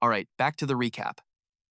Alright, back to the recap.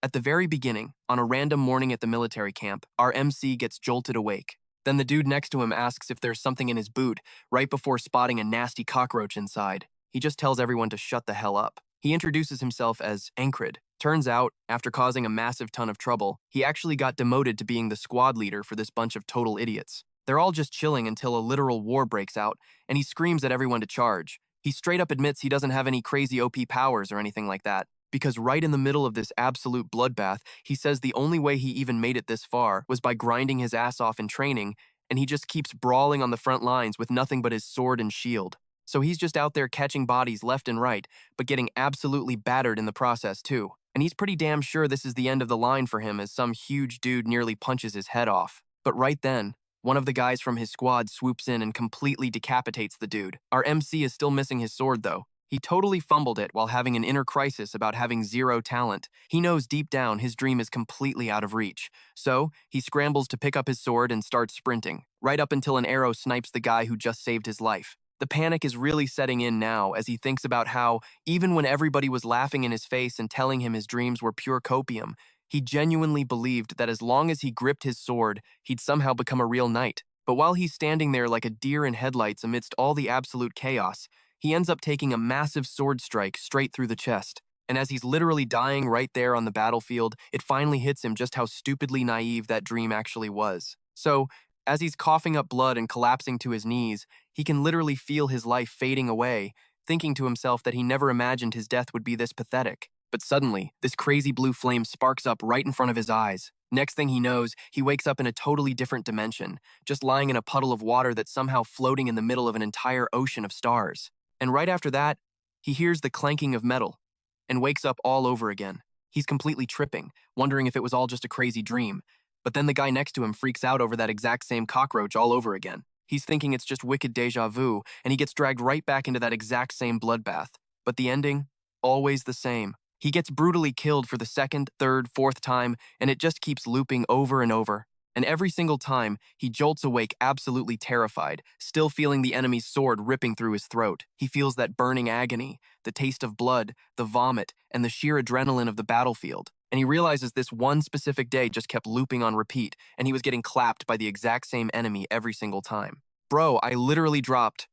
At the very beginning, on a random morning at the military camp, our MC gets jolted awake. Then the dude next to him asks if there's something in his boot, right before spotting a nasty cockroach inside. He just tells everyone to shut the hell up. He introduces himself as Enkrid. Turns out, after causing a massive ton of trouble, he actually got demoted to being the squad leader for this bunch of total idiots. They're all just chilling until a literal war breaks out, and he screams at everyone to charge. He straight up admits he doesn't have any crazy OP powers or anything like that, because right in the middle of this absolute bloodbath, he says the only way he even made it this far was by grinding his ass off in training, and he just keeps brawling on the front lines with nothing but his sword and shield. So he's just out there catching bodies left and right, but getting absolutely battered in the process too. And he's pretty damn sure this is the end of the line for him as some huge dude nearly punches his head off. But right then, one of the guys from his squad swoops in and completely decapitates the dude. Our MC is still missing his sword though. He totally fumbled it while having an inner crisis about having zero talent. He knows deep down his dream is completely out of reach. So, he scrambles to pick up his sword and starts sprinting, right up until an arrow snipes the guy who just saved his life. The panic is really setting in now as he thinks about how, even when everybody was laughing in his face and telling him his dreams were pure copium, he genuinely believed that as long as he gripped his sword, he'd somehow become a real knight. But while he's standing there like a deer in headlights amidst all the absolute chaos, he ends up taking a massive sword strike straight through the chest. And as he's literally dying right there on the battlefield, it finally hits him just how stupidly naive that dream actually was. So, as he's coughing up blood and collapsing to his knees, he can literally feel his life fading away, thinking to himself that he never imagined his death would be this pathetic. But suddenly, this crazy blue flame sparks up right in front of his eyes. Next thing he knows, he wakes up in a totally different dimension, just lying in a puddle of water that's somehow floating in the middle of an entire ocean of stars. And right after that, he hears the clanking of metal and wakes up all over again. He's completely tripping, wondering if it was all just a crazy dream. But then the guy next to him freaks out over that exact same cockroach all over again. He's thinking it's just wicked deja vu, and he gets dragged right back into that exact same bloodbath. But the ending? Always the same. He gets brutally killed for the second, third, fourth time, and it just keeps looping over and over. And every single time, he jolts awake absolutely terrified, still feeling the enemy's sword ripping through his throat. He feels that burning agony, the taste of blood, the vomit, and the sheer adrenaline of the battlefield. And he realizes this one specific day just kept looping on repeat, and he was getting clapped by the exact same enemy every single time. Bro, I literally dropped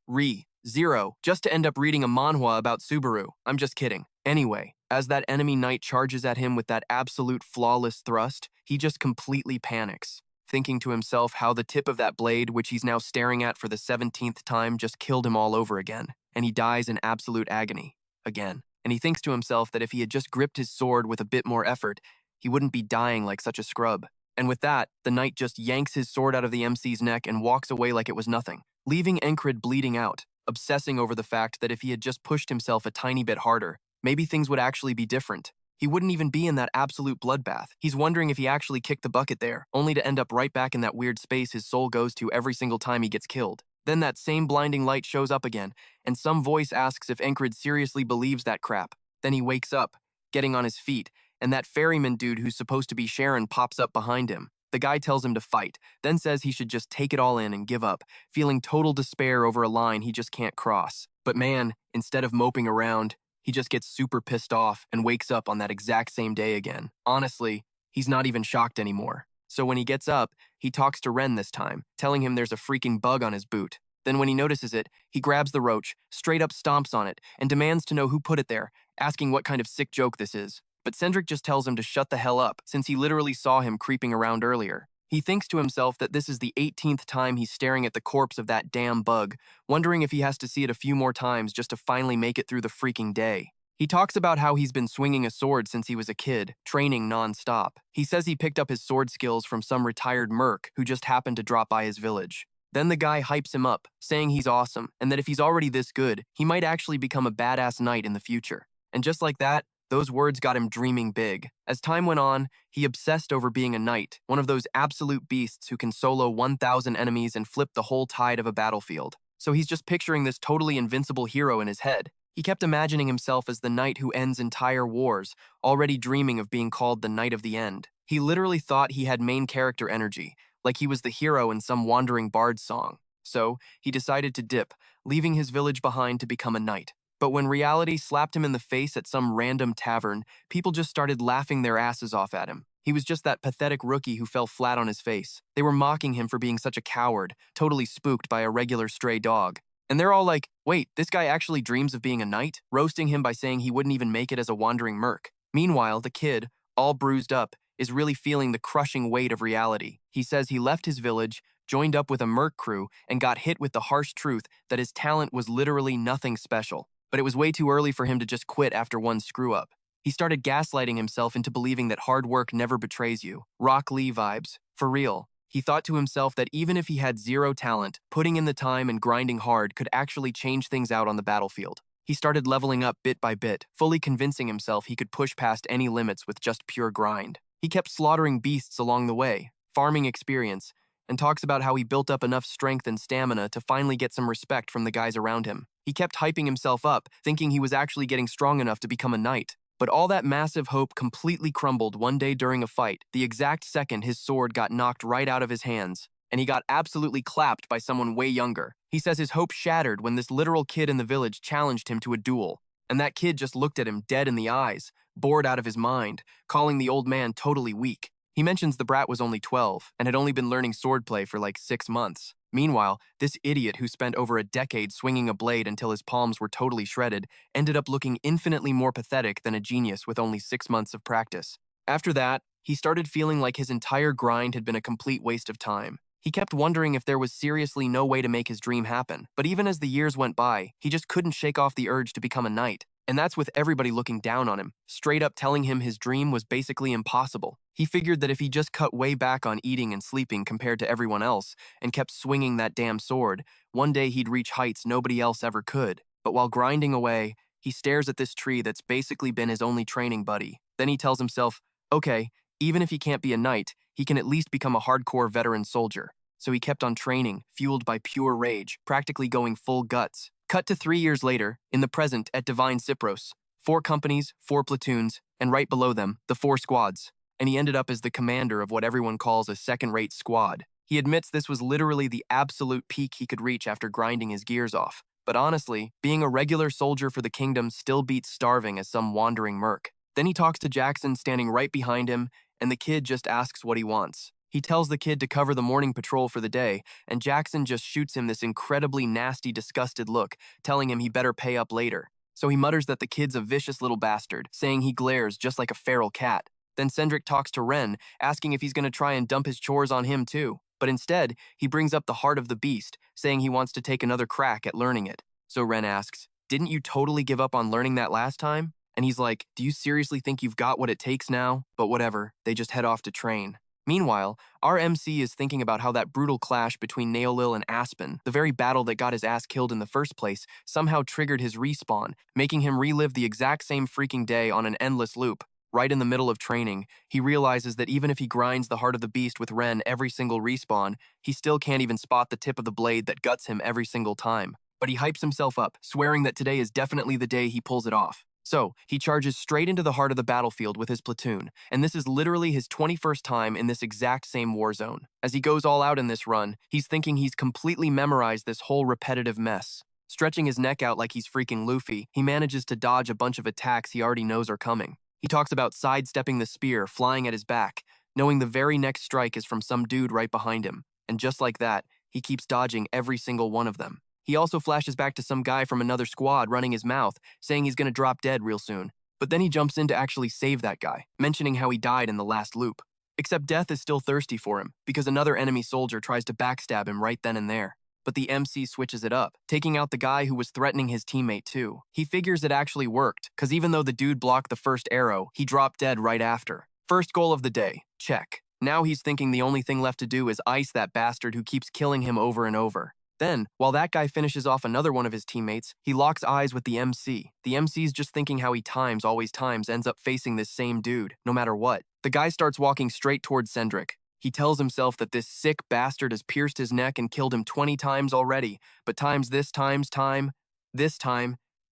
zero just to end up reading a manhwa about Subaru. I'm just kidding. Anyway, as that enemy knight charges at him with that absolute flawless thrust, he just completely panics, thinking to himself how the tip of that blade, which he's now staring at for the 17th time, just killed him all over again, and he dies in absolute agony, again. And he thinks to himself that if he had just gripped his sword with a bit more effort, he wouldn't be dying like such a scrub. And with that, the knight just yanks his sword out of the MC's neck and walks away like it was nothing, leaving Enkrid bleeding out, obsessing over the fact that if he had just pushed himself a tiny bit harder, maybe things would actually be different. He wouldn't even be in that absolute bloodbath. He's wondering if he actually kicked the bucket there, only to end up right back in that weird space his soul goes to every single time he gets killed. Then that same blinding light shows up again, and some voice asks if Enkrid seriously believes that crap. Then he wakes up, getting on his feet, and that ferryman dude who's supposed to be Sharon pops up behind him. The guy tells him to fight, then says he should just take it all in and give up, feeling total despair over a line he just can't cross. But man, instead of moping around, he just gets super pissed off and wakes up on that exact same day again. Honestly, he's not even shocked anymore. So when he gets up, he talks to Ren this time, telling him there's a freaking bug on his boot. Then when he notices it, he grabs the roach, straight up stomps on it, and demands to know who put it there, asking what kind of sick joke this is. But Cendric just tells him to shut the hell up, since he literally saw him creeping around earlier. He thinks to himself that this is the 18th time he's staring at the corpse of that damn bug, wondering if he has to see it a few more times just to finally make it through the freaking day. He talks about how he's been swinging a sword since he was a kid, training non-stop. He says he picked up his sword skills from some retired merc who just happened to drop by his village. Then the guy hypes him up, saying he's awesome, and that if he's already this good, he might actually become a badass knight in the future. And just like that, those words got him dreaming big. As time went on, he obsessed over being a knight, one of those absolute beasts who can solo 1,000 enemies and flip the whole tide of a battlefield. So he's just picturing this totally invincible hero in his head. He kept imagining himself as the knight who ends entire wars, already dreaming of being called the Knight of the End. He literally thought he had main character energy, like he was the hero in some wandering bard's song. So, he decided to dip, leaving his village behind to become a knight. But when reality slapped him in the face at some random tavern, people just started laughing their asses off at him. He was just that pathetic rookie who fell flat on his face. They were mocking him for being such a coward, totally spooked by a regular stray dog. And they're all like, wait, this guy actually dreams of being a knight? Roasting him by saying he wouldn't even make it as a wandering merc. Meanwhile, the kid, all bruised up, is really feeling the crushing weight of reality. He says he left his village, joined up with a merc crew, and got hit with the harsh truth that his talent was literally nothing special. But it was way too early for him to just quit after one screw-up. He started gaslighting himself into believing that hard work never betrays you. Rock Lee vibes. For real. He thought to himself that even if he had zero talent, putting in the time and grinding hard could actually change things out on the battlefield. He started leveling up bit by bit, fully convincing himself he could push past any limits with just pure grind. He kept slaughtering beasts along the way, farming experience, and talks about how he built up enough strength and stamina to finally get some respect from the guys around him. He kept hyping himself up, thinking he was actually getting strong enough to become a knight. But all that massive hope completely crumbled one day during a fight, the exact second his sword got knocked right out of his hands, and he got absolutely clapped by someone way younger. He says his hope shattered when this literal kid in the village challenged him to a duel, and that kid just looked at him dead in the eyes, bored out of his mind, calling the old man totally weak. He mentions the brat was only 12 and had only been learning swordplay for like 6 months. Meanwhile, this idiot who spent over a decade swinging a blade until his palms were totally shredded ended up looking infinitely more pathetic than a genius with only 6 months of practice. After that, he started feeling like his entire grind had been a complete waste of time. He kept wondering if there was seriously no way to make his dream happen. But even as the years went by, he just couldn't shake off the urge to become a knight. And that's with everybody looking down on him, straight up telling him his dream was basically impossible. He figured that if he just cut way back on eating and sleeping compared to everyone else, and kept swinging that damn sword, one day he'd reach heights nobody else ever could. But while grinding away, he stares at this tree that's basically been his only training buddy. Then he tells himself, okay, even if he can't be a knight, he can at least become a hardcore veteran soldier. So he kept on training, fueled by pure rage, practically going full guts. Cut to 3 years later, in the present at Divine Cypros, 4 companies, 4 platoons, and right below them, the 4 squads. And he ended up as the commander of what everyone calls a second-rate squad. He admits this was literally the absolute peak he could reach after grinding his gears off. But honestly, being a regular soldier for the kingdom still beats starving as some wandering merc. Then he talks to Jackson standing right behind him, and the kid just asks what he wants. He tells the kid to cover the morning patrol for the day, and Jackson just shoots him this incredibly nasty, disgusted look, telling him he better pay up later. So he mutters that the kid's a vicious little bastard, saying he glares just like a feral cat. Then Cendric talks to Ren, asking if he's going to try and dump his chores on him too. But instead, he brings up the heart of the beast, saying he wants to take another crack at learning it. So Ren asks, didn't you totally give up on learning that last time? And he's like, do you seriously think you've got what it takes now? But whatever, they just head off to train. Meanwhile, our MC is thinking about how that brutal clash between Neolil and Aspen, the very battle that got his ass killed in the first place, somehow triggered his respawn, making him relive the exact same freaking day on an endless loop. Right in the middle of training, he realizes that even if he grinds the heart of the beast with Ren every single respawn, he still can't even spot the tip of the blade that guts him every single time. But he hypes himself up, swearing that today is definitely the day he pulls it off. So, he charges straight into the heart of the battlefield with his platoon, and this is literally his 21st time in this exact same war zone. As he goes all out in this run, he's thinking he's completely memorized this whole repetitive mess. Stretching his neck out like he's freaking Luffy, he manages to dodge a bunch of attacks he already knows are coming. He talks about sidestepping the spear flying at his back, knowing the very next strike is from some dude right behind him. And just like that, he keeps dodging every single one of them. He also flashes back to some guy from another squad running his mouth, saying he's gonna drop dead real soon. But then he jumps in to actually save that guy, mentioning how he died in the last loop. Except Death is still thirsty for him, because another enemy soldier tries to backstab him right then and there. But the MC switches it up, taking out the guy who was threatening his teammate too. He figures it actually worked, cause even though the dude blocked the first arrow, he dropped dead right after. First goal of the day, check. Now he's thinking the only thing left to do is ice that bastard who keeps killing him over and over. Then, while that guy finishes off another one of his teammates, he locks eyes with the MC. The MC's just thinking how he always times, ends up facing this same dude, no matter what. The guy starts walking straight towards Cendric. He tells himself that this sick bastard has pierced his neck and killed him 20 times already, but this time,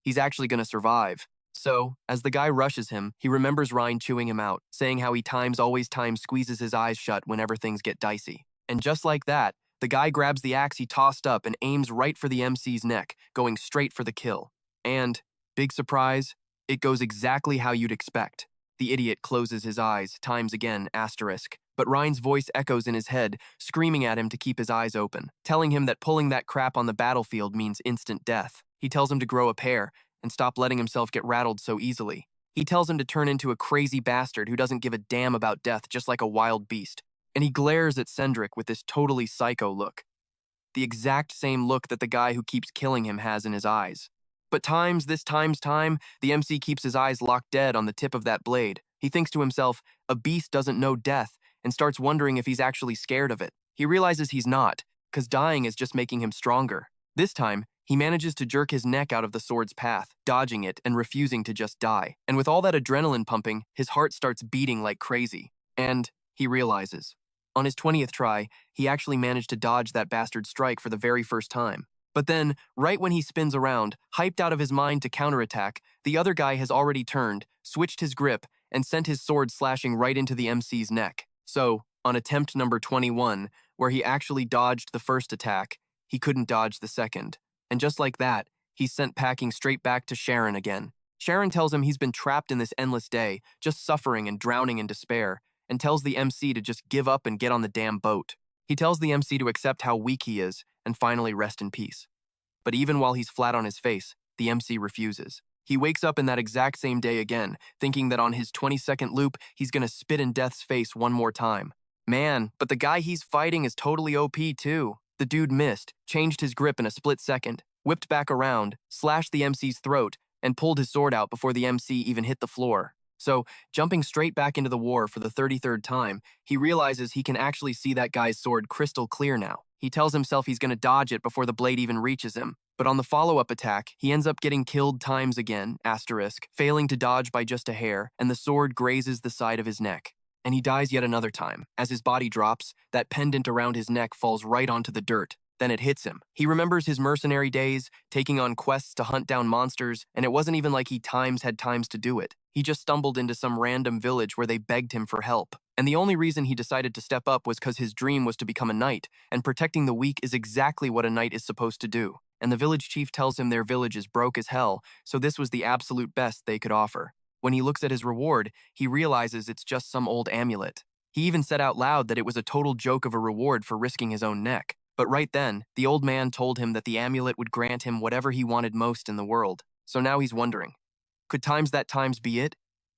he's actually gonna survive. So, as the guy rushes him, he remembers Ryan chewing him out, saying how he always squeezes his eyes shut whenever things get dicey. And just like that, the guy grabs the axe he tossed up and aims right for the MC's neck, going straight for the kill. And Big surprise, it goes exactly how you'd expect. The idiot closes his eyes, times again, asterisk. But Ryan's voice echoes in his head, screaming at him to keep his eyes open, telling him that pulling that crap on the battlefield means instant death. He tells him to grow a pair and stop letting himself get rattled so easily. He tells him to turn into a crazy bastard who doesn't give a damn about death, just like a wild beast. And he glares at Cendric with this totally psycho look. The exact same look that the guy who keeps killing him has in his eyes. But this times time, the MC keeps his eyes locked dead on the tip of that blade. He thinks to himself, a beast doesn't know death, and starts wondering if he's actually scared of it. He realizes he's not, because dying is just making him stronger. This time, he manages to jerk his neck out of the sword's path, dodging it and refusing to just die. And with all that adrenaline pumping, his heart starts beating like crazy. And he realizes. On his 20th try, he actually managed to dodge that bastard strike for the very first time. But then, right when he spins around, hyped out of his mind to counterattack, the other guy has already turned, switched his grip, and sent his sword slashing right into the MC's neck. So, on attempt number 21, where he actually dodged the first attack, he couldn't dodge the second. And just like that, he's sent packing straight back to Sharon again. Sharon tells him he's been trapped in this endless day, just suffering and drowning in despair, and tells the MC to just give up and get on the damn boat. He tells the MC to accept how weak he is and finally rest in peace. But even while he's flat on his face, the MC refuses. He wakes up in that exact same day again, thinking that on his 22nd loop, he's gonna spit in Death's face one more time. Man, but the guy he's fighting is totally OP too. The dude missed, changed his grip in a split second, whipped back around, slashed the MC's throat, and pulled his sword out before the MC even hit the floor. So, jumping straight back into the war for the 33rd time, he realizes he can actually see that guy's sword crystal clear now. He tells himself he's gonna dodge it before the blade even reaches him. But on the follow-up attack, he ends up getting killed times again, asterisk, failing to dodge by just a hair, and the sword grazes the side of his neck. And he dies yet another time. As his body drops, that pendant around his neck falls right onto the dirt. Then it hits him. He remembers his mercenary days, taking on quests to hunt down monsters, and it wasn't even like he had times to do it. He just stumbled into some random village where they begged him for help. And the only reason he decided to step up was because his dream was to become a knight, and protecting the weak is exactly what a knight is supposed to do. And the village chief tells him their village is broke as hell, so this was the absolute best they could offer. When he looks at his reward, he realizes it's just some old amulet. He even said out loud that it was a total joke of a reward for risking his own neck. But right then, the old man told him that the amulet would grant him whatever he wanted most in the world. So now he's wondering, could times be it?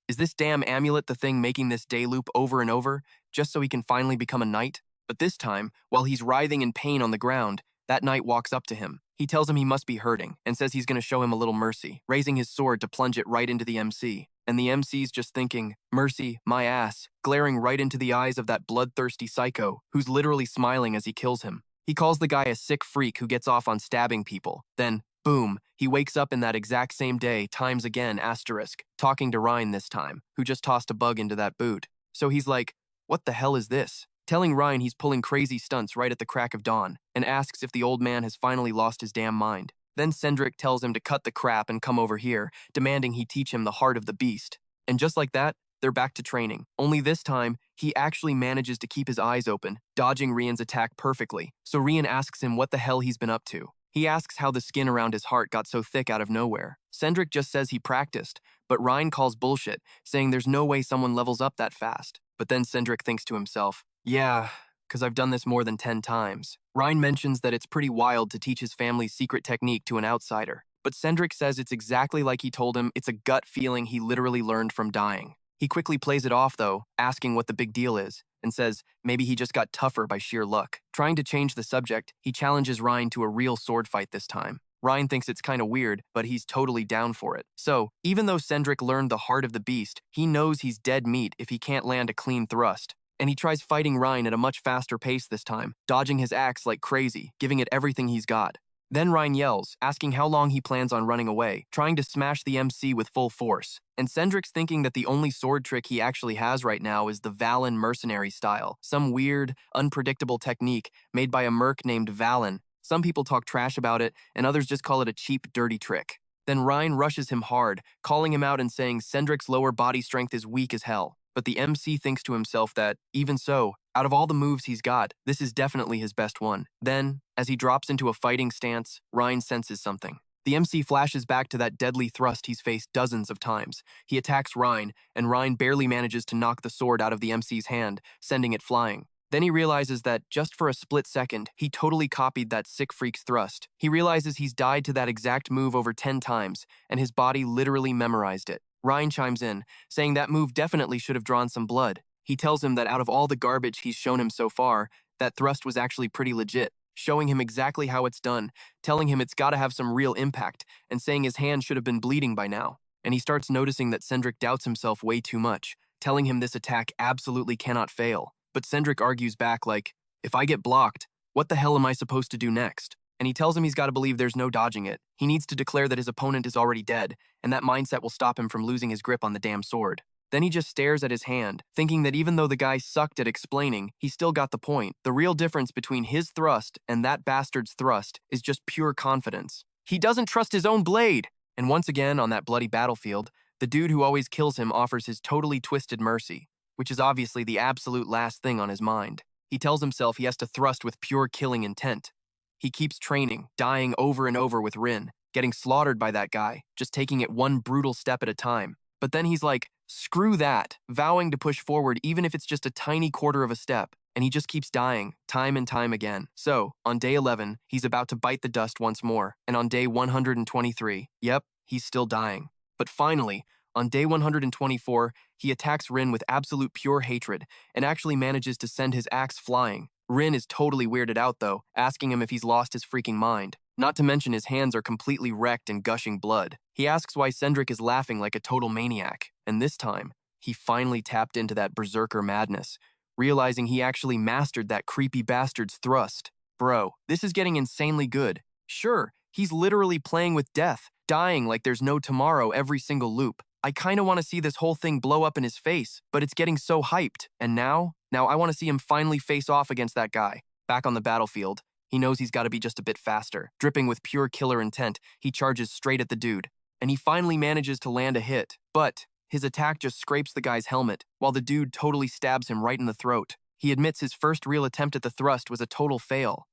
Is this damn amulet the thing making this day loop over and over, just so he can finally become a knight? But this time, while he's writhing in pain on the ground, that knight walks up to him. He tells him he must be hurting, and says he's going to show him a little mercy, raising his sword to plunge it right into the MC. And the MC's just thinking, mercy, my ass, glaring right into the eyes of that bloodthirsty psycho, who's literally smiling as he kills him. He calls the guy a sick freak who gets off on stabbing people. Then, boom, he wakes up in that exact same day, times again, asterisk, talking to Ryan this time, who just tossed a bug into that boot. So he's like, what the hell is this? Telling Ryan he's pulling crazy stunts right at the crack of dawn, and asks if the old man has finally lost his damn mind. Then Cendric tells him to cut the crap and come over here, demanding he teach him the heart of the beast. And just like that, they're back to training. Only this time, he actually manages to keep his eyes open, dodging Rian's attack perfectly. So Rian asks him what the hell he's been up to. He asks how the skin around his heart got so thick out of nowhere. Cendric just says he practiced, but Ryan calls bullshit, saying there's no way someone levels up that fast. But then Cendric thinks to himself, yeah, because I've done this more than 10 times. Ryan mentions that it's pretty wild to teach his family's secret technique to an outsider. But Cendric says it's exactly like he told him, it's a gut feeling he literally learned from dying. He quickly plays it off though, asking what the big deal is, and says maybe he just got tougher by sheer luck. Trying to change the subject, he challenges Ryan to a real sword fight this time. Ryan thinks it's kinda weird, but he's totally down for it. So, even though Cendric learned the heart of the beast, he knows he's dead meat if he can't land a clean thrust. And he tries fighting Ryan at a much faster pace this time, dodging his axe like crazy, giving it everything he's got. Then Ryan yells, asking how long he plans on running away, trying to smash the MC with full force. And Cendric's thinking that the only sword trick he actually has right now is the Valen mercenary style, some weird, unpredictable technique made by a merc named Valen. Some people talk trash about it, and others just call it a cheap, dirty trick. Then Ryan rushes him hard, calling him out and saying Cendric's lower body strength is weak as hell. But the MC thinks to himself that, even so, out of all the moves he's got, this is definitely his best one. Then, as he drops into a fighting stance, Ryan senses something. The MC flashes back to that deadly thrust he's faced dozens of times. He attacks Rhine, and Rhine barely manages to knock the sword out of the MC's hand, sending it flying. Then he realizes that, just for a split second, he totally copied that sick freak's thrust. He realizes he's died to that exact move over 10 times, and his body literally memorized it. Rhine chimes in, saying that move definitely should have drawn some blood. He tells him that out of all the garbage he's shown him so far, that thrust was actually pretty legit, showing him exactly how it's done, telling him it's gotta have some real impact, and saying his hand should have been bleeding by now. And he starts noticing that Cendric doubts himself way too much, telling him this attack absolutely cannot fail. But Cendric argues back like, if I get blocked, what the hell am I supposed to do next? And he tells him he's got to believe there's no dodging it. He needs to declare that his opponent is already dead, and that mindset will stop him from losing his grip on the damn sword. Then he just stares at his hand, thinking that even though the guy sucked at explaining, he still got the point. The real difference between his thrust and that bastard's thrust is just pure confidence. He doesn't trust his own blade! And once again, on that bloody battlefield, the dude who always kills him offers his totally twisted mercy, which is obviously the absolute last thing on his mind. He tells himself he has to thrust with pure killing intent. He keeps training, dying over and over with Rin, getting slaughtered by that guy, just taking it one brutal step at a time. But then he's like, screw that, vowing to push forward even if it's just a tiny quarter of a step, and he just keeps dying, time and time again. So, on day 11, he's about to bite the dust once more, and on day 123, yep, he's still dying. But finally, on day 124, he attacks Rin with absolute pure hatred and actually manages to send his axe flying. Rin is totally weirded out though, asking him if he's lost his freaking mind. Not to mention his hands are completely wrecked and gushing blood. He asks why Cendric is laughing like a total maniac, and this time, he finally tapped into that berserker madness, realizing he actually mastered that creepy bastard's thrust. Bro, this is getting insanely good. Sure, he's literally playing with death, dying like there's no tomorrow every single loop. I kinda wanna see this whole thing blow up in his face, but it's getting so hyped. And now I wanna see him finally face off against that guy. Back on the battlefield, he knows he's gotta be just a bit faster. Dripping with pure killer intent, he charges straight at the dude. And he finally manages to land a hit, but his attack just scrapes the guy's helmet, while the dude totally stabs him right in the throat. He admits his first real attempt at the thrust was a total fail,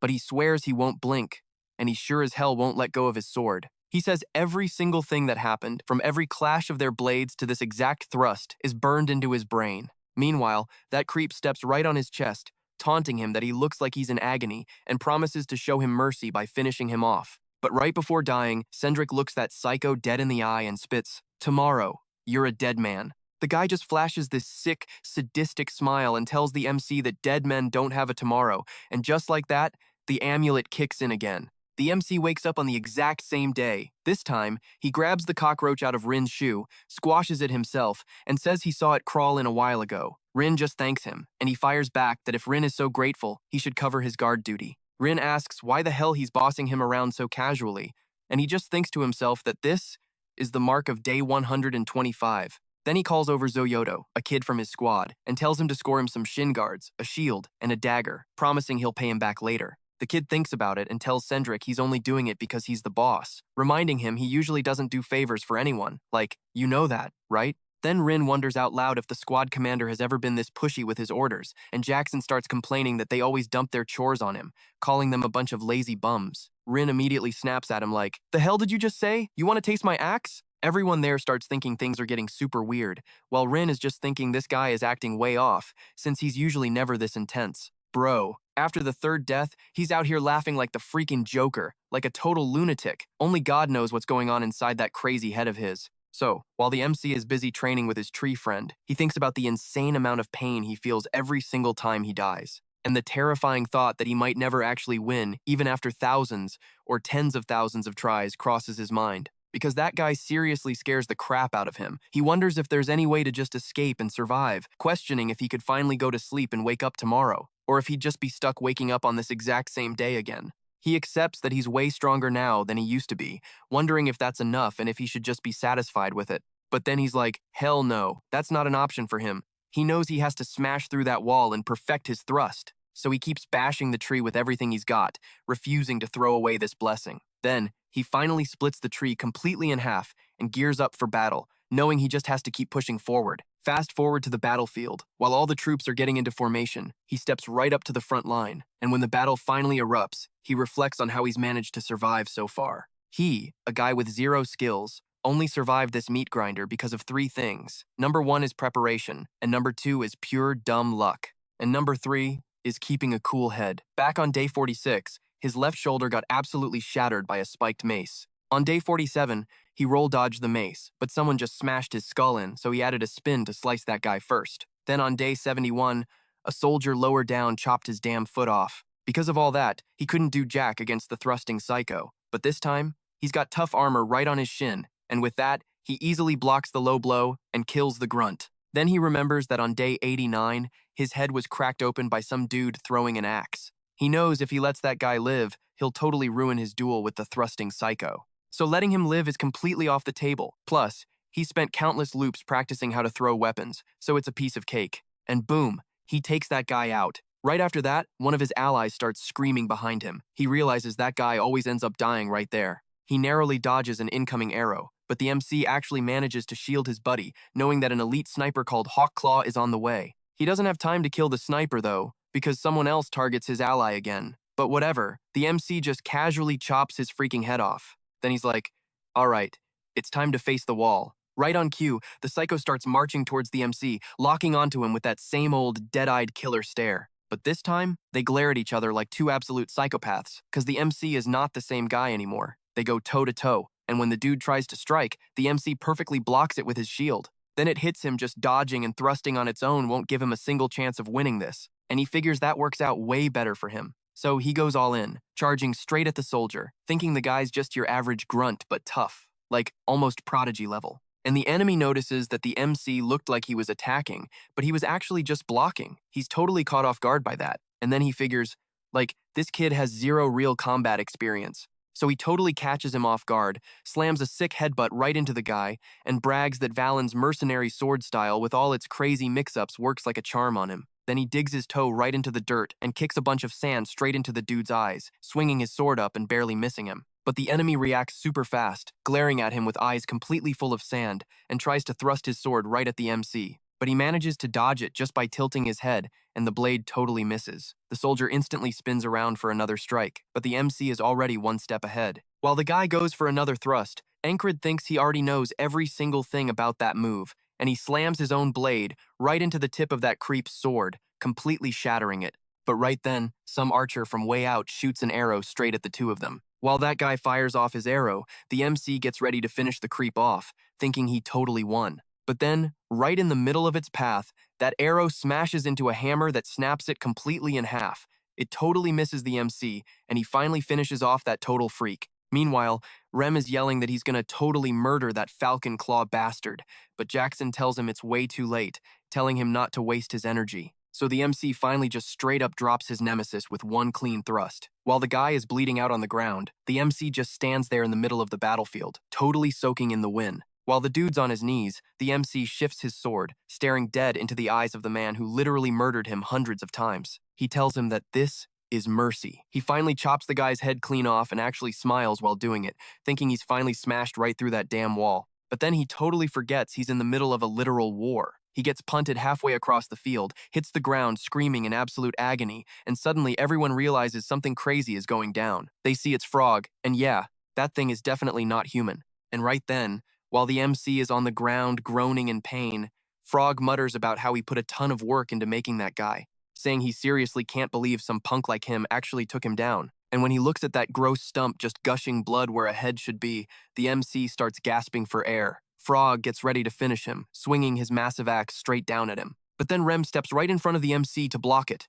but he swears he won't blink, and he sure as hell won't let go of his sword. He says every single thing that happened, from every clash of their blades to this exact thrust, is burned into his brain. Meanwhile, that creep steps right on his chest, taunting him that he looks like he's in agony and promises to show him mercy by finishing him off. But right before dying, Cendric looks that psycho dead in the eye and spits, "Tomorrow, you're a dead man." The guy just flashes this sick, sadistic smile and tells the MC that dead men don't have a tomorrow, and just like that, the amulet kicks in again. The MC wakes up on the exact same day. This time, he grabs the cockroach out of Rin's shoe, squashes it himself, and says he saw it crawl in a while ago. Rin just thanks him, and he fires back that if Rin is so grateful, he should cover his guard duty. Rin asks why the hell he's bossing him around so casually, and he just thinks to himself that this is the mark of day 125. Then he calls over Zoyodo, a kid from his squad, and tells him to score him some shin guards, a shield, and a dagger, promising he'll pay him back later. The kid thinks about it and tells Cendric he's only doing it because he's the boss, reminding him he usually doesn't do favors for anyone, like, you know that, right? Then Rin wonders out loud if the squad commander has ever been this pushy with his orders, and Jackson starts complaining that they always dump their chores on him, calling them a bunch of lazy bums. Rin immediately snaps at him like, "The hell did you just say? You want to taste my axe?" Everyone there starts thinking things are getting super weird, while Rin is just thinking this guy is acting way off, since he's usually never this intense. Bro, after the third death, he's out here laughing like the freaking Joker, like a total lunatic. Only God knows what's going on inside that crazy head of his. So, while the MC is busy training with his tree friend, he thinks about the insane amount of pain he feels every single time he dies, and the terrifying thought that he might never actually win, even after thousands or tens of thousands of tries, crosses his mind. Because that guy seriously scares the crap out of him. He wonders if there's any way to just escape and survive, questioning if he could finally go to sleep and wake up tomorrow, or if he'd just be stuck waking up on this exact same day again. He accepts that he's way stronger now than he used to be, wondering if that's enough and if he should just be satisfied with it. But then he's like, hell no, that's not an option for him. He knows he has to smash through that wall and perfect his thrust. So he keeps bashing the tree with everything he's got, refusing to throw away this blessing. Then, he finally splits the tree completely in half and gears up for battle, knowing he just has to keep pushing forward. Fast forward to the battlefield. While all the troops are getting into formation, he steps right up to the front line, and when the battle finally erupts, he reflects on how he's managed to survive so far. He, a guy with zero skills, only survived this meat grinder because of three things. Number one is preparation, and number two is pure dumb luck. And number three is keeping a cool head. Back on day 46, his left shoulder got absolutely shattered by a spiked mace. On day 47, he roll dodged the mace, but someone just smashed his skull in, so he added a spin to slice that guy first. Then on day 71, a soldier lower down chopped his damn foot off. Because of all that, he couldn't do jack against the thrusting psycho. But this time, he's got tough armor right on his shin, and with that, he easily blocks the low blow and kills the grunt. Then he remembers that on day 89, his head was cracked open by some dude throwing an axe. He knows if he lets that guy live, he'll totally ruin his duel with the thrusting psycho. So letting him live is completely off the table. Plus, he spent countless loops practicing how to throw weapons, so it's a piece of cake. And boom, he takes that guy out. Right after that, one of his allies starts screaming behind him. He realizes that guy always ends up dying right there. He narrowly dodges an incoming arrow, but the MC actually manages to shield his buddy, knowing that an elite sniper called Hawkclaw is on the way. He doesn't have time to kill the sniper, though, because someone else targets his ally again. But whatever, the MC just casually chops his freaking head off. Then he's like, all right, it's time to face the wall. Right on cue, the psycho starts marching towards the MC, locking onto him with that same old dead-eyed killer stare. But this time, they glare at each other like two absolute psychopaths, because the MC is not the same guy anymore. They go toe-to-toe, and when the dude tries to strike, the MC perfectly blocks it with his shield. Then it hits him just dodging and thrusting on its own won't give him a single chance of winning this, and he figures that works out way better for him. So he goes all in, charging straight at the soldier, thinking the guy's just your average grunt but tough, like almost prodigy level. And the enemy notices that the MC looked like he was attacking, but he was actually just blocking. He's totally caught off guard by that, and then he figures, like, this kid has zero real combat experience. So he totally catches him off guard, slams a sick headbutt right into the guy, and brags that Valen's mercenary sword style with all its crazy mix-ups works like a charm on him. Then he digs his toe right into the dirt and kicks a bunch of sand straight into the dude's eyes, swinging his sword up and barely missing him. But the enemy reacts super fast, glaring at him with eyes completely full of sand, and tries to thrust his sword right at the MC. But he manages to dodge it just by tilting his head, and the blade totally misses. The soldier instantly spins around for another strike, but the MC is already one step ahead. While the guy goes for another thrust, Enkrid thinks he already knows every single thing about that move, and he slams his own blade right into the tip of that creep's sword, completely shattering it. But right then, some archer from way out shoots an arrow straight at the two of them. While that guy fires off his arrow, the MC gets ready to finish the creep off, thinking he totally won. But then, right in the middle of its path, that arrow smashes into a hammer that snaps it completely in half. It totally misses the MC, and he finally finishes off that total freak. Meanwhile, Rem is yelling that he's gonna totally murder that Falcon Claw bastard, but Jackson tells him it's way too late, telling him not to waste his energy. So the MC finally just straight up drops his nemesis with one clean thrust. While the guy is bleeding out on the ground, the MC just stands there in the middle of the battlefield, totally soaking in the win. While the dude's on his knees, the MC shifts his sword, staring dead into the eyes of the man who literally murdered him hundreds of times. He tells him that this is mercy. He finally chops the guy's head clean off and actually smiles while doing it, thinking he's finally smashed right through that damn wall. But then he totally forgets he's in the middle of a literal war. He gets punted halfway across the field, hits the ground screaming in absolute agony, and suddenly everyone realizes something crazy is going down. They see it's Frog, and yeah, that thing is definitely not human. And right then, while the MC is on the ground groaning in pain, Frog mutters about how he put a ton of work into making that guy, saying he seriously can't believe some punk like him actually took him down. And when he looks at that gross stump just gushing blood where a head should be, the MC starts gasping for air. Frog gets ready to finish him, swinging his massive axe straight down at him. But then Rem steps right in front of the MC to block it.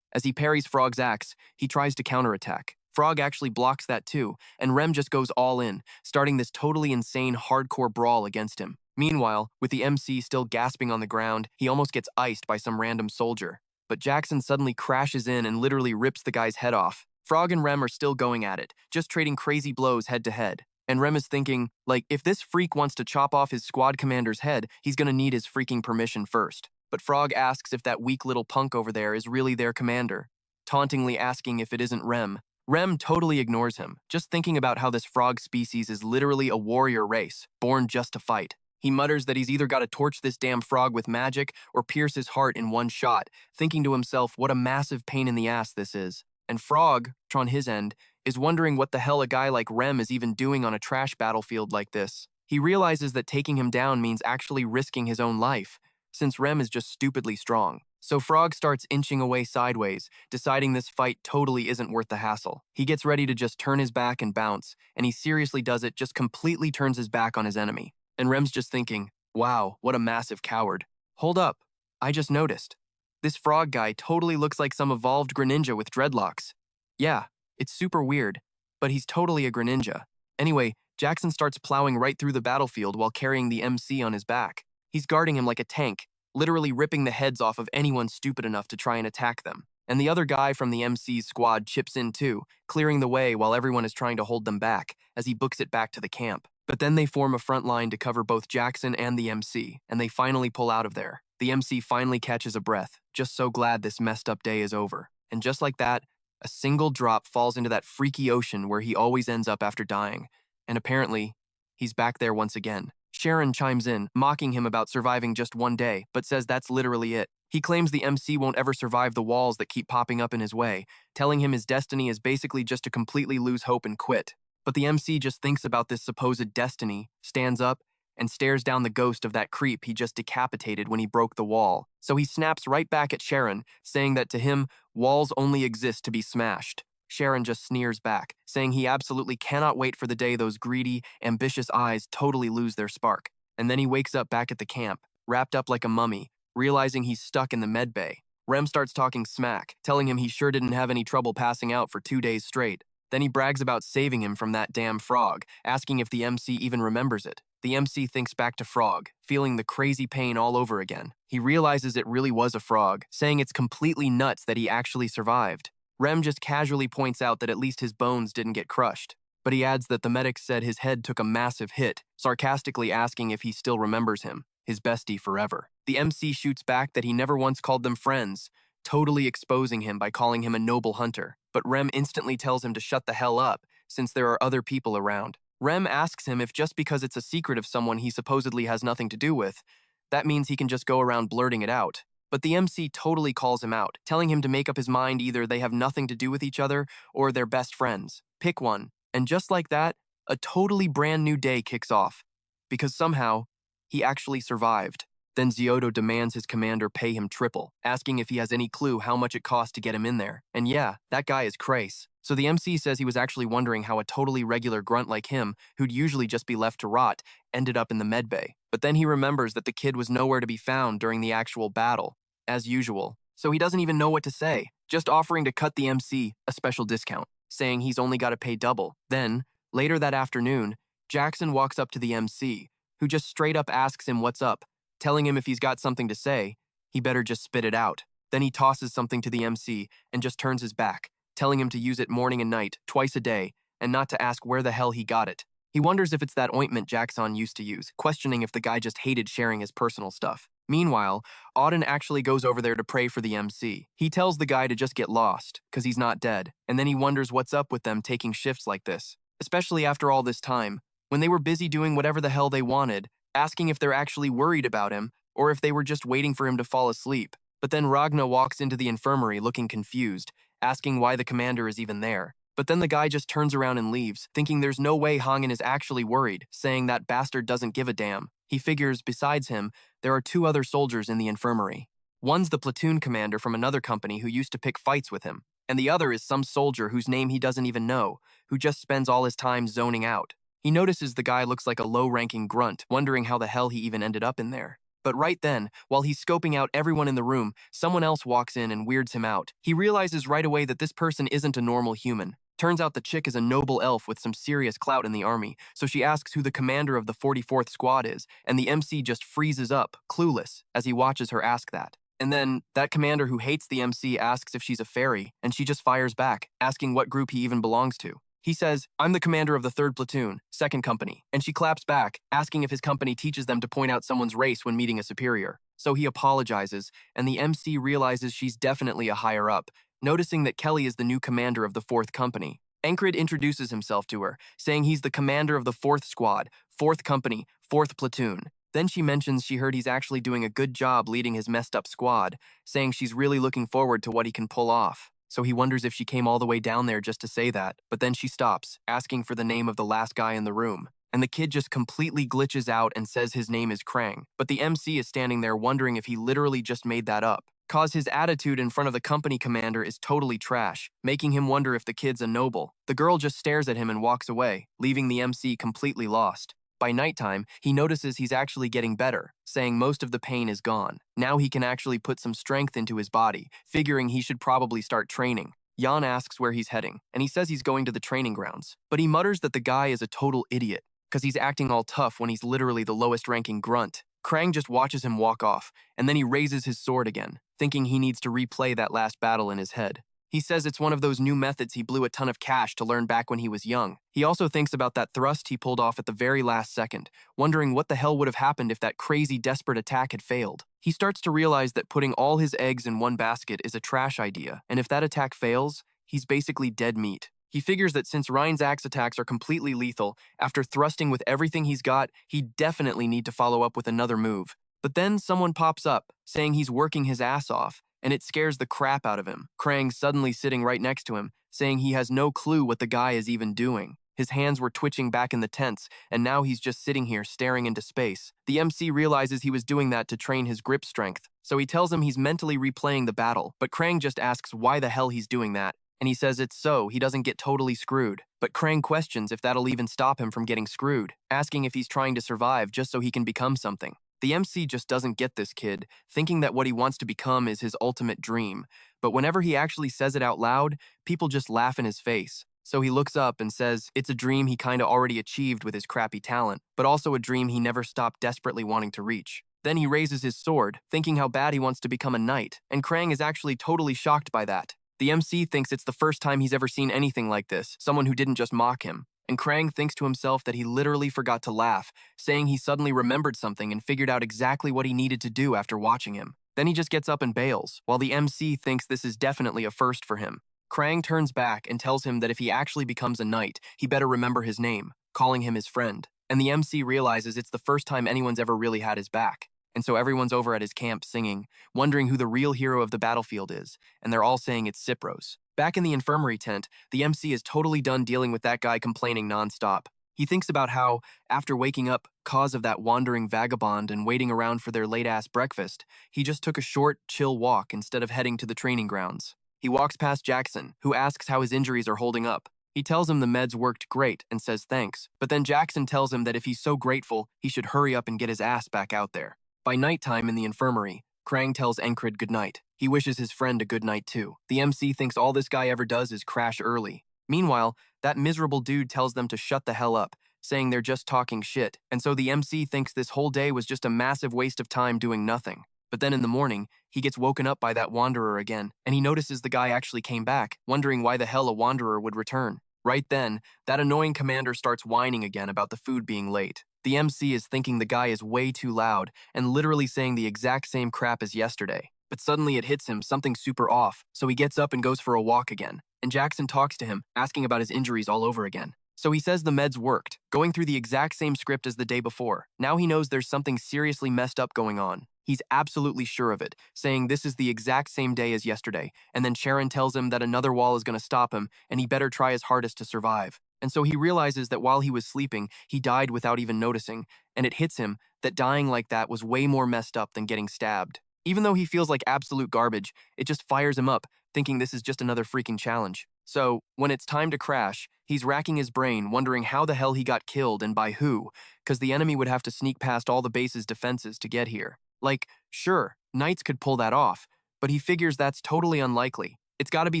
As he parries Frog's axe, he tries to counterattack. Frog actually blocks that too, and Rem just goes all in, starting this totally insane hardcore brawl against him. Meanwhile, with the MC still gasping on the ground, he almost gets iced by some random soldier. But Jackson suddenly crashes in and literally rips the guy's head off. Frog and Rem are still going at it, just trading crazy blows head to head. And Rem is thinking, like, if this freak wants to chop off his squad commander's head, he's gonna need his freaking permission first. But Frog asks if that weak little punk over there is really their commander, tauntingly asking if it isn't Rem. Rem totally ignores him, just thinking about how this frog species is literally a warrior race, born just to fight. He mutters that he's either got to torch this damn frog with magic or pierce his heart in one shot, thinking to himself what a massive pain in the ass this is. And Frog, on his end, is wondering what the hell a guy like Rem is even doing on a trash battlefield like this. He realizes that taking him down means actually risking his own life, since Rem is just stupidly strong. So Frog starts inching away sideways, deciding this fight totally isn't worth the hassle. He gets ready to just turn his back and bounce, and he seriously does it, just completely turns his back on his enemy. And Rem's just thinking, wow, what a massive coward. Hold up, I just noticed. This Frog guy totally looks like some evolved Greninja with dreadlocks. Yeah, it's super weird, but he's totally a Greninja. Anyway, Jackson starts plowing right through the battlefield while carrying the MC on his back. He's guarding him like a tank, literally ripping the heads off of anyone stupid enough to try and attack them. And the other guy from the MC's squad chips in too, clearing the way while everyone is trying to hold them back as he books it back to the camp. But then they form a front line to cover both Jackson and the MC, and they finally pull out of there. The MC finally catches a breath, just so glad this messed up day is over. And just like that, a single drop falls into that freaky ocean where he always ends up after dying. And apparently, he's back there once again. Sharon chimes in, mocking him about surviving just one day, but says that's literally it. He claims the MC won't ever survive the walls that keep popping up in his way, telling him his destiny is basically just to completely lose hope and quit. But the MC just thinks about this supposed destiny, stands up, and stares down the ghost of that creep he just decapitated when he broke the wall. So he snaps right back at Sharon, saying that to him, walls only exist to be smashed. Sharon just sneers back, saying he absolutely cannot wait for the day those greedy, ambitious eyes totally lose their spark. And then he wakes up back at the camp, wrapped up like a mummy, realizing he's stuck in the med bay. Rem starts talking smack, telling him he sure didn't have any trouble passing out for 2 days straight. Then he brags about saving him from that damn frog, asking if the MC even remembers it. The MC thinks back to Frog, feeling the crazy pain all over again. He realizes it really was a frog, saying it's completely nuts that he actually survived. Rem just casually points out that at least his bones didn't get crushed, but he adds that the medics said his head took a massive hit, sarcastically asking if he still remembers him, his bestie forever. The MC shoots back that he never once called them friends, totally exposing him by calling him a noble hunter, but Rem instantly tells him to shut the hell up, since there are other people around. Rem asks him if just because it's a secret of someone he supposedly has nothing to do with, that means he can just go around blurting it out. But the MC totally calls him out, telling him to make up his mind either they have nothing to do with each other or they're best friends. Pick one. And just like that, a totally brand new day kicks off. Because somehow, he actually survived. Then Ziodo demands his commander pay him triple, asking if he has any clue how much it cost to get him in there. And yeah, that guy is Crace. So the MC says he was actually wondering how a totally regular grunt like him, who'd usually just be left to rot, ended up in the med bay. But then he remembers that the kid was nowhere to be found during the actual battle, as usual. So he doesn't even know what to say, just offering to cut the MC a special discount, saying he's only got to pay double. Then, later that afternoon, Jackson walks up to the MC, who just straight up asks him what's up, telling him if he's got something to say, he better just spit it out. Then he tosses something to the MC and just turns his back, telling him to use it morning and night, twice a day, and not to ask where the hell he got it. He wonders if it's that ointment Jackson used to use, questioning if the guy just hated sharing his personal stuff. Meanwhile, Auden actually goes over there to pray for the MC. He tells the guy to just get lost, because he's not dead, and then he wonders what's up with them taking shifts like this, especially after all this time, when they were busy doing whatever the hell they wanted, asking if they're actually worried about him, or if they were just waiting for him to fall asleep. But then Ragna walks into the infirmary looking confused, asking why the commander is even there. But then the guy just turns around and leaves, thinking there's no way Hangen is actually worried, saying that bastard doesn't give a damn. He figures, besides him, there are 2 other soldiers in the infirmary. One's the platoon commander from another company who used to pick fights with him, and the other is some soldier whose name he doesn't even know, who just spends all his time zoning out. He notices the guy looks like a low-ranking grunt, wondering how the hell he even ended up in there. But right then, while he's scoping out everyone in the room, someone else walks in and weirds him out. He realizes right away that this person isn't a normal human. Turns out the chick is a noble elf with some serious clout in the army, so she asks who the commander of the 44th squad is, and the MC just freezes up, clueless, as he watches her ask that. And then, that commander who hates the MC asks if she's a fairy, and she just fires back, asking what group he even belongs to. He says, "I'm the commander of the 3rd platoon, 2nd company," and she claps back, asking if his company teaches them to point out someone's race when meeting a superior. So he apologizes, and the MC realizes she's definitely a higher up, noticing that Kelly is the new commander of the 4th company. Enkrid introduces himself to her, saying he's the commander of the 4th squad, 4th company, 4th platoon. Then she mentions she heard he's actually doing a good job leading his messed up squad, saying she's really looking forward to what he can pull off. so he wonders if she came all the way down there just to say that, but then she stops, asking for the name of the last guy in the room. And the kid just completely glitches out and says his name is Krang, but the MC is standing there wondering if he literally just made that up. Cause his attitude in front of the company commander is totally trash, making him wonder if the kid's a noble. The girl just stares at him and walks away, leaving the MC completely lost. By nighttime, he notices he's actually getting better, saying most of the pain is gone. Now he can actually put some strength into his body, figuring he should probably start training. Jan asks where he's heading, and he says he's going to the training grounds. But he mutters that the guy is a total idiot, because he's acting all tough when he's literally the lowest-ranking grunt. Krang just watches him walk off, and then he raises his sword again, thinking he needs to replay that last battle in his head. He says it's one of those new methods he blew a ton of cash to learn back when he was young. He also thinks about that thrust he pulled off at the very last second, wondering what the hell would have happened if that crazy desperate attack had failed. He starts to realize that putting all his eggs in one basket is a trash idea, and if that attack fails, he's basically dead meat. He figures that since Ryan's axe attacks are completely lethal, after thrusting with everything he's got, he definitely need to follow up with another move. But then someone pops up, saying he's working his ass off, and it scares the crap out of him. Krang suddenly sitting right next to him, saying he has no clue what the guy is even doing. His hands were twitching back in the tents, and now he's just sitting here staring into space. The MC realizes he was doing that to train his grip strength, so he tells him he's mentally replaying the battle, but Krang just asks why the hell he's doing that, and he says it's so he doesn't get totally screwed. But Krang questions if that'll even stop him from getting screwed, asking if he's trying to survive just so he can become something. The MC just doesn't get this kid, thinking that what he wants to become is his ultimate dream, but whenever he actually says it out loud, people just laugh in his face. So he looks up and says it's a dream he kinda already achieved with his crappy talent, but also a dream he never stopped desperately wanting to reach. Then he raises his sword, thinking how bad he wants to become a knight, and Krang is actually totally shocked by that. The MC thinks it's the first time he's ever seen anything like this, someone who didn't just mock him. And Krang thinks to himself that he literally forgot to laugh, saying he suddenly remembered something and figured out exactly what he needed to do after watching him. Then he just gets up and bails, while the MC thinks this is definitely a first for him. Krang turns back and tells him that if he actually becomes a knight, he better remember his name, calling him his friend. And the MC realizes it's the first time anyone's ever really had his back. And so everyone's over at his camp singing, wondering who the real hero of the battlefield is, and they're all saying it's Cypros. Back in the infirmary tent, the MC is totally done dealing with that guy complaining nonstop. He thinks about how, after waking up, cause of that wandering vagabond and waiting around for their late-ass breakfast, he just took a short, chill walk instead of heading to the training grounds. He walks past Jackson, who asks how his injuries are holding up. He tells him the meds worked great and says thanks, but then Jackson tells him that if he's so grateful, he should hurry up and get his ass back out there. By nighttime in the infirmary, Krang tells Enkrid goodnight. He wishes his friend a good night too. The MC thinks all this guy ever does is crash early. Meanwhile, that miserable dude tells them to shut the hell up, saying they're just talking shit, and so the MC thinks this whole day was just a massive waste of time doing nothing. But then in the morning, he gets woken up by that wanderer again, and he notices the guy actually came back, wondering why the hell a wanderer would return. Right then, that annoying commander starts whining again about the food being late. The MC is thinking the guy is way too loud and literally saying the exact same crap as yesterday. But suddenly it hits him something super off, so he gets up and goes for a walk again. And Jackson talks to him, asking about his injuries all over again. So he says the meds worked, going through the exact same script as the day before. Now he knows there's something seriously messed up going on. He's absolutely sure of it, saying this is the exact same day as yesterday, and then Sharon tells him that another wall is going to stop him, and he better try his hardest to survive. And so he realizes that while he was sleeping, he died without even noticing, and it hits him that dying like that was way more messed up than getting stabbed. Even though he feels like absolute garbage, it just fires him up, thinking this is just another freaking challenge. So, when it's time to crash, he's racking his brain, wondering how the hell he got killed and by who, because the enemy would have to sneak past all the base's defenses to get here. Like, sure, knights could pull that off, but he figures that's totally unlikely. It's gotta be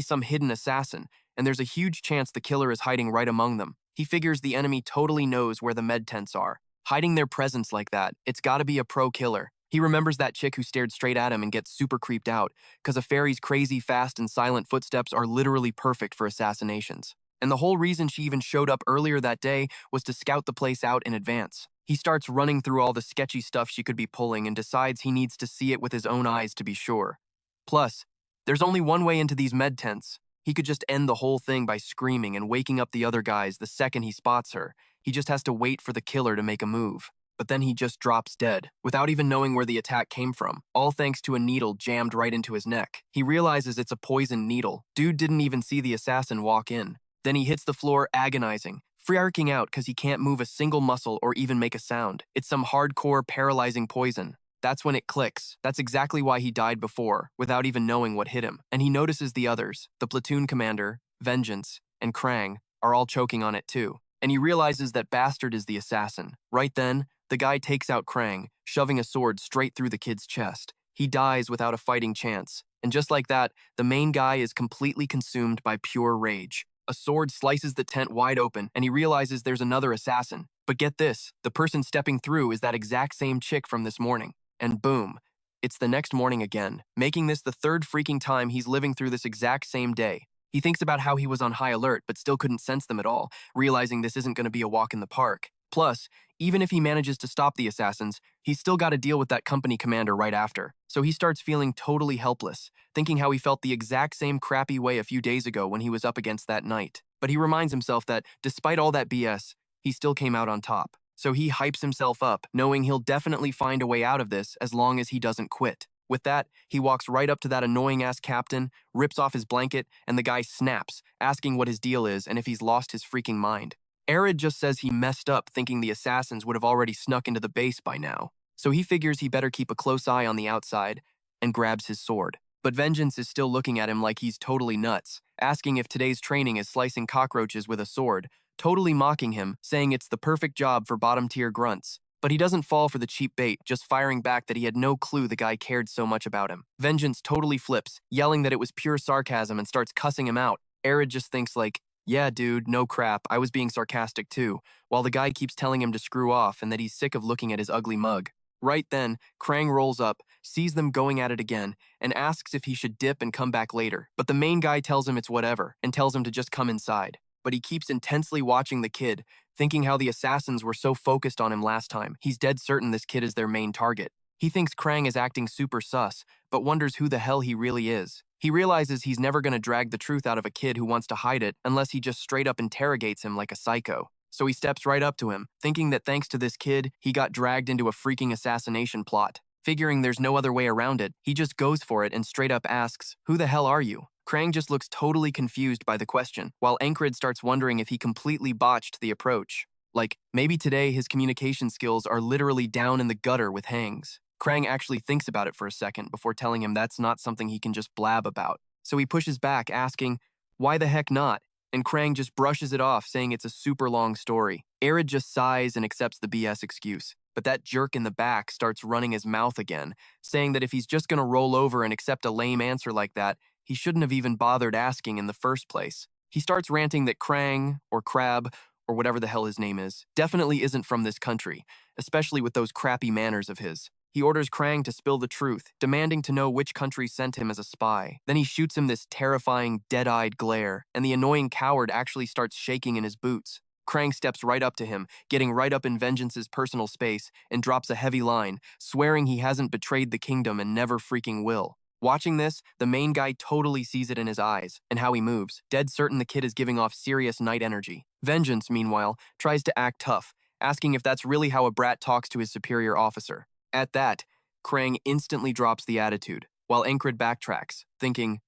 some hidden assassin, and there's a huge chance the killer is hiding right among them. He figures the enemy totally knows where the med tents are. Hiding their presence like that, it's gotta be a pro killer. He remembers that chick who stared straight at him and gets super creeped out, because a fairy's crazy, fast, and silent footsteps are literally perfect for assassinations. And the whole reason she even showed up earlier that day was to scout the place out in advance. He starts running through all the sketchy stuff she could be pulling and decides he needs to see it with his own eyes to be sure. Plus, there's only one way into these med tents. He could just end the whole thing by screaming and waking up the other guys the second he spots her. He just has to wait for the killer to make a move. but then he just drops dead, without even knowing where the attack came from, all thanks to a needle jammed right into his neck. He realizes it's a poisoned needle. Dude didn't even see the assassin walk in. Then he hits the floor agonizing, freaking out because he can't move a single muscle or even make a sound. It's some hardcore paralyzing poison. That's when it clicks. That's exactly why he died before, without even knowing what hit him. And he notices the others, the platoon commander, Vengeance, and Krang, are all choking on it too. And he realizes that Bastard is the assassin. Right then, the guy takes out Krang, shoving a sword straight through the kid's chest. He dies without a fighting chance. And just like that, the main guy is completely consumed by pure rage. A sword slices the tent wide open, and he realizes there's another assassin. But get this, the person stepping through is that exact same chick from this morning. And boom, it's the next morning again, making this the third freaking time he's living through this exact same day. He thinks about how he was on high alert but still couldn't sense them at all, realizing this isn't going to be a walk in the park. Plus, even if he manages to stop the assassins, he's still got to deal with that company commander right after. So he starts feeling totally helpless, thinking how he felt the exact same crappy way a few days ago when he was up against that knight. But he reminds himself that, despite all that BS, he still came out on top. So he hypes himself up, knowing he'll definitely find a way out of this as long as he doesn't quit. With that, he walks right up to that annoying-ass captain, rips off his blanket, and the guy snaps, asking what his deal is and if he's lost his freaking mind. Enkrid just says he messed up thinking the assassins would have already snuck into the base by now. So he figures he better keep a close eye on the outside and grabs his sword. But Vengeance is still looking at him like he's totally nuts, asking if today's training is slicing cockroaches with a sword, totally mocking him, saying it's the perfect job for bottom-tier grunts. But he doesn't fall for the cheap bait, just firing back that he had no clue the guy cared so much about him. Vengeance totally flips, yelling that it was pure sarcasm and starts cussing him out. Enkrid just thinks like, yeah, dude, no crap, I was being sarcastic too, while the guy keeps telling him to screw off and that he's sick of looking at his ugly mug. Right then, Krang rolls up, sees them going at it again, and asks if he should dip and come back later. But the main guy tells him it's whatever, and tells him to just come inside. But he keeps intensely watching the kid, thinking how the assassins were so focused on him last time. He's dead certain this kid is their main target. He thinks Krang is acting super sus, but wonders who the hell he really is. He realizes he's never going to drag the truth out of a kid who wants to hide it unless he just straight up interrogates him like a psycho. So he steps right up to him, thinking that thanks to this kid, he got dragged into a freaking assassination plot. Figuring there's no other way around it, he just goes for it and straight up asks, "Who the hell are you?" Krang just looks totally confused by the question, while Enkrid starts wondering if he completely botched the approach. Like, maybe today his communication skills are literally down in the gutter with hangs. Krang actually thinks about it for a second before telling him that's not something he can just blab about. So he pushes back, asking, "Why the heck not?" And Krang just brushes it off, saying it's a super long story. Enkrid just sighs and accepts the BS excuse. But that jerk in the back starts running his mouth again, saying that if he's just gonna roll over and accept a lame answer like that, he shouldn't have even bothered asking in the first place. He starts ranting that Krang, or Crab, or whatever the hell his name is, definitely isn't from this country, especially with those crappy manners of his. He orders Krang to spill the truth, demanding to know which country sent him as a spy. Then he shoots him this terrifying, dead-eyed glare, and the annoying coward actually starts shaking in his boots. Krang steps right up to him, getting right up in Vengeance's personal space, and drops a heavy line, swearing he hasn't betrayed the kingdom and never freaking will. Watching this, the main guy totally sees it in his eyes, and how he moves, dead certain the kid is giving off serious night energy. Vengeance, meanwhile, tries to act tough, asking if that's really how a brat talks to his superior officer. At that, Krang instantly drops the attitude, while Enkrid backtracks, thinking,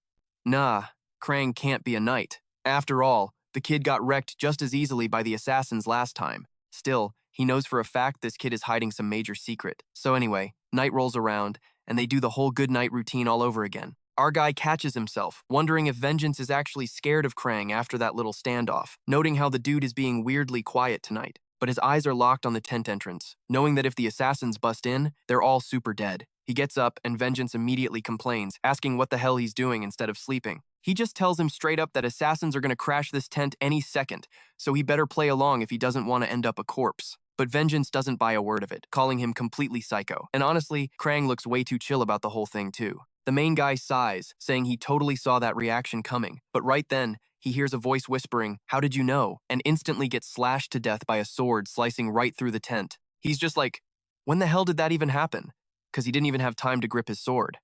nah, Krang can't be a knight. After all, the kid got wrecked just as easily by the assassins last time. Still, he knows for a fact this kid is hiding some major secret. So anyway, night rolls around, and they do the whole good night routine all over again. Our guy catches himself, wondering if Vengeance is actually scared of Krang after that little standoff, noting how the dude is being weirdly quiet tonight. But his eyes are locked on the tent entrance, knowing that if the assassins bust in, they're all super dead. He gets up, and Vengeance immediately complains, asking what the hell he's doing instead of sleeping. He just tells him straight up that assassins are going to crash this tent any second, so he better play along if he doesn't want to end up a corpse. But Vengeance doesn't buy a word of it, calling him completely psycho. And honestly, Krang looks way too chill about the whole thing too. The main guy sighs, saying he totally saw that reaction coming. But right then, he hears a voice whispering, "How did you know?" and instantly gets slashed to death by a sword slicing right through the tent. He's just like, when the hell did that even happen? Because he didn't even have time to grip his sword.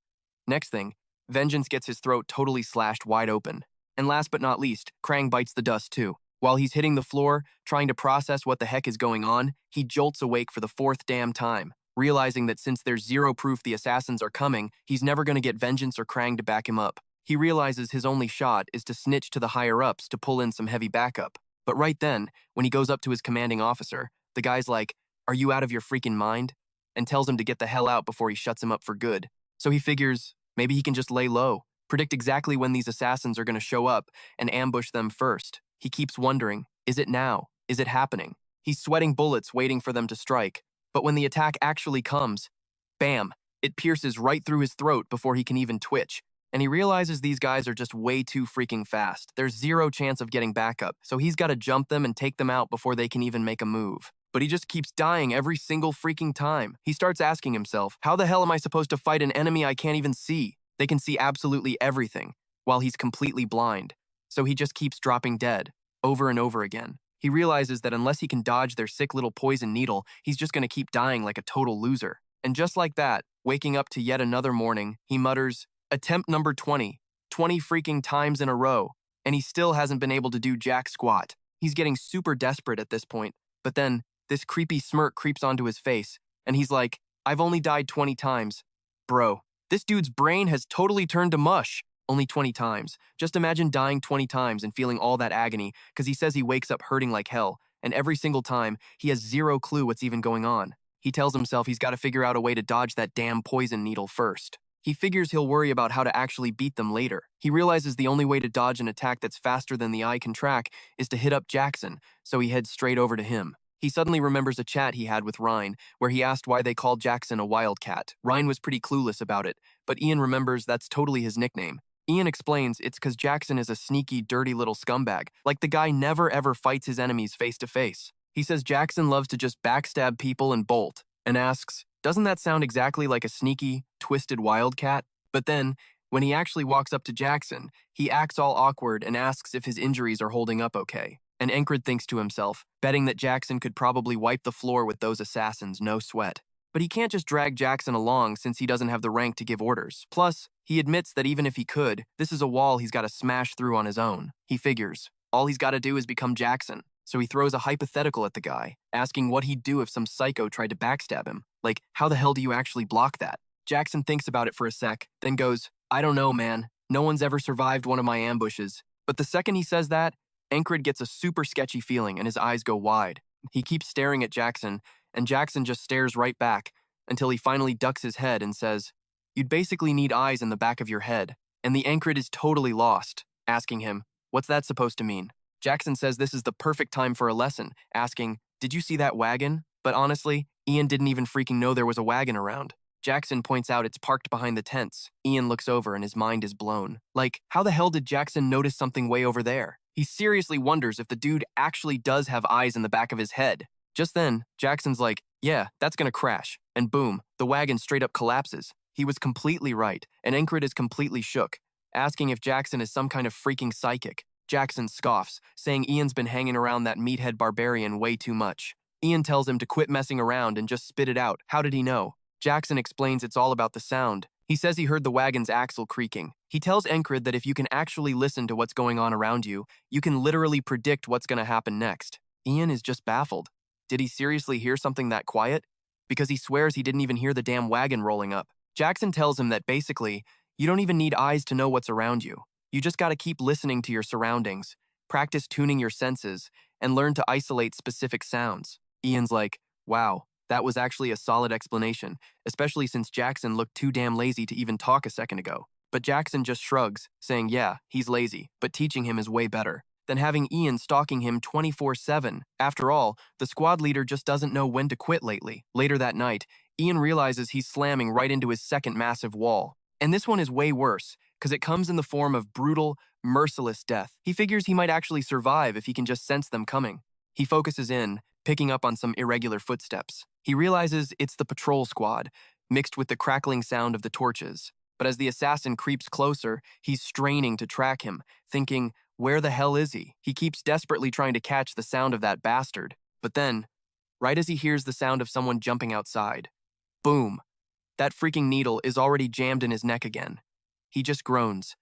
Next thing, Vengeance gets his throat totally slashed wide open. And last but not least, Krang bites the dust too. While he's hitting the floor, trying to process what the heck is going on, he jolts awake for the fourth damn time, realizing that since there's zero proof the assassins are coming, he's never going to get Vengeance or Krang to back him up. He realizes his only shot is to snitch to the higher-ups to pull in some heavy backup. But right then, when he goes up to his commanding officer, the guy's like, "Are you out of your freaking mind?" and tells him to get the hell out before he shuts him up for good. So he figures maybe he can just lay low, predict exactly when these assassins are going to show up, and ambush them first. He keeps wondering, is it now? Is it happening? He's sweating bullets waiting for them to strike. But when the attack actually comes, bam, it pierces right through his throat before he can even twitch. And he realizes these guys are just way too freaking fast. There's zero chance of getting backup, so he's got to jump them and take them out before they can even make a move. But he just keeps dying every single freaking time. He starts asking himself, how the hell am I supposed to fight an enemy I can't even see? They can see absolutely everything, while he's completely blind. So he just keeps dropping dead, over and over again. He realizes that unless he can dodge their sick little poison needle, he's just going to keep dying like a total loser. And just like that, waking up to yet another morning, he mutters, attempt number 20, 20 freaking times in a row, and he still hasn't been able to do jack squat. He's getting super desperate at this point, but then this creepy smirk creeps onto his face, and he's like, I've only died 20 times. Bro, this dude's brain has totally turned to mush. Only 20 times. Just imagine dying 20 times and feeling all that agony, because he says he wakes up hurting like hell, and every single time, he has zero clue what's even going on. He tells himself he's got to figure out a way to dodge that damn poison needle first. He figures he'll worry about how to actually beat them later. He realizes the only way to dodge an attack that's faster than the eye can track is to hit up Jackson, so he heads straight over to him. He suddenly remembers a chat he had with Ryan, where he asked why they called Jackson a wildcat. Ryan was pretty clueless about it, but Ian remembers that's totally his nickname. Ian explains it's because Jackson is a sneaky, dirty little scumbag, like the guy never ever fights his enemies face to face. He says Jackson loves to just backstab people and bolt, and asks, doesn't that sound exactly like a sneaky, twisted wildcat? But then, when he actually walks up to Jackson, he acts all awkward and asks if his injuries are holding up okay. And Enkrid thinks to himself, betting that Jackson could probably wipe the floor with those assassins, no sweat. But he can't just drag Jackson along since he doesn't have the rank to give orders. Plus, he admits that even if he could, this is a wall he's got to smash through on his own. He figures, all he's got to do is become Jackson. So he throws a hypothetical at the guy, asking what he'd do if some psycho tried to backstab him. Like, how the hell do you actually block that? Jackson thinks about it for a sec, then goes, I don't know, man. No one's ever survived one of my ambushes. But the second he says that, Enkrid gets a super sketchy feeling and his eyes go wide. He keeps staring at Jackson, and Jackson just stares right back until he finally ducks his head and says, you'd basically need eyes in the back of your head. And the Enkrid is totally lost, asking him, what's that supposed to mean? Jackson says this is the perfect time for a lesson, asking, did you see that wagon? But honestly, Ian didn't even freaking know there was a wagon around. Jackson points out it's parked behind the tents. Ian looks over and his mind is blown. Like, how the hell did Jackson notice something way over there? He seriously wonders if the dude actually does have eyes in the back of his head. Just then, Jackson's like, yeah, that's gonna crash. And boom, the wagon straight up collapses. He was completely right, and Enkrid is completely shook, asking if Jackson is some kind of freaking psychic. Jackson scoffs, saying Ian's been hanging around that meathead barbarian way too much. Ian tells him to quit messing around and just spit it out. How did he know? Jackson explains it's all about the sound. He says he heard the wagon's axle creaking. He tells Enkrid that if you can actually listen to what's going on around you, you can literally predict what's going to happen next. Ian is just baffled. Did he seriously hear something that quiet? Because he swears he didn't even hear the damn wagon rolling up. Jackson tells him that basically, you don't even need eyes to know what's around you. You just gotta keep listening to your surroundings, practice tuning your senses, and learn to isolate specific sounds. Ian's like, wow, that was actually a solid explanation, especially since Jackson looked too damn lazy to even talk a second ago. But Jackson just shrugs, saying yeah, he's lazy, but teaching him is way better than having Ian stalking him 24/7. After all, the squad leader just doesn't know when to quit lately. Later that night, Ian realizes he's slamming right into his second massive wall. And this one is way worse, because it comes in the form of brutal, merciless death. He figures he might actually survive if he can just sense them coming. He focuses in, picking up on some irregular footsteps. He realizes it's the patrol squad, mixed with the crackling sound of the torches. But as the assassin creeps closer, he's straining to track him, thinking, where the hell is he? He keeps desperately trying to catch the sound of that bastard. But then, right as he hears the sound of someone jumping outside, boom, that freaking needle is already jammed in his neck again. He just groans.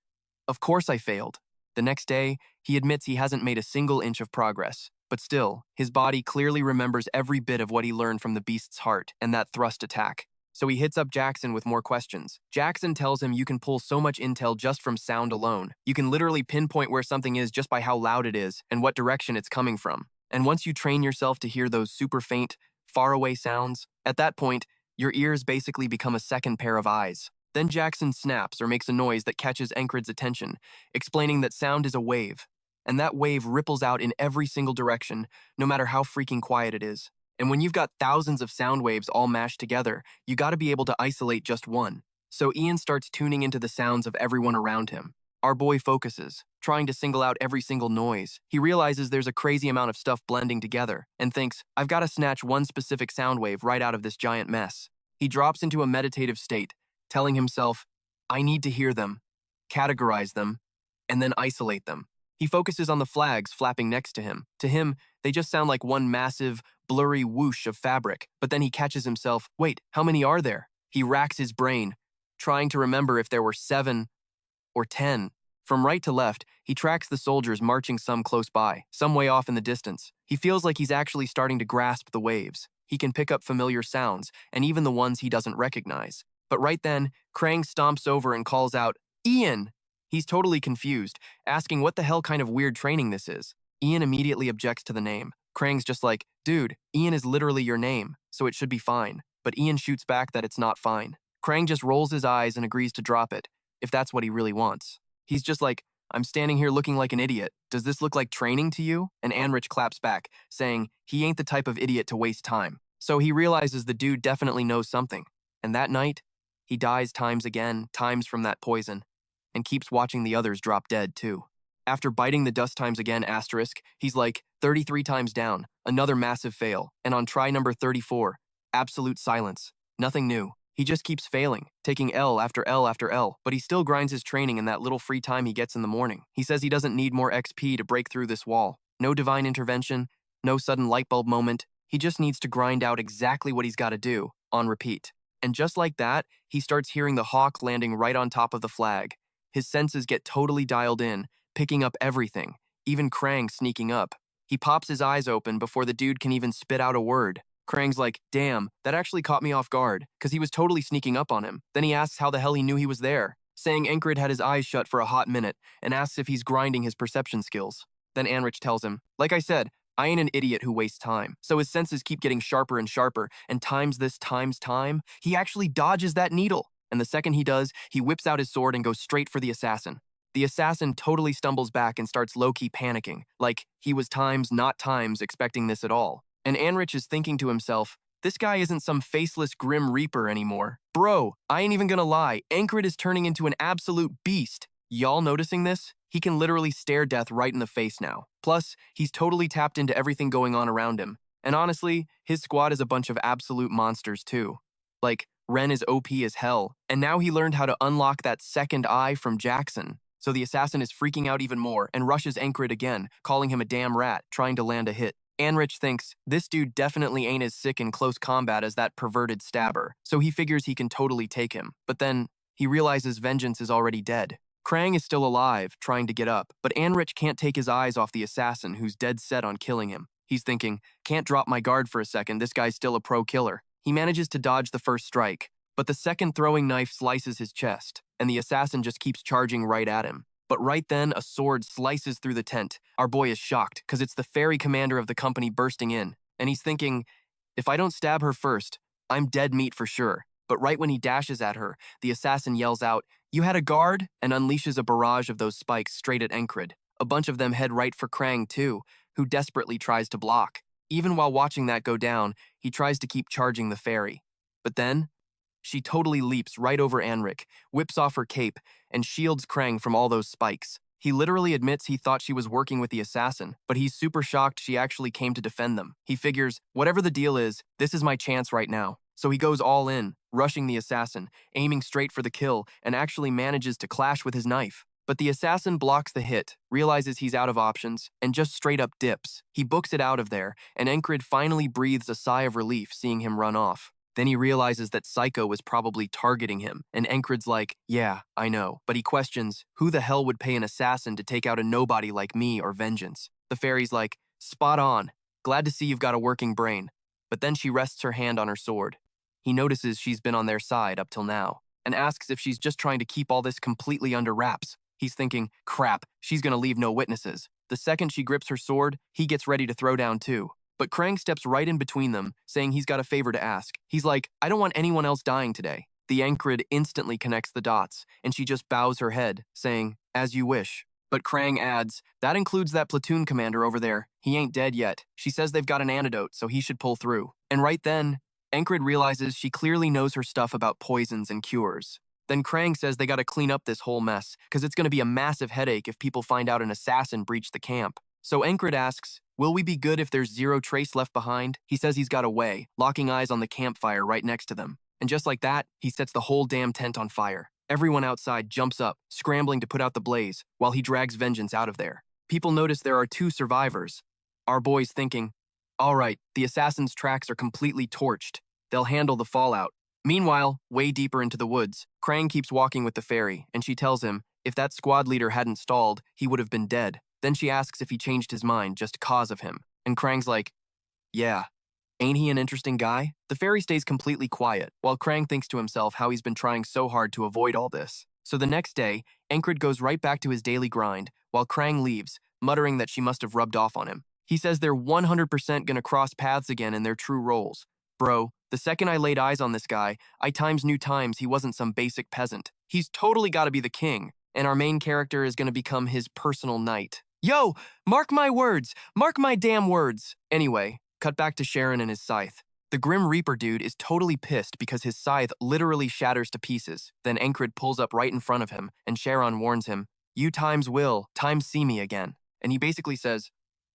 Of course I failed. The next day, He admits he hasn't made a single inch of progress. But still, his body clearly remembers every bit of what he learned from the beast's heart and that thrust attack. So he hits up Jackson with more questions. Jackson tells him you can pull so much intel just from sound alone. You can literally pinpoint where something is just by how loud it is and what direction it's coming from. And once you train yourself to hear those super faint, faraway sounds, at that point, your ears basically become a second pair of eyes. Then Jackson snaps or makes a noise that catches Enkrid's attention, explaining that sound is a wave, and that wave ripples out in every single direction, no matter how freaking quiet it is. And when you've got thousands of sound waves all mashed together, you gotta be able to isolate just one. So Ian starts tuning into the sounds of everyone around him. Our boy focuses, trying to single out every single noise. He realizes there's a crazy amount of stuff blending together, and thinks, I've gotta snatch one specific sound wave right out of this giant mess. He drops into a meditative state, telling himself, I need to hear them, categorize them, and then isolate them. He focuses on the flags flapping next to him. To him, they just sound like one massive, blurry whoosh of fabric, but then he catches himself, wait, how many are there? He racks his brain, trying to remember if there were 7 or 10. From right to left, he tracks the soldiers marching some close by, some way off in the distance. He feels like he's actually starting to grasp the waves. He can pick up familiar sounds, and even the ones he doesn't recognize. But right then, Krang stomps over and calls out, Ian! He's totally confused, asking what the hell kind of weird training this is. Ian immediately objects to the name. Krang's just like, dude, Ian is literally your name, so it should be fine. But Ian shoots back that it's not fine. Krang just rolls his eyes and agrees to drop it, if that's what he really wants. He's just like, I'm standing here looking like an idiot. Does this look like training to you? And Anrich claps back, saying he ain't the type of idiot to waste time. So he realizes the dude definitely knows something. And that night, he dies times again, times from that poison, and keeps watching the others drop dead too. After biting the dust times again asterisk, he's like 33 times down, another massive fail, and on try number 34, absolute silence, nothing new. He just keeps failing, taking L after L after L, but he still grinds his training in that little free time he gets in the morning. He says he doesn't need more XP to break through this wall. No divine intervention, no sudden light bulb moment. He just needs to grind out exactly what he's got to do, on repeat. And just like that, he starts hearing the hawk landing right on top of the flag. His senses get totally dialed in, picking up everything, even Krang sneaking up. He pops his eyes open before the dude can even spit out a word. Krang's like, damn, that actually caught me off guard, because he was totally sneaking up on him. Then he asks how the hell he knew he was there, saying Enkrid had his eyes shut for a hot minute, and asks if he's grinding his perception skills. Then Anrich tells him, like I said, I ain't an idiot who wastes time. So his senses keep getting sharper and sharper, and times this times time, he actually dodges that needle. And the second he does, he whips out his sword and goes straight for the assassin. The assassin totally stumbles back and starts low-key panicking, like he was times, not times, expecting this at all. And Anrich is thinking to himself, this guy isn't some faceless Grim Reaper anymore. Bro, I ain't even gonna lie, Enkrid is turning into an absolute beast. Y'all noticing this? He can literally stare death right in the face now. Plus, he's totally tapped into everything going on around him. And honestly, his squad is a bunch of absolute monsters too. Like, Ren is OP as hell, and now he learned how to unlock that second eye from Jackson. So the assassin is freaking out even more and rushes Enkrid again, calling him a damn rat, trying to land a hit. Anrich thinks, this dude definitely ain't as sick in close combat as that perverted stabber, so he figures he can totally take him. But then, he realizes vengeance is already dead. Krang is still alive, trying to get up, but Anrich can't take his eyes off the assassin who's dead set on killing him. He's thinking, can't drop my guard for a second, this guy's still a pro killer. He manages to dodge the first strike, but the second throwing knife slices his chest, and the assassin just keeps charging right at him. But right then, a sword slices through the tent. Our boy is shocked, because it's the ferry commander of the company bursting in, and he's thinking, if I don't stab her first, I'm dead meat for sure. But right when he dashes at her, the assassin yells out, you had a guard? And unleashes a barrage of those spikes straight at Enkrid. A bunch of them head right for Krang too, who desperately tries to block. Even while watching that go down, he tries to keep charging the fairy. But then, she totally leaps right over Anrich, whips off her cape, and shields Krang from all those spikes. He literally admits he thought she was working with the assassin, but he's super shocked she actually came to defend them. He figures, whatever the deal is, this is my chance right now. So he goes all in, rushing the assassin, aiming straight for the kill, and actually manages to clash with his knife. But the assassin blocks the hit, realizes he's out of options, and just straight up dips. He books it out of there, and Enkrid finally breathes a sigh of relief seeing him run off. Then he realizes that Psycho was probably targeting him, and Enkrid's like, yeah, I know. But he questions, who the hell would pay an assassin to take out a nobody like me or vengeance? The fairy's like, spot on. Glad to see you've got a working brain. But then she rests her hand on her sword. He notices she's been on their side up till now, and asks if she's just trying to keep all this completely under wraps. He's thinking, crap, she's gonna leave no witnesses. The second she grips her sword, he gets ready to throw down too. But Krang steps right in between them, saying he's got a favor to ask. He's like, I don't want anyone else dying today. The Enkrid instantly connects the dots, and she just bows her head, saying, as you wish. But Krang adds, that includes that platoon commander over there. He ain't dead yet. She says they've got an antidote, so he should pull through. And right then, Enkrid realizes she clearly knows her stuff about poisons and cures. Then Krang says they gotta clean up this whole mess, because it's gonna be a massive headache if people find out an assassin breached the camp. So Enkrid asks, will we be good if there's zero trace left behind? He says he's got a way, locking eyes on the campfire right next to them. And just like that, he sets the whole damn tent on fire. Everyone outside jumps up, scrambling to put out the blaze, while he drags Vengeance out of there. People notice there are 2 survivors. Our boy's thinking, all right, the assassin's tracks are completely torched. They'll handle the fallout. Meanwhile, way deeper into the woods, Krang keeps walking with the fairy, and she tells him if that squad leader hadn't stalled, he would have been dead. Then she asks if he changed his mind just cause of him. And Krang's like, yeah. Ain't he an interesting guy? The fairy stays completely quiet, while Krang thinks to himself how he's been trying so hard to avoid all this. So the next day, Enkrid goes right back to his daily grind, while Krang leaves, muttering that she must have rubbed off on him. He says they're 100% gonna cross paths again in their true roles. Bro, the second I laid eyes on this guy, I knew he wasn't some basic peasant. He's totally gotta be the king, and our main character is gonna become his personal knight. Yo, mark my words, mark my damn words. Anyway, cut back to Sharon and his scythe. The Grim Reaper dude is totally pissed because his scythe literally shatters to pieces. Then Enkrid pulls up right in front of him, and Sharon warns him, you times will, times see me again. And he basically says,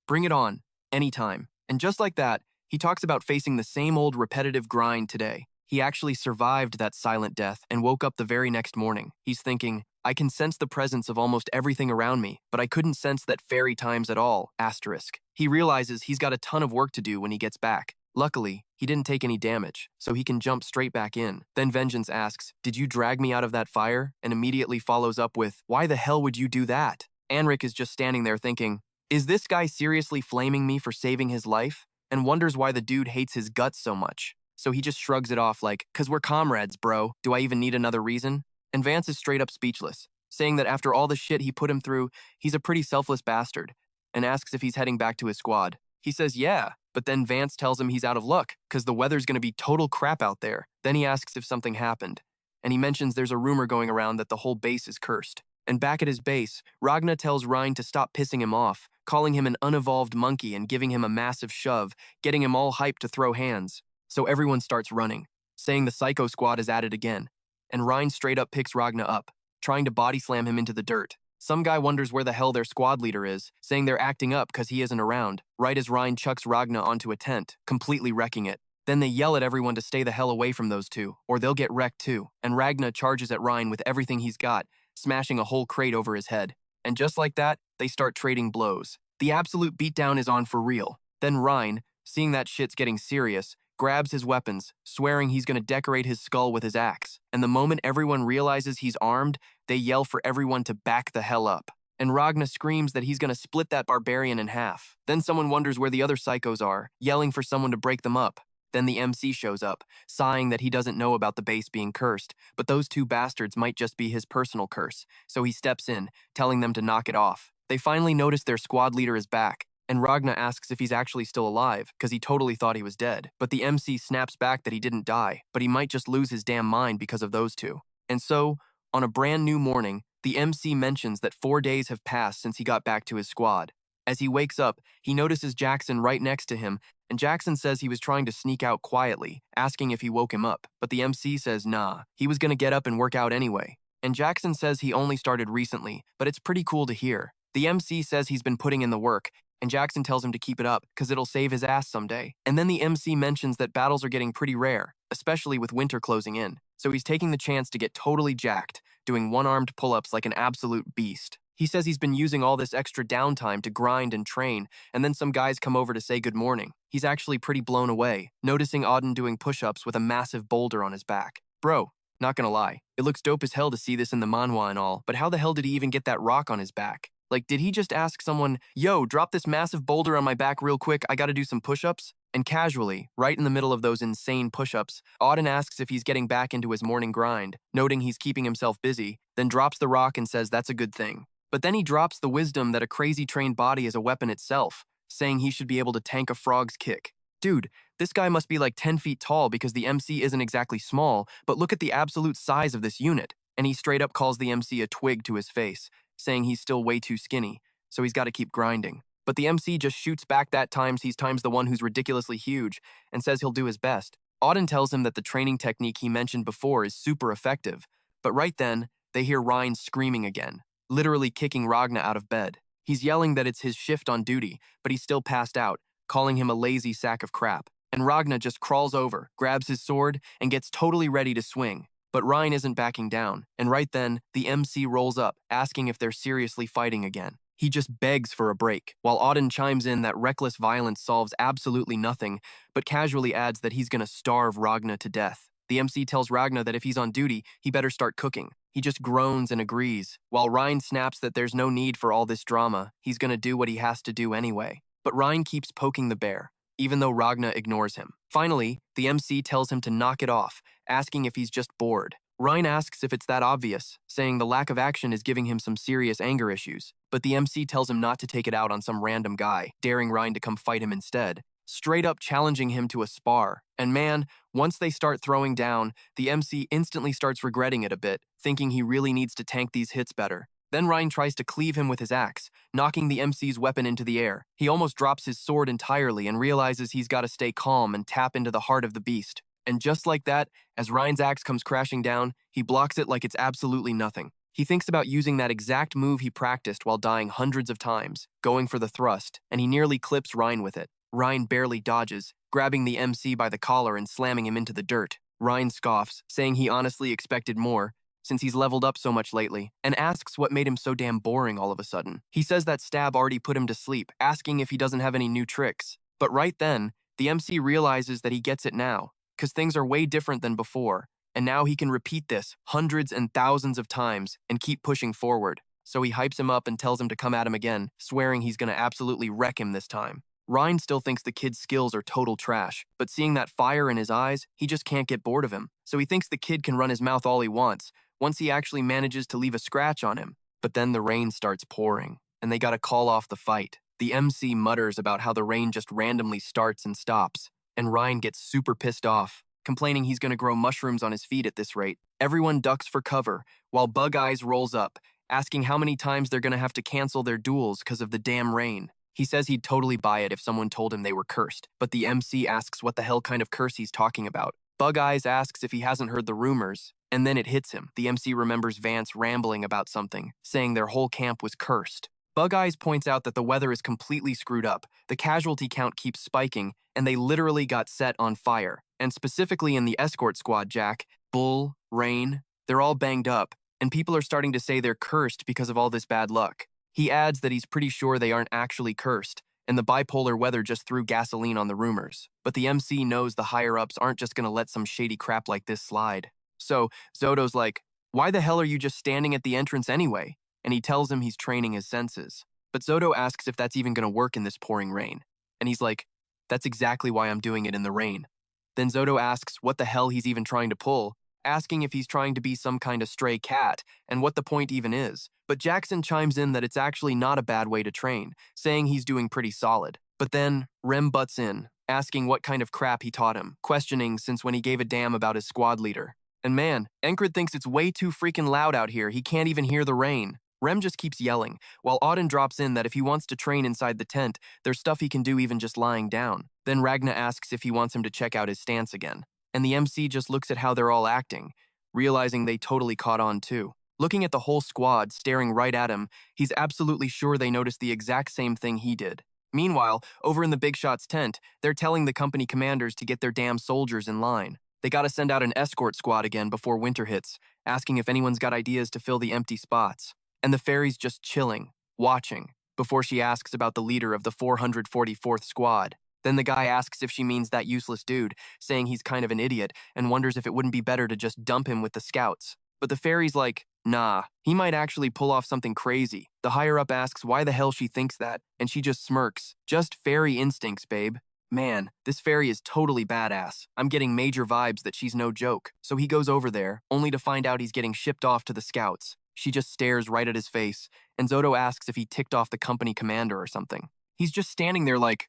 bring it on, anytime. And just like that, he talks about facing the same old repetitive grind today. He actually survived that silent death and woke up the very next morning. He's thinking, I can sense the presence of almost everything around me, but I couldn't sense that fairy times at all, asterisk. He realizes he's got a ton of work to do when he gets back. Luckily, he didn't take any damage, so he can jump straight back in. Then Vengeance asks, did you drag me out of that fire? And immediately follows up with, why the hell would you do that? Anric is just standing there thinking, is this guy seriously flaming me for saving his life? And wonders why the dude hates his guts so much. So he just shrugs it off like, cause we're comrades, bro. Do I even need another reason? And Vance is straight up speechless, saying that after all the shit he put him through, he's a pretty selfless bastard, and asks if he's heading back to his squad. He says yeah, but then Vance tells him he's out of luck, cause the weather's gonna be total crap out there. Then he asks if something happened, and he mentions there's a rumor going around that the whole base is cursed. And back at his base, Ragna tells Rhine to stop pissing him off, calling him an unevolved monkey and giving him a massive shove, getting him all hyped to throw hands. So everyone starts running, saying the Psycho Squad is at it again. And Rhine straight up picks Ragna up, trying to body slam him into the dirt. Some guy wonders where the hell their squad leader is, saying they're acting up because he isn't around, right as Rhine chucks Ragna onto a tent, completely wrecking it. Then they yell at everyone to stay the hell away from those two, or they'll get wrecked too, and Ragna charges at Rhine with everything he's got, smashing a whole crate over his head. And just like that, they start trading blows. The absolute beatdown is on for real. Then Rhine, seeing that shit's getting serious, grabs his weapons, swearing he's gonna decorate his skull with his axe. And the moment everyone realizes he's armed, they yell for everyone to back the hell up. And Ragna screams that he's gonna split that barbarian in half. Then someone wonders where the other psychos are, yelling for someone to break them up. Then the MC shows up, sighing that he doesn't know about the base being cursed, but those 2 bastards might just be his personal curse. So he steps in, telling them to knock it off. They finally notice their squad leader is back, and Ragna asks if he's actually still alive, because he totally thought he was dead. But the MC snaps back that he didn't die, but he might just lose his damn mind because of those 2. And so, on a brand new morning, the MC mentions that 4 days have passed since he got back to his squad. As he wakes up, he notices Jackson right next to him, and Jackson says he was trying to sneak out quietly, asking if he woke him up. But the MC says nah, he was gonna get up and work out anyway. And Jackson says he only started recently, but it's pretty cool to hear. The MC says he's been putting in the work, and Jackson tells him to keep it up, because it'll save his ass someday. And then the MC mentions that battles are getting pretty rare, especially with winter closing in. So he's taking the chance to get totally jacked, doing one-armed pull-ups like an absolute beast. He says he's been using all this extra downtime to grind and train, and then some guys come over to say good morning. He's actually pretty blown away, noticing Auden doing push-ups with a massive boulder on his back. Bro, not gonna lie, it looks dope as hell to see this in the manhwa and all, but how the hell did he even get that rock on his back? Like, did he just ask someone, yo, drop this massive boulder on my back real quick, I gotta do some push-ups? And casually, right in the middle of those insane push-ups, Auden asks if he's getting back into his morning grind, noting he's keeping himself busy, then drops the rock and says that's a good thing. But then he drops the wisdom that a crazy trained body is a weapon itself, saying he should be able to tank a frog's kick. Dude, this guy must be like 10 feet tall because the MC isn't exactly small, but look at the absolute size of this unit. And he straight up calls the MC a twig to his face, saying he's still way too skinny, so he's got to keep grinding. But the MC just shoots back that times he's times the one who's ridiculously huge and says he'll do his best. Auden tells him that the training technique he mentioned before is super effective, but right then, they hear Ryan screaming again, literally kicking Ragna out of bed. He's yelling that it's his shift on duty, but he's still passed out, calling him a lazy sack of crap. And Ragna just crawls over, grabs his sword, and gets totally ready to swing. But Ryan isn't backing down, and right then, the MC rolls up, asking if they're seriously fighting again. He just begs for a break, while Auden chimes in that reckless violence solves absolutely nothing, but casually adds that he's gonna starve Ragna to death. The MC tells Ragna that if he's on duty, he better start cooking. He just groans and agrees, while Ryan snaps that there's no need for all this drama, he's gonna do what he has to do anyway. But Ryan keeps poking the bear, even though Ragna ignores him. Finally, the MC tells him to knock it off, asking if he's just bored. Ryan asks if it's that obvious, saying the lack of action is giving him some serious anger issues, but the MC tells him not to take it out on some random guy, daring Ryan to come fight him instead, straight up challenging him to a spar. And man, once they start throwing down, the MC instantly starts regretting it a bit, thinking he really needs to tank these hits better. Then Ryan tries to cleave him with his axe, knocking the MC's weapon into the air. He almost drops his sword entirely and realizes he's got to stay calm and tap into the heart of the beast. And just like that, as Ryan's axe comes crashing down, he blocks it like it's absolutely nothing. He thinks about using that exact move he practiced while dying hundreds of times, going for the thrust, and he nearly clips Ryan with it. Ryan barely dodges, grabbing the MC by the collar and slamming him into the dirt. Ryan scoffs, saying he honestly expected more, since he's leveled up so much lately, and asks what made him so damn boring all of a sudden. He says that stab already put him to sleep, asking if he doesn't have any new tricks. But right then, the MC realizes that he gets it now, because things are way different than before, and now he can repeat this hundreds and thousands of times and keep pushing forward. So he hypes him up and tells him to come at him again, swearing he's gonna absolutely wreck him this time. Ryan still thinks the kid's skills are total trash, but seeing that fire in his eyes, he just can't get bored of him. So he thinks the kid can run his mouth all he wants, once he actually manages to leave a scratch on him. But then the rain starts pouring, and they gotta call off the fight. The MC mutters about how the rain just randomly starts and stops, and Ryan gets super pissed off, complaining he's gonna grow mushrooms on his feet at this rate. Everyone ducks for cover, while Bug Eyes rolls up, asking how many times they're gonna have to cancel their duels because of the damn rain. He says he'd totally buy it if someone told him they were cursed, but the MC asks what the hell kind of curse he's talking about. Bug Eyes asks if he hasn't heard the rumors, and then it hits him. The MC remembers Vance rambling about something, saying their whole camp was cursed. Bug Eyes points out that the weather is completely screwed up, the casualty count keeps spiking, and they literally got set on fire. And specifically in the escort squad, Jack, Bull, Rain, they're all banged up, and people are starting to say they're cursed because of all this bad luck. He adds that he's pretty sure they aren't actually cursed, and the bipolar weather just threw gasoline on the rumors. But the MC knows the higher-ups aren't just gonna let some shady crap like this slide. So Zoto's like, why the hell are you just standing at the entrance anyway? And he tells him he's training his senses. But Zoto asks if that's even gonna work in this pouring rain. And he's like, that's exactly why I'm doing it in the rain. Then Zoto asks what the hell he's even trying to pull, asking if he's trying to be some kind of stray cat, and what the point even is. But Jackson chimes in that it's actually not a bad way to train, saying he's doing pretty solid. But then Rem butts in, asking what kind of crap he taught him, questioning since when he gave a damn about his squad leader. And man, Enkrid thinks it's way too freaking loud out here, he can't even hear the rain. Rem just keeps yelling, while Auden drops in that if he wants to train inside the tent, there's stuff he can do even just lying down. Then Ragna asks if he wants him to check out his stance again. And the MC just looks at how they're all acting, realizing they totally caught on too. Looking at the whole squad, staring right at him, he's absolutely sure they noticed the exact same thing he did. Meanwhile, over in the Big Shot's tent, they're telling the company commanders to get their damn soldiers in line. They gotta send out an escort squad again before winter hits, asking if anyone's got ideas to fill the empty spots. And the fairy's just chilling, watching, before she asks about the leader of the 444th squad. Then the guy asks if she means that useless dude, saying he's kind of an idiot, and wonders if it wouldn't be better to just dump him with the scouts. But the fairy's like, nah, he might actually pull off something crazy. The higher-up asks why the hell she thinks that, and she just smirks. Just fairy instincts, babe. Man, this fairy is totally badass. I'm getting major vibes that she's no joke. So he goes over there, only to find out he's getting shipped off to the scouts. She just stares right at his face, and Zoto asks if he ticked off the company commander or something. He's just standing there like,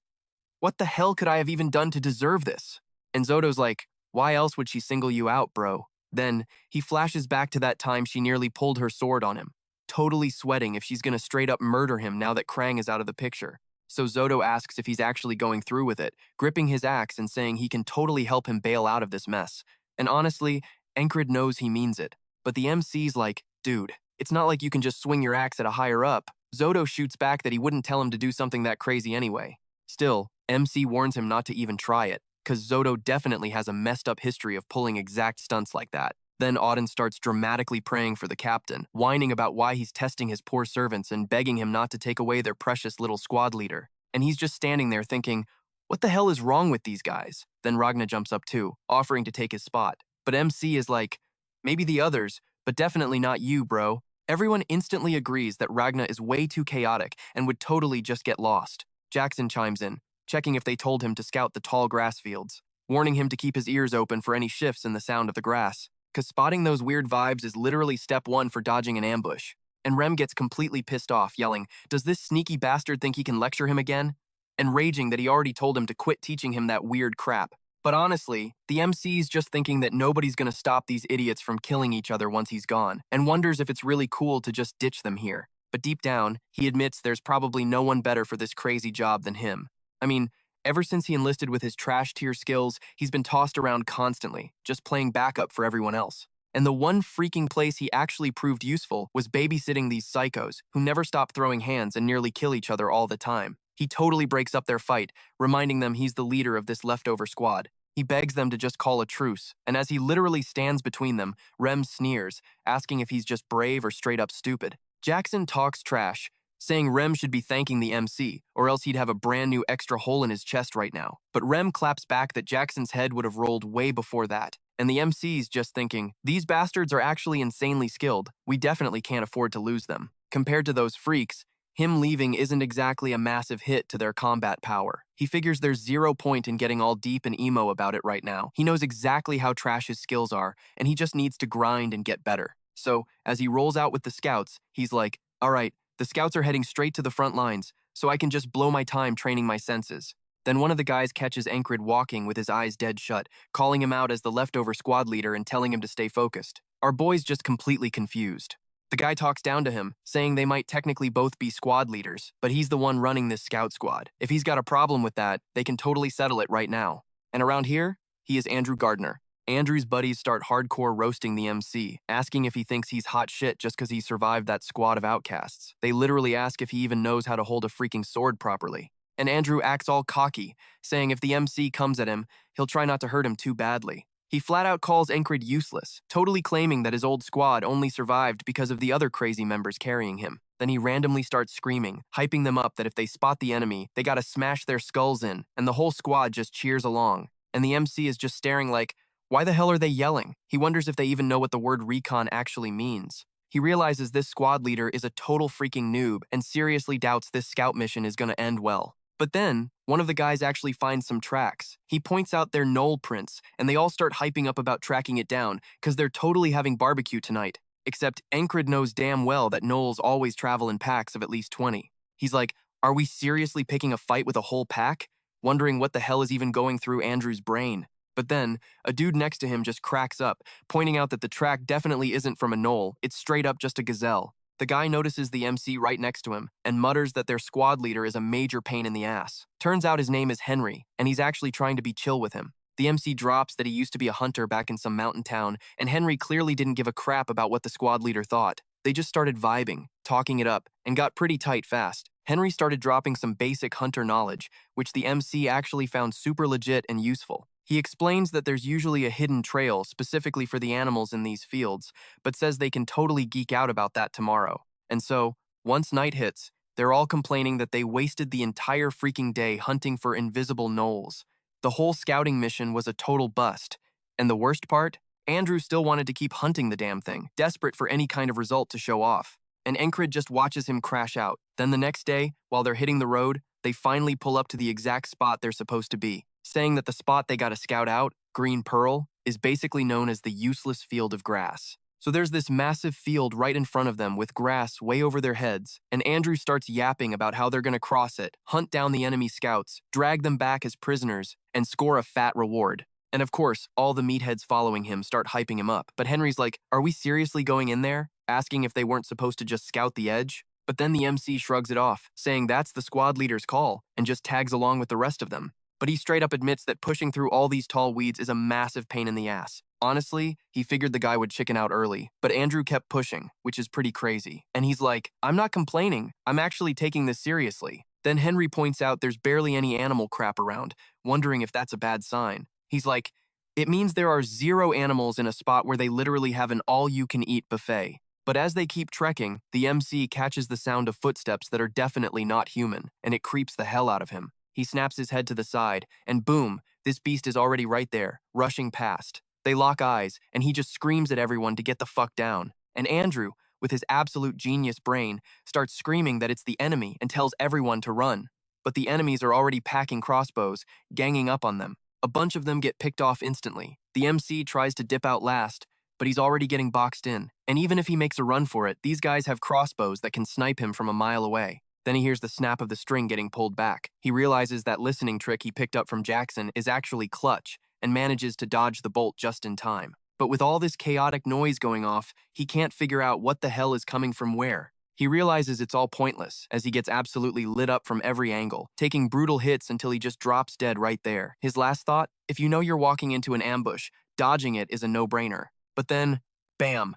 what the hell could I have even done to deserve this? And Zoto's like, why else would she single you out, bro? Then, he flashes back to that time she nearly pulled her sword on him, totally sweating if she's gonna straight up murder him now that Krang is out of the picture. So Zoto asks if he's actually going through with it, gripping his axe and saying he can totally help him bail out of this mess. And honestly, Enkrid knows he means it. But the MC's like, dude, it's not like you can just swing your axe at a higher up. Zoto shoots back that he wouldn't tell him to do something that crazy anyway. Still, MC warns him not to even try it, cause Zoto definitely has a messed up history of pulling exact stunts like that. Then Auden starts dramatically praying for the captain, whining about why he's testing his poor servants and begging him not to take away their precious little squad leader. And he's just standing there thinking, what the hell is wrong with these guys? Then Ragna jumps up too, offering to take his spot. But MC is like, maybe the others, but definitely not you, bro. Everyone instantly agrees that Ragna is way too chaotic and would totally just get lost. Jackson chimes in, checking if they told him to scout the tall grass fields, warning him to keep his ears open for any shifts in the sound of the grass. Cause spotting those weird vibes is literally step one for dodging an ambush. And Rem gets completely pissed off, yelling, does this sneaky bastard think he can lecture him again? And raging that he already told him to quit teaching him that weird crap. But honestly, the MC's just thinking that nobody's gonna stop these idiots from killing each other once he's gone, and wonders if it's really cool to just ditch them here. But deep down, he admits there's probably no one better for this crazy job than him. I mean, ever since he enlisted with his trash tier skills, he's been tossed around constantly, just playing backup for everyone else. And the one freaking place he actually proved useful was babysitting these psychos, who never stop throwing hands and nearly kill each other all the time. He totally breaks up their fight, reminding them he's the leader of this leftover squad. He begs them to just call a truce, and as he literally stands between them, Rem sneers, asking if he's just brave or straight up stupid. Jackson talks trash, saying Rem should be thanking the MC, or else he'd have a brand new extra hole in his chest right now. But Rem claps back that Jackson's head would have rolled way before that, and the MC's just thinking, these bastards are actually insanely skilled, we definitely can't afford to lose them. Compared to those freaks, him leaving isn't exactly a massive hit to their combat power. He figures there's 0 point in getting all deep and emo about it right now. He knows exactly how trash his skills are, and he just needs to grind and get better. So, as he rolls out with the scouts, he's like, alright, the scouts are heading straight to the front lines, so I can just blow my time training my senses. Then one of the guys catches Enkrid walking with his eyes dead shut, calling him out as the leftover squad leader and telling him to stay focused. Our boy's just completely confused. The guy talks down to him, saying they might technically both be squad leaders, but he's the one running this scout squad. If he's got a problem with that, they can totally settle it right now. And around here, he is Andrew Gardner. Andrew's buddies start hardcore roasting the MC, asking if he thinks he's hot shit just because he survived that squad of outcasts. They literally ask if he even knows how to hold a freaking sword properly. And Andrew acts all cocky, saying if the MC comes at him, he'll try not to hurt him too badly. He flat out calls Enkrid useless, totally claiming that his old squad only survived because of the other crazy members carrying him. Then he randomly starts screaming, hyping them up that if they spot the enemy, they gotta smash their skulls in, and the whole squad just cheers along. And the MC is just staring like, why the hell are they yelling? He wonders if they even know what the word recon actually means. He realizes this squad leader is a total freaking noob and seriously doubts this scout mission is gonna end well. But then, one of the guys actually finds some tracks. He points out their knoll prints, and they all start hyping up about tracking it down, cause they're totally having barbecue tonight. Except Enkrid knows damn well that knolls always travel in packs of at least 20. He's like, are we seriously picking a fight with a whole pack? Wondering what the hell is even going through Andrew's brain. But then, a dude next to him just cracks up, pointing out that the track definitely isn't from a knoll, it's straight up just a gazelle. The guy notices the MC right next to him and mutters that their squad leader is a major pain in the ass. Turns out his name is Henry, and he's actually trying to be chill with him. The MC drops that he used to be a hunter back in some mountain town, and Henry clearly didn't give a crap about what the squad leader thought. They just started vibing, talking it up, and got pretty tight fast. Henry started dropping some basic hunter knowledge, which the MC actually found super legit and useful. He explains that there's usually a hidden trail specifically for the animals in these fields, but says they can totally geek out about that tomorrow. And so, once night hits, they're all complaining that they wasted the entire freaking day hunting for invisible gnolls. The whole scouting mission was a total bust. And the worst part? Andrew still wanted to keep hunting the damn thing, desperate for any kind of result to show off. And Enkrid just watches him crash out. Then the next day, while they're hitting the road, they finally pull up to the exact spot they're supposed to be, saying that the spot they gotta scout out, Green Pearl, is basically known as the useless field of grass. So there's this massive field right in front of them with grass way over their heads, and Andrew starts yapping about how they're gonna cross it, hunt down the enemy scouts, drag them back as prisoners, and score a fat reward. And of course, all the meatheads following him start hyping him up. But Henry's like, are we seriously going in there? Asking if they weren't supposed to just scout the edge? But then the MC shrugs it off, saying that's the squad leader's call, and just tags along with the rest of them. But he straight up admits that pushing through all these tall weeds is a massive pain in the ass. Honestly, he figured the guy would chicken out early, but Andrew kept pushing, which is pretty crazy. And he's like, I'm not complaining, I'm actually taking this seriously. Then Henry points out there's barely any animal crap around, wondering if that's a bad sign. He's like, it means there are 0 animals in a spot where they literally have an all-you-can-eat buffet. But as they keep trekking, the MC catches the sound of footsteps that are definitely not human, and it creeps the hell out of him. He snaps his head to the side, and boom, this beast is already right there, rushing past. They lock eyes, and he just screams at everyone to get the fuck down. And Andrew, with his absolute genius brain, starts screaming that it's the enemy and tells everyone to run. But the enemies are already packing crossbows, ganging up on them. A bunch of them get picked off instantly. The MC tries to dip out last, but he's already getting boxed in. And even if he makes a run for it, these guys have crossbows that can snipe him from a mile away. Then he hears the snap of the string getting pulled back. He realizes that listening trick he picked up from Jackson is actually clutch, and manages to dodge the bolt just in time. But with all this chaotic noise going off, he can't figure out what the hell is coming from where. He realizes it's all pointless, as he gets absolutely lit up from every angle, taking brutal hits until he just drops dead right there. His last thought, if you know you're walking into an ambush, dodging it is a no-brainer. But then, bam!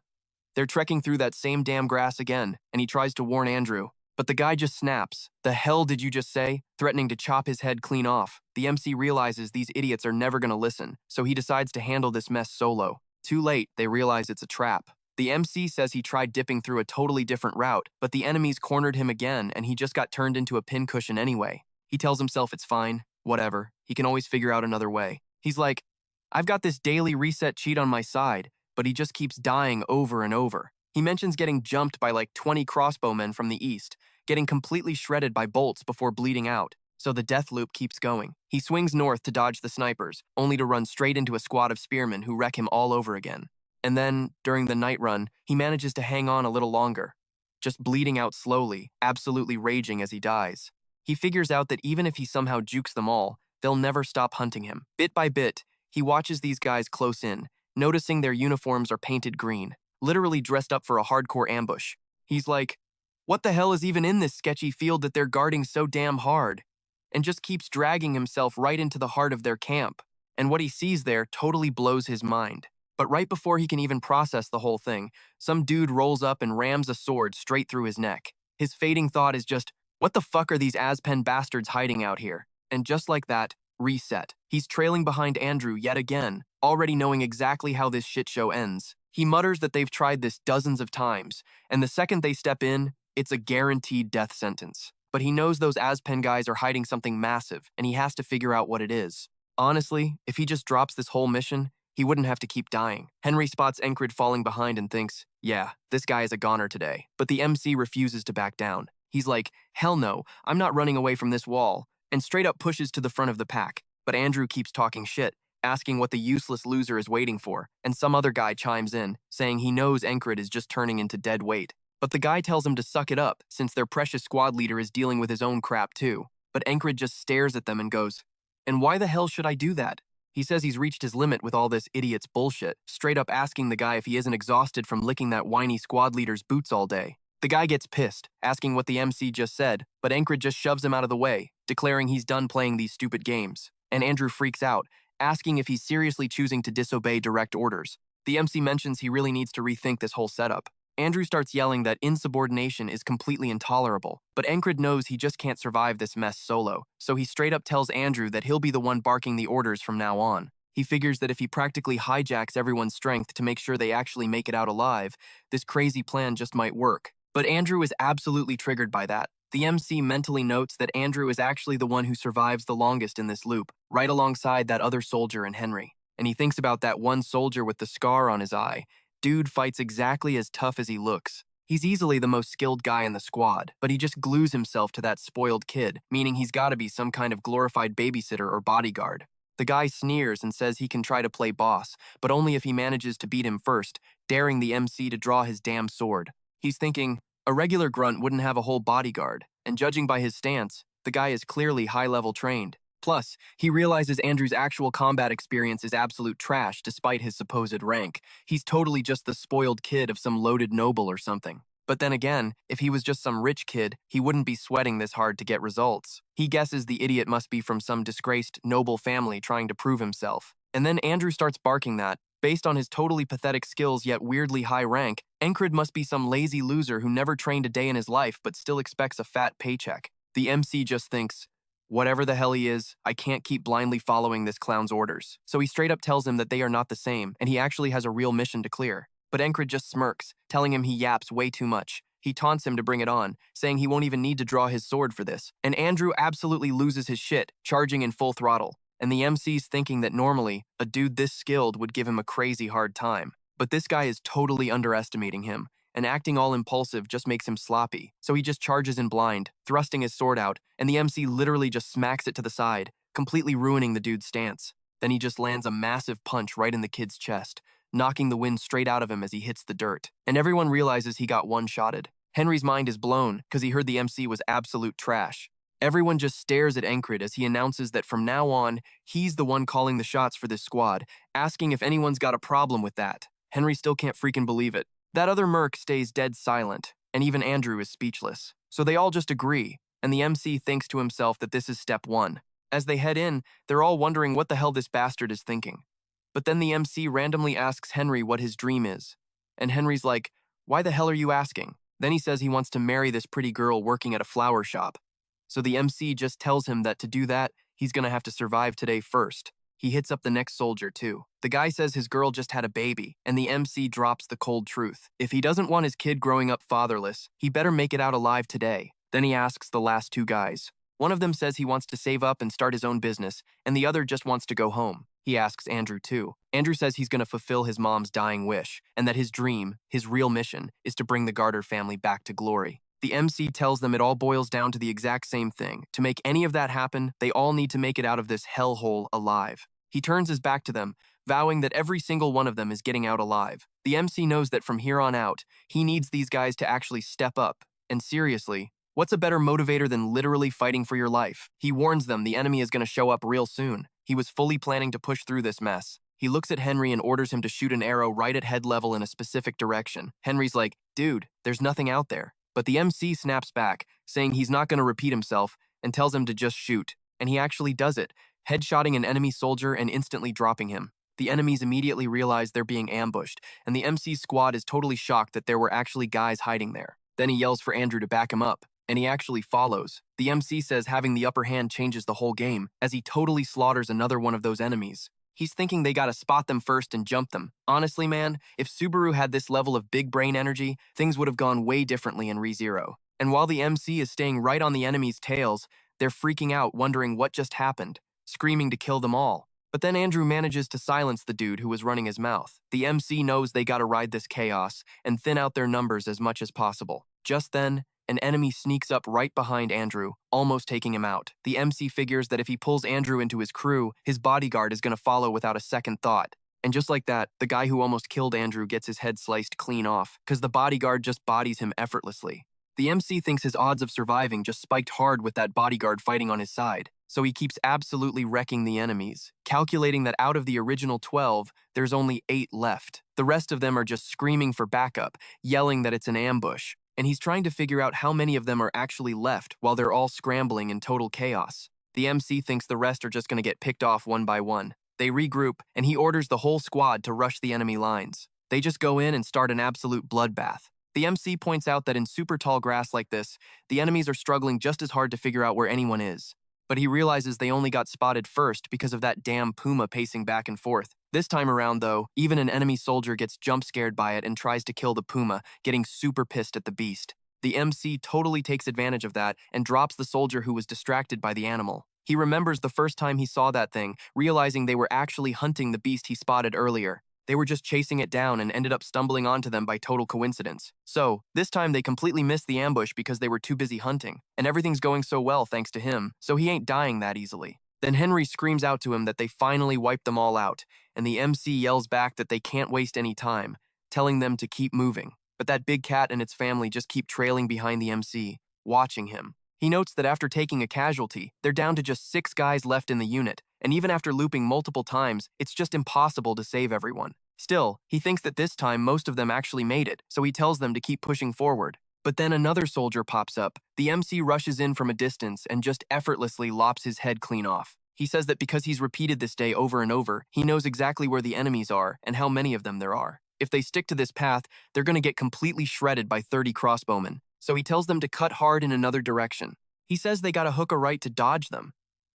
They're trekking through that same damn grass again, and he tries to warn Andrew. But the guy just snaps. The hell did you just say? Threatening to chop his head clean off. The MC realizes these idiots are never gonna listen, so he decides to handle this mess solo. Too late, they realize it's a trap. The MC says he tried dipping through a totally different route, but the enemies cornered him again and he just got turned into a pincushion anyway. He tells himself it's fine, whatever, he can always figure out another way. He's like, I've got this daily reset cheat on my side, but he just keeps dying over and over. He mentions getting jumped by like 20 crossbowmen from the east, getting completely shredded by bolts before bleeding out. So the death loop keeps going. He swings north to dodge the snipers, only to run straight into a squad of spearmen who wreck him all over again. And then, during the night run, he manages to hang on a little longer, just bleeding out slowly, absolutely raging as he dies. He figures out that even if he somehow jukes them all, they'll never stop hunting him. Bit by bit, he watches these guys close in, noticing their uniforms are painted green, literally dressed up for a hardcore ambush. He's like, what the hell is even in this sketchy field that they're guarding so damn hard? And just keeps dragging himself right into the heart of their camp. And what he sees there totally blows his mind. But right before he can even process the whole thing, some dude rolls up and rams a sword straight through his neck. His fading thought is just, what the fuck are these Azpen bastards hiding out here? And just like that, reset. He's trailing behind Andrew yet again, already knowing exactly how this shit show ends. He mutters that they've tried this dozens of times, and the second they step in, it's a guaranteed death sentence. But he knows those Azpen guys are hiding something massive, and he has to figure out what it is. Honestly, if he just drops this whole mission, he wouldn't have to keep dying. Henry spots Enkrid falling behind and thinks, yeah, this guy is a goner today. But the MC refuses to back down. He's like, hell no, I'm not running away from this wall, and straight up pushes to the front of the pack. But Andrew keeps talking shit, asking what the useless loser is waiting for, and some other guy chimes in, saying he knows Enkrid is just turning into dead weight. But the guy tells him to suck it up, since their precious squad leader is dealing with his own crap too. But Enkrid just stares at them and goes, and why the hell should I do that? He says he's reached his limit with all this idiot's bullshit, straight up asking the guy if he isn't exhausted from licking that whiny squad leader's boots all day. The guy gets pissed, asking what the MC just said, but Enkrid just shoves him out of the way, declaring he's done playing these stupid games. And Andrew freaks out, asking if he's seriously choosing to disobey direct orders. The MC mentions he really needs to rethink this whole setup. Andrew starts yelling that insubordination is completely intolerable, but Enkrid knows he just can't survive this mess solo, so he straight up tells Andrew that he'll be the one barking the orders from now on. He figures that if he practically hijacks everyone's strength to make sure they actually make it out alive, this crazy plan just might work. But Andrew is absolutely triggered by that. The MC mentally notes that Andrew is actually the one who survives the longest in this loop, right alongside that other soldier and Henry. And he thinks about that one soldier with the scar on his eye. Dude fights exactly as tough as he looks. He's easily the most skilled guy in the squad, but he just glues himself to that spoiled kid, meaning he's gotta be some kind of glorified babysitter or bodyguard. The guy sneers and says he can try to play boss, but only if he manages to beat him first, daring the MC to draw his damn sword. He's thinking, a regular grunt wouldn't have a whole bodyguard, and judging by his stance, the guy is clearly high-level trained. Plus, he realizes Andrew's actual combat experience is absolute trash despite his supposed rank. He's totally just the spoiled kid of some loaded noble or something. But then again, if he was just some rich kid, he wouldn't be sweating this hard to get results. He guesses the idiot must be from some disgraced, noble family trying to prove himself. And then Andrew starts barking that, based on his totally pathetic skills yet weirdly high rank, Enkrid must be some lazy loser who never trained a day in his life but still expects a fat paycheck. The MC just thinks, whatever the hell he is, I can't keep blindly following this clown's orders. So he straight up tells him that they are not the same, and he actually has a real mission to clear. But Enkrid just smirks, telling him he yaps way too much. He taunts him to bring it on, saying he won't even need to draw his sword for this. And Andrew absolutely loses his shit, charging in full throttle. And the MC's thinking that normally, a dude this skilled would give him a crazy hard time. But this guy is totally underestimating him, and acting all impulsive just makes him sloppy. So he just charges in blind, thrusting his sword out, and the MC literally just smacks it to the side, completely ruining the dude's stance. Then he just lands a massive punch right in the kid's chest, knocking the wind straight out of him as he hits the dirt. And everyone realizes he got one-shotted. Henry's mind is blown because he heard the MC was absolute trash. Everyone just stares at Enkrid as he announces that from now on, he's the one calling the shots for this squad, asking if anyone's got a problem with that. Henry still can't freaking believe it. That other merc stays dead silent, and even Andrew is speechless. So they all just agree, and the MC thinks to himself that this is step one. As they head in, they're all wondering what the hell this bastard is thinking. But then the MC randomly asks Henry what his dream is. And Henry's like, why the hell are you asking? Then he says he wants to marry this pretty girl working at a flower shop. So the MC just tells him that to do that, he's gonna have to survive today first. He hits up the next soldier too. The guy says his girl just had a baby, and the MC drops the cold truth. If he doesn't want his kid growing up fatherless, he better make it out alive today. Then he asks the last two guys. One of them says he wants to save up and start his own business, and the other just wants to go home. He asks Andrew too. Andrew says he's gonna fulfill his mom's dying wish, and that his dream, his real mission, is to bring the Garter family back to glory. The MC tells them it all boils down to the exact same thing. To make any of that happen, they all need to make it out of this hellhole alive. He turns his back to them, vowing that every single one of them is getting out alive. The MC knows that from here on out, he needs these guys to actually step up. And seriously, what's a better motivator than literally fighting for your life? He warns them the enemy is going to show up real soon. He was fully planning to push through this mess. He looks at Henry and orders him to shoot an arrow right at head level in a specific direction. Henry's like, dude, there's nothing out there. But the MC snaps back, saying he's not going to repeat himself, and tells him to just shoot. And he actually does it, headshotting an enemy soldier and instantly dropping him. The enemies immediately realize they're being ambushed, and the MC's squad is totally shocked that there were actually guys hiding there. Then he yells for Andrew to back him up, and he actually follows. The MC says having the upper hand changes the whole game, as he totally slaughters another one of those enemies. He's thinking they gotta spot them first and jump them. Honestly, man, if Subaru had this level of big brain energy, things would have gone way differently in ReZero. And while the MC is staying right on the enemy's tails, they're freaking out, wondering what just happened, screaming to kill them all. But then Andrew manages to silence the dude who was running his mouth. The MC knows they gotta ride this chaos and thin out their numbers as much as possible. Just then, an enemy sneaks up right behind Andrew, almost taking him out. The MC figures that if he pulls Andrew into his crew, his bodyguard is going to follow without a second thought. And just like that, the guy who almost killed Andrew gets his head sliced clean off, because the bodyguard just bodies him effortlessly. The MC thinks his odds of surviving just spiked hard with that bodyguard fighting on his side, so he keeps absolutely wrecking the enemies, calculating that out of the original 12, there's only 8 left. The rest of them are just screaming for backup, yelling that it's an ambush. And he's trying to figure out how many of them are actually left while they're all scrambling in total chaos. The MC thinks the rest are just going to get picked off one by one. They regroup, and he orders the whole squad to rush the enemy lines. They just go in and start an absolute bloodbath. The MC points out that in super tall grass like this, the enemies are struggling just as hard to figure out where anyone is. But he realizes they only got spotted first because of that damn puma pacing back and forth. This time around, though, even an enemy soldier gets jump scared by it and tries to kill the puma, getting super pissed at the beast. The MC totally takes advantage of that and drops the soldier who was distracted by the animal. He remembers the first time he saw that thing, realizing they were actually hunting the beast he spotted earlier. They were just chasing it down and ended up stumbling onto them by total coincidence. So, this time they completely missed the ambush because they were too busy hunting. And everything's going so well thanks to him, so he ain't dying that easily. Then Henry screams out to him that they finally wiped them all out, and the MC yells back that they can't waste any time, telling them to keep moving. But that big cat and its family just keep trailing behind the MC, watching him. He notes that after taking a casualty, they're down to just 6 guys left in the unit, and even after looping multiple times, it's just impossible to save everyone. Still, he thinks that this time most of them actually made it, so he tells them to keep pushing forward. But then another soldier pops up. The MC rushes in from a distance and just effortlessly lops his head clean off. He says that because he's repeated this day over and over, he knows exactly where the enemies are and how many of them there are. If they stick to this path, they're going to get completely shredded by 30 crossbowmen. So he tells them to cut hard in another direction. He says they gotta hook a right to dodge them.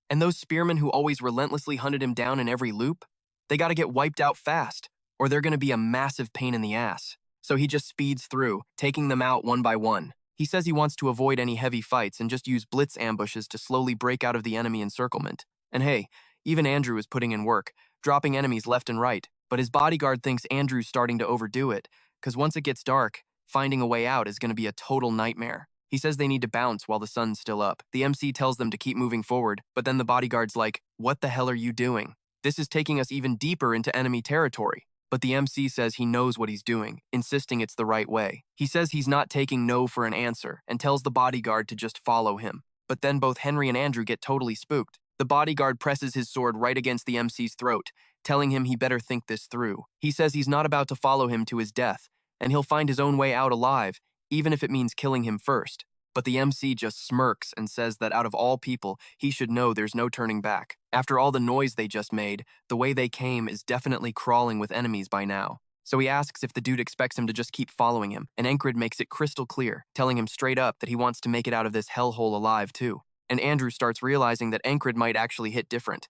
And those spearmen who always relentlessly hunted him down in every loop, they gotta get wiped out fast, or they're gonna be a massive pain in the ass. So he just speeds through, taking them out one by one. He says he wants to avoid any heavy fights and just use blitz ambushes to slowly break out of the enemy encirclement. And hey, even Andrew is putting in work, dropping enemies left and right. But his bodyguard thinks Andrew's starting to overdo it, because once it gets dark, finding a way out is going to be a total nightmare. He says they need to bounce while the sun's still up. The MC tells them to keep moving forward, but then the bodyguard's like, "What the hell are you doing? This is taking us even deeper into enemy territory." But the MC says he knows what he's doing, insisting it's the right way. He says he's not taking no for an answer, and tells the bodyguard to just follow him. But then both Henry and Andrew get totally spooked. The bodyguard presses his sword right against the MC's throat, telling him he better think this through. He says he's not about to follow him to his death, and he'll find his own way out alive, even if it means killing him first. But the MC just smirks and says that out of all people, he should know there's no turning back. After all the noise they just made, the way they came is definitely crawling with enemies by now. So he asks if the dude expects him to just keep following him, and Enkrid makes it crystal clear, telling him straight up that he wants to make it out of this hellhole alive too. And Andrew starts realizing that Enkrid might actually hit different.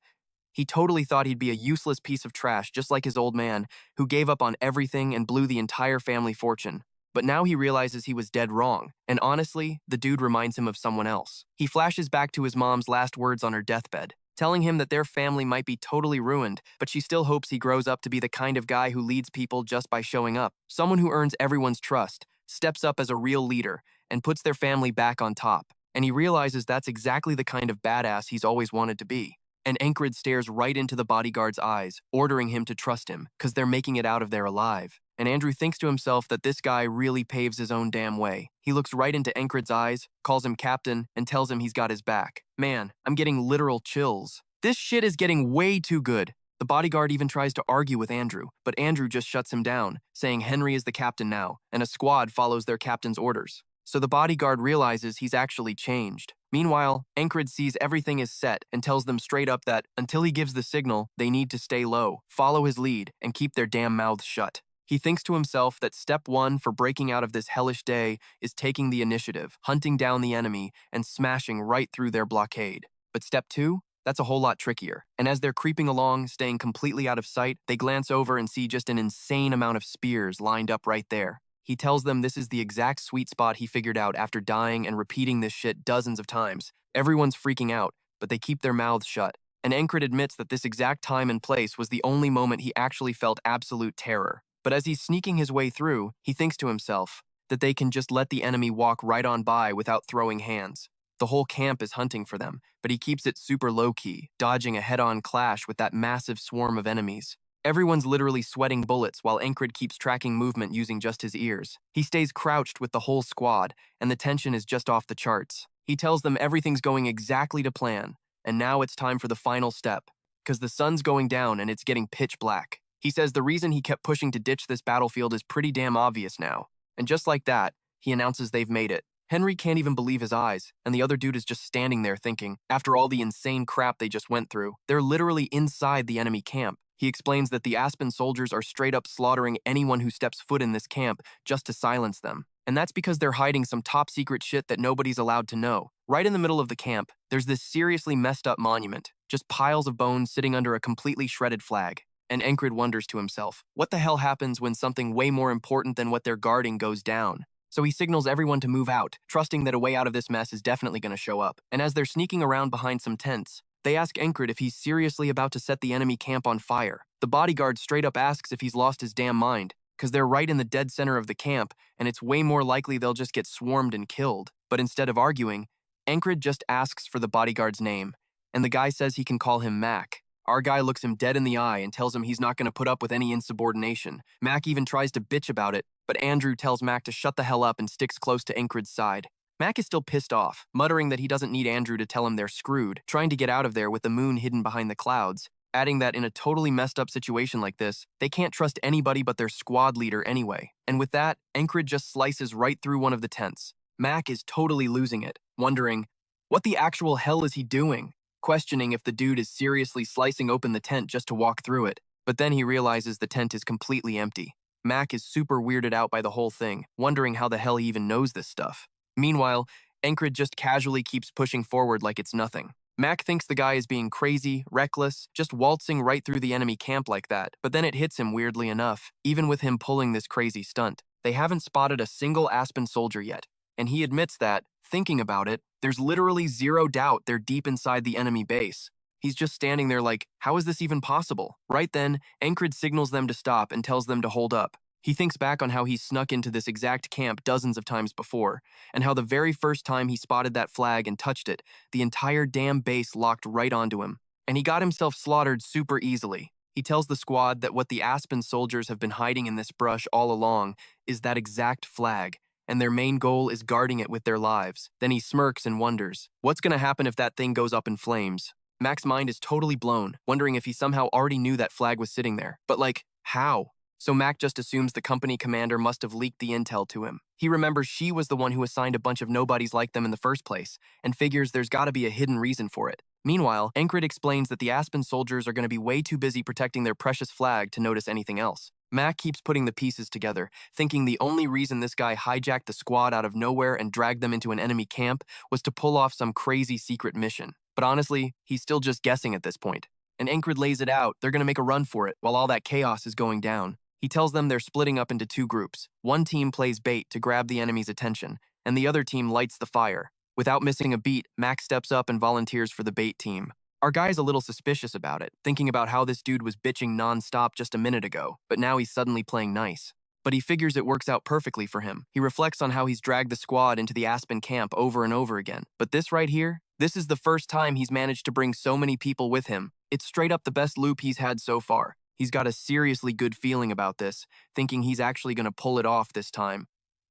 He totally thought he'd be a useless piece of trash just like his old man, who gave up on everything and blew the entire family fortune. But now he realizes he was dead wrong, and honestly, the dude reminds him of someone else. He flashes back to his mom's last words on her deathbed, telling him that their family might be totally ruined, but she still hopes he grows up to be the kind of guy who leads people just by showing up. Someone who earns everyone's trust, steps up as a real leader, and puts their family back on top. And he realizes that's exactly the kind of badass he's always wanted to be. And Enkrid stares right into the bodyguard's eyes, ordering him to trust him, because they're making it out of there alive. And Andrew thinks to himself that this guy really paves his own damn way. He looks right into Enkrid's eyes, calls him captain, and tells him he's got his back. Man, I'm getting literal chills. This shit is getting way too good. The bodyguard even tries to argue with Andrew, but Andrew just shuts him down, saying Henry is the captain now, and a squad follows their captain's orders. So the bodyguard realizes he's actually changed. Meanwhile, Enkrid sees everything is set and tells them straight up that, until he gives the signal, they need to stay low, follow his lead, and keep their damn mouths shut. He thinks to himself that step 1 for breaking out of this hellish day is taking the initiative, hunting down the enemy, and smashing right through their blockade. But step 2? That's a whole lot trickier. And as they're creeping along, staying completely out of sight, they glance over and see just an insane amount of spears lined up right there. He tells them this is the exact sweet spot he figured out after dying and repeating this shit dozens of times. Everyone's freaking out, but they keep their mouths shut. And Enkrid admits that this exact time and place was the only moment he actually felt absolute terror. But as he's sneaking his way through, he thinks to himself that they can just let the enemy walk right on by without throwing hands. The whole camp is hunting for them, but he keeps it super low-key, dodging a head-on clash with that massive swarm of enemies. Everyone's literally sweating bullets while Enkrid keeps tracking movement using just his ears. He stays crouched with the whole squad, and the tension is just off the charts. He tells them everything's going exactly to plan, and now it's time for the final step, because the sun's going down and it's getting pitch black. He says the reason he kept pushing to ditch this battlefield is pretty damn obvious now. And just like that, he announces they've made it. Henry can't even believe his eyes, and the other dude is just standing there thinking, after all the insane crap they just went through, they're literally inside the enemy camp. He explains that the Aspen soldiers are straight up slaughtering anyone who steps foot in this camp just to silence them. And that's because they're hiding some top secret shit that nobody's allowed to know. Right in the middle of the camp, there's this seriously messed up monument, just piles of bones sitting under a completely shredded flag. And Enkrid wonders to himself, what the hell happens when something way more important than what they're guarding goes down? So he signals everyone to move out, trusting that a way out of this mess is definitely going to show up. And as they're sneaking around behind some tents, they ask Enkrid if he's seriously about to set the enemy camp on fire. The bodyguard straight up asks if he's lost his damn mind, because they're right in the dead center of the camp, and it's way more likely they'll just get swarmed and killed. But instead of arguing, Enkrid just asks for the bodyguard's name, and the guy says he can call him Mac. Our guy looks him dead in the eye and tells him he's not going to put up with any insubordination. Mac even tries to bitch about it, but Andrew tells Mac to shut the hell up and sticks close to Enkrid's side. Mac is still pissed off, muttering that he doesn't need Andrew to tell him they're screwed, trying to get out of there with the moon hidden behind the clouds, adding that in a totally messed up situation like this, they can't trust anybody but their squad leader anyway. And with that, Enkrid just slices right through one of the tents. Mac is totally losing it, wondering, what the actual hell is he doing? Questioning if the dude is seriously slicing open the tent just to walk through it. But then he realizes the tent is completely empty. Mac is super weirded out by the whole thing, wondering how the hell he even knows this stuff. Meanwhile, Enkrid just casually keeps pushing forward like it's nothing. Mac thinks the guy is being crazy, reckless, just waltzing right through the enemy camp like that, but then it hits him weirdly enough, even with him pulling this crazy stunt. They haven't spotted a single Aspen soldier yet, and he admits that, thinking about it, there's literally zero doubt they're deep inside the enemy base. He's just standing there like, how is this even possible? Right then, Enkrid signals them to stop and tells them to hold up. He thinks back on how he snuck into this exact camp dozens of times before, and how the very first time he spotted that flag and touched it, the entire damn base locked right onto him. And he got himself slaughtered super easily. He tells the squad that what the Aspen soldiers have been hiding in this brush all along is that exact flag, and their main goal is guarding it with their lives. Then he smirks and wonders, what's gonna happen if that thing goes up in flames? Mac's mind is totally blown, wondering if he somehow already knew that flag was sitting there. But like, how? So Mac just assumes the company commander must have leaked the intel to him. He remembers she was the one who assigned a bunch of nobodies like them in the first place, and figures there's gotta be a hidden reason for it. Meanwhile, Enkrid explains that the Aspen soldiers are gonna be way too busy protecting their precious flag to notice anything else. Mac keeps putting the pieces together, thinking the only reason this guy hijacked the squad out of nowhere and dragged them into an enemy camp was to pull off some crazy secret mission. But honestly, he's still just guessing at this point. And Enkrid lays it out, they're gonna make a run for it while all that chaos is going down. He tells them they're splitting up into two groups. One team plays bait to grab the enemy's attention, and the other team lights the fire. Without missing a beat, Mac steps up and volunteers for the bait team. Our guy's a little suspicious about it, thinking about how this dude was bitching non-stop just a minute ago, but now he's suddenly playing nice. But he figures it works out perfectly for him. He reflects on how he's dragged the squad into the Aspen camp over and over again. But this right here, this is the first time he's managed to bring so many people with him. It's straight up the best loop he's had so far. He's got a seriously good feeling about this, thinking he's actually going to pull it off this time.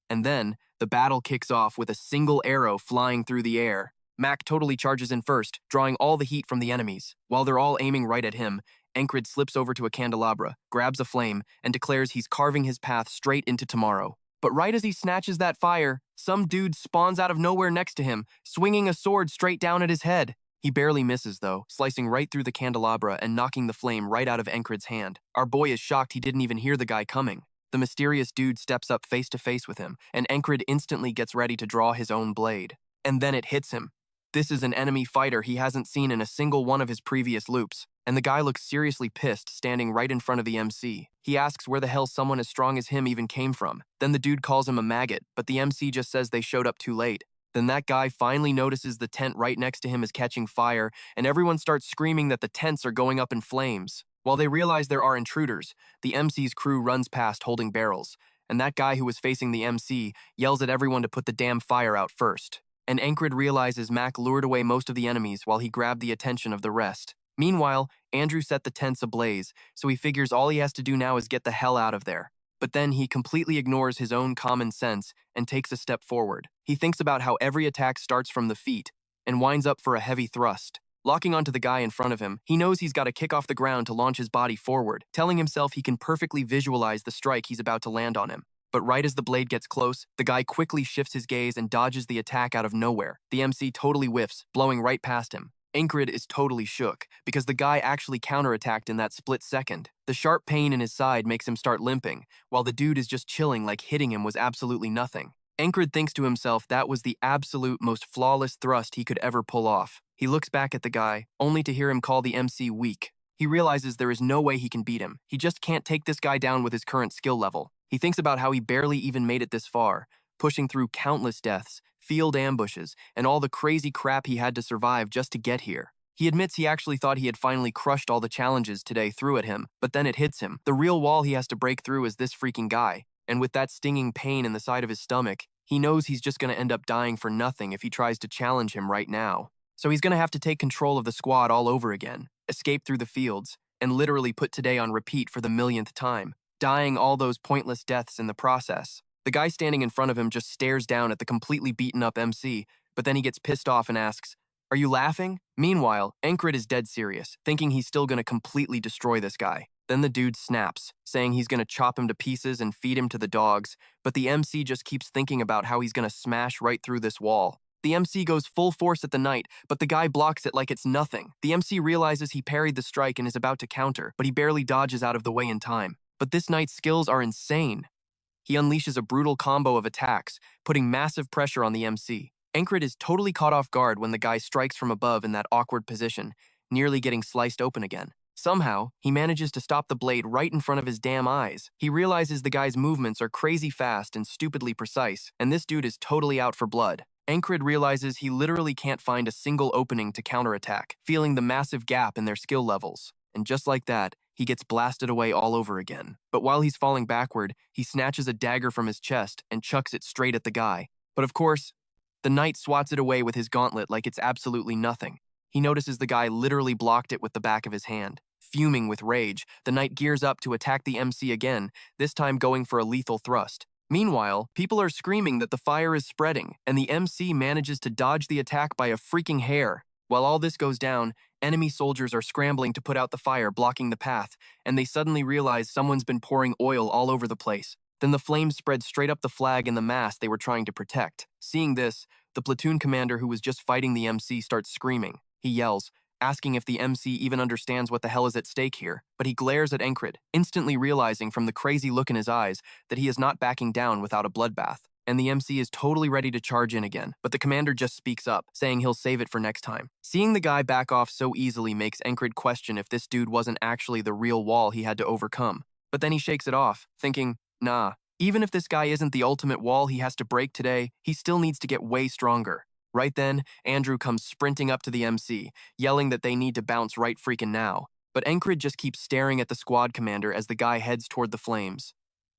And then, the battle kicks off with a single arrow flying through the air. Mac totally charges in first, drawing all the heat from the enemies. While they're all aiming right at him, Enkrid slips over to a candelabra, grabs a flame, and declares he's carving his path straight into tomorrow. But right as he snatches that fire, some dude spawns out of nowhere next to him, swinging a sword straight down at his head. He barely misses, though, slicing right through the candelabra and knocking the flame right out of Enkrid's hand. Our boy is shocked he didn't even hear the guy coming. The mysterious dude steps up face to face with him, and Enkrid instantly gets ready to draw his own blade. And then it hits him. This is an enemy fighter he hasn't seen in a single one of his previous loops, and the guy looks seriously pissed standing right in front of the MC. He asks where the hell someone as strong as him even came from. Then the dude calls him a maggot, but the MC just says they showed up too late. Then that guy finally notices the tent right next to him is catching fire, and everyone starts screaming that the tents are going up in flames. While they realize there are intruders, the MC's crew runs past holding barrels, and that guy who was facing the MC yells at everyone to put the damn fire out first. And Enkrid realizes Mac lured away most of the enemies while he grabbed the attention of the rest. Meanwhile, Andrew set the tents ablaze, so he figures all he has to do now is get the hell out of there. But then he completely ignores his own common sense and takes a step forward. He thinks about how every attack starts from the feet and winds up for a heavy thrust. Locking onto the guy in front of him, he knows he's got to kick off the ground to launch his body forward, telling himself he can perfectly visualize the strike he's about to land on him. But right as the blade gets close, the guy quickly shifts his gaze and dodges the attack out of nowhere. The MC totally whiffs, blowing right past him. Enkrid is totally shook, because the guy actually counterattacked in that split second. The sharp pain in his side makes him start limping, while the dude is just chilling like hitting him was absolutely nothing. Enkrid thinks to himself that was the absolute most flawless thrust he could ever pull off. He looks back at the guy, only to hear him call the MC weak. He realizes there is no way he can beat him. He just can't take this guy down with his current skill level. He thinks about how he barely even made it this far, pushing through countless deaths, field ambushes, and all the crazy crap he had to survive just to get here. He admits he actually thought he had finally crushed all the challenges today threw at him, but then it hits him. The real wall he has to break through is this freaking guy, and with that stinging pain in the side of his stomach, he knows he's just going to end up dying for nothing if he tries to challenge him right now. So he's going to have to take control of the squad all over again, escape through the fields, and literally put today on repeat for the millionth time, dying all those pointless deaths in the process. The guy standing in front of him just stares down at the completely beaten up MC, but then he gets pissed off and asks, "Are you laughing?" Meanwhile, Enkrid is dead serious, thinking he's still going to completely destroy this guy. Then the dude snaps, saying he's going to chop him to pieces and feed him to the dogs, but the MC just keeps thinking about how he's going to smash right through this wall. The MC goes full force at the knight, but the guy blocks it like it's nothing. The MC realizes he parried the strike and is about to counter, but he barely dodges out of the way in time. But this knight's skills are insane. He unleashes a brutal combo of attacks, putting massive pressure on the MC. Enkrid is totally caught off guard when the guy strikes from above in that awkward position, nearly getting sliced open again. Somehow, he manages to stop the blade right in front of his damn eyes. He realizes the guy's movements are crazy fast and stupidly precise, and this dude is totally out for blood. Enkrid realizes he literally can't find a single opening to counterattack, feeling the massive gap in their skill levels. And just like that, he gets blasted away all over again. But while he's falling backward, he snatches a dagger from his chest and chucks it straight at the guy. But of course, the knight swats it away with his gauntlet like it's absolutely nothing. He notices the guy literally blocked it with the back of his hand. Fuming with rage, the knight gears up to attack the MC again, this time going for a lethal thrust. Meanwhile, people are screaming that the fire is spreading, and the MC manages to dodge the attack by a freaking hair. While all this goes down, enemy soldiers are scrambling to put out the fire, blocking the path, and they suddenly realize someone's been pouring oil all over the place. Then the flames spread straight up the flag and the mast they were trying to protect. Seeing this, the platoon commander who was just fighting the MC starts screaming. He yells, asking if the MC even understands what the hell is at stake here, but he glares at Enkrid, instantly realizing from the crazy look in his eyes that he is not backing down without a bloodbath. And the MC is totally ready to charge in again, but the commander just speaks up, saying he'll save it for next time. Seeing the guy back off so easily makes Enkrid question if this dude wasn't actually the real wall he had to overcome. But then he shakes it off, thinking, nah, even if this guy isn't the ultimate wall he has to break today, he still needs to get way stronger. Right then, Andrew comes sprinting up to the MC, yelling that they need to bounce right freaking now. But Enkrid just keeps staring at the squad commander as the guy heads toward the flames.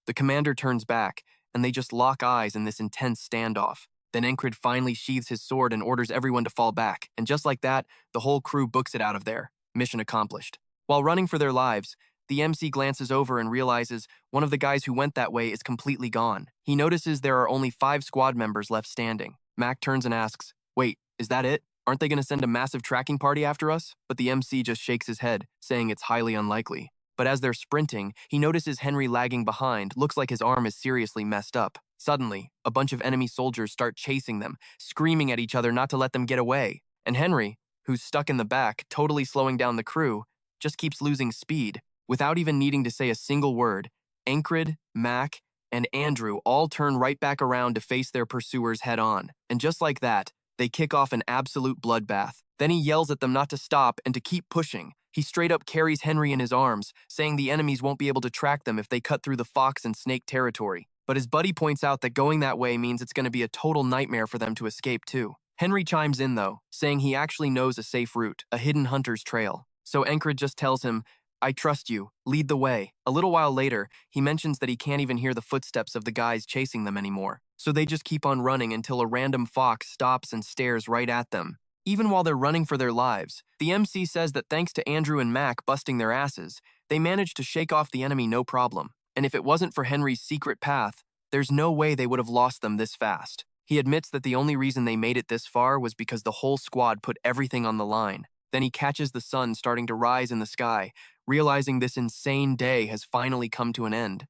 The commander turns back, and they just lock eyes in this intense standoff. Then Enkrid finally sheathes his sword and orders everyone to fall back, and just like that, the whole crew books it out of there. Mission accomplished. While running for their lives, the MC glances over and realizes one of the guys who went that way is completely gone. He notices there are only 5 squad members left standing. Mac turns and asks, "Wait, is that it? Aren't they going to send a massive tracking party after us?" But the MC just shakes his head, saying it's highly unlikely. But as they're sprinting, he notices Henry lagging behind, looks like his arm is seriously messed up. Suddenly, a bunch of enemy soldiers start chasing them, screaming at each other not to let them get away. And Henry, who's stuck in the back, totally slowing down the crew, just keeps losing speed. Without even needing to say a single word, Enkrid, Mac, and Andrew all turn right back around to face their pursuers head on. And just like that, they kick off an absolute bloodbath. Then he yells at them not to stop and to keep pushing. He straight up carries Henry in his arms, saying the enemies won't be able to track them if they cut through the fox and snake territory. But his buddy points out that going that way means it's going to be a total nightmare for them to escape too. Henry chimes in though, saying he actually knows a safe route, a hidden hunter's trail. So Enkrid just tells him, "I trust you, lead the way." A little while later, he mentions that he can't even hear the footsteps of the guys chasing them anymore. So they just keep on running until a random fox stops and stares right at them. Even while they're running for their lives, the MC says that thanks to Andrew and Mac busting their asses, they managed to shake off the enemy no problem. And if it wasn't for Henry's secret path, there's no way they would have lost them this fast. He admits that the only reason they made it this far was because the whole squad put everything on the line. Then he catches the sun starting to rise in the sky, realizing this insane day has finally come to an end.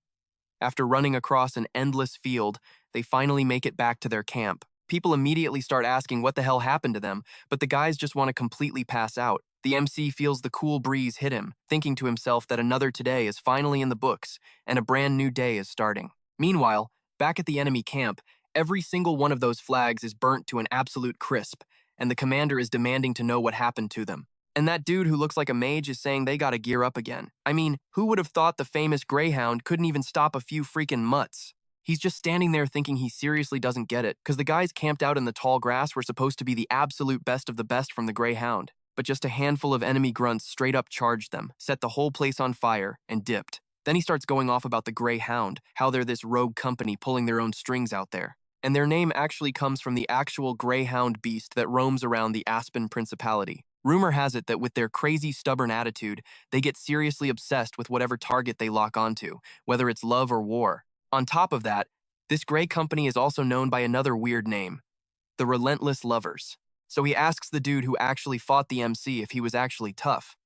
After running across an endless field, they finally make it back to their camp. People immediately start asking what the hell happened to them, but the guys just want to completely pass out. The MC feels the cool breeze hit him, thinking to himself that another today is finally in the books, and a brand new day is starting. Meanwhile, back at the enemy camp, every single one of those flags is burnt to an absolute crisp, and the commander is demanding to know what happened to them. And that dude who looks like a mage is saying they gotta gear up again. I mean, who would have thought the famous Greyhound couldn't even stop a few freaking mutts? He's just standing there thinking he seriously doesn't get it, because the guys camped out in the tall grass were supposed to be the absolute best of the best from the Greyhound. But just a handful of enemy grunts straight up charged them, set the whole place on fire, and dipped. Then he starts going off about the Greyhound, how they're this rogue company pulling their own strings out there. And their name actually comes from the actual Greyhound beast that roams around the Aspen Principality. Rumor has it that with their crazy, stubborn attitude, they get seriously obsessed with whatever target they lock onto, whether it's love or war. On top of that, this Grey Company is also known by another weird name, the Relentless Lovers. So he asks the dude who actually fought the MC if he was actually tough.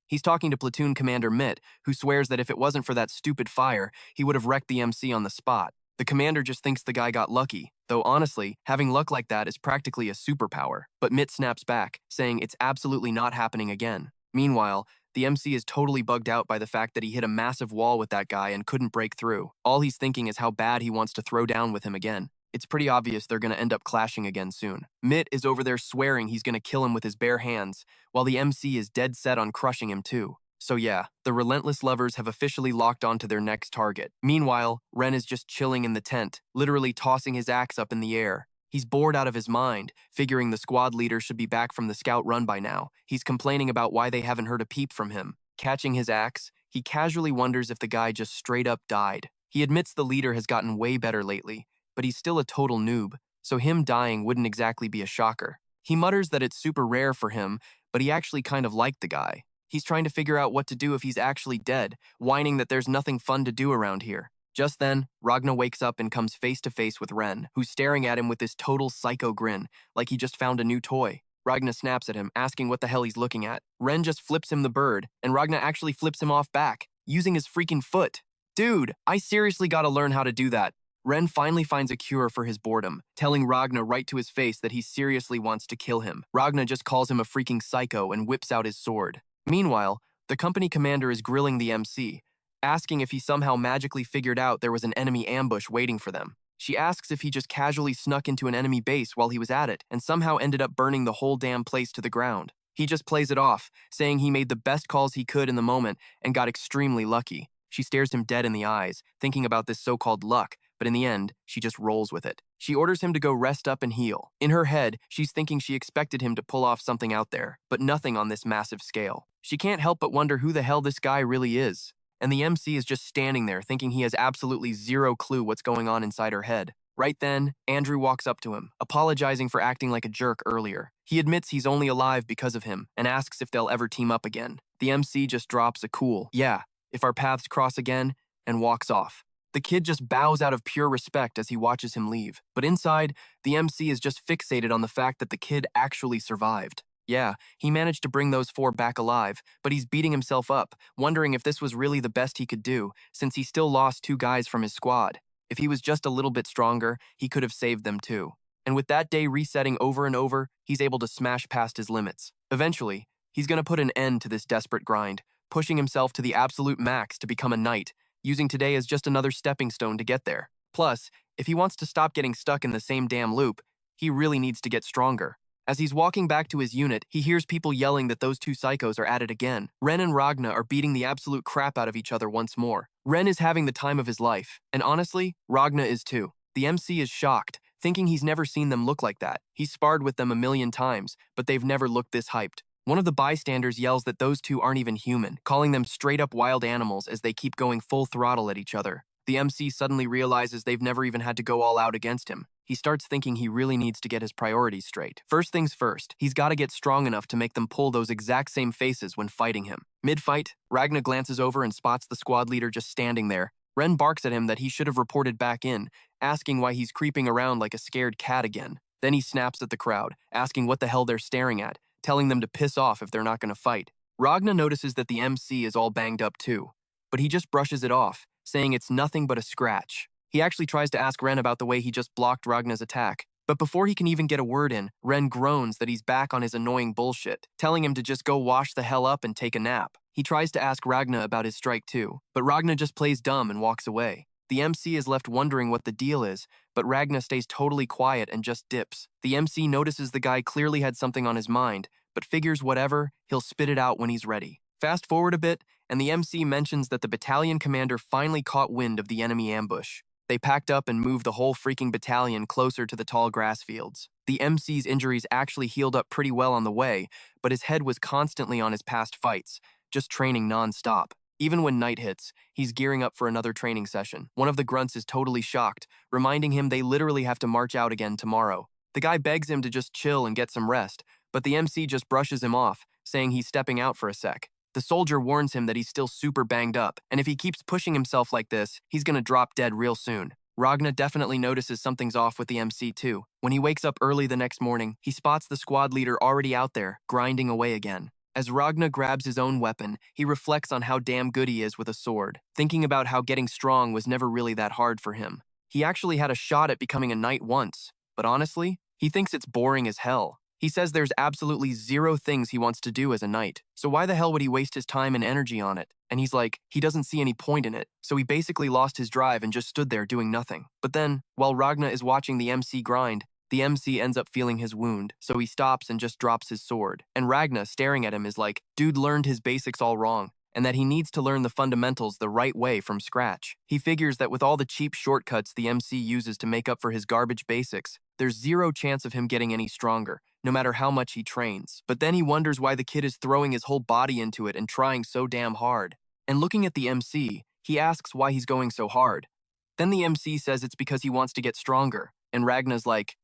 He's talking to Platoon Commander Mitt, who swears that if it wasn't for that stupid fire, he would have wrecked the MC on the spot. The commander just thinks the guy got lucky, though honestly, having luck like that is practically a superpower. But Mitt snaps back, saying it's absolutely not happening again. Meanwhile, the MC is totally bugged out by the fact that he hit a massive wall with that guy and couldn't break through. All he's thinking is how bad he wants to throw down with him again. It's pretty obvious they're going to end up clashing again soon. Mitt is over there swearing he's going to kill him with his bare hands, while the MC is dead set on crushing him too. So yeah, the Relentless Lovers have officially locked onto their next target. Meanwhile, Ren is just chilling in the tent, literally tossing his axe up in the air. He's bored out of his mind, figuring the squad leader should be back from the scout run by now. He's complaining about why they haven't heard a peep from him. Catching his axe, he casually wonders if the guy just straight up died. He admits the leader has gotten way better lately, but he's still a total noob, so him dying wouldn't exactly be a shocker. He mutters that it's super rare for him, but he actually kind of liked the guy. He's trying to figure out what to do if he's actually dead, whining that there's nothing fun to do around here. Just then, Ragna wakes up and comes face to face with Ren, who's staring at him with this total psycho grin, like he just found a new toy. Ragna snaps at him, asking what the hell he's looking at. Ren just flips him the bird, and Ragna actually flips him off back, using his freaking foot. Dude, I seriously gotta learn how to do that. Ren finally finds a cure for his boredom, telling Ragna right to his face that he seriously wants to kill him. Ragna just calls him a freaking psycho and whips out his sword. Meanwhile, the company commander is grilling the MC, asking if he somehow magically figured out there was an enemy ambush waiting for them. She asks if he just casually snuck into an enemy base while he was at it and somehow ended up burning the whole damn place to the ground. He just plays it off, saying he made the best calls he could in the moment and got extremely lucky. She stares him dead in the eyes, thinking about this so-called luck, but in the end, she just rolls with it. She orders him to go rest up and heal. In her head, she's thinking she expected him to pull off something out there, but nothing on this massive scale. She can't help but wonder who the hell this guy really is. And the MC is just standing there thinking he has absolutely zero clue what's going on inside her head. Right then, Andrew walks up to him, apologizing for acting like a jerk earlier. He admits he's only alive because of him and asks if they'll ever team up again. The MC just drops a cool, "Yeah, if our paths cross again," and walks off. The kid just bows out of pure respect as he watches him leave. But inside, the MC is just fixated on the fact that the kid actually survived. Yeah, he managed to bring those 4 back alive, but he's beating himself up, wondering if this was really the best he could do, since he still lost 2 guys from his squad. If he was just a little bit stronger, he could have saved them too. And with that day resetting over and over, he's able to smash past his limits. Eventually, he's going to put an end to this desperate grind, pushing himself to the absolute max to become a knight, using today as just another stepping stone to get there. Plus, if he wants to stop getting stuck in the same damn loop, he really needs to get stronger. As he's walking back to his unit, he hears people yelling that those 2 psychos are at it again. Ren and Ragna are beating the absolute crap out of each other once more. Ren is having the time of his life, and honestly, Ragna is too. The MC is shocked, thinking he's never seen them look like that. He's sparred with them a million times, but they've never looked this hyped. One of the bystanders yells that those 2 aren't even human, calling them straight-up wild animals as they keep going full throttle at each other. The MC suddenly realizes they've never even had to go all out against him. He starts thinking he really needs to get his priorities straight. First things first, he's got to get strong enough to make them pull those exact same faces when fighting him. Mid-fight, Ragna glances over and spots the squad leader just standing there. Ren barks at him that he should have reported back in, asking why he's creeping around like a scared cat again. Then he snaps at the crowd, asking what the hell they're staring at, telling them to piss off if they're not going to fight. Ragna notices that the MC is all banged up too, but he just brushes it off, saying it's nothing but a scratch. He actually tries to ask Ren about the way he just blocked Ragna's attack, but before he can even get a word in, Ren groans that he's back on his annoying bullshit, telling him to just go wash the hell up and take a nap. He tries to ask Ragna about his strike too, but Ragna just plays dumb and walks away. The MC is left wondering what the deal is, but Ragna stays totally quiet and just dips. The MC notices the guy clearly had something on his mind, but figures whatever, he'll spit it out when he's ready. Fast forward a bit, and the MC mentions that the battalion commander finally caught wind of the enemy ambush. They packed up and moved the whole freaking battalion closer to the tall grass fields. The MC's injuries actually healed up pretty well on the way, but his head was constantly on his past fights, just training non-stop. Even when night hits, he's gearing up for another training session. One of the grunts is totally shocked, reminding him they literally have to march out again tomorrow. The guy begs him to just chill and get some rest, but the MC just brushes him off, saying he's stepping out for a sec. The soldier warns him that he's still super banged up, and if he keeps pushing himself like this, he's gonna drop dead real soon. Ragna definitely notices something's off with the MC too. When he wakes up early the next morning, he spots the squad leader already out there, grinding away again. As Ragna grabs his own weapon, he reflects on how damn good he is with a sword, thinking about how getting strong was never really that hard for him. He actually had a shot at becoming a knight once, but honestly, he thinks it's boring as hell. He says there's absolutely zero things he wants to do as a knight, so why the hell would he waste his time and energy on it? And he's like, he doesn't see any point in it, so he basically lost his drive and just stood there doing nothing. But then, while Ragna is watching the MC grind, the MC ends up feeling his wound, so he stops and just drops his sword. And Ragna, staring at him, is like, dude learned his basics all wrong, and that he needs to learn the fundamentals the right way from scratch. He figures that with all the cheap shortcuts the MC uses to make up for his garbage basics, there's zero chance of him getting any stronger, no matter how much he trains. But then he wonders why the kid is throwing his whole body into it and trying so damn hard. And looking at the MC, he asks why he's going so hard. Then the MC says it's because he wants to get stronger, and Ragna's like,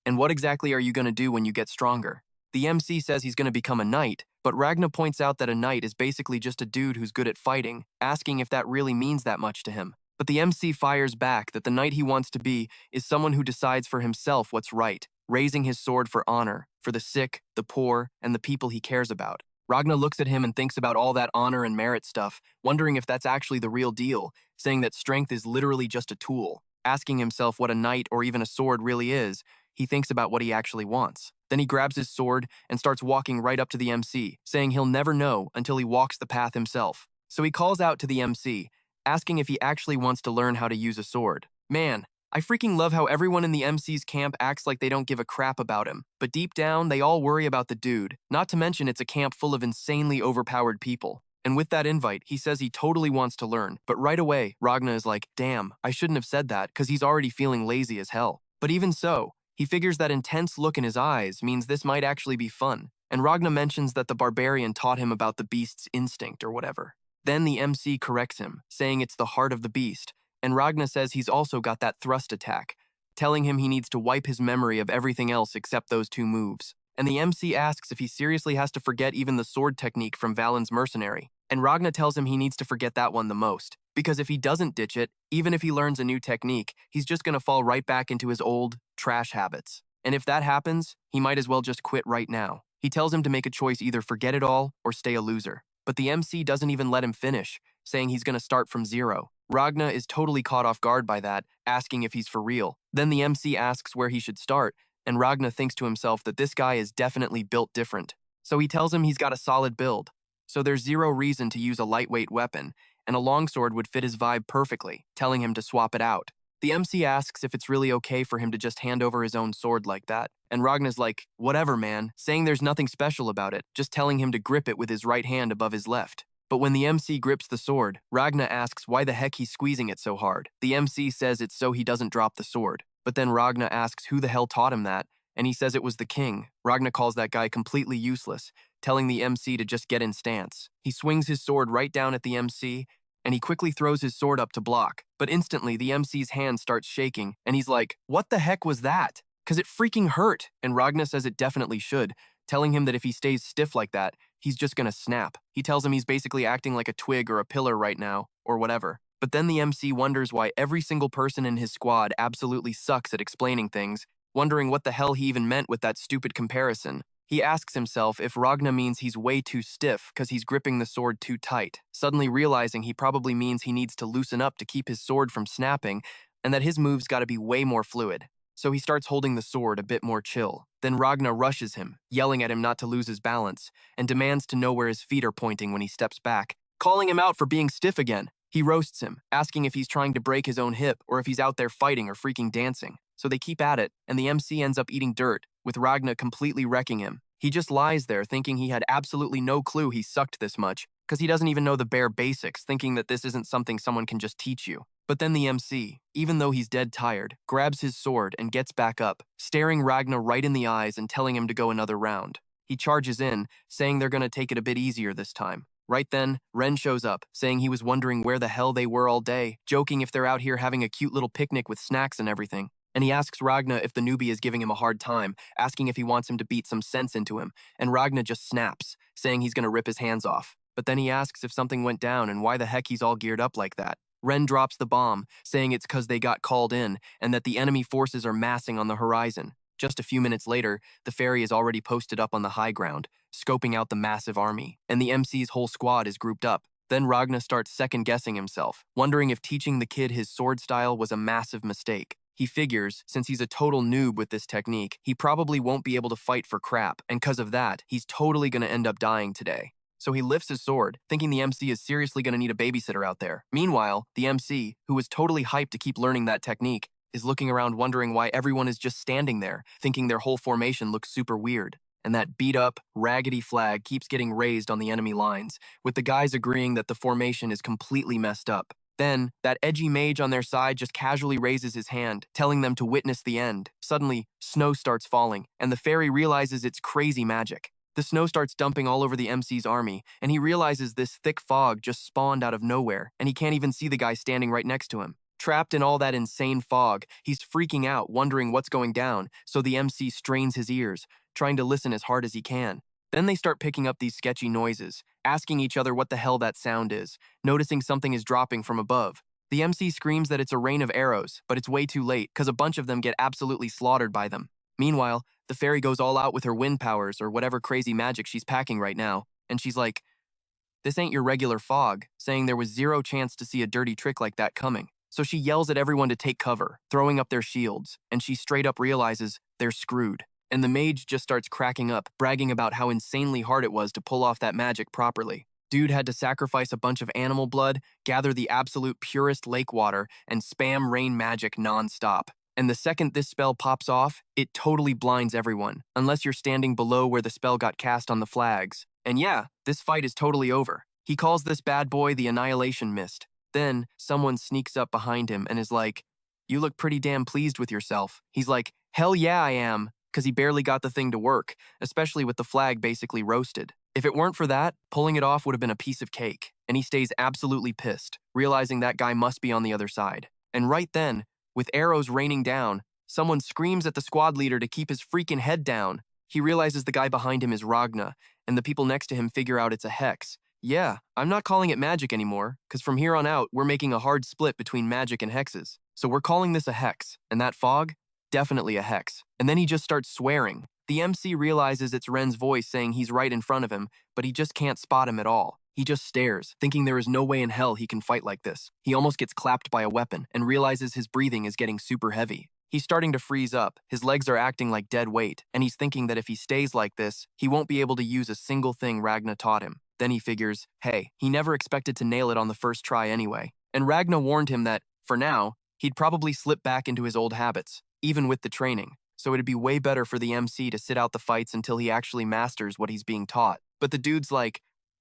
and what exactly are you going to do when you get stronger? The MC says he's going to become a knight, but Ragna points out that a knight is basically just a dude who's good at fighting, asking if that really means that much to him. But the MC fires back that the knight he wants to be is someone who decides for himself what's right, raising his sword for honor, for the sick, the poor, and the people he cares about. Ragna looks at him and thinks about all that honor and merit stuff, wondering if that's actually the real deal, saying that strength is literally just a tool. Asking himself what a knight or even a sword really is, he thinks about what he actually wants. Then he grabs his sword and starts walking right up to the MC, saying he'll never know until he walks the path himself. So he calls out to the MC, asking if he actually wants to learn how to use a sword. Man, I freaking love how everyone in the MC's camp acts like they don't give a crap about him, but deep down, they all worry about the dude, not to mention it's a camp full of insanely overpowered people. And with that invite, he says he totally wants to learn, but right away, Ragna is like, damn, I shouldn't have said that because he's already feeling lazy as hell. But even so, he figures that intense look in his eyes means this might actually be fun, and Ragna mentions that the barbarian taught him about the beast's instinct or whatever. Then the MC corrects him, saying it's the heart of the beast, and Ragna says he's also got that thrust attack, telling him he needs to wipe his memory of everything else except those two moves. And the MC asks if he seriously has to forget even the sword technique from Valen's mercenary, and Ragna tells him he needs to forget that one the most, because if he doesn't ditch it, even if he learns a new technique, he's just gonna fall right back into his old, trash habits. And if that happens, he might as well just quit right now. He tells him to make a choice, either forget it all or stay a loser. But the MC doesn't even let him finish, saying he's gonna start from zero. Ragna is totally caught off guard by that, asking if he's for real. Then the MC asks where he should start, and Ragna thinks to himself that this guy is definitely built different. So he tells him he's got a solid build, so there's zero reason to use a lightweight weapon, and a longsword would fit his vibe perfectly, telling him to swap it out. The MC asks if it's really okay for him to just hand over his own sword like that, and Ragna's like, whatever man, saying there's nothing special about it, just telling him to grip it with his right hand above his left. But when the MC grips the sword, Ragna asks why the heck he's squeezing it so hard. The MC says it's so he doesn't drop the sword. But then Ragna asks who the hell taught him that, and he says it was the king. Ragna calls that guy completely useless, telling the MC to just get in stance. He swings his sword right down at the MC, and he quickly throws his sword up to block. But instantly, the MC's hand starts shaking, and he's like, what the heck was that? 'Cause it freaking hurt, and Ragna says it definitely should, telling him that if he stays stiff like that, he's just gonna snap. He tells him he's basically acting like a twig or a pillar right now, or whatever. But then the MC wonders why every single person in his squad absolutely sucks at explaining things, wondering what the hell he even meant with that stupid comparison. He asks himself if Ragna means he's way too stiff because he's gripping the sword too tight, suddenly realizing he probably means he needs to loosen up to keep his sword from snapping, and that his moves gotta be way more fluid. So he starts holding the sword a bit more chill. Then Ragna rushes him, yelling at him not to lose his balance, and demands to know where his feet are pointing when he steps back, calling him out for being stiff again. He roasts him, asking if he's trying to break his own hip or if he's out there fighting or freaking dancing. So they keep at it, and the MC ends up eating dirt, with Ragna completely wrecking him. He just lies there thinking he had absolutely no clue he sucked this much, because he doesn't even know the bare basics, thinking that this isn't something someone can just teach you. But then the MC, even though he's dead tired, grabs his sword and gets back up, staring Ragna right in the eyes and telling him to go another round. He charges in, saying they're gonna take it a bit easier this time. Right then, Ren shows up, saying he was wondering where the hell they were all day, joking if they're out here having a cute little picnic with snacks and everything. And he asks Ragna if the newbie is giving him a hard time, asking if he wants him to beat some sense into him, and Ragna just snaps, saying he's gonna rip his hands off. But then he asks if something went down and why the heck he's all geared up like that. Ren drops the bomb, saying it's because they got called in and that the enemy forces are massing on the horizon. Just a few minutes later, the ferry is already posted up on the high ground, scoping out the massive army, and the MC's whole squad is grouped up. Then Ragna starts second-guessing himself, wondering if teaching the kid his sword style was a massive mistake. He figures, since he's a total noob with this technique, he probably won't be able to fight for crap, and because of that, he's totally gonna end up dying today. So he lifts his sword, thinking the MC is seriously gonna need a babysitter out there. Meanwhile, the MC, who was totally hyped to keep learning that technique, is looking around wondering why everyone is just standing there, thinking their whole formation looks super weird. And that beat-up, raggedy flag keeps getting raised on the enemy lines, with the guys agreeing that the formation is completely messed up. Then, that edgy mage on their side just casually raises his hand, telling them to witness the end. Suddenly, snow starts falling, and the fairy realizes it's crazy magic. The snow starts dumping all over the MC's army, and he realizes this thick fog just spawned out of nowhere, and he can't even see the guy standing right next to him. Trapped in all that insane fog, he's freaking out, wondering what's going down, so the MC strains his ears, trying to listen as hard as he can. Then they start picking up these sketchy noises, asking each other what the hell that sound is, noticing something is dropping from above. The MC screams that it's a rain of arrows, but it's way too late, because a bunch of them get absolutely slaughtered by them. Meanwhile, the fairy goes all out with her wind powers or whatever crazy magic she's packing right now, and she's like, "This ain't your regular fog," saying there was zero chance to see a dirty trick like that coming. So she yells at everyone to take cover, throwing up their shields, and she straight up realizes they're screwed. And the mage just starts cracking up, bragging about how insanely hard it was to pull off that magic properly. Dude had to sacrifice a bunch of animal blood, gather the absolute purest lake water, and spam rain magic non-stop. And the second this spell pops off, it totally blinds everyone, unless you're standing below where the spell got cast on the flags. And yeah, this fight is totally over. He calls this bad boy the Annihilation Mist. Then, someone sneaks up behind him and is like, "You look pretty damn pleased with yourself." He's like, "Hell yeah, I am," because he barely got the thing to work, especially with the flag basically roasted. If it weren't for that, pulling it off would have been a piece of cake, and he stays absolutely pissed, realizing that guy must be on the other side. And right then, with arrows raining down, someone screams at the squad leader to keep his freaking head down. He realizes the guy behind him is Ragna, and the people next to him figure out it's a hex. Yeah, I'm not calling it magic anymore, because from here on out, we're making a hard split between magic and hexes. So we're calling this a hex, and that fog? Definitely a hex. And then he just starts swearing. The MC realizes it's Ren's voice saying he's right in front of him, but he just can't spot him at all. He just stares, thinking there is no way in hell he can fight like this. He almost gets clapped by a weapon, and realizes his breathing is getting super heavy. He's starting to freeze up, his legs are acting like dead weight, and he's thinking that if he stays like this, he won't be able to use a single thing Ragna taught him. Then he figures, hey, he never expected to nail it on the first try anyway. And Ragna warned him that, for now, he'd probably slip back into his old habits, even with the training. So it'd be way better for the MC to sit out the fights until he actually masters what he's being taught. But the dude's like,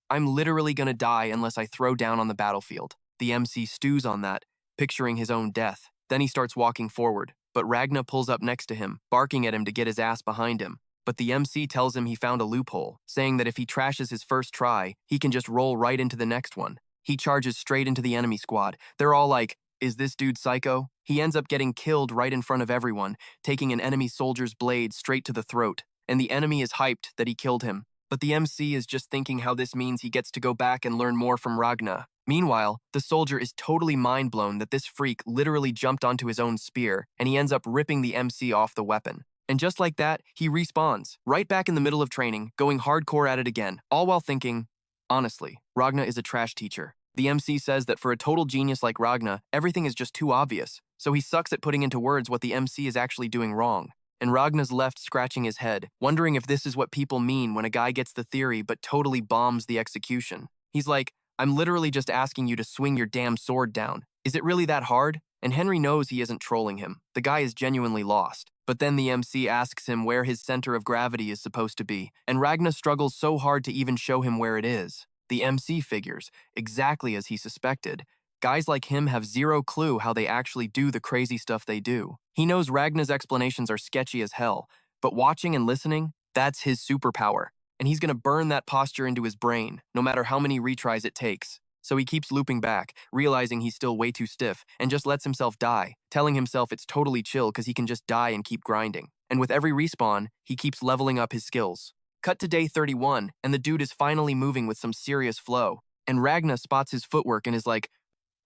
"I'm literally gonna die unless I throw down on the battlefield." The MC stews on that, picturing his own death. Then he starts walking forward, but Ragna pulls up next to him, barking at him to get his ass behind him. But the MC tells him he found a loophole, saying that if he trashes his first try, he can just roll right into the next one. He charges straight into the enemy squad. They're all like, "Is this dude psycho?" He ends up getting killed right in front of everyone, taking an enemy soldier's blade straight to the throat. And the enemy is hyped that he killed him. But the MC is just thinking how this means he gets to go back and learn more from Ragna. Meanwhile, the soldier is totally mind-blown that this freak literally jumped onto his own spear, and he ends up ripping the MC off the weapon. And just like that, he respawns, right back in the middle of training, going hardcore at it again, all while thinking, honestly, Ragna is a trash teacher. The MC says that for a total genius like Ragna, everything is just too obvious, so he sucks at putting into words what the MC is actually doing wrong. And Ragna's left scratching his head, wondering if this is what people mean when a guy gets the theory but totally bombs the execution. He's like, "I'm literally just asking you to swing your damn sword down. Is it really that hard?" And Henry knows he isn't trolling him. The guy is genuinely lost. But then the MC asks him where his center of gravity is supposed to be, and Ragna struggles so hard to even show him where it is. The MC figures, exactly as he suspected. Guys like him have zero clue how they actually do the crazy stuff they do. He knows Ragna's explanations are sketchy as hell, but watching and listening, that's his superpower. And he's gonna burn that posture into his brain, no matter how many retries it takes. So he keeps looping back, realizing he's still way too stiff, and just lets himself die, telling himself it's totally chill because he can just die and keep grinding. And with every respawn, he keeps leveling up his skills. Cut to day 31, and the dude is finally moving with some serious flow. And Ragna spots his footwork and is like,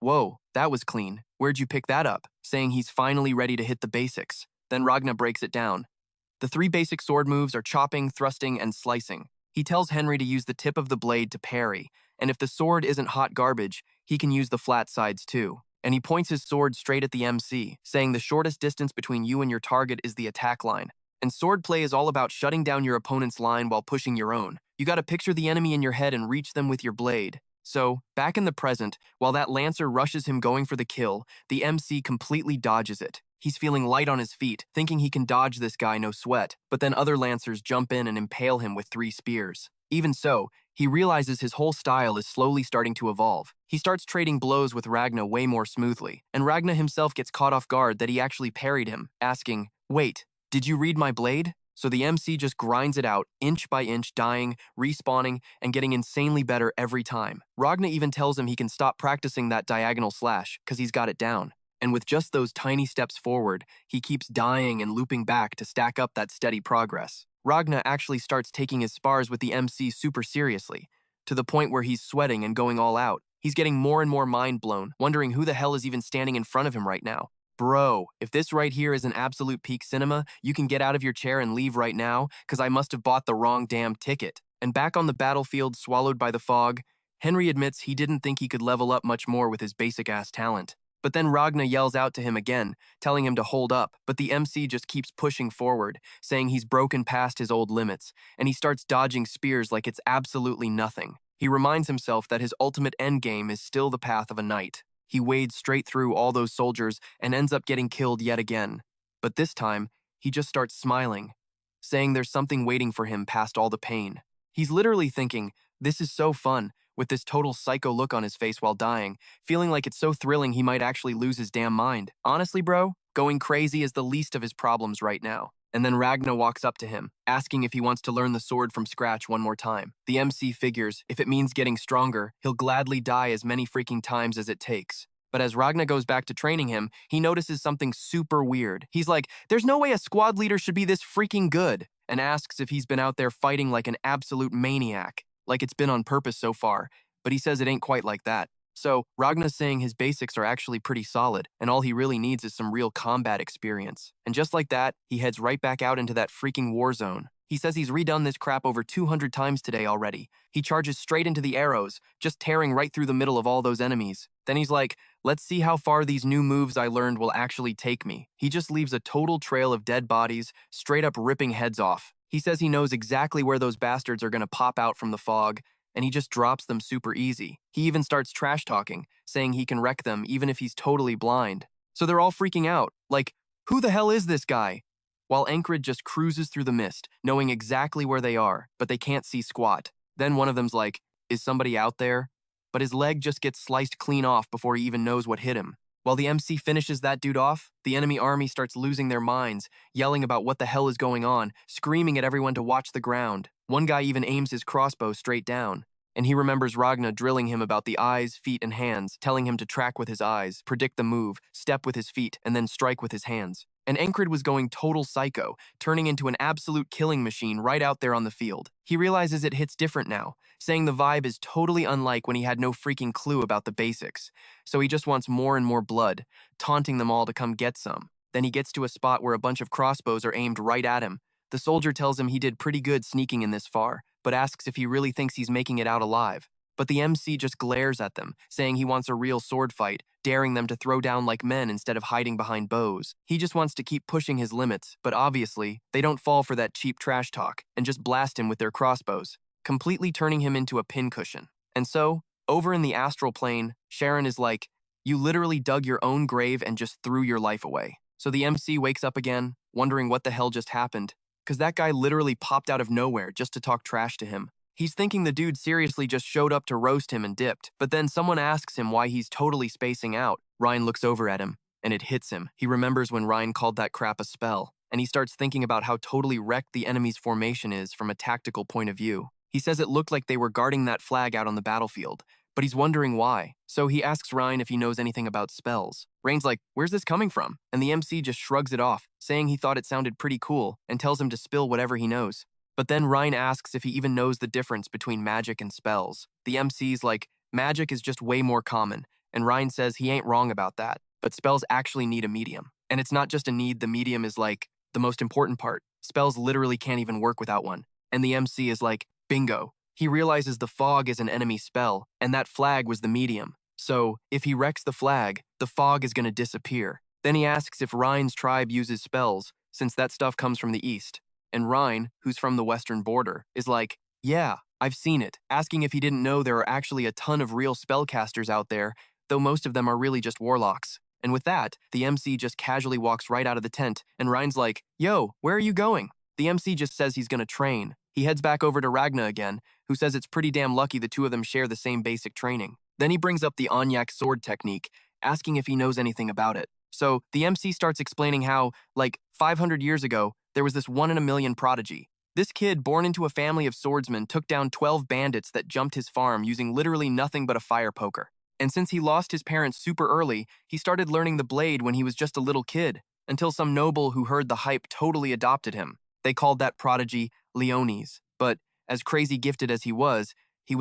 "Whoa, that was clean. Where'd you pick that up?" Saying he's finally ready to hit the basics. Then Ragna breaks it down. The 3 basic sword moves are chopping, thrusting, and slicing. He tells Henry to use the tip of the blade to parry, and if the sword isn't hot garbage, he can use the flat sides too. And he points his sword straight at the MC, saying the shortest distance between you and your target is the attack line. And swordplay is all about shutting down your opponent's line while pushing your own. You gotta picture the enemy in your head and reach them with your blade. So, back in the present, while that lancer rushes him going for the kill, the MC completely dodges it. He's feeling light on his feet, thinking he can dodge this guy no sweat, but then other lancers jump in and impale him with 3 spears. Even so, he realizes his whole style is slowly starting to evolve. He starts trading blows with Ragna way more smoothly, and Ragna himself gets caught off guard that he actually parried him, asking, "Wait, did you read my blade?" So the MC just grinds it out, inch by inch, dying, respawning, and getting insanely better every time. Ragna even tells him he can stop practicing that diagonal slash, because he's got it down. And with just those tiny steps forward, he keeps dying and looping back to stack up that steady progress. Ragna actually starts taking his spars with the MC super seriously, to the point where he's sweating and going all out. He's getting more and more mind blown, wondering who the hell is even standing in front of him right now. Bro, if this right here is an absolute peak cinema, you can get out of your chair and leave right now, because I must have bought the wrong damn ticket. And back on the battlefield swallowed by the fog, Henry admits he didn't think he could level up much more with his basic-ass talent. But then Ragna yells out to him again, telling him to hold up, but the MC just keeps pushing forward, saying he's broken past his old limits, and he starts dodging spears like it's absolutely nothing. He reminds himself that his ultimate endgame is still the path of a knight. He wades straight through all those soldiers and ends up getting killed yet again. But this time, he just starts smiling, saying there's something waiting for him past all the pain. He's literally thinking, this is so fun, with this total psycho look on his face while dying, feeling like it's so thrilling he might actually lose his damn mind. Honestly, bro, going crazy is the least of his problems right now. And then Ragna walks up to him, asking if he wants to learn the sword from scratch one more time. The MC figures, if it means getting stronger, he'll gladly die as many freaking times as it takes. But as Ragna goes back to training him, he notices something super weird. He's like, there's no way a squad leader should be this freaking good, and asks if he's been out there fighting like an absolute maniac, like it's been on purpose so far, but he says it ain't quite like that. So, Ragna's saying his basics are actually pretty solid, and all he really needs is some real combat experience. And just like that, he heads right back out into that freaking war zone. He says he's redone this crap over 200 times today already. He charges straight into the arrows, just tearing right through the middle of all those enemies. Then he's like, let's see how far these new moves I learned will actually take me. He just leaves a total trail of dead bodies, straight up ripping heads off. He says he knows exactly where those bastards are gonna pop out from the fog, and he just drops them super easy. He even starts trash talking, saying he can wreck them even if he's totally blind. So they're all freaking out, like, who the hell is this guy? While Enkrid just cruises through the mist, knowing exactly where they are, but they can't see squat. Then one of them's like, is somebody out there? But his leg just gets sliced clean off before he even knows what hit him. While the MC finishes that dude off, the enemy army starts losing their minds, yelling about what the hell is going on, screaming at everyone to watch the ground. One guy even aims his crossbow straight down. And he remembers Ragna drilling him about the eyes, feet, and hands, telling him to track with his eyes, predict the move, step with his feet, and then strike with his hands. And Enkrid was going total psycho, turning into an absolute killing machine right out there on the field. He realizes it hits different now, saying the vibe is totally unlike when he had no freaking clue about the basics. So he just wants more and more blood, taunting them all to come get some. Then he gets to a spot where a bunch of crossbows are aimed right at him. The soldier tells him he did pretty good sneaking in this far, but asks if he really thinks he's making it out alive. But the MC just glares at them, saying he wants a real sword fight, daring them to throw down like men instead of hiding behind bows. He just wants to keep pushing his limits, but obviously, they don't fall for that cheap trash talk and just blast him with their crossbows, completely turning him into a pincushion. And so, over in the astral plane, Sharon is like, you literally dug your own grave and just threw your life away. So the MC wakes up again, wondering what the hell just happened, because that guy literally popped out of nowhere just to talk trash to him. He's thinking the dude seriously just showed up to roast him and dipped, but then someone asks him why he's totally spacing out. Ryan looks over at him, and it hits him. He remembers when Ryan called that crap a spell, and he starts thinking about how totally wrecked the enemy's formation is from a tactical point of view. He says it looked like they were guarding that flag out on the battlefield, but he's wondering why. So he asks Ryan if he knows anything about spells. Ryan's like, "Where's this coming from?" And the MC just shrugs it off, saying he thought it sounded pretty cool and tells him to spill whatever he knows. But then Ryan asks if he even knows the difference between magic and spells. The MC's like, "Magic is just way more common," and Ryan says he ain't wrong about that, but spells actually need a medium. And it's not just a need, the medium is like the most important part. Spells literally can't even work without one. And the MC is like, bingo. He realizes the fog is an enemy spell, and that flag was the medium. So, if he wrecks the flag, the fog is gonna disappear. Then he asks if Ryan's tribe uses spells, since that stuff comes from the east. And Ryan, who's from the western border, is like, "Yeah, I've seen it," asking if he didn't know there are actually a ton of real spellcasters out there, though most of them are really just warlocks. And with that, the MC just casually walks right out of the tent, and Ryan's like, "Yo, where are you going?" The MC just says he's gonna train. He heads back over to Ragna again, who says it's pretty damn lucky the two of them share the same basic training. Then he brings up the Onyak sword technique, asking if he knows anything about it. So the MC starts explaining how, like, 500 years ago, there was this 1 in a million prodigy. This kid, born into a family of swordsmen, took down 12 bandits that jumped his farm using literally nothing but a fire poker. And since he lost his parents super early, he started learning the blade when he was just a little kid, until some noble who heard the hype totally adopted him. They called that prodigy Leones, but as crazy gifted as he was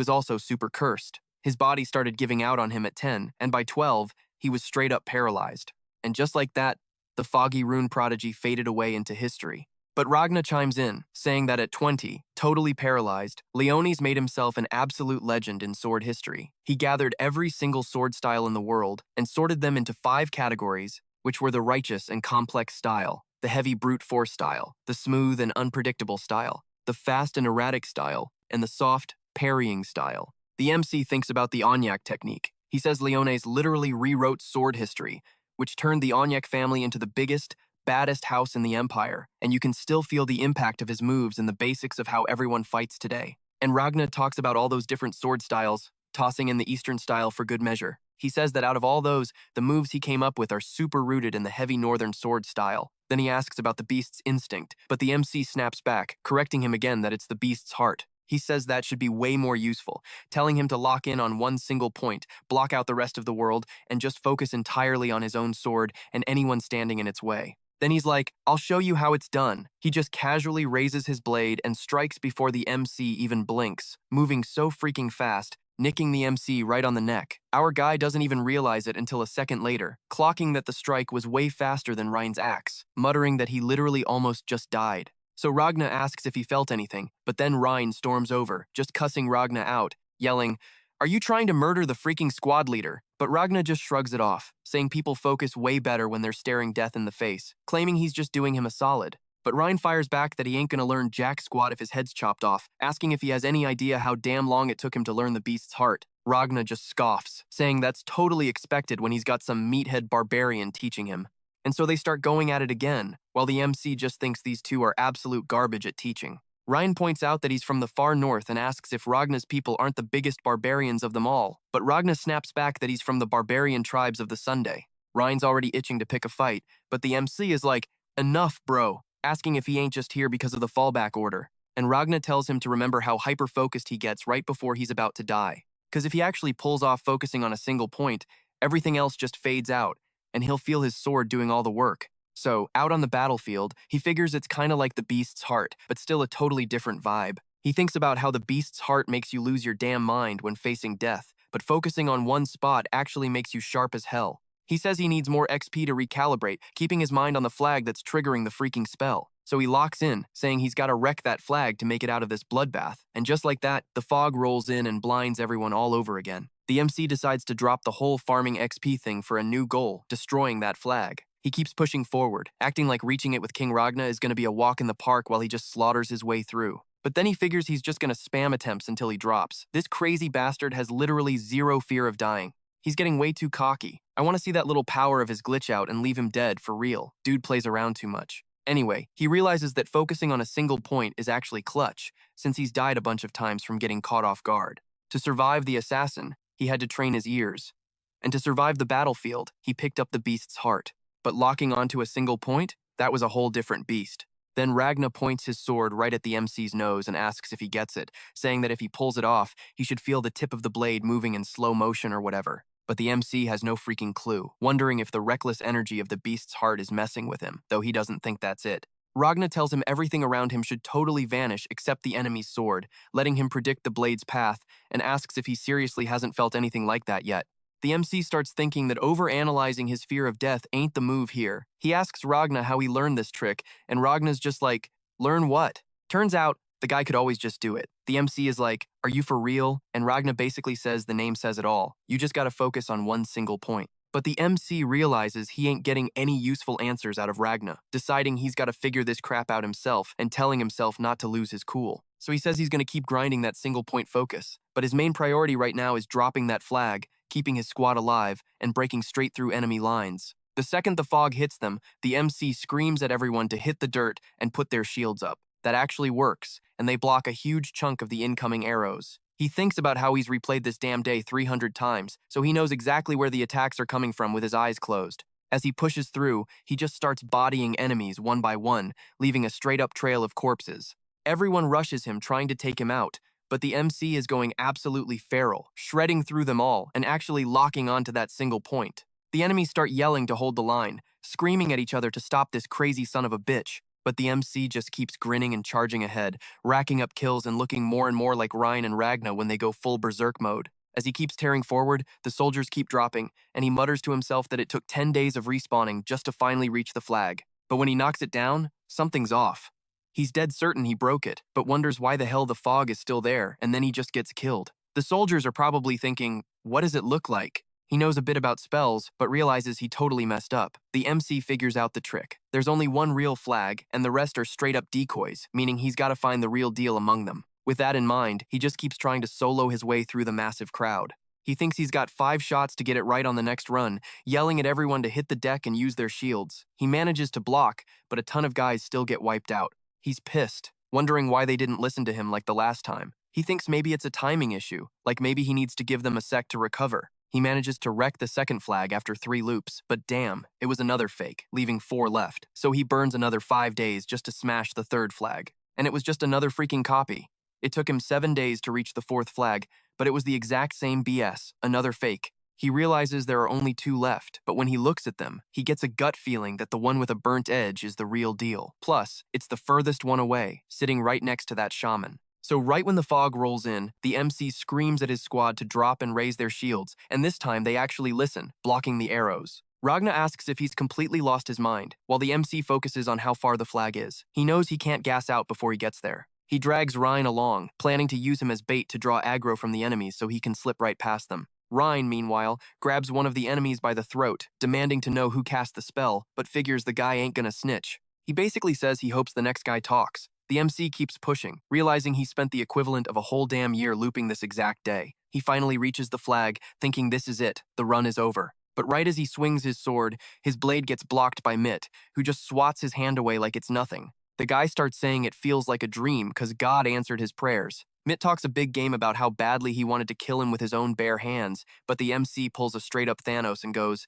also super cursed. His body started giving out on him at 10, and by 12, he was straight up paralyzed. And just like that, the foggy rune prodigy faded away into history. But Ragna chimes in, saying that at 20, totally paralyzed, Leones made himself an absolute legend in sword history. He gathered every single sword style in the world and sorted them into 5 categories, which were the righteous and complex style, the heavy brute force style, the smooth and unpredictable style, the fast and erratic style, and the soft, parrying style. The MC thinks about the Onyak technique. He says Leones literally rewrote sword history, which turned the Onyak family into the biggest, baddest house in the empire, and you can still feel the impact of his moves and the basics of how everyone fights today. And Ragna talks about all those different sword styles, tossing in the Eastern style for good measure. He says that out of all those, the moves he came up with are super rooted in the heavy northern sword style. Then he asks about the beast's instinct, but the MC snaps back, correcting him again that it's the beast's heart. He says that should be way more useful, telling him to lock in on one single point, block out the rest of the world, and just focus entirely on his own sword and anyone standing in its way. Then he's like, "I'll show you how it's done." He just casually raises his blade and strikes before the MC even blinks, moving so freaking fast, nicking the MC right on the neck. Our guy doesn't even realize it until a second later, clocking that the strike was way faster than Ryan's axe, muttering that he literally almost just died. So Ragna asks if he felt anything, but then Ryan storms over, just cussing Ragna out, yelling, "Are you trying to murder the freaking squad leader?" But Ragna just shrugs it off, saying people focus way better when they're staring death in the face, claiming he's just doing him a solid. But Ryan fires back that he ain't gonna learn jack squat if his head's chopped off, asking if he has any idea how damn long it took him to learn the beast's heart. Ragna just scoffs, saying that's totally expected when he's got some meathead barbarian teaching him. And so they start going at it again, while the MC just thinks these two are absolute garbage at teaching. Ryan points out that he's from the far north and asks if Ragna's people aren't the biggest barbarians of them all, but Ragna snaps back that he's from the barbarian tribes of the Sunday. Ryan's already itching to pick a fight, but the MC is like, "Enough, bro," asking if he ain't just here because of the fallback order. And Ragna tells him to remember how hyper-focused he gets right before he's about to die. Because if he actually pulls off focusing on a single point, everything else just fades out, and he'll feel his sword doing all the work. So, out on the battlefield, he figures it's kinda like the beast's heart, but still a totally different vibe. He thinks about how the beast's heart makes you lose your damn mind when facing death, but focusing on one spot actually makes you sharp as hell. He says he needs more XP to recalibrate, keeping his mind on the flag that's triggering the freaking spell. So he locks in, saying he's gotta wreck that flag to make it out of this bloodbath. And just like that, the fog rolls in and blinds everyone all over again. The MC decides to drop the whole farming XP thing for a new goal, destroying that flag. He keeps pushing forward, acting like reaching it with King Ragna is gonna be a walk in the park while he just slaughters his way through. But then he figures he's just gonna spam attempts until he drops. This crazy bastard has literally zero fear of dying. He's getting way too cocky. I want to see that little power of his glitch out and leave him dead for real. Dude plays around too much. Anyway, he realizes that focusing on a single point is actually clutch, since he's died a bunch of times from getting caught off guard. To survive the assassin, he had to train his ears. And to survive the battlefield, he picked up the beast's heart. But locking onto a single point, that was a whole different beast. Then Ragna points his sword right at the MC's nose and asks if he gets it, saying that if he pulls it off, he should feel the tip of the blade moving in slow motion or whatever. But the MC has no freaking clue, wondering if the reckless energy of the beast's heart is messing with him, though he doesn't think that's it. Ragna tells him everything around him should totally vanish except the enemy's sword, letting him predict the blade's path, and asks if he seriously hasn't felt anything like that yet. The MC starts thinking that overanalyzing his fear of death ain't the move here. He asks Ragna how he learned this trick, and Ragna's just like, learn what? Turns out, the guy could always just do it. The MC is like, are you for real? And Ragna basically says the name says it all. You just gotta focus on one single point. But the MC realizes he ain't getting any useful answers out of Ragna, deciding he's gotta figure this crap out himself and telling himself not to lose his cool. So he says he's gonna keep grinding that single point focus. But his main priority right now is dropping that flag, keeping his squad alive, and breaking straight through enemy lines. The second the fog hits them, the MC screams at everyone to hit the dirt and put their shields up. That actually works, and they block a huge chunk of the incoming arrows. He thinks about how he's replayed this damn day 300 times, so he knows exactly where the attacks are coming from with his eyes closed. As he pushes through, he just starts bodying enemies one by one, leaving a straight-up trail of corpses. Everyone rushes him, trying to take him out, but the MC is going absolutely feral, shredding through them all and actually locking onto that single point. The enemies start yelling to hold the line, screaming at each other to stop this crazy son of a bitch. But the MC just keeps grinning and charging ahead, racking up kills and looking more and more like Ryan and Ragna when they go full berserk mode. As he keeps tearing forward, the soldiers keep dropping, and he mutters to himself that it took 10 days of respawning just to finally reach the flag. But when he knocks it down, something's off. He's dead certain he broke it, but wonders why the hell the fog is still there, and then he just gets killed. The soldiers are probably thinking, what does it look like? He knows a bit about spells, but realizes he totally messed up. The MC figures out the trick. There's only one real flag, and the rest are straight-up decoys, meaning he's got to find the real deal among them. With that in mind, he just keeps trying to solo his way through the massive crowd. He thinks he's got 5 shots to get it right on the next run, yelling at everyone to hit the deck and use their shields. He manages to block, but a ton of guys still get wiped out. He's pissed, wondering why they didn't listen to him like the last time. He thinks maybe it's a timing issue, like maybe he needs to give them a sec to recover. He manages to wreck the second flag after 3 loops, but damn, it was another fake, leaving 4 left. So he burns another 5 days just to smash the 3rd flag. And it was just another freaking copy. It took him 7 days to reach the 4th flag, but it was the exact same BS, another fake. He realizes there are only 2 left, but when he looks at them, he gets a gut feeling that the one with a burnt edge is the real deal. Plus, it's the furthest one away, sitting right next to that shaman. So right when the fog rolls in, the MC screams at his squad to drop and raise their shields, and this time they actually listen, blocking the arrows. Ragna asks if he's completely lost his mind, while the MC focuses on how far the flag is. He knows he can't gas out before he gets there. He drags Ryan along, planning to use him as bait to draw aggro from the enemies so he can slip right past them. Ryan, meanwhile, grabs one of the enemies by the throat, demanding to know who cast the spell, but figures the guy ain't gonna snitch. He basically says he hopes the next guy talks. The MC keeps pushing, realizing he spent the equivalent of a whole damn year looping this exact day. He finally reaches the flag, thinking this is it, the run is over. But right as he swings his sword, his blade gets blocked by Mitt, who just swats his hand away like it's nothing. The guy starts saying it feels like a dream because God answered his prayers. Mitt talks a big game about how badly he wanted to kill him with his own bare hands, but the MC pulls a straight-up Thanos and goes,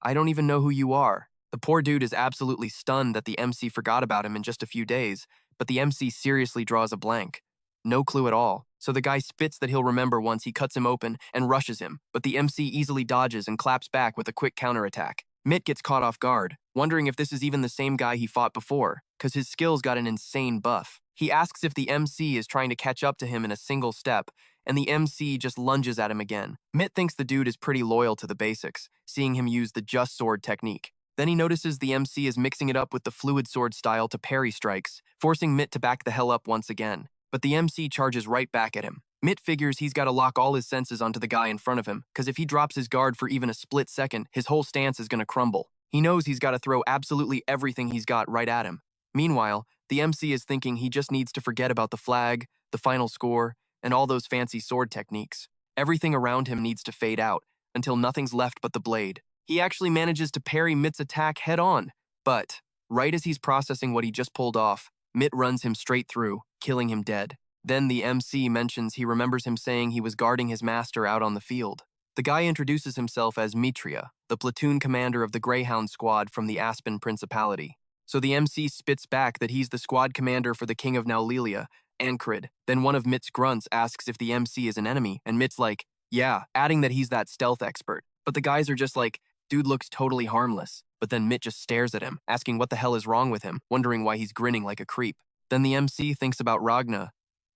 I don't even know who you are. The poor dude is absolutely stunned that the MC forgot about him in just a few days, but the MC seriously draws a blank. No clue at all. So the guy spits that he'll remember once he cuts him open and rushes him, but the MC easily dodges and claps back with a quick counterattack. Mitt gets caught off guard, wondering if this is even the same guy he fought before, because his skills got an insane buff. He asks if the MC is trying to catch up to him in a single step, and the MC just lunges at him again. Mitt thinks the dude is pretty loyal to the basics, seeing him use the just sword technique. Then he notices the MC is mixing it up with the fluid sword style to parry strikes, forcing Mitt to back the hell up once again. But the MC charges right back at him. Mitt figures he's got to lock all his senses onto the guy in front of him, because if he drops his guard for even a split second, his whole stance is going to crumble. He knows he's got to throw absolutely everything he's got right at him. Meanwhile, the MC is thinking he just needs to forget about the flag, the final score, and all those fancy sword techniques. Everything around him needs to fade out, until nothing's left but the blade. He actually manages to parry Mitt's attack head-on, but Right as he's processing what he just pulled off, Mitt runs him straight through, killing him dead. Then the MC mentions he remembers him saying he was guarding his master out on the field. The guy introduces himself as Mitria, the platoon commander of the Greyhound squad from the Aspen Principality. So the MC spits back that he's the squad commander for the king of Naulilia, Enkrid. Then one of Mitt's grunts asks if the MC is an enemy, and Mitt's like, yeah, adding that he's that stealth expert. But the guys are just like, dude looks totally harmless. But then Mitt just stares at him, asking what the hell is wrong with him, wondering why he's grinning like a creep. Then the MC thinks about Ragna,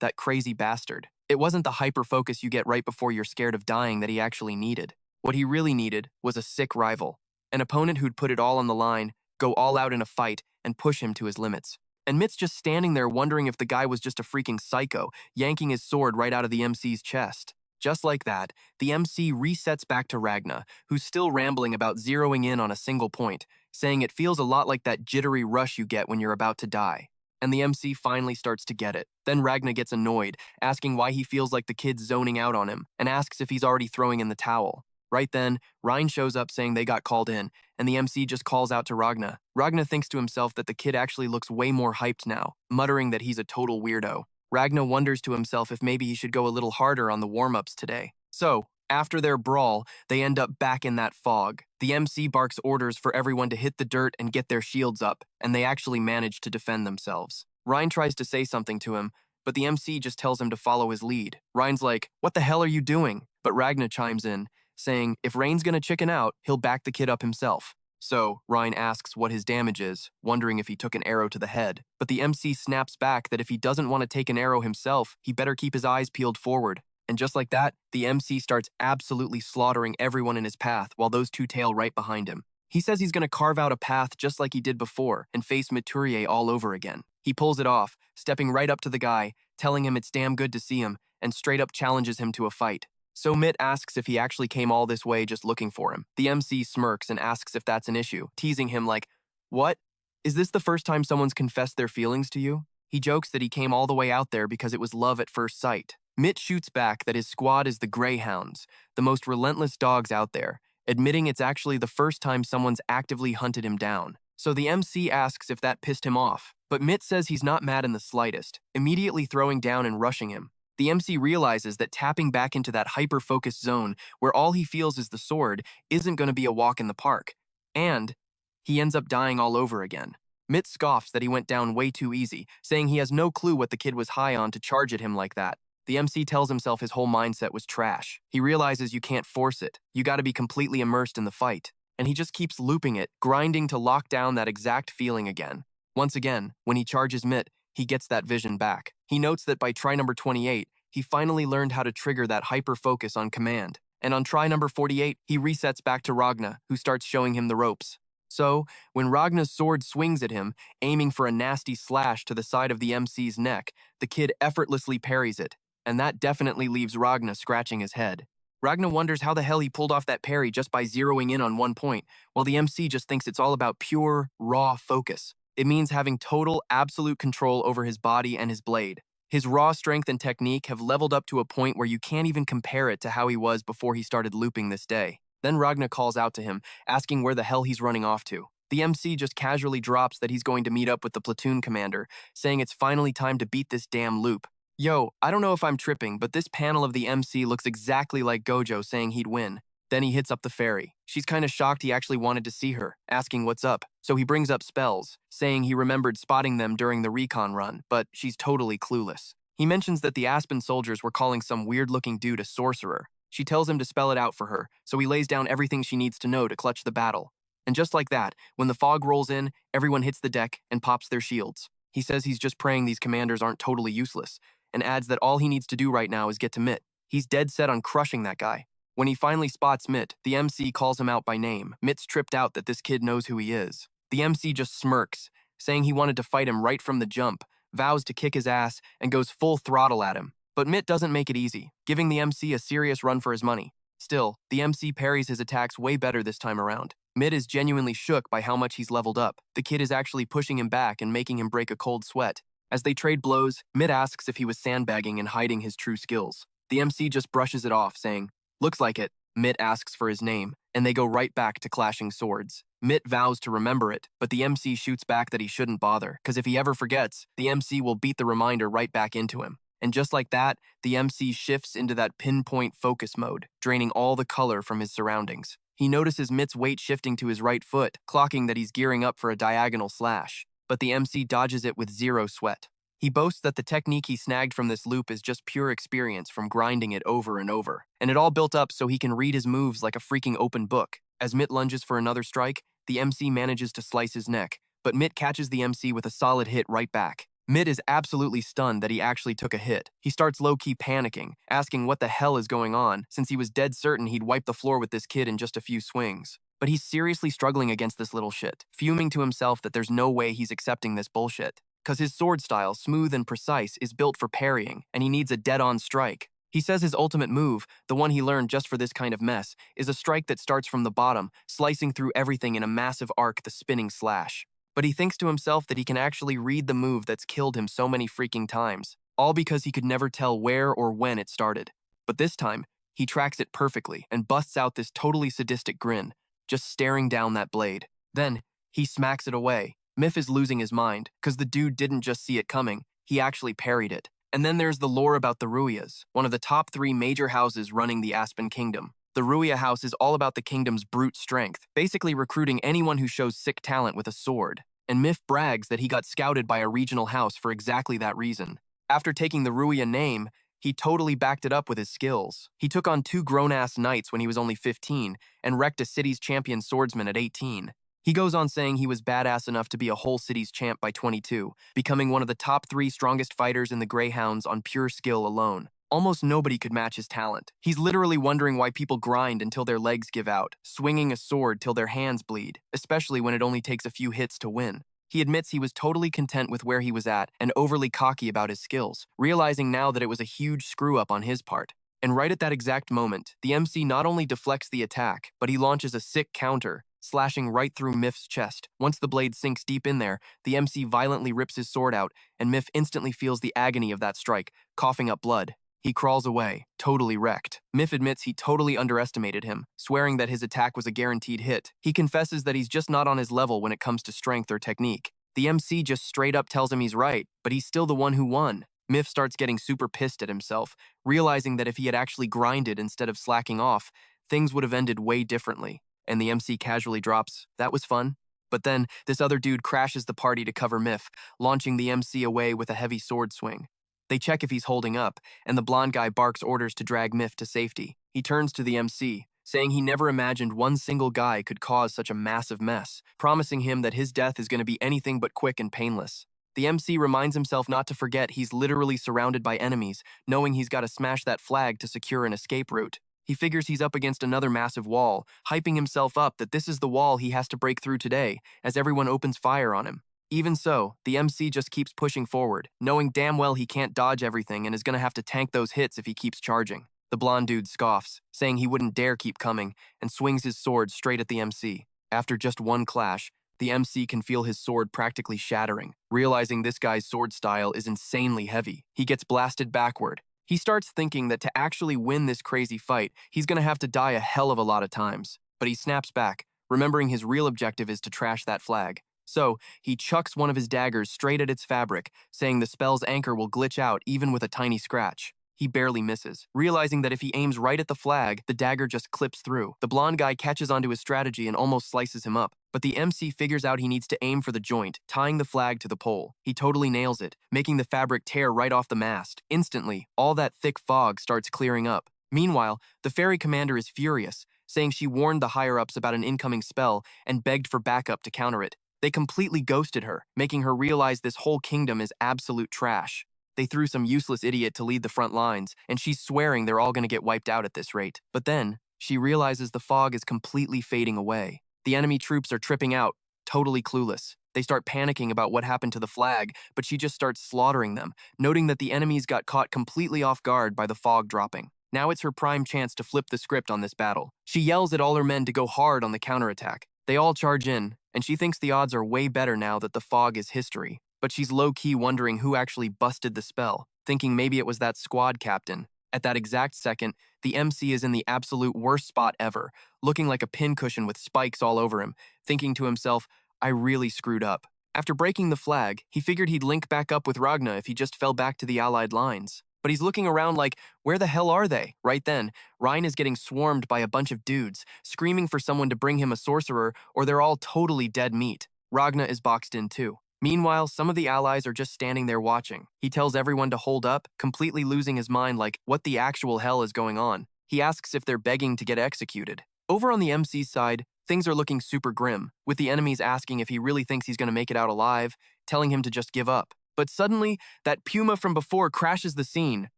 that crazy bastard. It wasn't the hyper-focus you get right before you're scared of dying that he actually needed. What he really needed was a sick rival, an opponent who'd put it all on the line, go all out in a fight, and push him to his limits. And Mitt's just standing there wondering if the guy was just a freaking psycho, yanking his sword right out of the MC's chest. Just like that, the MC resets back to Ragna, who's still rambling about zeroing in on a single point, saying it feels a lot like that jittery rush you get when you're about to die. And the MC finally starts to get it. Then Ragna gets annoyed, asking why he feels like the kid's zoning out on him, and asks if he's already throwing in the towel. Right then, Ryan shows up saying they got called in, and the MC just calls out to Ragna. Ragna thinks to himself that the kid actually looks way more hyped now, muttering that he's a total weirdo. Ragna wonders to himself if maybe he should go a little harder on the warm-ups today. So, after their brawl, they end up back in that fog. The MC barks orders for everyone to hit the dirt and get their shields up, and they actually manage to defend themselves. Ryan tries to say something to him, but the MC just tells him to follow his lead. Ryan's like, what the hell are you doing? But Ragna chimes in, saying if Rain's gonna chicken out, he'll back the kid up himself. So, Ryan asks what his damage is, wondering if he took an arrow to the head. But the MC snaps back that if he doesn't want to take an arrow himself, he better keep his eyes peeled forward. And just like that, the MC starts absolutely slaughtering everyone in his path while those two tail right behind him. He says he's going to carve out a path just like he did before and face Maturier all over again. He pulls it off, stepping right up to the guy, telling him it's damn good to see him, and straight up challenges him to a fight. So Mitt asks if he actually came all this way just looking for him. The MC smirks and asks if that's an issue, teasing him like, what? Is this the first time someone's confessed their feelings to you? He jokes that he came all the way out there because it was love at first sight. Mitt shoots back that his squad is the Greyhounds, the most relentless dogs out there, admitting it's actually the first time someone's actively hunted him down. So the MC asks if that pissed him off, but Mitt says he's not mad in the slightest, immediately throwing down and rushing him. The MC realizes that tapping back into that hyper-focused zone where all he feels is the sword isn't going to be a walk in the park, and he ends up dying all over again. Mitt scoffs that he went down way too easy, saying he has no clue what the kid was high on to charge at him like that. The MC tells himself his whole mindset was trash. He realizes you can't force it. You gotta be completely immersed in the fight. And he just keeps looping it, grinding to lock down that exact feeling again. Once again, when he charges Mitt, he gets that vision back. He notes that by try number 28, he finally learned how to trigger that hyper-focus on command. And on try number 48, he resets back to Ragna, who starts showing him the ropes. So, when Ragna's sword swings at him, aiming for a nasty slash to the side of the MC's neck, the kid effortlessly parries it. And that definitely leaves Ragna scratching his head. Ragna wonders how the hell he pulled off that parry just by zeroing in on one point, while the MC just thinks it's all about pure, raw focus. It means having total, absolute control over his body and his blade. His raw strength and technique have leveled up to a point where you can't even compare it to how he was before he started looping this day. Then Ragna calls out to him, asking where the hell he's running off to. The MC just casually drops that he's going to meet up with the platoon commander, saying it's finally time to beat this damn loop. Yo, I don't know if I'm tripping, but this panel of the MC looks exactly like Gojo saying he'd win. Then he hits up the fairy. She's kind of shocked he actually wanted to see her, asking what's up. So he brings up spells, saying he remembered spotting them during the recon run, but she's totally clueless. He mentions that the Aspen soldiers were calling some weird-looking dude a sorcerer. She tells him to spell it out for her, so he lays down everything she needs to know to clutch the battle. And just like that, when the fog rolls in, everyone hits the deck and pops their shields. He says he's just praying these commanders aren't totally useless, and adds that all he needs to do right now is get to Mitt. He's dead set on crushing that guy. When he finally spots Mitt, the MC calls him out by name. Mitt's tripped out that this kid knows who he is. The MC just smirks, saying he wanted to fight him right from the jump, vows to kick his ass, and goes full throttle at him. But Mitt doesn't make it easy, giving the MC a serious run for his money. Still, the MC parries his attacks way better this time around. Mitt is genuinely shook by how much he's leveled up. The kid is actually pushing him back and making him break a cold sweat. As they trade blows, Mitt asks if he was sandbagging and hiding his true skills. The MC just brushes it off, saying, looks like it. Mitt asks for his name, and they go right back to clashing swords. Mitt vows to remember it, but the MC shoots back that he shouldn't bother, because if he ever forgets, the MC will beat the reminder right back into him. And just like that, the MC shifts into that pinpoint focus mode, draining all the color from his surroundings. He notices Mitt's weight shifting to his right foot, clocking that he's gearing up for a diagonal slash, but the MC dodges it with zero sweat. He boasts that the technique he snagged from this loop is just pure experience from grinding it over and over, and it all built up so he can read his moves like a freaking open book. As Mitt lunges for another strike, the MC manages to slice his neck, but Mitt catches the MC with a solid hit right back. Mitt is absolutely stunned that he actually took a hit. He starts low-key panicking, asking what the hell is going on, since he was dead certain he'd wipe the floor with this kid in just a few swings. But he's seriously struggling against this little shit, fuming to himself that there's no way he's accepting this bullshit. Cause his sword style, smooth and precise, is built for parrying, and he needs a dead-on strike. He says his ultimate move, the one he learned just for this kind of mess, is a strike that starts from the bottom, slicing through everything in a massive arc, the spinning slash. But he thinks to himself that he can actually read the move that's killed him so many freaking times, all because he could never tell where or when it started. But this time, he tracks it perfectly and busts out this totally sadistic grin, just staring down that blade. Then, he smacks it away. Miff is losing his mind, cause the dude didn't just see it coming, he actually parried it. And then there's the lore about the Ruyas, one of the top 3 major houses running the Aspen Kingdom. The Ruya house is all about the kingdom's brute strength, basically recruiting anyone who shows sick talent with a sword. And Miff brags that he got scouted by a regional house for exactly that reason. After taking the Ruya name, he totally backed it up with his skills. He took on 2 grown-ass knights when he was only 15 and wrecked a city's champion swordsman at 18. He goes on saying he was badass enough to be a whole city's champ by 22, becoming one of the top 3 strongest fighters in the Greyhounds on pure skill alone. Almost nobody could match his talent. He's literally wondering why people grind until their legs give out, swinging a sword till their hands bleed, especially when it only takes a few hits to win. He admits he was totally content with where he was at and overly cocky about his skills, realizing now that it was a huge screw-up on his part. And right at that exact moment, the MC not only deflects the attack, but he launches a sick counter, slashing right through Miff's chest. Once the blade sinks deep in there, the MC violently rips his sword out, and Miff instantly feels the agony of that strike, coughing up blood. He crawls away, totally wrecked. Miff admits he totally underestimated him, swearing that his attack was a guaranteed hit. He confesses that he's just not on his level when it comes to strength or technique. The MC just straight up tells him he's right, but he's still the one who won. Miff starts getting super pissed at himself, realizing that if he had actually grinded instead of slacking off, things would have ended way differently. And the MC casually drops, "That was fun." But then, this other dude crashes the party to cover Miff, launching the MC away with a heavy sword swing. They check if he's holding up, and the blonde guy barks orders to drag Miff to safety. He turns to the MC, saying he never imagined one single guy could cause such a massive mess, promising him that his death is going to be anything but quick and painless. The MC reminds himself not to forget he's literally surrounded by enemies, knowing he's got to smash that flag to secure an escape route. He figures he's up against another massive wall, hyping himself up that this is the wall he has to break through today, as everyone opens fire on him. Even so, the MC just keeps pushing forward, knowing damn well he can't dodge everything and is going to have to tank those hits if he keeps charging. The blonde dude scoffs, saying he wouldn't dare keep coming, and swings his sword straight at the MC. After just one clash, the MC can feel his sword practically shattering, realizing this guy's sword style is insanely heavy. He gets blasted backward. He starts thinking that to actually win this crazy fight, he's going to have to die a hell of a lot of times. But he snaps back, remembering his real objective is to trash that flag. So, he chucks one of his daggers straight at its fabric, saying the spell's anchor will glitch out even with a tiny scratch. He barely misses, realizing that if he aims right at the flag, the dagger just clips through. The blonde guy catches onto his strategy and almost slices him up, but the MC figures out he needs to aim for the joint, tying the flag to the pole. He totally nails it, making the fabric tear right off the mast. Instantly, all that thick fog starts clearing up. Meanwhile, the ferry commander is furious, saying she warned the higher-ups about an incoming spell and begged for backup to counter it. They completely ghosted her, making her realize this whole kingdom is absolute trash. They threw some useless idiot to lead the front lines, and she's swearing they're all going to get wiped out at this rate. But then, she realizes the fog is completely fading away. The enemy troops are tripping out, totally clueless. They start panicking about what happened to the flag, but she just starts slaughtering them, noting that the enemies got caught completely off guard by the fog dropping. Now it's her prime chance to flip the script on this battle. She yells at all her men to go hard on the counterattack. They all charge in, and she thinks the odds are way better now that the fog is history. But she's low-key wondering who actually busted the spell, thinking maybe it was that squad captain. At that exact second, the MC is in the absolute worst spot ever, looking like a pincushion with spikes all over him, thinking to himself, I really screwed up. After breaking the flag, he figured he'd link back up with Ragna if he just fell back to the Allied lines. But he's looking around like, where the hell are they? Right then, Ryan is getting swarmed by a bunch of dudes, screaming for someone to bring him a sorcerer, or they're all totally dead meat. Ragna is boxed in too. Meanwhile, some of the allies are just standing there watching. He tells everyone to hold up, completely losing his mind like, what the actual hell is going on? He asks if they're begging to get executed. Over on the MC's side, things are looking super grim, with the enemies asking if he really thinks he's going to make it out alive, telling him to just give up. But suddenly, that puma from before crashes the scene.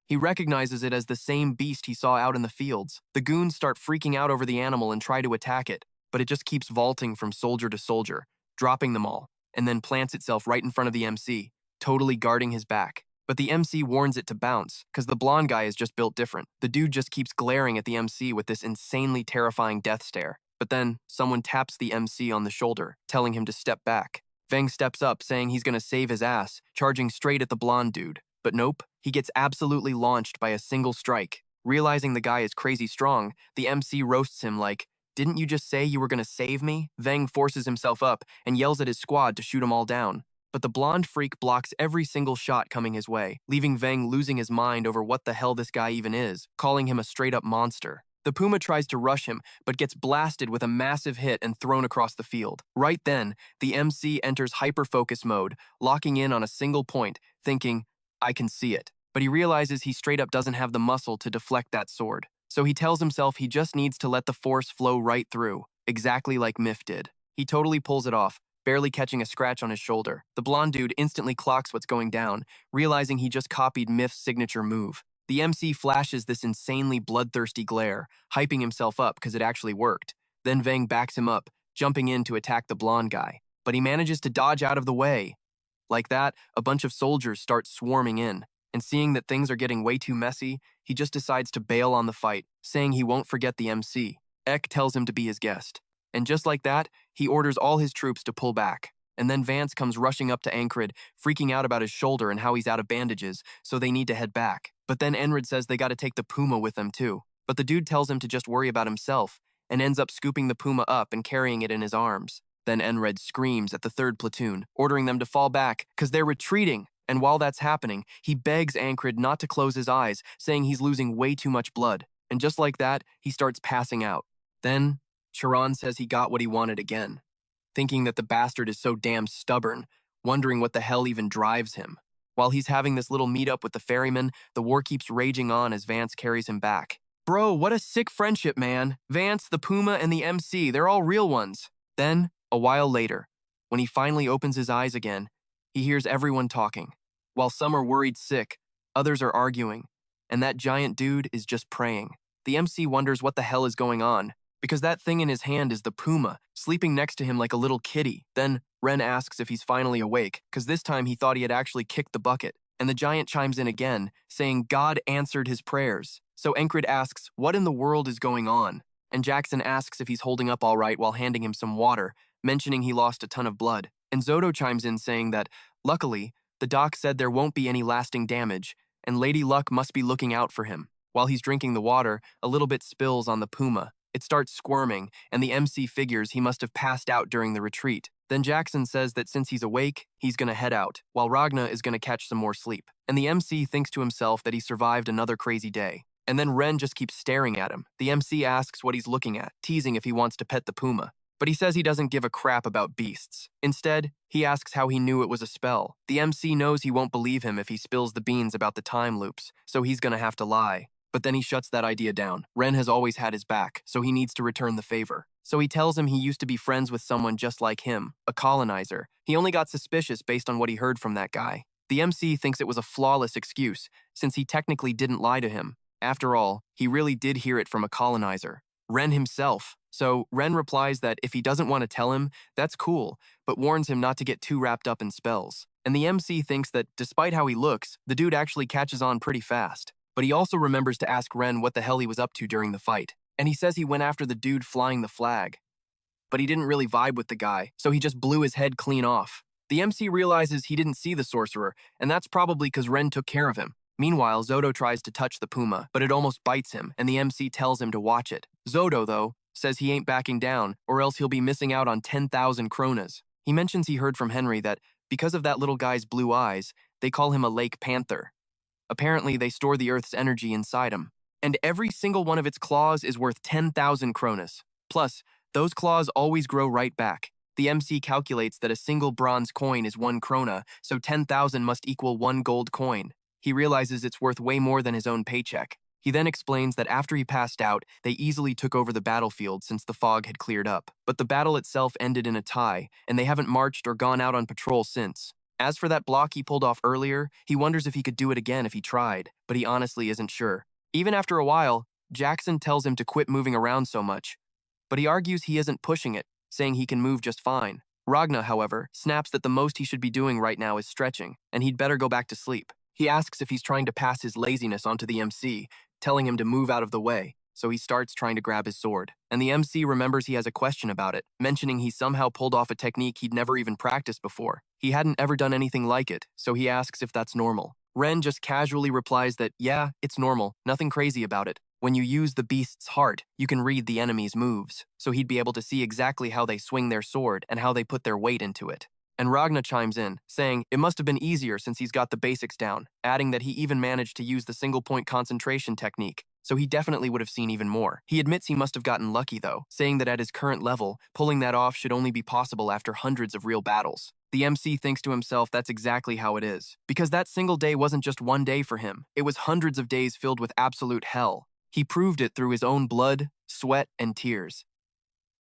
He recognizes it as the same beast he saw out in the fields. The goons start freaking out over the animal and try to attack it, but it just keeps vaulting from soldier to soldier, dropping them all, and then plants itself right in front of the MC, totally guarding his back. But the MC warns it to bounce, because the blonde guy is just built different. The dude just keeps glaring at the MC with this insanely terrifying death stare. But then, someone taps the MC on the shoulder, telling him to step back. Veng steps up, saying he's gonna save his ass, charging straight at the blonde dude. But nope, he gets absolutely launched by a single strike. Realizing the guy is crazy strong, the MC roasts him like, didn't you just say you were gonna save me? Veng forces himself up and yells at his squad to shoot them all down. But the blonde freak blocks every single shot coming his way, leaving Veng losing his mind over what the hell this guy even is, calling him a straight-up monster. The puma tries to rush him, but gets blasted with a massive hit and thrown across the field. Right then, the MC enters hyper-focus mode, locking in on a single point, thinking, I can see it. But he realizes he straight up doesn't have the muscle to deflect that sword. So he tells himself he just needs to let the force flow right through, exactly like Miff did. He totally pulls it off, barely catching a scratch on his shoulder. The blonde dude instantly clocks what's going down, realizing he just copied Miff's signature move. The MC flashes this insanely bloodthirsty glare, hyping himself up because it actually worked. Then Veng backs him up, jumping in to attack the blonde guy. But he manages to dodge out of the way. Like that, a bunch of soldiers start swarming in, and seeing that things are getting way too messy, he just decides to bail on the fight, saying he won't forget the MC. Ek tells him to be his guest. And just like that, he orders all his troops to pull back. And then Vance comes rushing up to Enkrid, freaking out about his shoulder and how he's out of bandages, so they need to head back. But then Enkrid says they gotta take the puma with them too. But the dude tells him to just worry about himself, and ends up scooping the puma up and carrying it in his arms. Then Enkrid screams at the third platoon, ordering them to fall back, cause they're retreating. And while that's happening, he begs Enkrid not to close his eyes, saying he's losing way too much blood. And just like that, he starts passing out. Then, Charon says he got what he wanted again, thinking that the bastard is so damn stubborn, wondering what the hell even drives him. While he's having this little meetup with the ferryman, the war keeps raging on as Vance carries him back. Bro, what a sick friendship, man. Vance, the Puma, and the MC, they're all real ones. Then, a while later, when he finally opens his eyes again, he hears everyone talking. While some are worried sick, others are arguing, and that giant dude is just praying. The MC wonders what the hell is going on, because that thing in his hand is the puma, sleeping next to him like a little kitty. Then Ren asks if he's finally awake, because this time he thought he had actually kicked the bucket. And the giant chimes in again, saying God answered his prayers. So Enkrid asks, what in the world is going on? And Jackson asks if he's holding up all right while handing him some water, mentioning he lost a ton of blood. And Zoto chimes in saying that, luckily, the doc said there won't be any lasting damage, and Lady Luck must be looking out for him. While he's drinking the water, a little bit spills on the puma. It starts squirming, and the MC figures he must have passed out during the retreat. Then Jackson says that since he's awake, he's gonna head out, while Ragna is gonna catch some more sleep. And the MC thinks to himself that he survived another crazy day. And then Ren just keeps staring at him. The MC asks what he's looking at, teasing if he wants to pet the puma. But he says he doesn't give a crap about beasts. Instead, he asks how he knew it was a spell. The MC knows he won't believe him if he spills the beans about the time loops, so he's gonna have to lie. But then he shuts that idea down. Ren has always had his back, so he needs to return the favor. So he tells him he used to be friends with someone just like him, a colonizer. He only got suspicious based on what he heard from that guy. The MC thinks it was a flawless excuse, since he technically didn't lie to him. After all, he really did hear it from a colonizer, Ren himself. So Ren replies that if he doesn't want to tell him, that's cool, but warns him not to get too wrapped up in spells. And the MC thinks that despite how he looks, the dude actually catches on pretty fast. But he also remembers to ask Ren what the hell he was up to during the fight. And he says he went after the dude flying the flag. But he didn't really vibe with the guy, so he just blew his head clean off. The MC realizes he didn't see the sorcerer, and that's probably because Ren took care of him. Meanwhile, Zodo tries to touch the puma, but it almost bites him, and the MC tells him to watch it. Zodo, though, says he ain't backing down, or else he'll be missing out on 10,000 kronas. He mentions he heard from Henry that, because of that little guy's blue eyes, they call him a lake panther. Apparently, they store the Earth's energy inside him, and every single one of its claws is worth 10,000 kronas. Plus, those claws always grow right back. The MC calculates that a single bronze coin is 1 krona, so 10,000 must equal 1 gold coin. He realizes it's worth way more than his own paycheck. He then explains that after he passed out, they easily took over the battlefield since the fog had cleared up. But the battle itself ended in a tie, and they haven't marched or gone out on patrol since. As for that block he pulled off earlier, he wonders if he could do it again if he tried, but he honestly isn't sure. Even after a while, Jackson tells him to quit moving around so much, but he argues he isn't pushing it, saying he can move just fine. Ragna, however, snaps that the most he should be doing right now is stretching, and he'd better go back to sleep. He asks if he's trying to pass his laziness onto the MC, telling him to move out of the way, so he starts trying to grab his sword. And the MC remembers he has a question about it, mentioning he somehow pulled off a technique he'd never even practiced before. He hadn't ever done anything like it, so he asks if that's normal. Ren just casually replies that, yeah, it's normal, nothing crazy about it. When you use the beast's heart, you can read the enemy's moves, so he'd be able to see exactly how they swing their sword and how they put their weight into it. And Ragna chimes in, saying it must have been easier since he's got the basics down, adding that he even managed to use the single-point concentration technique, so he definitely would have seen even more. He admits he must have gotten lucky, though, saying that at his current level, pulling that off should only be possible after hundreds of real battles. The MC thinks to himself that's exactly how it is, because that single day wasn't just one day for him, it was hundreds of days filled with absolute hell. He proved it through his own blood, sweat, and tears.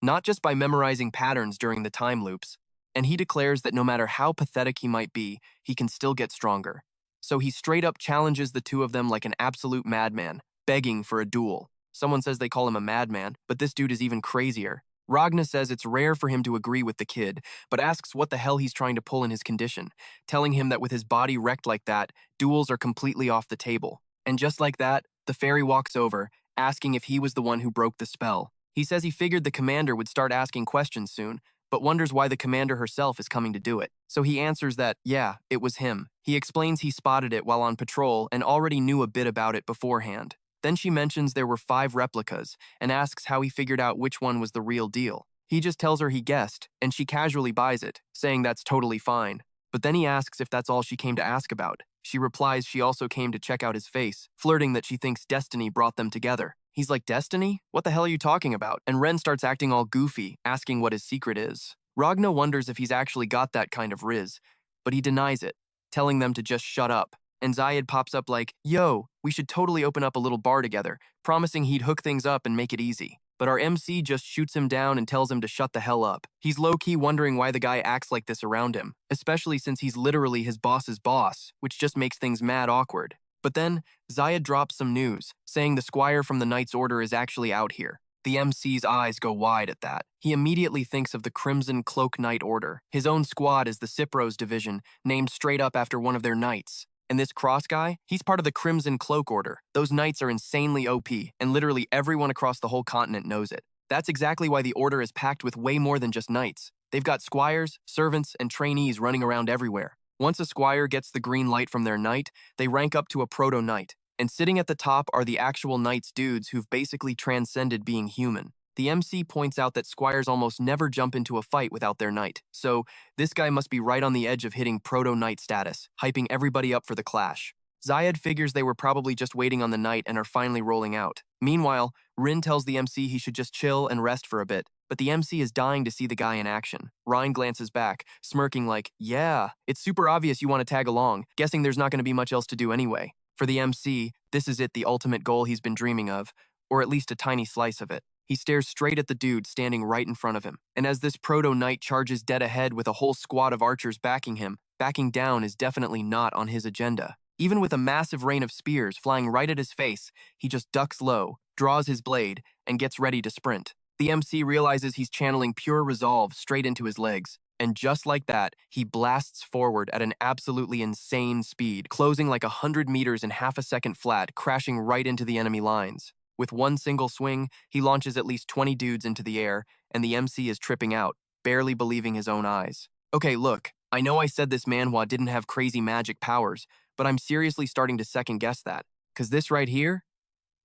Not just by memorizing patterns during the time loops, and he declares that no matter how pathetic he might be, he can still get stronger. So he straight up challenges the two of them like an absolute madman, begging for a duel. Someone says they call him a madman, but this dude is even crazier. Ragna says it's rare for him to agree with the kid, but asks what the hell he's trying to pull in his condition, telling him that with his body wrecked like that, duels are completely off the table. And just like that, the fairy walks over, asking if he was the one who broke the spell. He says he figured the commander would start asking questions soon, but wonders why the commander herself is coming to do it. So he answers that, yeah, it was him. He explains he spotted it while on patrol and already knew a bit about it beforehand. Then she mentions there were 5 replicas and asks how he figured out which one was the real deal. He just tells her he guessed, and she casually buys it, saying that's totally fine. But then he asks if that's all she came to ask about. She replies she also came to check out his face, flirting that she thinks destiny brought them together. He's like, destiny? What the hell are you talking about? And Ren starts acting all goofy, asking what his secret is. Ragna wonders if he's actually got that kind of riz, but he denies it, telling them to just shut up. And Zayed pops up like, yo, we should totally open up a little bar together, promising he'd hook things up and make it easy. But our MC just shoots him down and tells him to shut the hell up. He's low-key wondering why the guy acts like this around him, especially since he's literally his boss's boss, which just makes things mad awkward. But then, Zayed drops some news, saying the squire from the Knight's Order is actually out here. The MC's eyes go wide at that. He immediately thinks of the Crimson Cloak Knight Order. His own squad is the Cipros division, named straight up after one of their knights. And this cross guy, he's part of the Crimson Cloak Order. Those knights are insanely OP, and literally everyone across the whole continent knows it. That's exactly why the Order is packed with way more than just knights. They've got squires, servants, and trainees running around everywhere. Once a squire gets the green light from their knight, they rank up to a proto-knight. And sitting at the top are the actual knights dudes who've basically transcended being human. The MC points out that squires almost never jump into a fight without their knight, so this guy must be right on the edge of hitting proto-knight status, hyping everybody up for the clash. Zayed figures they were probably just waiting on the knight and are finally rolling out. Meanwhile, Rin tells the MC he should just chill and rest for a bit, but the MC is dying to see the guy in action. Ryan glances back, smirking like, yeah, it's super obvious you want to tag along, guessing there's not going to be much else to do anyway. For the MC, this is the ultimate goal he's been dreaming of, or at least a tiny slice of it. He stares straight at the dude standing right in front of him, and as this proto-knight charges dead ahead with a whole squad of archers backing him, backing down is definitely not on his agenda. Even with a massive rain of spears flying right at his face, he just ducks low, draws his blade, and gets ready to sprint. The MC realizes he's channeling pure resolve straight into his legs, and just like that, he blasts forward at an absolutely insane speed, closing like 100 meters in half a second flat, crashing right into the enemy lines. With one single swing, he launches at least 20 dudes into the air, and the MC is tripping out, barely believing his own eyes. Okay, look, I know I said this manhwa didn't have crazy magic powers, But I'm seriously starting to second guess that. Cause this right here?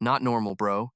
Not normal, bro.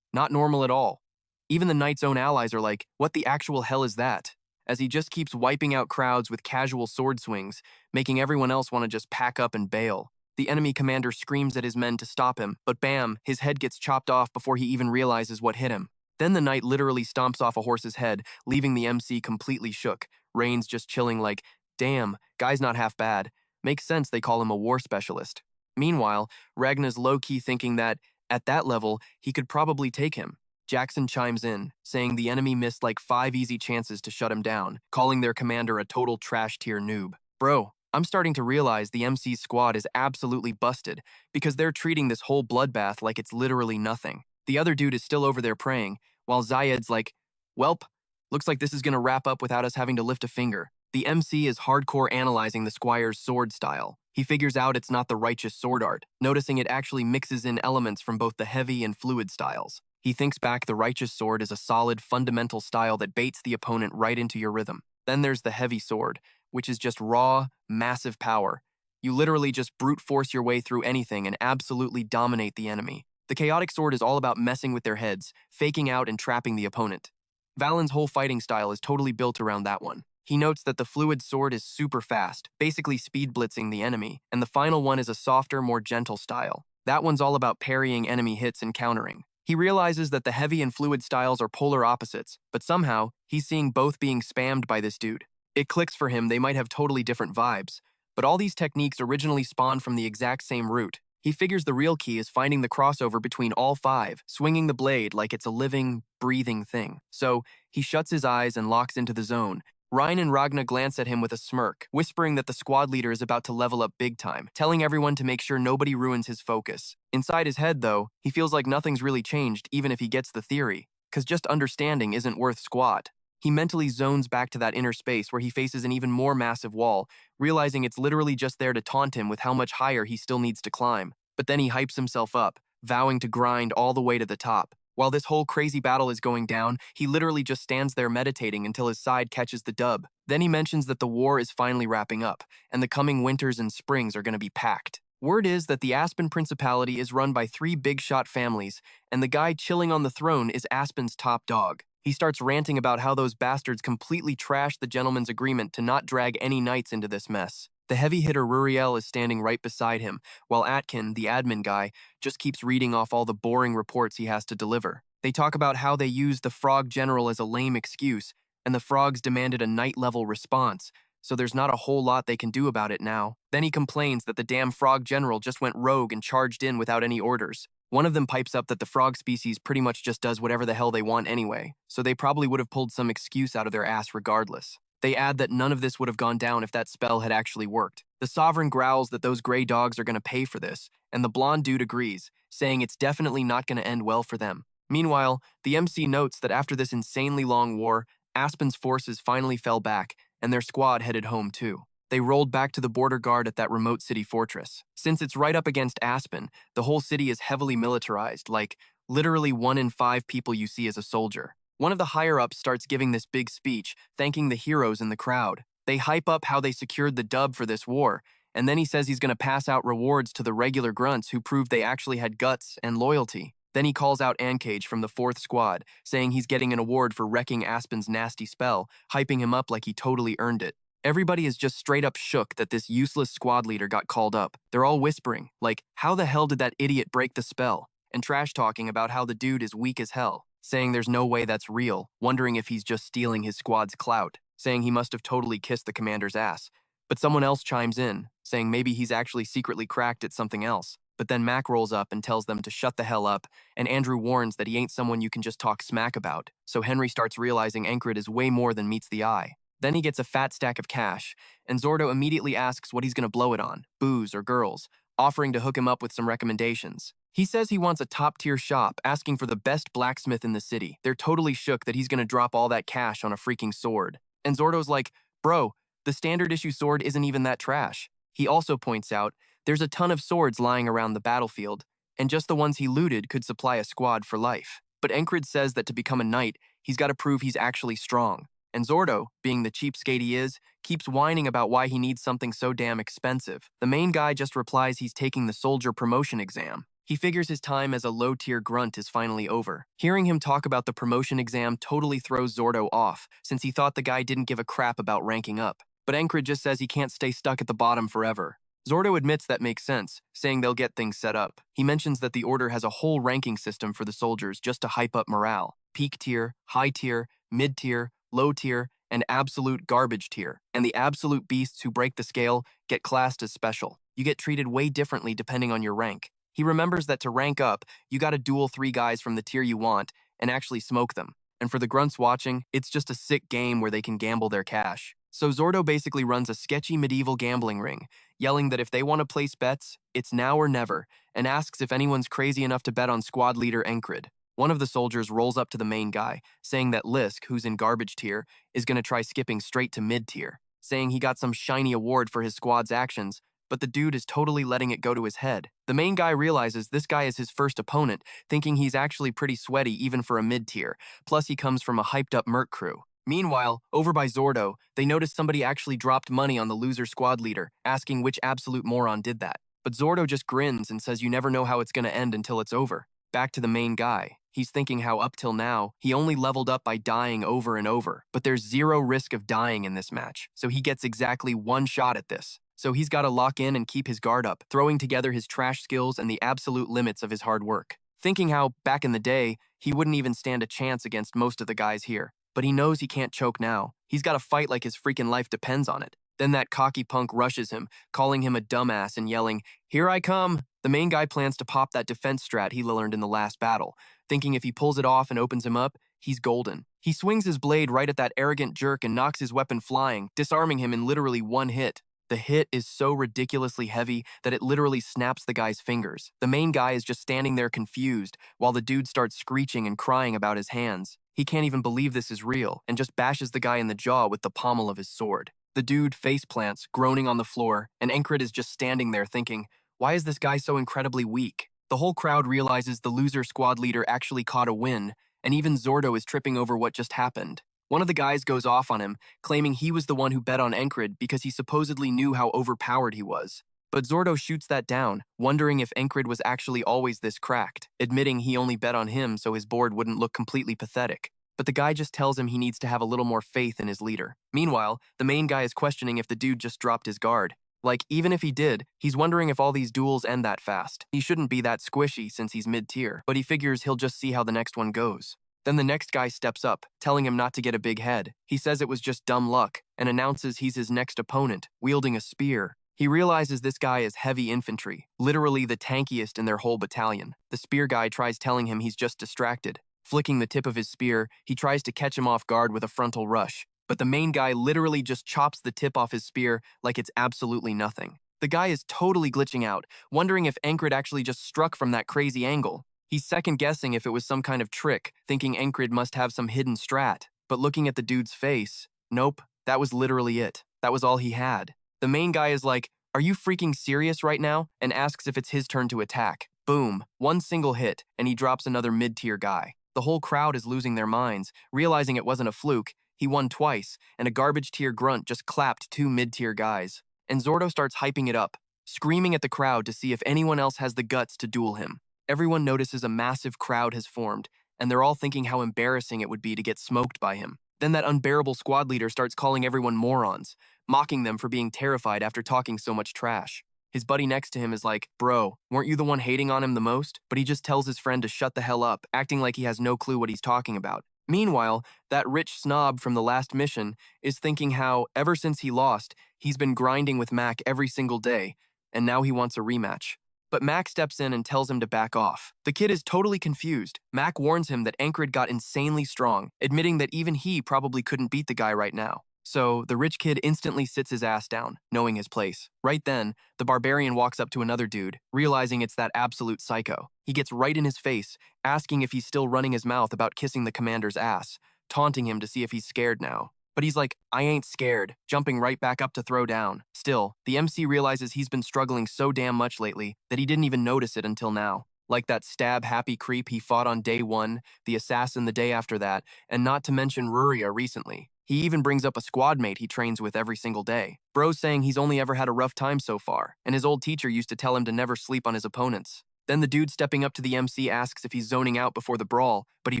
Not normal at all. Even the knight's own allies are like, what the actual hell is that? As he just keeps wiping out crowds with casual sword swings, making everyone else want to just pack up and bail. The enemy commander screams at his men to stop him, but bam, his head gets chopped off before he even realizes what hit him. Then the knight literally stomps off a horse's head, leaving the MC completely shook, Reigns just chilling like, damn, guy's not half bad. Makes sense they call him a war specialist. Meanwhile, Ragna's low-key thinking that, at that level, he could probably take him. Jackson chimes in, saying the enemy missed like 5 easy chances to shut him down, calling their commander a total trash-tier noob. Bro, I'm starting to realize the MC's squad is absolutely busted because they're treating this whole bloodbath like it's literally nothing. The other dude is still over there praying, while Zayed's like, welp, looks like this is gonna wrap up without us having to lift a finger. The MC is hardcore analyzing the squire's sword style. He figures out it's not the righteous sword art, noticing it actually mixes in elements from both the heavy and fluid styles. He thinks back the righteous sword is a solid, fundamental style that baits the opponent right into your rhythm. Then there's the heavy sword, which is just raw, massive power. You literally just brute force your way through anything and absolutely dominate the enemy. The chaotic sword is all about messing with their heads, faking out and trapping the opponent. Valen's whole fighting style is totally built around that one. He notes that the fluid sword is super fast, basically speed blitzing the enemy, and the final one is a softer, more gentle style. That one's all about parrying enemy hits and countering. He realizes that the heavy and fluid styles are polar opposites, but somehow, he's seeing both being spammed by this dude. It clicks for him they might have totally different vibes, but all these techniques originally spawned from the exact same root. He figures the real key is finding the crossover between all 5, swinging the blade like it's a living, breathing thing. So, he shuts his eyes and locks into the zone. Ryan and Ragna glance at him with a smirk, whispering that the squad leader is about to level up big time, telling everyone to make sure nobody ruins his focus. Inside his head, though, he feels like nothing's really changed even if he gets the theory, cause just understanding isn't worth squat. He mentally zones back to that inner space where he faces an even more massive wall, realizing it's literally just there to taunt him with how much higher he still needs to climb. But then he hypes himself up, vowing to grind all the way to the top. While this whole crazy battle is going down, he literally just stands there meditating until his side catches the dub. Then he mentions that the war is finally wrapping up, and the coming winters and springs are going to be packed. Word is that the Aspen Principality is run by 3 big-shot families, and the guy chilling on the throne is Aspen's top dog. He starts ranting about how those bastards completely trashed the gentleman's agreement to not drag any knights into this mess. The heavy hitter Ruriel is standing right beside him, while Atkin, the admin guy, just keeps reading off all the boring reports he has to deliver. They talk about how they used the Frog General as a lame excuse, and the Frogs demanded a knight-level response, so there's not a whole lot they can do about it now. Then he complains that the damn Frog General just went rogue and charged in without any orders. One of them pipes up that the frog species pretty much just does whatever the hell they want anyway, so they probably would have pulled some excuse out of their ass regardless. They add that none of this would have gone down if that spell had actually worked. The Sovereign growls that those gray dogs are going to pay for this, and the blonde dude agrees, saying it's definitely not going to end well for them. Meanwhile, the MC notes that after this insanely long war, Aspen's forces finally fell back, and their squad headed home too. They rolled back to the border guard at that remote city fortress. Since it's right up against Aspen, the whole city is heavily militarized, like literally 1 in 5 people you see as a soldier. One of the higher-ups starts giving this big speech, thanking the heroes in the crowd. They hype up how they secured the dub for this war, and then he says he's going to pass out rewards to the regular grunts who proved they actually had guts and loyalty. Then he calls out Ankage from the 4th squad, saying he's getting an award for wrecking Aspen's nasty spell, hyping him up like he totally earned it. Everybody is just straight up shook that this useless squad leader got called up. They're all whispering, like, how the hell did that idiot break the spell? And trash-talking about how the dude is weak as hell, saying there's no way that's real, wondering if he's just stealing his squad's clout, saying he must have totally kissed the commander's ass. But someone else chimes in, saying maybe he's actually secretly cracked at something else. But then Mac rolls up and tells them to shut the hell up, and Andrew warns that he ain't someone you can just talk smack about. So Henry starts realizing Enkrid is way more than meets the eye. Then he gets a fat stack of cash, and Zordo immediately asks what he's going to blow it on, booze or girls, offering to hook him up with some recommendations. He says he wants a top-tier shop, asking for the best blacksmith in the city. They're totally shook that he's going to drop all that cash on a freaking sword. And Zordo's like, bro, the standard issue sword isn't even that trash. He also points out there's a ton of swords lying around the battlefield, and just the ones he looted could supply a squad for life. But Enkrid says that to become a knight, he's got to prove he's actually strong. And Zordo, being the cheapskate he is, keeps whining about why he needs something so damn expensive. The main guy just replies he's taking the soldier promotion exam. He figures his time as a low-tier grunt is finally over. Hearing him talk about the promotion exam totally throws Zordo off, since he thought the guy didn't give a crap about ranking up. But Enkrid just says he can't stay stuck at the bottom forever. Zordo admits that makes sense, saying they'll get things set up. He mentions that the Order has a whole ranking system for the soldiers just to hype up morale. Peak tier, high tier, mid-tier, low tier, and absolute garbage tier. And the absolute beasts who break the scale get classed as special. You get treated way differently depending on your rank. He remembers that to rank up, you gotta duel 3 guys from the tier you want and actually smoke them. And for the grunts watching, it's just a sick game where they can gamble their cash. So Zordo basically runs a sketchy medieval gambling ring, yelling that if they want to place bets, it's now or never, and asks if anyone's crazy enough to bet on squad leader Enkrid. One of the soldiers rolls up to the main guy, saying that Lisk, who's in garbage tier, is gonna try skipping straight to mid tier, saying he got some shiny award for his squad's actions, but the dude is totally letting it go to his head. The main guy realizes this guy is his first opponent, thinking he's actually pretty sweaty even for a mid-tier, plus he comes from a hyped-up merc crew. Meanwhile, over by Zordo, they notice somebody actually dropped money on the loser squad leader, asking which absolute moron did that. But Zordo just grins and says you never know how it's gonna end until it's over. Back to the main guy. He's thinking how up till now, he only leveled up by dying over and over, but there's zero risk of dying in this match, so he gets exactly 1 shot at this. So he's got to lock in and keep his guard up, throwing together his trash skills and the absolute limits of his hard work. Thinking how, back in the day, he wouldn't even stand a chance against most of the guys here. But he knows he can't choke now. He's got to fight like his freaking life depends on it. Then that cocky punk rushes him, calling him a dumbass and yelling, "Here I come!" The main guy plans to pop that defense strat he learned in the last battle, thinking if he pulls it off and opens him up, he's golden. He swings his blade right at that arrogant jerk and knocks his weapon flying, disarming him in literally 1 hit. The hit is so ridiculously heavy that it literally snaps the guy's fingers. The main guy is just standing there confused, while the dude starts screeching and crying about his hands. He can't even believe this is real, and just bashes the guy in the jaw with the pommel of his sword. The dude face plants, groaning on the floor, and Enkrid is just standing there thinking, why is this guy so incredibly weak? The whole crowd realizes the loser squad leader actually caught a win, and even Zordo is tripping over what just happened. One of the guys goes off on him, claiming he was the one who bet on Enkrid because he supposedly knew how overpowered he was. But Zordo shoots that down, wondering if Enkrid was actually always this cracked, admitting he only bet on him so his board wouldn't look completely pathetic. But the guy just tells him he needs to have a little more faith in his leader. Meanwhile, the main guy is questioning if the dude just dropped his guard. Like, even if he did, he's wondering if all these duels end that fast. He shouldn't be that squishy since he's mid-tier, but he figures he'll just see how the next one goes. Then the next guy steps up, telling him not to get a big head. He says it was just dumb luck, and announces he's his next opponent, wielding a spear. He realizes this guy is heavy infantry, literally the tankiest in their whole battalion. The spear guy tries telling him he's just distracted. Flicking the tip of his spear, he tries to catch him off guard with a frontal rush. But the main guy literally just chops the tip off his spear like it's absolutely nothing. The guy is totally glitching out, wondering if Enkrid actually just struck from that crazy angle. He's second-guessing if it was some kind of trick, thinking Enkrid must have some hidden strat. But looking at the dude's face, nope, that was literally it. That was all he had. The main guy is like, "Are you freaking serious right now?" and asks if it's his turn to attack. Boom, 1 single hit, and he drops another mid-tier guy. The whole crowd is losing their minds, realizing it wasn't a fluke. He won twice, and a garbage-tier grunt just clapped 2 mid-tier guys. And Zordo starts hyping it up, screaming at the crowd to see if anyone else has the guts to duel him. Everyone notices a massive crowd has formed, and they're all thinking how embarrassing it would be to get smoked by him. Then that unbearable squad leader starts calling everyone morons, mocking them for being terrified after talking so much trash. His buddy next to him is like, "Bro, weren't you the one hating on him the most?" But he just tells his friend to shut the hell up, acting like he has no clue what he's talking about. Meanwhile, that rich snob from the last mission is thinking how, ever since he lost, he's been grinding with Mac every single day, and now he wants a rematch. But Mac steps in and tells him to back off. The kid is totally confused. Mac warns him that Enkrid got insanely strong, admitting that even he probably couldn't beat the guy right now. So, the rich kid instantly sits his ass down, knowing his place. Right then, the barbarian walks up to another dude, realizing it's that absolute psycho. He gets right in his face, asking if he's still running his mouth about kissing the commander's ass, taunting him to see if he's scared now. But he's like, "I ain't scared," jumping right back up to throw down. Still, the MC realizes he's been struggling so damn much lately that he didn't even notice it until now. Like that stab-happy creep he fought on day 1, the assassin the day after that, and not to mention Ruria recently. He even brings up a squad mate he trains with every single day. Bro's saying he's only ever had a rough time so far, and his old teacher used to tell him to never sleep on his opponents. Then the dude stepping up to the MC asks if he's zoning out before the brawl, but he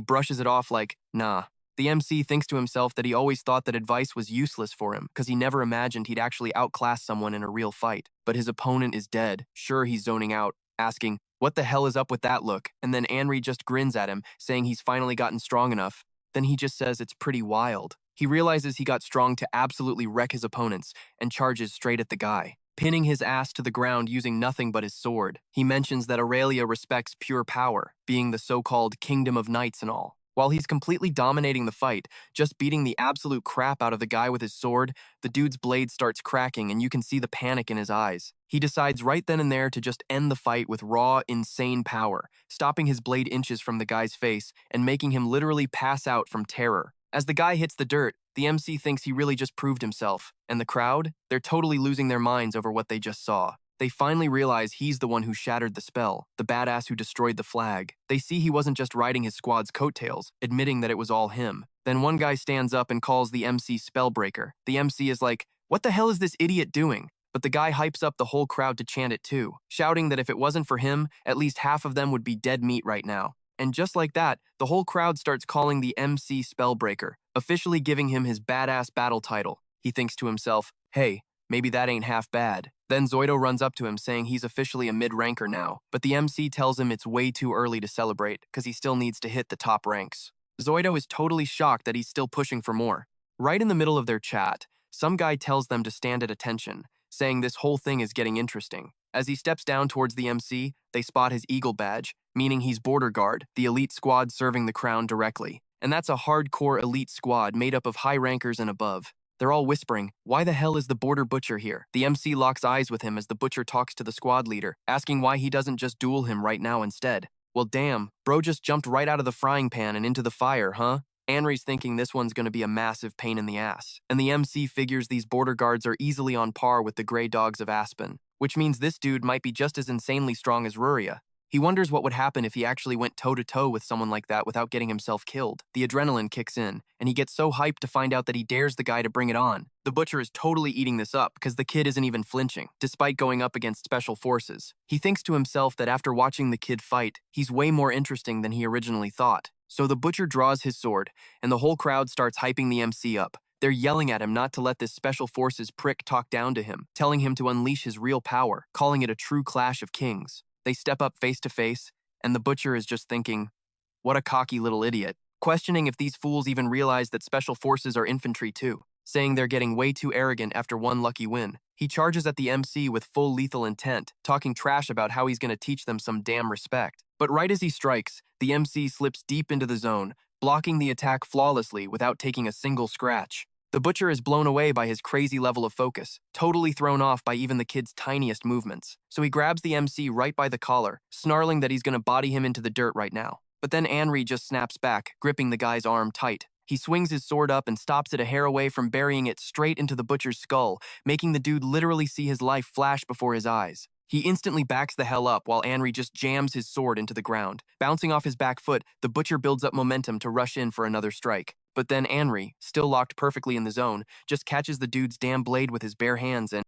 brushes it off like, nah. The MC thinks to himself that he always thought that advice was useless for him because he never imagined he'd actually outclass someone in a real fight. But his opponent is dead. Sure, he's zoning out, asking, what the hell is up with that look? And then Anri just grins at him, saying he's finally gotten strong enough. Then he just says it's pretty wild. He realizes he got strong to absolutely wreck his opponents and charges straight at the guy, pinning his ass to the ground using nothing but his sword. He mentions that Aurelia respects pure power, being the so-called Kingdom of Knights and all. While he's completely dominating the fight, just beating the absolute crap out of the guy with his sword, the dude's blade starts cracking and you can see the panic in his eyes. He decides right then and there to just end the fight with raw, insane power, stopping his blade inches from the guy's face and making him literally pass out from terror. As the guy hits the dirt, the MC thinks he really just proved himself, and the crowd, they're totally losing their minds over what they just saw. They finally realize he's the one who shattered the spell, the badass who destroyed the flag. They see he wasn't just riding his squad's coattails, admitting that it was all him. Then one guy stands up and calls the MC Spellbreaker. The MC is like, what the hell is this idiot doing? But the guy hypes up the whole crowd to chant it too, shouting that if it wasn't for him, at least half of them would be dead meat right now. And just like that, the whole crowd starts calling the MC Spellbreaker, officially giving him his badass battle title. He thinks to himself, hey, maybe that ain't half bad. Then Zoido runs up to him saying he's officially a mid-ranker now, but the MC tells him it's way too early to celebrate because he still needs to hit the top ranks. Zoido is totally shocked that he's still pushing for more. Right in the middle of their chat, some guy tells them to stand at attention, saying this whole thing is getting interesting. As he steps down towards the MC, they spot his eagle badge, meaning he's border guard, the elite squad serving the crown directly. And that's a hardcore elite squad made up of high rankers and above. They're all whispering, why the hell is the border butcher here? The MC locks eyes with him as the butcher talks to the squad leader, asking why he doesn't just duel him right now instead. Well damn, bro just jumped right out of the frying pan and into the fire, huh? Anri's thinking this one's gonna be a massive pain in the ass. And the MC figures these border guards are easily on par with the Grey Dogs of Aspen, which means this dude might be just as insanely strong as Ruria. He wonders what would happen if he actually went toe-to-toe with someone like that without getting himself killed. The adrenaline kicks in, and he gets so hyped to find out that he dares the guy to bring it on. The butcher is totally eating this up because the kid isn't even flinching, despite going up against special forces. He thinks to himself that after watching the kid fight, he's way more interesting than he originally thought. So the butcher draws his sword, and the whole crowd starts hyping the MC up. They're yelling at him not to let this special forces prick talk down to him, telling him to unleash his real power, calling it a true clash of kings. They step up face to face, and the butcher is just thinking, what a cocky little idiot, questioning if these fools even realize that special forces are infantry too, saying they're getting way too arrogant after one lucky win. He charges at the MC with full lethal intent, talking trash about how he's going to teach them some damn respect. But right as he strikes, the MC slips deep into the zone, blocking the attack flawlessly without taking a single scratch. The butcher is blown away by his crazy level of focus, totally thrown off by even the kid's tiniest movements. So he grabs the MC right by the collar, snarling that he's gonna body him into the dirt right now. But then Anri just snaps back, gripping the guy's arm tight. He swings his sword up and stops it a hair away from burying it straight into the butcher's skull, making the dude literally see his life flash before his eyes. He instantly backs the hell up while Anri just jams his sword into the ground. Bouncing off his back foot, the butcher builds up momentum to rush in for another strike. But then Anri, still locked perfectly in the zone, just catches the dude's damn blade with his bare hands and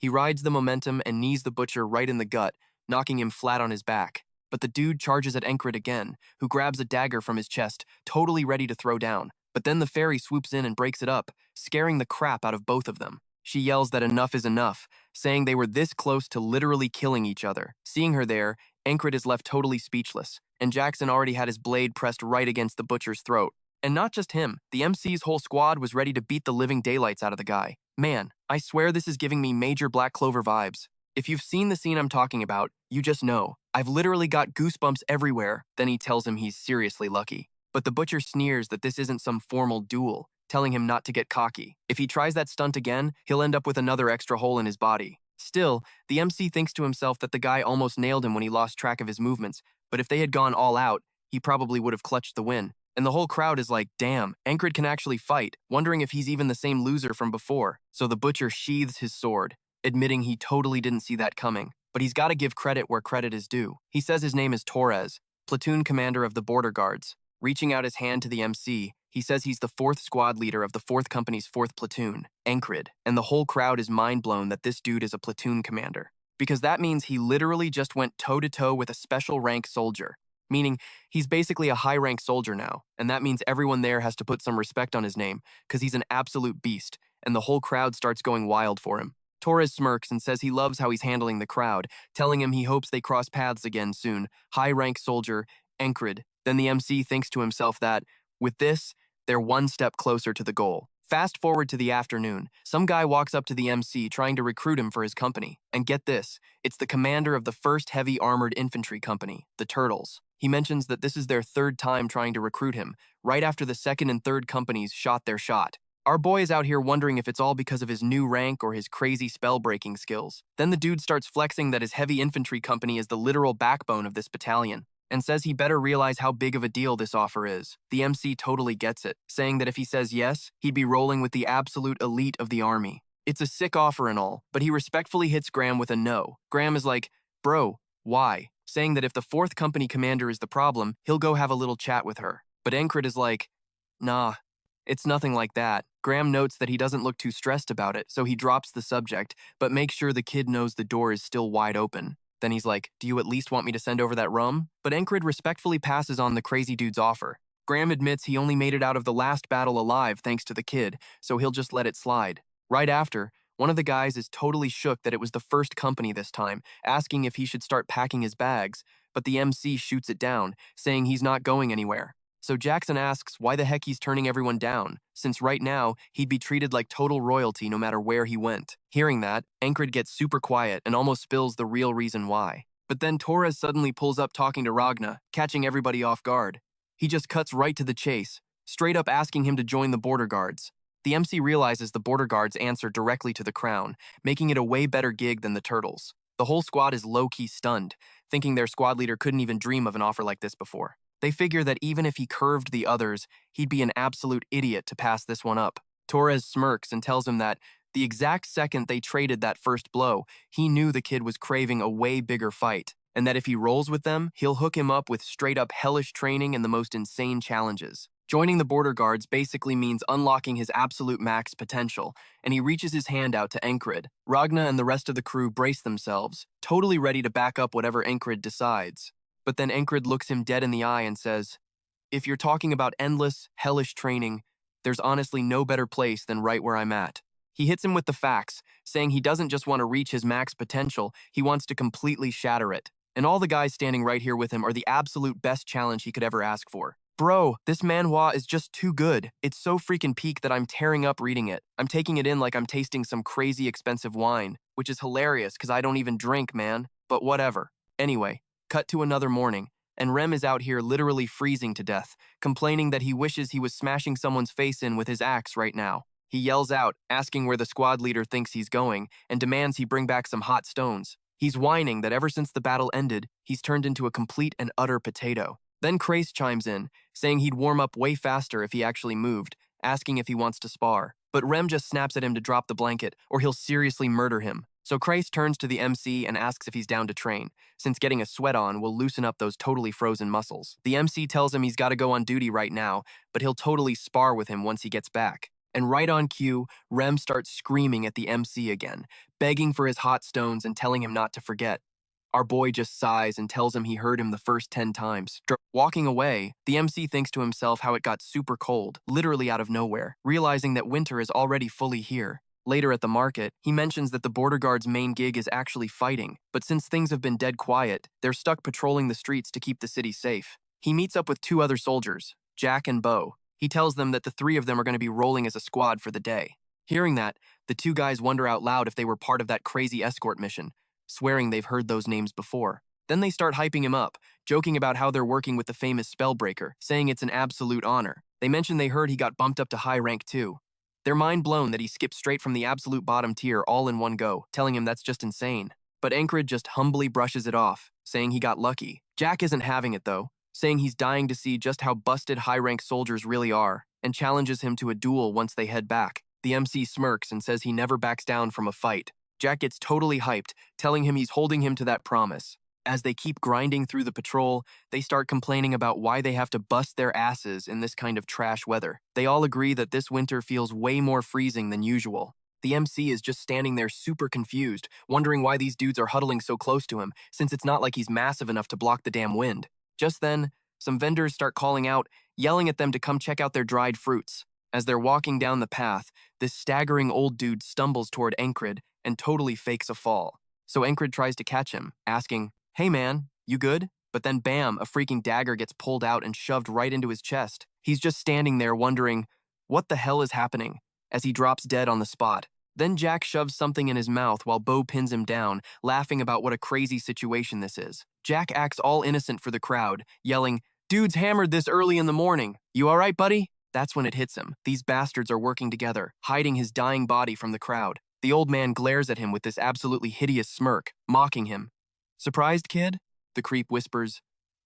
He rides the momentum and knees the butcher right in the gut, knocking him flat on his back. But the dude charges at Enkrid again, who grabs a dagger from his chest, totally ready to throw down. But then the fairy swoops in and breaks it up, scaring the crap out of both of them. She yells that enough is enough, saying they were this close to literally killing each other. Seeing her there, Enkrid is left totally speechless, and Jackson already had his blade pressed right against the butcher's throat. And not just him, the MC's whole squad was ready to beat the living daylights out of the guy. Man, I swear this is giving me major Black Clover vibes. If you've seen the scene I'm talking about, you just know. I've literally got goosebumps everywhere. Then he tells him he's seriously lucky. But the butcher sneers that this isn't some formal duel, telling him not to get cocky. If he tries that stunt again, he'll end up with another extra hole in his body. Still, the MC thinks to himself that the guy almost nailed him when he lost track of his movements, but if they had gone all out, he probably would have clutched the win. And the whole crowd is like, damn, Enkrid can actually fight, wondering if he's even the same loser from before. So the butcher sheathes his sword, admitting he totally didn't see that coming. But he's got to give credit where credit is due. He says his name is Torres, platoon commander of the border guards. Reaching out his hand to the MC, he says he's the 4th squad leader of the 4th Company's 4th platoon, Enkrid, and the whole crowd is mind-blown that this dude is a platoon commander. Because that means he literally just went toe-to-toe with a special rank soldier, meaning he's basically a high-rank soldier now, and that means everyone there has to put some respect on his name, because he's an absolute beast, and the whole crowd starts going wild for him. Torres smirks and says he loves how he's handling the crowd, telling him he hopes they cross paths again soon. High-rank soldier, Enkrid. Then the MC thinks to himself that, with this, they're one step closer to the goal. Fast forward to the afternoon, some guy walks up to the MC trying to recruit him for his company. And get this, it's the commander of the 1st Heavy Armored Infantry Company, the Turtles. He mentions that this is their 3rd time trying to recruit him, right after the 2nd and 3rd companies shot their shot. Our boy is out here wondering if it's all because of his new rank or his crazy spell-breaking skills. Then the dude starts flexing that his heavy infantry company is the literal backbone of this battalion, and says he better realize how big of a deal this offer is. The MC totally gets it, saying that if he says yes, he'd be rolling with the absolute elite of the army. It's a sick offer and all, but he respectfully hits Graham with a no. Graham is like, bro, why? Saying that if the 4th Company commander is the problem, he'll go have a little chat with her. But Enkrid is like, nah, it's nothing like that. Graham notes that he doesn't look too stressed about it, so he drops the subject, but makes sure the kid knows the door is still wide open. Then he's like, do you at least want me to send over that rum? But Enkrid respectfully passes on the crazy dude's offer. Graham admits he only made it out of the last battle alive thanks to the kid, so he'll just let it slide. Right after, one of the guys is totally shook that it was the 1st Company this time, asking if he should start packing his bags, but the MC shoots it down, saying he's not going anywhere. So Jackson asks why the heck he's turning everyone down, since right now, he'd be treated like total royalty no matter where he went. Hearing that, Enkrid gets super quiet and almost spills the real reason why. But then Torres suddenly pulls up talking to Ragna, catching everybody off guard. He just cuts right to the chase, straight up asking him to join the border guards. The MC realizes the border guards answer directly to the crown, making it a way better gig than the Turtles. The whole squad is low-key stunned, thinking their squad leader couldn't even dream of an offer like this before. They figure that even if he curved the others, he'd be an absolute idiot to pass this one up. Torres smirks and tells him that the exact second they traded that first blow, he knew the kid was craving a way bigger fight, and that if he rolls with them, he'll hook him up with straight-up hellish training and the most insane challenges. Joining the border guards basically means unlocking his absolute max potential, and he reaches his hand out to Enkrid. Ragna and the rest of the crew brace themselves, totally ready to back up whatever Enkrid decides. But then Enkrid looks him dead in the eye and says, if you're talking about endless, hellish training, there's honestly no better place than right where I'm at. He hits him with the facts, saying he doesn't just want to reach his max potential, he wants to completely shatter it. And all the guys standing right here with him are the absolute best challenge he could ever ask for. Bro, this manhwa is just too good. It's so freaking peak that I'm tearing up reading it. I'm taking it in like I'm tasting some crazy expensive wine, which is hilarious because I don't even drink, man. But whatever. Anyway, cut to another morning, and Rem is out here literally freezing to death, complaining that he wishes he was smashing someone's face in with his axe right now. He yells out, asking where the squad leader thinks he's going, and demands he bring back some hot stones. He's whining that ever since the battle ended, he's turned into a complete and utter potato. Then Krace chimes in, saying he'd warm up way faster if he actually moved, asking if he wants to spar. But Rem just snaps at him to drop the blanket, or he'll seriously murder him. So Krace turns to the MC and asks if he's down to train, since getting a sweat on will loosen up those totally frozen muscles. The MC tells him he's got to go on duty right now, but he'll totally spar with him once he gets back. And right on cue, Rem starts screaming at the MC again, begging for his hot stones and telling him not to forget. Our boy just sighs and tells him he heard him the first 10 times. Walking away, the MC thinks to himself how it got super cold, literally out of nowhere, realizing that winter is already fully here. Later at the market, he mentions that the border guard's main gig is actually fighting, but since things have been dead quiet, they're stuck patrolling the streets to keep the city safe. He meets up with two other soldiers, Jack and Bo. He tells them that the three of them are going to be rolling as a squad for the day. Hearing that, the two guys wonder out loud if they were part of that crazy escort mission, swearing they've heard those names before. Then they start hyping him up, joking about how they're working with the famous Spellbreaker, saying it's an absolute honor. They mention they heard he got bumped up to high rank too. They're mind blown that he skipped straight from the absolute bottom tier all in one go, telling him that's just insane. But Enkrid just humbly brushes it off, saying he got lucky. Jack isn't having it though, saying he's dying to see just how busted high-rank soldiers really are, and challenges him to a duel once they head back. The MC smirks and says he never backs down from a fight. Jack gets totally hyped, telling him he's holding him to that promise. As they keep grinding through the patrol, they start complaining about why they have to bust their asses in this kind of trash weather. They all agree that this winter feels way more freezing than usual. The MC is just standing there super confused, wondering why these dudes are huddling so close to him, since it's not like he's massive enough to block the damn wind. Just then, some vendors start calling out, yelling at them to come check out their dried fruits. As they're walking down the path, this staggering old dude stumbles toward Enkrid and totally fakes a fall. So Enkrid tries to catch him, asking, "Hey man, you good?" But then bam, a freaking dagger gets pulled out and shoved right into his chest. He's just standing there wondering, what the hell is happening, as he drops dead on the spot. Then Jack shoves something in his mouth while Bo pins him down, laughing about what a crazy situation this is. Jack acts all innocent for the crowd, yelling, "Dude's hammered this early in the morning. You all right, buddy?" That's when it hits him. These bastards are working together, hiding his dying body from the crowd. The old man glares at him with this absolutely hideous smirk, mocking him. "Surprised, kid?" The creep whispers.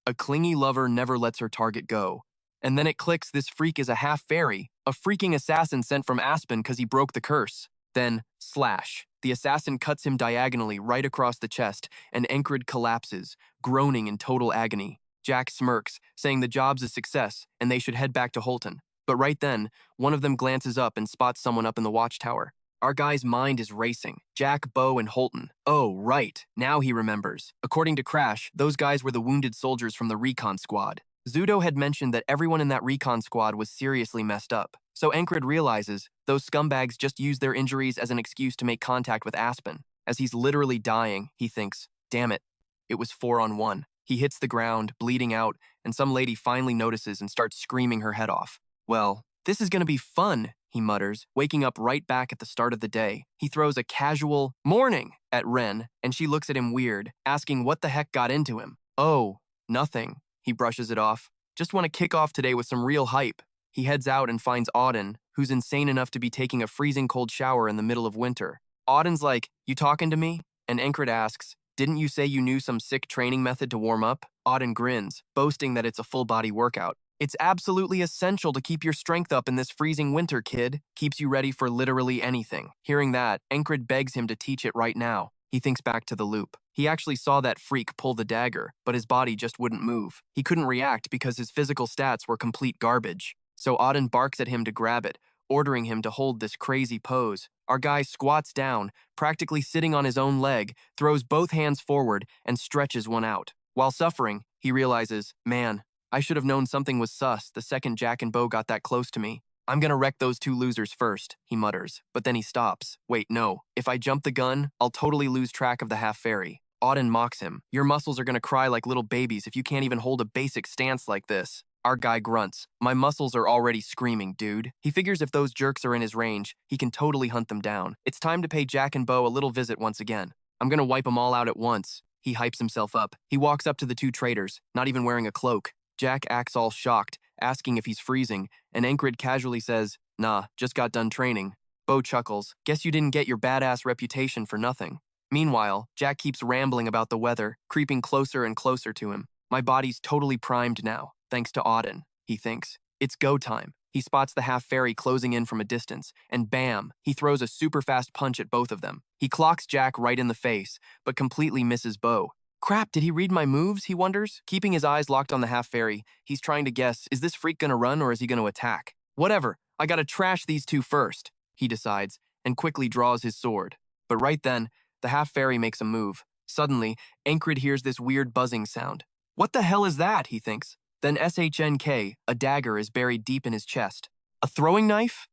"A clingy lover never lets her target go." And then it clicks, this freak is a half-fairy, a freaking assassin sent from Aspen because he broke the curse. Then, slash. The assassin cuts him diagonally right across the chest, and Enkrid collapses, groaning in total agony. Jack smirks, saying the job's a success, and they should head back to Holton. But right then, one of them glances up and spots someone up in the watchtower. Our guy's mind is racing. Jack, Bo, and Holton. Oh, right. Now he remembers. According to Crash, those guys were the wounded soldiers from the recon squad. Zudo had mentioned that everyone in that recon squad was seriously messed up. So Enkrid realizes those scumbags just used their injuries as an excuse to make contact with Aspen. As he's literally dying, he thinks, damn it, it was 4-on-1. He hits the ground, bleeding out, and some lady finally notices and starts screaming her head off. Well, this is gonna be fun, he mutters, waking up right back at the start of the day. He throws a casual morning at Ren, and she looks at him weird, asking what the heck got into him. Oh, nothing. He brushes it off. Just want to kick off today with some real hype. He heads out and finds Auden, who's insane enough to be taking a freezing cold shower in the middle of winter. Auden's like, "You talking to me?" And Enkrid asks, "Didn't you say you knew some sick training method to warm up?" Auden grins, boasting that it's a full-body workout. "It's absolutely essential to keep your strength up in this freezing winter, kid. Keeps you ready for literally anything." Hearing that, Enkrid begs him to teach it right now. He thinks back to the loop. He actually saw that freak pull the dagger, but his body just wouldn't move. He couldn't react because his physical stats were complete garbage. So Auden barks at him to grab it, ordering him to hold this crazy pose. Our guy squats down, practically sitting on his own leg, throws both hands forward, and stretches one out. While suffering, he realizes, man, I should have known something was sus the second Jack and Bo got that close to me. "I'm gonna wreck those two losers first," he mutters, but then he stops. Wait, no. If I jump the gun, I'll totally lose track of the half-fairy. Auden mocks him. "Your muscles are gonna cry like little babies if you can't even hold a basic stance like this." Our guy grunts. "My muscles are already screaming, dude." He figures if those jerks are in his range, he can totally hunt them down. It's time to pay Jack and Bo a little visit once again. "I'm gonna wipe them all out at once." He hypes himself up. He walks up to the two traitors, not even wearing a cloak. Jack acts all shocked, asking if he's freezing, and Enkrid casually says, "Nah, just got done training." Bo chuckles. "Guess you didn't get your badass reputation for nothing." Meanwhile, Jack keeps rambling about the weather, creeping closer and closer to him. "My body's totally primed now, thanks to Auden," he thinks. It's go time. He spots the half-fairy closing in from a distance, and bam, he throws a super fast punch at both of them. He clocks Jack right in the face, but completely misses Bo. Crap, did he read my moves, he wonders? Keeping his eyes locked on the half-fairy, he's trying to guess, is this freak gonna run or is he gonna attack? Whatever, I gotta trash these two first, he decides, and quickly draws his sword. But right then, the half-fairy makes a move. Suddenly, Enkrid hears this weird buzzing sound. What the hell is that, he thinks. Then SHNK, a dagger, is buried deep in his chest. A throwing knife?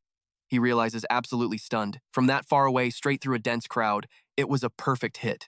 He realizes, absolutely stunned. From that far away, straight through a dense crowd, it was a perfect hit.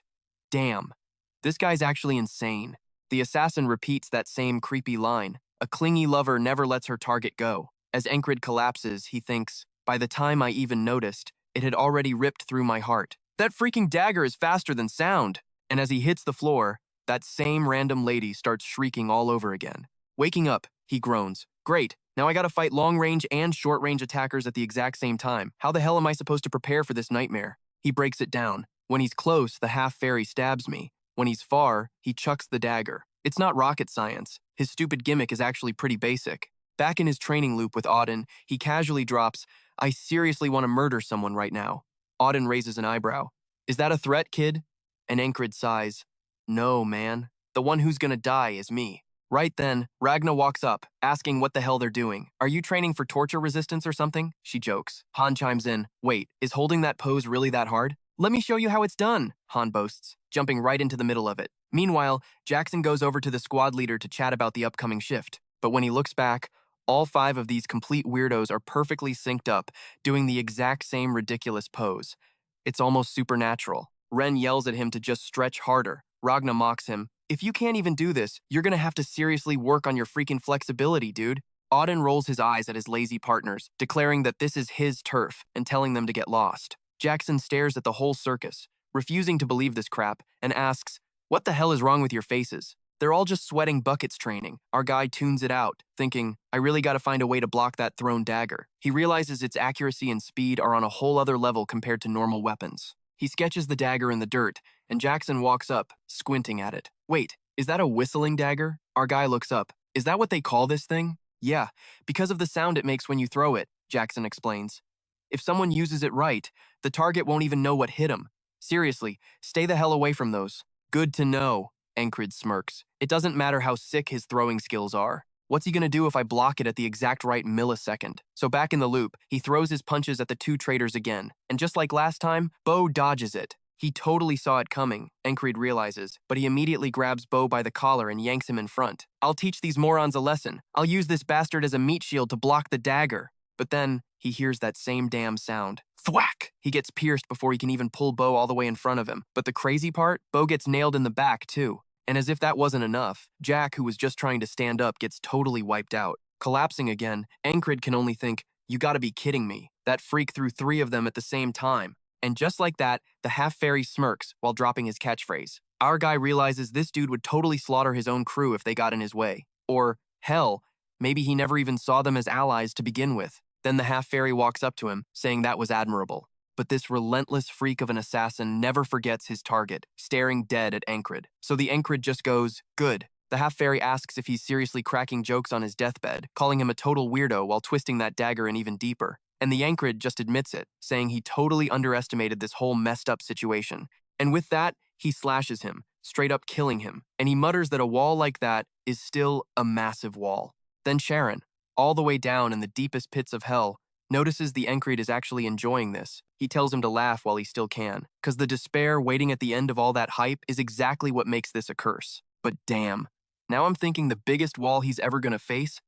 Damn. This guy's actually insane. The assassin repeats that same creepy line. A clingy lover never lets her target go. As Enkrid collapses, he thinks, by the time I even noticed, it had already ripped through my heart. That freaking dagger is faster than sound. And as he hits the floor, that same random lady starts shrieking all over again. Waking up, he groans. Great, now I gotta fight long-range and short-range attackers at the exact same time. How the hell am I supposed to prepare for this nightmare? He breaks it down. When he's close, the half-fairy stabs me. When he's far, he chucks the dagger. It's not rocket science. His stupid gimmick is actually pretty basic. Back in his training loop with Auden, he casually drops, I seriously want to murder someone right now. Auden raises an eyebrow. Is that a threat, kid? And Enkrid sighs. No, man. The one who's gonna die is me. Right then, Ragna walks up, asking what the hell they're doing. Are you training for torture resistance or something? She jokes. Han chimes in. Wait, is holding that pose really that hard? Let me show you how it's done, Han boasts, jumping right into the middle of it. Meanwhile, Jackson goes over to the squad leader to chat about the upcoming shift. But when he looks back, all 5 of these complete weirdos are perfectly synced up, doing the exact same ridiculous pose. It's almost supernatural. Ren yells at him to just stretch harder. Ragna mocks him. If you can't even do this, you're gonna have to seriously work on your freaking flexibility, dude. Auden rolls his eyes at his lazy partners, declaring that this is his turf and telling them to get lost. Jackson stares at the whole circus, refusing to believe this crap, and asks, what the hell is wrong with your faces? They're all just sweating buckets training. Our guy tunes it out, thinking, I really gotta find a way to block that thrown dagger. He realizes its accuracy and speed are on a whole other level compared to normal weapons. He sketches the dagger in the dirt, and Jackson walks up, squinting at it. Wait, is that a whistling dagger? Our guy looks up. Is that what they call this thing? Yeah, because of the sound it makes when you throw it, Jackson explains. If someone uses it right, the target won't even know what hit him. Seriously, stay the hell away from those. Good to know, Enkrid smirks. It doesn't matter how sick his throwing skills are. What's he gonna do if I block it at the exact right millisecond? So back in the loop, he throws his punches at the 2 traitors again, and just like last time, Bo dodges it. He totally saw it coming, Enkrid realizes, but he immediately grabs Bo by the collar and yanks him in front. I'll teach these morons a lesson. I'll use this bastard as a meat shield to block the dagger. But then, he hears that same damn sound. Thwack! He gets pierced before he can even pull Bo all the way in front of him. But the crazy part, Bo gets nailed in the back too. And as if that wasn't enough, Jack, who was just trying to stand up, gets totally wiped out. Collapsing again, Enkrid can only think, you gotta be kidding me. That freak threw 3 of them at the same time. And just like that, the half-fairy smirks while dropping his catchphrase. Our guy realizes this dude would totally slaughter his own crew if they got in his way. Or, hell, maybe he never even saw them as allies to begin with. Then the half-fairy walks up to him, saying that was admirable. But this relentless freak of an assassin never forgets his target, staring dead at Enkrid. So the Enkrid just goes, good. The half-fairy asks if he's seriously cracking jokes on his deathbed, calling him a total weirdo while twisting that dagger in even deeper. And the Enkrid just admits it, saying he totally underestimated this whole messed up situation. And with that, he slashes him, straight up killing him. And he mutters that a wall like that is still a massive wall. Then Sharon, all the way down in the deepest pits of hell, notices the Enkrid is actually enjoying this. He tells him to laugh while he still can, because the despair waiting at the end of all that hype is exactly what makes this a curse. But damn, now I'm thinking the biggest wall he's ever gonna face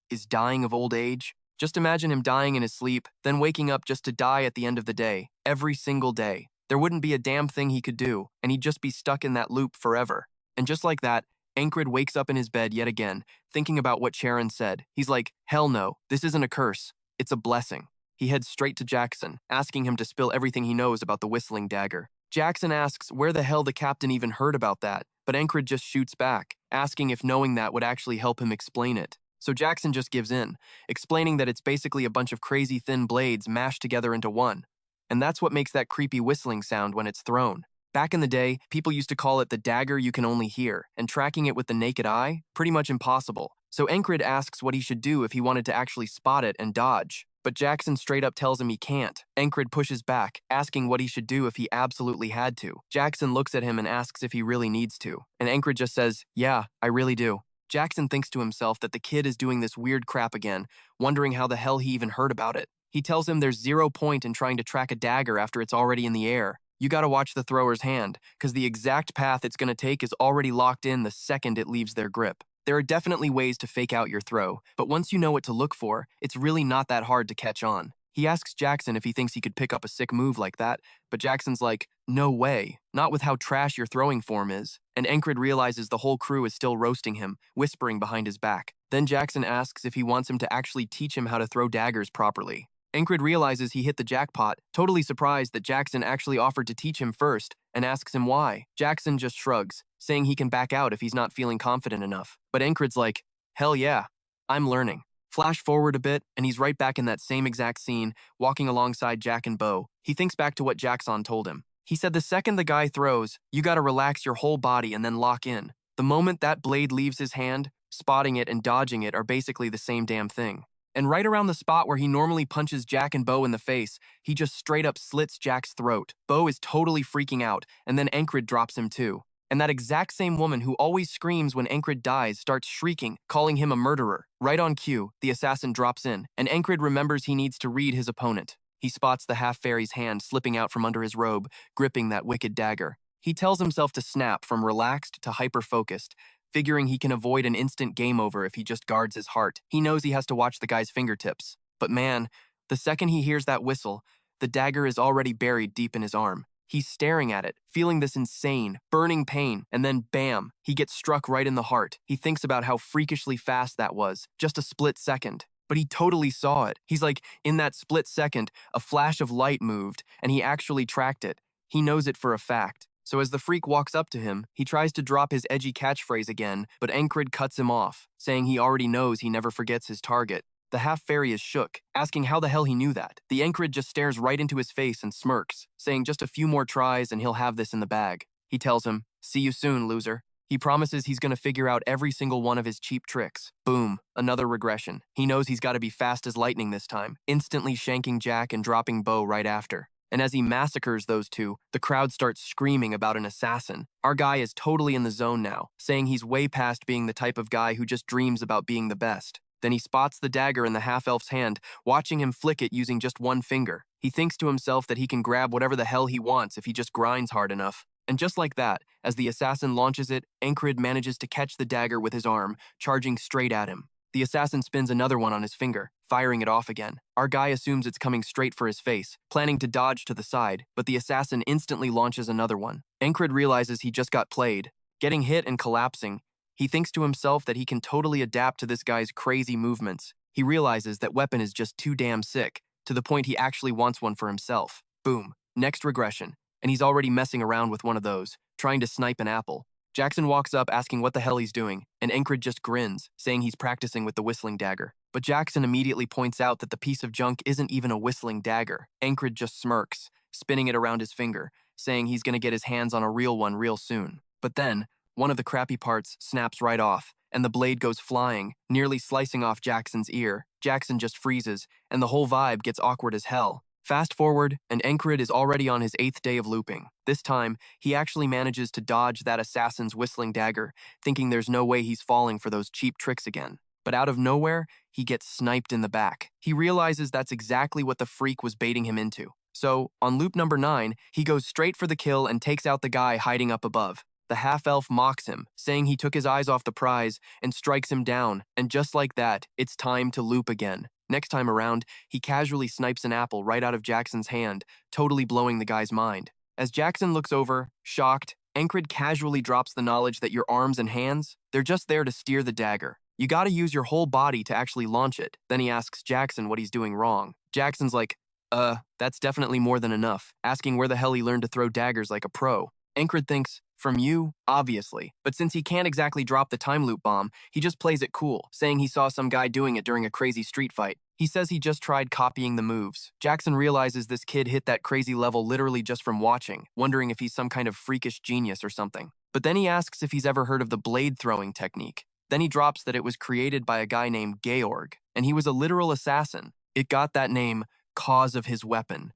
is dying of old age. Just imagine him dying in his sleep, then waking up just to die at the end of the day, every single day. There wouldn't be a damn thing he could do, and he'd just be stuck in that loop forever. And just like that, Enkrid wakes up in his bed yet again, thinking about what Sharon said. He's like, hell no, this isn't a curse, it's a blessing. He heads straight to Jackson, asking him to spill everything he knows about the whistling dagger. Jackson asks where the hell the captain even heard about that, but Enkrid just shoots back, asking if knowing that would actually help him explain it. So Jackson just gives in, explaining that it's basically a bunch of crazy thin blades mashed together into one. And that's what makes that creepy whistling sound when it's thrown. Back in the day, people used to call it the dagger you can only hear, and tracking it with the naked eye, pretty much impossible. So Enkrid asks what he should do if he wanted to actually spot it and dodge. But Jackson straight up tells him he can't. Enkrid pushes back, asking what he should do if he absolutely had to. Jackson looks at him and asks if he really needs to. And Enkrid just says, yeah, I really do. Jackson thinks to himself that the kid is doing this weird crap again, wondering how the hell he even heard about it. He tells him there's zero point in trying to track a dagger after it's already in the air. You gotta watch the thrower's hand, because the exact path it's gonna take is already locked in the second it leaves their grip. There are definitely ways to fake out your throw, but once you know what to look for, it's really not that hard to catch on. He asks Jackson if he thinks he could pick up a sick move like that, but Jackson's like, no way, not with how trash your throwing form is. And Enkrid realizes the whole crew is still roasting him, whispering behind his back. Then Jackson asks if he wants him to actually teach him how to throw daggers properly. Enkrid realizes he hit the jackpot, totally surprised that Jackson actually offered to teach him first, and asks him why. Jackson just shrugs, saying he can back out if he's not feeling confident enough. But Enkrid's like, hell yeah, I'm learning. Flash forward a bit, and he's right back in that same exact scene, walking alongside Jack and Bo. He thinks back to what Jackson told him. He said the second the guy throws, you gotta relax your whole body and then lock in. The moment that blade leaves his hand, spotting it and dodging it are basically the same damn thing. And right around the spot where he normally punches Jack and Bo in the face, he just straight up slits Jack's throat. Bo is totally freaking out, and then Enkrid drops him too. And that exact same woman who always screams when Enkrid dies starts shrieking, calling him a murderer. Right on cue, the assassin drops in, and Enkrid remembers he needs to read his opponent. He spots the half-fairy's hand slipping out from under his robe, gripping that wicked dagger. He tells himself to snap from relaxed to hyper-focused, figuring he can avoid an instant game over if he just guards his heart. He knows he has to watch the guy's fingertips. But man, the second he hears that whistle, the dagger is already buried deep in his arm. He's staring at it, feeling this insane, burning pain, and then bam, he gets struck right in the heart. He thinks about how freakishly fast that was, just a split second. But he totally saw it. He's like, in that split second, a flash of light moved, and he actually tracked it. He knows it for a fact. So as the freak walks up to him, he tries to drop his edgy catchphrase again, but Enkrid cuts him off, saying he already knows he never forgets his target. The half-fairy is shook, asking how the hell he knew that. The Enkrid just stares right into his face and smirks, saying just a few more tries and he'll have this in the bag. He tells him, see you soon, loser. He promises he's gonna figure out every single one of his cheap tricks. Boom, another regression. He knows he's gotta be fast as lightning this time, instantly shanking Jack and dropping Bo right after. And as he massacres those two, the crowd starts screaming about an assassin. Our guy is totally in the zone now, saying he's way past being the type of guy who just dreams about being the best. Then he spots the dagger in the half-elf's hand, watching him flick it using just one finger. He thinks to himself that he can grab whatever the hell he wants if he just grinds hard enough. And just like that, as the assassin launches it, Enkrid manages to catch the dagger with his arm, charging straight at him. The assassin spins another one on his finger, firing it off again. Our guy assumes it's coming straight for his face, planning to dodge to the side, but the assassin instantly launches another one. Enkrid realizes he just got played. Getting hit and collapsing, he thinks to himself that he can totally adapt to this guy's crazy movements. He realizes that weapon is just too damn sick, to the point he actually wants one for himself. Boom, next regression, and he's already messing around with one of those, trying to snipe an apple. Jackson walks up asking what the hell he's doing, and Enkrid just grins, saying he's practicing with the whistling dagger. But Jackson immediately points out that the piece of junk isn't even a whistling dagger. Enkrid just smirks, spinning it around his finger, saying he's gonna get his hands on a real one real soon. But then, one of the crappy parts snaps right off, and the blade goes flying, nearly slicing off Jackson's ear. Jackson just freezes, and the whole vibe gets awkward as hell. Fast forward, and Enkrid is already on his 8th day of looping. This time, he actually manages to dodge that assassin's whistling dagger, thinking there's no way he's falling for those cheap tricks again. But out of nowhere, he gets sniped in the back. He realizes that's exactly what the freak was baiting him into. So, on loop number 9, he goes straight for the kill and takes out the guy hiding up above. The half-elf mocks him, saying he took his eyes off the prize, and strikes him down, and just like that, it's time to loop again. Next time around, he casually snipes an apple right out of Jackson's hand, totally blowing the guy's mind. As Jackson looks over, shocked, Enkrid casually drops the knowledge that your arms and hands, they're just there to steer the dagger. You gotta use your whole body to actually launch it. Then he asks Jackson what he's doing wrong. Jackson's like, that's definitely more than enough, asking where the hell he learned to throw daggers like a pro. Enkrid thinks, from you, obviously. But since he can't exactly drop the time loop bomb, he just plays it cool, saying he saw some guy doing it during a crazy street fight. He says he just tried copying the moves. Jackson realizes this kid hit that crazy level literally just from watching, wondering if he's some kind of freakish genius or something. But then he asks if he's ever heard of the blade throwing technique. Then he drops that it was created by a guy named Georg, and he was a literal assassin. It got that name cause of his weapon,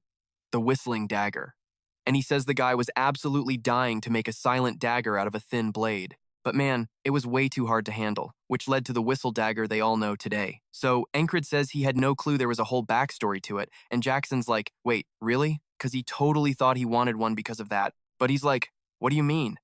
the whistling dagger. And he says the guy was absolutely dying to make a silent dagger out of a thin blade. But man, it was way too hard to handle, which led to the whistle dagger they all know today. So Enkrid says he had no clue there was a whole backstory to it, and Jackson's like, wait, really? Because he totally thought he wanted one because of that. But he's like, what do you mean?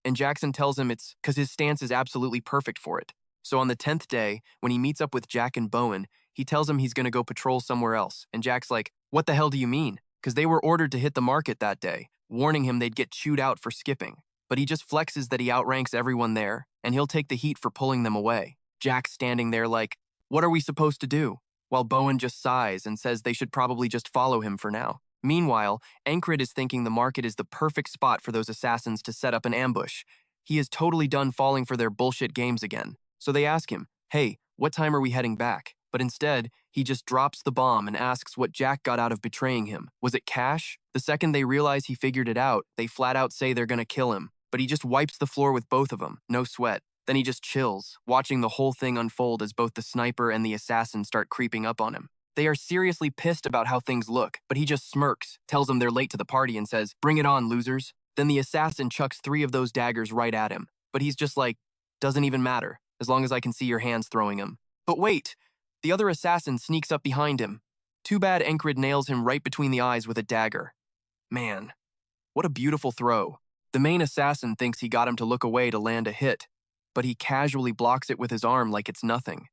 And Jackson tells him it's because his stance is absolutely perfect for it. So on the 10th day, when he meets up with Jack and Bowen, he tells him he's going to go patrol somewhere else. And Jack's like, what the hell do you mean? Because they were ordered to hit the market that day, warning him they'd get chewed out for skipping. But he just flexes that he outranks everyone there, and he'll take the heat for pulling them away. Jack's standing there like, what are we supposed to do? While Bowen just sighs and says they should probably just follow him for now. Meanwhile, Enkrid is thinking the market is the perfect spot for those assassins to set up an ambush. He is totally done falling for their bullshit games again. So they ask him, hey, what time are we heading back? But instead, he just drops the bomb and asks what Jack got out of betraying him. Was it cash? The second they realize he figured it out, they flat out say they're gonna kill him. But he just wipes the floor with both of them, no sweat. Then he just chills, watching the whole thing unfold as both the sniper and the assassin start creeping up on him. They are seriously pissed about how things look, but he just smirks, tells them they're late to the party and says, bring it on, losers. Then the assassin chucks 3 of those daggers right at him. But he's just like, doesn't even matter, as long as I can see your hands throwing him. But wait, the other assassin sneaks up behind him. Too bad Enkrid nails him right between the eyes with a dagger. Man, what a beautiful throw. The main assassin thinks he got him to look away to land a hit, but he casually blocks it with his arm like it's nothing.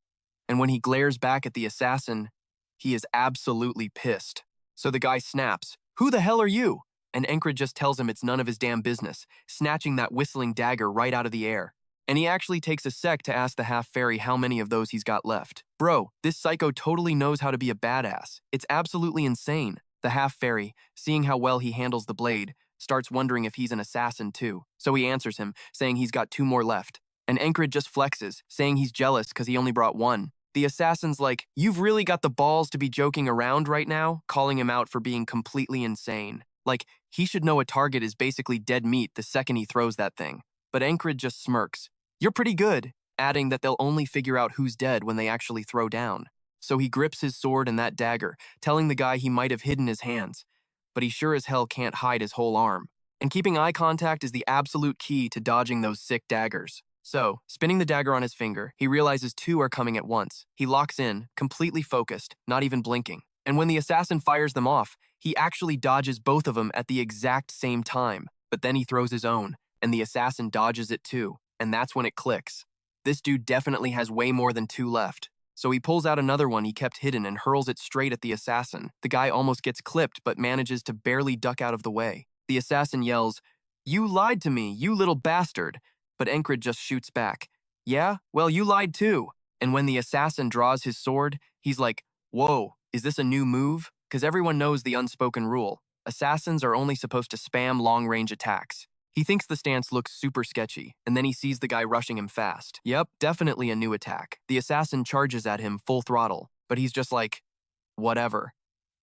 And when he glares back at the assassin, he is absolutely pissed. So the guy snaps, who the hell are you? And Enkrid just tells him it's none of his damn business, snatching that whistling dagger right out of the air. And he actually takes a sec to ask the half-fairy how many of those he's got left. Bro, this psycho totally knows how to be a badass. It's absolutely insane. The half-fairy, seeing how well he handles the blade, starts wondering if he's an assassin too. So he answers him, saying he's got 2 more left. And Enkrid just flexes, saying he's jealous because he only brought 1. The assassin's like, you've really got the balls to be joking around right now, calling him out for being completely insane. Like, he should know a target is basically dead meat the second he throws that thing. But Enkrid just smirks. You're pretty good, adding that they'll only figure out who's dead when they actually throw down. So he grips his sword and that dagger, telling the guy he might have hidden his hands. But he sure as hell can't hide his whole arm. And keeping eye contact is the absolute key to dodging those sick daggers. So, spinning the dagger on his finger, he realizes 2 are coming at once. He locks in, completely focused, not even blinking. And when the assassin fires them off, he actually dodges both of them at the exact same time. But then he throws his own, and the assassin dodges it too. And that's when it clicks. This dude definitely has way more than 2 left. So he pulls out another one he kept hidden and hurls it straight at the assassin. The guy almost gets clipped but manages to barely duck out of the way. The assassin yells, "You lied to me, you little bastard!" But Enkrid just shoots back. "Yeah? Well, you lied too." And when the assassin draws his sword, he's like, "Whoa, is this a new move?" Because everyone knows the unspoken rule. Assassins are only supposed to spam long-range attacks. He thinks the stance looks super sketchy, and then he sees the guy rushing him fast. Yep, definitely a new attack. The assassin charges at him full throttle, but he's just like, whatever.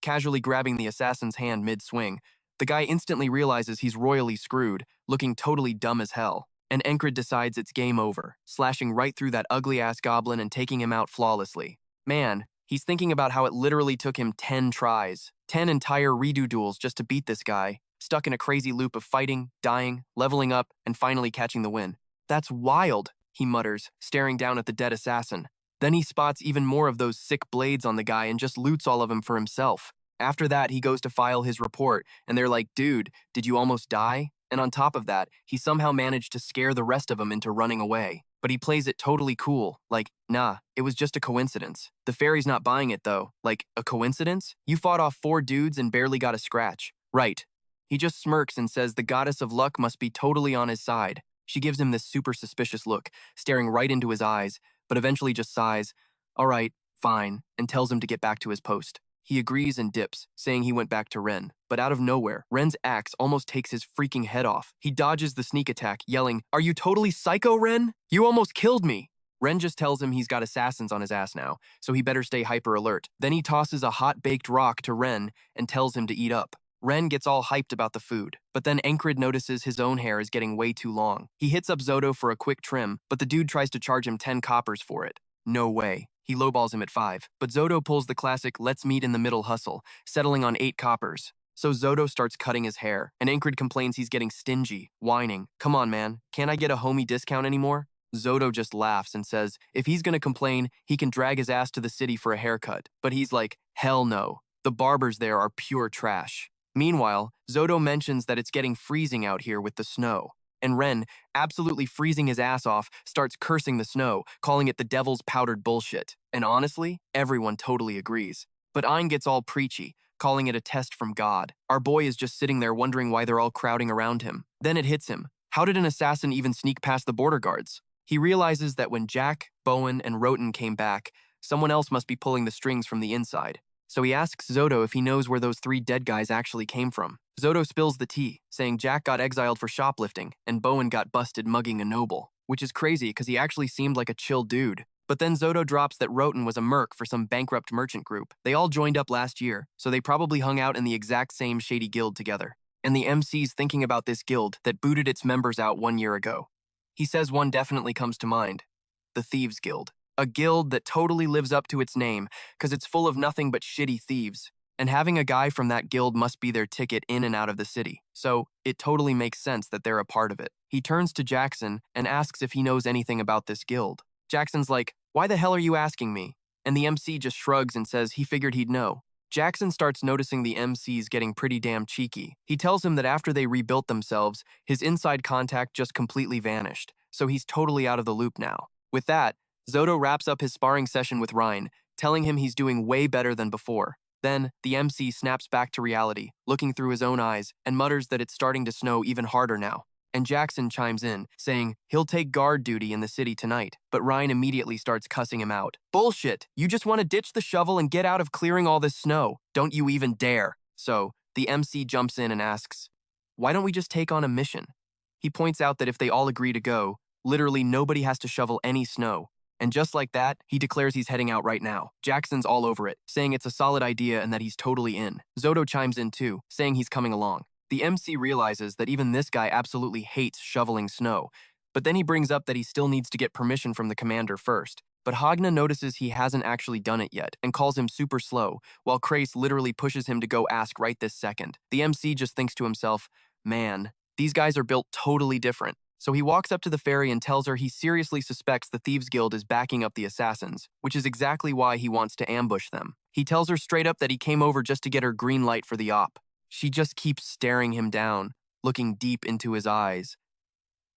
Casually grabbing the assassin's hand mid-swing, the guy instantly realizes he's royally screwed, looking totally dumb as hell. And Enkrid decides it's game over, slashing right through that ugly-ass goblin and taking him out flawlessly. Man, he's thinking about how it literally took him 10 tries, 10 entire redo duels just to beat this guy, stuck in a crazy loop of fighting, dying, leveling up, and finally catching the win. "That's wild," he mutters, staring down at the dead assassin. Then he spots even more of those sick blades on the guy and just loots all of them for himself. After that, he goes to file his report, and they're like, "Dude, did you almost die?" And on top of that, he somehow managed to scare the rest of them into running away. But he plays it totally cool, like, nah, it was just a coincidence. The fairy's not buying it though. Like, a coincidence? You fought off 4 dudes and barely got a scratch. Right. He just smirks and says the goddess of luck must be totally on his side. She gives him this super suspicious look, staring right into his eyes, but eventually just sighs, "All right, fine," and tells him to get back to his post. He agrees and dips, saying he went back to Ren. But out of nowhere, Ren's axe almost takes his freaking head off. He dodges the sneak attack, yelling, "Are you totally psycho, Ren? You almost killed me!" Ren just tells him he's got assassins on his ass now, so he better stay hyper alert. Then he tosses a hot-baked rock to Ren and tells him to eat up. Ren gets all hyped about the food, but then Enkrid notices his own hair is getting way too long. He hits up Zodo for a quick trim, but the dude tries to charge him 10 coppers for it. No way. He lowballs him at 5, but Zodo pulls the classic "let's meet in the middle" hustle, settling on 8 coppers. So Zodo starts cutting his hair, and Enkrid complains he's getting stingy, whining, "Come on, man, can't I get a homie discount anymore?" Zodo just laughs and says if he's gonna complain, he can drag his ass to the city for a haircut. But he's like, hell no. The barbers there are pure trash. Meanwhile, Zodo mentions that it's getting freezing out here with the snow. And Ren, absolutely freezing his ass off, starts cursing the snow, calling it the devil's powdered bullshit. And honestly, everyone totally agrees. But Ein gets all preachy, calling it a test from God. Our boy is just sitting there wondering why they're all crowding around him. Then it hits him. How did an assassin even sneak past the border guards? He realizes that when Jack, Bowen, and Roten came back, someone else must be pulling the strings from the inside. So he asks Zodo if he knows where those 3 dead guys actually came from. Zodo spills the tea, saying Jack got exiled for shoplifting and Bowen got busted mugging a noble, which is crazy because he actually seemed like a chill dude. But then Zodo drops that Roten was a merc for some bankrupt merchant group. They all joined up last year, so they probably hung out in the exact same shady guild together. And the MC's thinking about this guild that booted its members out 1 year ago. He says one definitely comes to mind. The Thieves Guild. A guild that totally lives up to its name, because it's full of nothing but shitty thieves. And having a guy from that guild must be their ticket in and out of the city. So, it totally makes sense that they're a part of it. He turns to Jackson and asks if he knows anything about this guild. Jackson's like, "Why the hell are you asking me?" And the MC just shrugs and says he figured he'd know. Jackson starts noticing the MC's getting pretty damn cheeky. He tells him that after they rebuilt themselves, his inside contact just completely vanished, so he's totally out of the loop now. With that, Zodo wraps up his sparring session with Ryan, telling him he's doing way better than before. Then, the MC snaps back to reality, looking through his own eyes, and mutters that it's starting to snow even harder now. And Jackson chimes in, saying he'll take guard duty in the city tonight, but Ryan immediately starts cussing him out. "Bullshit! You just want to ditch the shovel and get out of clearing all this snow. Don't you even dare!" So, the MC jumps in and asks, "Why don't we just take on a mission?" He points out that if they all agree to go, literally nobody has to shovel any snow. And just like that, he declares he's heading out right now. Jackson's all over it, saying it's a solid idea and that he's totally in. Zodo chimes in too, saying he's coming along. The MC realizes that even this guy absolutely hates shoveling snow, but then he brings up that he still needs to get permission from the commander first. But Hagna notices he hasn't actually done it yet and calls him super slow, while Krace literally pushes him to go ask right this second. The MC just thinks to himself, man, these guys are built totally different. So he walks up to the fairy and tells her he seriously suspects the Thieves Guild is backing up the assassins, which is exactly why he wants to ambush them. He tells her straight up that he came over just to get her green light for the op. She just keeps staring him down, looking deep into his eyes.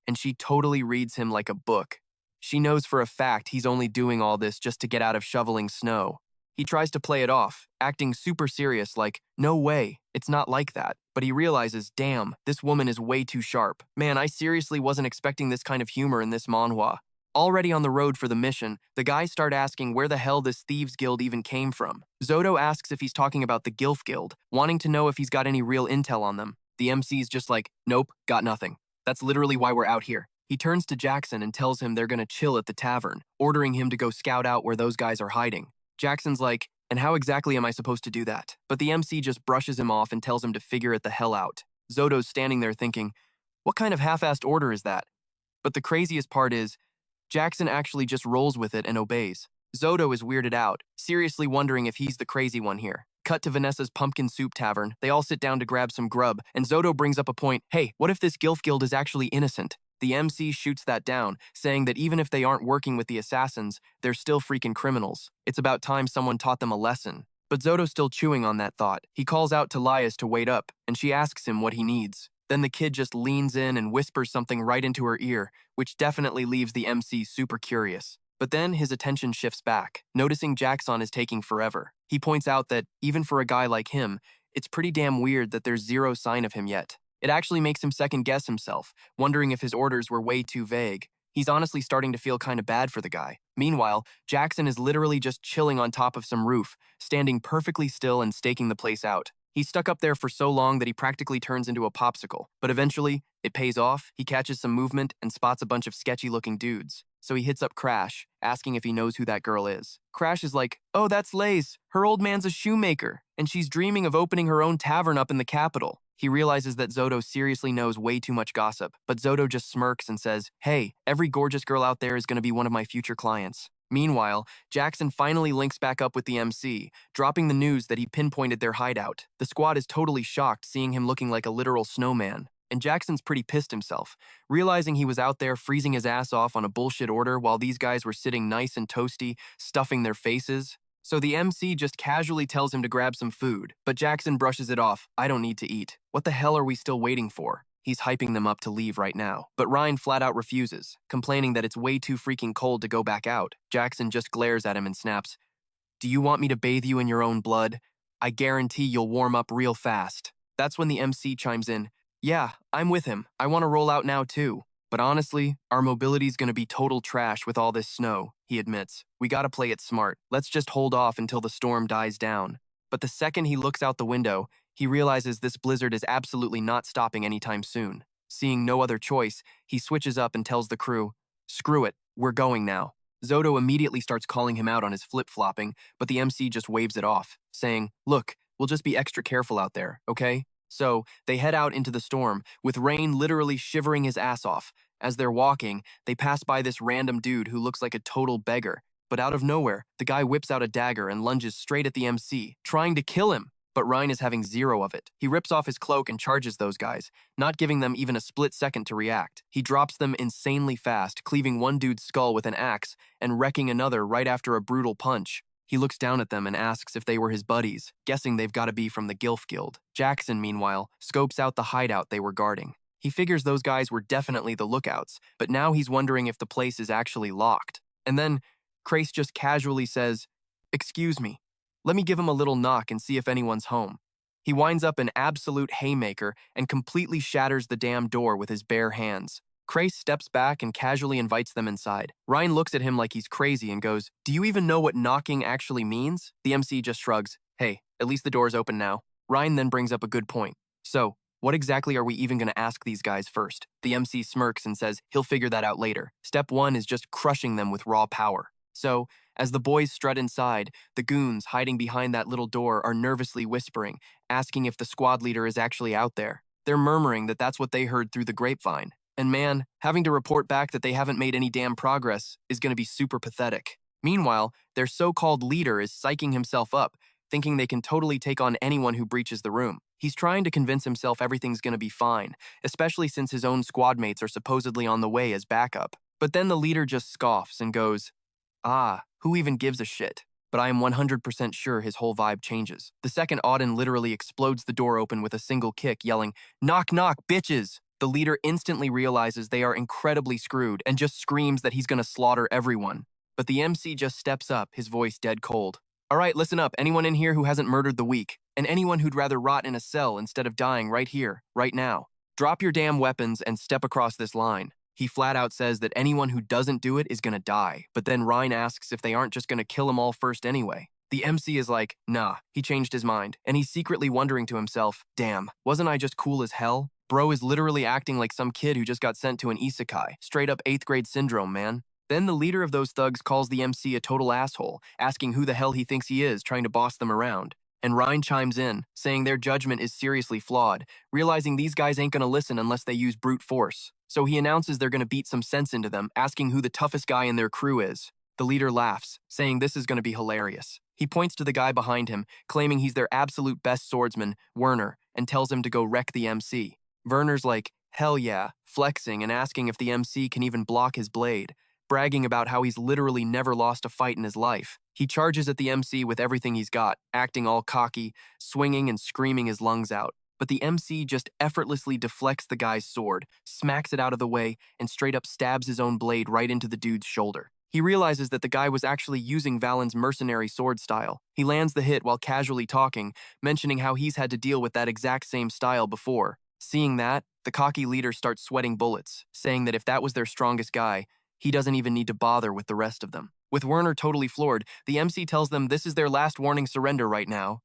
And she totally reads him like a book. She knows for a fact he's only doing all this just to get out of shoveling snow. He tries to play it off, acting super serious like, no way, it's not like that. But he realizes, damn, this woman is way too sharp. Man, I seriously wasn't expecting this kind of humor in this manhwa. Already on the road for the mission, the guys start asking where the hell this Thieves Guild even came from. Zodo asks if he's talking about the Gilf Guild, wanting to know if he's got any real intel on them. The MC's just like, nope, got nothing. That's literally why we're out here. He turns to Jackson and tells him they're gonna chill at the tavern, ordering him to go scout out where those guys are hiding. Jackson's like, and how exactly am I supposed to do that? But the MC just brushes him off and tells him to figure it the hell out. Zodo's standing there thinking, what kind of half-assed order is that? But the craziest part is, Jackson actually just rolls with it and obeys. Zodo is weirded out, seriously wondering if he's the crazy one here. Cut to Vanessa's pumpkin soup tavern. They all sit down to grab some grub, and Zodo brings up a point, hey, what if this Gilf Guild is actually innocent? The MC shoots that down, saying that even if they aren't working with the assassins, they're still freaking criminals. It's about time someone taught them a lesson. But Zodo's still chewing on that thought. He calls out to Lias to wait up, and she asks him what he needs. Then the kid just leans in and whispers something right into her ear, which definitely leaves the MC super curious. But then his attention shifts back, noticing Jackson is taking forever. He points out that, even for a guy like him, it's pretty damn weird that there's zero sign of him yet. It actually makes him second-guess himself, wondering if his orders were way too vague. He's honestly starting to feel kind of bad for the guy. Meanwhile, Jackson is literally just chilling on top of some roof, standing perfectly still and staking the place out. He's stuck up there for so long that he practically turns into a popsicle. But eventually, it pays off, he catches some movement and spots a bunch of sketchy-looking dudes. So he hits up Crash, asking if he knows who that girl is. Crash is like, oh, that's Lace. Her old man's a shoemaker, and she's dreaming of opening her own tavern up in the capital. He realizes that Zodo seriously knows way too much gossip, but Zodo just smirks and says, hey, every gorgeous girl out there is going to be one of my future clients. Meanwhile, Jackson finally links back up with the MC, dropping the news that he pinpointed their hideout. The squad is totally shocked seeing him looking like a literal snowman, and Jackson's pretty pissed himself, realizing he was out there freezing his ass off on a bullshit order while these guys were sitting nice and toasty, stuffing their faces. So the MC just casually tells him to grab some food, but Jackson brushes it off. I don't need to eat. What the hell are we still waiting for? He's hyping them up to leave right now. But Ryan flat out refuses, complaining that it's way too freaking cold to go back out. Jackson just glares at him and snaps, do you want me to bathe you in your own blood? I guarantee you'll warm up real fast. That's when the MC chimes in, yeah, I'm with him. I want to roll out now too. But honestly, our mobility's gonna be total trash with all this snow, he admits. We gotta play it smart. Let's just hold off until the storm dies down. But the second he looks out the window, he realizes this blizzard is absolutely not stopping anytime soon. Seeing no other choice, he switches up and tells the crew, screw it, we're going now. Zoto immediately starts calling him out on his flip-flopping, but the MC just waves it off, saying, look, we'll just be extra careful out there, okay? So, they head out into the storm, with Rain literally shivering his ass off. As they're walking, they pass by this random dude who looks like a total beggar. But out of nowhere, the guy whips out a dagger and lunges straight at the MC, trying to kill him. But Ryan is having zero of it. He rips off his cloak and charges those guys, not giving them even a split second to react. He drops them insanely fast, cleaving one dude's skull with an axe and wrecking another right after a brutal punch. He looks down at them and asks if they were his buddies, guessing they've got to be from the Gilf Guild. Jackson, meanwhile, scopes out the hideout they were guarding. He figures those guys were definitely the lookouts, but now he's wondering if the place is actually locked. And then, Crace just casually says, excuse me, let me give him a little knock and see if anyone's home. He winds up an absolute haymaker and completely shatters the damn door with his bare hands. Crace steps back and casually invites them inside. Ryan looks at him like he's crazy and goes, do you even know what knocking actually means? The MC just shrugs, hey, at least the door's open now. Ryan then brings up a good point. So, what exactly are we even going to ask these guys first? The MC smirks and says he'll figure that out later. Step one is just crushing them with raw power. So, as the boys strut inside, the goons hiding behind that little door are nervously whispering, asking if the squad leader is actually out there. They're murmuring that that's what they heard through the grapevine. And man, having to report back that they haven't made any damn progress is going to be super pathetic. Meanwhile, their so-called leader is psyching himself up, thinking they can totally take on anyone who breaches the room. He's trying to convince himself everything's going to be fine, especially since his own squad mates are supposedly on the way as backup. But then the leader just scoffs and goes, who even gives a shit? But I am 100% sure his whole vibe changes. The second Auden literally explodes the door open with a single kick, yelling, knock knock, bitches! The leader instantly realizes they are incredibly screwed and just screams that he's gonna slaughter everyone. But the MC just steps up, his voice dead cold. All right, listen up, anyone in here who hasn't murdered the weak, and anyone who'd rather rot in a cell instead of dying right here, right now. Drop your damn weapons and step across this line. He flat out says that anyone who doesn't do it is gonna die, but then Ryan asks if they aren't just gonna kill them all first anyway. The MC is like, nah, he changed his mind, and he's secretly wondering to himself, damn, wasn't I just cool as hell? Bro is literally acting like some kid who just got sent to an isekai. Straight up 8th grade syndrome, man. Then the leader of those thugs calls the MC a total asshole, asking who the hell he thinks he is, trying to boss them around. And Ryan chimes in, saying their judgment is seriously flawed, realizing these guys ain't gonna listen unless they use brute force. So he announces they're gonna beat some sense into them, asking who the toughest guy in their crew is. The leader laughs, saying this is gonna be hilarious. He points to the guy behind him, claiming he's their absolute best swordsman, Werner, and tells him to go wreck the MC. Werner's like, hell yeah, flexing and asking if the MC can even block his blade, bragging about how he's literally never lost a fight in his life. He charges at the MC with everything he's got, acting all cocky, swinging and screaming his lungs out. But the MC just effortlessly deflects the guy's sword, smacks it out of the way, and straight up stabs his own blade right into the dude's shoulder. He realizes that the guy was actually using Valen's mercenary sword style. He lands the hit while casually talking, mentioning how he's had to deal with that exact same style before. Seeing that, the cocky leader starts sweating bullets, saying that if that was their strongest guy, he doesn't even need to bother with the rest of them. With Werner totally floored, the MC tells them this is their last warning surrender right now,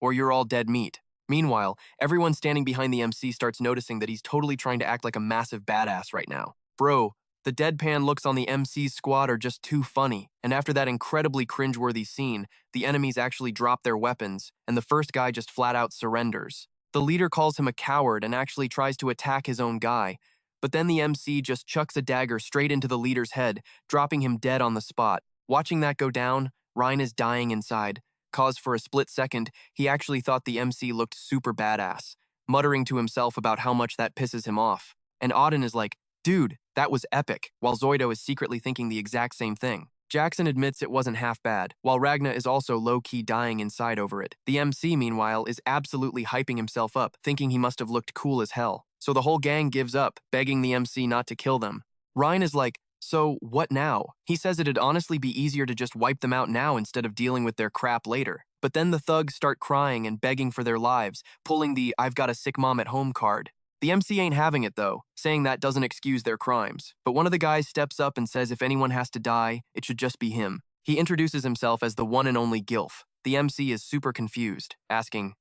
or you're all dead meat. Meanwhile, everyone standing behind the MC starts noticing that he's totally trying to act like a massive badass right now. Bro, the deadpan looks on the MC's squad are just too funny, and after that incredibly cringeworthy scene, the enemies actually drop their weapons, and the first guy just flat out surrenders. The leader calls him a coward and actually tries to attack his own guy, but then the MC just chucks a dagger straight into the leader's head, dropping him dead on the spot. Watching that go down, Ryan is dying inside, cause for a split second, he actually thought the MC looked super badass, muttering to himself about how much that pisses him off. And Auden is like, dude, that was epic, while Zoido is secretly thinking the exact same thing. Jackson admits it wasn't half bad, while Ragna is also low-key dying inside over it. The MC, meanwhile, is absolutely hyping himself up, thinking he must have looked cool as hell. So the whole gang gives up, begging the MC not to kill them. Ryan is like, so what now? He says it'd honestly be easier to just wipe them out now instead of dealing with their crap later. But then the thugs start crying and begging for their lives, pulling the "I've got a sick mom at home" card. The MC ain't having it though, saying that doesn't excuse their crimes. But one of the guys steps up and says if anyone has to die, it should just be him. He introduces himself as the one and only Gilf. The MC is super confused, asking,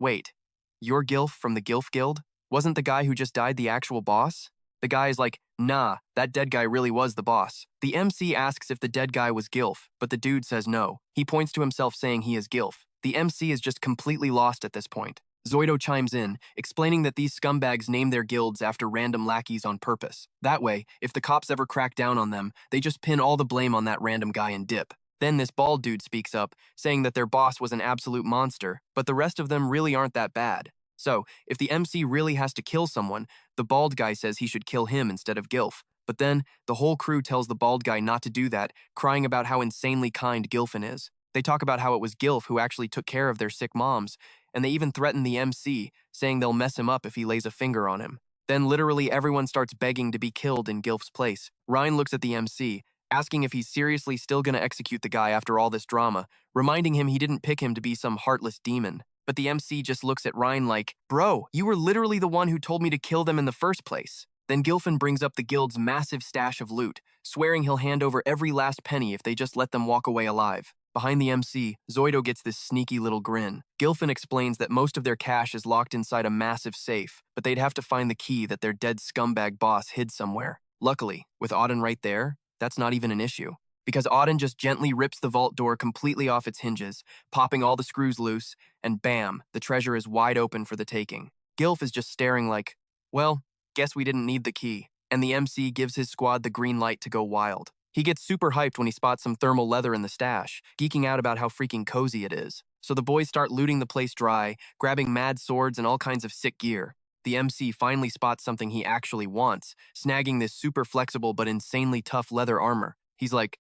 wait, you're Gilf from the Gilf Guild? Wasn't the guy who just died the actual boss? The guy is like, nah, that dead guy really was the boss. The MC asks if the dead guy was Gilf, but the dude says no. He points to himself saying he is Gilf. The MC is just completely lost at this point. Zoido chimes in, explaining that these scumbags name their guilds after random lackeys on purpose. That way, if the cops ever crack down on them, they just pin all the blame on that random guy and dip. Then this bald dude speaks up, saying that their boss was an absolute monster, but the rest of them really aren't that bad. So, if the MC really has to kill someone, the bald guy says he should kill him instead of Gilf. But then, the whole crew tells the bald guy not to do that, crying about how insanely kind Gilfin is. They talk about how it was Gilf who actually took care of their sick moms, and they even threaten the MC, saying they'll mess him up if he lays a finger on him. Then literally everyone starts begging to be killed in Gilf's place. Ryan looks at the MC, asking if he's seriously still gonna execute the guy after all this drama, reminding him he didn't pick him to be some heartless demon. But the MC just looks at Ryan like, bro, you were literally the one who told me to kill them in the first place. Then Gilfin brings up the guild's massive stash of loot, swearing he'll hand over every last penny if they just let them walk away alive. Behind the MC, Zoido gets this sneaky little grin. Gilfin explains that most of their cash is locked inside a massive safe, but they'd have to find the key that their dead scumbag boss hid somewhere. Luckily, with Auden right there, that's not even an issue, because Auden just gently rips the vault door completely off its hinges, popping all the screws loose, and bam, the treasure is wide open for the taking. Gilf is just staring like, well, guess we didn't need the key, and the MC gives his squad the green light to go wild. He gets super hyped when he spots some thermal leather in the stash, geeking out about how freaking cozy it is. So the boys start looting the place dry, grabbing mad swords and all kinds of sick gear. The MC finally spots something he actually wants, snagging this super flexible but insanely tough leather armor. He's like,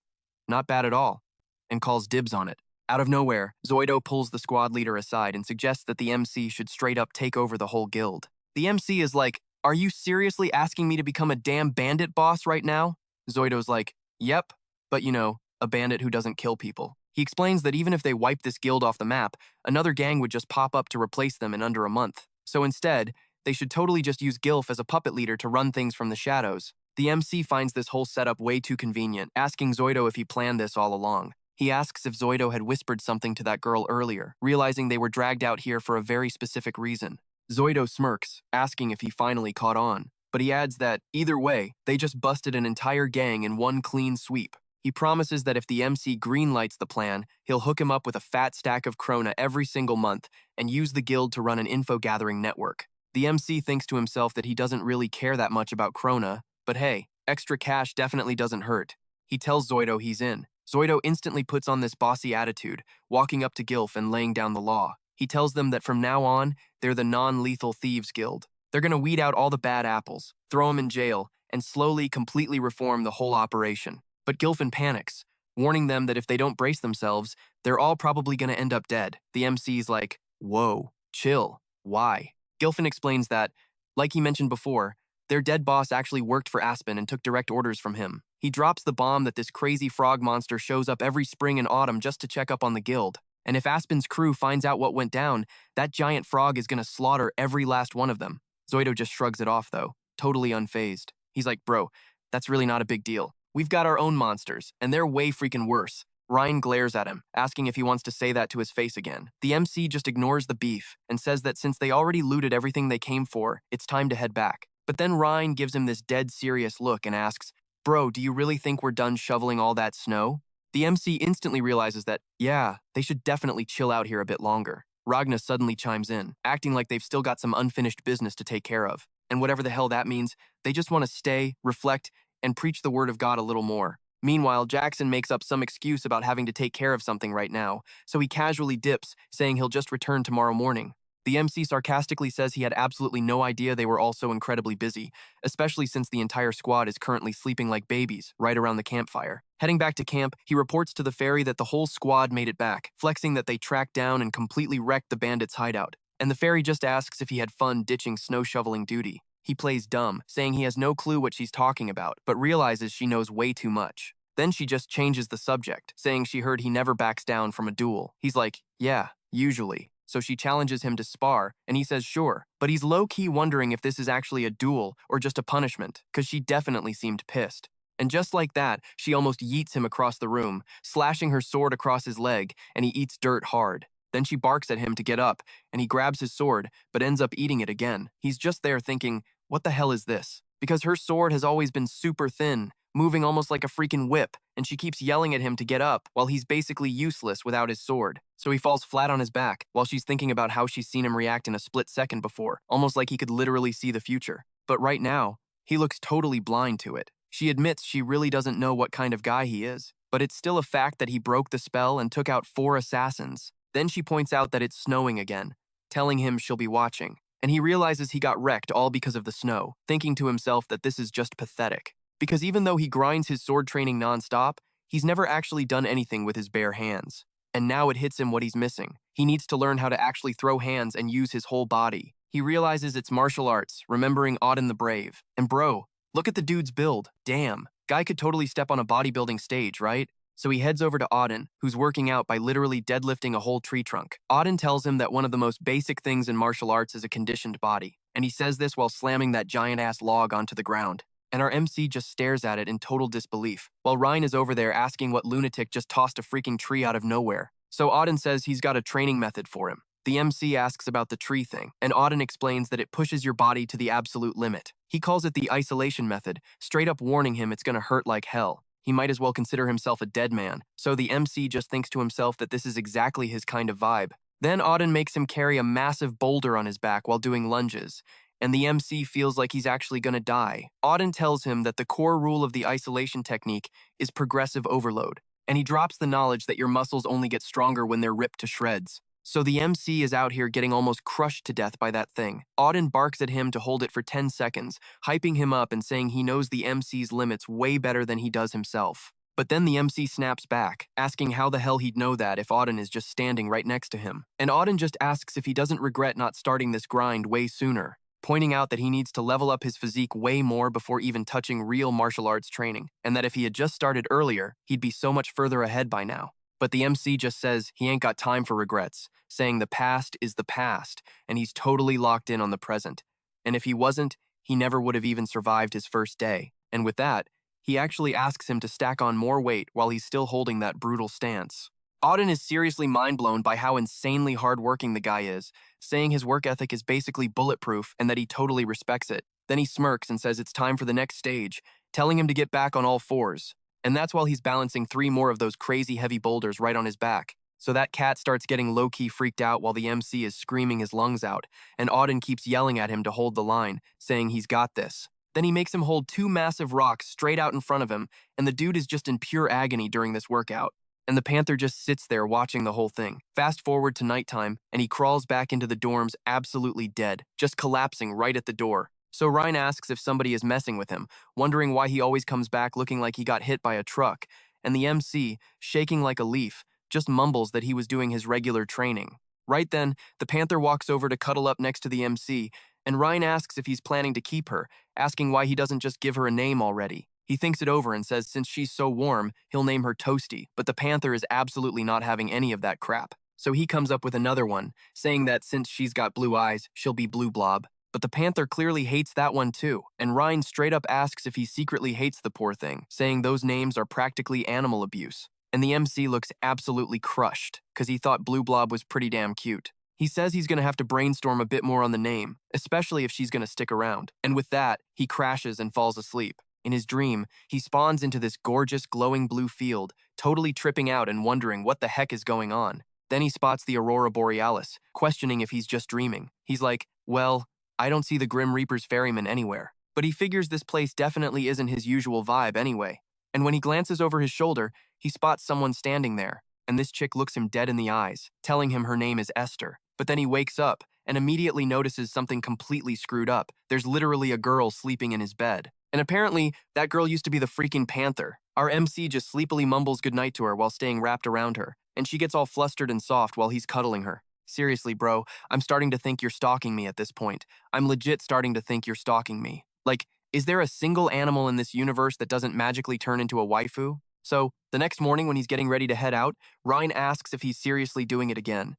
not bad at all, and calls dibs on it. Out of nowhere, Zoido pulls the squad leader aside and suggests that the MC should straight up take over the whole guild. The MC is like, are you seriously asking me to become a damn bandit boss right now? Zoido's like, yep, but you know, a bandit who doesn't kill people. He explains that even if they wipe this guild off the map, another gang would just pop up to replace them in under a month. So instead, they should totally just use Gilf as a puppet leader to run things from the shadows. The MC finds this whole setup way too convenient, asking Zoido if he planned this all along. He asks if Zoido had whispered something to that girl earlier, realizing they were dragged out here for a very specific reason. Zoido smirks, asking if he finally caught on, but he adds that, either way, they just busted an entire gang in one clean sweep. He promises that if the MC greenlights the plan, he'll hook him up with a fat stack of krona every single month and use the guild to run an info-gathering network. The MC thinks to himself that he doesn't really care that much about krona, but hey, extra cash definitely doesn't hurt. He tells Zoido he's in. Zoido instantly puts on this bossy attitude, walking up to Gilf and laying down the law. He tells them that from now on, they're the non-lethal thieves guild. They're gonna weed out all the bad apples, throw them in jail, and slowly, completely reform the whole operation. But Gilfin panics, warning them that if they don't brace themselves, they're all probably gonna end up dead. The MC's like, whoa, chill, why? Gilfin explains that, like he mentioned before, their dead boss actually worked for Aspen and took direct orders from him. He drops the bomb that this crazy frog monster shows up every spring and autumn just to check up on the guild. And if Aspen's crew finds out what went down, that giant frog is gonna slaughter every last one of them. Zoido just shrugs it off though, totally unfazed. He's like, bro, that's really not a big deal. We've got our own monsters, and they're way freaking worse. Ryan glares at him, asking if he wants to say that to his face again. The MC just ignores the beef and says that since they already looted everything they came for, it's time to head back. But then Ryan gives him this dead serious look and asks, bro, do you really think we're done shoveling all that snow? The MC instantly realizes that, yeah, they should definitely chill out here a bit longer. Ragna suddenly chimes in, acting like they've still got some unfinished business to take care of. And whatever the hell that means, they just want to stay, reflect, and preach the word of God a little more. Meanwhile, Jackson makes up some excuse about having to take care of something right now, so he casually dips, saying he'll just return tomorrow morning. The MC sarcastically says he had absolutely no idea they were all so incredibly busy, especially since the entire squad is currently sleeping like babies right around the campfire. Heading back to camp, he reports to the ferry that the whole squad made it back, flexing that they tracked down and completely wrecked the bandits' hideout. And the ferry just asks if he had fun ditching snow shoveling duty. He plays dumb, saying he has no clue what she's talking about, but realizes she knows way too much. Then she just changes the subject, saying she heard he never backs down from a duel. He's like, yeah, usually. So she challenges him to spar, and he says sure. But he's low-key wondering if this is actually a duel or just a punishment, because she definitely seemed pissed. And just like that, she almost yeets him across the room, slashing her sword across his leg, and he eats dirt hard. Then she barks at him to get up, and he grabs his sword, but ends up eating it again. He's just there thinking, what the hell is this? Because her sword has always been super thin, moving almost like a freaking whip, and she keeps yelling at him to get up while he's basically useless without his sword. So he falls flat on his back while she's thinking about how she's seen him react in a split second before, almost like he could literally see the future. But right now, he looks totally blind to it. She admits she really doesn't know what kind of guy he is, but it's still a fact that he broke the spell and took out 4 assassins. Then she points out that it's snowing again, telling him she'll be watching. And he realizes he got wrecked all because of the snow, thinking to himself that this is just pathetic. Because even though he grinds his sword training nonstop, he's never actually done anything with his bare hands. And now it hits him what he's missing. He needs to learn how to actually throw hands and use his whole body. He realizes it's martial arts, remembering Auden the Brave. And bro, look at the dude's build. Damn, guy could totally step on a bodybuilding stage, right? So he heads over to Auden, who's working out by literally deadlifting a whole tree trunk. Auden tells him that one of the most basic things in martial arts is a conditioned body. And he says this while slamming that giant-ass log onto the ground. And our MC just stares at it in total disbelief, while Ryan is over there asking what lunatic just tossed a freaking tree out of nowhere. So Auden says he's got a training method for him. The MC asks about the tree thing, and Auden explains that it pushes your body to the absolute limit. He calls it the isolation method, straight up warning him it's gonna hurt like hell. He might as well consider himself a dead man, so the MC just thinks to himself that this is exactly his kind of vibe. Then Auden makes him carry a massive boulder on his back while doing lunges, and the MC feels like he's actually gonna die. Auden tells him that the core rule of the isolation technique is progressive overload, and he drops the knowledge that your muscles only get stronger when they're ripped to shreds. So the MC is out here getting almost crushed to death by that thing. Auden barks at him to hold it for 10 seconds, hyping him up and saying he knows the MC's limits way better than he does himself. But then the MC snaps back, asking how the hell he'd know that if Auden is just standing right next to him. And Auden just asks if he doesn't regret not starting this grind way sooner, pointing out that he needs to level up his physique way more before even touching real martial arts training, and that if he had just started earlier, he'd be so much further ahead by now. But the MC just says he ain't got time for regrets, saying the past is the past, and he's totally locked in on the present. And if he wasn't, he never would have even survived his first day. And with that, he actually asks him to stack on more weight while he's still holding that brutal stance. Auden is seriously mind-blown by how insanely hard-working the guy is, saying his work ethic is basically bulletproof and that he totally respects it. Then he smirks and says it's time for the next stage, telling him to get back on all fours. And that's while he's balancing 3 more of those crazy heavy boulders right on his back. So that cat starts getting low-key freaked out while the MC is screaming his lungs out, and Auden keeps yelling at him to hold the line, saying he's got this. Then he makes him hold 2 massive rocks straight out in front of him, and the dude is just in pure agony during this workout. And the Panther just sits there watching the whole thing. Fast forward to nighttime, and he crawls back into the dorms absolutely dead, just collapsing right at the door. So Ryan asks if somebody is messing with him, wondering why he always comes back looking like he got hit by a truck, and the MC, shaking like a leaf, just mumbles that he was doing his regular training. Right then, the Panther walks over to cuddle up next to the MC, and Ryan asks if he's planning to keep her, asking why he doesn't just give her a name already. He thinks it over and says since she's so warm, he'll name her Toasty, but the Panther is absolutely not having any of that crap. So he comes up with another one, saying that since she's got blue eyes, she'll be Blue Blob. But the Panther clearly hates that one too, and Ryan straight up asks if he secretly hates the poor thing, saying those names are practically animal abuse. And the MC looks absolutely crushed, because he thought Blue Blob was pretty damn cute. He says he's gonna have to brainstorm a bit more on the name, especially if she's gonna stick around. And with that, he crashes and falls asleep. In his dream, he spawns into this gorgeous glowing blue field, totally tripping out and wondering what the heck is going on. Then he spots the Aurora Borealis, questioning if he's just dreaming. He's like, well, I don't see the Grim Reaper's ferryman anywhere. But he figures this place definitely isn't his usual vibe anyway. And when he glances over his shoulder, he spots someone standing there, and this chick looks him dead in the eyes, telling him her name is Esther. But then he wakes up and immediately notices something completely screwed up. There's literally a girl sleeping in his bed. And apparently, that girl used to be the freaking Panther. Our MC just sleepily mumbles goodnight to her while staying wrapped around her, and she gets all flustered and soft while he's cuddling her. Seriously, bro, I'm starting to think you're stalking me at this point. I'm legit starting to think you're stalking me. Like, is there a single animal in this universe that doesn't magically turn into a waifu? So, the next morning when he's getting ready to head out, Ryan asks if he's seriously doing it again.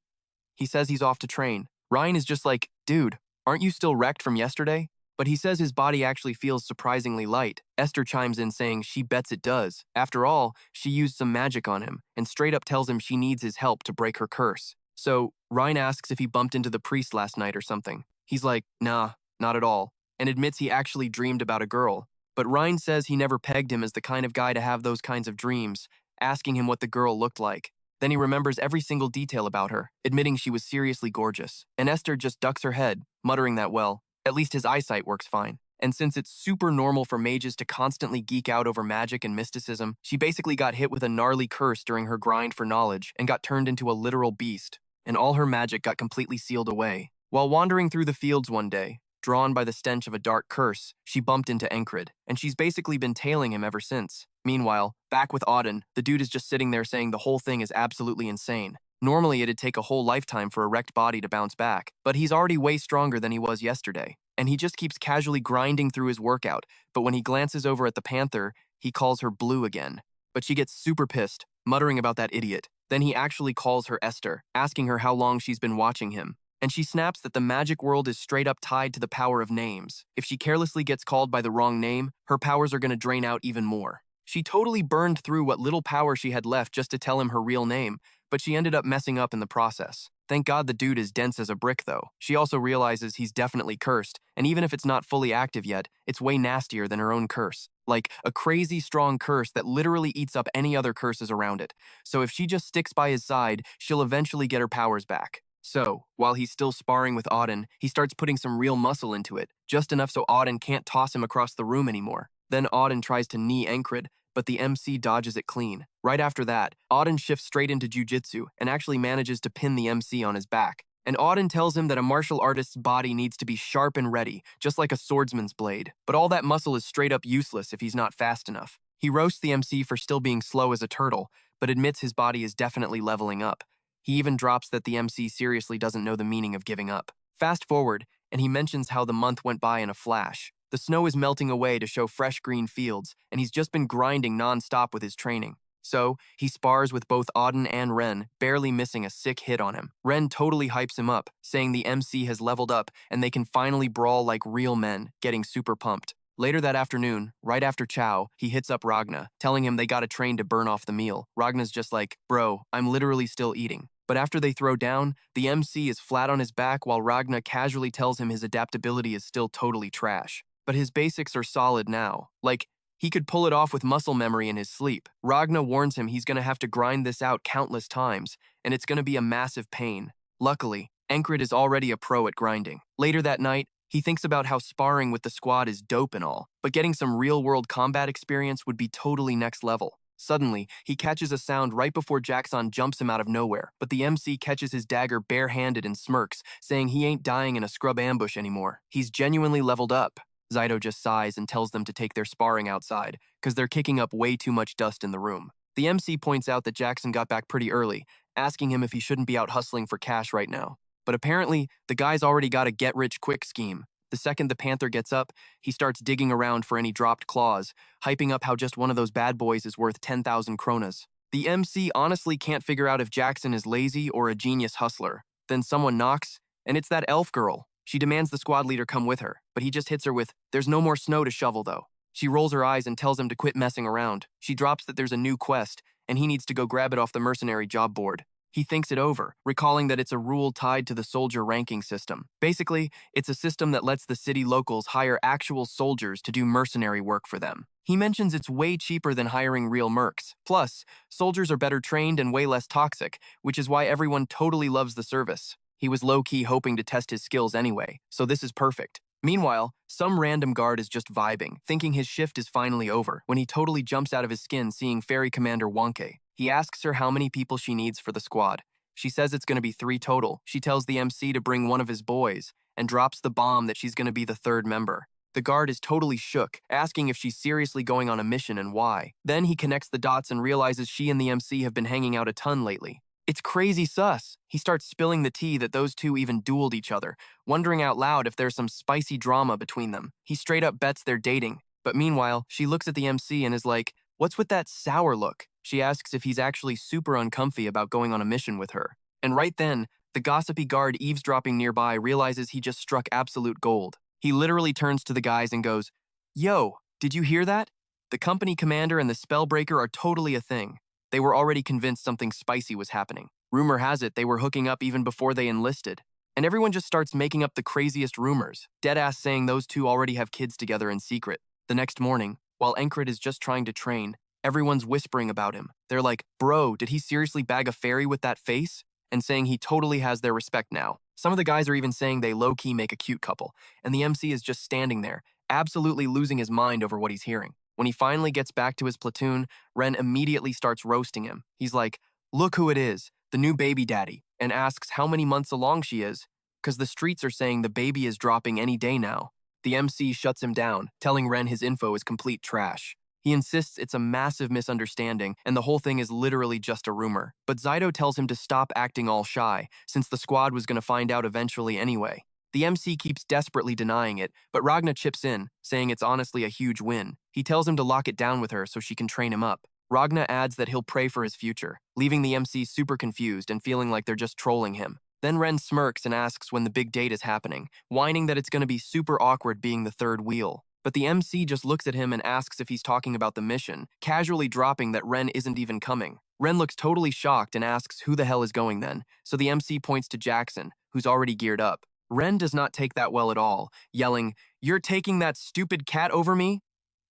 He says he's off to train. Ryan is just like, dude, aren't you still wrecked from yesterday? But he says his body actually feels surprisingly light. Esther chimes in saying she bets it does. After all, she used some magic on him, and straight up tells him she needs his help to break her curse. So, Ryan asks if he bumped into the priest last night or something. He's like, nah, not at all, and admits he actually dreamed about a girl. But Ryan says he never pegged him as the kind of guy to have those kinds of dreams, asking him what the girl looked like. Then he remembers every single detail about her, admitting she was seriously gorgeous. And Esther just ducks her head, muttering that, well, at least his eyesight works fine. And since it's super normal for mages to constantly geek out over magic and mysticism, she basically got hit with a gnarly curse during her grind for knowledge and got turned into a literal beast. And all her magic got completely sealed away. While wandering through the fields one day, drawn by the stench of a dark curse, she bumped into Enkrid, and she's basically been tailing him ever since. Meanwhile, back with Auden, the dude is just sitting there saying the whole thing is absolutely insane. Normally, it'd take a whole lifetime for a wrecked body to bounce back, but he's already way stronger than he was yesterday. And he just keeps casually grinding through his workout, but when he glances over at the Panther, he calls her Blue again. But she gets super pissed, muttering about that idiot. Then he actually calls her Esther, asking her how long she's been watching him. And she snaps that the magic world is straight up tied to the power of names. If she carelessly gets called by the wrong name, her powers are going to drain out even more. She totally burned through what little power she had left just to tell him her real name, but she ended up messing up in the process. Thank God the dude is dense as a brick, though. She also realizes he's definitely cursed, and even if it's not fully active yet, it's way nastier than her own curse. Like, a crazy strong curse that literally eats up any other curses around it. So if she just sticks by his side, she'll eventually get her powers back. So, while he's still sparring with Auden, he starts putting some real muscle into it, just enough so Auden can't toss him across the room anymore. Then Auden tries to knee Enkrid, but the MC dodges it clean. Right after that, Auden shifts straight into jujitsu and actually manages to pin the MC on his back. And Auden tells him that a martial artist's body needs to be sharp and ready, just like a swordsman's blade. But all that muscle is straight up useless if he's not fast enough. He roasts the MC for still being slow as a turtle, but admits his body is definitely leveling up. He even drops that the MC seriously doesn't know the meaning of giving up. Fast forward, and he mentions how the month went by in a flash. The snow is melting away to show fresh green fields, and he's just been grinding non-stop with his training. So, he spars with both Auden and Ren, barely missing a sick hit on him. Ren totally hypes him up, saying the MC has leveled up and they can finally brawl like real men, getting super pumped. Later that afternoon, right after chow, he hits up Ragna, telling him they gotta train to burn off the meal. Ragna's just like, bro, I'm literally still eating. But after they throw down, the MC is flat on his back while Ragna casually tells him his adaptability is still totally trash. But his basics are solid now. Like, he could pull it off with muscle memory in his sleep. Ragna warns him he's gonna have to grind this out countless times, and it's gonna be a massive pain. Luckily, Enkrid is already a pro at grinding. Later that night, he thinks about how sparring with the squad is dope and all, but getting some real-world combat experience would be totally next level. Suddenly, he catches a sound right before Jackson jumps him out of nowhere, but the MC catches his dagger bare-handed and smirks, saying he ain't dying in a scrub ambush anymore. He's genuinely leveled up. Zyto just sighs and tells them to take their sparring outside, because they're kicking up way too much dust in the room. The MC points out that Jackson got back pretty early, asking him if he shouldn't be out hustling for cash right now. But apparently, the guy's already got a get-rich-quick scheme. The second the Panther gets up, he starts digging around for any dropped claws, hyping up how just one of those bad boys is worth 10,000 kronas. The MC honestly can't figure out if Jackson is lazy or a genius hustler. Then someone knocks, and it's that elf girl. She demands the squad leader come with her, but he just hits her with, "There's no more snow to shovel, though." She rolls her eyes and tells him to quit messing around. She drops that there's a new quest, and he needs to go grab it off the mercenary job board. He thinks it over, recalling that it's a rule tied to the soldier ranking system. Basically, it's a system that lets the city locals hire actual soldiers to do mercenary work for them. He mentions it's way cheaper than hiring real mercs. Plus, soldiers are better trained and way less toxic, which is why everyone totally loves the service. He was low-key hoping to test his skills anyway, so this is perfect. Meanwhile, some random guard is just vibing, thinking his shift is finally over, when he totally jumps out of his skin seeing Ferry Commander Wonke. He asks her how many people she needs for the squad. She says it's going to be 3 total. She tells the MC to bring one of his boys, and drops the bomb that she's going to be the 3rd member. The guard is totally shook, asking if she's seriously going on a mission and why. Then he connects the dots and realizes she and the MC have been hanging out a ton lately. It's crazy sus. He starts spilling the tea that those two even dueled each other, wondering out loud if there's some spicy drama between them. He straight up bets they're dating. But meanwhile, she looks at the MC and is like, "What's with that sour look?" She asks if he's actually super uncomfy about going on a mission with her. And right then, the gossipy guard eavesdropping nearby realizes he just struck absolute gold. He literally turns to the guys and goes, "Yo, did you hear that? The company commander and the spellbreaker are totally a thing." They were already convinced something spicy was happening. Rumor has it they were hooking up even before they enlisted. And everyone just starts making up the craziest rumors, deadass saying those two already have kids together in secret. The next morning, while Enkrid is just trying to train, everyone's whispering about him. They're like, "Bro, did he seriously bag a fairy with that face?" And saying he totally has their respect now. Some of the guys are even saying they low-key make a cute couple, and the MC is just standing there, absolutely losing his mind over what he's hearing. When he finally gets back to his platoon, Ren immediately starts roasting him. He's like, "Look who it is, the new baby daddy," and asks how many months along she is, because the streets are saying the baby is dropping any day now. The MC shuts him down, telling Ren his info is complete trash. He insists it's a massive misunderstanding, and the whole thing is literally just a rumor. But Zyto tells him to stop acting all shy, since the squad was going to find out eventually anyway. The MC keeps desperately denying it, but Ragna chips in, saying it's honestly a huge win. He tells him to lock it down with her so she can train him up. Ragna adds that he'll pray for his future, leaving the MC super confused and feeling like they're just trolling him. Then Ren smirks and asks when the big date is happening, whining that it's going to be super awkward being the 3rd wheel. But the MC just looks at him and asks if he's talking about the mission, casually dropping that Ren isn't even coming. Ren looks totally shocked and asks who the hell is going then, so the MC points to Jackson, who's already geared up. Ren does not take that well at all, yelling, "You're taking that stupid cat over me?"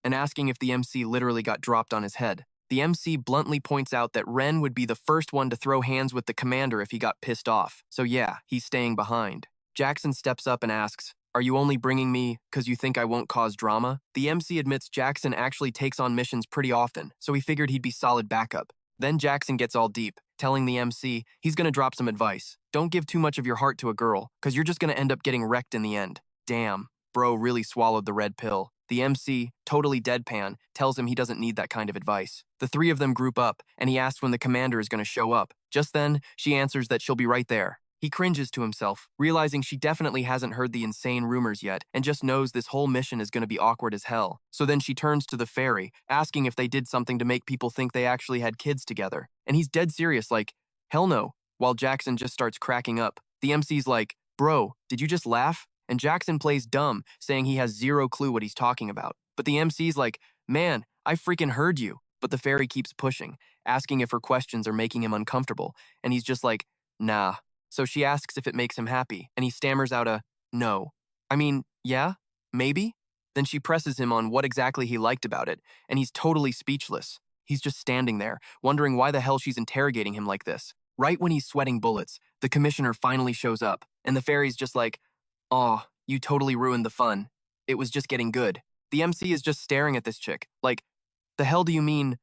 and asking if the MC literally got dropped on his head. The MC bluntly points out that Ren would be the first one to throw hands with the commander if he got pissed off, so yeah, he's staying behind. Jackson steps up and asks, "Are you only bringing me because you think I won't cause drama?" The MC admits Jackson actually takes on missions pretty often, so he figured he'd be solid backup. Then Jackson gets all deep, telling the MC he's gonna drop some advice. Don't give too much of your heart to a girl, because you're just gonna end up getting wrecked in the end. Damn, bro really swallowed the red pill. The MC, totally deadpan, tells him he doesn't need that kind of advice. The 3 of them group up, and he asks when the commander is gonna show up. Just then, she answers that she'll be right there. He cringes to himself, realizing she definitely hasn't heard the insane rumors yet and just knows this whole mission is going to be awkward as hell. So then she turns to the fairy, asking if they did something to make people think they actually had kids together. And he's dead serious like, "Hell no," while Jackson just starts cracking up. The MC's like, "Bro, did you just laugh?" And Jackson plays dumb, saying he has zero clue what he's talking about. But the MC's like, "Man, I freaking heard you." But the fairy keeps pushing, asking if her questions are making him uncomfortable. And he's just like, "Nah." So she asks if it makes him happy, and he stammers out a, "No. I mean, yeah, maybe?" Then she presses him on what exactly he liked about it, and he's totally speechless. He's just standing there, wondering why the hell she's interrogating him like this. Right when he's sweating bullets, the commissioner finally shows up, and the fairy's just like, "Aw, you totally ruined the fun. It was just getting good." The MC is just staring at this chick, like, "The hell do you mean,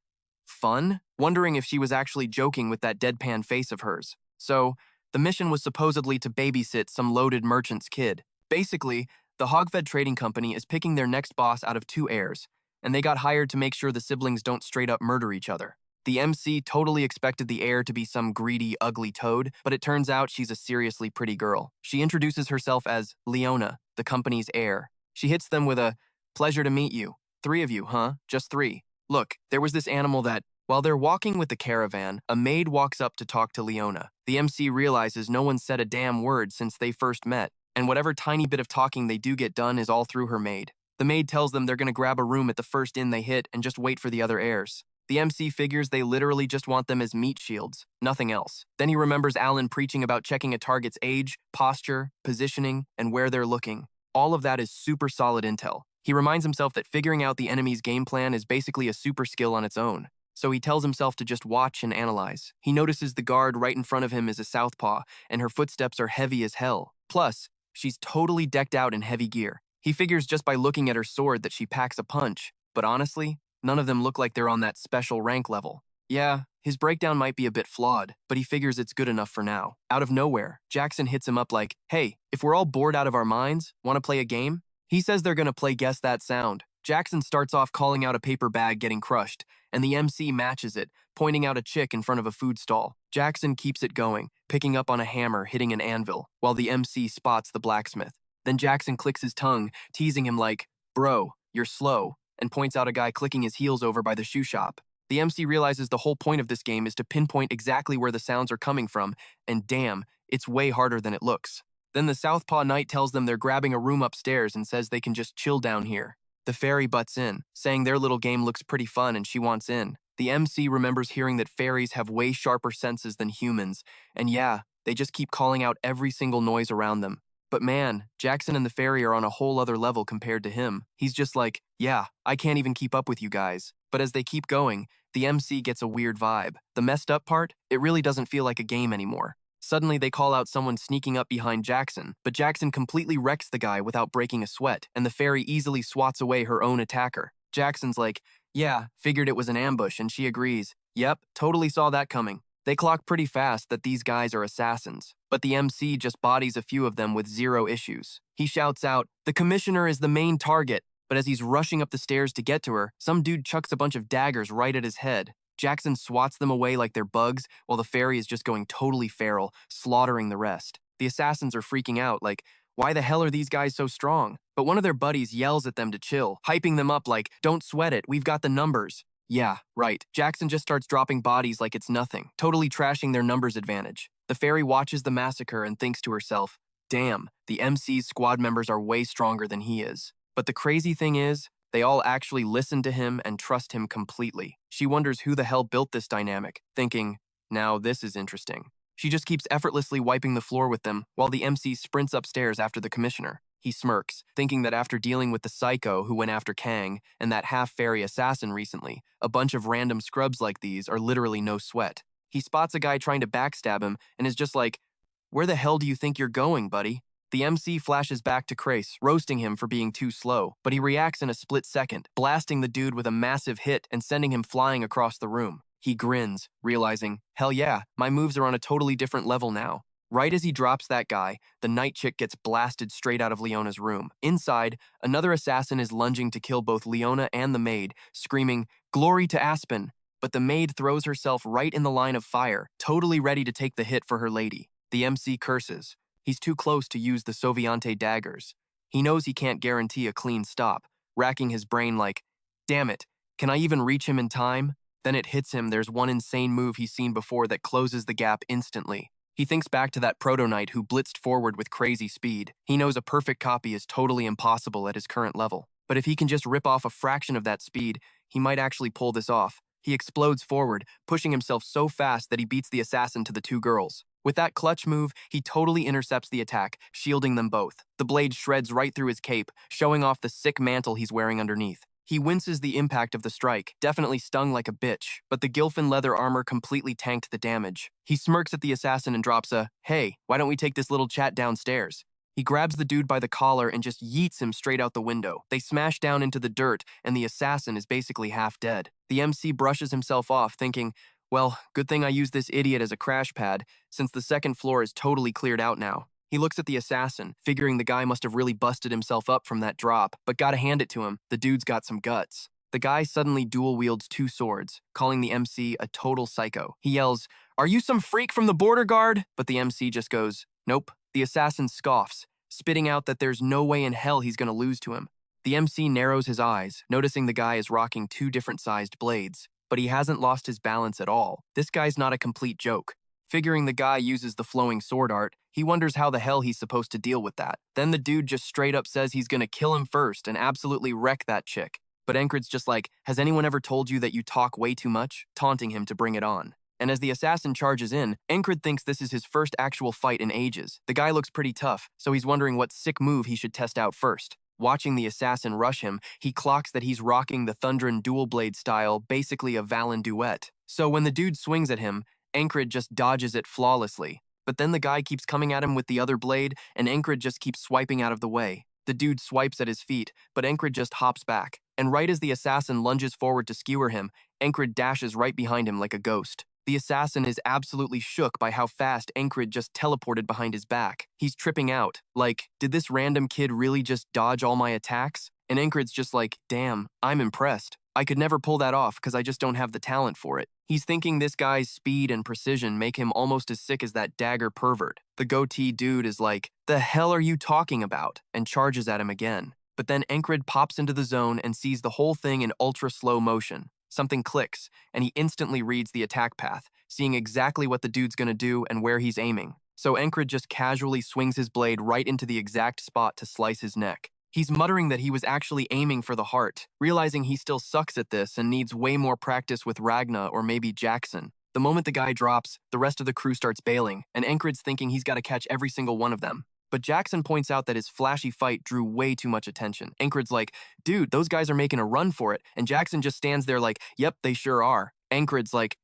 fun?" Wondering if she was actually joking with that deadpan face of hers. So, the mission was supposedly to babysit some loaded merchant's kid. Basically, the Hogfed Trading Company is picking their next boss out of 2 heirs, and they got hired to make sure the siblings don't straight up murder each other. The MC totally expected the heir to be some greedy, ugly toad, but it turns out she's a seriously pretty girl. She introduces herself as Leona, the company's heir. She hits them with a, "Pleasure to meet you. 3 of you, huh? Just 3. Look, there was this animal that..." While they're walking with the caravan, a maid walks up to talk to Leona. The MC realizes no one said a damn word since they first met, and whatever tiny bit of talking they do get done is all through her maid. The maid tells them they're gonna grab a room at the first inn they hit and just wait for the other heirs. The MC figures they literally just want them as meat shields, nothing else. Then he remembers Alan preaching about checking a target's age, posture, positioning, and where they're looking. All of that is super solid intel. He reminds himself that figuring out the enemy's game plan is basically a super skill on its own. So he tells himself to just watch and analyze. He notices the guard right in front of him is a southpaw, and her footsteps are heavy as hell. Plus, she's totally decked out in heavy gear. He figures just by looking at her sword that she packs a punch, but honestly, none of them look like they're on that special rank level. Yeah, his breakdown might be a bit flawed, but he figures it's good enough for now. Out of nowhere, Jackson hits him up like, "Hey, if we're all bored out of our minds, want to play a game?" He says they're gonna play Guess That Sound. Jackson starts off calling out a paper bag getting crushed, and the MC matches it, pointing out a chick in front of a food stall. Jackson keeps it going, picking up on a hammer hitting an anvil, while the MC spots the blacksmith. Then Jackson clicks his tongue, teasing him like, "Bro, you're slow," and points out a guy clicking his heels over by the shoe shop. The MC realizes the whole point of this game is to pinpoint exactly where the sounds are coming from, and damn, it's way harder than it looks. Then the Southpaw Knight tells them they're grabbing a room upstairs and says they can just chill down here. The fairy butts in, saying their little game looks pretty fun and she wants in. The MC remembers hearing that fairies have way sharper senses than humans, and yeah, they just keep calling out every single noise around them. But man, Jackson and the fairy are on a whole other level compared to him. He's just like, yeah, I can't even keep up with you guys. But as they keep going, the MC gets a weird vibe. The messed up part, it really doesn't feel like a game anymore. Suddenly they call out someone sneaking up behind Jackson, but Jackson completely wrecks the guy without breaking a sweat, and the fairy easily swats away her own attacker. Jackson's like, yeah, figured it was an ambush, and she agrees. Yep, totally saw that coming. They clock pretty fast that these guys are assassins, but the MC just bodies a few of them with zero issues. He shouts out, "The commissioner is the main target," but as he's rushing up the stairs to get to her, some dude chucks a bunch of daggers right at his head. Jackson swats them away like they're bugs, while the fairy is just going totally feral, slaughtering the rest. The assassins are freaking out, like, why the hell are these guys so strong? But one of their buddies yells at them to chill, hyping them up like, "Don't sweat it, we've got the numbers." Yeah, right. Jackson just starts dropping bodies like it's nothing, totally trashing their numbers advantage. The fairy watches the massacre and thinks to herself, damn, the MC's squad members are way stronger than he is. But the crazy thing is, they all actually listen to him and trust him completely. She wonders who the hell built this dynamic, thinking, now this is interesting. She just keeps effortlessly wiping the floor with them while the MC sprints upstairs after the commissioner. He smirks, thinking that after dealing with the psycho who went after Kang and that half-fairy assassin recently, a bunch of random scrubs like these are literally no sweat. He spots a guy trying to backstab him and is just like, where the hell do you think you're going, buddy? The MC flashes back to Crace, roasting him for being too slow, but he reacts in a split second, blasting the dude with a massive hit and sending him flying across the room. He grins, realizing, hell yeah, my moves are on a totally different level now. Right as he drops that guy, the night chick gets blasted straight out of Leona's room. Inside, another assassin is lunging to kill both Leona and the maid, screaming, "Glory to Aspen!" But the maid throws herself right in the line of fire, totally ready to take the hit for her lady. The MC curses. He's too close to use the Soviante daggers. He knows he can't guarantee a clean stop, racking his brain like, damn it, can I even reach him in time? Then it hits him there's one insane move he's seen before that closes the gap instantly. He thinks back to that proto-knight who blitzed forward with crazy speed. He knows a perfect copy is totally impossible at his current level. But if he can just rip off a fraction of that speed, he might actually pull this off. He explodes forward, pushing himself so fast that he beats the assassin to the two girls. With that clutch move, he totally intercepts the attack, shielding them both. The blade shreds right through his cape, showing off the sick mantle he's wearing underneath. He winces the impact of the strike, definitely stung like a bitch, but the Gilfin leather armor completely tanked the damage. He smirks at the assassin and drops a, hey, why don't we take this little chat downstairs? He grabs the dude by the collar and just yeets him straight out the window. They smash down into the dirt, and the assassin is basically half dead. The MC brushes himself off, thinking, well, good thing I used this idiot as a crash pad, since the second floor is totally cleared out now. He looks at the assassin, figuring the guy must have really busted himself up from that drop, but gotta hand it to him, the dude's got some guts. The guy suddenly dual wields two swords, calling the MC a total psycho. He yells, "Are you some freak from the border guard?" But the MC just goes, nope. The assassin scoffs, spitting out that there's no way in hell he's gonna lose to him. The MC narrows his eyes, noticing the guy is rocking two different sized blades, but he hasn't lost his balance at all. This guy's not a complete joke. Figuring the guy uses the flowing sword art, he wonders how the hell he's supposed to deal with that. Then the dude just straight up says he's gonna kill him first and absolutely wreck that chick. But Enkrid's just like, has anyone ever told you that you talk way too much? Taunting him to bring it on. And as the assassin charges in, Enkrid thinks this is his first actual fight in ages. The guy looks pretty tough, so he's wondering what sick move he should test out first. Watching the assassin rush him, he clocks that he's rocking the Thundrin dual blade style, basically a Valen duet. So when the dude swings at him, Enkrid just dodges it flawlessly. But then the guy keeps coming at him with the other blade, and Enkrid just keeps swiping out of the way. The dude swipes at his feet, but Enkrid just hops back. And right as the assassin lunges forward to skewer him, Enkrid dashes right behind him like a ghost. The assassin is absolutely shook by how fast Enkrid just teleported behind his back. He's tripping out. Like, did this random kid really just dodge all my attacks? And Enkrid's just like, damn, I'm impressed. I could never pull that off because I just don't have the talent for it. He's thinking this guy's speed and precision make him almost as sick as that dagger pervert. The goatee dude is like, the hell are you talking about? And charges at him again. But then Enkrid pops into the zone and sees the whole thing in ultra slow motion. Something clicks, and he instantly reads the attack path, seeing exactly what the dude's gonna do and where he's aiming. So Enkrid just casually swings his blade right into the exact spot to slice his neck. He's muttering that he was actually aiming for the heart, realizing he still sucks at this and needs way more practice with Ragna or maybe Jackson. The moment the guy drops, the rest of the crew starts bailing, and Enkrid's thinking he's got to catch every single one of them. But Jackson points out that his flashy fight drew way too much attention. Enkrid's like, dude, those guys are making a run for it, and Jackson just stands there like, yep, they sure are. Enkrid's like,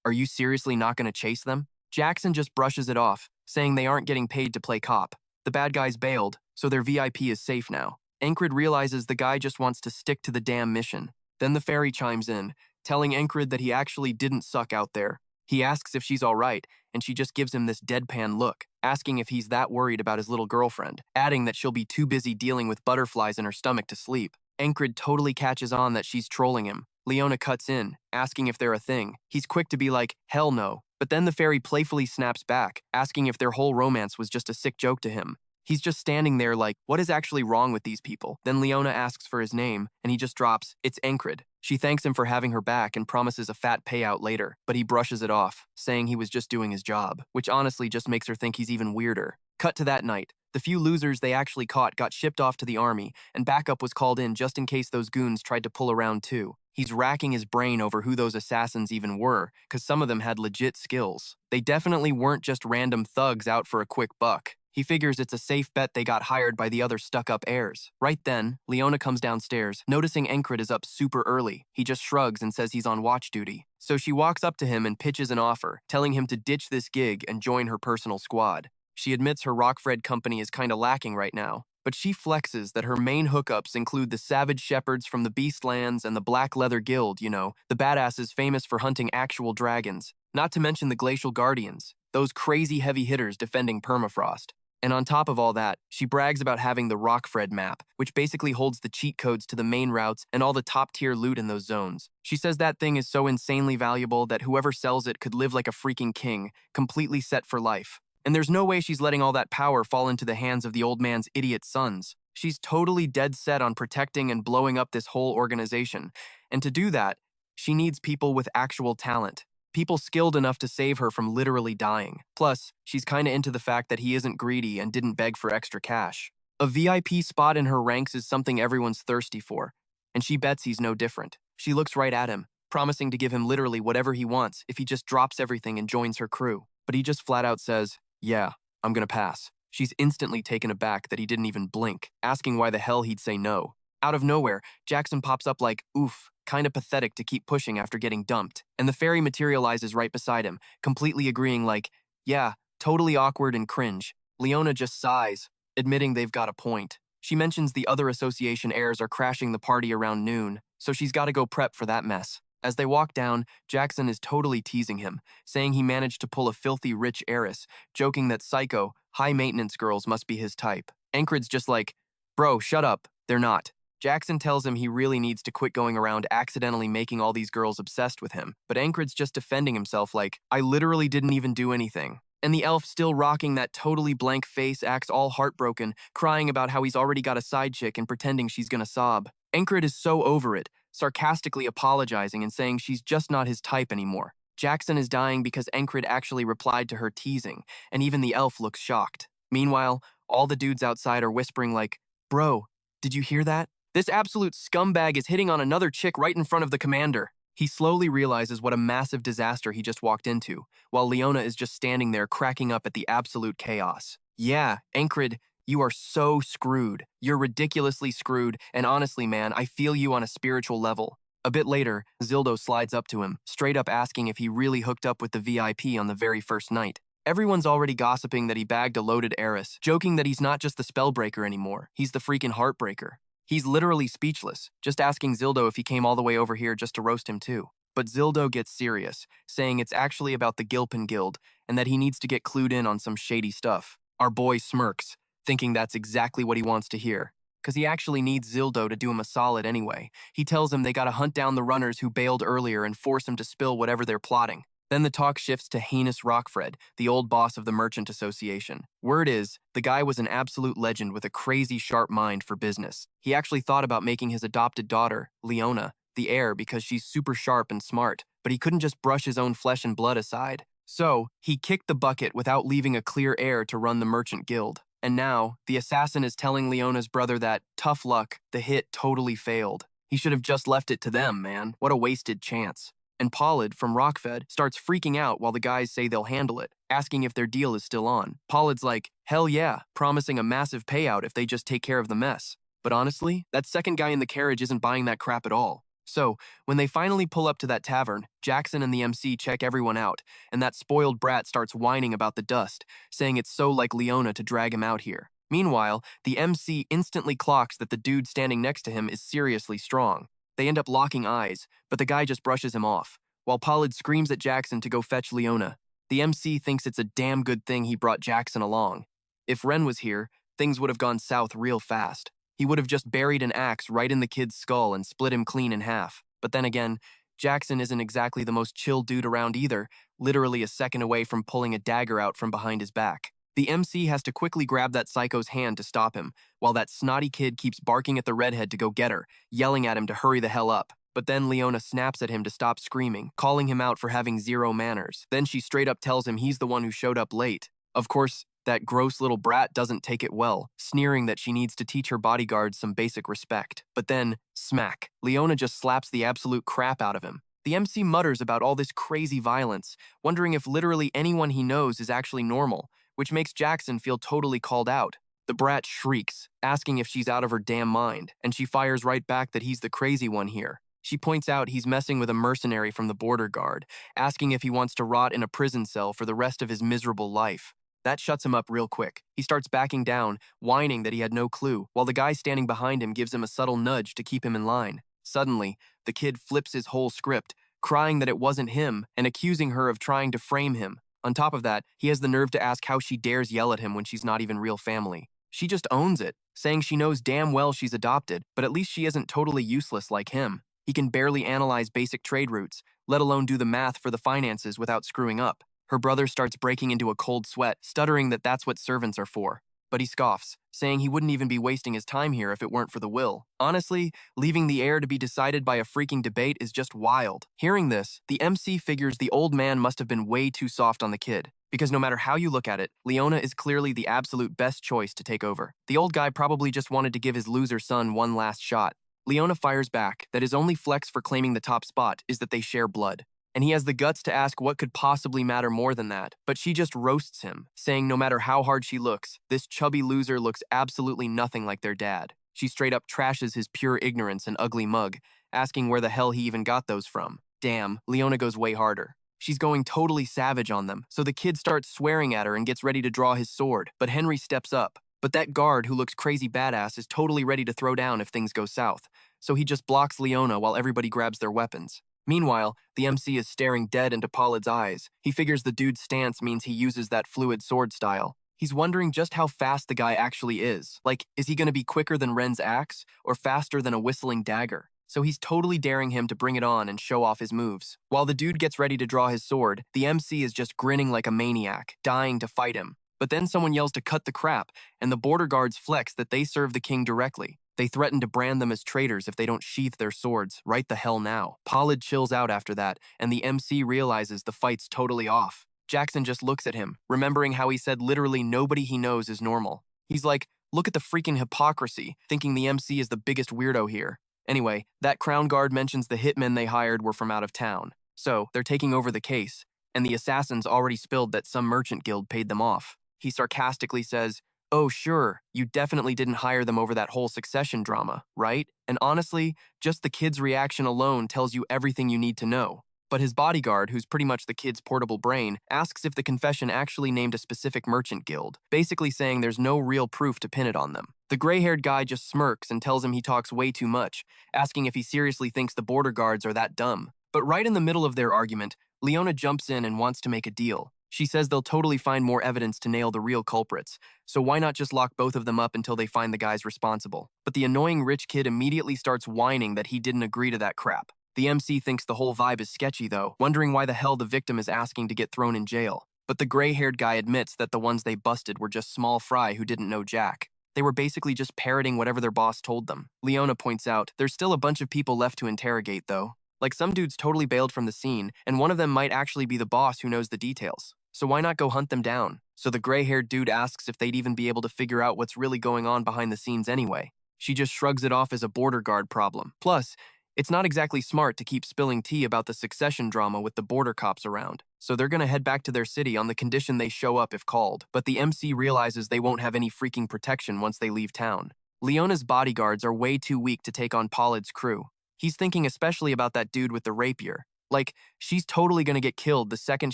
are you seriously not going to chase them? Jackson just brushes it off, saying they aren't getting paid to play cop. The bad guys bailed, so their VIP is safe now. Enkrid realizes the guy just wants to stick to the damn mission. Then the fairy chimes in, telling Enkrid that he actually didn't suck out there. He asks if she's all right, and she just gives him this deadpan look, asking if he's that worried about his little girlfriend, adding that she'll be too busy dealing with butterflies in her stomach to sleep. Enkrid totally catches on that she's trolling him. Leona cuts in, asking if they're a thing. He's quick to be like, hell no. But then the fairy playfully snaps back, asking if their whole romance was just a sick joke to him. He's just standing there like, what is actually wrong with these people? Then Leona asks for his name, and he just drops, it's Enkrid. She thanks him for having her back and promises a fat payout later, but he brushes it off, saying he was just doing his job, which honestly just makes her think he's even weirder. Cut to that night. The few losers they actually caught got shipped off to the army, and backup was called in just in case those goons tried to pull around too. He's racking his brain over who those assassins even were, because some of them had legit skills. They definitely weren't just random thugs out for a quick buck. He figures it's a safe bet they got hired by the other stuck-up heirs. Right then, Leona comes downstairs, noticing Enkrid is up super early. He just shrugs and says he's on watch duty. So she walks up to him and pitches an offer, telling him to ditch this gig and join her personal squad. She admits her Rockfred company is kinda lacking right now, but she flexes that her main hookups include the Savage Shepherds from the Beastlands and the Black Leather Guild, you know, the badasses famous for hunting actual dragons. Not to mention the Glacial Guardians, those crazy heavy hitters defending permafrost. And on top of all that, she brags about having the Rockfred map, which basically holds the cheat codes to the main routes and all the top-tier loot in those zones. She says that thing is so insanely valuable that whoever sells it could live like a freaking king, completely set for life. And there's no way she's letting all that power fall into the hands of the old man's idiot sons. She's totally dead set on protecting and blowing up this whole organization. And to do that, she needs people with actual talent. People skilled enough to save her from literally dying. Plus, she's kinda into the fact that he isn't greedy and didn't beg for extra cash. A VIP spot in her ranks is something everyone's thirsty for, and she bets he's no different. She looks right at him, promising to give him literally whatever he wants if he just drops everything and joins her crew. But he just flat out says, yeah, I'm gonna pass. She's instantly taken aback that he didn't even blink, asking why the hell he'd say no. Out of nowhere, Jackson pops up like, oof, kinda pathetic to keep pushing after getting dumped, and the fairy materializes right beside him, completely agreeing like, yeah, totally awkward and cringe. Leona just sighs, admitting they've got a point. She mentions the other association heirs are crashing the party around noon, so she's gotta go prep for that mess. As they walk down, Jackson is totally teasing him, saying he managed to pull a filthy rich heiress, joking that psycho, high-maintenance girls must be his type. Enkrid's just like, bro, shut up, they're not. Jackson tells him he really needs to quit going around accidentally making all these girls obsessed with him, but Enkrid's just defending himself like, I literally didn't even do anything. And the elf, still rocking that totally blank face, acts all heartbroken, crying about how he's already got a side chick and pretending she's gonna sob. Enkrid is so over it, sarcastically apologizing and saying she's just not his type anymore. Jackson is dying because Enkrid actually replied to her teasing, and even the elf looks shocked. Meanwhile, all the dudes outside are whispering like, bro, did you hear that? This absolute scumbag is hitting on another chick right in front of the commander. He slowly realizes what a massive disaster he just walked into, while Leona is just standing there cracking up at the absolute chaos. Yeah, Enkrid, you are so screwed. You're ridiculously screwed, and honestly, man, I feel you on a spiritual level. A bit later, Zildo slides up to him, straight up asking if he really hooked up with the VIP on the very first night. Everyone's already gossiping that he bagged a loaded heiress, joking that he's not just the spellbreaker anymore, he's the freaking heartbreaker. He's literally speechless, just asking Zildo if he came all the way over here just to roast him too. But Zildo gets serious, saying it's actually about the Gilpin Guild and that he needs to get clued in on some shady stuff. Our boy smirks, thinking that's exactly what he wants to hear, because he actually needs Zildo to do him a solid anyway. He tells him they gotta hunt down the runners who bailed earlier and force him to spill whatever they're plotting. Then the talk shifts to heinous Rockfred, the old boss of the Merchant Association. Word is, the guy was an absolute legend with a crazy sharp mind for business. He actually thought about making his adopted daughter, Leona, the heir because she's super sharp and smart, but he couldn't just brush his own flesh and blood aside. So, he kicked the bucket without leaving a clear heir to run the Merchant Guild. And now, the assassin is telling Leona's brother that, tough luck, the hit totally failed. He should have just left it to them, man. What a wasted chance. And Pollard from Rockfed starts freaking out while the guys say they'll handle it, asking if their deal is still on. Pollard's like, hell yeah, promising a massive payout if they just take care of the mess. But honestly, that second guy in the carriage isn't buying that crap at all. So, when they finally pull up to that tavern, Jackson and the MC check everyone out, and that spoiled brat starts whining about the dust, saying it's so like Leona to drag him out here. Meanwhile, the MC instantly clocks that the dude standing next to him is seriously strong. They end up locking eyes, but the guy just brushes him off, while Pollard screams at Jackson to go fetch Leona. The MC thinks it's a damn good thing he brought Jackson along. If Ren was here, things would have gone south real fast. He would have just buried an axe right in the kid's skull and split him clean in half. But then again, Jackson isn't exactly the most chill dude around either, literally a second away from pulling a dagger out from behind his back. The MC has to quickly grab that psycho's hand to stop him, while that snotty kid keeps barking at the redhead to go get her, yelling at him to hurry the hell up. But then Leona snaps at him to stop screaming, calling him out for having zero manners. Then she straight up tells him he's the one who showed up late. Of course, that gross little brat doesn't take it well, sneering that she needs to teach her bodyguards some basic respect. But then, smack, Leona just slaps the absolute crap out of him. The MC mutters about all this crazy violence, wondering if literally anyone he knows is actually normal, which makes Jackson feel totally called out. The brat shrieks, asking if she's out of her damn mind, and she fires right back that he's the crazy one here. She points out he's messing with a mercenary from the border guard, asking if he wants to rot in a prison cell for the rest of his miserable life. That shuts him up real quick. He starts backing down, whining that he had no clue, while the guy standing behind him gives him a subtle nudge to keep him in line. Suddenly, the kid flips his whole script, crying that it wasn't him and accusing her of trying to frame him. On top of that, he has the nerve to ask how she dares yell at him when she's not even real family. She just owns it, saying she knows damn well she's adopted, but at least she isn't totally useless like him. He can barely analyze basic trade routes, let alone do the math for the finances without screwing up. Her brother starts breaking into a cold sweat, stuttering that that's what servants are for. But he scoffs, saying he wouldn't even be wasting his time here if it weren't for the will. Honestly, leaving the heir to be decided by a freaking debate is just wild. Hearing this, the MC figures the old man must have been way too soft on the kid, because no matter how you look at it, Leona is clearly the absolute best choice to take over. The old guy probably just wanted to give his loser son one last shot. Leona fires back that his only flex for claiming the top spot is that they share blood. And he has the guts to ask what could possibly matter more than that, but she just roasts him, saying no matter how hard she looks, this chubby loser looks absolutely nothing like their dad. She straight up trashes his pure ignorance and ugly mug, asking where the hell he even got those from. Damn, Leona goes way harder. She's going totally savage on them, so the kid starts swearing at her and gets ready to draw his sword, but Henry steps up. But that guard who looks crazy badass is totally ready to throw down if things go south, so he just blocks Leona while everybody grabs their weapons. Meanwhile, the MC is staring dead into Pollard's eyes. He figures the dude's stance means he uses that fluid sword style. He's wondering just how fast the guy actually is. Like, is he going to be quicker than Ren's axe, or faster than a whistling dagger? So he's totally daring him to bring it on and show off his moves. While the dude gets ready to draw his sword, the MC is just grinning like a maniac, dying to fight him. But then someone yells to cut the crap, and the border guards flex that they serve the king directly. They threaten to brand them as traitors if they don't sheath their swords right the hell now. Pollard chills out after that, and the MC realizes the fight's totally off. Jackson just looks at him, remembering how he said literally nobody he knows is normal. He's like, look at the freaking hypocrisy, thinking the MC is the biggest weirdo here. Anyway, that crown guard mentions the hitmen they hired were from out of town. So, they're taking over the case, and the assassins already spilled that some merchant guild paid them off. He sarcastically says, oh sure, you definitely didn't hire them over that whole succession drama, right? And honestly, just the kid's reaction alone tells you everything you need to know. But his bodyguard, who's pretty much the kid's portable brain, asks if the confession actually named a specific merchant guild, basically saying there's no real proof to pin it on them. The gray-haired guy just smirks and tells him he talks way too much, asking if he seriously thinks the border guards are that dumb. But right in the middle of their argument, Leona jumps in and wants to make a deal. She says they'll totally find more evidence to nail the real culprits, so why not just lock both of them up until they find the guys responsible? But the annoying rich kid immediately starts whining that he didn't agree to that crap. The MC thinks the whole vibe is sketchy though, wondering why the hell the victim is asking to get thrown in jail. But the gray-haired guy admits that the ones they busted were just small fry who didn't know jack. They were basically just parroting whatever their boss told them. Leona points out, there's still a bunch of people left to interrogate though. Like some dudes totally bailed from the scene, and one of them might actually be the boss who knows the details. So why not go hunt them down? So the gray-haired dude asks if they'd even be able to figure out what's really going on behind the scenes anyway. She just shrugs it off as a border guard problem. Plus, it's not exactly smart to keep spilling tea about the succession drama with the border cops around. So they're gonna head back to their city on the condition they show up if called. But the MC realizes they won't have any freaking protection once they leave town. Leona's bodyguards are way too weak to take on Pollard's crew. He's thinking especially about that dude with the rapier. Like, she's totally gonna get killed the second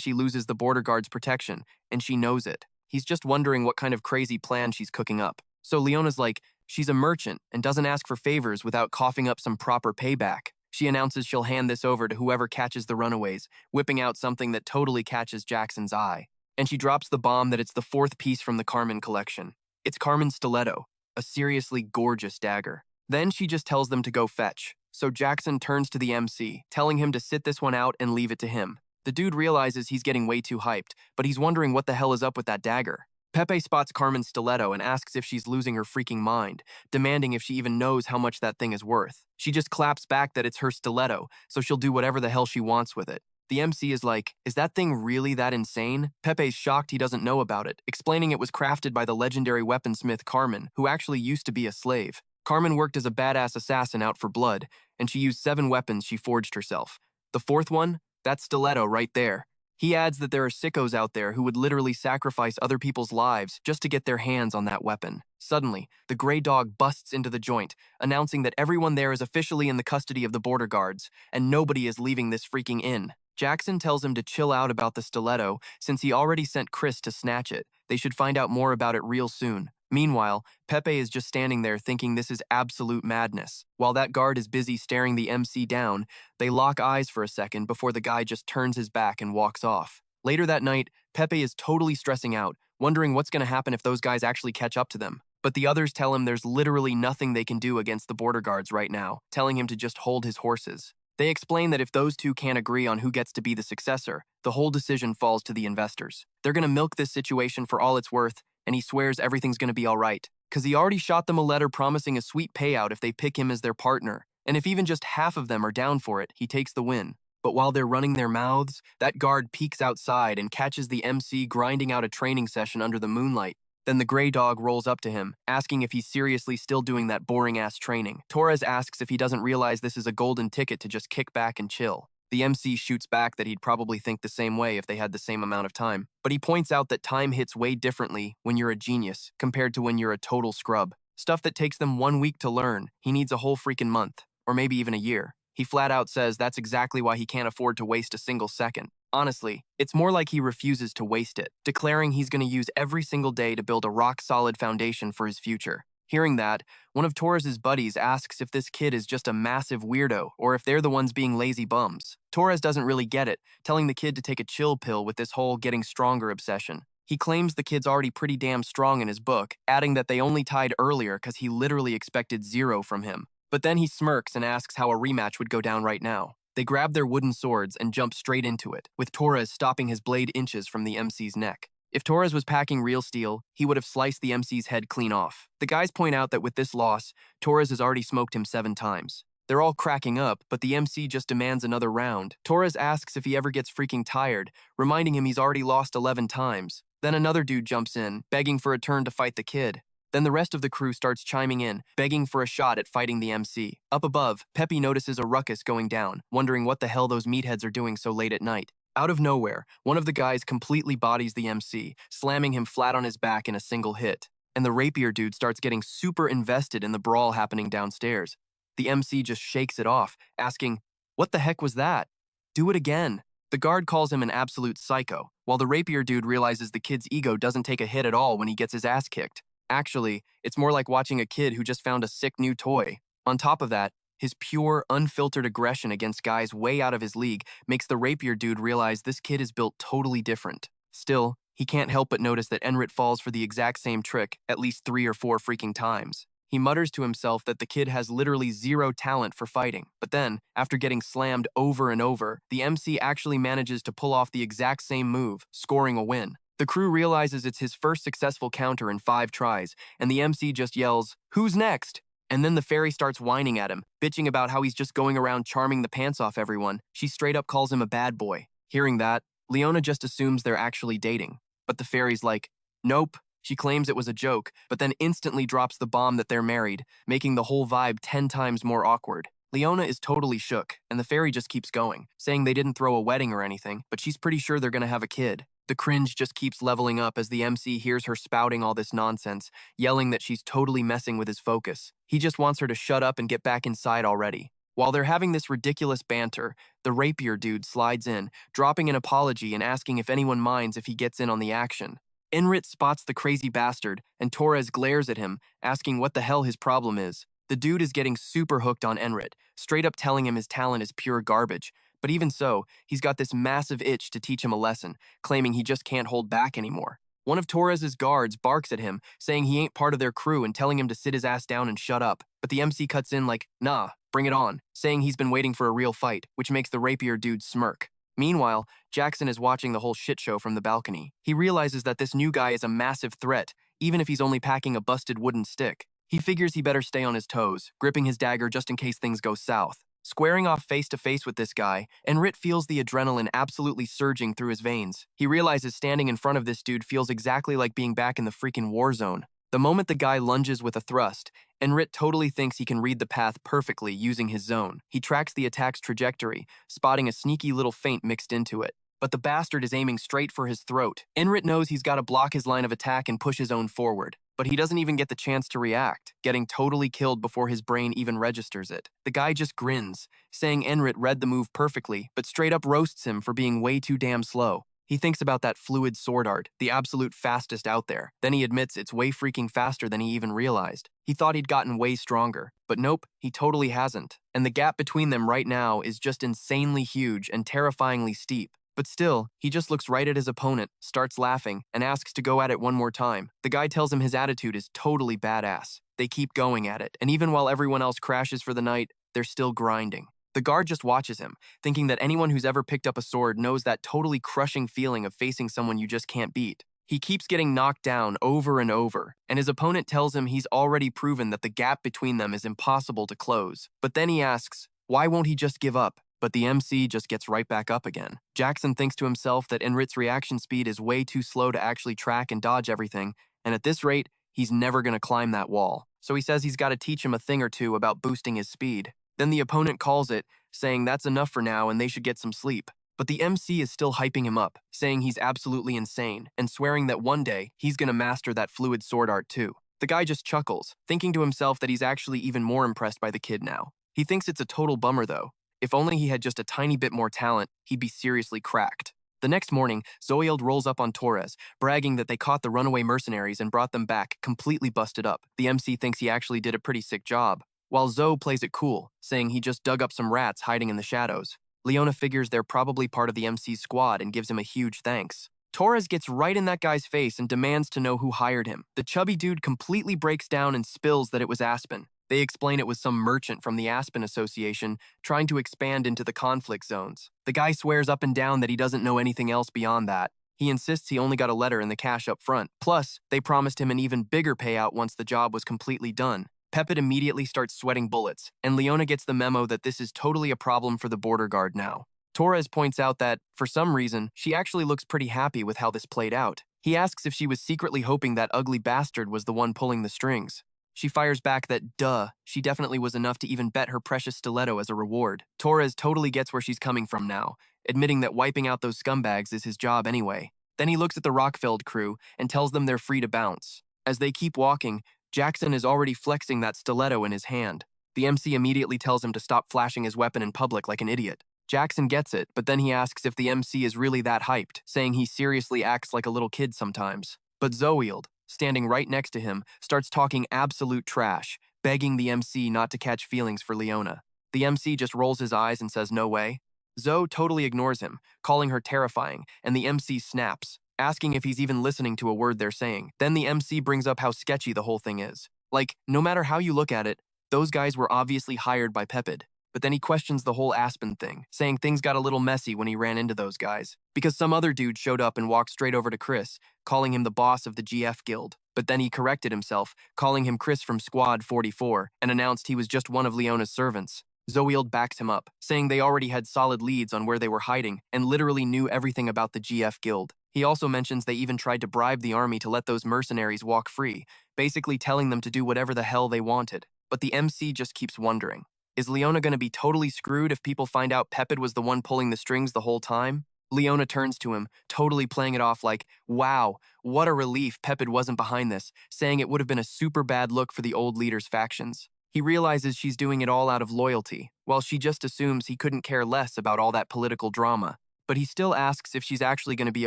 she loses the border guard's protection, and she knows it. He's just wondering what kind of crazy plan she's cooking up. So Leona's like, she's a merchant and doesn't ask for favors without coughing up some proper payback. She announces she'll hand this over to whoever catches the runaways, whipping out something that totally catches Jackson's eye. And she drops the bomb that it's the fourth piece from the Carmen collection. It's Carmen's stiletto, a seriously gorgeous dagger. Then she just tells them to go fetch. So Jackson turns to the MC, telling him to sit this one out and leave it to him. The dude realizes he's getting way too hyped, but he's wondering what the hell is up with that dagger. Pepe spots Carmen's stiletto and asks if she's losing her freaking mind, demanding if she even knows how much that thing is worth. She just claps back that it's her stiletto, so she'll do whatever the hell she wants with it. The MC is like, is that thing really that insane? Pepe's shocked he doesn't know about it, explaining it was crafted by the legendary weaponsmith Carmen, who actually used to be a slave. Carmen worked as a badass assassin out for blood, and she used 7 weapons she forged herself. The fourth one? That stiletto right there. He adds that there are sickos out there who would literally sacrifice other people's lives just to get their hands on that weapon. Suddenly, the gray dog busts into the joint, announcing that everyone there is officially in the custody of the border guards, and nobody is leaving this freaking inn. Jackson tells him to chill out about the stiletto since he already sent Chris to snatch it. They should find out more about it real soon. Meanwhile, Pepe is just standing there thinking this is absolute madness. While that guard is busy staring the MC down, they lock eyes for a second before the guy just turns his back and walks off. Later that night, Pepe is totally stressing out, wondering what's going to happen if those guys actually catch up to them. But the others tell him there's literally nothing they can do against the border guards right now, telling him to just hold his horses. They explain that if those two can't agree on who gets to be the successor, the whole decision falls to the investors. They're going to milk this situation for all it's worth, and he swears everything's going to be all right, because he already shot them a letter promising a sweet payout if they pick him as their partner, and if even just half of them are down for it, he takes the win. But while they're running their mouths, that guard peeks outside and catches the MC grinding out a training session under the moonlight. Then the gray dog rolls up to him, asking if he's seriously still doing that boring-ass training. Torres asks if he doesn't realize this is a golden ticket to just kick back and chill. The MC shoots back that he'd probably think the same way if they had the same amount of time. But he points out that time hits way differently when you're a genius compared to when you're a total scrub. Stuff that takes them 1 week to learn, he needs a whole freaking month, or maybe even a year. He flat out says that's exactly why he can't afford to waste a single second. Honestly, it's more like he refuses to waste it, declaring he's going to use every single day to build a rock-solid foundation for his future. Hearing that, one of Torres' buddies asks if this kid is just a massive weirdo or if they're the ones being lazy bums. Torres doesn't really get it, telling the kid to take a chill pill with this whole getting stronger obsession. He claims the kid's already pretty damn strong in his book, adding that they only tied earlier because he literally expected 0 from him. But then he smirks and asks how a rematch would go down right now. They grab their wooden swords and jump straight into it, with Torres stopping his blade inches from the MC's neck. If Torres was packing real steel, he would have sliced the MC's head clean off. The guys point out that with this loss, Torres has already smoked him 7 times. They're all cracking up, but the MC just demands another round. Torres asks if he ever gets freaking tired, reminding him he's already lost 11 times. Then another dude jumps in, begging for a turn to fight the kid. Then the rest of the crew starts chiming in, begging for a shot at fighting the MC. Up above, Pepe notices a ruckus going down, wondering what the hell those meatheads are doing so late at night. Out of nowhere, one of the guys completely bodies the MC, slamming him flat on his back in a single hit. And the rapier dude starts getting super invested in the brawl happening downstairs. The MC just shakes it off, asking, "What the heck was that?" Do it again. The guard calls him an absolute psycho, while the rapier dude realizes the kid's ego doesn't take a hit at all when he gets his ass kicked. Actually, it's more like watching a kid who just found a sick new toy. On top of that, his pure, unfiltered aggression against guys way out of his league makes the rapier dude realize this kid is built totally different. Still, he can't help but notice that Enkrid falls for the exact same trick at least 3 or 4 freaking times. He mutters to himself that the kid has literally zero talent for fighting. But then, after getting slammed over and over, the MC actually manages to pull off the exact same move, scoring a win. The crew realizes it's his first successful counter in 5 tries, and the MC just yells, "Who's next?" And then the fairy starts whining at him, bitching about how he's just going around charming the pants off everyone. She straight up calls him a bad boy. Hearing that, Leona just assumes they're actually dating. But the fairy's like, nope. She claims it was a joke, but then instantly drops the bomb that they're married, making the whole vibe 10 times more awkward. Leona is totally shook, and the fairy just keeps going, saying they didn't throw a wedding or anything, but she's pretty sure they're gonna have a kid. The cringe just keeps leveling up as the MC hears her spouting all this nonsense, yelling that she's totally messing with his focus. He just wants her to shut up and get back inside already. While they're having this ridiculous banter, the rapier dude slides in, dropping an apology and asking if anyone minds if he gets in on the action. Enkrid spots the crazy bastard, and Torres glares at him, asking what the hell his problem is. The dude is getting super hooked on Enkrid, straight up telling him his talent is pure garbage. But even so, he's got this massive itch to teach him a lesson, claiming he just can't hold back anymore. One of Torres's guards barks at him, saying he ain't part of their crew and telling him to sit his ass down and shut up. But the MC cuts in like, nah, bring it on, saying he's been waiting for a real fight, which makes the rapier dude smirk. Meanwhile, Jackson is watching the whole shit show from the balcony. He realizes that this new guy is a massive threat, even if he's only packing a busted wooden stick. He figures he better stay on his toes, gripping his dagger just in case things go south. Squaring off face to face with this guy, Enkrid feels the adrenaline absolutely surging through his veins. He realizes standing in front of this dude feels exactly like being back in the freaking war zone. The moment the guy lunges with a thrust, Enkrid totally thinks he can read the path perfectly using his zone. He tracks the attack's trajectory, spotting a sneaky little feint mixed into it. But the bastard is aiming straight for his throat. Enkrid knows he's got to block his line of attack and push his own forward. But he doesn't even get the chance to react, getting totally killed before his brain even registers it. The guy just grins, saying Enkrid read the move perfectly, but straight up roasts him for being way too damn slow. He thinks about that fluid sword art, the absolute fastest out there. Then he admits it's way freaking faster than he even realized. He thought he'd gotten way stronger, but nope, he totally hasn't. And the gap between them right now is just insanely huge and terrifyingly steep. But still, he just looks right at his opponent, starts laughing, and asks to go at it one more time. The guy tells him his attitude is totally badass. They keep going at it, and even while everyone else crashes for the night, they're still grinding. The guard just watches him, thinking that anyone who's ever picked up a sword knows that totally crushing feeling of facing someone you just can't beat. He keeps getting knocked down over and over, and his opponent tells him he's already proven that the gap between them is impossible to close. But then he asks, why won't he just give up? But the MC just gets right back up again. Jackson thinks to himself that Enkrid's reaction speed is way too slow to actually track and dodge everything, and at this rate, he's never gonna climb that wall. So he says he's gotta teach him a thing or two about boosting his speed. Then the opponent calls it, saying that's enough for now and they should get some sleep. But the MC is still hyping him up, saying he's absolutely insane, and swearing that one day he's gonna master that fluid sword art too. The guy just chuckles, thinking to himself that he's actually even more impressed by the kid now. He thinks it's a total bummer though. If only he had just a tiny bit more talent, he'd be seriously cracked. The next morning, Zoild rolls up on Torres, bragging that they caught the runaway mercenaries and brought them back, completely busted up. The MC thinks he actually did a pretty sick job, while Zoe plays it cool, saying he just dug up some rats hiding in the shadows. Leona figures they're probably part of the MC's squad and gives him a huge thanks. Torres gets right in that guy's face and demands to know who hired him. The chubby dude completely breaks down and spills that it was Aspen. They explain it was some merchant from the Aspen Association trying to expand into the conflict zones. The guy swears up and down that he doesn't know anything else beyond that. He insists he only got a letter and the cash up front. Plus, they promised him an even bigger payout once the job was completely done. Pepit immediately starts sweating bullets, and Leona gets the memo that this is totally a problem for the border guard now. Torres points out that, for some reason, she actually looks pretty happy with how this played out. He asks if she was secretly hoping that ugly bastard was the one pulling the strings. She fires back that, duh, she definitely was enough to even bet her precious stiletto as a reward. Torres totally gets where she's coming from now, admitting that wiping out those scumbags is his job anyway. Then he looks at the Rockfeld crew and tells them they're free to bounce. As they keep walking, Jackson is already flexing that stiletto in his hand. The MC immediately tells him to stop flashing his weapon in public like an idiot. Jackson gets it, but then he asks if the MC is really that hyped, saying he seriously acts like a little kid sometimes. But Zoild, standing right next to him, starts talking absolute trash, begging the MC not to catch feelings for Leona. The MC just rolls his eyes and says no way. Zoe totally ignores him, calling her terrifying, and the MC snaps, asking if he's even listening to a word they're saying. Then the MC brings up how sketchy the whole thing is. Like, no matter how you look at it, those guys were obviously hired by Pepid. But then he questions the whole Aspen thing, saying things got a little messy when he ran into those guys, because some other dude showed up and walked straight over to Chris, calling him the boss of the GF Guild. But then he corrected himself, calling him Chris from Squad 44, and announced he was just one of Leona's servants. Zoild backs him up, saying they already had solid leads on where they were hiding and literally knew everything about the GF Guild. He also mentions they even tried to bribe the army to let those mercenaries walk free, basically telling them to do whatever the hell they wanted. But the MC just keeps wondering, is Leona going to be totally screwed if people find out Pepid was the one pulling the strings the whole time? Leona turns to him, totally playing it off like, wow, what a relief Pepid wasn't behind this, saying it would have been a super bad look for the old leader's factions. He realizes she's doing it all out of loyalty, while she just assumes he couldn't care less about all that political drama. But he still asks if she's actually going to be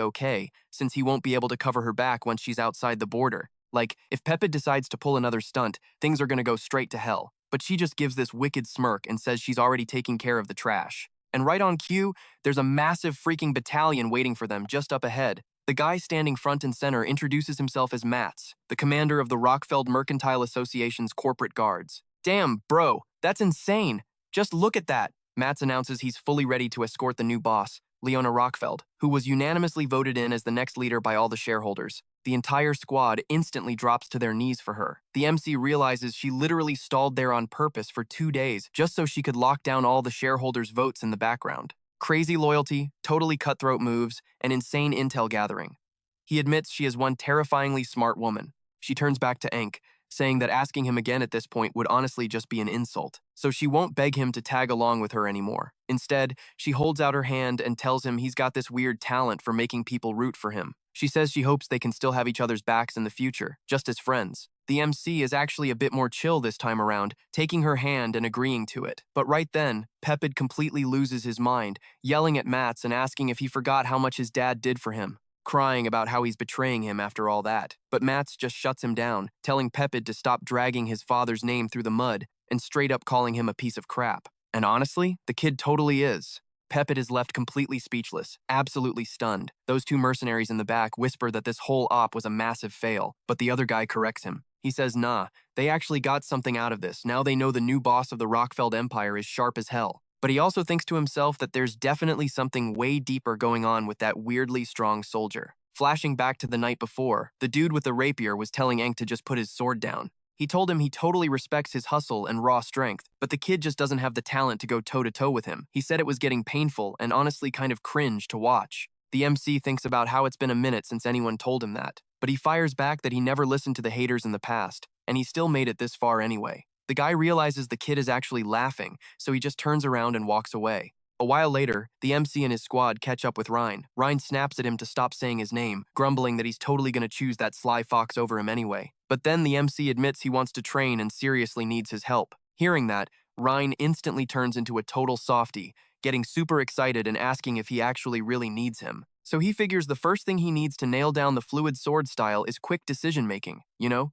okay, since he won't be able to cover her back once she's outside the border. Like, if Pepid decides to pull another stunt, things are going to go straight to hell. But she just gives this wicked smirk and says she's already taking care of the trash. And right on cue, there's a massive freaking battalion waiting for them just up ahead. The guy standing front and center introduces himself as Mats, the commander of the Rockfeld Mercantile Association's corporate guards. Damn, bro, that's insane. Just look at that. Mats announces he's fully ready to escort the new boss, Leona Rockfeld, who was unanimously voted in as the next leader by all the shareholders. The entire squad instantly drops to their knees for her. The MC realizes she literally stalled there on purpose for 2 days just so she could lock down all the shareholders' votes in the background. Crazy loyalty, totally cutthroat moves, and insane intel gathering. He admits she is one terrifyingly smart woman. She turns back to Enk, saying that asking him again at this point would honestly just be an insult, so she won't beg him to tag along with her anymore. Instead, she holds out her hand and tells him he's got this weird talent for making people root for him. She says she hopes they can still have each other's backs in the future, just as friends. The MC is actually a bit more chill this time around, taking her hand and agreeing to it. But right then, Pepid completely loses his mind, yelling at Mats and asking if he forgot how much his dad did for him, crying about how he's betraying him after all that. But Mats just shuts him down, telling Pepid to stop dragging his father's name through the mud and straight up calling him a piece of crap. And honestly, the kid totally is. Pepid is left completely speechless, absolutely stunned. Those two mercenaries in the back whisper that this whole op was a massive fail, but the other guy corrects him. He says, nah, they actually got something out of this. Now they know the new boss of the Rockfeld Empire is sharp as hell. But he also thinks to himself that there's definitely something way deeper going on with that weirdly strong soldier. Flashing back to the night before, the dude with the rapier was telling Enk to just put his sword down. He told him he totally respects his hustle and raw strength, but the kid just doesn't have the talent to go toe-to-toe with him. He said it was getting painful and honestly kind of cringe to watch. The MC thinks about how it's been a minute since anyone told him that, but he fires back that he never listened to the haters in the past, and he still made it this far anyway. The guy realizes the kid is actually laughing, so he just turns around and walks away. A while later, the MC and his squad catch up with Ryan. Ryan snaps at him to stop saying his name, grumbling that he's totally going to choose that sly fox over him anyway. But then the MC admits he wants to train and seriously needs his help. Hearing that, Ryan instantly turns into a total softie, getting super excited and asking if he actually really needs him. So he figures the first thing he needs to nail down the fluid sword style is quick decision-making,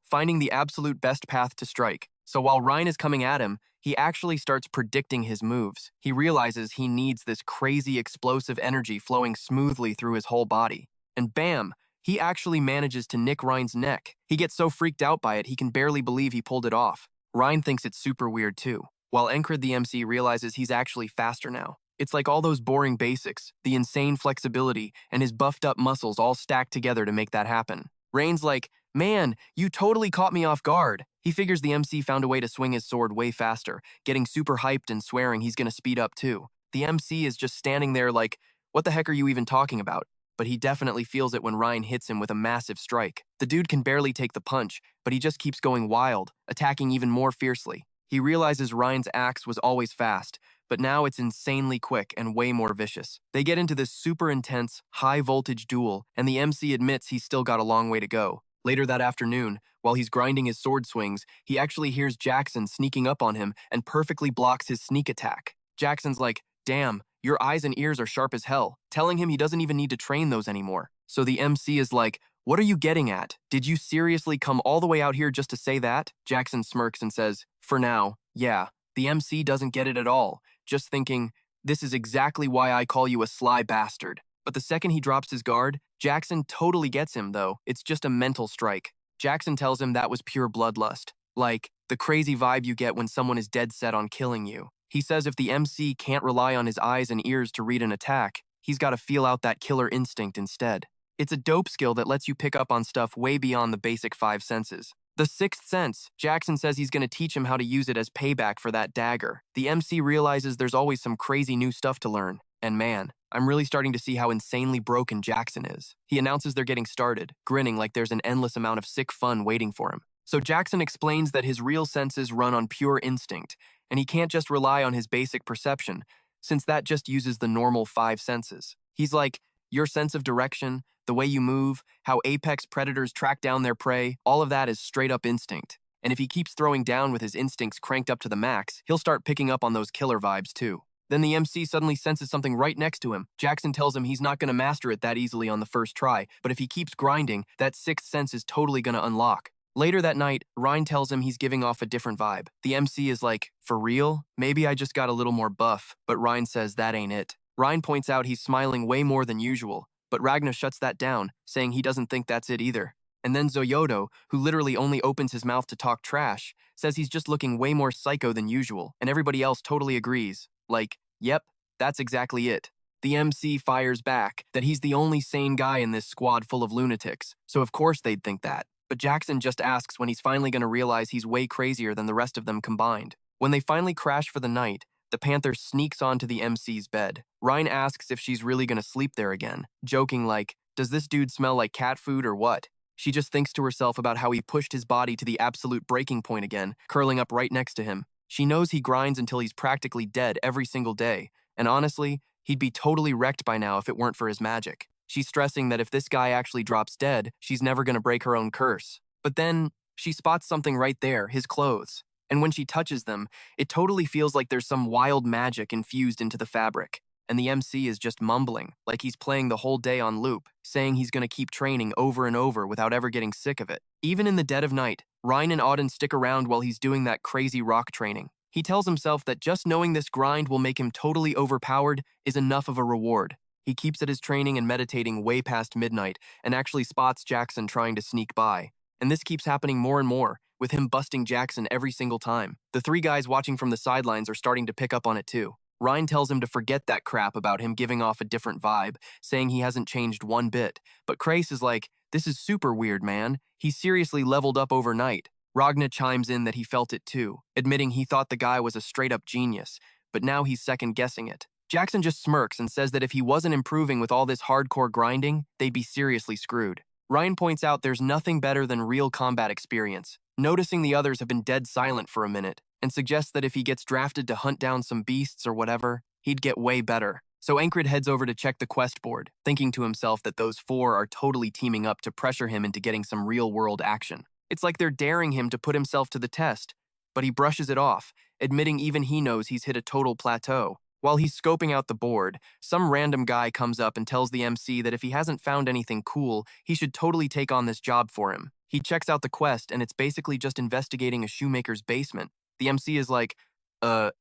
finding the absolute best path to strike. So while Ryan is coming at him, he actually starts predicting his moves. He realizes he needs this crazy explosive energy flowing smoothly through his whole body. And bam, he actually manages to nick Ryan's neck. He gets so freaked out by it, he can barely believe he pulled it off. Ryan thinks it's super weird too, while Enkrid the MC realizes he's actually faster now. It's like all those boring basics, the insane flexibility, and his buffed up muscles all stacked together to make that happen. Rain's like, man, you totally caught me off guard. He figures the MC found a way to swing his sword way faster, getting super hyped and swearing he's gonna speed up too. The MC is just standing there like, what the heck are you even talking about? But he definitely feels it when Ryan hits him with a massive strike. The dude can barely take the punch, but he just keeps going wild, attacking even more fiercely. He realizes Ryan's axe was always fast, but now it's insanely quick and way more vicious. They get into this super intense, high-voltage duel, and the MC admits he's still got a long way to go. Later that afternoon, while he's grinding his sword swings, he actually hears Jackson sneaking up on him and perfectly blocks his sneak attack. Jackson's like, damn, your eyes and ears are sharp as hell, telling him he doesn't even need to train those anymore. So the MC is like, what are you getting at? Did you seriously come all the way out here just to say that? Jackson smirks and says, for now, yeah. The MC doesn't get it at all, just thinking, this is exactly why I call you a sly bastard. But the second he drops his guard, Jackson totally gets him, though. It's just a mental strike. Jackson tells him that was pure bloodlust, like the crazy vibe you get when someone is dead set on killing you. He says if the MC can't rely on his eyes and ears to read an attack, he's got to feel out that killer instinct instead. It's a dope skill that lets you pick up on stuff way beyond the basic 5 senses. The 6th sense, Jackson says he's going to teach him how to use it as payback for that dagger. The MC realizes there's always some crazy new stuff to learn. And man, I'm really starting to see how insanely broken Jackson is. He announces they're getting started, grinning like there's an endless amount of sick fun waiting for him. So Jackson explains that his real senses run on pure instinct, and he can't just rely on his basic perception, since that just uses the normal 5 senses. He's like, your sense of direction, the way you move, how apex predators track down their prey, all of that is straight up instinct. And if he keeps throwing down with his instincts cranked up to the max, he'll start picking up on those killer vibes too. Then the MC suddenly senses something right next to him. Jackson tells him he's not going to master it that easily on the first try, but if he keeps grinding, that 6th sense is totally going to unlock. Later that night, Ryan tells him he's giving off a different vibe. The MC is like, for real? Maybe I just got a little more buff, but Ryan says that ain't it. Ryan points out he's smiling way more than usual, but Ragnar shuts that down, saying he doesn't think that's it either. And then Zoyodo, who literally only opens his mouth to talk trash, says he's just looking way more psycho than usual, and everybody else totally agrees. Like, yep, that's exactly it. The MC fires back that he's the only sane guy in this squad full of lunatics, so of course they'd think that. But Jackson just asks when he's finally going to realize he's way crazier than the rest of them combined. When they finally crash for the night, the Panther sneaks onto the MC's bed. Ryan asks if she's really going to sleep there again, joking like, does this dude smell like cat food or what? She just thinks to herself about how he pushed his body to the absolute breaking point again, curling up right next to him. She knows he grinds until he's practically dead every single day, and honestly, he'd be totally wrecked by now if it weren't for his magic. She's stressing that if this guy actually drops dead, she's never going to break her own curse. But then, she spots something right there, his clothes. And when she touches them, it totally feels like there's some wild magic infused into the fabric. And the MC is just mumbling, like he's playing the whole day on loop, saying he's going to keep training over and over without ever getting sick of it. Even in the dead of night, Ryan and Auden stick around while he's doing that crazy rock training. He tells himself that just knowing this grind will make him totally overpowered is enough of a reward. He keeps at his training and meditating way past midnight and actually spots Jackson trying to sneak by. And this keeps happening more and more, with him busting Jackson every single time. The 3 guys watching from the sidelines are starting to pick up on it too. Ryan tells him to forget that crap about him giving off a different vibe, saying he hasn't changed one bit. But Krace is like, this is super weird, man. He seriously leveled up overnight. Ragnar chimes in that he felt it too, admitting he thought the guy was a straight-up genius, but now he's second-guessing it. Jackson just smirks and says that if he wasn't improving with all this hardcore grinding, they'd be seriously screwed. Ryan points out there's nothing better than real combat experience, noticing the others have been dead silent for a minute, and suggests that if he gets drafted to hunt down some beasts or whatever, he'd get way better. So Enkrid heads over to check the quest board, thinking to himself that those 4 are totally teaming up to pressure him into getting some real-world action. It's like they're daring him to put himself to the test, but he brushes it off, admitting even he knows he's hit a total plateau. While he's scoping out the board, some random guy comes up and tells the MC that if he hasn't found anything cool, he should totally take on this job for him. He checks out the quest, and it's basically just investigating a shoemaker's basement. The MC is like,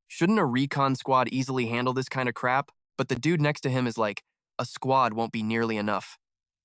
shouldn't a recon squad easily handle this kind of crap? But the dude next to him is like, a squad won't be nearly enough.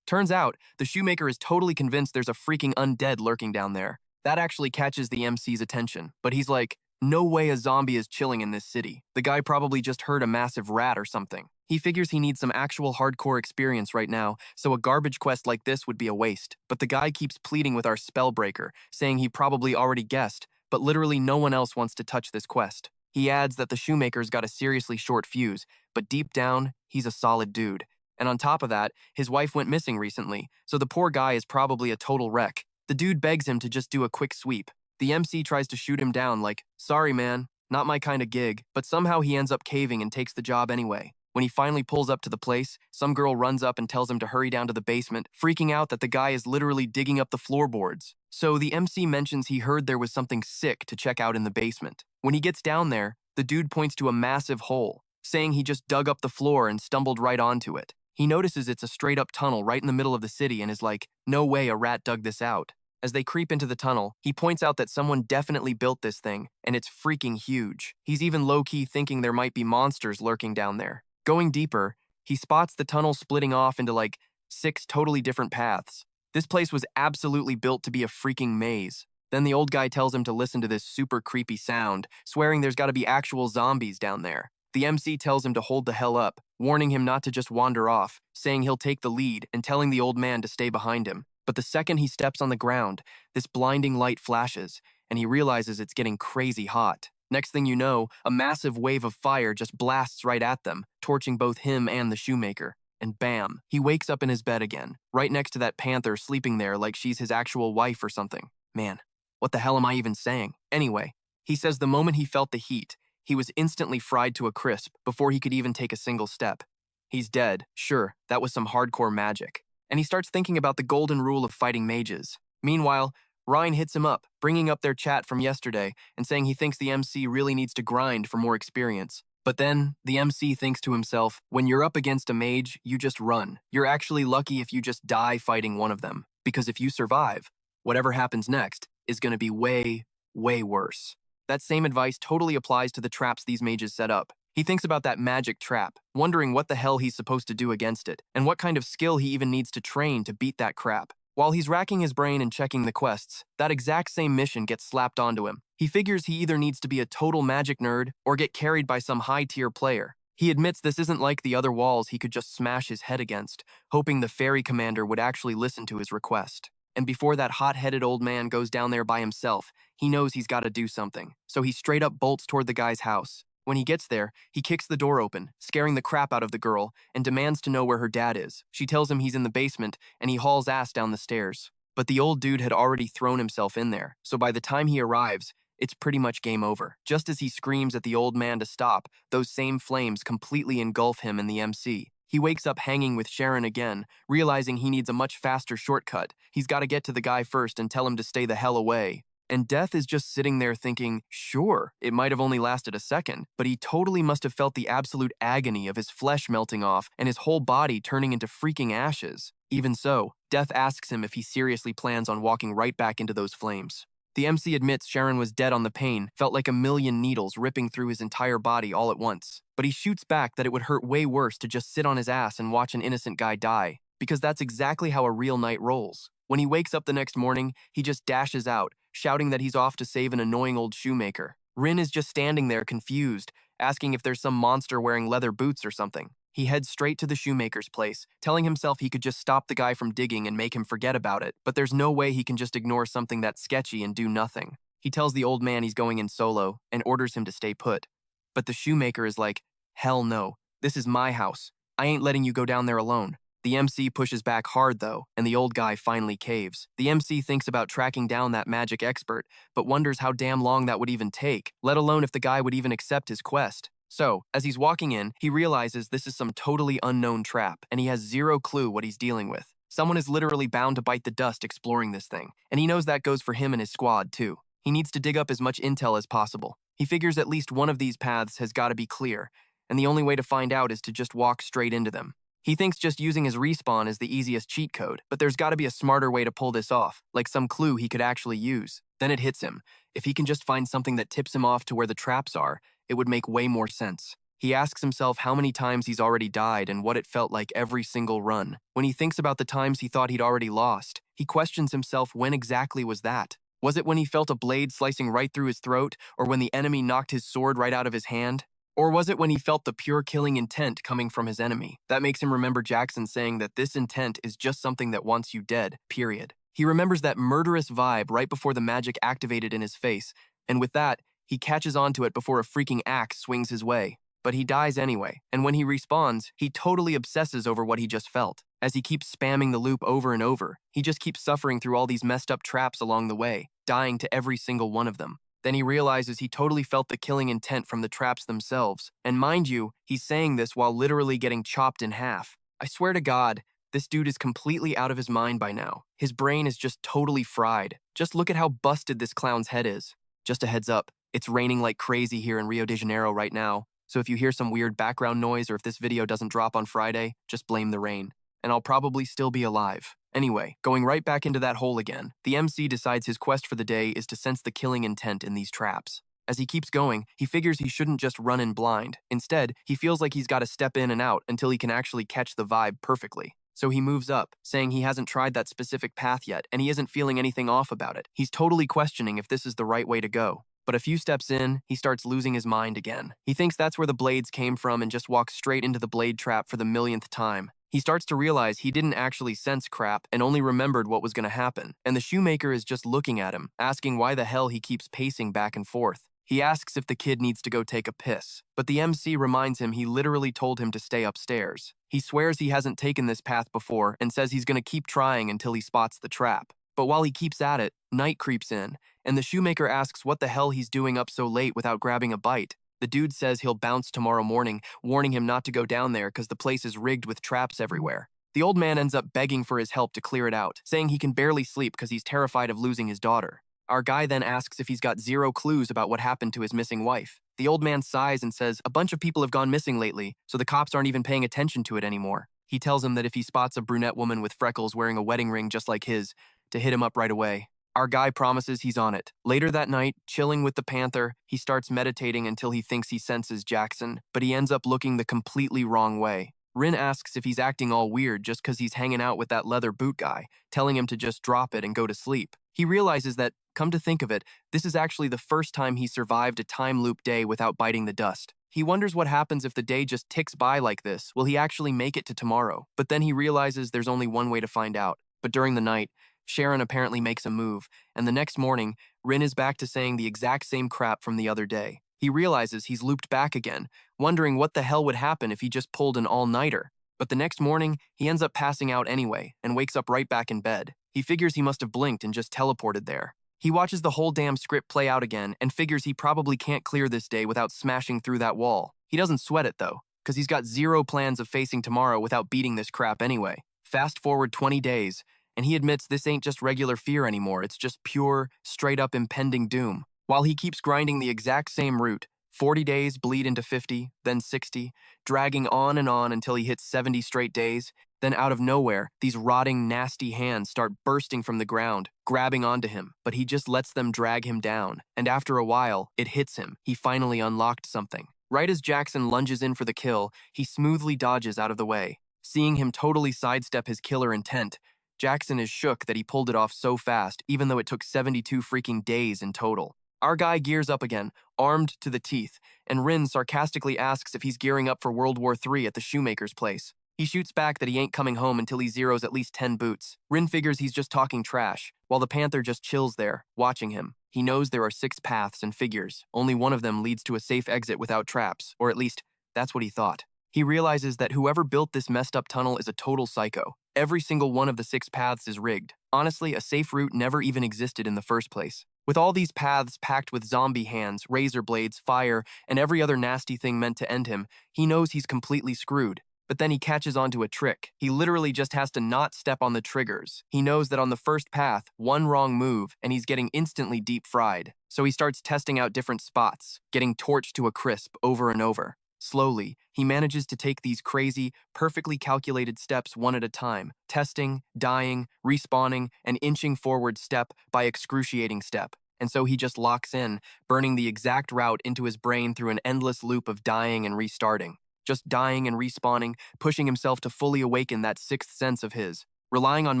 Turns out, the shoemaker is totally convinced there's a freaking undead lurking down there. That actually catches the MC's attention, but he's like, no way a zombie is chilling in this city. The guy probably just heard a massive rat or something. He figures he needs some actual hardcore experience right now, so a garbage quest like this would be a waste. But the guy keeps pleading with our spellbreaker, saying he probably already guessed, but literally no one else wants to touch this quest. He adds that the shoemaker's got a seriously short fuse, but deep down, he's a solid dude. And on top of that, his wife went missing recently, so the poor guy is probably a total wreck. The dude begs him to just do a quick sweep. The MC tries to shoot him down like, sorry man, not my kind of gig, but somehow he ends up caving and takes the job anyway. When he finally pulls up to the place, some girl runs up and tells him to hurry down to the basement, freaking out that the guy is literally digging up the floorboards. So the MC mentions he heard there was something sick to check out in the basement. When he gets down there, the dude points to a massive hole, saying he just dug up the floor and stumbled right onto it. He notices it's a straight-up tunnel right in the middle of the city and is like, no way a rat dug this out. As they creep into the tunnel, he points out that someone definitely built this thing, and it's freaking huge. He's even low-key thinking there might be monsters lurking down there. Going deeper, he spots the tunnel splitting off into like 6 totally different paths. This place was absolutely built to be a freaking maze. Then the old guy tells him to listen to this super creepy sound, swearing there's gotta be actual zombies down there. The MC tells him to hold the hell up, warning him not to just wander off, saying he'll take the lead and telling the old man to stay behind him. But the second he steps on the ground, this blinding light flashes, and he realizes it's getting crazy hot. Next thing you know, a massive wave of fire just blasts right at them, torching both him and the shoemaker. And bam, he wakes up in his bed again, right next to that panther sleeping there like she's his actual wife or something. Man, what the hell am I even saying? Anyway, he says the moment he felt the heat, he was instantly fried to a crisp before he could even take a single step. He's dead, sure, that was some hardcore magic. And he starts thinking about the golden rule of fighting mages. Meanwhile, Ryan hits him up, bringing up their chat from yesterday and saying he thinks the MC really needs to grind for more experience. But then, the MC thinks to himself, when you're up against a mage, you just run. You're actually lucky if you just die fighting one of them. Because if you survive, whatever happens next is going to be way, way worse. That same advice totally applies to the traps these mages set up. He thinks about that magic trap, wondering what the hell he's supposed to do against it, and what kind of skill he even needs to train to beat that crap. While he's racking his brain and checking the quests, that exact same mission gets slapped onto him. He figures he either needs to be a total magic nerd or get carried by some high-tier player. He admits this isn't like the other walls he could just smash his head against, hoping the fairy commander would actually listen to his request. And before that hot-headed old man goes down there by himself, he knows he's got to do something. So he straight up bolts toward the guy's house. When he gets there, he kicks the door open, scaring the crap out of the girl, and demands to know where her dad is. She tells him he's in the basement, and he hauls ass down the stairs. But the old dude had already thrown himself in there, so by the time he arrives, it's pretty much game over. Just as he screams at the old man to stop, those same flames completely engulf him and the MC. He wakes up hanging with Sharon again, realizing he needs a much faster shortcut. He's got to get to the guy first and tell him to stay the hell away. And Death is just sitting there thinking, sure, it might have only lasted a second, but he totally must have felt the absolute agony of his flesh melting off and his whole body turning into freaking ashes. Even so, Death asks him if he seriously plans on walking right back into those flames. The MC admits Sharon was dead on the pain, felt like a million needles ripping through his entire body all at once. But he shoots back that it would hurt way worse to just sit on his ass and watch an innocent guy die, because that's exactly how a real knight rolls. When he wakes up the next morning, he just dashes out, shouting that he's off to save an annoying old shoemaker. Rin is just standing there confused, asking if there's some monster wearing leather boots or something. He heads straight to the shoemaker's place, telling himself he could just stop the guy from digging and make him forget about it, but there's no way he can just ignore something that's sketchy and do nothing. He tells the old man he's going in solo and orders him to stay put. But the shoemaker is like, hell no, this is my house. I ain't letting you go down there alone. The MC pushes back hard though, and the old guy finally caves. The MC thinks about tracking down that magic expert, but wonders how damn long that would even take, let alone if the guy would even accept his quest. So, as he's walking in, he realizes this is some totally unknown trap, and he has zero clue what he's dealing with. Someone is literally bound to bite the dust exploring this thing, and he knows that goes for him and his squad too. He needs to dig up as much intel as possible. He figures at least one of these paths has got to be clear, and the only way to find out is to just walk straight into them. He thinks just using his respawn is the easiest cheat code, but there's got to be a smarter way to pull this off, like some clue he could actually use. Then it hits him. If he can just find something that tips him off to where the traps are, it would make way more sense. He asks himself how many times he's already died and what it felt like every single run. When he thinks about the times he thought he'd already lost, he questions himself when exactly was that? Was it when he felt a blade slicing right through his throat, or when the enemy knocked his sword right out of his hand? Or was it when he felt the pure killing intent coming from his enemy? That makes him remember Jackson saying that this intent is just something that wants you dead, period. He remembers that murderous vibe right before the magic activated in his face, and with that, he catches onto it before a freaking axe swings his way. But he dies anyway, and when he respawns, he totally obsesses over what he just felt. As he keeps spamming the loop over and over, he just keeps suffering through all these messed up traps along the way, dying to every single one of them. Then he realizes he totally felt the killing intent from the traps themselves. And mind you, he's saying this while literally getting chopped in half. I swear to God, this dude is completely out of his mind by now. His brain is just totally fried. Just look at how busted this clown's head is. Just a heads up, it's raining like crazy here in Rio de Janeiro right now, So if you hear some weird background noise or if this video doesn't drop on Friday, just blame the rain. And I'll probably still be alive. Anyway, going right back into that hole again, the MC decides his quest for the day is to sense the killing intent in these traps. As he keeps going, he figures he shouldn't just run in blind. Instead, he feels like he's got to step in and out until he can actually catch the vibe perfectly. So he moves up, saying he hasn't tried that specific path yet, and he isn't feeling anything off about it. He's totally questioning if this is the right way to go. But a few steps in, he starts losing his mind again. He thinks that's where the blades came from and just walks straight into the blade trap for the millionth time. He starts to realize he didn't actually sense crap and only remembered what was going to happen. And the shoemaker is just looking at him, asking why the hell he keeps pacing back and forth. He asks if the kid needs to go take a piss, but the MC reminds him he literally told him to stay upstairs. He swears he hasn't taken this path before and says he's going to keep trying until he spots the trap. But while he keeps at it, night creeps in, and the shoemaker asks what the hell he's doing up so late without grabbing a bite. The dude says he'll bounce tomorrow morning, warning him not to go down there because the place is rigged with traps everywhere. The old man ends up begging for his help to clear it out, saying he can barely sleep because he's terrified of losing his daughter. Our guy then asks if he's got zero clues about what happened to his missing wife. The old man sighs and says a bunch of people have gone missing lately, so the cops aren't even paying attention to it anymore. He tells him that if he spots a brunette woman with freckles wearing a wedding ring just like his, to hit him up right away. Our guy promises he's on it. Later that night, chilling with the panther, he starts meditating until he thinks he senses Jackson, but he ends up looking the completely wrong way. Rin asks if he's acting all weird just because he's hanging out with that leather boot guy, telling him to just drop it and go to sleep. He realizes that, come to think of it, this is actually the first time he survived a time loop day without biting the dust. He wonders what happens if the day just ticks by like this. Will he actually make it to tomorrow? But then he realizes there's only one way to find out. But during the night, Sharon apparently makes a move, and the next morning, Rin is back to saying the exact same crap from the other day. He realizes he's looped back again, wondering what the hell would happen if he just pulled an all-nighter. But the next morning, he ends up passing out anyway, and wakes up right back in bed. He figures he must have blinked and just teleported there. He watches the whole damn script play out again, and figures he probably can't clear this day without smashing through that wall. He doesn't sweat it though, because he's got zero plans of facing tomorrow without beating this crap anyway. Fast forward 20 days, and he admits this ain't just regular fear anymore, it's just pure, straight-up impending doom. While he keeps grinding the exact same route, 40 days bleed into 50, then 60, dragging on and on until he hits 70 straight days. Then out of nowhere, these rotting, nasty hands start bursting from the ground, grabbing onto him, but he just lets them drag him down. And after a while, it hits him. He finally unlocked something. Right as Jackson lunges in for the kill, he smoothly dodges out of the way. Seeing him totally sidestep his killer intent, Jackson is shook that he pulled it off so fast, even though it took 72 freaking days in total. Our guy gears up again, armed to the teeth, and Rin sarcastically asks if he's gearing up for World War III at the shoemaker's place. He shoots back that he ain't coming home until he zeroes at least 10 boots. Rin figures he's just talking trash, while the panther just chills there, watching him. He knows there are 6 paths and figures. Only one of them leads to a safe exit without traps, or at least, that's what he thought. He realizes that whoever built this messed up tunnel is a total psycho. Every single one of the 6 paths is rigged. Honestly, a safe route never even existed in the first place. With all these paths packed with zombie hands, razor blades, fire, and every other nasty thing meant to end him, he knows he's completely screwed. But then he catches onto a trick. He literally just has to not step on the triggers. He knows that on the first path, one wrong move, and he's getting instantly deep fried. So he starts testing out different spots, getting torched to a crisp over and over. Slowly, he manages to take these crazy, perfectly calculated steps one at a time, testing, dying, respawning, and inching forward step by excruciating step. And so he just locks in, burning the exact route into his brain through an endless loop of dying and restarting. Just dying and respawning, pushing himself to fully awaken that 6th sense of his. Relying on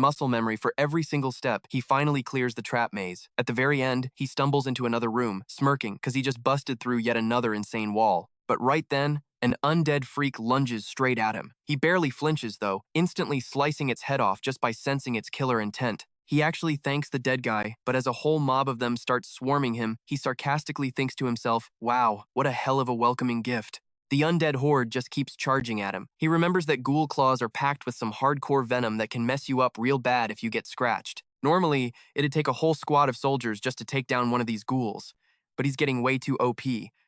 muscle memory for every single step, he finally clears the trap maze. At the very end, he stumbles into another room, smirking because he just busted through yet another insane wall. But right then, an undead freak lunges straight at him. He barely flinches though, instantly slicing its head off just by sensing its killer intent. He actually thanks the dead guy, but as a whole mob of them starts swarming him, he sarcastically thinks to himself, wow, what a hell of a welcoming gift. The undead horde just keeps charging at him. He remembers that ghoul claws are packed with some hardcore venom that can mess you up real bad if you get scratched. Normally, it'd take a whole squad of soldiers just to take down one of these ghouls. But he's getting way too OP,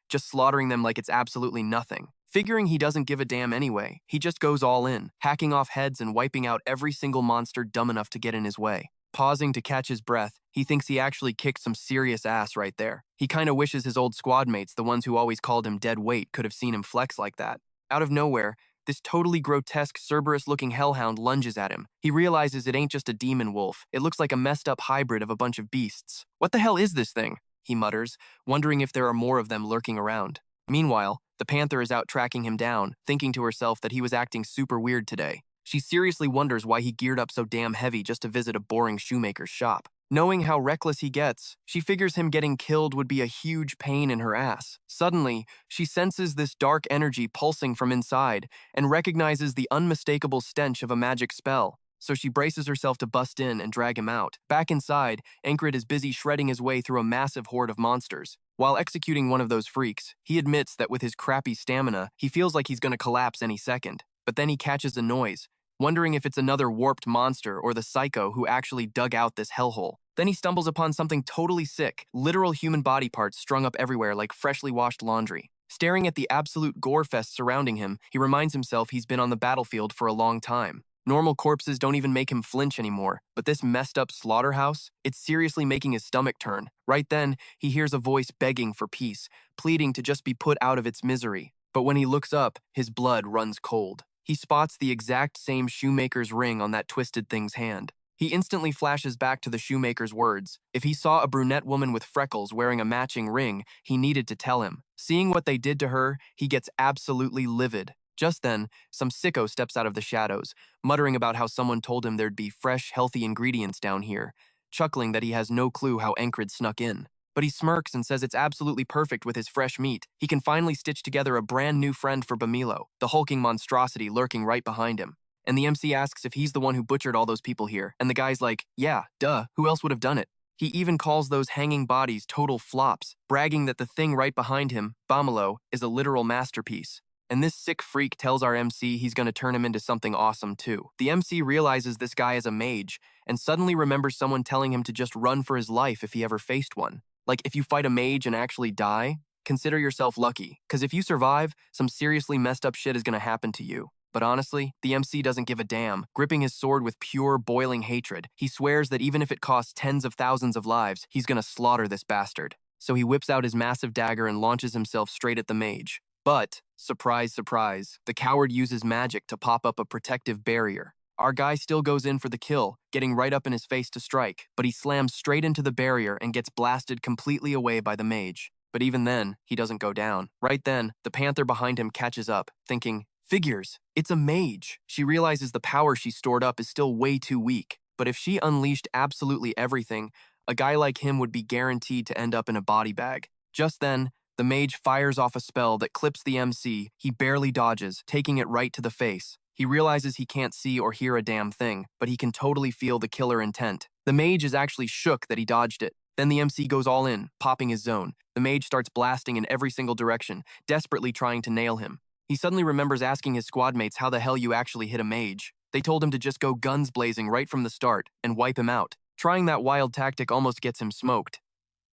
just slaughtering them like it's absolutely nothing. Figuring he doesn't give a damn anyway, he just goes all in, hacking off heads and wiping out every single monster dumb enough to get in his way. Pausing to catch his breath, he thinks he actually kicked some serious ass right there. He kinda wishes his old squad mates, the ones who always called him dead weight, could have seen him flex like that. Out of nowhere, this totally grotesque, Cerberus-looking hellhound lunges at him. He realizes it ain't just a demon wolf. It looks like a messed up hybrid of a bunch of beasts. What the hell is this thing? He mutters, wondering if there are more of them lurking around. Meanwhile, the panther is out tracking him down, thinking to herself that he was acting super weird today. She seriously wonders why he geared up so damn heavy just to visit a boring shoemaker's shop. Knowing how reckless he gets, she figures him getting killed would be a huge pain in her ass. Suddenly, she senses this dark energy pulsing from inside and recognizes the unmistakable stench of a magic spell. So she braces herself to bust in and drag him out. Back inside, Enkrid is busy shredding his way through a massive horde of monsters. While executing one of those freaks, he admits that with his crappy stamina, he feels like he's gonna collapse any second. But then he catches a noise, wondering if it's another warped monster or the psycho who actually dug out this hellhole. Then he stumbles upon something totally sick, literal human body parts strung up everywhere like freshly washed laundry. Staring at the absolute gore fest surrounding him, he reminds himself he's been on the battlefield for a long time. Normal corpses don't even make him flinch anymore, but this messed up slaughterhouse, it's seriously making his stomach turn. Right then, he hears a voice begging for peace, pleading to just be put out of its misery. But when he looks up, his blood runs cold. He spots the exact same shoemaker's ring on that twisted thing's hand. He instantly flashes back to the shoemaker's words. If he saw a brunette woman with freckles wearing a matching ring, he needed to tell him. Seeing what they did to her, he gets absolutely livid. Just then, some sicko steps out of the shadows, muttering about how someone told him there'd be fresh, healthy ingredients down here, chuckling that he has no clue how Enkrid snuck in. But he smirks and says it's absolutely perfect with his fresh meat. He can finally stitch together a brand new friend for Bamilo, the hulking monstrosity lurking right behind him. And the MC asks if he's the one who butchered all those people here, and the guy's like, yeah, duh, who else would have done it? He even calls those hanging bodies total flops, bragging that the thing right behind him, Bamilo, is a literal masterpiece. And this sick freak tells our MC he's gonna turn him into something awesome too. The MC realizes this guy is a mage, and suddenly remembers someone telling him to just run for his life if he ever faced one. Like, if you fight a mage and actually die, consider yourself lucky, because if you survive, some seriously messed up shit is gonna happen to you. But honestly, the MC doesn't give a damn. Gripping his sword with pure, boiling hatred, he swears that even if it costs tens of thousands of lives, he's gonna slaughter this bastard. So he whips out his massive dagger and launches himself straight at the mage. But, surprise, surprise, the coward uses magic to pop up a protective barrier. Our guy still goes in for the kill, getting right up in his face to strike, but he slams straight into the barrier and gets blasted completely away by the mage. But even then, he doesn't go down. Right then, the panther behind him catches up, thinking, figures, it's a mage. She realizes the power she stored up is still way too weak, but if she unleashed absolutely everything, a guy like him would be guaranteed to end up in a body bag. Just then, the mage fires off a spell that clips the MC. He barely dodges, taking it right to the face. He realizes he can't see or hear a damn thing, but he can totally feel the killer intent. The mage is actually shook that he dodged it. Then the MC goes all in, popping his zone. The mage starts blasting in every single direction, desperately trying to nail him. He suddenly remembers asking his squad mates how the hell you actually hit a mage. They told him to just go guns blazing right from the start and wipe him out. Trying that wild tactic almost gets him smoked.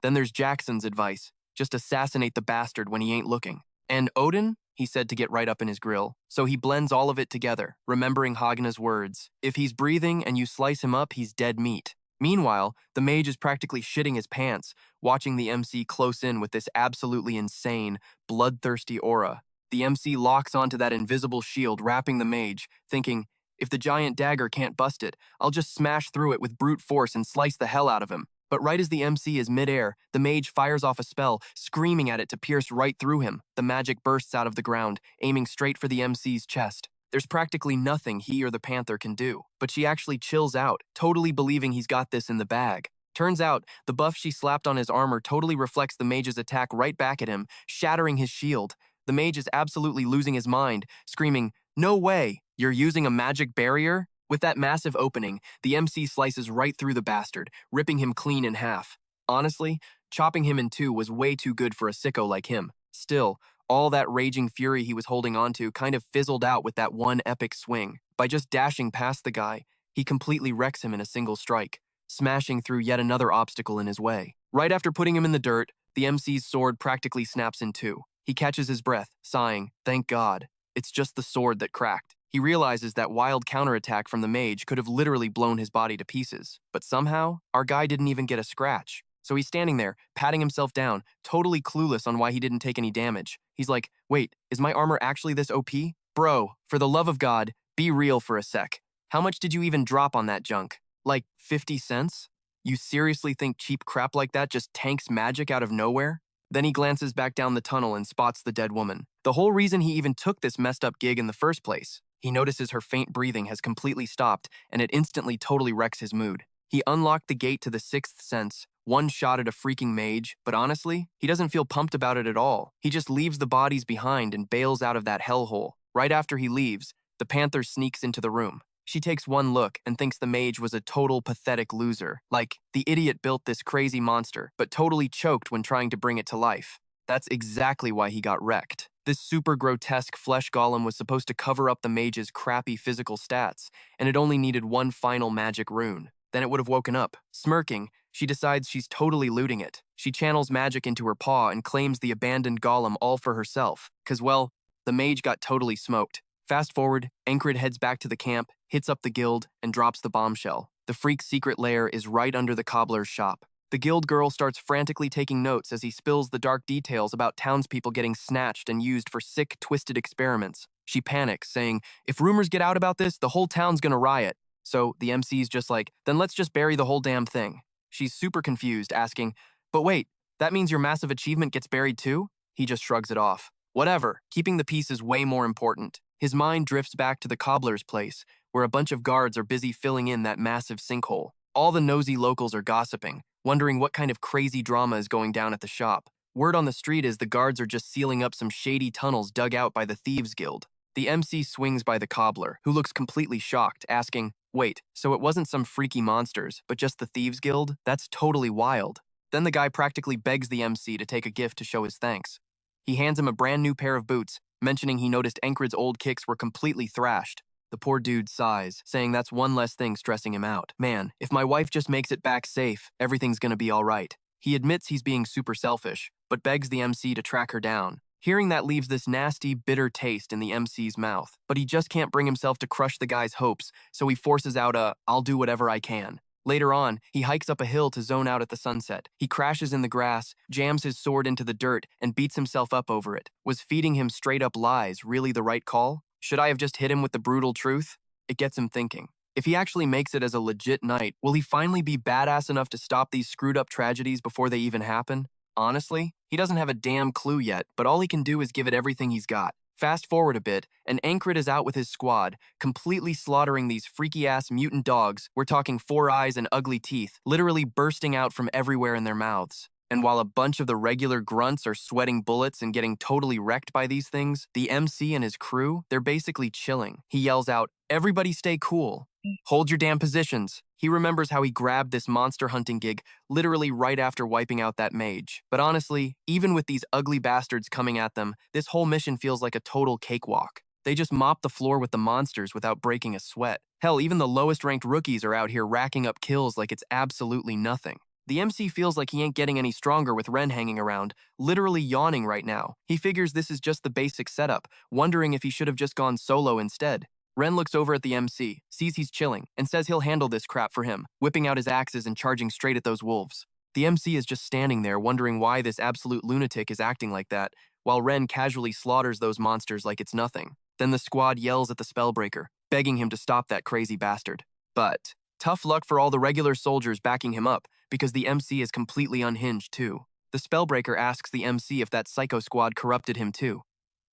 Then there's Jackson's advice. Just assassinate the bastard when he ain't looking. And Odin? He said to get right up in his grill. So he blends all of it together, remembering Hagna's words. If he's breathing and you slice him up, he's dead meat. Meanwhile, the mage is practically shitting his pants, watching the MC close in with this absolutely insane, bloodthirsty aura. The MC locks onto that invisible shield wrapping the mage, thinking, if the giant dagger can't bust it, I'll just smash through it with brute force and slice the hell out of him. But right as the MC is midair, the mage fires off a spell, screaming at it to pierce right through him. The magic bursts out of the ground, aiming straight for the MC's chest. There's practically nothing he or the panther can do, but she actually chills out, totally believing he's got this in the bag. Turns out, the buff she slapped on his armor totally reflects the mage's attack right back at him, shattering his shield. The mage is absolutely losing his mind, screaming, "No way! You're using a magic barrier?" With that massive opening, the MC slices right through the bastard, ripping him clean in half. Honestly, chopping him in two was way too good for a sicko like him. Still, all that raging fury he was holding onto kind of fizzled out with that one epic swing. By just dashing past the guy, he completely wrecks him in a single strike, smashing through yet another obstacle in his way. Right after putting him in the dirt, the MC's sword practically snaps in two. He catches his breath, sighing, "Thank God. It's just the sword that cracked." He realizes that wild counterattack from the mage could have literally blown his body to pieces. But somehow, our guy didn't even get a scratch. So he's standing there, patting himself down, totally clueless on why he didn't take any damage. He's like, wait, is my armor actually this OP? Bro, for the love of God, be real for a sec. How much did you even drop on that junk? Like 50 cents? You seriously think cheap crap like that just tanks magic out of nowhere? Then he glances back down the tunnel and spots the dead woman. The whole reason he even took this messed up gig in the first place. He notices her faint breathing has completely stopped, and it instantly totally wrecks his mood. He unlocked the gate to the sixth sense, one shot at a freaking mage, but honestly, he doesn't feel pumped about it at all. He just leaves the bodies behind and bails out of that hellhole. Right after he leaves, the panther sneaks into the room. She takes one look and thinks the mage was a total pathetic loser. Like, the idiot built this crazy monster, but totally choked when trying to bring it to life. That's exactly why he got wrecked. This super grotesque flesh golem was supposed to cover up the mage's crappy physical stats, and it only needed one final magic rune. Then it would have woken up. Smirking, she decides she's totally looting it. She channels magic into her paw and claims the abandoned golem all for herself, cause well, the mage got totally smoked. Fast forward, Enkrid heads back to the camp, hits up the guild, and drops the bombshell. The freak's secret lair is right under the cobbler's shop. The guild girl starts frantically taking notes as he spills the dark details about townspeople getting snatched and used for sick, twisted experiments. She panics, saying, if rumors get out about this, the whole town's gonna riot. So the MC's just like, then let's just bury the whole damn thing. She's super confused, asking, but wait, that means your massive achievement gets buried too? He just shrugs it off. Whatever, keeping the peace is way more important. His mind drifts back to the cobbler's place, where a bunch of guards are busy filling in that massive sinkhole. All the nosy locals are gossiping, wondering what kind of crazy drama is going down at the shop. Word on the street is the guards are just sealing up some shady tunnels dug out by the Thieves Guild. The MC swings by the cobbler, who looks completely shocked, asking, wait, so it wasn't some freaky monsters, but just the Thieves Guild? That's totally wild. Then the guy practically begs the MC to take a gift to show his thanks. He hands him a brand new pair of boots, mentioning he noticed Enkrid's old kicks were completely thrashed. The poor dude sighs, saying that's one less thing stressing him out. Man, if my wife just makes it back safe, everything's gonna be all right. He admits he's being super selfish, but begs the MC to track her down. Hearing that leaves this nasty, bitter taste in the MC's mouth, but he just can't bring himself to crush the guy's hopes, so he forces out a, I'll do whatever I can. Later on, he hikes up a hill to zone out at the sunset. He crashes in the grass, jams his sword into the dirt, and beats himself up over it. Was feeding him straight-up lies really the right call? Should I have just hit him with the brutal truth? It gets him thinking. If he actually makes it as a legit knight, will he finally be badass enough to stop these screwed-up tragedies before they even happen? Honestly, he doesn't have a damn clue yet, but all he can do is give it everything he's got. Fast forward a bit, and Enkrid is out with his squad, completely slaughtering these freaky-ass mutant dogs. We're talking 4 eyes and ugly teeth, literally bursting out from everywhere in their mouths. And while a bunch of the regular grunts are sweating bullets and getting totally wrecked by these things, the MC and his crew, they're basically chilling. He yells out, everybody stay cool. Hold your damn positions. He remembers how he grabbed this monster hunting gig literally right after wiping out that mage. But honestly, even with these ugly bastards coming at them, this whole mission feels like a total cakewalk. They just mop the floor with the monsters without breaking a sweat. Hell, even the lowest ranked rookies are out here racking up kills like it's absolutely nothing. The MC feels like he ain't getting any stronger with Ren hanging around, literally yawning right now. He figures this is just the basic setup, wondering if he should have just gone solo instead. Ren looks over at the MC, sees he's chilling, and says he'll handle this crap for him, whipping out his axes and charging straight at those wolves. The MC is just standing there wondering why this absolute lunatic is acting like that, while Ren casually slaughters those monsters like it's nothing. Then the squad yells at the Spellbreaker, begging him to stop that crazy bastard. But tough luck for all the regular soldiers backing him up, because the MC is completely unhinged too. The Spellbreaker asks the MC if that psycho squad corrupted him too,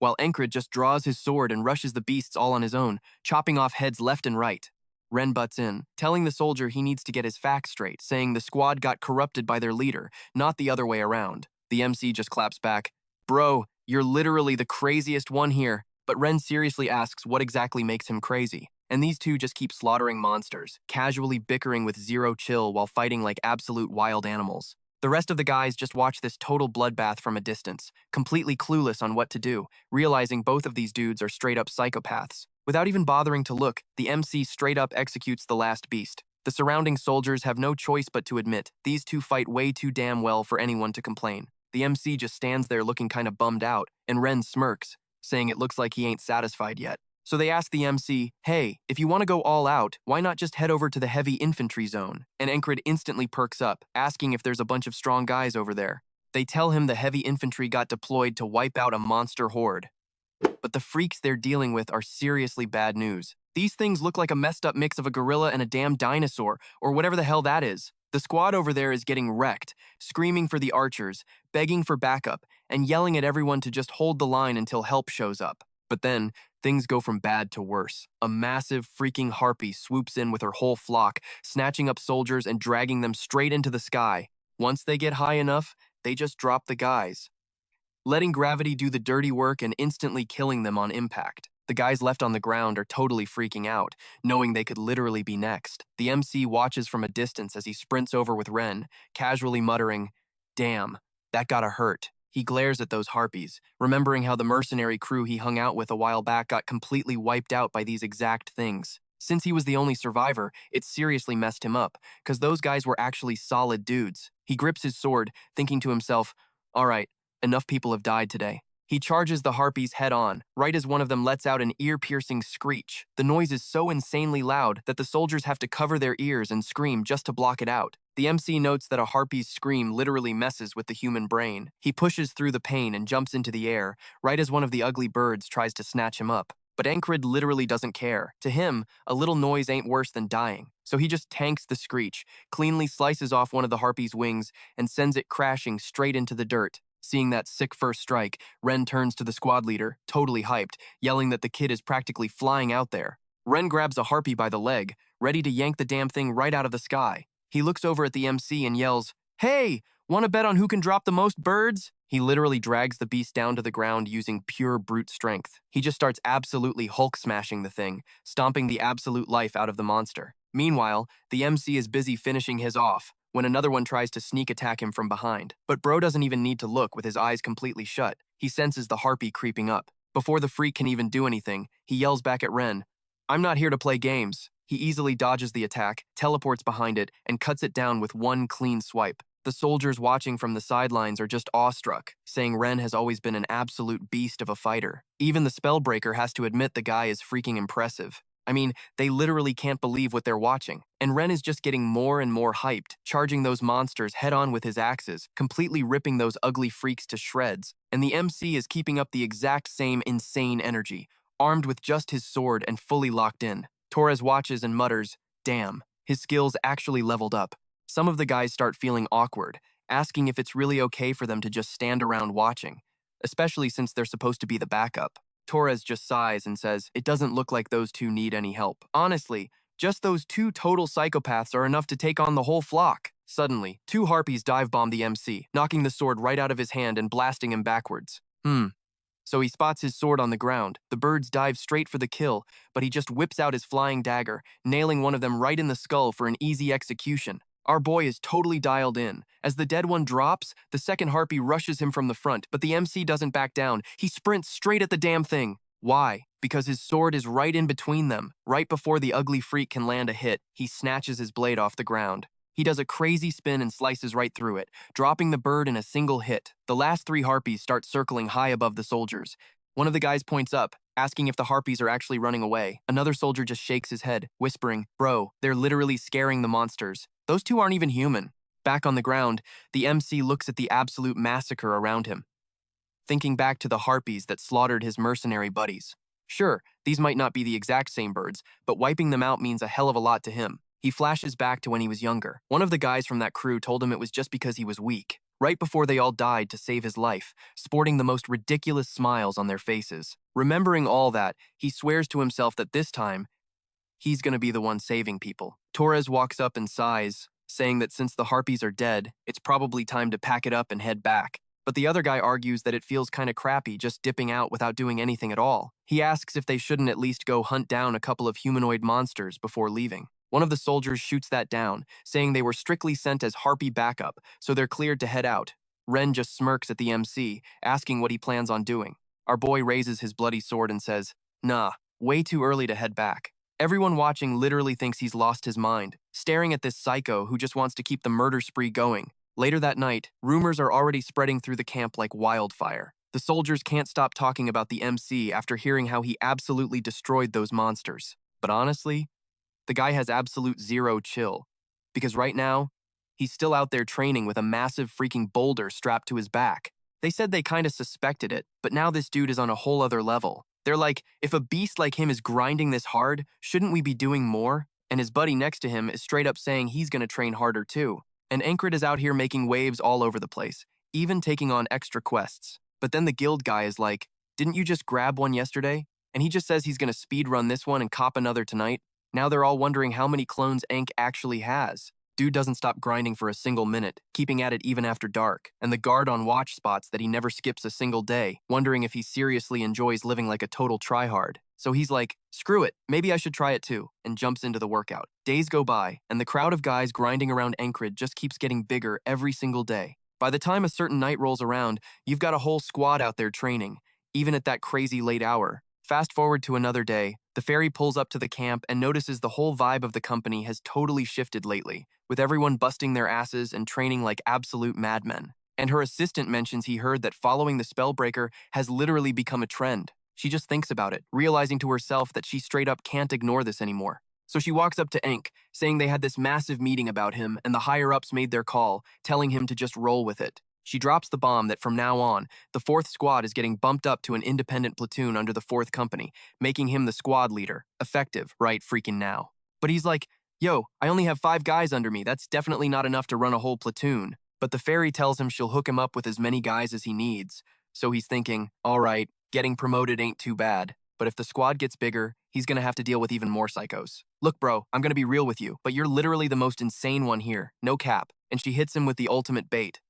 while Enkrid just draws his sword and rushes the beasts all on his own, chopping off heads left and right. Ren butts in, telling the soldier he needs to get his facts straight, saying the squad got corrupted by their leader, not the other way around. The MC just claps back, bro, you're literally the craziest one here. But Ren seriously asks what exactly makes him crazy. And these two just keep slaughtering monsters, casually bickering with zero chill while fighting like absolute wild animals. The rest of the guys just watch this total bloodbath from a distance, completely clueless on what to do, realizing both of these dudes are straight-up psychopaths. Without even bothering to look, the MC straight-up executes the last beast. The surrounding soldiers have no choice but to admit, these two fight way too damn well for anyone to complain. The MC just stands there looking kinda bummed out, and Ren smirks, saying it looks like he ain't satisfied yet. So they ask the MC, hey, if you want to go all out, why not just head over to the heavy infantry zone? And Enkrid instantly perks up, asking if there's a bunch of strong guys over there. They tell him the heavy infantry got deployed to wipe out a monster horde. But the freaks they're dealing with are seriously bad news. These things look like a messed up mix of a gorilla and a damn dinosaur, or whatever the hell that is. The squad over there is getting wrecked, screaming for the archers, begging for backup, and yelling at everyone to just hold the line until help shows up. But then, things go from bad to worse. A massive freaking harpy swoops in with her whole flock, snatching up soldiers and dragging them straight into the sky. Once they get high enough, they just drop the guys, letting gravity do the dirty work and instantly killing them on impact. The guys left on the ground are totally freaking out, knowing they could literally be next. The MC watches from a distance as he sprints over with Ren, casually muttering, "Damn, that gotta hurt." He glares at those harpies, remembering how the mercenary crew he hung out with a while back got completely wiped out by these exact things. Since he was the only survivor, it seriously messed him up, because those guys were actually solid dudes. He grips his sword, thinking to himself, all right, enough people have died today. He charges the harpies head on, right as one of them lets out an ear-piercing screech. The noise is so insanely loud that the soldiers have to cover their ears and scream just to block it out. The MC notes that a harpy's scream literally messes with the human brain. He pushes through the pain and jumps into the air, right as one of the ugly birds tries to snatch him up. But Enkrid literally doesn't care. To him, a little noise ain't worse than dying. So he just tanks the screech, cleanly slices off one of the harpy's wings, and sends it crashing straight into the dirt. Seeing that sick first strike, Ren turns to the squad leader, totally hyped, yelling that the kid is practically flying out there. Ren grabs a harpy by the leg, ready to yank the damn thing right out of the sky. He looks over at the MC and yells, "Hey, wanna bet on who can drop the most birds?" He literally drags the beast down to the ground using pure brute strength. He just starts absolutely Hulk smashing the thing, stomping the absolute life out of the monster. Meanwhile, the MC is busy finishing his off, when another one tries to sneak attack him from behind. But bro doesn't even need to look with his eyes completely shut. He senses the harpy creeping up. Before the freak can even do anything, he yells back at Ren, "I'm not here to play games." He easily dodges the attack, teleports behind it, and cuts it down with one clean swipe. The soldiers watching from the sidelines are just awestruck, saying Ren has always been an absolute beast of a fighter. Even the spellbreaker has to admit the guy is freaking impressive. I mean, they literally can't believe what they're watching. And Ren is just getting more and more hyped, charging those monsters head-on with his axes, completely ripping those ugly freaks to shreds. And the MC is keeping up the exact same insane energy, armed with just his sword and fully locked in. Torres watches and mutters, "Damn, his skills actually leveled up." Some of the guys start feeling awkward, asking if it's really okay for them to just stand around watching, especially since they're supposed to be the backup. Torres just sighs and says, "It doesn't look like those two need any help. Honestly, just those two total psychopaths are enough to take on the whole flock." Suddenly, two harpies dive-bomb the MC, knocking the sword right out of his hand and blasting him backwards. So he spots his sword on the ground. The birds dive straight for the kill, but he just whips out his flying dagger, nailing one of them right in the skull for an easy execution. Our boy is totally dialed in. As the dead one drops, the second harpy rushes him from the front, but the MC doesn't back down. He sprints straight at the damn thing. Why? Because his sword is right in between them. Right before the ugly freak can land a hit, he snatches his blade off the ground. He does a crazy spin and slices right through it, dropping the bird in a single hit. The last three harpies start circling high above the soldiers. One of the guys points up, asking if the harpies are actually running away. Another soldier just shakes his head, whispering, "Bro, they're literally scaring the monsters. Those two aren't even human." Back on the ground, the MC looks at the absolute massacre around him, thinking back to the harpies that slaughtered his mercenary buddies. Sure, these might not be the exact same birds, but wiping them out means a hell of a lot to him. He flashes back to when he was younger. One of the guys from that crew told him it was just because he was weak, right before they all died to save his life, sporting the most ridiculous smiles on their faces. Remembering all that, he swears to himself that this time, he's gonna be the one saving people. Torres walks up and sighs, saying that since the harpies are dead, it's probably time to pack it up and head back. But the other guy argues that it feels kinda crappy just dipping out without doing anything at all. He asks if they shouldn't at least go hunt down a couple of humanoid monsters before leaving. One of the soldiers shoots that down, saying they were strictly sent as harpy backup, so they're cleared to head out. Ren just smirks at the MC, asking what he plans on doing. Our boy raises his bloody sword and says, "Nah, way too early to head back." Everyone watching literally thinks he's lost his mind, staring at this psycho who just wants to keep the murder spree going. Later that night, rumors are already spreading through the camp like wildfire. The soldiers can't stop talking about the MC after hearing how he absolutely destroyed those monsters. But honestly, the guy has absolute zero chill. Because right now, he's still out there training with a massive freaking boulder strapped to his back. They said they kinda suspected it, but now this dude is on a whole other level. They're like, if a beast like him is grinding this hard, shouldn't we be doing more? And his buddy next to him is straight up saying he's gonna train harder too. And Enkrid is out here making waves all over the place, even taking on extra quests. But then the guild guy is like, didn't you just grab one yesterday? And he just says he's gonna speedrun this one and cop another tonight. Now they're all wondering how many clones Enk actually has. Dude doesn't stop grinding for a single minute, keeping at it even after dark, and the guard on watch spots that he never skips a single day, wondering if he seriously enjoys living like a total tryhard. So he's like, screw it, maybe I should try it too, and jumps into the workout. Days go by, and the crowd of guys grinding around Enkrid just keeps getting bigger every single day. By the time a certain night rolls around, you've got a whole squad out there training, even at that crazy late hour. Fast forward to another day, the fairy pulls up to the camp and notices the whole vibe of the company has totally shifted lately, with everyone busting their asses and training like absolute madmen. And her assistant mentions he heard that following the spellbreaker has literally become a trend. She just thinks about it, realizing to herself that she straight up can't ignore this anymore. So she walks up to Enk, saying they had this massive meeting about him and the higher-ups made their call, telling him to just roll with it. She drops the bomb that from now on, the 4th squad is getting bumped up to an independent platoon under the 4th company, making him the squad leader, effective right freaking now. But he's like, yo, I only have 5 guys under me, that's definitely not enough to run a whole platoon. But the fairy tells him she'll hook him up with as many guys as he needs. So he's thinking, alright, getting promoted ain't too bad. But if the squad gets bigger, he's gonna have to deal with even more psychos. Look bro, I'm gonna be real with you, but you're literally the most insane one here, no cap. And she hits him with the ultimate bait.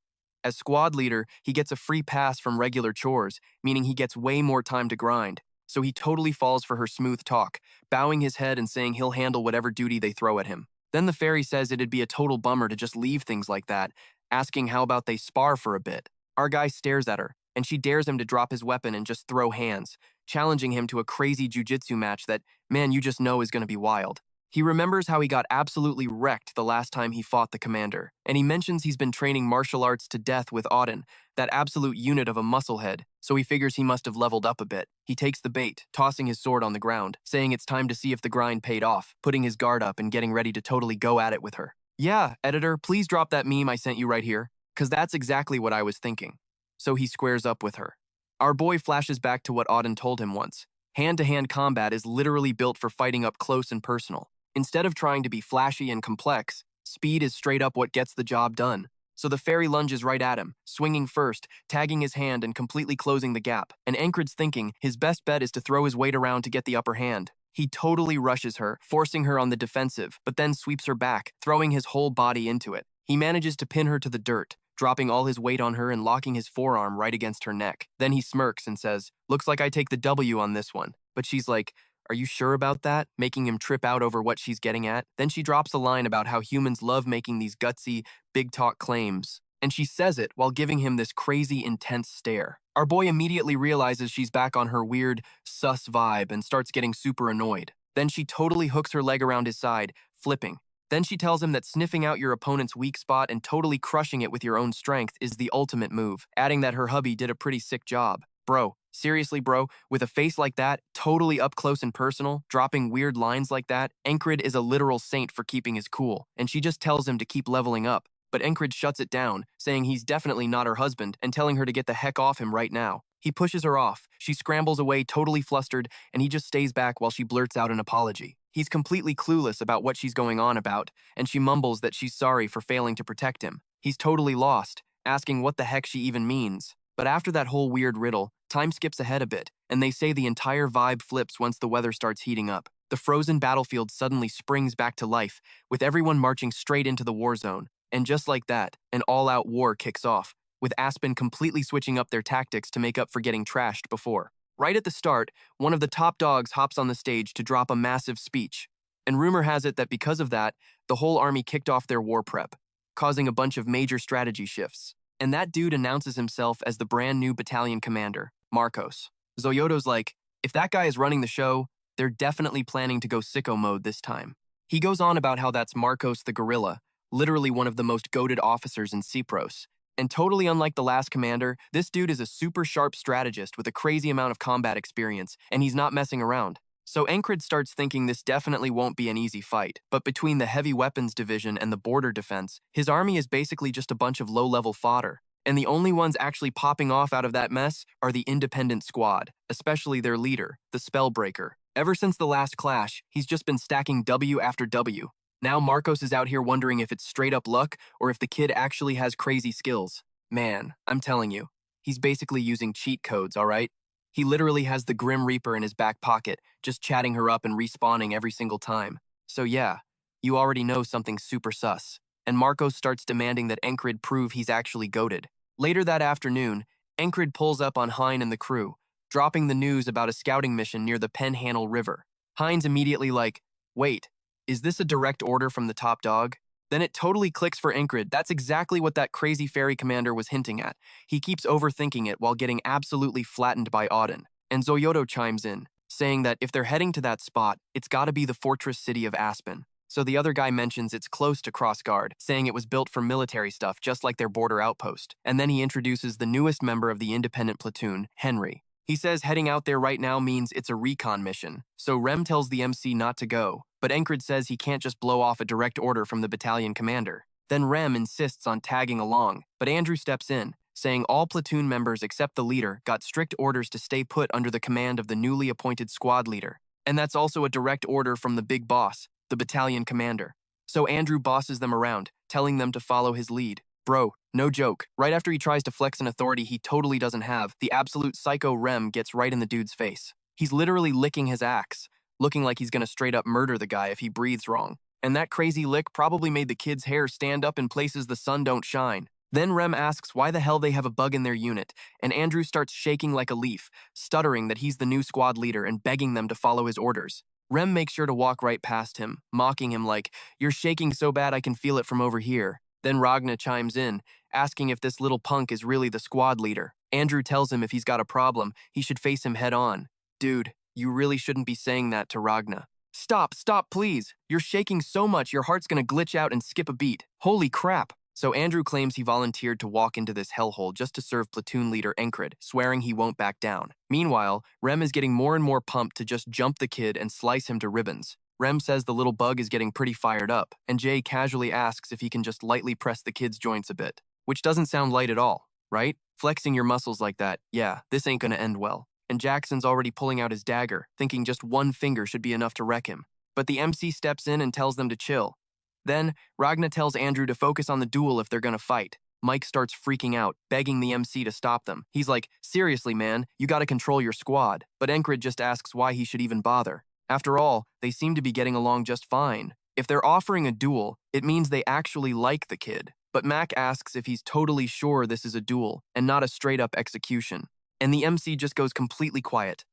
As squad leader, he gets a free pass from regular chores, meaning he gets way more time to grind. So he totally falls for her smooth talk, bowing his head and saying he'll handle whatever duty they throw at him. Then the fairy says it'd be a total bummer to just leave things like that, asking how about they spar for a bit. Our guy stares at her, and she dares him to drop his weapon and just throw hands, challenging him to a crazy jujitsu match that, man, you just know is gonna be wild. He remembers how he got absolutely wrecked the last time he fought the commander, and he mentions he's been training martial arts to death with Auden, that absolute unit of a musclehead, so he figures he must have leveled up a bit. He takes the bait, tossing his sword on the ground, saying it's time to see if the grind paid off, putting his guard up and getting ready to totally go at it with her. Yeah, editor, please drop that meme I sent you right here, cause that's exactly what I was thinking. So he squares up with her. Our boy flashes back to what Auden told him once. Hand-to-hand combat is literally built for fighting up close and personal. Instead of trying to be flashy and complex, speed is straight up what gets the job done. So the fairy lunges right at him, swinging first, tagging his hand and completely closing the gap. And Enkrid's thinking his best bet is to throw his weight around to get the upper hand. He totally rushes her, forcing her on the defensive, but then sweeps her back, throwing his whole body into it. He manages to pin her to the dirt, dropping all his weight on her and locking his forearm right against her neck. Then he smirks and says, looks like I take the W on this one. But she's like, are you sure about that? Making him trip out over what she's getting at. Then she drops a line about how humans love making these gutsy, big talk claims. And she says it while giving him this crazy, intense stare. Our boy immediately realizes she's back on her weird, sus vibe and starts getting super annoyed. Then she totally hooks her leg around his side, flipping. Then she tells him that sniffing out your opponent's weak spot and totally crushing it with your own strength is the ultimate move, adding that her hubby did a pretty sick job. Bro, seriously bro, with a face like that, totally up close and personal, dropping weird lines like that, Enkrid is a literal saint for keeping his cool, and she just tells him to keep leveling up. But Enkrid shuts it down, saying he's definitely not her husband and telling her to get the heck off him right now. He pushes her off, she scrambles away totally flustered, and he just stays back while she blurts out an apology. He's completely clueless about what she's going on about, and she mumbles that she's sorry for failing to protect him. He's totally lost, asking what the heck she even means. But after that whole weird riddle, time skips ahead a bit, and they say the entire vibe flips once the weather starts heating up. The frozen battlefield suddenly springs back to life, with everyone marching straight into the war zone. And just like that, an all-out war kicks off, with Aspen completely switching up their tactics to make up for getting trashed before. Right at the start, one of the top dogs hops on the stage to drop a massive speech. And rumor has it that because of that, the whole army kicked off their war prep, causing a bunch of major strategy shifts. And that dude announces himself as the brand new battalion commander, Marcos. Zoyoto's like, if that guy is running the show, they're definitely planning to go sicko mode this time. He goes on about how that's Marcos the gorilla, literally one of the most goated officers in Cypros, And totally unlike the last commander, this dude is a super sharp strategist with a crazy amount of combat experience, and he's not messing around. So Enkrid starts thinking this definitely won't be an easy fight, but between the heavy weapons division and the border defense, his army is basically just a bunch of low-level fodder. And the only ones actually popping off out of that mess are the independent squad, especially their leader, the Spellbreaker. Ever since the last clash, he's just been stacking W after W. Now Marcos is out here wondering if it's straight up luck or if the kid actually has crazy skills. Man, I'm telling you, he's basically using cheat codes, alright? He literally has the Grim Reaper in his back pocket, just chatting her up and respawning every single time. So yeah, you already know something super sus. And Marcos starts demanding that Enkrid prove he's actually goated. Later that afternoon, Enkrid pulls up on Hein and the crew, dropping the news about a scouting mission near the Penhandle River. Hein's immediately like, wait, is this a direct order from the top dog? Then it totally clicks for Enkrid. That's exactly what that crazy ferry commander was hinting at. He keeps overthinking it while getting absolutely flattened by Auden. And Zoyodo chimes in, saying that if they're heading to that spot, it's gotta be the fortress city of Aspen. So the other guy mentions it's close to Crossguard, saying it was built for military stuff just like their border outpost. And then he introduces the newest member of the independent platoon, Henry. He says heading out there right now means it's a recon mission, so Rem tells the MC not to go, but Enkrid says he can't just blow off a direct order from the battalion commander. Then Rem insists on tagging along, but Andrew steps in, saying all platoon members except the leader got strict orders to stay put under the command of the newly appointed squad leader. And that's also a direct order from the big boss, the battalion commander. So Andrew bosses them around, telling them to follow his lead. Bro, no joke. Right after he tries to flex an authority he totally doesn't have, the absolute psycho Rem gets right in the dude's face. He's literally licking his axe, looking like he's gonna straight up murder the guy if he breathes wrong. And that crazy lick probably made the kid's hair stand up in places the sun don't shine. Then Rem asks why the hell they have a bug in their unit, and Andrew starts shaking like a leaf, stuttering that he's the new squad leader and begging them to follow his orders. Rem makes sure to walk right past him, mocking him like, "You're shaking so bad I can feel it from over here." Then Ragna chimes in, asking if this little punk is really the squad leader. Andrew tells him if he's got a problem, he should face him head on. Dude, you really shouldn't be saying that to Ragna. Stop, please. You're shaking so much your heart's gonna glitch out and skip a beat. Holy crap. So Andrew claims he volunteered to walk into this hellhole just to serve platoon leader Enkrid, swearing he won't back down. Meanwhile, Rem is getting more and more pumped to just jump the kid and slice him to ribbons. Rem says the little bug is getting pretty fired up, and Jay casually asks if he can just lightly press the kid's joints a bit. Which doesn't sound light at all, right? Flexing your muscles like that, yeah, this ain't gonna end well. And Jackson's already pulling out his dagger, thinking just one finger should be enough to wreck him. But the MC steps in and tells them to chill. Then, Ragna tells Andrew to focus on the duel if they're gonna fight. Mike starts freaking out, begging the MC to stop them. He's like, seriously man, you gotta control your squad. But Enkrid just asks why he should even bother. After all, they seem to be getting along just fine. If they're offering a duel, it means they actually like the kid. But Mac asks if he's totally sure this is a duel and not a straight-up execution. And the MC just goes completely quiet.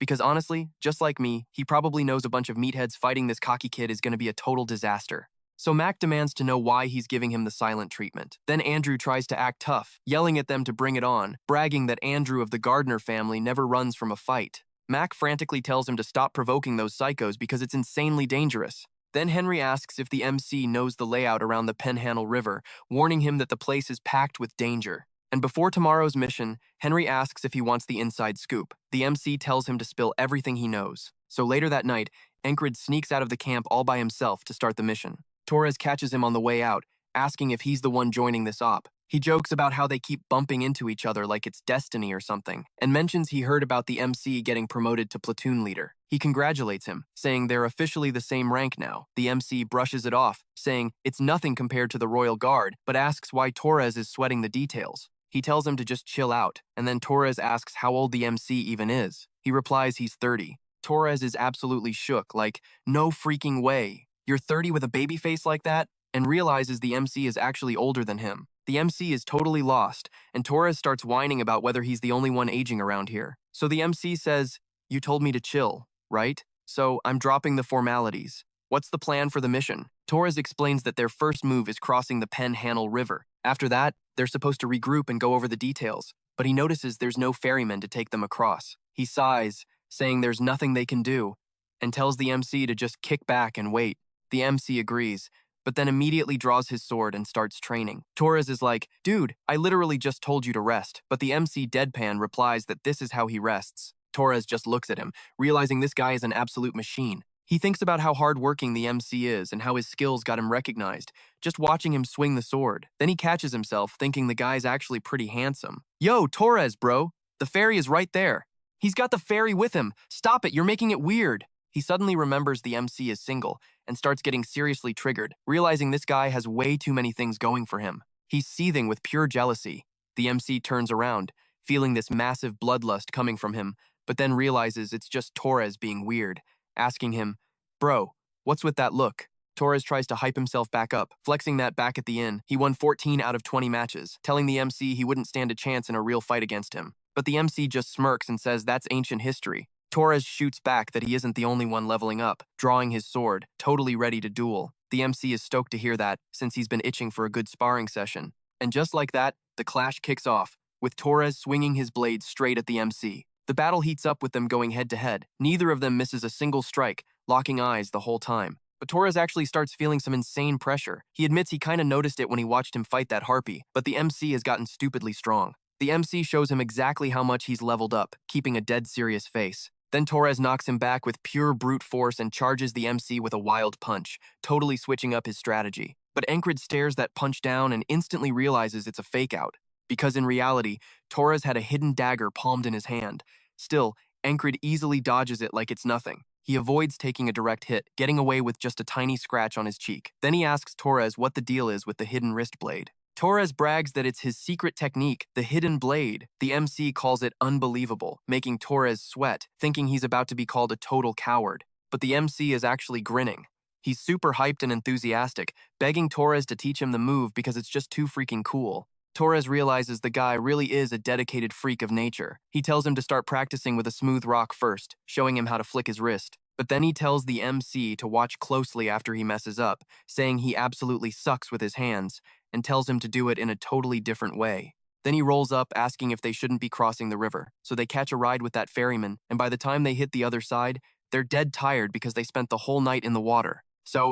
Because honestly, just like me, he probably knows a bunch of meatheads fighting this cocky kid is gonna be a total disaster. So Mac demands to know why he's giving him the silent treatment. Then Andrew tries to act tough, yelling at them to bring it on, bragging that Andrew of the Gardner family never runs from a fight. Mac frantically tells him to stop provoking those psychos because it's insanely dangerous. Then Henry asks if the MC knows the layout around the Penhandle River, warning him that the place is packed with danger. And before tomorrow's mission, Henry asks if he wants the inside scoop. The MC tells him to spill everything he knows. So later that night, Enkrid sneaks out of the camp all by himself to start the mission. Torres catches him on the way out, asking if he's the one joining this op. He jokes about how they keep bumping into each other like it's destiny or something, and mentions he heard about the MC getting promoted to platoon leader. He congratulates him, saying they're officially the same rank now. The MC brushes it off, saying it's nothing compared to the Royal Guard, but asks why Torres is sweating the details. He tells him to just chill out, and then Torres asks how old the MC even is. He replies he's 30. Torres is absolutely shook, like, no freaking way. You're 30 with a baby face like that? And realizes the MC is actually older than him. The MC is totally lost, and Torres starts whining about whether he's the only one aging around here. So the MC says, "You told me to chill, right? So I'm dropping the formalities. What's the plan for the mission?" Torres explains that their first move is crossing the Penhandle River. After that, they're supposed to regroup and go over the details, but he notices there's no ferryman to take them across. He sighs, saying there's nothing they can do, and tells the MC to just kick back and wait. The MC agrees, but then immediately draws his sword and starts training. Torres is like, dude, I literally just told you to rest, but the MC deadpan replies that this is how he rests. Torres just looks at him, realizing this guy is an absolute machine. He thinks about how hardworking the MC is and how his skills got him recognized, just watching him swing the sword. Then he catches himself thinking the guy's actually pretty handsome. Yo, Torres, bro, the fairy is right there. He's got the fairy with him. Stop it, you're making it weird. He suddenly remembers the MC is single and starts getting seriously triggered, realizing this guy has way too many things going for him. He's seething with pure jealousy. The MC turns around, feeling this massive bloodlust coming from him, but then realizes it's just Torres being weird, asking him, bro, what's with that look? Torres tries to hype himself back up, flexing that back at the inn. He won 14 out of 20 matches, telling the MC he wouldn't stand a chance in a real fight against him. But the MC just smirks and says that's ancient history. Torres shoots back that he isn't the only one leveling up, drawing his sword, totally ready to duel. The MC is stoked to hear that, since he's been itching for a good sparring session. And just like that, the clash kicks off, with Torres swinging his blade straight at the MC. The battle heats up with them going head-to-head. Neither of them misses a single strike, locking eyes the whole time. But Torres actually starts feeling some insane pressure. He admits he kinda noticed it when he watched him fight that harpy, but the MC has gotten stupidly strong. The MC shows him exactly how much he's leveled up, keeping a dead serious face. Then Torres knocks him back with pure brute force and charges the MC with a wild punch, totally switching up his strategy. But Enkrid stares that punch down and instantly realizes it's a fake-out, because in reality, Torres had a hidden dagger palmed in his hand. Still, Enkrid easily dodges it like it's nothing. He avoids taking a direct hit, getting away with just a tiny scratch on his cheek. Then he asks Torres what the deal is with the hidden wrist blade. Torres brags that it's his secret technique, the hidden blade. The MC calls it unbelievable, making Torres sweat, thinking he's about to be called a total coward. But the MC is actually grinning. He's super hyped and enthusiastic, begging Torres to teach him the move because it's just too freaking cool. Torres realizes the guy really is a dedicated freak of nature. He tells him to start practicing with a smooth rock first, showing him how to flick his wrist. But then he tells the MC to watch closely after he messes up, saying he absolutely sucks with his hands, and tells him to do it in a totally different way. Then he rolls up asking if they shouldn't be crossing the river, so they catch a ride with that ferryman, and by the time they hit the other side, they're dead tired because they spent the whole night in the water.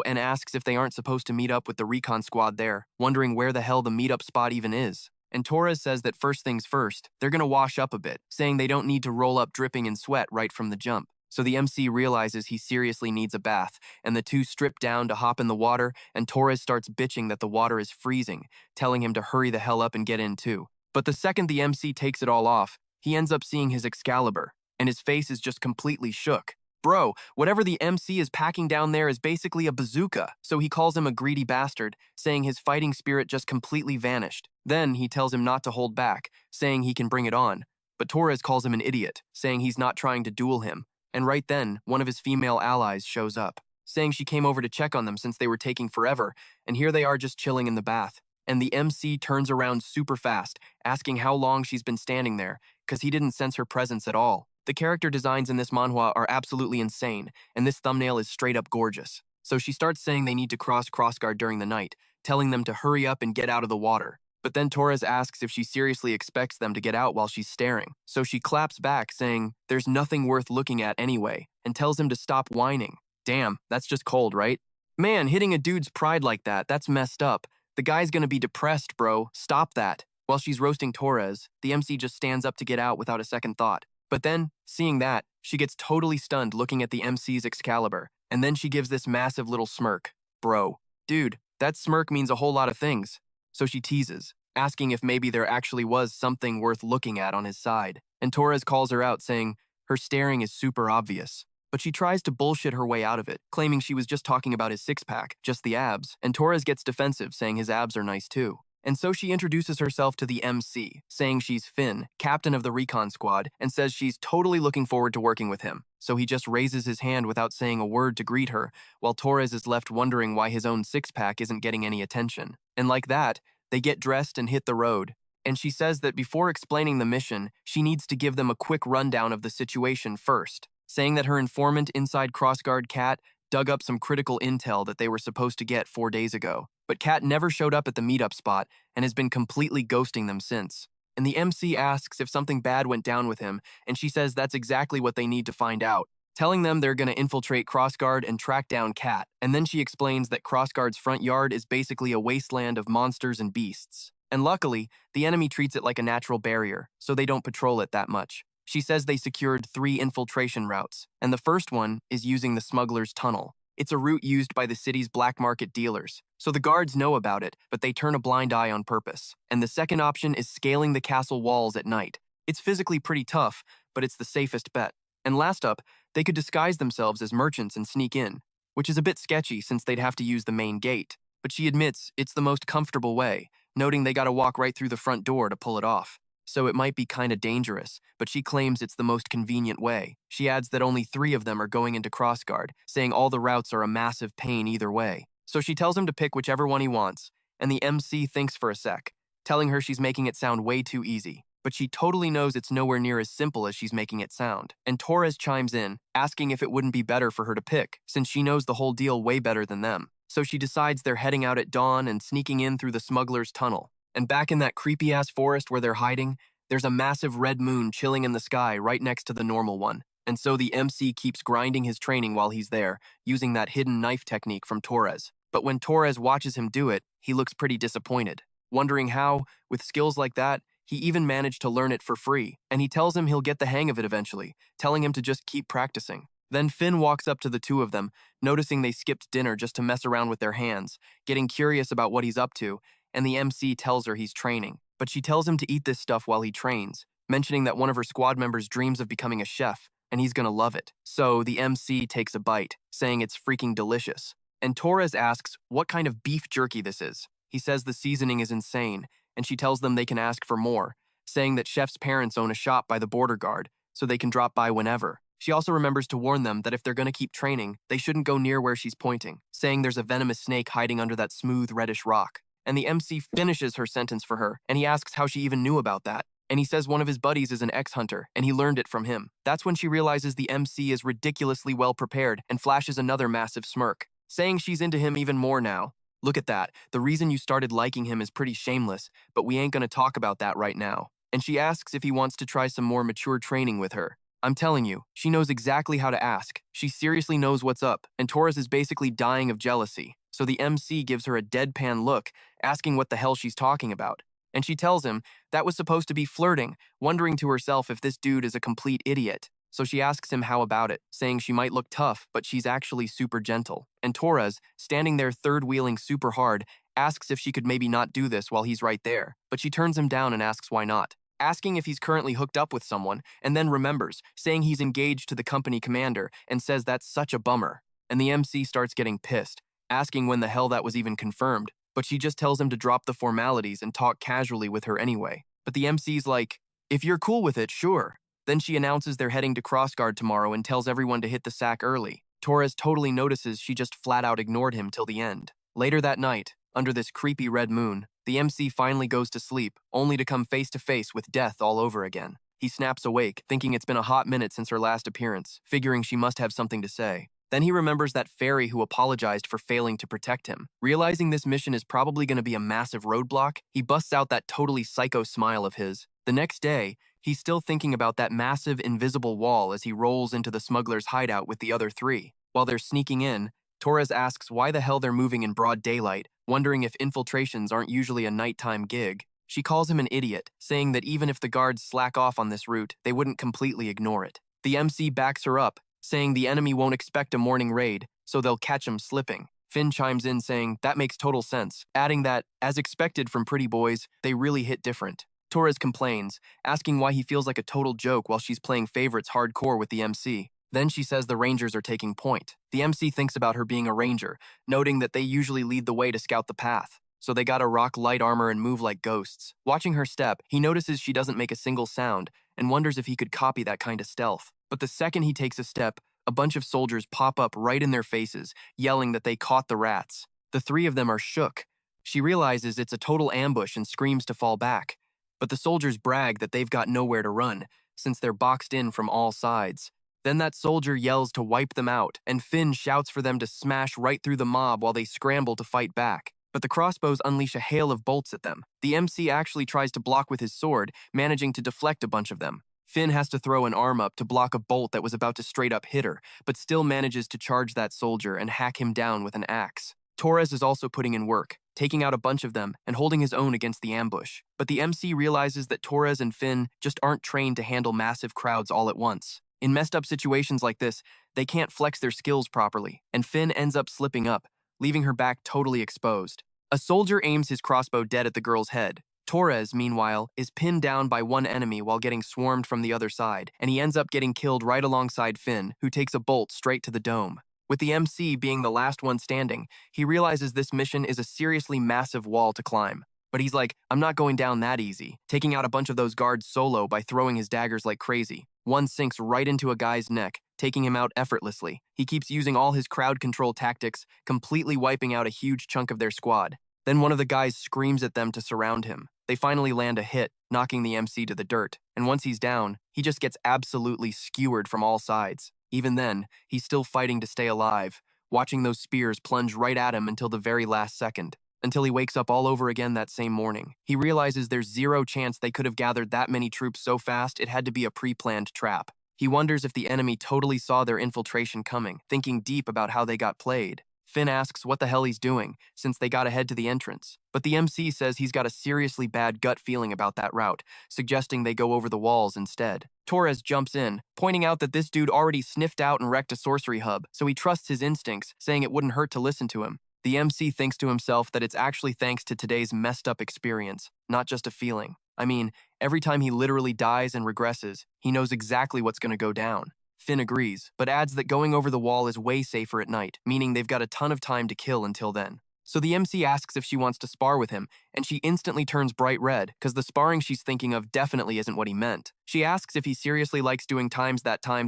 And asks if they aren't supposed to meet up with the recon squad there, wondering where the hell the meetup spot even is. And Torres says that first things first, they're gonna wash up a bit, saying they don't need to roll up dripping in sweat right from the jump. So the MC realizes he seriously needs a bath, and the two strip down to hop in the water, and Torres starts bitching that the water is freezing, telling him to hurry the hell up and get in too. But the second the MC takes it all off, he ends up seeing his Excalibur, and his face is just completely shook. Bro, whatever the MC is packing down there is basically a bazooka, so he calls him a greedy bastard, saying his fighting spirit just completely vanished. Then he tells him not to hold back, saying he can bring it on. But Torres calls him an idiot, saying he's not trying to duel him. And right then, one of his female allies shows up, saying she came over to check on them since they were taking forever, and here they are just chilling in the bath. And the MC turns around super fast, asking how long she's been standing there, because he didn't sense her presence at all. The character designs in this manhwa are absolutely insane, and this thumbnail is straight up gorgeous. So she starts saying they need to crossguard during the night, telling them to hurry up and get out of the water. But then Torres asks if she seriously expects them to get out while she's staring. So she claps back, saying, there's nothing worth looking at anyway, and tells him to stop whining. Damn, that's just cold, right? Man, hitting a dude's pride like that, that's messed up. The guy's gonna be depressed, bro. Stop that. While she's roasting Torres, the MC just stands up to get out without a second thought. But then, seeing that, she gets totally stunned looking at the MC's Excalibur, and then she gives this massive little smirk. Bro, dude, that smirk means a whole lot of things. So she teases, asking if maybe there actually was something worth looking at on his side. And Torres calls her out, saying her staring is super obvious. But she tries to bullshit her way out of it, claiming she was just talking about his six-pack, just the abs, and Torres gets defensive, saying his abs are nice too. And so she introduces herself to the MC, saying she's Finn, captain of the recon squad, and says she's totally looking forward to working with him. So he just raises his hand without saying a word to greet her, while Torres is left wondering why his own six-pack isn't getting any attention. And like that, they get dressed and hit the road. And she says that before explaining the mission, she needs to give them a quick rundown of the situation first, saying that her informant inside Crossguard Cat dug up some critical intel that they were supposed to get 4 days ago. But Cat never showed up at the meetup spot and has been completely ghosting them since. And the MC asks if something bad went down with him, and she says that's exactly what they need to find out, telling them they're gonna infiltrate Crossguard and track down Cat, and then she explains that Crossguard's front yard is basically a wasteland of monsters and beasts. And luckily, the enemy treats it like a natural barrier, so they don't patrol it that much. She says they secured 3 infiltration routes, and the first one is using the smuggler's tunnel. It's a route used by the city's black market dealers, so the guards know about it, but they turn a blind eye on purpose. And the second option is scaling the castle walls at night. It's physically pretty tough, but it's the safest bet. And last up, they could disguise themselves as merchants and sneak in, which is a bit sketchy since they'd have to use the main gate. But she admits it's the most comfortable way, noting they gotta walk right through the front door to pull it off. So it might be kinda dangerous, but she claims it's the most convenient way. She adds that only 3 of them are going into Crossguard, saying all the routes are a massive pain either way. So she tells him to pick whichever one he wants, and the MC thinks for a sec, telling her she's making it sound way too easy. But she totally knows it's nowhere near as simple as she's making it sound. And Torres chimes in, asking if it wouldn't be better for her to pick, since she knows the whole deal way better than them. So she decides they're heading out at dawn and sneaking in through the smuggler's tunnel. And back in that creepy-ass forest where they're hiding, there's a massive red moon chilling in the sky right next to the normal one. And so the MC keeps grinding his training while he's there, using that hidden knife technique from Torres. But when Torres watches him do it, he looks pretty disappointed, wondering how, with skills like that, he even managed to learn it for free. And he tells him he'll get the hang of it eventually, telling him to just keep practicing. Then Finn walks up to the 2 of them, noticing they skipped dinner just to mess around with their hands, getting curious about what he's up to, and the MC tells her he's training. But she tells him to eat this stuff while he trains, mentioning that one of her squad members dreams of becoming a chef, and he's gonna love it. So the MC takes a bite, saying it's freaking delicious. And Torres asks what kind of beef jerky this is. He says the seasoning is insane, and she tells them they can ask for more, saying that Chef's parents own a shop by the border guard, so they can drop by whenever. She also remembers to warn them that if they're gonna keep training, they shouldn't go near where she's pointing, saying there's a venomous snake hiding under that smooth reddish rock. And the MC finishes her sentence for her, and he asks how she even knew about that. And he says one of his buddies is an ex-hunter, and he learned it from him. That's when she realizes the MC is ridiculously well prepared and flashes another massive smirk, saying she's into him even more now. Look at that, the reason you started liking him is pretty shameless, but we ain't gonna talk about that right now. And she asks if he wants to try some more mature training with her. I'm telling you, she knows exactly how to ask. She seriously knows what's up, and Torres is basically dying of jealousy. So the MC gives her a deadpan look, asking what the hell she's talking about. And she tells him that was supposed to be flirting, wondering to herself if this dude is a complete idiot. So she asks him how about it, saying she might look tough, but she's actually super gentle. And Torres, standing there third-wheeling super hard, asks if she could maybe not do this while he's right there. But she turns him down and asks why not, asking if he's currently hooked up with someone, and then remembers, saying he's engaged to the company commander, and says that's such a bummer. And the MC starts getting pissed, asking when the hell that was even confirmed, but she just tells him to drop the formalities and talk casually with her anyway. But the MC's like, if you're cool with it, sure. Then she announces they're heading to Crossguard tomorrow and tells everyone to hit the sack early. Torres totally notices she just flat out ignored him till the end. Later that night, under this creepy red moon, the MC finally goes to sleep, only to come face to face with death all over again. He snaps awake, thinking it's been a hot minute since her last appearance, figuring she must have something to say. Then he remembers that fairy who apologized for failing to protect him. Realizing this mission is probably going to be a massive roadblock, he busts out that totally psycho smile of his. The next day, he's still thinking about that massive invisible wall as he rolls into the smuggler's hideout with the other 3. While they're sneaking in, Torres asks why the hell they're moving in broad daylight, wondering if infiltrations aren't usually a nighttime gig. She calls him an idiot, saying that even if the guards slack off on this route, they wouldn't completely ignore it. The MC backs her up, saying the enemy won't expect a morning raid, so they'll catch him slipping. Finn chimes in saying that makes total sense, adding that, as expected from pretty boys, they really hit different. Torres complains, asking why he feels like a total joke while she's playing favorites hardcore with the MC. Then she says the Rangers are taking point. The MC thinks about her being a Ranger, noting that they usually lead the way to scout the path, so they gotta rock light armor and move like ghosts. Watching her step, he notices she doesn't make a single sound, and wonders if he could copy that kind of stealth. But the second he takes a step, a bunch of soldiers pop up right in their faces, yelling that they caught the rats. The 3 of them are shook. She realizes it's a total ambush and screams to fall back. But the soldiers brag that they've got nowhere to run, since they're boxed in from all sides. Then that soldier yells to wipe them out, and Finn shouts for them to smash right through the mob while they scramble to fight back. But the crossbows unleash a hail of bolts at them. The MC actually tries to block with his sword, managing to deflect a bunch of them. Finn has to throw an arm up to block a bolt that was about to straight up hit her, but still manages to charge that soldier and hack him down with an axe. Torres is also putting in work, taking out a bunch of them and holding his own against the ambush. But the MC realizes that Torres and Finn just aren't trained to handle massive crowds all at once. In messed up situations like this, they can't flex their skills properly, and Finn ends up slipping up, leaving her back totally exposed. A soldier aims his crossbow dead at the girl's head. Torres, meanwhile, is pinned down by one enemy while getting swarmed from the other side, and he ends up getting killed right alongside Finn, who takes a bolt straight to the dome. With the MC being the last one standing, he realizes this mission is a seriously massive wall to climb. But he's like, I'm not going down that easy, taking out a bunch of those guards solo by throwing his daggers like crazy. One sinks right into a guy's neck, taking him out effortlessly. He keeps using all his crowd control tactics, completely wiping out a huge chunk of their squad. Then one of the guys screams at them to surround him. They finally land a hit, knocking the MC to the dirt, and once he's down, he just gets absolutely skewered from all sides. Even then, he's still fighting to stay alive, watching those spears plunge right at him until the very last second, until he wakes up all over again that same morning. He realizes there's zero chance they could have gathered that many troops so fast it had to be a pre-planned trap. He wonders if the enemy totally saw their infiltration coming, thinking deep about how they got played. Finn asks what the hell he's doing, since they got ahead to the entrance. But the MC says he's got a seriously bad gut feeling about that route, suggesting they go over the walls instead. Torres jumps in, pointing out that this dude already sniffed out and wrecked a sorcery hub, so he trusts his instincts, saying it wouldn't hurt to listen to him. The MC thinks to himself that it's actually thanks to today's messed up experience, not just a feeling. I mean, every time he literally dies and regresses, he knows exactly what's going to go down. Finn agrees, but adds that going over the wall is way safer at night, meaning they've got a ton of time to kill until then. So the MC asks if she wants to spar with him, and she instantly turns bright red, because the sparring she's thinking of definitely isn't what he meant. She asks if he seriously likes doing times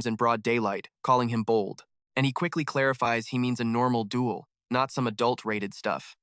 in broad daylight, calling him bold. And he quickly clarifies he means a normal duel, not some adult-rated stuff.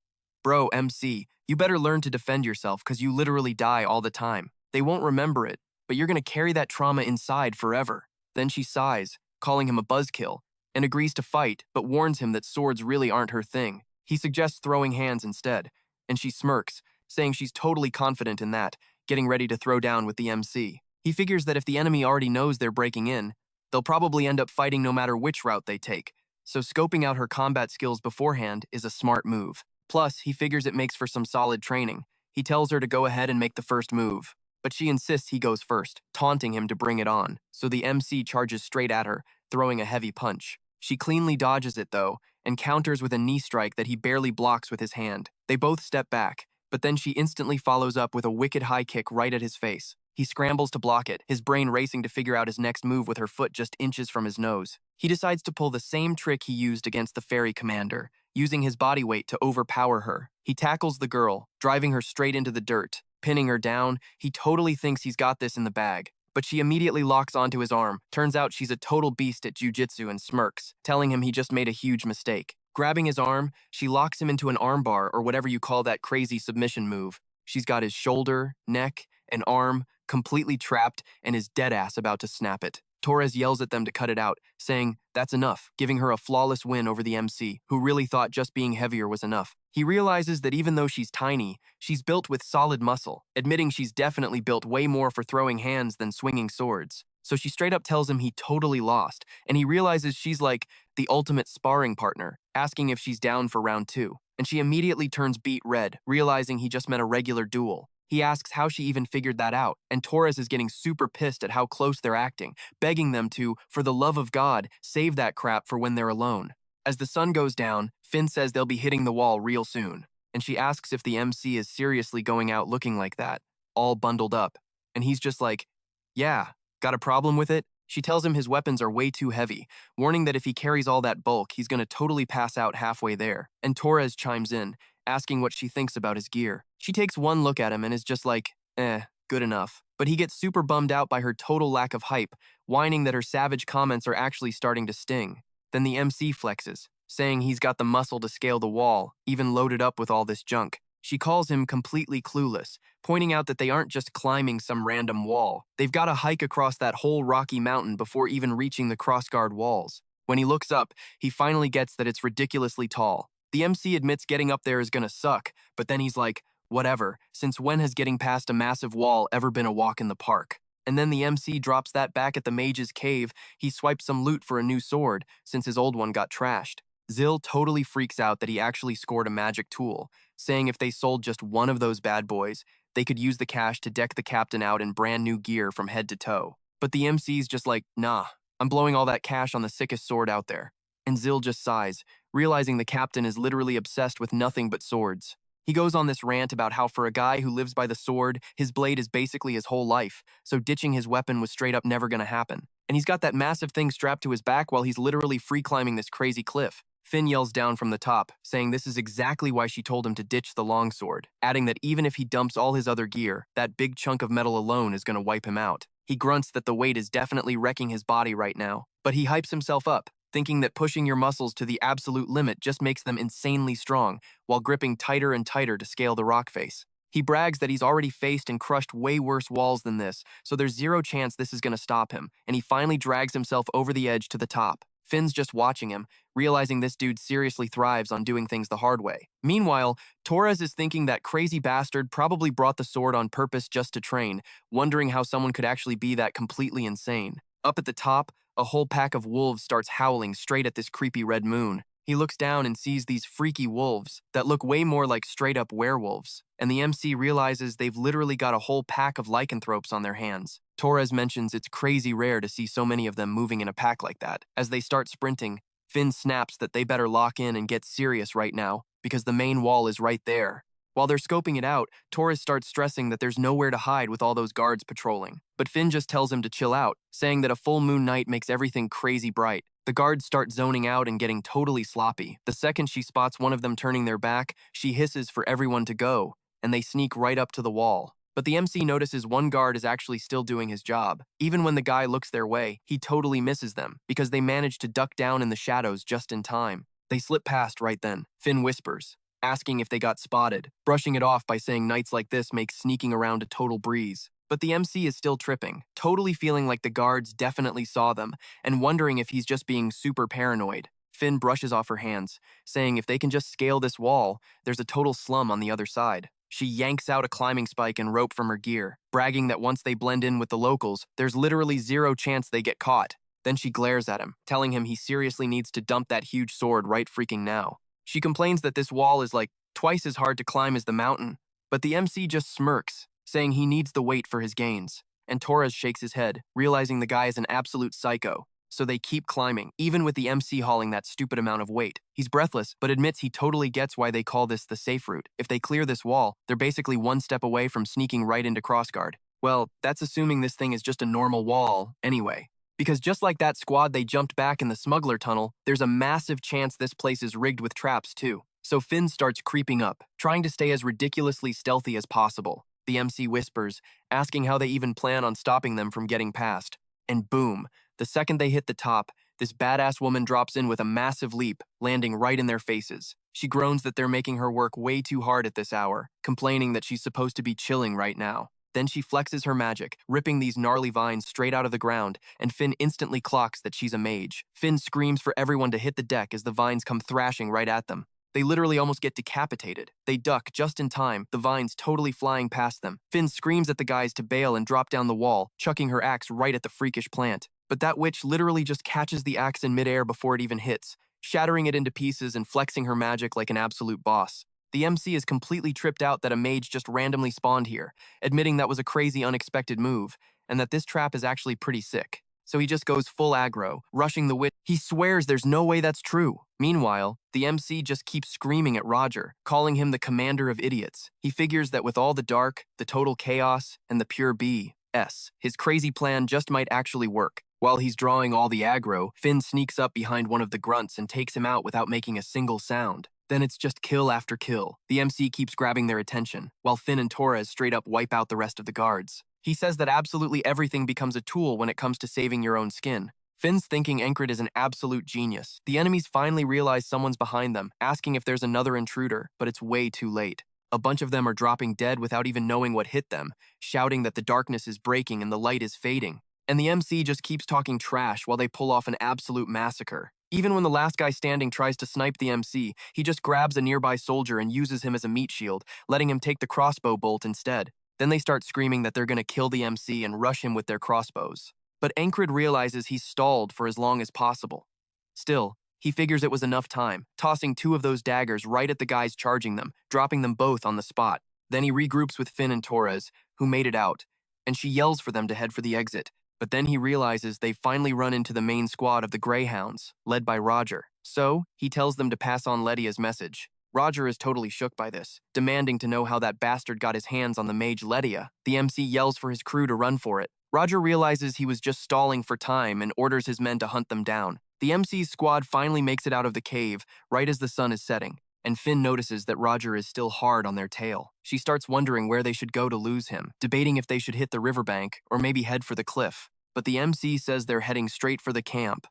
Bro, MC, you better learn to defend yourself, because you literally die all the time. They won't remember it, but you're going to carry that trauma inside forever. Then she sighs, calling him a buzzkill, and agrees to fight, but warns him that swords really aren't her thing. He suggests throwing hands instead, and she smirks, saying she's totally confident in that, getting ready to throw down with the MC. He figures that if the enemy already knows they're breaking in, they'll probably end up fighting no matter which route they take, so scoping out her combat skills beforehand is a smart move. Plus, he figures it makes for some solid training. He tells her to go ahead and make the first move, but she insists he goes first, taunting him to bring it on, so the MC charges straight at her, throwing a heavy punch. She cleanly dodges it, though, and counters with a knee strike that he barely blocks with his hand. They both step back, but then she instantly follows up with a wicked high kick right at his face. He scrambles to block it, his brain racing to figure out his next move with her foot just inches from his nose. He decides to pull the same trick he used against the ferry commander, using his body weight to overpower her. He tackles the girl, driving her straight into the dirt. Pinning her down, he totally thinks he's got this in the bag. But she immediately locks onto his arm. Turns out she's a total beast at jujitsu and smirks, telling him he just made a huge mistake. Grabbing his arm, she locks him into an armbar or whatever you call that crazy submission move. She's got his shoulder, neck, and arm completely trapped and is deadass about to snap it. Torres yells at them to cut it out, saying that's enough, giving her a flawless win over the MC, who really thought just being heavier was enough. He realizes that even though she's tiny, she's built with solid muscle, admitting she's definitely built way more for throwing hands than swinging swords. So she straight up tells him he totally lost, and he realizes she's like the ultimate sparring partner, asking if she's down for round 2. And she immediately turns beet red, realizing he just meant a regular duel. He asks how she even figured that out, and Torres is getting super pissed at how close they're acting, begging them to, for the love of God, save that crap for when they're alone. As the sun goes down, Finn says they'll be hitting the wall real soon, and she asks if the MC is seriously going out looking like that, all bundled up. And he's just like, yeah, got a problem with it? She tells him his weapons are way too heavy, warning that if he carries all that bulk, he's gonna totally pass out halfway there. And Torres chimes in, asking what she thinks about his gear. She takes one look at him and is just like, good enough. But he gets super bummed out by her total lack of hype, whining that her savage comments are actually starting to sting. Then the MC flexes, saying he's got the muscle to scale the wall, even loaded up with all this junk. She calls him completely clueless, pointing out that they aren't just climbing some random wall. They've got to hike across that whole rocky mountain before even reaching the crossguard walls. When he looks up, he finally gets that it's ridiculously tall. The MC admits getting up there is gonna suck, but then he's like, whatever, since when has getting past a massive wall ever been a walk in the park? And then the MC drops that back at the mage's cave. He swipes some loot for a new sword, since his old one got trashed. Zill totally freaks out that he actually scored a magic tool, saying if they sold just one of those bad boys, they could use the cash to deck the captain out in brand new gear from head to toe. But the MC's just like, nah, I'm blowing all that cash on the sickest sword out there. And Zill just sighs, realizing the captain is literally obsessed with nothing but swords. He goes on this rant about how for a guy who lives by the sword, his blade is basically his whole life, so ditching his weapon was straight up never gonna happen. And he's got that massive thing strapped to his back while he's literally free climbing this crazy cliff. Finn yells down from the top, saying this is exactly why she told him to ditch the longsword, adding that even if he dumps all his other gear, that big chunk of metal alone is gonna wipe him out. He grunts that the weight is definitely wrecking his body right now, but he hypes himself up, thinking that pushing your muscles to the absolute limit just makes them insanely strong, while gripping tighter and tighter to scale the rock face. He brags that he's already faced and crushed way worse walls than this, so there's zero chance this is gonna stop him, and he finally drags himself over the edge to the top. Finn's just watching him, realizing this dude seriously thrives on doing things the hard way. Meanwhile, Torres is thinking that crazy bastard probably brought the sword on purpose just to train, wondering how someone could actually be that completely insane. Up at the top, a whole pack of wolves starts howling straight at this creepy red moon. He looks down and sees these freaky wolves that look way more like straight-up werewolves, and the MC realizes they've literally got a whole pack of lycanthropes on their hands. Torres mentions it's crazy rare to see so many of them moving in a pack like that. As they start sprinting, Finn snaps that they better lock in and get serious right now, because the main wall is right there. While they're scoping it out, Torres starts stressing that there's nowhere to hide with all those guards patrolling. But Finn just tells him to chill out, saying that a full moon night makes everything crazy bright. The guards start zoning out and getting totally sloppy. The second she spots one of them turning their back, she hisses for everyone to go, and they sneak right up to the wall. But the MC notices one guard is actually still doing his job. Even when the guy looks their way, he totally misses them, because they manage to duck down in the shadows just in time. They slip past right then. Finn whispers, asking if they got spotted, brushing it off by saying nights like this make sneaking around a total breeze. But the MC is still tripping, totally feeling like the guards definitely saw them, and wondering if he's just being super paranoid. Finn brushes off her hands, saying if they can just scale this wall, there's a total slum on the other side. She yanks out a climbing spike and rope from her gear, bragging that once they blend in with the locals, there's literally zero chance they get caught. Then she glares at him, telling him he seriously needs to dump that huge sword right freaking now. She complains that this wall is like twice as hard to climb as the mountain, but the MC just smirks, saying he needs the weight for his gains. And Torres shakes his head, realizing the guy is an absolute psycho. So they keep climbing, even with the MC hauling that stupid amount of weight. He's breathless, but admits he totally gets why they call this the safe route. If they clear this wall, they're basically one step away from sneaking right into Crossguard. Well, that's assuming this thing is just a normal wall, anyway. Because just like that squad they jumped back in the smuggler tunnel, there's a massive chance this place is rigged with traps too. So Finn starts creeping up, trying to stay as ridiculously stealthy as possible. The MC whispers, asking how they even plan on stopping them from getting past. And boom, the second they hit the top, this badass woman drops in with a massive leap, landing right in their faces. She groans that they're making her work way too hard at this hour, complaining that she's supposed to be chilling right now. Then she flexes her magic, ripping these gnarly vines straight out of the ground, and Finn instantly clocks that she's a mage. Finn screams for everyone to hit the deck as the vines come thrashing right at them. They literally almost get decapitated. They duck just in time, the vines totally flying past them. Finn screams at the guys to bail and drop down the wall, chucking her axe right at the freakish plant. But that witch literally just catches the axe in midair before it even hits, shattering it into pieces and flexing her magic like an absolute boss. The MC is completely tripped out that a mage just randomly spawned here, admitting that was a crazy unexpected move, and that this trap is actually pretty sick. So he just goes full aggro, rushing the witch. He swears there's no way that's true. Meanwhile, the MC just keeps screaming at Roger, calling him the commander of idiots. He figures that with all the dark, the total chaos, and the pure BS, his crazy plan just might actually work. While he's drawing all the aggro, Finn sneaks up behind one of the grunts and takes him out without making a single sound. Then it's just kill after kill. The MC keeps grabbing their attention, while Finn and Torres straight up wipe out the rest of the guards. He says that absolutely everything becomes a tool when it comes to saving your own skin. Finn's thinking Enkrid is an absolute genius. The enemies finally realize someone's behind them, asking if there's another intruder, but it's way too late. A bunch of them are dropping dead without even knowing what hit them, shouting that the darkness is breaking and the light is fading. And the MC just keeps talking trash while they pull off an absolute massacre. Even when the last guy standing tries to snipe the MC, he just grabs a nearby soldier and uses him as a meat shield, letting him take the crossbow bolt instead. Then they start screaming that they're gonna kill the MC and rush him with their crossbows. But Enkrid realizes he's stalled for as long as possible. Still, he figures it was enough time, tossing 2 of those daggers right at the guys charging them, dropping them both on the spot. Then he regroups with Finn and Torres, who made it out, and she yells for them to head for the exit. But then he realizes they've finally run into the main squad of the Greyhounds, led by Roger. So, he tells them to pass on Ledia's message. Roger is totally shook by this, demanding to know how that bastard got his hands on the mage Ledia. The MC yells for his crew to run for it. Roger realizes he was just stalling for time and orders his men to hunt them down. The MC's squad finally makes it out of the cave, right as the sun is setting, and Finn notices that Roger is still hard on their tail. She starts wondering where they should go to lose him, debating if they should hit the riverbank or maybe head for the cliff. But the MC says they're heading straight for the camp.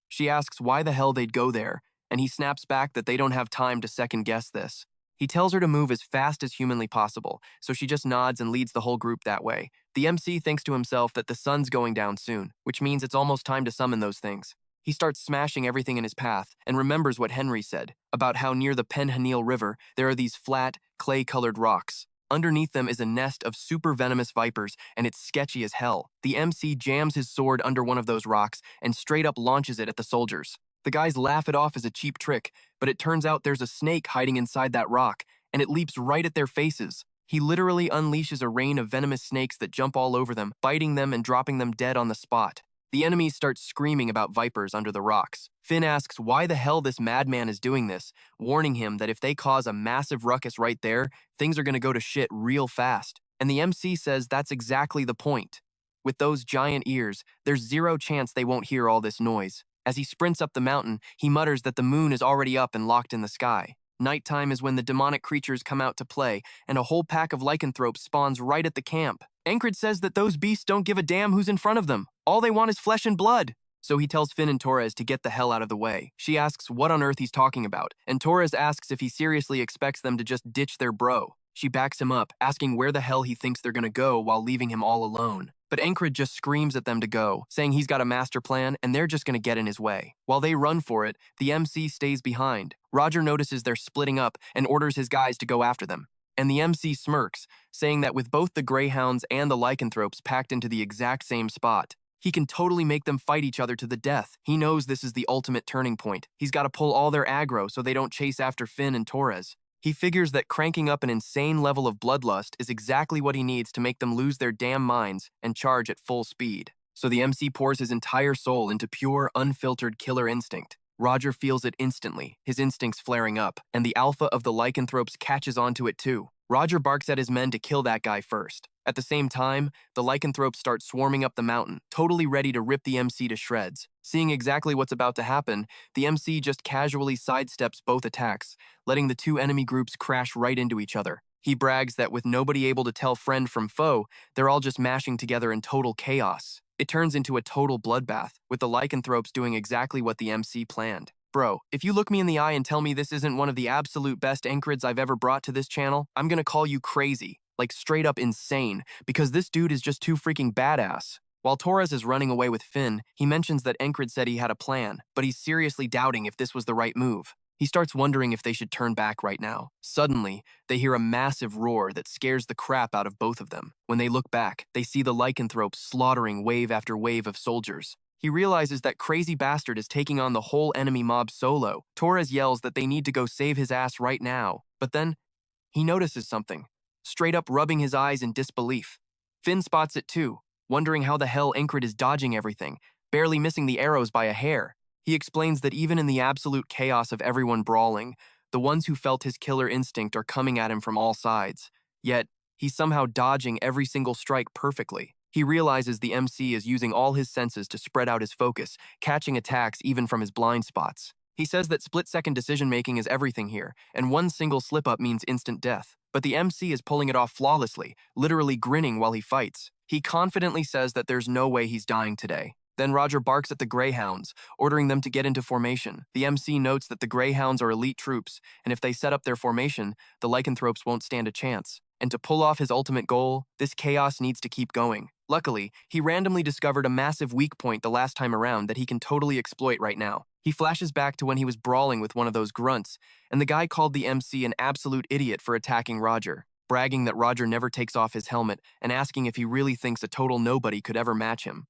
She asks why the hell they'd go there, and he snaps back that they don't have time to second-guess this. He tells her to move as fast as humanly possible, so she just nods and leads the whole group that way. The MC thinks to himself that the sun's going down soon, which means it's almost time to summon those things. He starts smashing everything in his path and remembers what Henry said about how near the Penhanil River there are these flat, clay-colored rocks. Underneath them is a nest of super venomous vipers, and it's sketchy as hell. The MC jams his sword under one of those rocks and straight up launches it at the soldiers. The guys laugh it off as a cheap trick, but it turns out there's a snake hiding inside that rock, and it leaps right at their faces. He literally unleashes a rain of venomous snakes that jump all over them, biting them and dropping them dead on the spot. The enemies start screaming about vipers under the rocks. Finn asks why the hell this madman is doing this, warning him that if they cause a massive ruckus right there, things are gonna go to shit real fast. And the MC says that's exactly the point. With those giant ears, there's zero chance they won't hear all this noise. As he sprints up the mountain, he mutters that the moon is already up and locked in the sky. Nighttime is when the demonic creatures come out to play, and a whole pack of lycanthropes spawns right at the camp. Enkrid says that those beasts don't give a damn who's in front of them. All they want is flesh and blood. So he tells Finn and Torres to get the hell out of the way. She asks what on earth he's talking about, and Torres asks if he seriously expects them to just ditch their bro. She backs him up, asking where the hell he thinks they're gonna go while leaving him all alone. But Enkrid just screams at them to go, saying he's got a master plan and they're just gonna get in his way. While they run for it, the MC stays behind. Roger notices they're splitting up and orders his guys to go after them. And the MC smirks, saying that with both the Greyhounds and the lycanthropes packed into the exact same spot, he can totally make them fight each other to the death. He knows this is the ultimate turning point. He's got to pull all their aggro so they don't chase after Finn and Torres. He figures that cranking up an insane level of bloodlust is exactly what he needs to make them lose their damn minds and charge at full speed. So the MC pours his entire soul into pure, unfiltered killer instinct. Roger feels it instantly, his instincts flaring up, and the alpha of the lycanthropes catches onto it too. Roger barks at his men to kill that guy first. At the same time, the lycanthropes start swarming up the mountain, totally ready to rip the MC to shreds. Seeing exactly what's about to happen, the MC just casually sidesteps both attacks, letting the two enemy groups crash right into each other. He brags that with nobody able to tell friend from foe, they're all just mashing together in total chaos. It turns into a total bloodbath, with the lycanthropes doing exactly what the MC planned. Bro, if you look me in the eye and tell me this isn't one of the absolute best Enkrids I've ever brought to this channel, I'm gonna call you crazy. Like straight up insane, because this dude is just too freaking badass. While Torres is running away with Finn, he mentions that Enkrid said he had a plan, but he's seriously doubting if this was the right move. He starts wondering if they should turn back right now. Suddenly, they hear a massive roar that scares the crap out of both of them. When they look back, they see the lycanthropes slaughtering wave after wave of soldiers. He realizes that crazy bastard is taking on the whole enemy mob solo. Torres yells that they need to go save his ass right now, but then he notices something, straight up rubbing his eyes in disbelief. Finn spots it too, wondering how the hell Enkrid is dodging everything, barely missing the arrows by a hair. He explains that even in the absolute chaos of everyone brawling, the ones who felt his killer instinct are coming at him from all sides. Yet, he's somehow dodging every single strike perfectly. He realizes the MC is using all his senses to spread out his focus, catching attacks even from his blind spots. He says that split-second decision-making is everything here, and one single slip-up means instant death. But the MC is pulling it off flawlessly, literally grinning while he fights. He confidently says that there's no way he's dying today. Then Roger barks at the Greyhounds, ordering them to get into formation. The MC notes that the Greyhounds are elite troops, and if they set up their formation, the lycanthropes won't stand a chance. And to pull off his ultimate goal, this chaos needs to keep going. Luckily, he randomly discovered a massive weak point the last time around that he can totally exploit right now. He flashes back to when he was brawling with one of those grunts, and the guy called the MC an absolute idiot for attacking Roger. bragging that Roger never takes off his helmet and asking if he really thinks a total nobody could ever match him.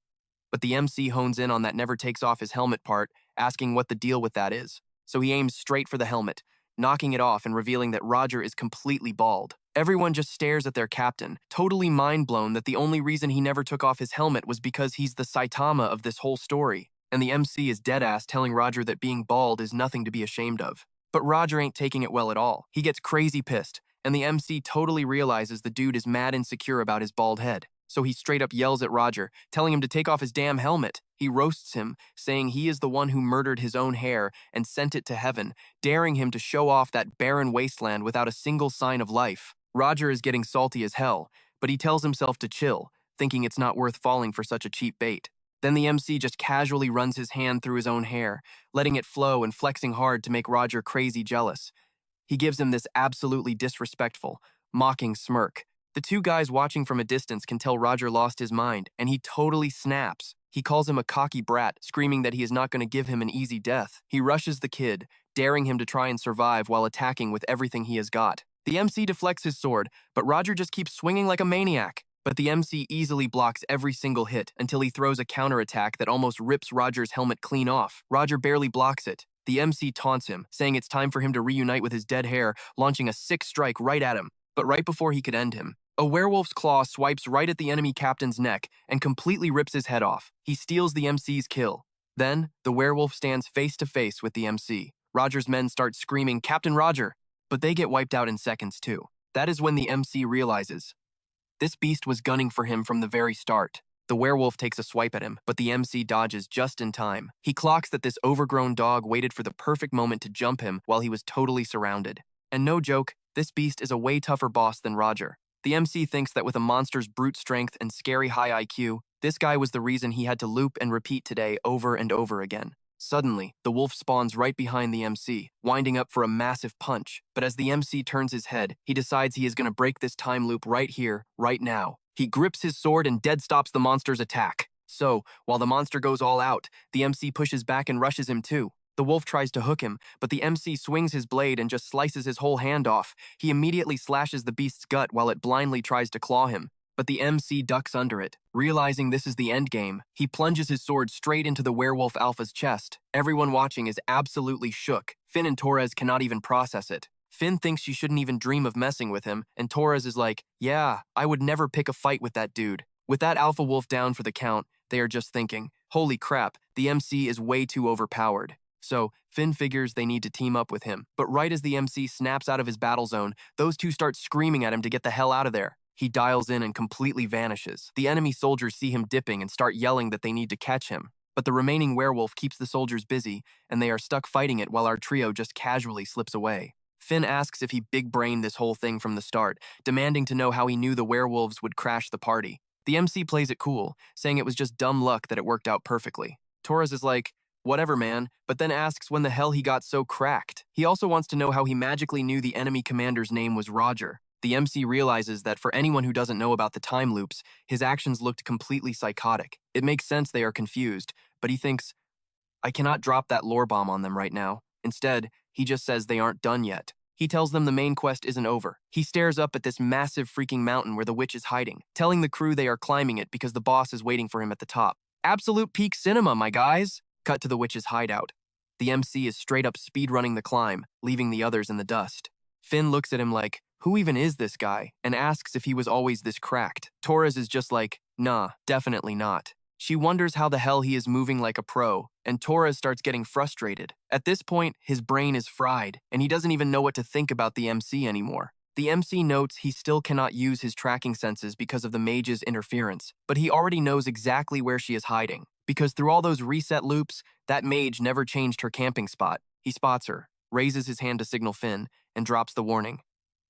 But the MC hones in on that never takes off his helmet part, asking what the deal with that is. So he aims straight for the helmet, knocking it off and revealing that Roger is completely bald. Everyone just stares at their captain, totally mind-blown that the only reason he never took off his helmet was because he's the Saitama of this whole story. And the MC is deadass telling Roger that being bald is nothing to be ashamed of. But Roger ain't taking it well at all. He gets crazy pissed, and the MC totally realizes the dude is mad insecure about his bald head. So he straight up yells at Roger, telling him to take off his damn helmet. He roasts him, saying he is the one who murdered his own hair and sent it to heaven, daring him to show off that barren wasteland without a single sign of life. Roger is getting salty as hell, but he tells himself to chill, thinking it's not worth falling for such a cheap bait. Then the MC just casually runs his hand through his own hair, letting it flow and flexing hard to make Roger crazy jealous. He gives him this absolutely disrespectful, mocking smirk. The two guys watching from a distance can tell Roger lost his mind, and he totally snaps. He calls him a cocky brat, screaming that he is not going to give him an easy death. He rushes the kid, daring him to try and survive while attacking with everything he has got. The MC deflects his sword, but Roger just keeps swinging like a maniac. But the MC easily blocks every single hit until he throws a counterattack that almost rips Roger's helmet clean off. Roger barely blocks it. The MC taunts him, saying it's time for him to reunite with his dead hair, launching a sick strike right at him. But right before he could end him, a werewolf's claw swipes right at the enemy captain's neck and completely rips his head off. He steals the MC's kill. Then, the werewolf stands face to face with the MC. Roger's men start screaming, "Captain Roger!" But they get wiped out in seconds too. That is when the MC realizes this beast was gunning for him from the very start. The werewolf takes a swipe at him, but the MC dodges just in time. He clocks that this overgrown dog waited for the perfect moment to jump him while he was totally surrounded. And no joke, this beast is a way tougher boss than Roger. The MC thinks that with a monster's brute strength and scary high IQ, this guy was the reason he had to loop and repeat today over and over again. Suddenly, the wolf spawns right behind the MC, winding up for a massive punch. But as the MC turns his head, he decides he is going to break this time loop right here, right now. He grips his sword and dead stops the monster's attack. So, while the monster goes all out, the MC pushes back and rushes him too. The wolf tries to hook him, but the MC swings his blade and just slices his whole hand off. He immediately slashes the beast's gut while it blindly tries to claw him. But the MC ducks under it. Realizing this is the endgame, he plunges his sword straight into the werewolf alpha's chest. Everyone watching is absolutely shook. Finn and Torres cannot even process it. Finn thinks she shouldn't even dream of messing with him, and Torres is like, "Yeah, I would never pick a fight with that dude." With that alpha wolf down for the count, they are just thinking, holy crap, the MC is way too overpowered. So, Finn figures they need to team up with him. But right as the MC snaps out of his battle zone, those two start screaming at him to get the hell out of there. He dials in and completely vanishes. The enemy soldiers see him dipping and start yelling that they need to catch him. But the remaining werewolf keeps the soldiers busy, and they are stuck fighting it while our trio just casually slips away. Finn asks if he big-brained this whole thing from the start, demanding to know how he knew the werewolves would crash the party. The MC plays it cool, saying it was just dumb luck that it worked out perfectly. Torres is like, "Whatever, man," but then asks when the hell he got so cracked. He also wants to know how he magically knew the enemy commander's name was Roger. The MC realizes that for anyone who doesn't know about the time loops, his actions looked completely psychotic. It makes sense they are confused, but he thinks, I cannot drop that lore bomb on them right now. Instead, he just says they aren't done yet. He tells them the main quest isn't over. He stares up at this massive freaking mountain where the witch is hiding, telling the crew they are climbing it because the boss is waiting for him at the top. Absolute peak cinema, my guys! Cut to the witch's hideout. The MC is straight up speedrunning the climb, leaving the others in the dust. Finn looks at him like, who even is this guy? And asks if he was always this cracked. Torres is just like, nah, definitely not. She wonders how the hell he is moving like a pro, and Torres starts getting frustrated. At this point, his brain is fried, and he doesn't even know what to think about the MC anymore. The MC notes he still cannot use his tracking senses because of the mage's interference, but he already knows exactly where she is hiding, because through all those reset loops, that mage never changed her camping spot. He spots her, raises his hand to signal Finn, and drops the warning.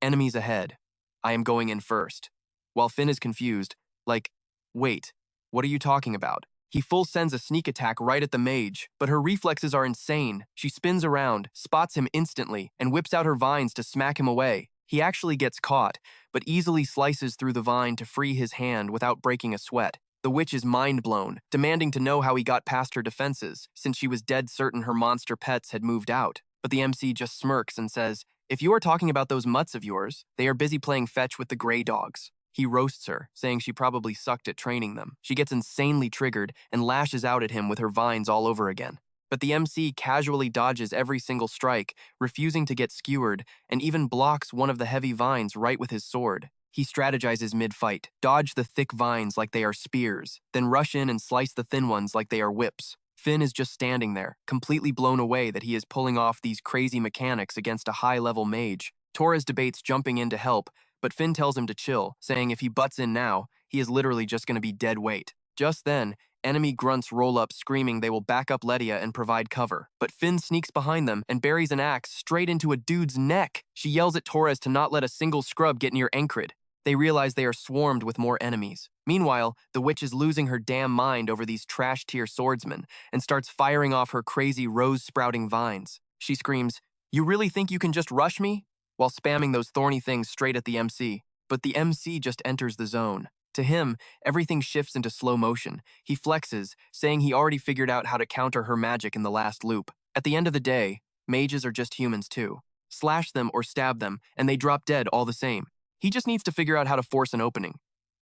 Enemies ahead. I am going in first. While Finn is confused, like, wait, what are you talking about? He full sends a sneak attack right at the mage, but her reflexes are insane. She spins around, spots him instantly, and whips out her vines to smack him away. He actually gets caught, but easily slices through the vine to free his hand without breaking a sweat. The witch is mind-blown, demanding to know how he got past her defenses, since she was dead certain her monster pets had moved out. But the MC just smirks and says, "If you are talking about those mutts of yours, they are busy playing fetch with the gray dogs." He roasts her, saying she probably sucked at training them. She gets insanely triggered and lashes out at him with her vines all over again. But the MC casually dodges every single strike, refusing to get skewered, and even blocks one of the heavy vines right with his sword. He strategizes mid-fight, dodge the thick vines like they are spears, then rush in and slice the thin ones like they are whips. Finn is just standing there, completely blown away that he is pulling off these crazy mechanics against a high-level mage. Torres debates jumping in to help, but Finn tells him to chill, saying if he butts in now, he is literally just going to be dead weight. Just then, enemy grunts roll up screaming they will back up Letia and provide cover. But Finn sneaks behind them and buries an axe straight into a dude's neck. She yells at Torres to not let a single scrub get near Enkrid. They realize they are swarmed with more enemies. Meanwhile, the witch is losing her damn mind over these trash-tier swordsmen and starts firing off her crazy rose-sprouting vines. She screams, "You really think you can just rush me?" while spamming those thorny things straight at the MC. But the MC just enters the zone. To him, everything shifts into slow motion. He flexes, saying he already figured out how to counter her magic in the last loop. At the end of the day, mages are just humans too. Slash them or stab them, and they drop dead all the same. He just needs to figure out how to force an opening.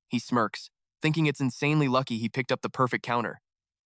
He smirks, thinking it's insanely lucky he picked up the perfect counter.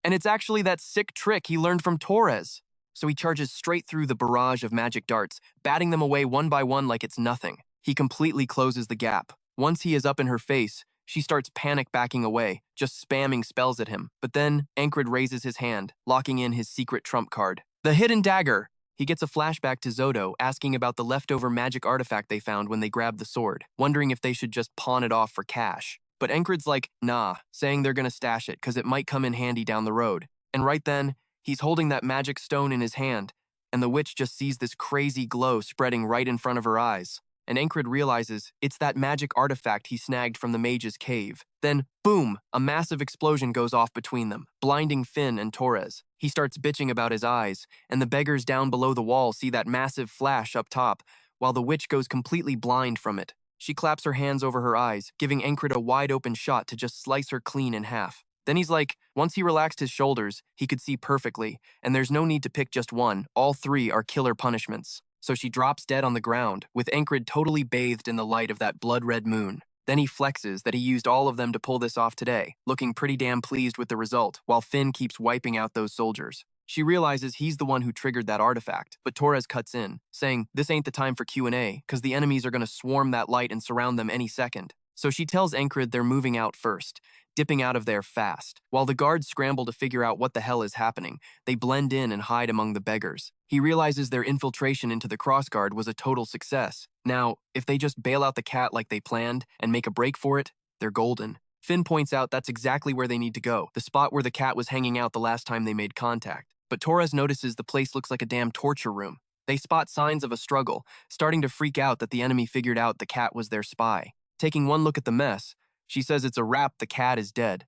And it's actually that sick trick he learned from Torres. So he charges straight through the barrage of magic darts, batting them away one by one like it's nothing. He completely closes the gap. Once he is up in her face, she starts panic backing away, just spamming spells at him. But then, Enkrid raises his hand, locking in his secret trump card. The hidden dagger! He gets a flashback to Zodo, asking about the leftover magic artifact they found when they grabbed the sword, wondering if they should just pawn it off for cash. But Enkrid's like, nah, saying they're gonna stash it because it might come in handy down the road. And right then, he's holding that magic stone in his hand, and the witch just sees this crazy glow spreading right in front of her eyes. And Enkrid realizes it's that magic artifact he snagged from the mage's cave. Then, boom, a massive explosion goes off between them, blinding Finn and Torres. He starts bitching about his eyes, and the beggars down below the wall see that massive flash up top, while the witch goes completely blind from it. She claps her hands over her eyes, giving Enkrid a wide-open shot to just slice her clean in half. Then he's like, once he relaxed his shoulders, he could see perfectly, and there's no need to pick just one. All three are killer punishments. So she drops dead on the ground, with Enkrid totally bathed in the light of that blood-red moon. Then he flexes that he used all of them to pull this off today, looking pretty damn pleased with the result, while Finn keeps wiping out those soldiers. She realizes he's the one who triggered that artifact, but Torres cuts in, saying this ain't the time for Q&A, because the enemies are going to swarm that light and surround them any second. So she tells Enkrid they're moving out first, dipping out of there fast. While the guards scramble to figure out what the hell is happening, they blend in and hide among the beggars. He realizes their infiltration into the crossguard was a total success. Now, if they just bail out the cat like they planned and make a break for it, they're golden. Finn points out that's exactly where they need to go, the spot where the cat was hanging out the last time they made contact. But Torres notices the place looks like a damn torture room. They spot signs of a struggle, starting to freak out that the enemy figured out the cat was their spy. Taking one look at the mess, she says it's a wrap, the cat is dead.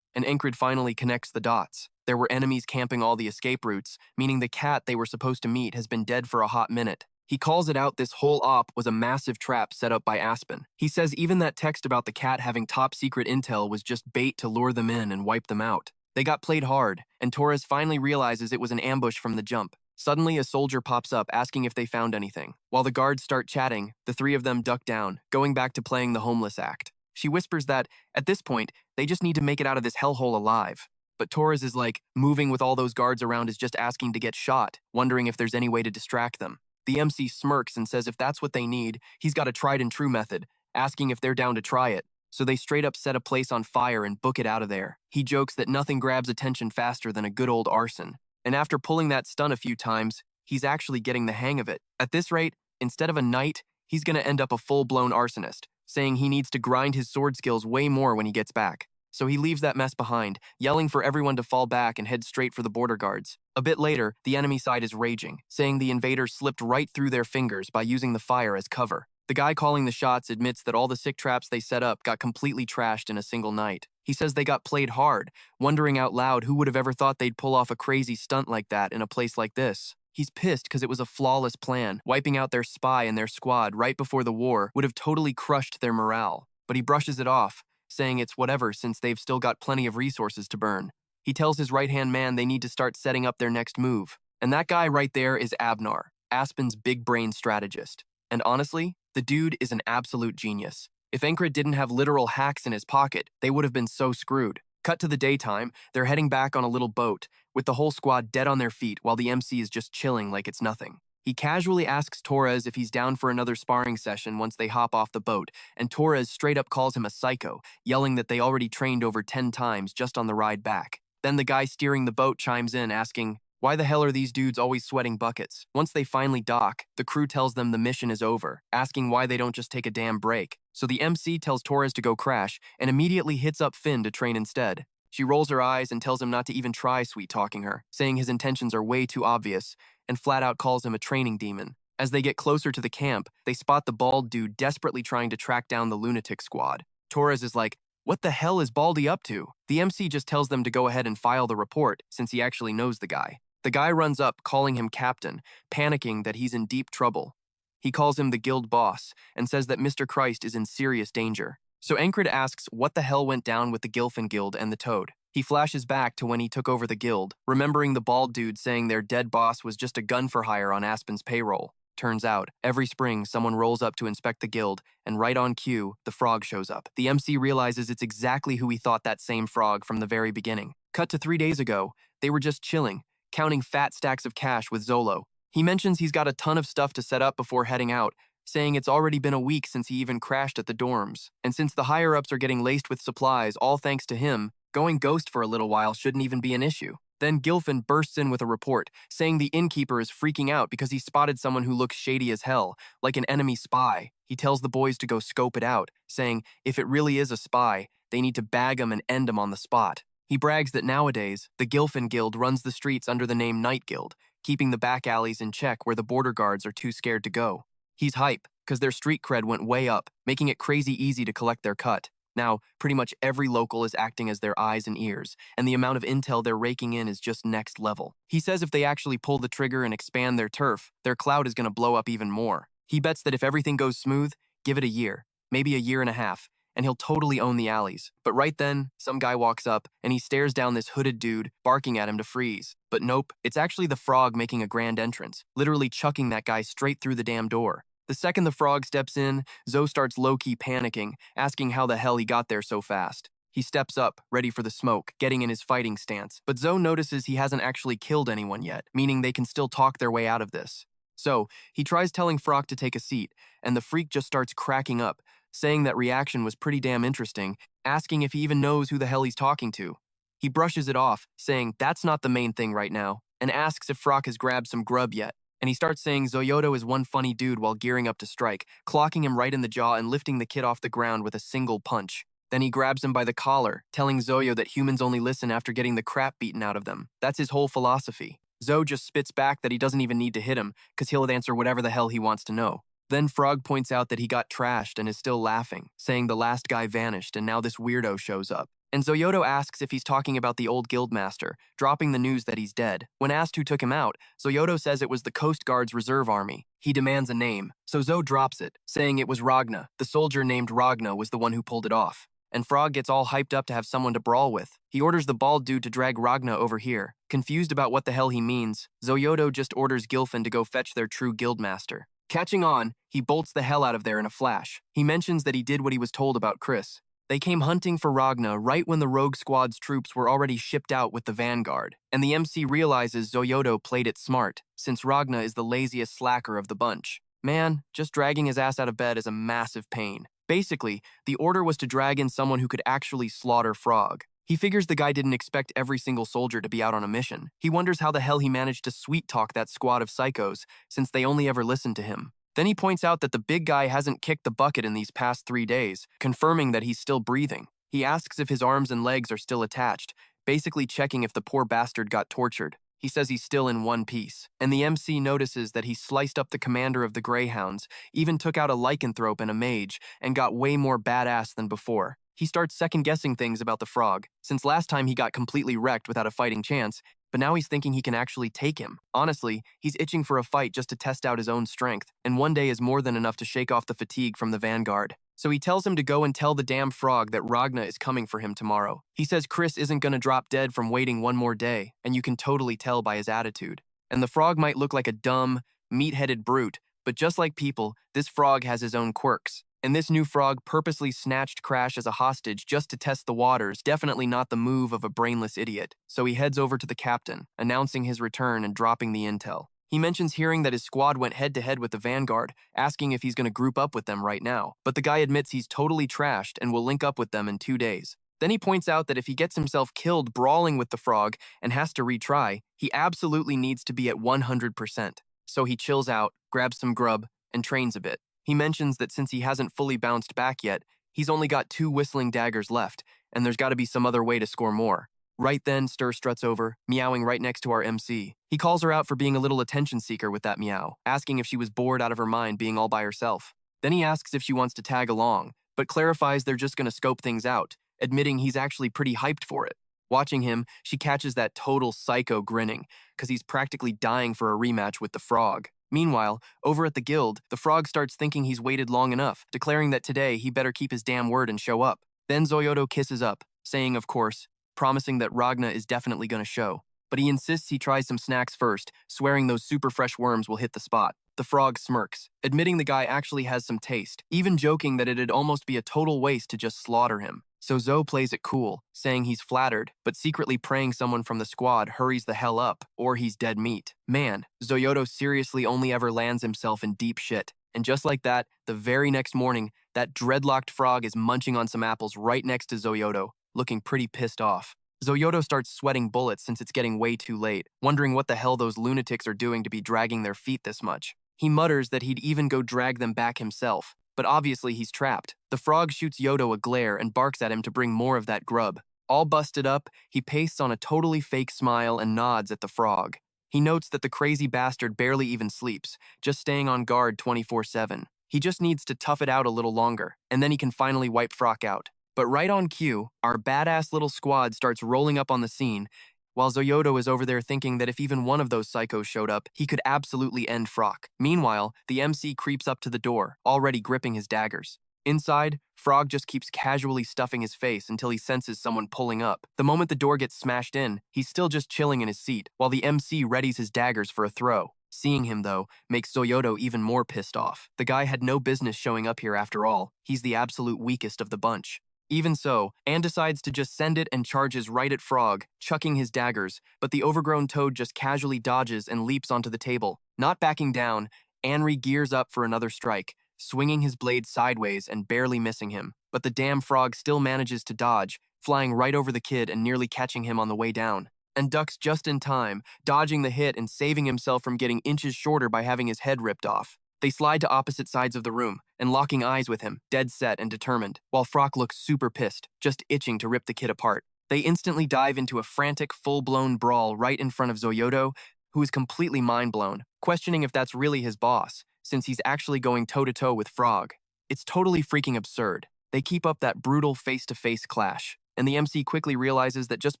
And Enkrid finally connects the dots. There were enemies camping all the escape routes, meaning the cat they were supposed to meet has been dead for a hot minute. He calls it out this whole op was a massive trap set up by Aspen. He says even that text about the cat having top secret intel was just bait to lure them in and wipe them out. They got played hard, and Torres finally realizes it was an ambush from the jump. Suddenly, a soldier pops up asking if they found anything. While the guards start chatting, the three of them duck down, going back to playing the homeless act. She whispers that, at this point, they just need to make it out of this hellhole alive. But Torres is like, moving with all those guards around is just asking to get shot, wondering if there's any way to distract them. The MC smirks and says if that's what they need, he's got a tried and true method, asking if they're down to try it. So they straight up set a place on fire and book it out of there. He jokes that nothing grabs attention faster than a good old arson. And after pulling that stunt a few times, he's actually getting the hang of it. At this rate, instead of a knight, he's gonna end up a full-blown arsonist, saying he needs to grind his sword skills way more when he gets back. So he leaves that mess behind, yelling for everyone to fall back and head straight for the border guards. A bit later, the enemy side is raging, saying the invaders slipped right through their fingers by using the fire as cover. The guy calling the shots admits that all the sick traps they set up got completely trashed in a single night. He says they got played hard, wondering out loud who would have ever thought they'd pull off a crazy stunt like that in a place like this. He's pissed because it was a flawless plan. Wiping out their spy and their squad right before the war would have totally crushed their morale. But he brushes it off, saying it's whatever since they've still got plenty of resources to burn. He tells his right-hand man they need to start setting up their next move. And that guy right there is Abnar. Aspen's big brain strategist. And honestly, the dude is an absolute genius. If Enkrid didn't have literal hacks in his pocket, they would have been so screwed. Cut to the daytime, they're heading back on a little boat, with the whole squad dead on their feet while the MC is just chilling like it's nothing. He casually asks Torres if he's down for another sparring session once they hop off the boat, and Torres straight up calls him a psycho, yelling that they already trained over 10 times just on the ride back. Then the guy steering the boat chimes in asking, why the hell are these dudes always sweating buckets? Once they finally dock, the crew tells them the mission is over, asking why they don't just take a damn break. So the MC tells Torres to go crash, and immediately hits up Finn to train instead. She rolls her eyes and tells him not to even try sweet-talking her, saying his intentions are way too obvious, and flat out calls him a training demon. As they get closer to the camp, they spot the bald dude desperately trying to track down the lunatic squad. Torres is like, what the hell is Baldy up to? The MC just tells them to go ahead and file the report, since he actually knows the guy. The guy runs up, calling him captain, panicking that he's in deep trouble. He calls him the guild boss, and says that Mr. Christ is in serious danger. So Enkrid asks what the hell went down with the Gilfin Guild and the Toad. He flashes back to when he took over the guild, remembering the bald dude saying their dead boss was just a gun for hire on Aspen's payroll. Turns out, every spring someone rolls up to inspect the guild, and right on cue, the frog shows up. The MC realizes it's exactly who he thought that same frog from the very beginning. Cut to 3 days ago, they were just chilling, counting fat stacks of cash with Zolo. He mentions he's got a ton of stuff to set up before heading out, saying it's already been a week since he even crashed at the dorms. And since the higher-ups are getting laced with supplies, all thanks to him, going ghost for a little while shouldn't even be an issue. Then Gilfin bursts in with a report, saying the innkeeper is freaking out because he spotted someone who looks shady as hell, like an enemy spy. He tells the boys to go scope it out, saying if it really is a spy, they need to bag him and end him on the spot. He brags that nowadays, the Gilfin Guild runs the streets under the name Night Guild, keeping the back alleys in check where the border guards are too scared to go. He's hype, because their street cred went way up, making it crazy easy to collect their cut. Now, pretty much every local is acting as their eyes and ears, and the amount of intel they're raking in is just next level. He says if they actually pull the trigger and expand their turf, their clout is going to blow up even more. He bets that if everything goes smooth, give it a year, maybe a year and a half, and he'll totally own the alleys. But right then, some guy walks up, and he stares down this hooded dude, barking at him to freeze. But nope, it's actually the frog making a grand entrance, literally chucking that guy straight through the damn door. The second the frog steps in, Zoe starts low-key panicking, asking how the hell he got there so fast. He steps up, ready for the smoke, getting in his fighting stance, but Zoe notices he hasn't actually killed anyone yet, meaning they can still talk their way out of this. So, he tries telling Frog to take a seat, and the freak just starts cracking up, saying that reaction was pretty damn interesting, asking if he even knows who the hell he's talking to. He brushes it off, saying that's not the main thing right now, and asks if Frog has grabbed some grub yet. And he starts saying Zoyodo is one funny dude while gearing up to strike, clocking him right in the jaw and lifting the kid off the ground with a single punch. Then he grabs him by the collar, telling Zoyo that humans only listen after getting the crap beaten out of them. That's his whole philosophy. Zoe just spits back that he doesn't even need to hit him, because he'll answer whatever the hell he wants to know. Then Frog points out that he got trashed and is still laughing, saying the last guy vanished and now this weirdo shows up. And Zoyodo asks if he's talking about the old guildmaster, dropping the news that he's dead. When asked who took him out, Zoyodo says it was the Coast Guard's reserve army. He demands a name, so Zoe drops it, saying it was Ragna. The soldier named Ragna was the one who pulled it off. And Frog gets all hyped up to have someone to brawl with. He orders the bald dude to drag Ragna over here. Confused about what the hell he means, Zoyodo just orders Gilfin to go fetch their true guildmaster. Catching on, he bolts the hell out of there in a flash. He mentions that he did what he was told about Chris. They came hunting for Ragna right when the rogue squad's troops were already shipped out with the vanguard, and the MC realizes Zoyodo played it smart, since Ragna is the laziest slacker of the bunch. Man, just dragging his ass out of bed is a massive pain. Basically, the order was to drag in someone who could actually slaughter Frog. He figures the guy didn't expect every single soldier to be out on a mission. He wonders how the hell he managed to sweet-talk that squad of psychos, since they only ever listened to him. Then he points out that the big guy hasn't kicked the bucket in these past 3 days, confirming that he's still breathing. He asks if his arms and legs are still attached, basically checking if the poor bastard got tortured. He says he's still in one piece, and the MC notices that he sliced up the commander of the Greyhounds, even took out a lycanthrope and a mage, and got way more badass than before. He starts second-guessing things about the frog, since last time he got completely wrecked without a fighting chance, but now he's thinking he can actually take him. Honestly, he's itching for a fight just to test out his own strength, and one day is more than enough to shake off the fatigue from the vanguard. So he tells him to go and tell the damn frog that Ragna is coming for him tomorrow. He says Chris isn't gonna drop dead from waiting one more day, and you can totally tell by his attitude. And the frog might look like a dumb, meat-headed brute, but just like people, this frog has his own quirks. And this new frog purposely snatched Crash as a hostage just to test the waters, definitely not the move of a brainless idiot. So he heads over to the captain, announcing his return and dropping the intel. He mentions hearing that his squad went head-to-head with the Vanguard, asking if he's going to group up with them right now. But the guy admits he's totally trashed and will link up with them in 2 days. Then he points out that if he gets himself killed brawling with the frog and has to retry, he absolutely needs to be at 100%. So he chills out, grabs some grub, and trains a bit. He mentions that since he hasn't fully bounced back yet, he's only got 2 whistling daggers left, and there's got to be some other way to score more. Right then, Stir struts over, meowing right next to our MC. He calls her out for being a little attention seeker with that meow, asking if she was bored out of her mind being all by herself. Then he asks if she wants to tag along, but clarifies they're just going to scope things out, admitting he's actually pretty hyped for it. Watching him, she catches that total psycho grinning, because he's practically dying for a rematch with the frog. Meanwhile, over at the guild, the frog starts thinking he's waited long enough, declaring that today he better keep his damn word and show up. Then Zoyodo kisses up, saying of course, promising that Ragna is definitely going to show. But he insists he tries some snacks first, swearing those super fresh worms will hit the spot. The frog smirks, admitting the guy actually has some taste, even joking that it'd almost be a total waste to just slaughter him. So Zo plays it cool, saying he's flattered, but secretly praying someone from the squad hurries the hell up, or he's dead meat. Man, Zoyodo seriously only ever lands himself in deep shit. And just like that, the very next morning, that dreadlocked frog is munching on some apples right next to Zoyodo, looking pretty pissed off. Zoyodo starts sweating bullets since it's getting way too late, wondering what the hell those lunatics are doing to be dragging their feet this much. He mutters that he'd even go drag them back himself, but obviously he's trapped. The frog shoots Yodo a glare and barks at him to bring more of that grub. All busted up, he pastes on a totally fake smile and nods at the frog. He notes that the crazy bastard barely even sleeps, just staying on guard 24/7. He just needs to tough it out a little longer, and then he can finally wipe Frock out. But right on cue, our badass little squad starts rolling up on the scene, while Zoyodo is over there thinking that if even one of those psychos showed up, he could absolutely end Frock. Meanwhile, the MC creeps up to the door, already gripping his daggers. Inside, Frog just keeps casually stuffing his face until he senses someone pulling up. The moment the door gets smashed in, he's still just chilling in his seat, while the MC readies his daggers for a throw. Seeing him, though, makes Zoyodo even more pissed off. The guy had no business showing up here after all. He's the absolute weakest of the bunch. Even so, Anne decides to just send it and charges right at Frog, chucking his daggers, but the overgrown toad just casually dodges and leaps onto the table. Not backing down, Anri gears up for another strike, swinging his blade sideways and barely missing him. But the damn frog still manages to dodge, flying right over the kid and nearly catching him on the way down. And ducks just in time, dodging the hit and saving himself from getting inches shorter by having his head ripped off. They slide to opposite sides of the room, and locking eyes with him, dead set and determined, while Frock looks super pissed, just itching to rip the kid apart. They instantly dive into a frantic, full-blown brawl right in front of Zoyodo, who is completely mind-blown, questioning if that's really his boss, since he's actually going toe-to-toe with Frog. It's totally freaking absurd. They keep up that brutal face-to-face clash, and the MC quickly realizes that just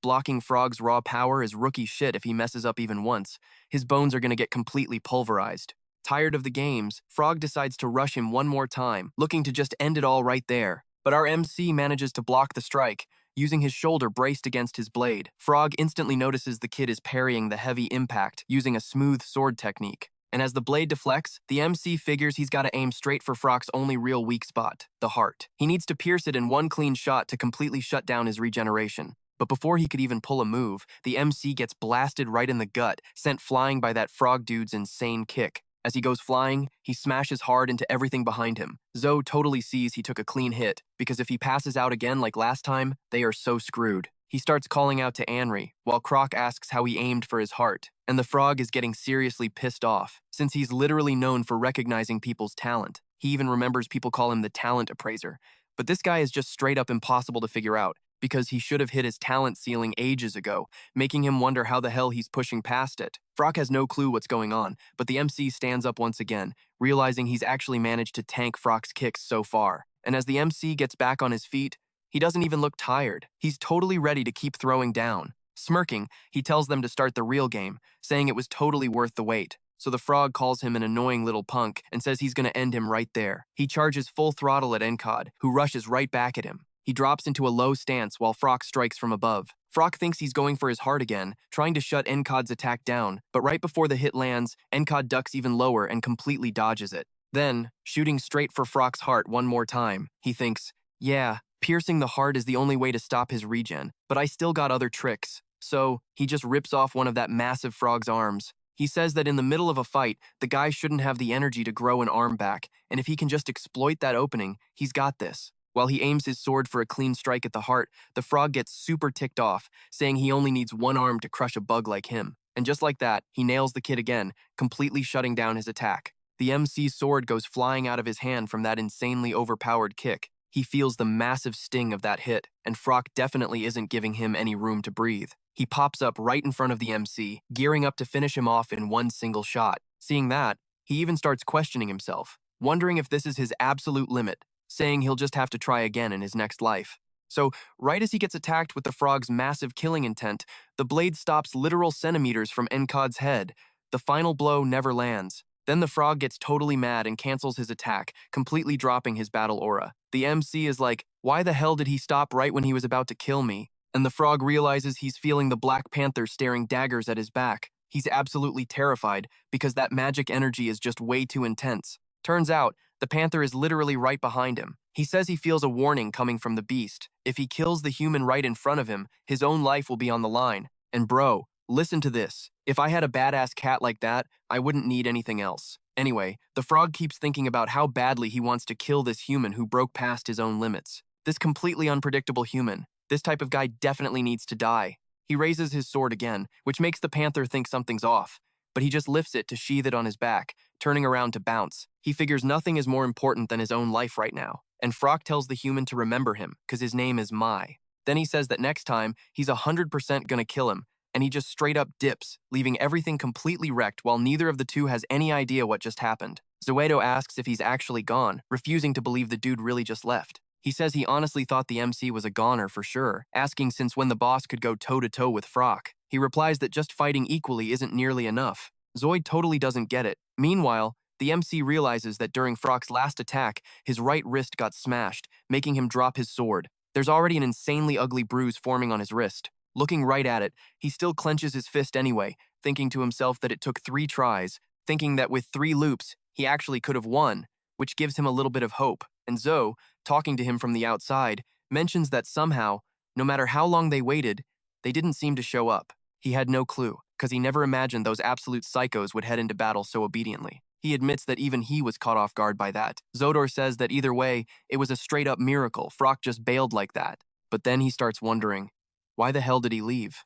blocking Frog's raw power is rookie shit if he messes up even once. His bones are going to get completely pulverized. Tired of the games, Frog decides to rush him one more time, looking to just end it all right there. But our MC manages to block the strike, using his shoulder braced against his blade. Frog instantly notices the kid is parrying the heavy impact, using a smooth sword technique. And as the blade deflects, the MC figures he's got to aim straight for Frog's only real weak spot, the heart. He needs to pierce it in one clean shot to completely shut down his regeneration. But before he could even pull a move, the MC gets blasted right in the gut, sent flying by that frog dude's insane kick. As he goes flying, he smashes hard into everything behind him. Zo totally sees he took a clean hit, because if he passes out again like last time, they are so screwed. He starts calling out to Anri, while Croc asks how he aimed for his heart, and the frog is getting seriously pissed off, since he's literally known for recognizing people's talent. He even remembers people call him the talent appraiser. But this guy is just straight up impossible to figure out, because he should have hit his talent ceiling ages ago, making him wonder how the hell he's pushing past it. Frock has no clue what's going on, but the MC stands up once again, realizing he's actually managed to tank Frock's kicks so far. And as the MC gets back on his feet, he doesn't even look tired. He's totally ready to keep throwing down. Smirking, he tells them to start the real game, saying it was totally worth the wait. So the frog calls him an annoying little punk and says he's going to end him right there. He charges full throttle at Enkrid, who rushes right back at him. He drops into a low stance while Frock strikes from above. Frock thinks he's going for his heart again, trying to shut Enkrid's attack down, but right before the hit lands, Enkrid ducks even lower and completely dodges it. Then, shooting straight for Frock's heart one more time, he thinks, yeah, piercing the heart is the only way to stop his regen, but I still got other tricks. So, he just rips off one of that massive frog's arms. He says that in the middle of a fight, the guy shouldn't have the energy to grow an arm back, and if he can just exploit that opening, he's got this. While he aims his sword for a clean strike at the heart, the frog gets super ticked off, saying he only needs one arm to crush a bug like him. And just like that, he nails the kid again, completely shutting down his attack. The MC's sword goes flying out of his hand from that insanely overpowered kick. He feels the massive sting of that hit, and Frock definitely isn't giving him any room to breathe. He pops up right in front of the MC, gearing up to finish him off in one single shot. Seeing that, he even starts questioning himself, wondering if this is his absolute limit, saying he'll just have to try again in his next life. So, right as he gets attacked with the frog's massive killing intent, the blade stops literal centimeters from Enkrid's head. The final blow never lands. Then the frog gets totally mad and cancels his attack, completely dropping his battle aura. The MC is like, why the hell did he stop right when he was about to kill me? And the frog realizes he's feeling the Black Panther staring daggers at his back. He's absolutely terrified because that magic energy is just way too intense. Turns out, the panther is literally right behind him. He says he feels a warning coming from the beast. If he kills the human right in front of him, his own life will be on the line. And bro, listen to this. If I had a badass cat like that, I wouldn't need anything else. Anyway, the frog keeps thinking about how badly he wants to kill this human who broke past his own limits. This completely unpredictable human. This type of guy definitely needs to die. He raises his sword again, which makes the panther think something's off, but he just lifts it to sheathe it on his back, turning around to bounce. He figures nothing is more important than his own life right now, and Frock tells the human to remember him, because his name is Mai. Then he says that next time, he's 100% gonna kill him, and he just straight up dips, leaving everything completely wrecked while neither of the two has any idea what just happened. Zoedo asks if he's actually gone, refusing to believe the dude really just left. He says he honestly thought the MC was a goner for sure, asking since when the boss could go toe-to-toe with Frock. He replies that just fighting equally isn't nearly enough. Zoid totally doesn't get it. Meanwhile, the MC realizes that during Frock's last attack, his right wrist got smashed, making him drop his sword. There's already an insanely ugly bruise forming on his wrist. Looking right at it, he still clenches his fist anyway, thinking to himself that it took 3 tries, thinking that with 3 loops, he actually could have won, which gives him a little bit of hope. And Zoe, talking to him from the outside, mentions that somehow, no matter how long they waited, they didn't seem to show up. He had no clue, because he never imagined those absolute psychos would head into battle so obediently. He admits that even he was caught off guard by that. Zodor says that either way, it was a straight-up miracle. Frock just bailed like that. But then he starts wondering, why the hell did he leave?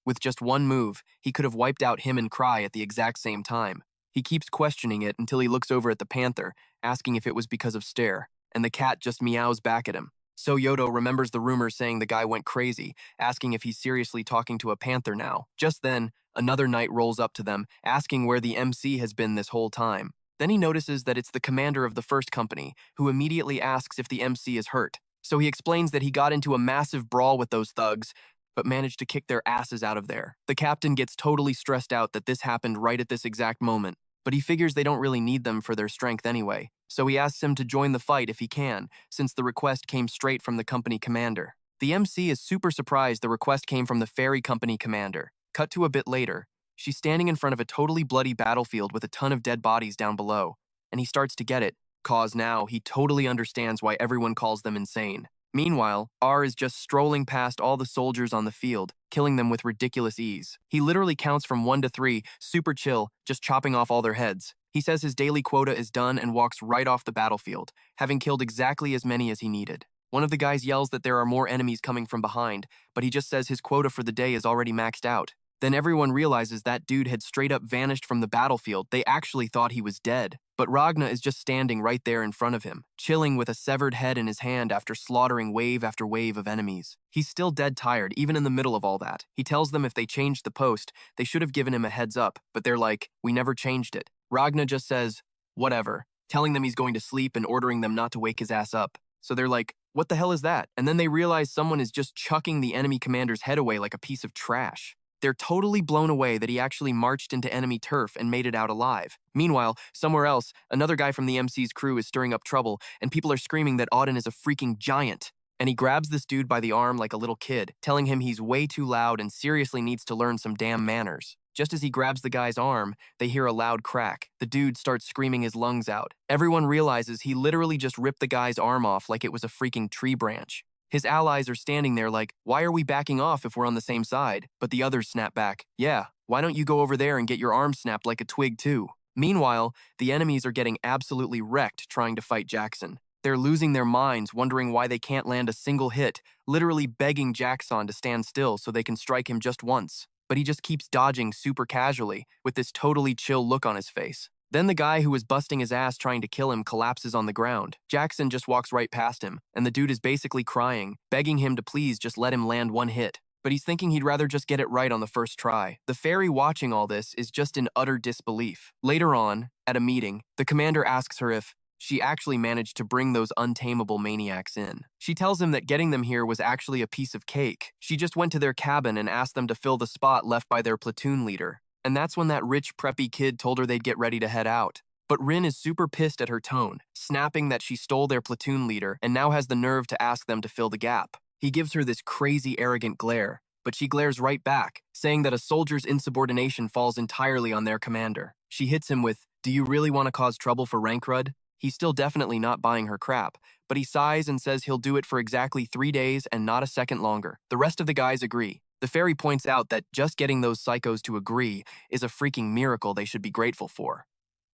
With just one move, he could have wiped out him and Cry at the exact same time. He keeps questioning it until he looks over at the panther, asking if it was because of Stare, and the cat just meows back at him. So Yodo remembers the rumors saying the guy went crazy, asking if he's seriously talking to a panther now. Just then, another knight rolls up to them, asking where the MC has been this whole time. Then he notices that it's the commander of the first company, who immediately asks if the MC is hurt. So he explains that he got into a massive brawl with those thugs, but managed to kick their asses out of there. The captain gets totally stressed out that this happened right at this exact moment, but he figures they don't really need them for their strength anyway. So he asks him to join the fight if he can, since the request came straight from the company commander. The MC is super surprised the request came from the ferry company commander. Cut to a bit later, she's standing in front of a totally bloody battlefield with a ton of dead bodies down below, and he starts to get it, cause now he totally understands why everyone calls them insane. Meanwhile, R is just strolling past all the soldiers on the field, killing them with ridiculous ease. He literally counts from 1 to 3, super chill, just chopping off all their heads. He says his daily quota is done and walks right off the battlefield, having killed exactly as many as he needed. One of the guys yells that there are more enemies coming from behind, but he just says his quota for the day is already maxed out. Then everyone realizes that dude had straight up vanished from the battlefield. They actually thought he was dead. But Ragna is just standing right there in front of him, chilling with a severed head in his hand after slaughtering wave after wave of enemies. He's still dead tired, even in the middle of all that. He tells them if they changed the post, they should have given him a heads up, but they're like, we never changed it. Ragna just says, whatever, telling them he's going to sleep and ordering them not to wake his ass up. So they're like, what the hell is that? And then they realize someone is just chucking the enemy commander's head away like a piece of trash. They're totally blown away that he actually marched into enemy turf and made it out alive. Meanwhile, somewhere else, another guy from the MC's crew is stirring up trouble, and people are screaming that Auden is a freaking giant. and he grabs this dude by the arm like a little kid, telling him he's way too loud and seriously needs to learn some damn manners. Just as he grabs the guy's arm, they hear a loud crack. The dude starts screaming his lungs out. Everyone realizes he literally just ripped the guy's arm off like it was a freaking tree branch. His allies are standing there like, why are we backing off if we're on the same side? But the others snap back, yeah, why don't you go over there and get your arm snapped like a twig too? Meanwhile, the enemies are getting absolutely wrecked trying to fight Jackson. They're losing their minds, wondering why they can't land a single hit, literally begging Jackson to stand still so they can strike him just once. But he just keeps dodging super casually, with this totally chill look on his face. Then the guy who was busting his ass trying to kill him collapses on the ground. Jackson just walks right past him, and the dude is basically crying, begging him to please just let him land one hit. But he's thinking he'd rather just get it right on the first try. The fairy watching all this is just in utter disbelief. Later on, at a meeting, the commander asks her if she actually managed to bring those untamable maniacs in. She tells him that getting them here was actually a piece of cake. She just went to their cabin and asked them to fill the spot left by their platoon leader. And that's when that rich, preppy kid told her they'd get ready to head out. But Rin is super pissed at her tone, snapping that she stole their platoon leader and now has the nerve to ask them to fill the gap. He gives her this crazy, arrogant glare, but she glares right back, saying that a soldier's insubordination falls entirely on their commander. She hits him with, "Do you really want to cause trouble for Rankrud?" He's still definitely not buying her crap, but he sighs and says he'll do it for exactly 3 days and not a second longer. The rest of the guys agree. The fairy points out that just getting those psychos to agree is a freaking miracle they should be grateful for.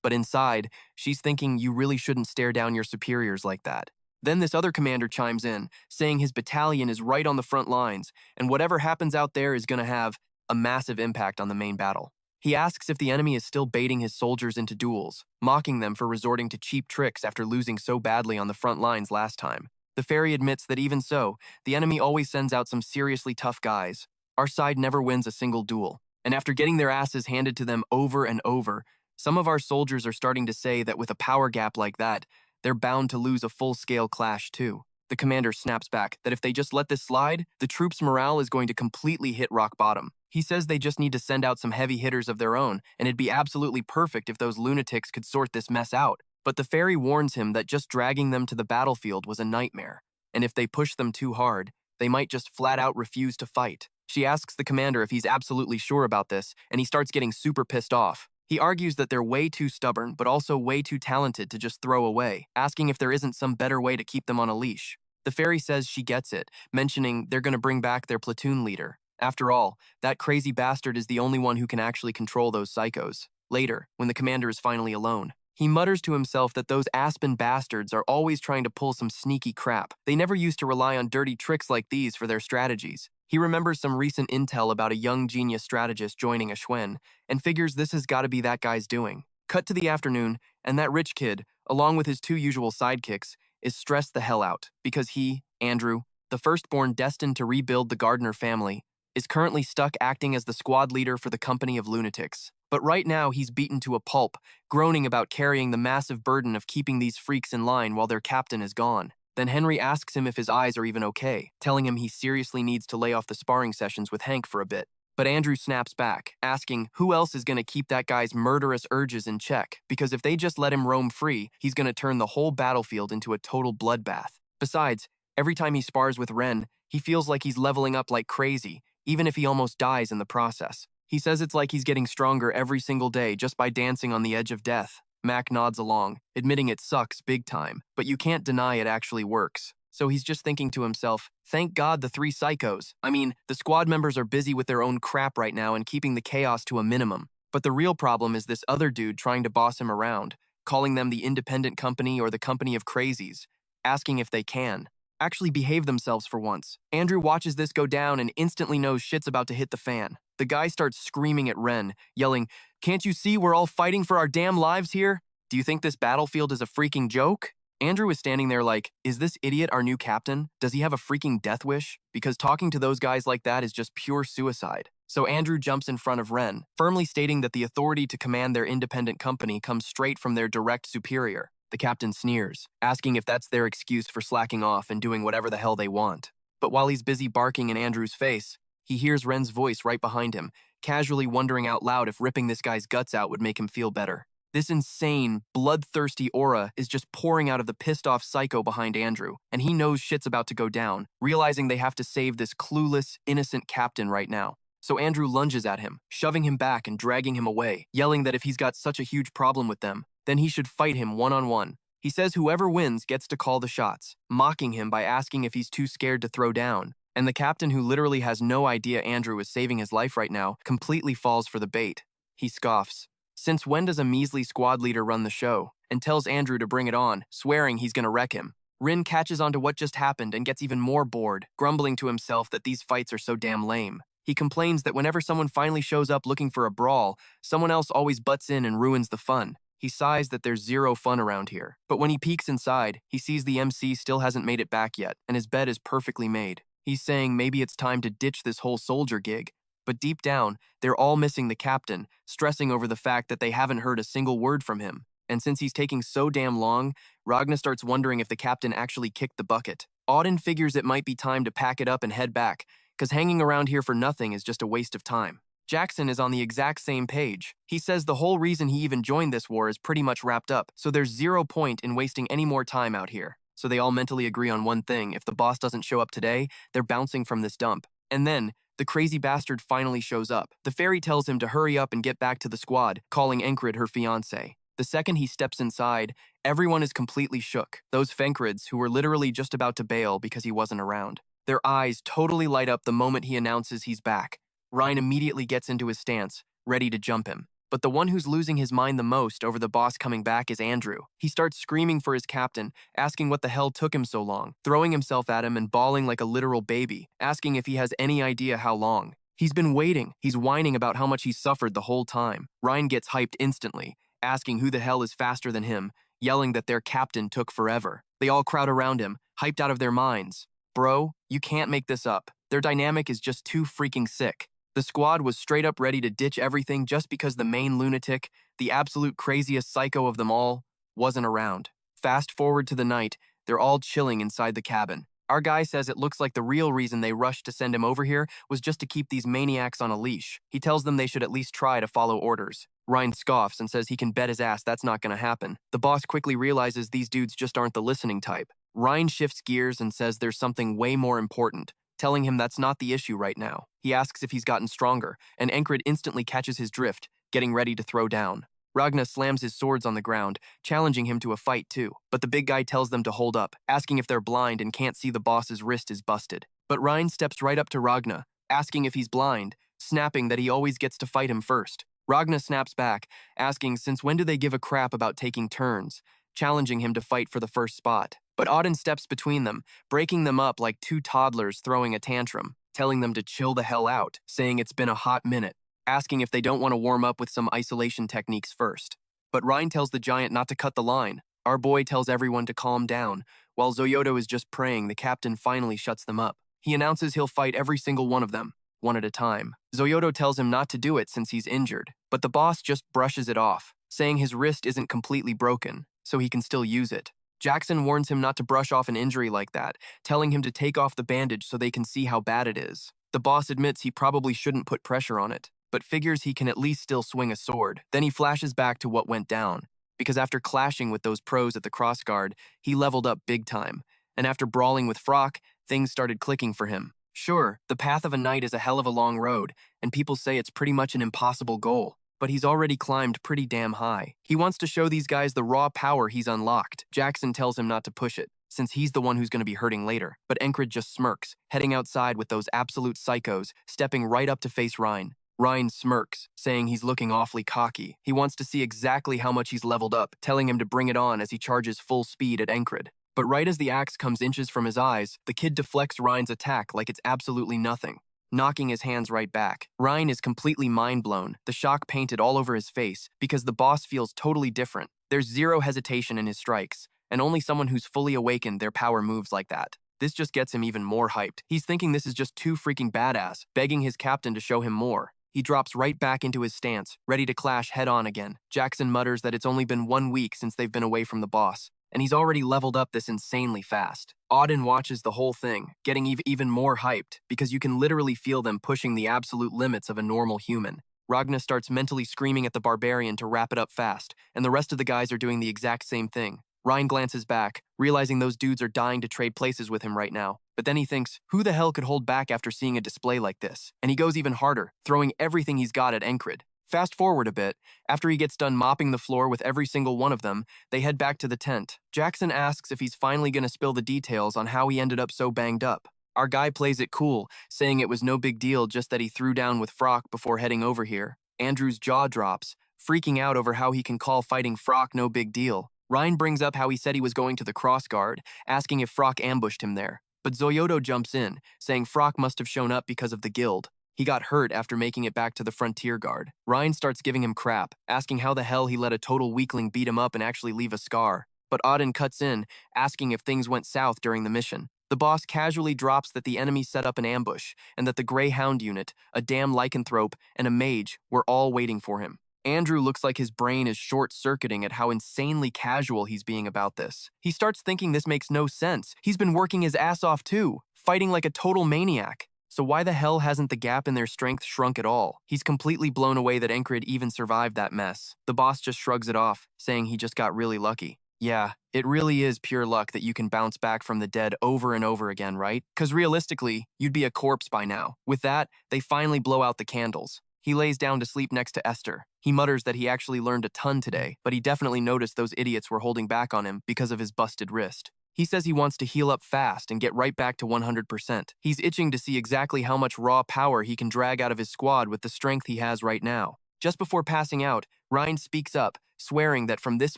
But inside, she's thinking you really shouldn't stare down your superiors like that. Then this other commander chimes in, saying his battalion is right on the front lines, and whatever happens out there is going to have a massive impact on the main battle. He asks if the enemy is still baiting his soldiers into duels, mocking them for resorting to cheap tricks after losing so badly on the front lines last time. The fairy admits that even so, the enemy always sends out some seriously tough guys. Our side never wins a single duel, and after getting their asses handed to them over and over, some of our soldiers are starting to say that with a power gap like that, they're bound to lose a full-scale clash too. The commander snaps back that if they just let this slide, the troops' morale is going to completely hit rock bottom. He says they just need to send out some heavy hitters of their own, and it'd be absolutely perfect if those lunatics could sort this mess out. But the fairy warns him that just dragging them to the battlefield was a nightmare, and if they push them too hard, they might just flat out refuse to fight. She asks the commander if he's absolutely sure about this, and he starts getting super pissed off. He argues that they're way too stubborn, but also way too talented to just throw away, asking if there isn't some better way to keep them on a leash. The fairy says she gets it, mentioning they're going to bring back their platoon leader. After all, that crazy bastard is the only one who can actually control those psychos. Later, when the commander is finally alone, he mutters to himself that those Aspen bastards are always trying to pull some sneaky crap. They never used to rely on dirty tricks like these for their strategies. He remembers some recent intel about a young genius strategist joining Ashwen, and figures this has got to be that guy's doing. Cut to the afternoon, and that rich kid, along with his 2 usual sidekicks, is stressed the hell out, because he, Andrew, the firstborn destined to rebuild the Gardner family, is currently stuck acting as the squad leader for the company of lunatics. But right now he's beaten to a pulp, groaning about carrying the massive burden of keeping these freaks in line while their captain is gone. Then Henry asks him if his eyes are even okay, telling him he seriously needs to lay off the sparring sessions with Hank for a bit. But Andrew snaps back, asking who else is going to keep that guy's murderous urges in check, because if they just let him roam free, he's going to turn the whole battlefield into a total bloodbath. Besides, every time he spars with Ren, he feels like he's leveling up like crazy, even if he almost dies in the process. He says it's like he's getting stronger every single day just by dancing on the edge of death. Mac nods along, admitting it sucks big time, but you can't deny it actually works. So he's just thinking to himself, thank God the 3 psychos. I mean, the squad members are busy with their own crap right now and keeping the chaos to a minimum. But the real problem is this other dude trying to boss him around, calling them the independent company or the company of crazies, asking if they can actually behave themselves for once. Andrew watches this go down and instantly knows shit's about to hit the fan. The guy starts screaming at Ren, yelling, "Can't you see we're all fighting for our damn lives here? Do you think this battlefield is a freaking joke?" Andrew is standing there like, is this idiot our new captain? Does he have a freaking death wish? Because talking to those guys like that is just pure suicide. So Andrew jumps in front of Ren, firmly stating that the authority to command their independent company comes straight from their direct superior. The captain sneers, asking if that's their excuse for slacking off and doing whatever the hell they want. But while he's busy barking in Andrew's face, he hears Ren's voice right behind him, casually wondering out loud if ripping this guy's guts out would make him feel better. This insane, bloodthirsty aura is just pouring out of the pissed-off psycho behind Andrew, and he knows shit's about to go down, realizing they have to save this clueless, innocent captain right now. So Andrew lunges at him, shoving him back and dragging him away, yelling that if he's got such a huge problem with them, then he should fight him one-on-one. He says whoever wins gets to call the shots, mocking him by asking if he's too scared to throw down. And the captain, who literally has no idea Andrew is saving his life right now, completely falls for the bait. He scoffs. Since when does a measly squad leader run the show? And tells Andrew to bring it on, swearing he's gonna wreck him. Rin catches on to what just happened and gets even more bored, grumbling to himself that these fights are so damn lame. He complains that whenever someone finally shows up looking for a brawl, someone else always butts in and ruins the fun. He sighs that there's zero fun around here. But when he peeks inside, he sees the MC still hasn't made it back yet, and his bed is perfectly made. He's saying maybe it's time to ditch this whole soldier gig. But deep down, they're all missing the captain, stressing over the fact that they haven't heard a single word from him. And since he's taking so damn long, Ragna starts wondering if the captain actually kicked the bucket. Auden figures it might be time to pack it up and head back, because hanging around here for nothing is just a waste of time. Jackson is on the exact same page. He says the whole reason he even joined this war is pretty much wrapped up, so there's zero point in wasting any more time out here. So they all mentally agree on one thing: if the boss doesn't show up today, they're bouncing from this dump. And then, the crazy bastard finally shows up. The fairy tells him to hurry up and get back to the squad, calling Enkrid her fiancé. The second he steps inside, everyone is completely shook. Those Fenkrids, who were literally just about to bail because he wasn't around. Their eyes totally light up the moment he announces he's back. Ryan immediately gets into his stance, ready to jump him. But the one who's losing his mind the most over the boss coming back is Andrew. He starts screaming for his captain, asking what the hell took him so long, throwing himself at him and bawling like a literal baby, asking if he has any idea how long. He's been waiting. He's whining about how much he's suffered the whole time. Ryan gets hyped instantly, asking who the hell is faster than him, yelling that their captain took forever. They all crowd around him, hyped out of their minds. Bro, you can't make this up. Their dynamic is just too freaking sick. The squad was straight up ready to ditch everything just because the main lunatic, the absolute craziest psycho of them all, wasn't around. Fast forward to the night, they're all chilling inside the cabin. Our guy says it looks like the real reason they rushed to send him over here was just to keep these maniacs on a leash. He tells them they should at least try to follow orders. Ryan scoffs and says he can bet his ass that's not gonna happen. The boss quickly realizes these dudes just aren't the listening type. Ryan shifts gears and says there's something way more important, telling him that's not the issue right now. He asks if he's gotten stronger, and Enkrid instantly catches his drift, getting ready to throw down. Ragna slams his swords on the ground, challenging him to a fight too, but the big guy tells them to hold up, asking if they're blind and can't see the boss's wrist is busted. But Ryan steps right up to Ragna, asking if he's blind, snapping that he always gets to fight him first. Ragna snaps back, asking since when do they give a crap about taking turns, challenging him to fight for the first spot. But Auden steps between them, breaking them up like two toddlers throwing a tantrum, telling them to chill the hell out, saying it's been a hot minute, asking if they don't want to warm up with some isolation techniques first. But Ryan tells the giant not to cut the line. Our boy tells everyone to calm down. While Zoyodo is just praying, the captain finally shuts them up. He announces he'll fight every single one of them, one at a time. Zoyodo tells him not to do it since he's injured, but the boss just brushes it off, saying his wrist isn't completely broken, so he can still use it. Jackson warns him not to brush off an injury like that, telling him to take off the bandage so they can see how bad it is. The boss admits he probably shouldn't put pressure on it, but figures he can at least still swing a sword. Then he flashes back to what went down, because after clashing with those pros at the crossguard, he leveled up big time, and after brawling with Frock, things started clicking for him. Sure, the path of a knight is a hell of a long road, and people say it's pretty much an impossible goal. But he's already climbed pretty damn high. He wants to show these guys the raw power he's unlocked. Jackson tells him not to push it, since he's the one who's going to be hurting later. But Enkrid just smirks, heading outside with those absolute psychos, stepping right up to face Ryan. Ryan smirks, saying he's looking awfully cocky. He wants to see exactly how much he's leveled up, telling him to bring it on as he charges full speed at Enkrid. But right as the axe comes inches from his eyes, the kid deflects Ryan's attack like it's absolutely nothing, knocking his hands right back. Ryan is completely mind-blown, the shock painted all over his face, because the boss feels totally different. There's zero hesitation in his strikes, and only someone who's fully awakened their power moves like that. This just gets him even more hyped. He's thinking this is just too freaking badass, begging his captain to show him more. He drops right back into his stance, ready to clash head-on again. Jackson mutters that it's only been 1 week since they've been away from the boss, and he's already leveled up this insanely fast. Auden watches the whole thing, getting even more hyped, because you can literally feel them pushing the absolute limits of a normal human. Ragna starts mentally screaming at the barbarian to wrap it up fast, and the rest of the guys are doing the exact same thing. Ryan glances back, realizing those dudes are dying to trade places with him right now. But then he thinks, who the hell could hold back after seeing a display like this? And he goes even harder, throwing everything he's got at Enkrid. Fast forward a bit, after he gets done mopping the floor with every single one of them, they head back to the tent. Jackson asks if he's finally gonna spill the details on how he ended up so banged up. Our guy plays it cool, saying it was no big deal, just that he threw down with Frock before heading over here. Andrew's jaw drops, freaking out over how he can call fighting Frock no big deal. Ryan brings up how he said he was going to the crossguard, asking if Frock ambushed him there. But Zoyodo jumps in, saying Frock must have shown up because of the guild. He got hurt after making it back to the frontier guard. Ryan starts giving him crap, asking how the hell he let a total weakling beat him up and actually leave a scar. But Auden cuts in, asking if things went south during the mission. The boss casually drops that the enemy set up an ambush, and that the Greyhound unit, a damn lycanthrope, and a mage were all waiting for him. Andrew looks like his brain is short-circuiting at how insanely casual he's being about this. He starts thinking this makes no sense. He's been working his ass off too, fighting like a total maniac. So why the hell hasn't the gap in their strength shrunk at all? He's completely blown away that Enkrid even survived that mess. The boss just shrugs it off, saying he just got really lucky. Yeah, it really is pure luck that you can bounce back from the dead over and over again, right? Because realistically, you'd be a corpse by now. With that, they finally blow out the candles. He lays down to sleep next to Esther. He mutters that he actually learned a ton today, but he definitely noticed those idiots were holding back on him because of his busted wrist. He says he wants to heal up fast and get right back to 100%. He's itching to see exactly how much raw power he can drag out of his squad with the strength he has right now. Just before passing out, Ryan speaks up, swearing that from this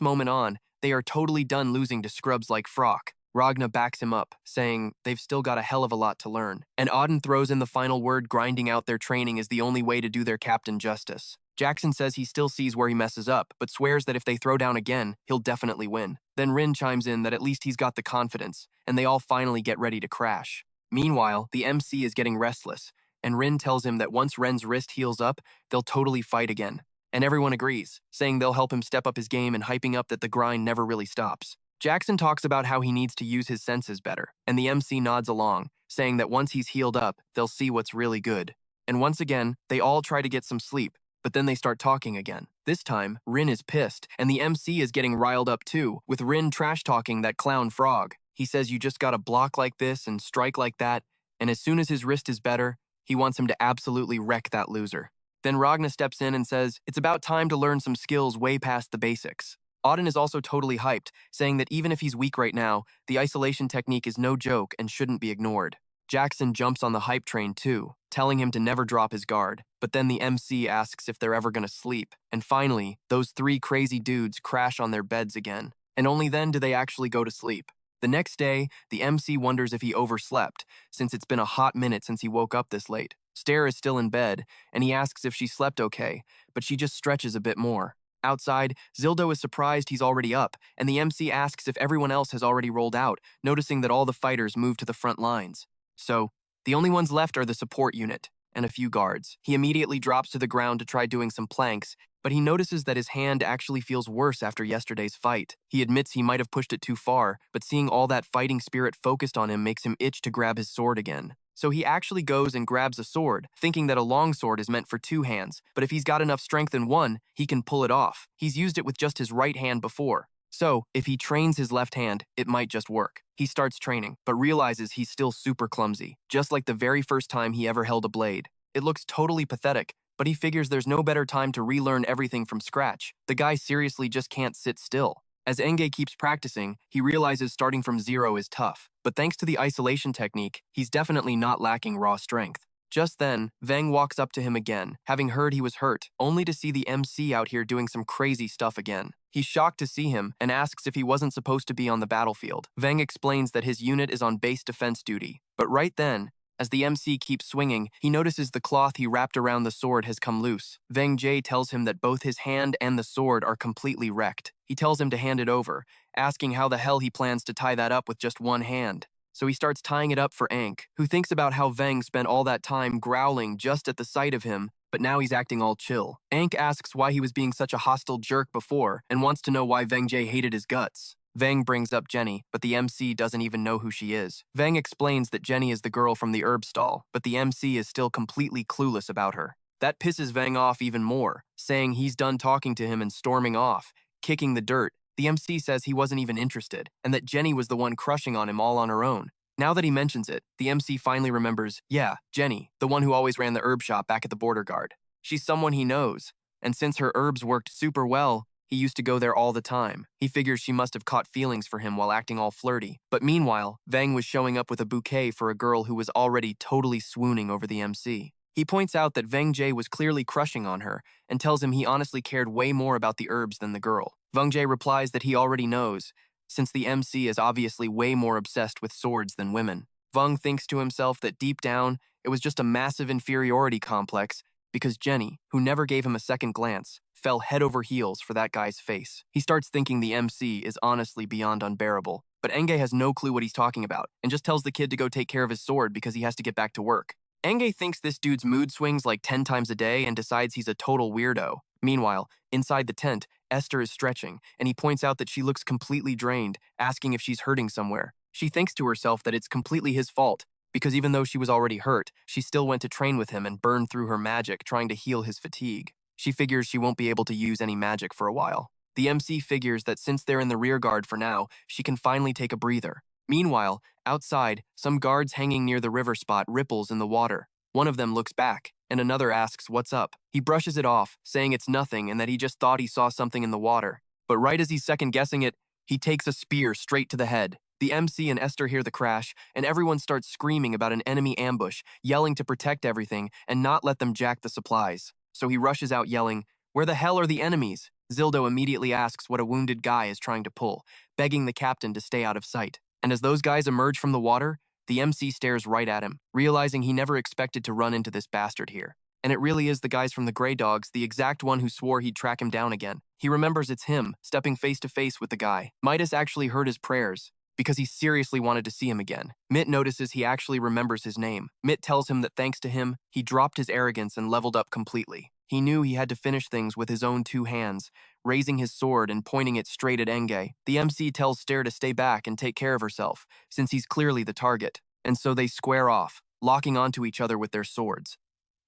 moment on, they are totally done losing to scrubs like Frock. Ragna backs him up, saying they've still got a hell of a lot to learn. And Auden throws in the final word, grinding out their training is the only way to do their captain justice. Jackson says he still sees where he messes up, but swears that if they throw down again, he'll definitely win. Then Rin chimes in that at least he's got the confidence, and they all finally get ready to crash. Meanwhile, the MC is getting restless, and Rin tells him that once Ren's wrist heals up, they'll totally fight again. And everyone agrees, saying they'll help him step up his game and hyping up that the grind never really stops. Jackson talks about how he needs to use his senses better, and the MC nods along, saying that once he's healed up, they'll see what's really good. And once again, they all try to get some sleep, but then they start talking again. This time, Rin is pissed, and the MC is getting riled up too, with Rin trash-talking that clown Frog. He says you just gotta block like this and strike like that, and as soon as his wrist is better, he wants him to absolutely wreck that loser. Then Ragna steps in and says it's about time to learn some skills way past the basics. Auden is also totally hyped, saying that even if he's weak right now, the isolation technique is no joke and shouldn't be ignored. Jackson jumps on the hype train too, telling him to never drop his guard, but then the MC asks if they're ever gonna sleep, and finally, those three crazy dudes crash on their beds again, and only then do they actually go to sleep. The next day, the MC wonders if he overslept, since it's been a hot minute since he woke up this late. Stare is still in bed, and he asks if she slept okay, but she just stretches a bit more. Outside, Zildo is surprised he's already up, and the MC asks if everyone else has already rolled out, noticing that all the fighters moved to the front lines. So, the only ones left are the support unit, and a few guards. He immediately drops to the ground to try doing some planks, but he notices that his hand actually feels worse after yesterday's fight. He admits he might have pushed it too far, but seeing all that fighting spirit focused on him makes him itch to grab his sword again. So he actually goes and grabs a sword, thinking that a long sword is meant for two hands, but if he's got enough strength in one, he can pull it off. He's used it with just his right hand before. So, if he trains his left hand, it might just work. He starts training, but realizes he's still super clumsy, just like the very first time he ever held a blade. It looks totally pathetic, but he figures there's no better time to relearn everything from scratch. The guy seriously just can't sit still. As Enge keeps practicing, he realizes starting from zero is tough, but thanks to the isolation technique, he's definitely not lacking raw strength. Just then, Veng walks up to him again, having heard he was hurt, only to see the MC out here doing some crazy stuff again. He's shocked to see him and asks if he wasn't supposed to be on the battlefield. Veng explains that his unit is on base defense duty, but right then, as the MC keeps swinging, he notices the cloth he wrapped around the sword has come loose. Veng Jie tells him that both his hand and the sword are completely wrecked. He tells him to hand it over, asking how the hell he plans to tie that up with just one hand. So he starts tying it up for Ankh, who thinks about how Veng spent all that time growling just at the sight of him, but now he's acting all chill. Ankh asks why he was being such a hostile jerk before, and wants to know why Veng Jie hated his guts. Veng brings up Jenny, but the MC doesn't even know who she is. Veng explains that Jenny is the girl from the herb stall, but the MC is still completely clueless about her. That pisses Vang off even more, saying he's done talking to him and storming off, kicking the dirt. The MC says he wasn't even interested, and that Jenny was the one crushing on him all on her own. Now that he mentions it, the MC finally remembers, yeah, Jenny, the one who always ran the herb shop back at the border guard. She's someone he knows, and since her herbs worked super well, he used to go there all the time. He figures she must have caught feelings for him while acting all flirty. But meanwhile, Vang was showing up with a bouquet for a girl who was already totally swooning over the MC. He points out that Vang Jae was clearly crushing on her and tells him he honestly cared way more about the herbs than the girl. Vang Jae replies that he already knows, since the MC is obviously way more obsessed with swords than women. Vang thinks to himself that deep down, it was just a massive inferiority complex because Jenny, who never gave him a second glance, fell head over heels for that guy's face. He starts thinking the MC is honestly beyond unbearable, but Enge has no clue what he's talking about and just tells the kid to go take care of his sword because he has to get back to work. Enge thinks this dude's mood swings like 10 times a day and decides he's a total weirdo. Meanwhile, inside the tent, Esther is stretching, and he points out that she looks completely drained, asking if she's hurting somewhere. She thinks to herself that it's completely his fault, because even though she was already hurt, she still went to train with him and burned through her magic trying to heal his fatigue. She figures she won't be able to use any magic for a while. The MC figures that since they're in the rear guard for now, she can finally take a breather. Meanwhile, outside, some guards hanging near the river spot ripples in the water. One of them looks back, and another asks what's up. He brushes it off, saying it's nothing and that he just thought he saw something in the water. But right as he's second-guessing it, he takes a spear straight to the head. The MC and Esther hear the crash, and everyone starts screaming about an enemy ambush, yelling to protect everything and not let them jack the supplies. So he rushes out yelling, "Where the hell are the enemies?" Zildo immediately asks what a wounded guy is trying to pull, begging the captain to stay out of sight. And as those guys emerge from the water, the MC stares right at him, realizing he never expected to run into this bastard here. And it really is the guys from the Grey Dogs, the exact one who swore he'd track him down again. He remembers it's him, stepping face to face with the guy. Midas actually heard his prayers, because he seriously wanted to see him again. Mitt notices he actually remembers his name. Mitt tells him that thanks to him, he dropped his arrogance and leveled up completely. He knew he had to finish things with his own two hands, raising his sword and pointing it straight at Enge. The MC tells Stare to stay back and take care of herself, since he's clearly the target. And so they square off, locking onto each other with their swords.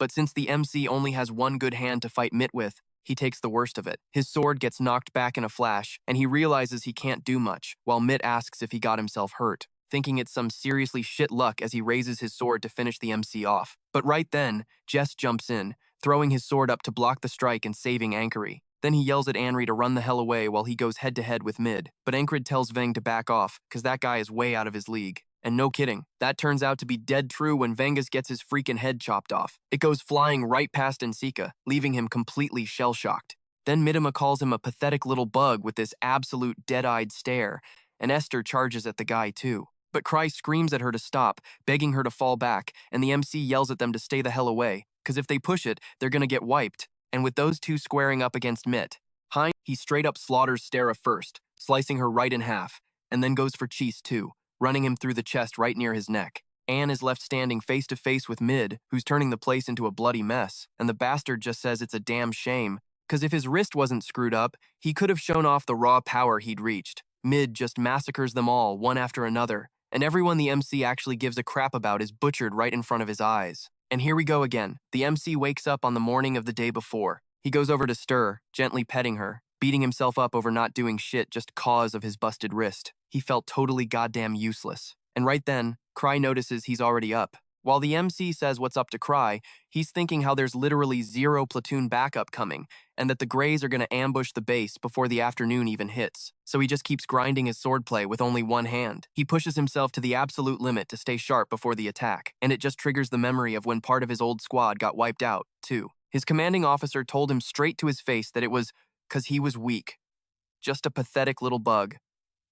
But since the MC only has one good hand to fight Mitt with, he takes the worst of it. His sword gets knocked back in a flash, and he realizes he can't do much, while Mitt asks if he got himself hurt, thinking it's some seriously shit luck as he raises his sword to finish the MC off. But right then, Jess jumps in, throwing his sword up to block the strike and saving Ankary. Then he yells at Anri to run the hell away while he goes head-to-head with Mid. But Enkrid tells Vang to back off, cause that guy is way out of his league. And no kidding, that turns out to be dead true when Vengus gets his freaking head chopped off. It goes flying right past Ensika, leaving him completely shell-shocked. Then Midima calls him a pathetic little bug with this absolute dead-eyed stare, and Esther charges at the guy too. But Cry screams at her to stop, begging her to fall back, and the MC yells at them to stay the hell away, cause if they push it, they're gonna get wiped. And with those two squaring up against Mitt, he straight up slaughters Stera first, slicing her right in half, and then goes for Cheese too, running him through the chest right near his neck. Anne is left standing face to face with Mid, who's turning the place into a bloody mess, and the bastard just says it's a damn shame, cause if his wrist wasn't screwed up, he could have shown off the raw power he'd reached. Mid just massacres them all, one after another, and everyone the MC actually gives a crap about is butchered right in front of his eyes. And here we go again. The MC wakes up on the morning of the day before. He goes over to Stir, gently petting her, beating himself up over not doing shit just cause of his busted wrist. He felt totally goddamn useless. And right then, Cry notices he's already up. While the MC says what's up to Cry, he's thinking how there's literally 0 platoon backup coming, and that the Greys are gonna ambush the base before the afternoon even hits. So he just keeps grinding his swordplay with only one hand. He pushes himself to the absolute limit to stay sharp before the attack, and it just triggers the memory of when part of his old squad got wiped out, too. His commanding officer told him straight to his face that it was 'cause he was weak. Just a pathetic little bug.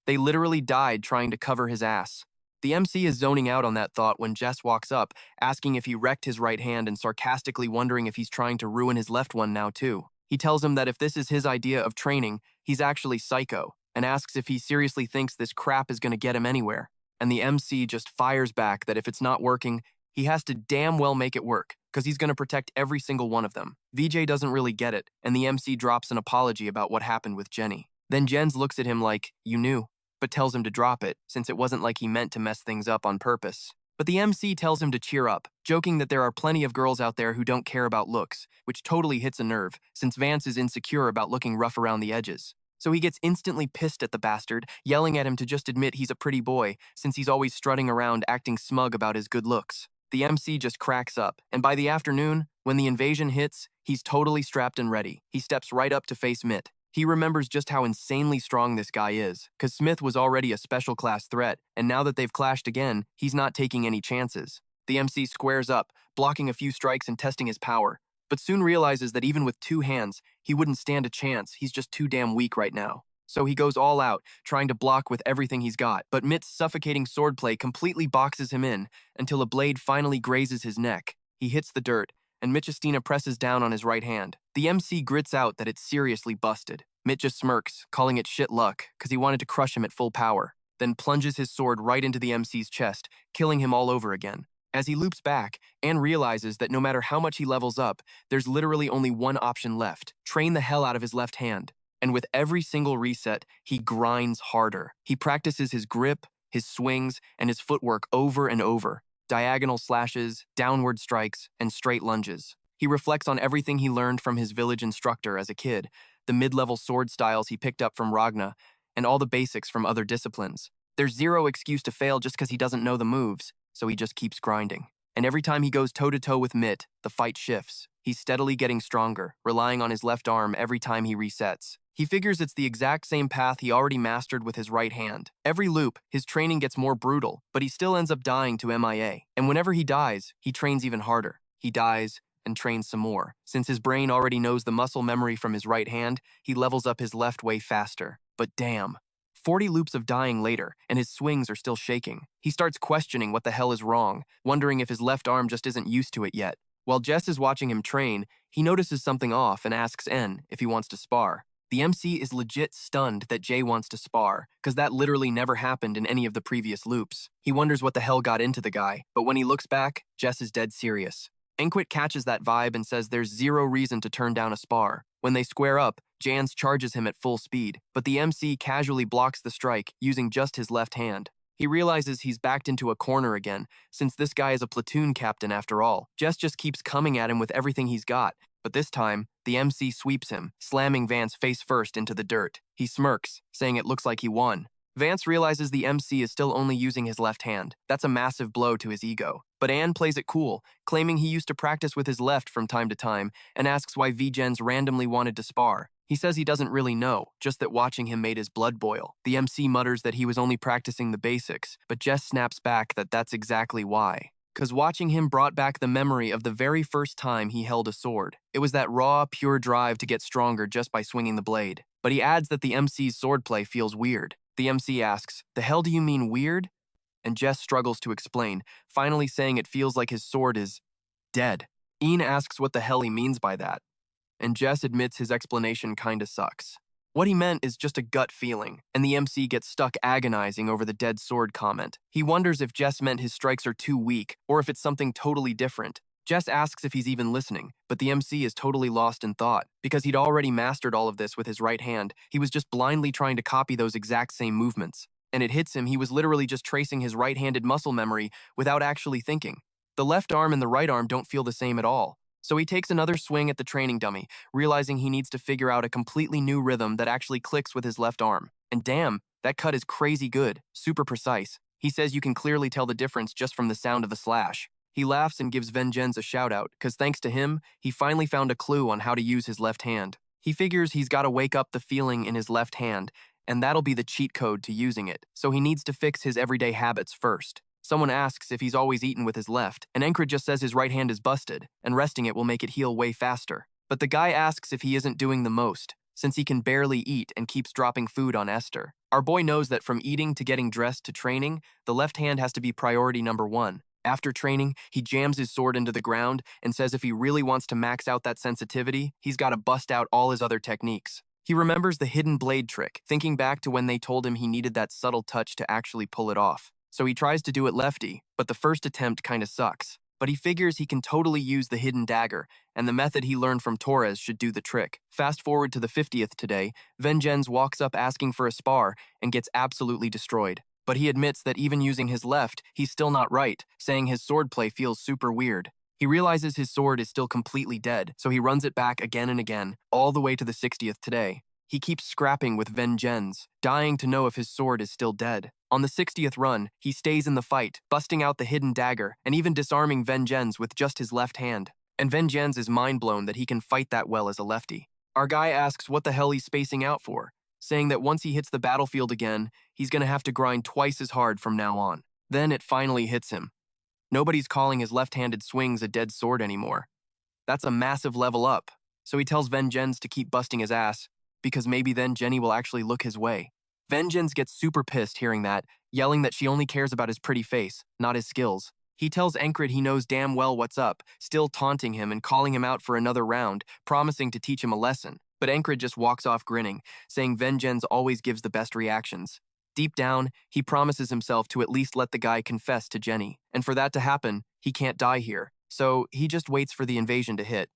They literally died trying to cover his ass. The MC is zoning out on that thought when Jess walks up, asking if he wrecked his right hand and sarcastically wondering if he's trying to ruin his left one now too. He tells him that if this is his idea of training, he's actually psycho, and asks if he seriously thinks this crap is gonna get him anywhere. And the MC just fires back that if it's not working, he has to damn well make it work, because he's gonna protect every single one of them. VJ doesn't really get it, and the MC drops an apology about what happened with Jenny. Then Jens looks at him like, you knew, but tells him to drop it, since it wasn't like he meant to mess things up on purpose. But the MC tells him to cheer up, joking that there are plenty of girls out there who don't care about looks, which totally hits a nerve, since Vance is insecure about looking rough around the edges. So he gets instantly pissed at the bastard, yelling at him to just admit he's a pretty boy, since he's always strutting around acting smug about his good looks. The MC just cracks up, and by the afternoon, when the invasion hits, he's totally strapped and ready. He steps right up to face Mitt. He remembers just how insanely strong this guy is, because Smith was already a special class threat, and now that they've clashed again, he's not taking any chances. The MC squares up, blocking a few strikes and testing his power, but soon realizes that even with 2 hands, he wouldn't stand a chance. He's just too damn weak right now. So he goes all out, trying to block with everything he's got, but Mitt's suffocating swordplay completely boxes him in until a blade finally grazes his neck. He hits the dirt, and Mitchistina presses down on his right hand. The MC grits out that it's seriously busted. Mitt just smirks, calling it shit luck, because he wanted to crush him at full power, then plunges his sword right into the MC's chest, killing him all over again. As he loops back, Anne realizes that no matter how much he levels up, there's literally only one option left: train the hell out of his left hand. And with every single reset, he grinds harder. He practices his grip, his swings, and his footwork over and over. Diagonal slashes, downward strikes, and straight lunges. He reflects on everything he learned from his village instructor as a kid, the mid-level sword styles he picked up from Ragna, and all the basics from other disciplines. There's zero excuse to fail just because he doesn't know the moves, so he just keeps grinding. And every time he goes toe-to-toe with Mitt, the fight shifts. He's steadily getting stronger, relying on his left arm every time he resets. He figures it's the exact same path he already mastered with his right hand. Every loop, his training gets more brutal, but he still ends up dying to MIA. And whenever he dies, he trains even harder. He dies and trains some more. Since his brain already knows the muscle memory from his right hand, he levels up his left way faster. But damn, 40 loops of dying later, and his swings are still shaking. He starts questioning what the hell is wrong, wondering if his left arm just isn't used to it yet. While Jess is watching him train, he notices something off and asks N if he wants to spar. The MC is legit stunned that Jay wants to spar, because that literally never happened in any of the previous loops. He wonders what the hell got into the guy, but when he looks back, Jess is dead serious. Enkrid catches that vibe and says there's zero reason to turn down a spar. When they square up, Jans charges him at full speed, but the MC casually blocks the strike using just his left hand. He realizes he's backed into a corner again, since this guy is a platoon captain after all. Jess just keeps coming at him with everything he's got, but this time, the MC sweeps him, slamming Vance face first into the dirt. He smirks, saying it looks like he won. Vance realizes the MC is still only using his left hand. That's a massive blow to his ego. But Anne plays it cool, claiming he used to practice with his left from time to time, and asks why V-Gens randomly wanted to spar. He says he doesn't really know, just that watching him made his blood boil. The MC mutters that he was only practicing the basics, but Jess snaps back that that's exactly why. Because watching him brought back the memory of the very first time he held a sword. It was that raw, pure drive to get stronger just by swinging the blade. But he adds that the MC's swordplay feels weird. The MC asks, "The hell do you mean weird?" And Jess struggles to explain, finally saying it feels like his sword is dead. Ian asks what the hell he means by that, and Jess admits his explanation kinda sucks. What he meant is just a gut feeling, and the MC gets stuck agonizing over the dead sword comment. He wonders if Jess meant his strikes are too weak, or if it's something totally different. Jess asks if he's even listening, but the MC is totally lost in thought. Because he'd already mastered all of this with his right hand, he was just blindly trying to copy those exact same movements. And it hits him he was literally just tracing his right-handed muscle memory without actually thinking. The left arm and the right arm don't feel the same at all. So he takes another swing at the training dummy, realizing he needs to figure out a completely new rhythm that actually clicks with his left arm. And damn, that cut is crazy good, super precise. He says you can clearly tell the difference just from the sound of the slash. He laughs and gives Vengeance a shout-out, because thanks to him, he finally found a clue on how to use his left hand. He figures he's got to wake up the feeling in his left hand, and that'll be the cheat code to using it, so he needs to fix his everyday habits first. Someone asks if he's always eaten with his left, and Enkrid just says his right hand is busted, and resting it will make it heal way faster. But the guy asks if he isn't doing the most, since he can barely eat and keeps dropping food on Esther. Our boy knows that from eating to getting dressed to training, the left hand has to be priority number one. After training, he jams his sword into the ground and says if he really wants to max out that sensitivity, he's got to bust out all his other techniques. He remembers the hidden blade trick, thinking back to when they told him he needed that subtle touch to actually pull it off. So he tries to do it lefty, but the first attempt kinda sucks. But he figures he can totally use the hidden dagger, and the method he learned from Torres should do the trick. Fast forward to the 50th today, Vengeance walks up asking for a spar and gets absolutely destroyed. But he admits that even using his left, he's still not right, saying his swordplay feels super weird. He realizes his sword is still completely dead, so he runs it back again and again, all the way to the 60th today. He keeps scrapping with vengeance, dying to know if his sword is still dead. On the 60th run, he stays in the fight, busting out the hidden dagger, and even disarming Vengeance with just his left hand. And Vengeance is mind-blown that he can fight that well as a lefty. Our guy asks what the hell he's spacing out for, saying that once he hits the battlefield again, he's gonna have to grind twice as hard from now on. Then it finally hits him. Nobody's calling his left-handed swings a dead sword anymore. That's a massive level up. So he tells Vengeance to keep busting his ass, because maybe then Jenny will actually look his way. Vengeance gets super pissed hearing that, yelling that she only cares about his pretty face, not his skills. He tells Enkrid he knows damn well what's up, still taunting him and calling him out for another round, promising to teach him a lesson. But Enkrid just walks off grinning, saying Vengeance always gives the best reactions. Deep down, he promises himself to at least let the guy confess to Jenny, and for that to happen, he can't die here. So he just waits for the invasion to hit,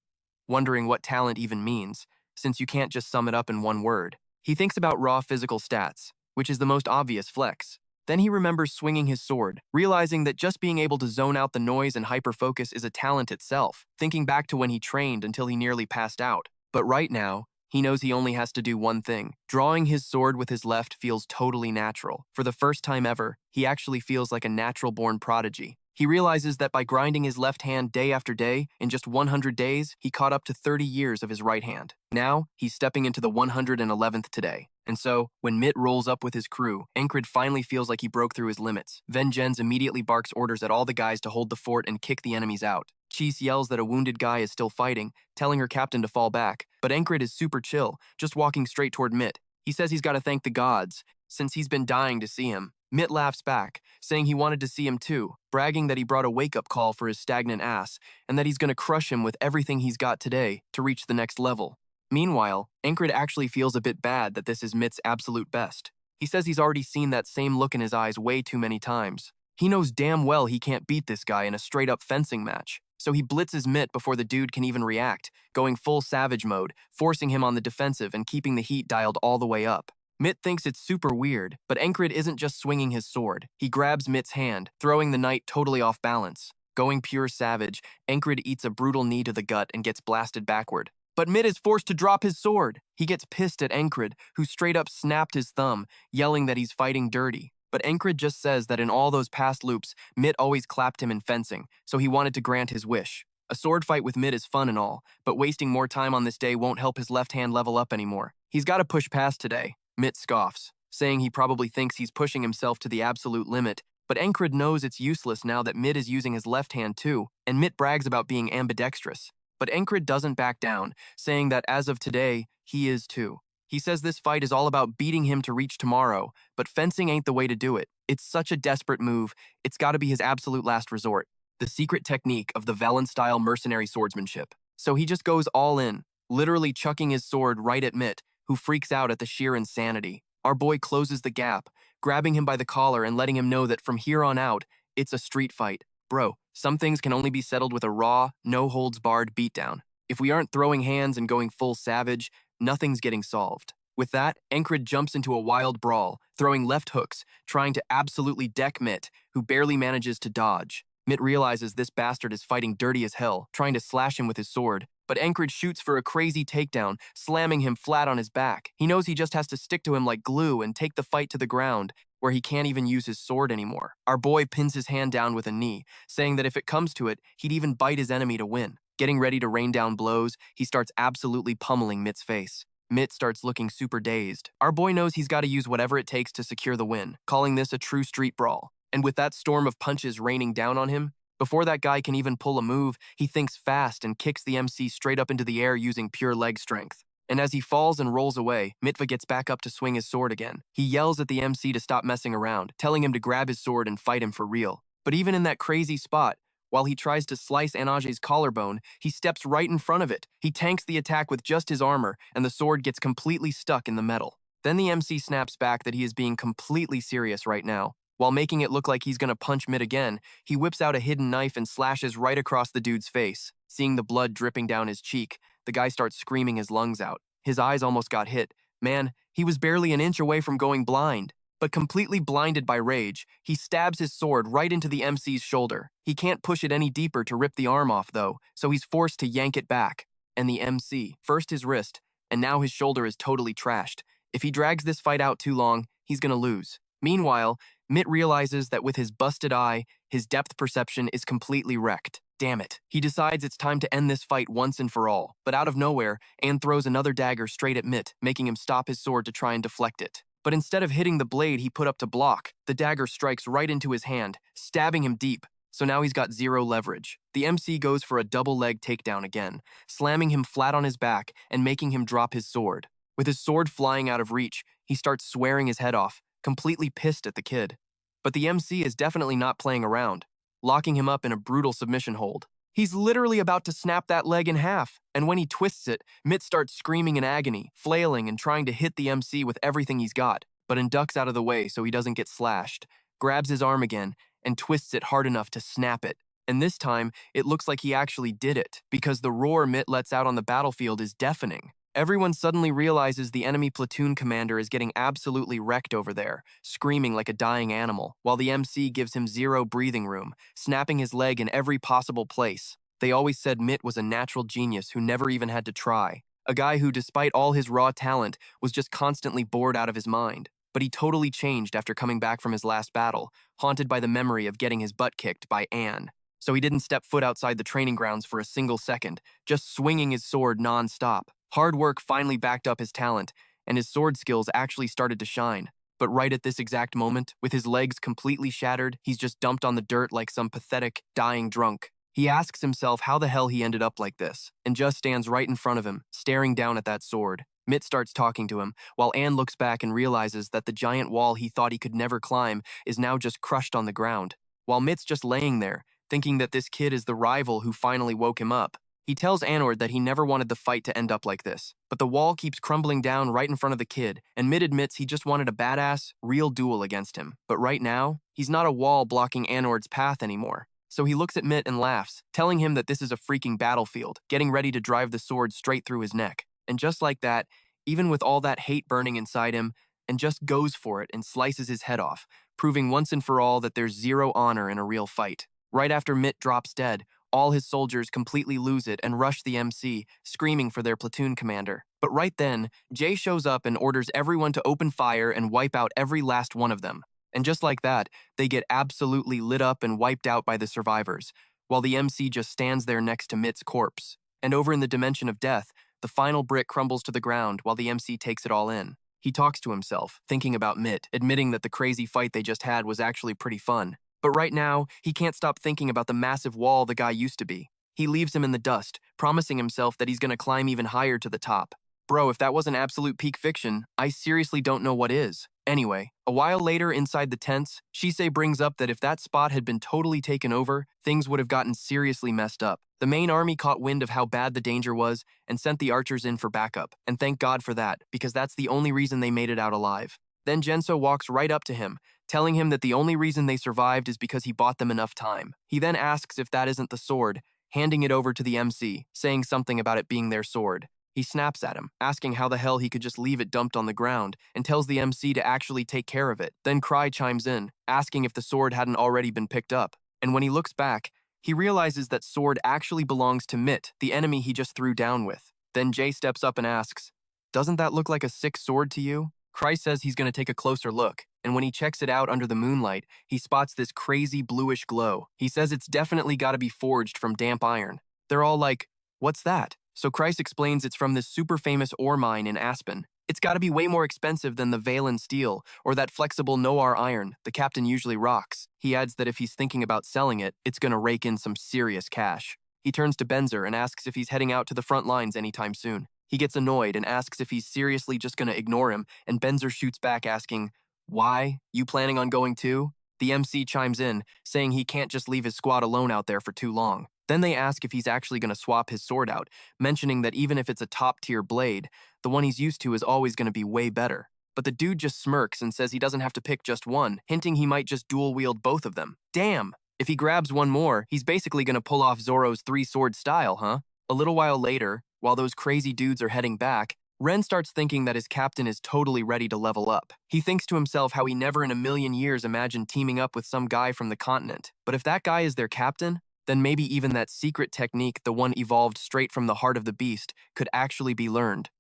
wondering what talent even means, since you can't just sum it up in one word. He thinks about raw physical stats, which is the most obvious flex. Then he remembers swinging his sword, realizing that just being able to zone out the noise and hyperfocus is a talent itself, thinking back to when he trained until he nearly passed out. But right now, he knows he only has to do one thing. Drawing his sword with his left feels totally natural. For the first time ever, he actually feels like a natural-born prodigy. He realizes that by grinding his left hand day after day, in just 100 days, he caught up to 30 years of his right hand. Now, he's stepping into the 111th today. And so, when Mitt rolls up with his crew, Enkrid finally feels like he broke through his limits. Vengeance immediately barks orders at all the guys to hold the fort and kick the enemies out. Cheese yells that a wounded guy is still fighting, telling her captain to fall back, but Enkrid is super chill, just walking straight toward Mitt. He says he's got to thank the gods, since he's been dying to see him. Mitt laughs back, saying he wanted to see him too, bragging that he brought a wake-up call for his stagnant ass, and that he's going to crush him with everything he's got today to reach the next level. Meanwhile, Enkrid actually feels a bit bad that this is Mitt's absolute best. He says he's already seen that same look in his eyes way too many times. He knows damn well he can't beat this guy in a straight-up fencing match, so he blitzes Mitt before the dude can even react, going full savage mode, forcing him on the defensive and keeping the heat dialed all the way up. Mitt thinks it's super weird, but Enkrid isn't just swinging his sword. He grabs Mitt's hand, throwing the knight totally off balance. Going pure savage, Enkrid eats a brutal knee to the gut and gets blasted backward. But Mitt is forced to drop his sword. He gets pissed at Enkrid, who straight up snapped his thumb, yelling that he's fighting dirty. But Enkrid just says that in all those past loops, Mitt always clapped him in fencing, so he wanted to grant his wish. A sword fight with Mitt is fun and all, but wasting more time on this day won't help his left hand level up anymore. He's got to push past today. Mitt scoffs, saying he probably thinks he's pushing himself to the absolute limit, but Enkrid knows it's useless now that Mitt is using his left hand too, and Mitt brags about being ambidextrous. But Enkrid doesn't back down, saying that as of today, he is too. He says this fight is all about beating him to reach tomorrow, but fencing ain't the way to do it. It's such a desperate move, it's gotta be his absolute last resort. The secret technique of the Velen-style mercenary swordsmanship. So he just goes all in, literally chucking his sword right at Mitt, who freaks out at the sheer insanity. Our boy closes the gap, grabbing him by the collar and letting him know that from here on out, it's a street fight. Bro, some things can only be settled with a raw, no-holds-barred beatdown. If we aren't throwing hands and going full savage, nothing's getting solved. With that, Enkrid jumps into a wild brawl, throwing left hooks, trying to absolutely deck Mitt, who barely manages to dodge. Mitt realizes this bastard is fighting dirty as hell, trying to slash him with his sword, but Enkrid shoots for a crazy takedown, slamming him flat on his back. He knows he just has to stick to him like glue and take the fight to the ground, where he can't even use his sword anymore. Our boy pins his hand down with a knee, saying that if it comes to it, he'd even bite his enemy to win. Getting ready to rain down blows, he starts absolutely pummeling Mitt's face. Mitt starts looking super dazed. Our boy knows he's got to use whatever it takes to secure the win, calling this a true street brawl. And with that storm of punches raining down on him, before that guy can even pull a move, he thinks fast and kicks the MC straight up into the air using pure leg strength. And as he falls and rolls away, Mitva gets back up to swing his sword again. He yells at the MC to stop messing around, telling him to grab his sword and fight him for real. But even in that crazy spot, while he tries to slice Anaje's collarbone, he steps right in front of it. He tanks the attack with just his armor, and the sword gets completely stuck in the metal. Then the MC snaps back that he is being completely serious right now. While making it look like he's gonna punch Mitt again, he whips out a hidden knife and slashes right across the dude's face. Seeing the blood dripping down his cheek, the guy starts screaming his lungs out. His eyes almost got hit. Man, he was barely an inch away from going blind. But completely blinded by rage, he stabs his sword right into the MC's shoulder. He can't push it any deeper to rip the arm off, though, so he's forced to yank it back. And the MC, first his wrist, and now his shoulder is totally trashed. If he drags this fight out too long, he's gonna lose. Meanwhile, Mitt realizes that with his busted eye, his depth perception is completely wrecked. Damn it. He decides it's time to end this fight once and for all, but out of nowhere, Anne throws another dagger straight at Mitt, making him stop his sword to try and deflect it. But instead of hitting the blade he put up to block, the dagger strikes right into his hand, stabbing him deep, so now he's got zero leverage. The MC goes for a double leg takedown again, slamming him flat on his back and making him drop his sword. With his sword flying out of reach, he starts swearing his head off, completely pissed at the kid. But the MC is definitely not playing around, locking him up in a brutal submission hold. He's literally about to snap that leg in half, and when he twists it, Mitt starts screaming in agony, flailing and trying to hit the MC with everything he's got, but ducks out of the way so he doesn't get slashed, grabs his arm again, and twists it hard enough to snap it. And this time, it looks like he actually did it, because the roar Mitt lets out on the battlefield is deafening. Everyone suddenly realizes the enemy platoon commander is getting absolutely wrecked over there, screaming like a dying animal, while the MC gives him zero breathing room, snapping his leg in every possible place. They always said Mitt was a natural genius who never even had to try. A guy who, despite all his raw talent, was just constantly bored out of his mind. But he totally changed after coming back from his last battle, haunted by the memory of getting his butt kicked by Anne. So he didn't step foot outside the training grounds for a single second, just swinging his sword non-stop. Hard work finally backed up his talent, and his sword skills actually started to shine. But right at this exact moment, with his legs completely shattered, he's just dumped on the dirt like some pathetic, dying drunk. He asks himself how the hell he ended up like this, and just stands right in front of him, staring down at that sword. Mitt starts talking to him, while Anne looks back and realizes that the giant wall he thought he could never climb is now just crushed on the ground. While Mitt's just laying there, thinking that this kid is the rival who finally woke him up. He tells Anord that he never wanted the fight to end up like this, but the wall keeps crumbling down right in front of the kid, and Mitt admits he just wanted a badass, real duel against him. But right now, he's not a wall blocking Anord's path anymore. So he looks at Mitt and laughs, telling him that this is a freaking battlefield, getting ready to drive the sword straight through his neck. And just like that, even with all that hate burning inside him, and just goes for it and slices his head off, proving once and for all that there's zero honor in a real fight. Right after Mitt drops dead, all his soldiers completely lose it and rush the MC, screaming for their platoon commander. But right then, Jay shows up and orders everyone to open fire and wipe out every last one of them. And just like that, they get absolutely lit up and wiped out by the survivors, while the MC just stands there next to Mitt's corpse. And over in the dimension of death, the final brick crumbles to the ground while the MC takes it all in. He talks to himself, thinking about Mitt, admitting that the crazy fight they just had was actually pretty fun. But right now, he can't stop thinking about the massive wall the guy used to be. He leaves him in the dust, promising himself that he's gonna climb even higher to the top. Bro, if that wasn't absolute peak fiction, I seriously don't know what is. Anyway, a while later inside the tents, Shisei brings up that if that spot had been totally taken over, things would have gotten seriously messed up. The main army caught wind of how bad the danger was and sent the archers in for backup. And thank God for that, because that's the only reason they made it out alive. Then Genso walks right up to him, telling him that the only reason they survived is because he bought them enough time. He then asks if that isn't the sword, handing it over to the MC, saying something about it being their sword. He snaps at him, asking how the hell he could just leave it dumped on the ground, and tells the MC to actually take care of it. Then Cry chimes in, asking if the sword hadn't already been picked up. And when he looks back, he realizes that sword actually belongs to Mitt, the enemy he just threw down with. Then Jay steps up and asks, "Doesn't that look like a sick sword to you?" Cry says he's going to take a closer look, and when he checks it out under the moonlight, he spots this crazy bluish glow. He says it's definitely got to be forged from damp iron. They're all like, "What's that?" So Christ explains it's from this super famous ore mine in Aspen. It's got to be way more expensive than the Valen steel or that flexible Noir iron the captain usually rocks. He adds that if he's thinking about selling it, it's going to rake in some serious cash. He turns to Benzer and asks if he's heading out to the front lines anytime soon. He gets annoyed and asks if he's seriously just going to ignore him, and Benzer shoots back asking, "Why? You planning on going too?" The MC chimes in, saying he can't just leave his squad alone out there for too long. Then they ask if he's actually going to swap his sword out, mentioning that even if it's a top-tier blade, the one he's used to is always going to be way better. But the dude just smirks and says he doesn't have to pick just one, hinting he might just dual-wield both of them. Damn! If he grabs one more, he's basically going to pull off Zoro's three-sword style, huh? A little while later, while those crazy dudes are heading back, Ren starts thinking that his captain is totally ready to level up. He thinks to himself how he never in a million years imagined teaming up with some guy from the continent. But if that guy is their captain, then maybe even that secret technique, the one evolved straight from the heart of the beast, could actually be learned.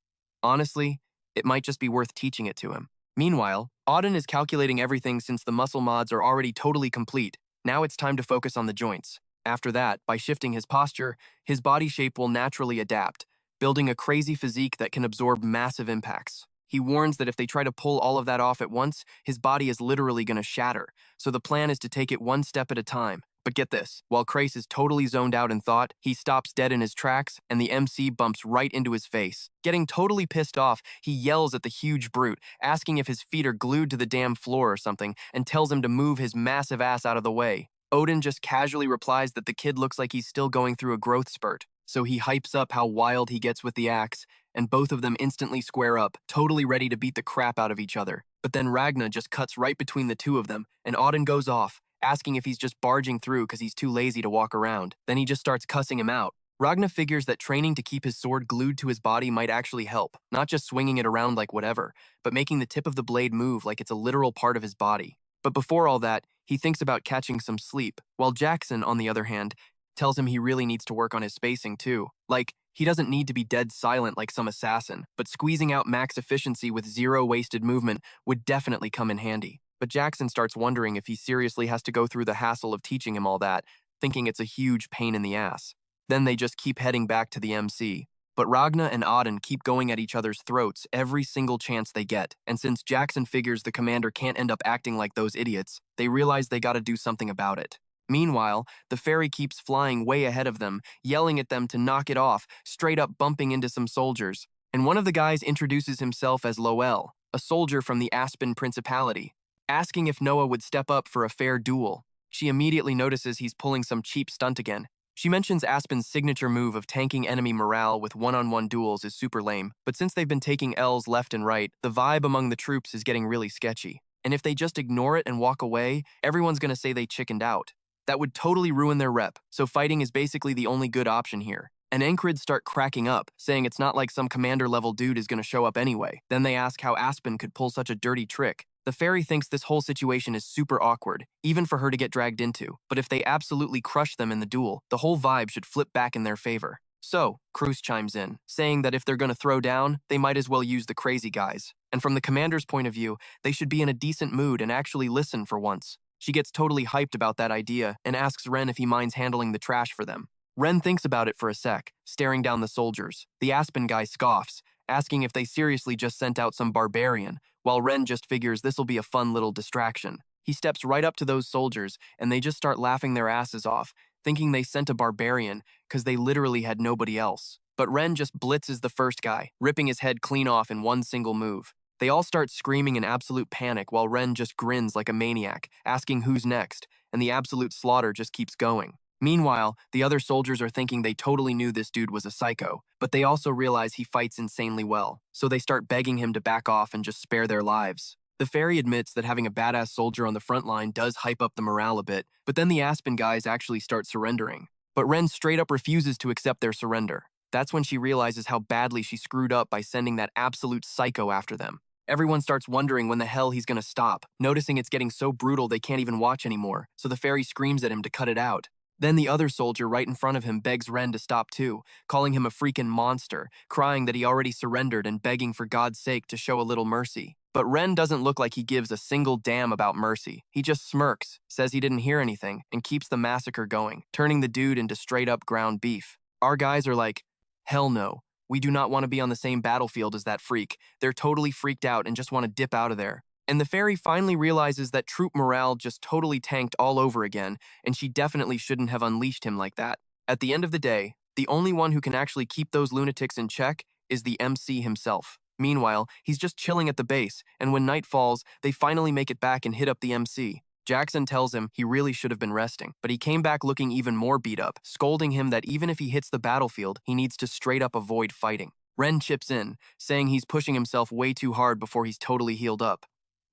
Honestly, it might just be worth teaching it to him. Meanwhile, Auden is calculating everything since the muscle mods are already totally complete. Now it's time to focus on the joints. After that, by shifting his posture, his body shape will naturally adapt, building a crazy physique that can absorb massive impacts. He warns that if they try to pull all of that off at once, his body is literally going to shatter, so the plan is to take it one step at a time. But get this, while Krace is totally zoned out in thought, he stops dead in his tracks, and the MC bumps right into his face. Getting totally pissed off, he yells at the huge brute, asking if his feet are glued to the damn floor or something, and tells him to move his massive ass out of the way. Auden just casually replies that the kid looks like he's still going through a growth spurt, so he hypes up how wild he gets with the axe, and both of them instantly square up, totally ready to beat the crap out of each other. But then Ragna just cuts right between the two of them, and Auden goes off, asking if he's just barging through because he's too lazy to walk around. Then he just starts cussing him out. Ragna figures that training to keep his sword glued to his body might actually help, not just swinging it around like whatever, but making the tip of the blade move like it's a literal part of his body. But before all that, he thinks about catching some sleep, while Jackson, on the other hand, tells him he really needs to work on his spacing too. Like, he doesn't need to be dead silent like some assassin, but squeezing out max efficiency with zero wasted movement would definitely come in handy. But Jackson starts wondering if he seriously has to go through the hassle of teaching him all that, thinking it's a huge pain in the ass. Then they just keep heading back to the MC. But Ragna and Auden keep going at each other's throats every single chance they get, and since Jackson figures the commander can't end up acting like those idiots, they realize they gotta do something about it. Meanwhile, the ferry keeps flying way ahead of them, yelling at them to knock it off, straight up bumping into some soldiers. And one of the guys introduces himself as Loel, a soldier from the Aspen Principality, asking if Noah would step up for a fair duel. She immediately notices he's pulling some cheap stunt again. She mentions Aspen's signature move of tanking enemy morale with one-on-one duels is super lame, but since they've been taking L's left and right, the vibe among the troops is getting really sketchy. And if they just ignore it and walk away, everyone's gonna say they chickened out. That would totally ruin their rep, so fighting is basically the only good option here. And Enkrid start cracking up, saying it's not like some commander-level dude is gonna show up anyway. Then they ask how Aspen could pull such a dirty trick. The fairy thinks this whole situation is super awkward, even for her to get dragged into, but if they absolutely crush them in the duel, the whole vibe should flip back in their favor. So, Cruz chimes in, saying that if they're gonna throw down, they might as well use the crazy guys. And from the commander's point of view, they should be in a decent mood and actually listen for once. She gets totally hyped about that idea and asks Ren if he minds handling the trash for them. Ren thinks about it for a sec, staring down the soldiers. The Aspen guy scoffs, asking if they seriously just sent out some barbarian, while Ren just figures this'll be a fun little distraction. He steps right up to those soldiers, and they just start laughing their asses off, thinking they sent a barbarian because they literally had nobody else. But Ren just blitzes the first guy, ripping his head clean off in one single move. They all start screaming in absolute panic while Ren just grins like a maniac, asking who's next, and the absolute slaughter just keeps going. Meanwhile, the other soldiers are thinking they totally knew this dude was a psycho, but they also realize he fights insanely well, so they start begging him to back off and just spare their lives. The fairy admits that having a badass soldier on the front line does hype up the morale a bit, but then the Aspen guys actually start surrendering. But Ren straight up refuses to accept their surrender. That's when she realizes how badly she screwed up by sending that absolute psycho after them. Everyone starts wondering when the hell he's gonna stop, noticing it's getting so brutal they can't even watch anymore, so the fairy screams at him to cut it out. Then the other soldier right in front of him begs Ren to stop too, calling him a freaking monster, crying that he already surrendered and begging for God's sake to show a little mercy. But Ren doesn't look like he gives a single damn about mercy. He just smirks, says he didn't hear anything, and keeps the massacre going, turning the dude into straight-up ground beef. Our guys are like, hell no. We do not want to be on the same battlefield as that freak. They're totally freaked out and just want to dip out of there. And the fairy finally realizes that troop morale just totally tanked all over again, and she definitely shouldn't have unleashed him like that. At the end of the day, the only one who can actually keep those lunatics in check is the MC himself. Meanwhile, he's just chilling at the base, and when night falls, they finally make it back and hit up the MC. Jackson tells him he really should have been resting, but he came back looking even more beat up, scolding him that even if he hits the battlefield, he needs to straight up avoid fighting. Ren chips in, saying he's pushing himself way too hard before he's totally healed up.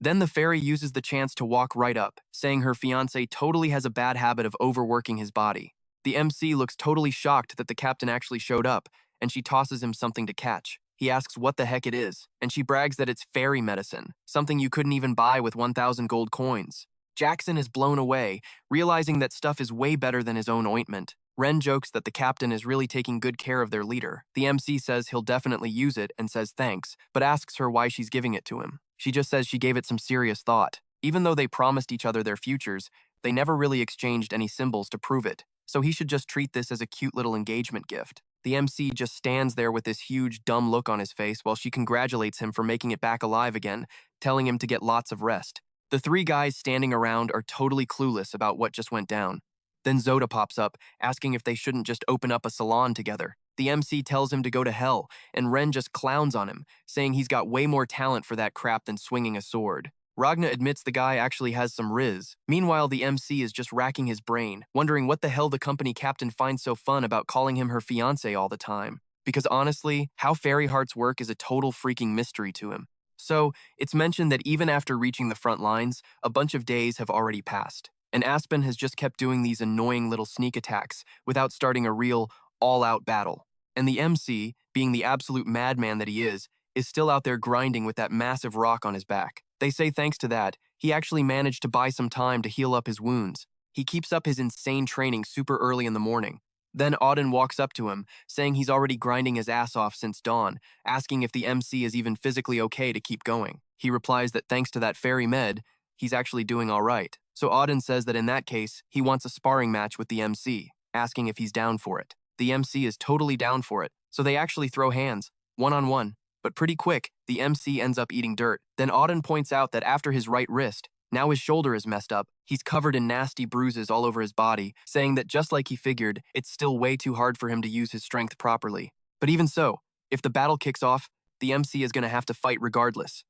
Then the fairy uses the chance to walk right up, saying her fiancé totally has a bad habit of overworking his body. The MC looks totally shocked that the captain actually showed up, and she tosses him something to catch. He asks what the heck it is, and she brags that it's fairy medicine, something you couldn't even buy with 1,000 gold coins. Jackson is blown away, realizing that stuff is way better than his own ointment. Ren jokes that the captain is really taking good care of their leader. The MC says he'll definitely use it and says thanks, but asks her why she's giving it to him. She just says she gave it some serious thought. Even though they promised each other their futures, they never really exchanged any symbols to prove it, so he should just treat this as a cute little engagement gift. The MC just stands there with this huge, dumb look on his face while she congratulates him for making it back alive again, telling him to get lots of rest. The three guys standing around are totally clueless about what just went down. Then Zoda pops up, asking if they shouldn't just open up a salon together. The MC tells him to go to hell, and Ren just clowns on him, saying he's got way more talent for that crap than swinging a sword. Ragna admits the guy actually has some riz. Meanwhile, the MC is just racking his brain, wondering what the hell the company captain finds so fun about calling him her fiancé all the time. Because honestly, how fairy hearts work is a total freaking mystery to him. So, it's mentioned that even after reaching the front lines, a bunch of days have already passed. And Aspen has just kept doing these annoying little sneak attacks without starting a real, all-out battle. And the MC, being the absolute madman that he is still out there grinding with that massive rock on his back. They say thanks to that, he actually managed to buy some time to heal up his wounds. He keeps up his insane training super early in the morning. Then Auden walks up to him, saying he's already grinding his ass off since dawn, asking if the MC is even physically okay to keep going. He replies that thanks to that fairy med, he's actually doing all right. So Auden says that in that case, he wants a sparring match with the MC, asking if he's down for it. The MC is totally down for it, so they actually throw hands, one-on-one. But pretty quick, the MC ends up eating dirt. Then Auden points out that after his right wrist, now his shoulder is messed up, he's covered in nasty bruises all over his body, saying that just like he figured, it's still way too hard for him to use his strength properly. But even so, if the battle kicks off, the MC is going to have to fight regardless.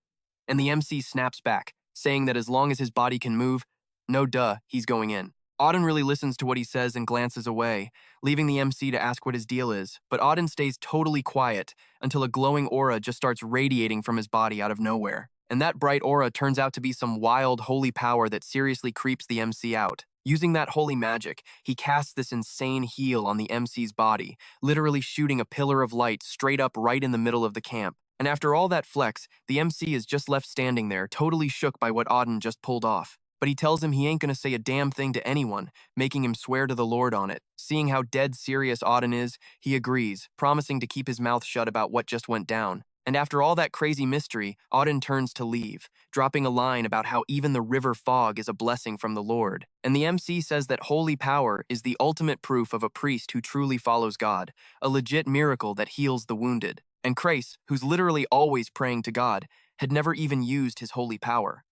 And the MC snaps back, saying that as long as his body can move, no duh, he's going in. Auden really listens to what he says and glances away, leaving the MC to ask what his deal is, but Auden stays totally quiet until a glowing aura just starts radiating from his body out of nowhere. And that bright aura turns out to be some wild, holy power that seriously creeps the MC out. Using that holy magic, he casts this insane heal on the MC's body, literally shooting a pillar of light straight up right in the middle of the camp. And after all that flex, the MC is just left standing there, totally shook by what Auden just pulled off. But he tells him he ain't gonna say a damn thing to anyone, making him swear to the Lord on it. Seeing how dead serious Auden is, he agrees, promising to keep his mouth shut about what just went down. And after all that crazy mystery, Auden turns to leave, dropping a line about how even the river fog is a blessing from the Lord. And the MC says that holy power is the ultimate proof of a priest who truly follows God, a legit miracle that heals the wounded. And Krace, who's literally always praying to God, had never even used his holy power.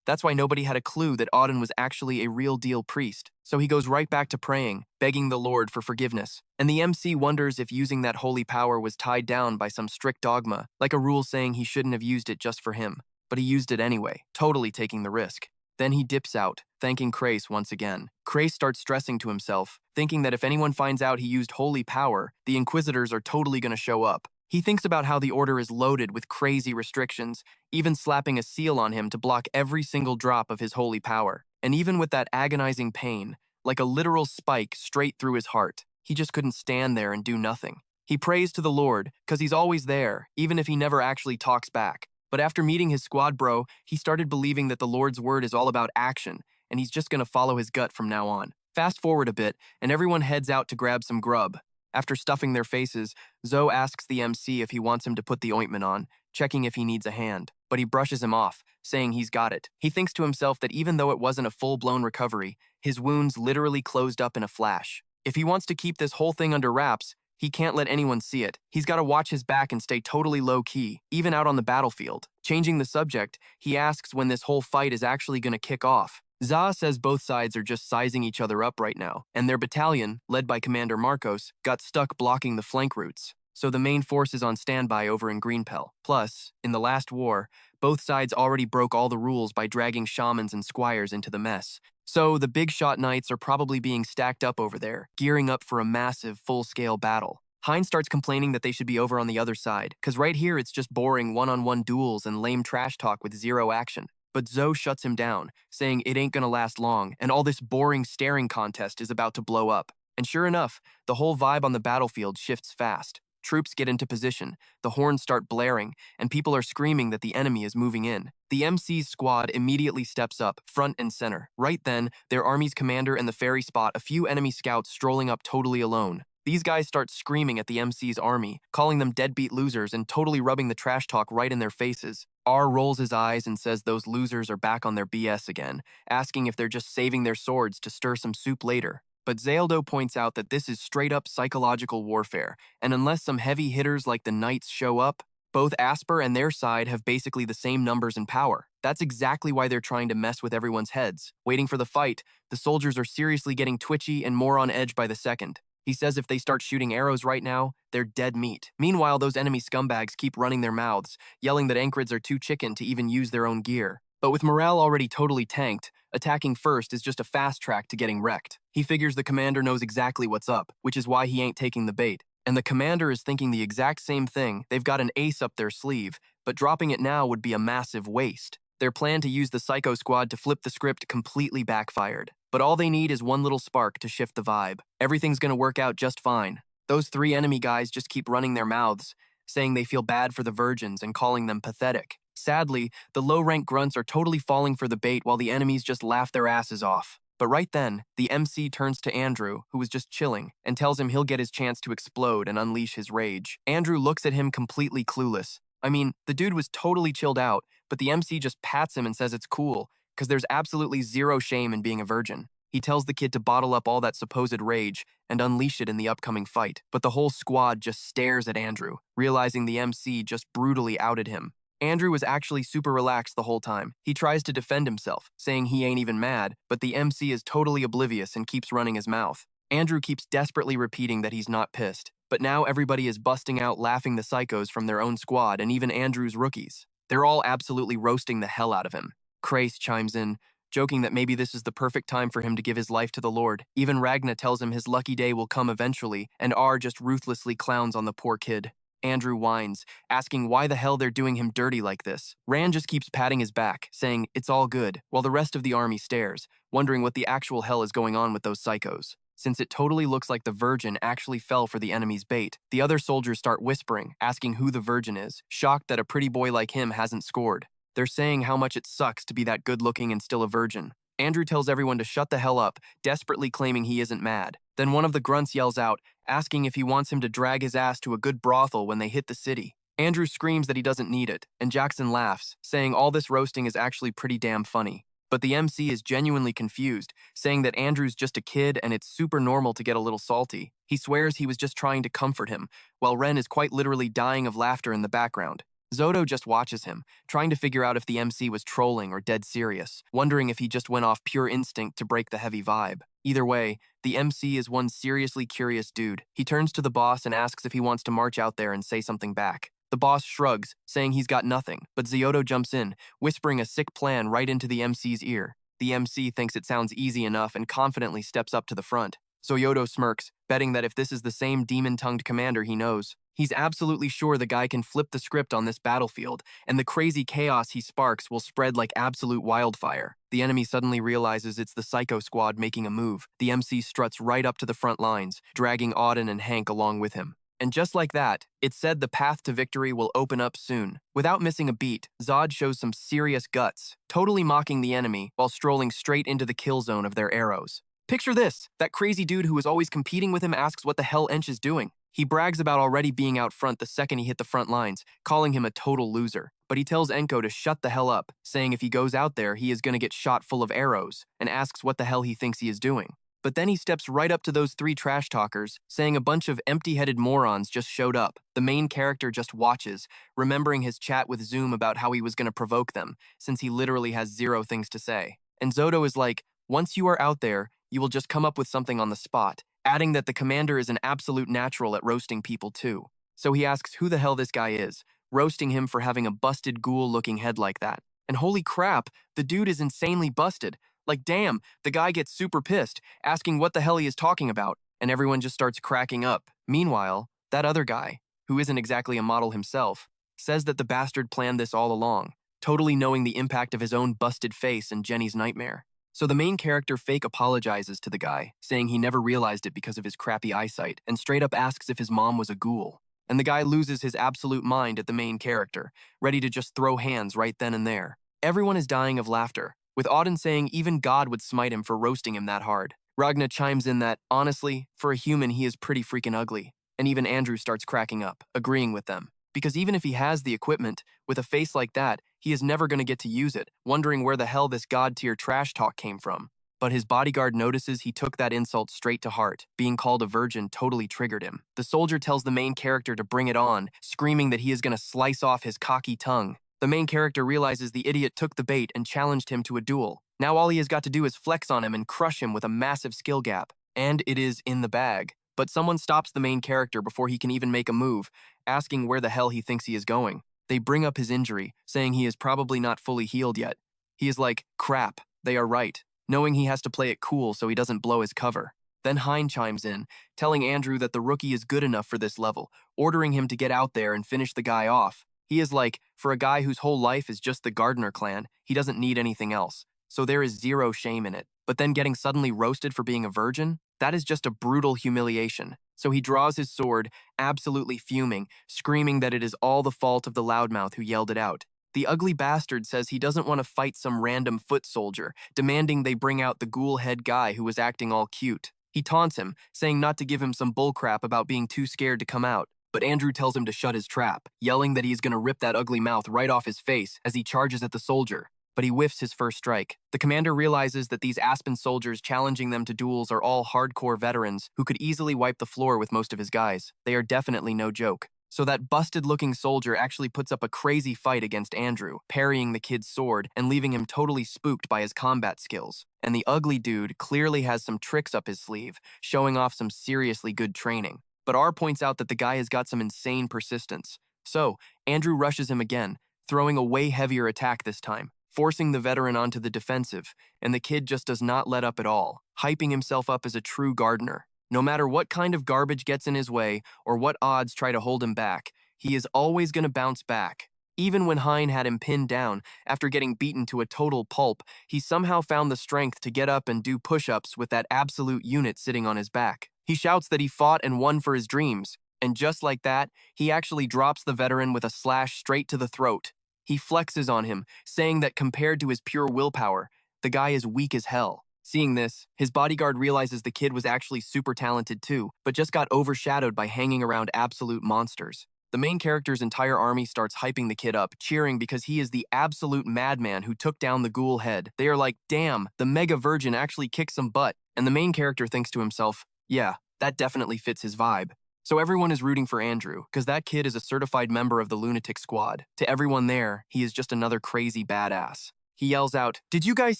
That's why nobody had a clue that Auden was actually a real-deal priest, so he goes right back to praying, begging the Lord for forgiveness. And the MC wonders if using that holy power was tied down by some strict dogma, like a rule saying he shouldn't have used it just for him. But he used it anyway, totally taking the risk. Then he dips out, thanking Krace once again. Krace starts stressing to himself, thinking that if anyone finds out he used holy power, the Inquisitors are totally going to show up. He thinks about how the Order is loaded with crazy restrictions, even slapping a seal on him to block every single drop of his holy power. And even with that agonizing pain, like a literal spike straight through his heart, he just couldn't stand there and do nothing. He prays to the Lord, because he's always there, even if he never actually talks back. But after meeting his squad bro, he started believing that the Lord's word is all about action, and he's just gonna follow his gut from now on. Fast forward a bit, and everyone heads out to grab some grub. After stuffing their faces, Zoe asks the MC if he wants him to put the ointment on, checking if he needs a hand, but he brushes him off, saying he's got it. He thinks to himself that even though it wasn't a full-blown recovery, his wounds literally closed up in a flash. If he wants to keep this whole thing under wraps, he can't let anyone see it. He's got to watch his back and stay totally low-key, even out on the battlefield. Changing the subject, he asks when this whole fight is actually going to kick off. Zaha says both sides are just sizing each other up right now, and their battalion, led by Commander Marcos, got stuck blocking the flank routes. So the main force is on standby over in Greenpell. Plus, in the last war, both sides already broke all the rules by dragging shamans and squires into the mess. So the big shot knights are probably being stacked up over there, gearing up for a massive, full-scale battle. Hein starts complaining that they should be over on the other side, cause right here it's just boring one-on-one duels and lame trash talk with zero action. But Zoe shuts him down, saying it ain't gonna last long, and all this boring staring contest is about to blow up. And sure enough, the whole vibe on the battlefield shifts fast. Troops get into position, the horns start blaring, and people are screaming that the enemy is moving in. The MC's squad immediately steps up, front and center. Right then, their army's commander and the ferry spot a few enemy scouts strolling up totally alone. These guys start screaming at the MC's army, calling them deadbeat losers and totally rubbing the trash talk right in their faces. R rolls his eyes and says those losers are back on their BS again, asking if they're just saving their swords to stir some soup later. But Zaldo points out that this is straight-up psychological warfare, and unless some heavy hitters like the Knights show up, both Asper and their side have basically the same numbers and power. That's exactly why they're trying to mess with everyone's heads. Waiting for the fight, the soldiers are seriously getting twitchy and more on edge by the second. He says if they start shooting arrows right now, they're dead meat. Meanwhile, those enemy scumbags keep running their mouths, yelling that Enkrids are too chicken to even use their own gear. But with morale already totally tanked, attacking first is just a fast track to getting wrecked. He figures the commander knows exactly what's up, which is why he ain't taking the bait. And the commander is thinking the exact same thing. They've got an ace up their sleeve, but dropping it now would be a massive waste. Their plan to use the Psycho Squad to flip the script completely backfired. But all they need is one little spark to shift the vibe. Everything's gonna work out just fine. Those three enemy guys just keep running their mouths, saying they feel bad for the virgins and calling them pathetic. Sadly, the low-rank grunts are totally falling for the bait while the enemies just laugh their asses off. But right then, the MC turns to Andrew, who was just chilling, and tells him he'll get his chance to explode and unleash his rage. Andrew looks at him completely clueless. I mean, the dude was totally chilled out, but the MC just pats him and says it's cool, because there's absolutely zero shame in being a virgin. He tells the kid to bottle up all that supposed rage and unleash it in the upcoming fight. But the whole squad just stares at Andrew, realizing the MC just brutally outed him. Andrew was actually super relaxed the whole time. He tries to defend himself, saying he ain't even mad, but the MC is totally oblivious and keeps running his mouth. Andrew keeps desperately repeating that he's not pissed, but now everybody is busting out laughing the psychos from their own squad and even Andrew's rookies. They're all absolutely roasting the hell out of him. Krace chimes in, joking that maybe this is the perfect time for him to give his life to the Lord. Even Ragna tells him his lucky day will come eventually, and R just ruthlessly clowns on the poor kid. Andrew whines, asking why the hell they're doing him dirty like this. Rand just keeps patting his back, saying it's all good, while the rest of the army stares, wondering what the actual hell is going on with those psychos. Since it totally looks like the Virgin actually fell for the enemy's bait, the other soldiers start whispering, asking who the Virgin is, shocked that a pretty boy like him hasn't scored. They're saying how much it sucks to be that good-looking and still a virgin. Andrew tells everyone to shut the hell up, desperately claiming he isn't mad. Then one of the grunts yells out, asking if he wants him to drag his ass to a good brothel when they hit the city. Andrew screams that he doesn't need it, and Jackson laughs, saying all this roasting is actually pretty damn funny. But the MC is genuinely confused, saying that Andrew's just a kid and it's super normal to get a little salty. He swears he was just trying to comfort him, while Ren is quite literally dying of laughter in the background. Zodo just watches him, trying to figure out if the MC was trolling or dead serious, wondering if he just went off pure instinct to break the heavy vibe. Either way, the MC is one seriously curious dude. He turns to the boss and asks if he wants to march out there and say something back. The boss shrugs, saying he's got nothing, but Ziodo jumps in, whispering a sick plan right into the MC's ear. The MC thinks it sounds easy enough and confidently steps up to the front. Zoyodo smirks, betting that if this is the same demon-tongued commander he knows, he's absolutely sure the guy can flip the script on this battlefield, and the crazy chaos he sparks will spread like absolute wildfire. The enemy suddenly realizes it's the Psycho Squad making a move. The MC struts right up to the front lines, dragging Auden and Hank along with him. And just like that, it's said the path to victory will open up soon. Without missing a beat, Zod shows some serious guts, totally mocking the enemy while strolling straight into the kill zone of their arrows. Picture this, that crazy dude who is always competing with him asks what the hell Ench is doing. He brags about already being out front the second he hit the front lines, calling him a total loser. But he tells Enko to shut the hell up, saying if he goes out there, he is going to get shot full of arrows, and asks what the hell he thinks he is doing. But then he steps right up to those three trash talkers, saying a bunch of empty-headed morons just showed up. The main character just watches, remembering his chat with Zoom about how he was going to provoke them, since he literally has zero things to say. And Zodo is like, once you are out there, you will just come up with something on the spot, adding that the commander is an absolute natural at roasting people too. So he asks who the hell this guy is, roasting him for having a busted ghoul-looking head like that. And holy crap, the dude is insanely busted. Like damn, the guy gets super pissed, asking what the hell he is talking about, and everyone just starts cracking up. Meanwhile, that other guy, who isn't exactly a model himself, says that the bastard planned this all along, totally knowing the impact of his own busted face and Jenny's nightmare. So the main character fake apologizes to the guy, saying he never realized it because of his crappy eyesight, and straight up asks if his mom was a ghoul. and the guy loses his absolute mind at the main character, ready to just throw hands right then and there. Everyone is dying of laughter, with Auden saying even God would smite him for roasting him that hard. Ragna chimes in that, honestly, for a human he is pretty freaking ugly, and even Andrew starts cracking up, agreeing with them. Because even if he has the equipment, with a face like that, he is never going to get to use it, wondering where the hell this god-tier trash talk came from. But his bodyguard notices he took that insult straight to heart. Being called a virgin totally triggered him. The soldier tells the main character to bring it on, screaming that he is going to slice off his cocky tongue. The main character realizes the idiot took the bait and challenged him to a duel. Now all he has got to do is flex on him and crush him with a massive skill gap. And it is in the bag. But someone stops the main character before he can even make a move, asking where the hell he thinks he is going. They bring up his injury, saying he is probably not fully healed yet. He is like, crap, they are right, knowing he has to play it cool so he doesn't blow his cover. Then Hein chimes in, telling Andrew that the rookie is good enough for this level, ordering him to get out there and finish the guy off. He is like, for a guy whose whole life is just the Gardner clan, he doesn't need anything else. So there is zero shame in it. But then getting suddenly roasted for being a virgin? That is just a brutal humiliation. So he draws his sword, absolutely fuming, screaming that it is all the fault of the loudmouth who yelled it out. The ugly bastard says he doesn't want to fight some random foot soldier, demanding they bring out the ghoul head guy who was acting all cute. He taunts him, saying not to give him some bullcrap about being too scared to come out. But Andrew tells him to shut his trap, yelling that he's going to rip that ugly mouth right off his face as he charges at the soldier. But he whiffs his first strike. The commander realizes that these Aspen soldiers challenging them to duels are all hardcore veterans who could easily wipe the floor with most of his guys. They are definitely no joke. So that busted-looking soldier actually puts up a crazy fight against Andrew, parrying the kid's sword and leaving him totally spooked by his combat skills. And the ugly dude clearly has some tricks up his sleeve, showing off some seriously good training. But R points out that the guy has got some insane persistence. So, Andrew rushes him again, throwing a way heavier attack this time, forcing the veteran onto the defensive, and the kid just does not let up at all, hyping himself up as a true gardener. No matter what kind of garbage gets in his way or what odds try to hold him back, he is always going to bounce back. Even when Hein had him pinned down, after getting beaten to a total pulp, he somehow found the strength to get up and do push-ups with that absolute unit sitting on his back. He shouts that he fought and won for his dreams, and just like that, he actually drops the veteran with a slash straight to the throat. He flexes on him, saying that compared to his pure willpower, the guy is weak as hell. Seeing this, his bodyguard realizes the kid was actually super talented too, but just got overshadowed by hanging around absolute monsters. The main character's entire army starts hyping the kid up, cheering because he is the absolute madman who took down the ghoul head. They are like, damn, the mega virgin actually kicked some butt. And the main character thinks to himself, yeah, that definitely fits his vibe. So everyone is rooting for Andrew, because that kid is a certified member of the lunatic squad. To everyone there, he is just another crazy badass. He yells out, "Did you guys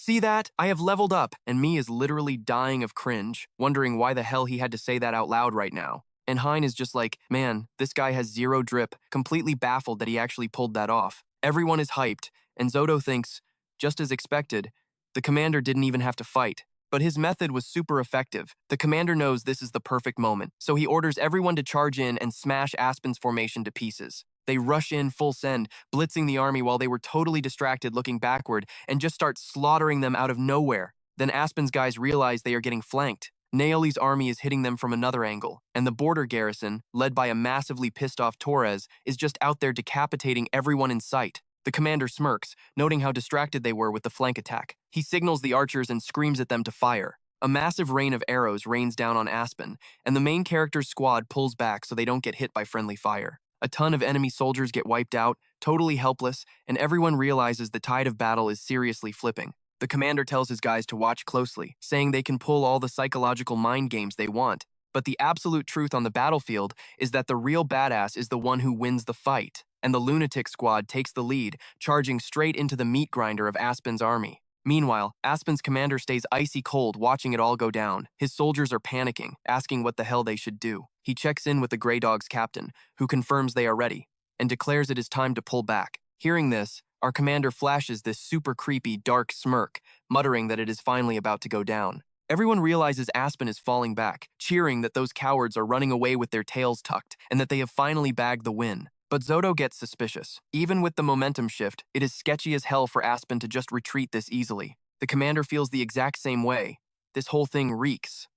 see that? I have leveled up," and me is literally dying of cringe, wondering why the hell he had to say that out loud right now. And Hein is just like, man, this guy has zero drip, completely baffled that he actually pulled that off. Everyone is hyped, and Zodo thinks, just as expected, the commander didn't even have to fight. But his method was super effective. The commander knows this is the perfect moment, so he orders everyone to charge in and smash Aspen's formation to pieces. They rush in full send, blitzing the army while they were totally distracted looking backward and just start slaughtering them out of nowhere. Then Aspen's guys realize they are getting flanked. Naoli's army is hitting them from another angle, and the border garrison, led by a massively pissed off Torres, is just out there decapitating everyone in sight. The commander smirks, noting how distracted they were with the flank attack. He signals the archers and screams at them to fire. A massive rain of arrows rains down on Aspen, and the main character's squad pulls back so they don't get hit by friendly fire. A ton of enemy soldiers get wiped out, totally helpless, and everyone realizes the tide of battle is seriously flipping. The commander tells his guys to watch closely, saying they can pull all the psychological mind games they want. But the absolute truth on the battlefield is that the real badass is the one who wins the fight, and the lunatic squad takes the lead, charging straight into the meat grinder of Aspen's army. Meanwhile, Aspen's commander stays icy cold watching it all go down. His soldiers are panicking, asking what the hell they should do. He checks in with the Grey Dog's captain, who confirms they are ready, and declares it is time to pull back. Hearing this, our commander flashes this super creepy, dark smirk, muttering that it is finally about to go down. Everyone realizes Aspen is falling back, cheering that those cowards are running away with their tails tucked, and that they have finally bagged the win. But Zodo gets suspicious. Even with the momentum shift, it is sketchy as hell for Aspen to just retreat this easily. The commander feels the exact same way. This whole thing reeks.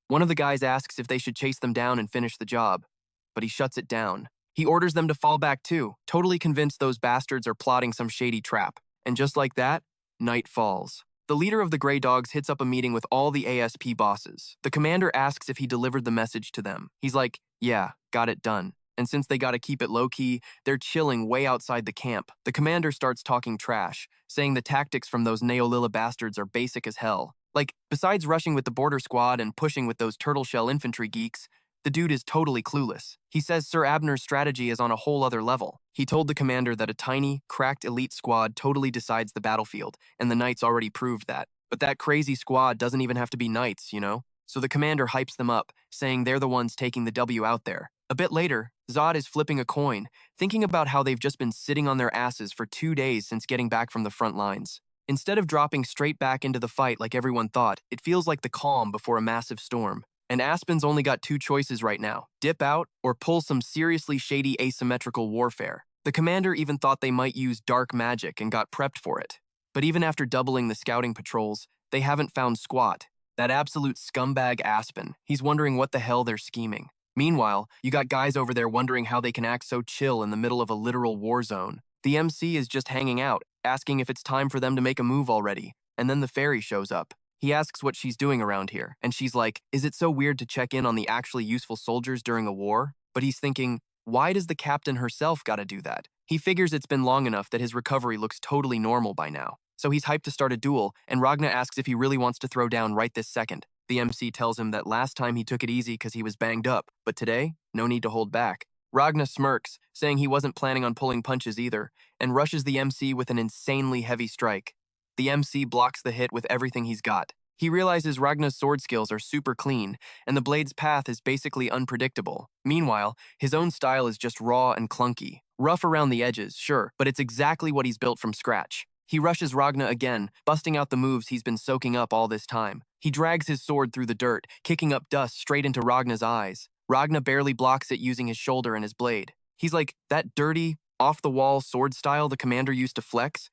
One of the guys asks if they should chase them down and finish the job, but he shuts it down. He orders them to fall back too, totally convinced those bastards are plotting some shady trap. And just like that, night falls. The leader of the Grey Dogs hits up a meeting with all the ASP bosses. The commander asks if he delivered the message to them. He's like, yeah, got it done. And since they gotta keep it low-key, they're chilling way outside the camp. The commander starts talking trash, saying the tactics from those Neolilla bastards are basic as hell. Like, besides rushing with the border squad and pushing with those turtle shell infantry geeks, the dude is totally clueless. He says Sir Abner's strategy is on a whole other level. He told the commander that a tiny, cracked elite squad totally decides the battlefield, and the Knights already proved that. But that crazy squad doesn't even have to be Knights, you know? So the commander hypes them up, saying they're the ones taking the W out there. A bit later, Zod is flipping a coin, thinking about how they've just been sitting on their asses for 2 days since getting back from the front lines. Instead of dropping straight back into the fight like everyone thought, it feels like the calm before a massive storm. And Aspen's only got 2 choices right now: dip out or pull some seriously shady asymmetrical warfare. The commander even thought they might use dark magic and got prepped for it. But even after doubling the scouting patrols, they haven't found squat. That absolute scumbag Aspen, he's wondering what the hell they're scheming. Meanwhile, you got guys over there wondering how they can act so chill in the middle of a literal war zone. The MC is just hanging out, asking if it's time for them to make a move already, and then the fairy shows up. He asks what she's doing around here, and she's like, is it so weird to check in on the actually useful soldiers during a war? But he's thinking, why does the captain herself gotta do that? He figures it's been long enough that his recovery looks totally normal by now. So he's hyped to start a duel, and Ragna asks if he really wants to throw down right this second. The MC tells him that last time he took it easy because he was banged up, but today, no need to hold back. Ragna smirks, saying he wasn't planning on pulling punches either, and rushes the MC with an insanely heavy strike. The MC blocks the hit with everything he's got. He realizes Ragna's sword skills are super clean, and the blade's path is basically unpredictable. Meanwhile, his own style is just raw and clunky. Rough around the edges, sure, but it's exactly what he's built from scratch. He rushes Ragna again, busting out the moves he's been soaking up all this time. He drags his sword through the dirt, kicking up dust straight into Ragna's eyes. Ragna barely blocks it using his shoulder and his blade. He's like, that dirty, off-the-wall sword style the commander used to flex?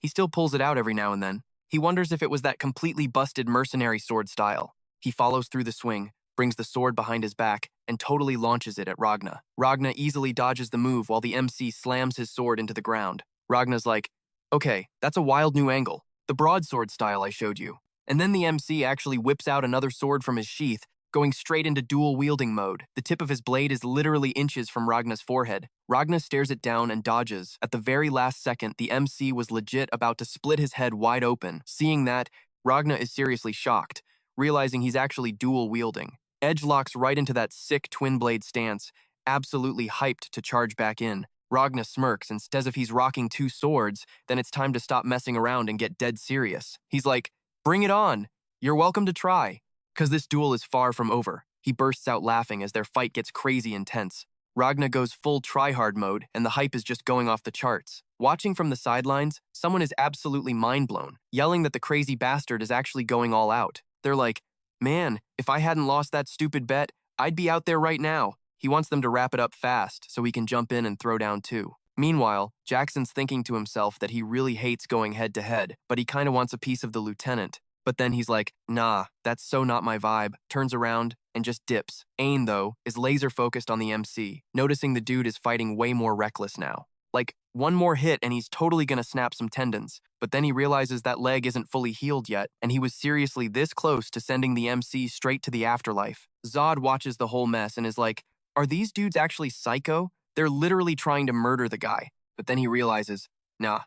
He still pulls it out every now and then. He wonders if it was that completely busted mercenary sword style. He follows through the swing, brings the sword behind his back, and totally launches it at Ragna. Ragna easily dodges the move while the MC slams his sword into the ground. Ragna's like, okay, that's a wild new angle. The broadsword style I showed you. And then the MC actually whips out another sword from his sheath, going straight into dual-wielding mode. The tip of his blade is literally inches from Ragna's forehead. Ragna stares it down and dodges. At the very last second, the MC was legit about to split his head wide open. Seeing that, Ragna is seriously shocked, realizing he's actually dual-wielding. Edge locks right into that sick twin-blade stance, absolutely hyped to charge back in. Ragna smirks and says if he's rocking 2 swords, then it's time to stop messing around and get dead serious. He's like, bring it on. You're welcome to try. Because this duel is far from over. He bursts out laughing as their fight gets crazy intense. Ragna goes full try-hard mode, and the hype is just going off the charts. Watching from the sidelines, someone is absolutely mind-blown, yelling that the crazy bastard is actually going all out. They're like, man, if I hadn't lost that stupid bet, I'd be out there right now. He wants them to wrap it up fast so he can jump in and throw down too. Meanwhile, Jackson's thinking to himself that he really hates going head-to-head, but he kinda wants a piece of the lieutenant. But then he's like, nah, that's so not my vibe, turns around, and just dips. Ain, though, is laser-focused on the MC, noticing the dude is fighting way more reckless now. Like, one more hit and he's totally gonna snap some tendons, but then he realizes that leg isn't fully healed yet, and he was seriously this close to sending the MC straight to the afterlife. Zod watches the whole mess and is like, are these dudes actually psycho? They're literally trying to murder the guy. But then he realizes, nah,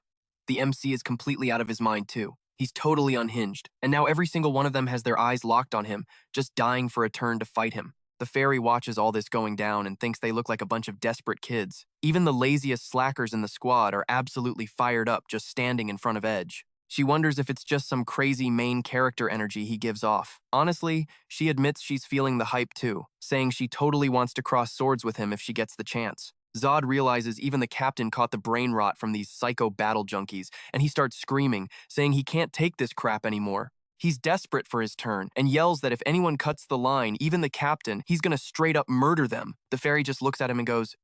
the MC is completely out of his mind too. He's totally unhinged, and now every single one of them has their eyes locked on him, just dying for a turn to fight him. The fairy watches all this going down and thinks they look like a bunch of desperate kids. Even the laziest slackers in the squad are absolutely fired up just standing in front of Edge. She wonders if it's just some crazy main character energy he gives off. Honestly, she admits she's feeling the hype too, saying she totally wants to cross swords with him if she gets the chance. Zod realizes even the captain caught the brain rot from these psycho battle junkies, and he starts screaming, saying he can't take this crap anymore. He's desperate for his turn, and yells that if anyone cuts the line, even the captain, he's gonna straight up murder them. The fairy just looks at him and goes,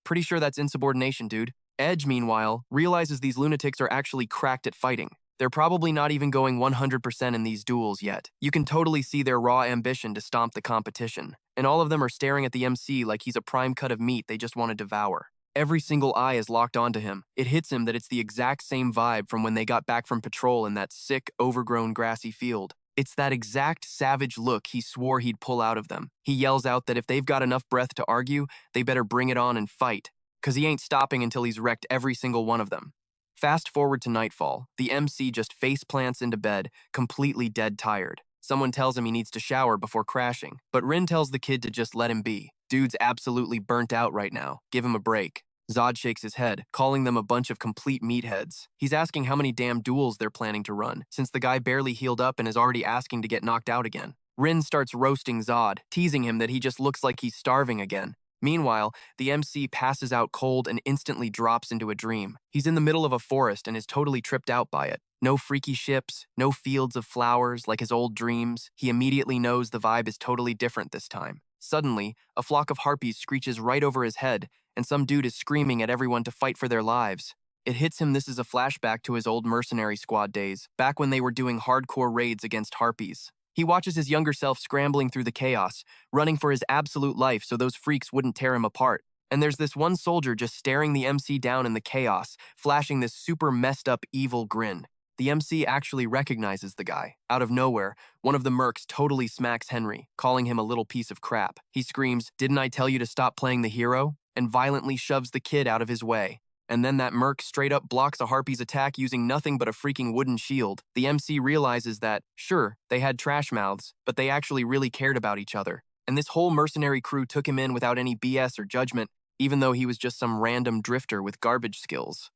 pretty sure that's insubordination, dude. Edge, meanwhile, realizes these lunatics are actually cracked at fighting. They're probably not even going 100% in these duels yet. You can totally see their raw ambition to stomp the competition. and all of them are staring at the MC like he's a prime cut of meat they just want to devour. Every single eye is locked onto him. It hits him that it's the exact same vibe from when they got back from patrol in that sick, overgrown grassy field. It's that exact savage look he swore he'd pull out of them. He yells out that if they've got enough breath to argue, they better bring it on and fight, because he ain't stopping until he's wrecked every single one of them. Fast forward to nightfall, the MC just face plants into bed, completely dead tired. Someone tells him he needs to shower before crashing, but Rin tells the kid to just let him be. Dude's absolutely burnt out right now. Give him a break. Zod shakes his head, calling them a bunch of complete meatheads. He's asking how many damn duels they're planning to run, since the guy barely healed up and is already asking to get knocked out again. Rin starts roasting Zod, teasing him that he just looks like he's starving again. Meanwhile, the MC passes out cold and instantly drops into a dream. He's in the middle of a forest and is totally tripped out by it. No freaky ships, no fields of flowers like his old dreams. He immediately knows the vibe is totally different this time. Suddenly, a flock of harpies screeches right over his head, and some dude is screaming at everyone to fight for their lives. It hits him this is a flashback to his old mercenary squad days, back when they were doing hardcore raids against harpies. He watches his younger self scrambling through the chaos, running for his absolute life so those freaks wouldn't tear him apart. And there's this one soldier just staring the MC down in the chaos, flashing this super messed up evil grin. The MC actually recognizes the guy. Out of nowhere, one of the mercs totally smacks Henry, calling him a little piece of crap. He screams, "Didn't I tell you to stop playing the hero?" and violently shoves the kid out of his way. And then that merc straight up blocks a harpy's attack using nothing but a freaking wooden shield. The MC realizes that, sure, they had trash mouths, but they actually really cared about each other. And this whole mercenary crew took him in without any BS or judgment, even though he was just some random drifter with garbage skills.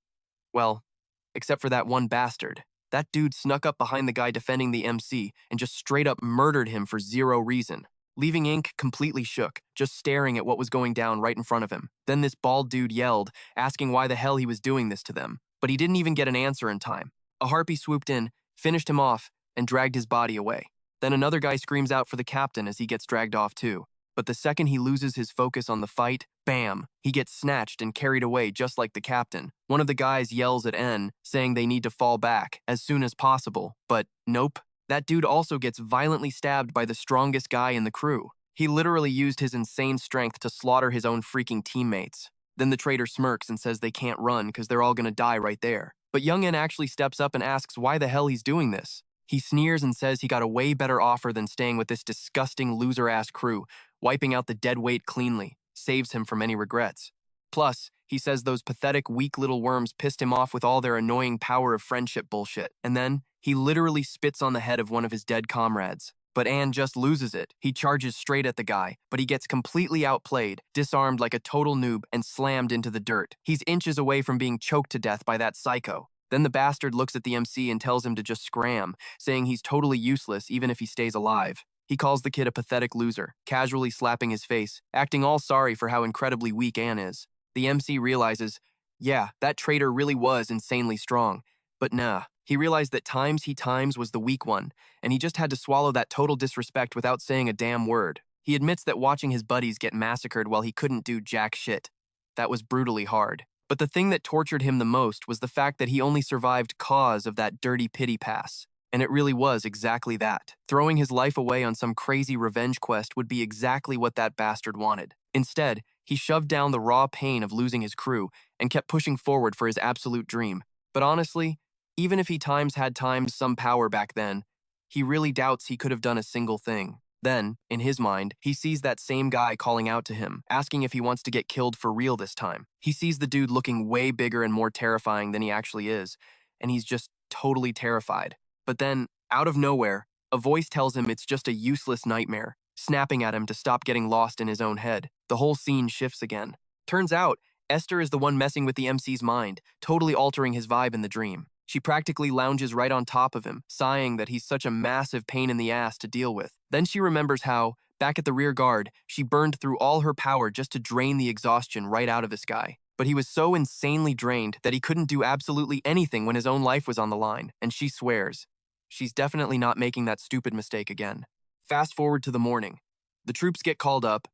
Well, except for that one bastard. That dude snuck up behind the guy defending the MC and just straight up murdered him for zero reason, leaving Ink completely shook, just staring at what was going down right in front of him. Then this bald dude yelled, asking why the hell he was doing this to them, but he didn't even get an answer in time. A harpy swooped in, finished him off, and dragged his body away. Then another guy screams out for the captain as he gets dragged off too. But the second he loses his focus on the fight, bam, he gets snatched and carried away just like the captain. One of the guys yells at N, saying they need to fall back as soon as possible, but nope. That dude also gets violently stabbed by the strongest guy in the crew. He literally used his insane strength to slaughter his own freaking teammates. Then the traitor smirks and says they can't run because they're all gonna die right there. But Young N actually steps up and asks why the hell he's doing this. He sneers and says he got a way better offer than staying with this disgusting loser-ass crew, wiping out the dead weight cleanly, saves him from any regrets. Plus, he says those pathetic, weak little worms pissed him off with all their annoying power of friendship bullshit. And then, he literally spits on the head of one of his dead comrades. But Ann just loses it. He charges straight at the guy, but he gets completely outplayed, disarmed like a total noob, and slammed into the dirt. He's inches away from being choked to death by that psycho. Then the bastard looks at the MC and tells him to just scram, saying he's totally useless even if he stays alive. He calls the kid a pathetic loser, casually slapping his face, acting all sorry for how incredibly weak Ann is. The MC realizes, yeah, that traitor really was insanely strong. But nah, he realized that he times was the weak one, and he just had to swallow that total disrespect without saying a damn word. He admits that watching his buddies get massacred while he couldn't do jack shit. That was brutally hard. But the thing that tortured him the most was the fact that he only survived cause of that dirty pity pass. And it really was exactly that. Throwing his life away on some crazy revenge quest would be exactly what that bastard wanted. Instead, he shoved down the raw pain of losing his crew and kept pushing forward for his absolute dream. But honestly, even if he had some power back then, he really doubts he could have done a single thing. Then, in his mind, he sees that same guy calling out to him, asking if he wants to get killed for real this time. He sees the dude looking way bigger and more terrifying than he actually is, and he's just totally terrified. But then, out of nowhere, a voice tells him it's just a useless nightmare, snapping at him to stop getting lost in his own head. The whole scene shifts again. Turns out, Esther is the one messing with the MC's mind, totally altering his vibe in the dream. She practically lounges right on top of him, sighing that he's such a massive pain in the ass to deal with. Then she remembers how, back at the rear guard, she burned through all her power just to drain the exhaustion right out of this guy. But he was so insanely drained that he couldn't do absolutely anything when his own life was on the line, and she swears. She's definitely not making that stupid mistake again. Fast forward to the morning. The troops get called up,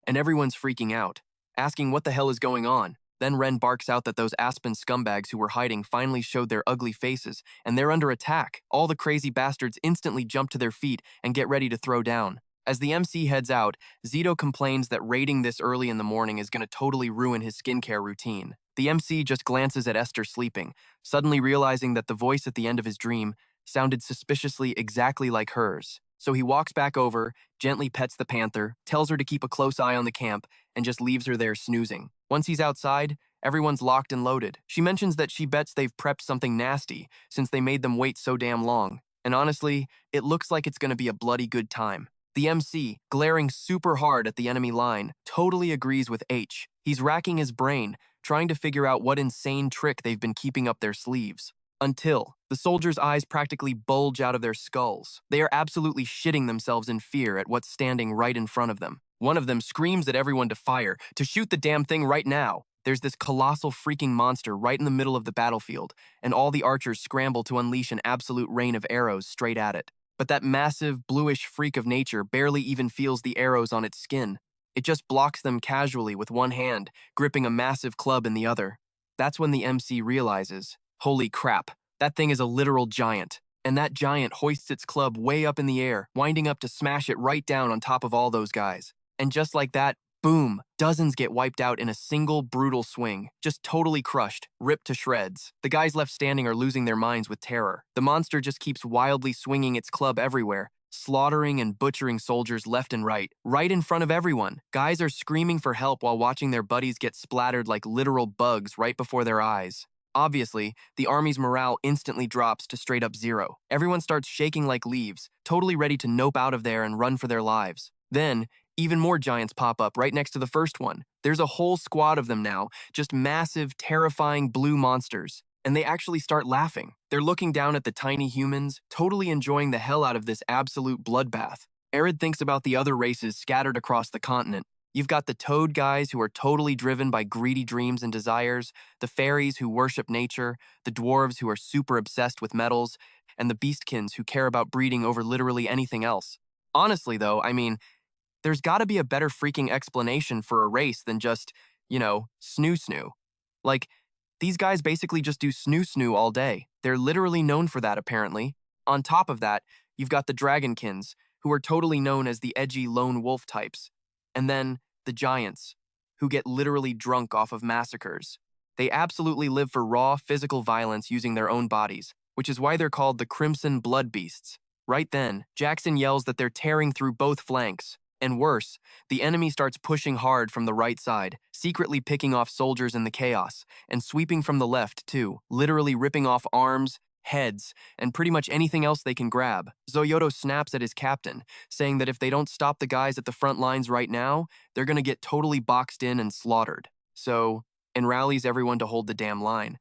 and everyone's freaking out, asking what the hell is going on. Then Ren barks out that those Aspen scumbags who were hiding finally showed their ugly faces, and they're under attack. All the crazy bastards instantly jump to their feet and get ready to throw down. As the MC heads out, Zito complains that raiding this early in the morning is going to totally ruin his skincare routine. The MC just glances at Esther sleeping, suddenly realizing that the voice at the end of his dream sounded suspiciously exactly like hers. So he walks back over, gently pets the panther, tells her to keep a close eye on the camp, and just leaves her there snoozing. Once he's outside, everyone's locked and loaded. She mentions that she bets they've prepped something nasty since they made them wait so damn long. And honestly, it looks like it's gonna be a bloody good time. The MC, glaring super hard at the enemy line, totally agrees with H. He's racking his brain, trying to figure out what insane trick they've been keeping up their sleeves. Until the soldiers' eyes practically bulge out of their skulls. They are absolutely shitting themselves in fear at what's standing right in front of them. One of them screams at everyone to fire, to shoot the damn thing right now. There's this colossal freaking monster right in the middle of the battlefield, and all the archers scramble to unleash an absolute rain of arrows straight at it. But that massive, bluish freak of nature barely even feels the arrows on its skin. It just blocks them casually with one hand, gripping a massive club in the other. That's when the MC realizes, holy crap, that thing is a literal giant. And that giant hoists its club way up in the air, winding up to smash it right down on top of all those guys. And just like that, boom, dozens get wiped out in a single brutal swing, just totally crushed, ripped to shreds. The guys left standing are losing their minds with terror. The monster just keeps wildly swinging its club everywhere, slaughtering and butchering soldiers left and right in front of everyone. Guys are screaming for help while watching their buddies get splattered like literal bugs right before their eyes. Obviously, the army's morale instantly drops to straight up zero. Everyone starts shaking like leaves, totally ready to nope out of there and run for their lives. Then, even more giants pop up right next to the first one. There's a whole squad of them now, just massive, terrifying blue monsters. And they actually start laughing. They're looking down at the tiny humans, totally enjoying the hell out of this absolute bloodbath. Arid thinks about the other races scattered across the continent. You've got the toad guys who are totally driven by greedy dreams and desires, the fairies who worship nature, the dwarves who are super obsessed with metals, and the beastkins who care about breeding over literally anything else. Honestly, though, I mean, there's gotta be a better freaking explanation for a race than just, snoo-snoo. Like, these guys basically just do snoo-snoo all day. They're literally known for that, apparently. On top of that, you've got the dragonkins, who are totally known as the edgy lone wolf types. And then the giants, who get literally drunk off of massacres. They absolutely live for raw physical violence using their own bodies, which is why they're called the Crimson Blood Beasts. Right then, Jackson yells that they're tearing through both flanks. And worse, the enemy starts pushing hard from the right side, secretly picking off soldiers in the chaos, and sweeping from the left too, literally ripping off arms, heads, and pretty much anything else they can grab. Zoyodo snaps at his captain, saying that if they don't stop the guys at the front lines right now, they're gonna get totally boxed in and slaughtered. And rallies everyone to hold the damn line.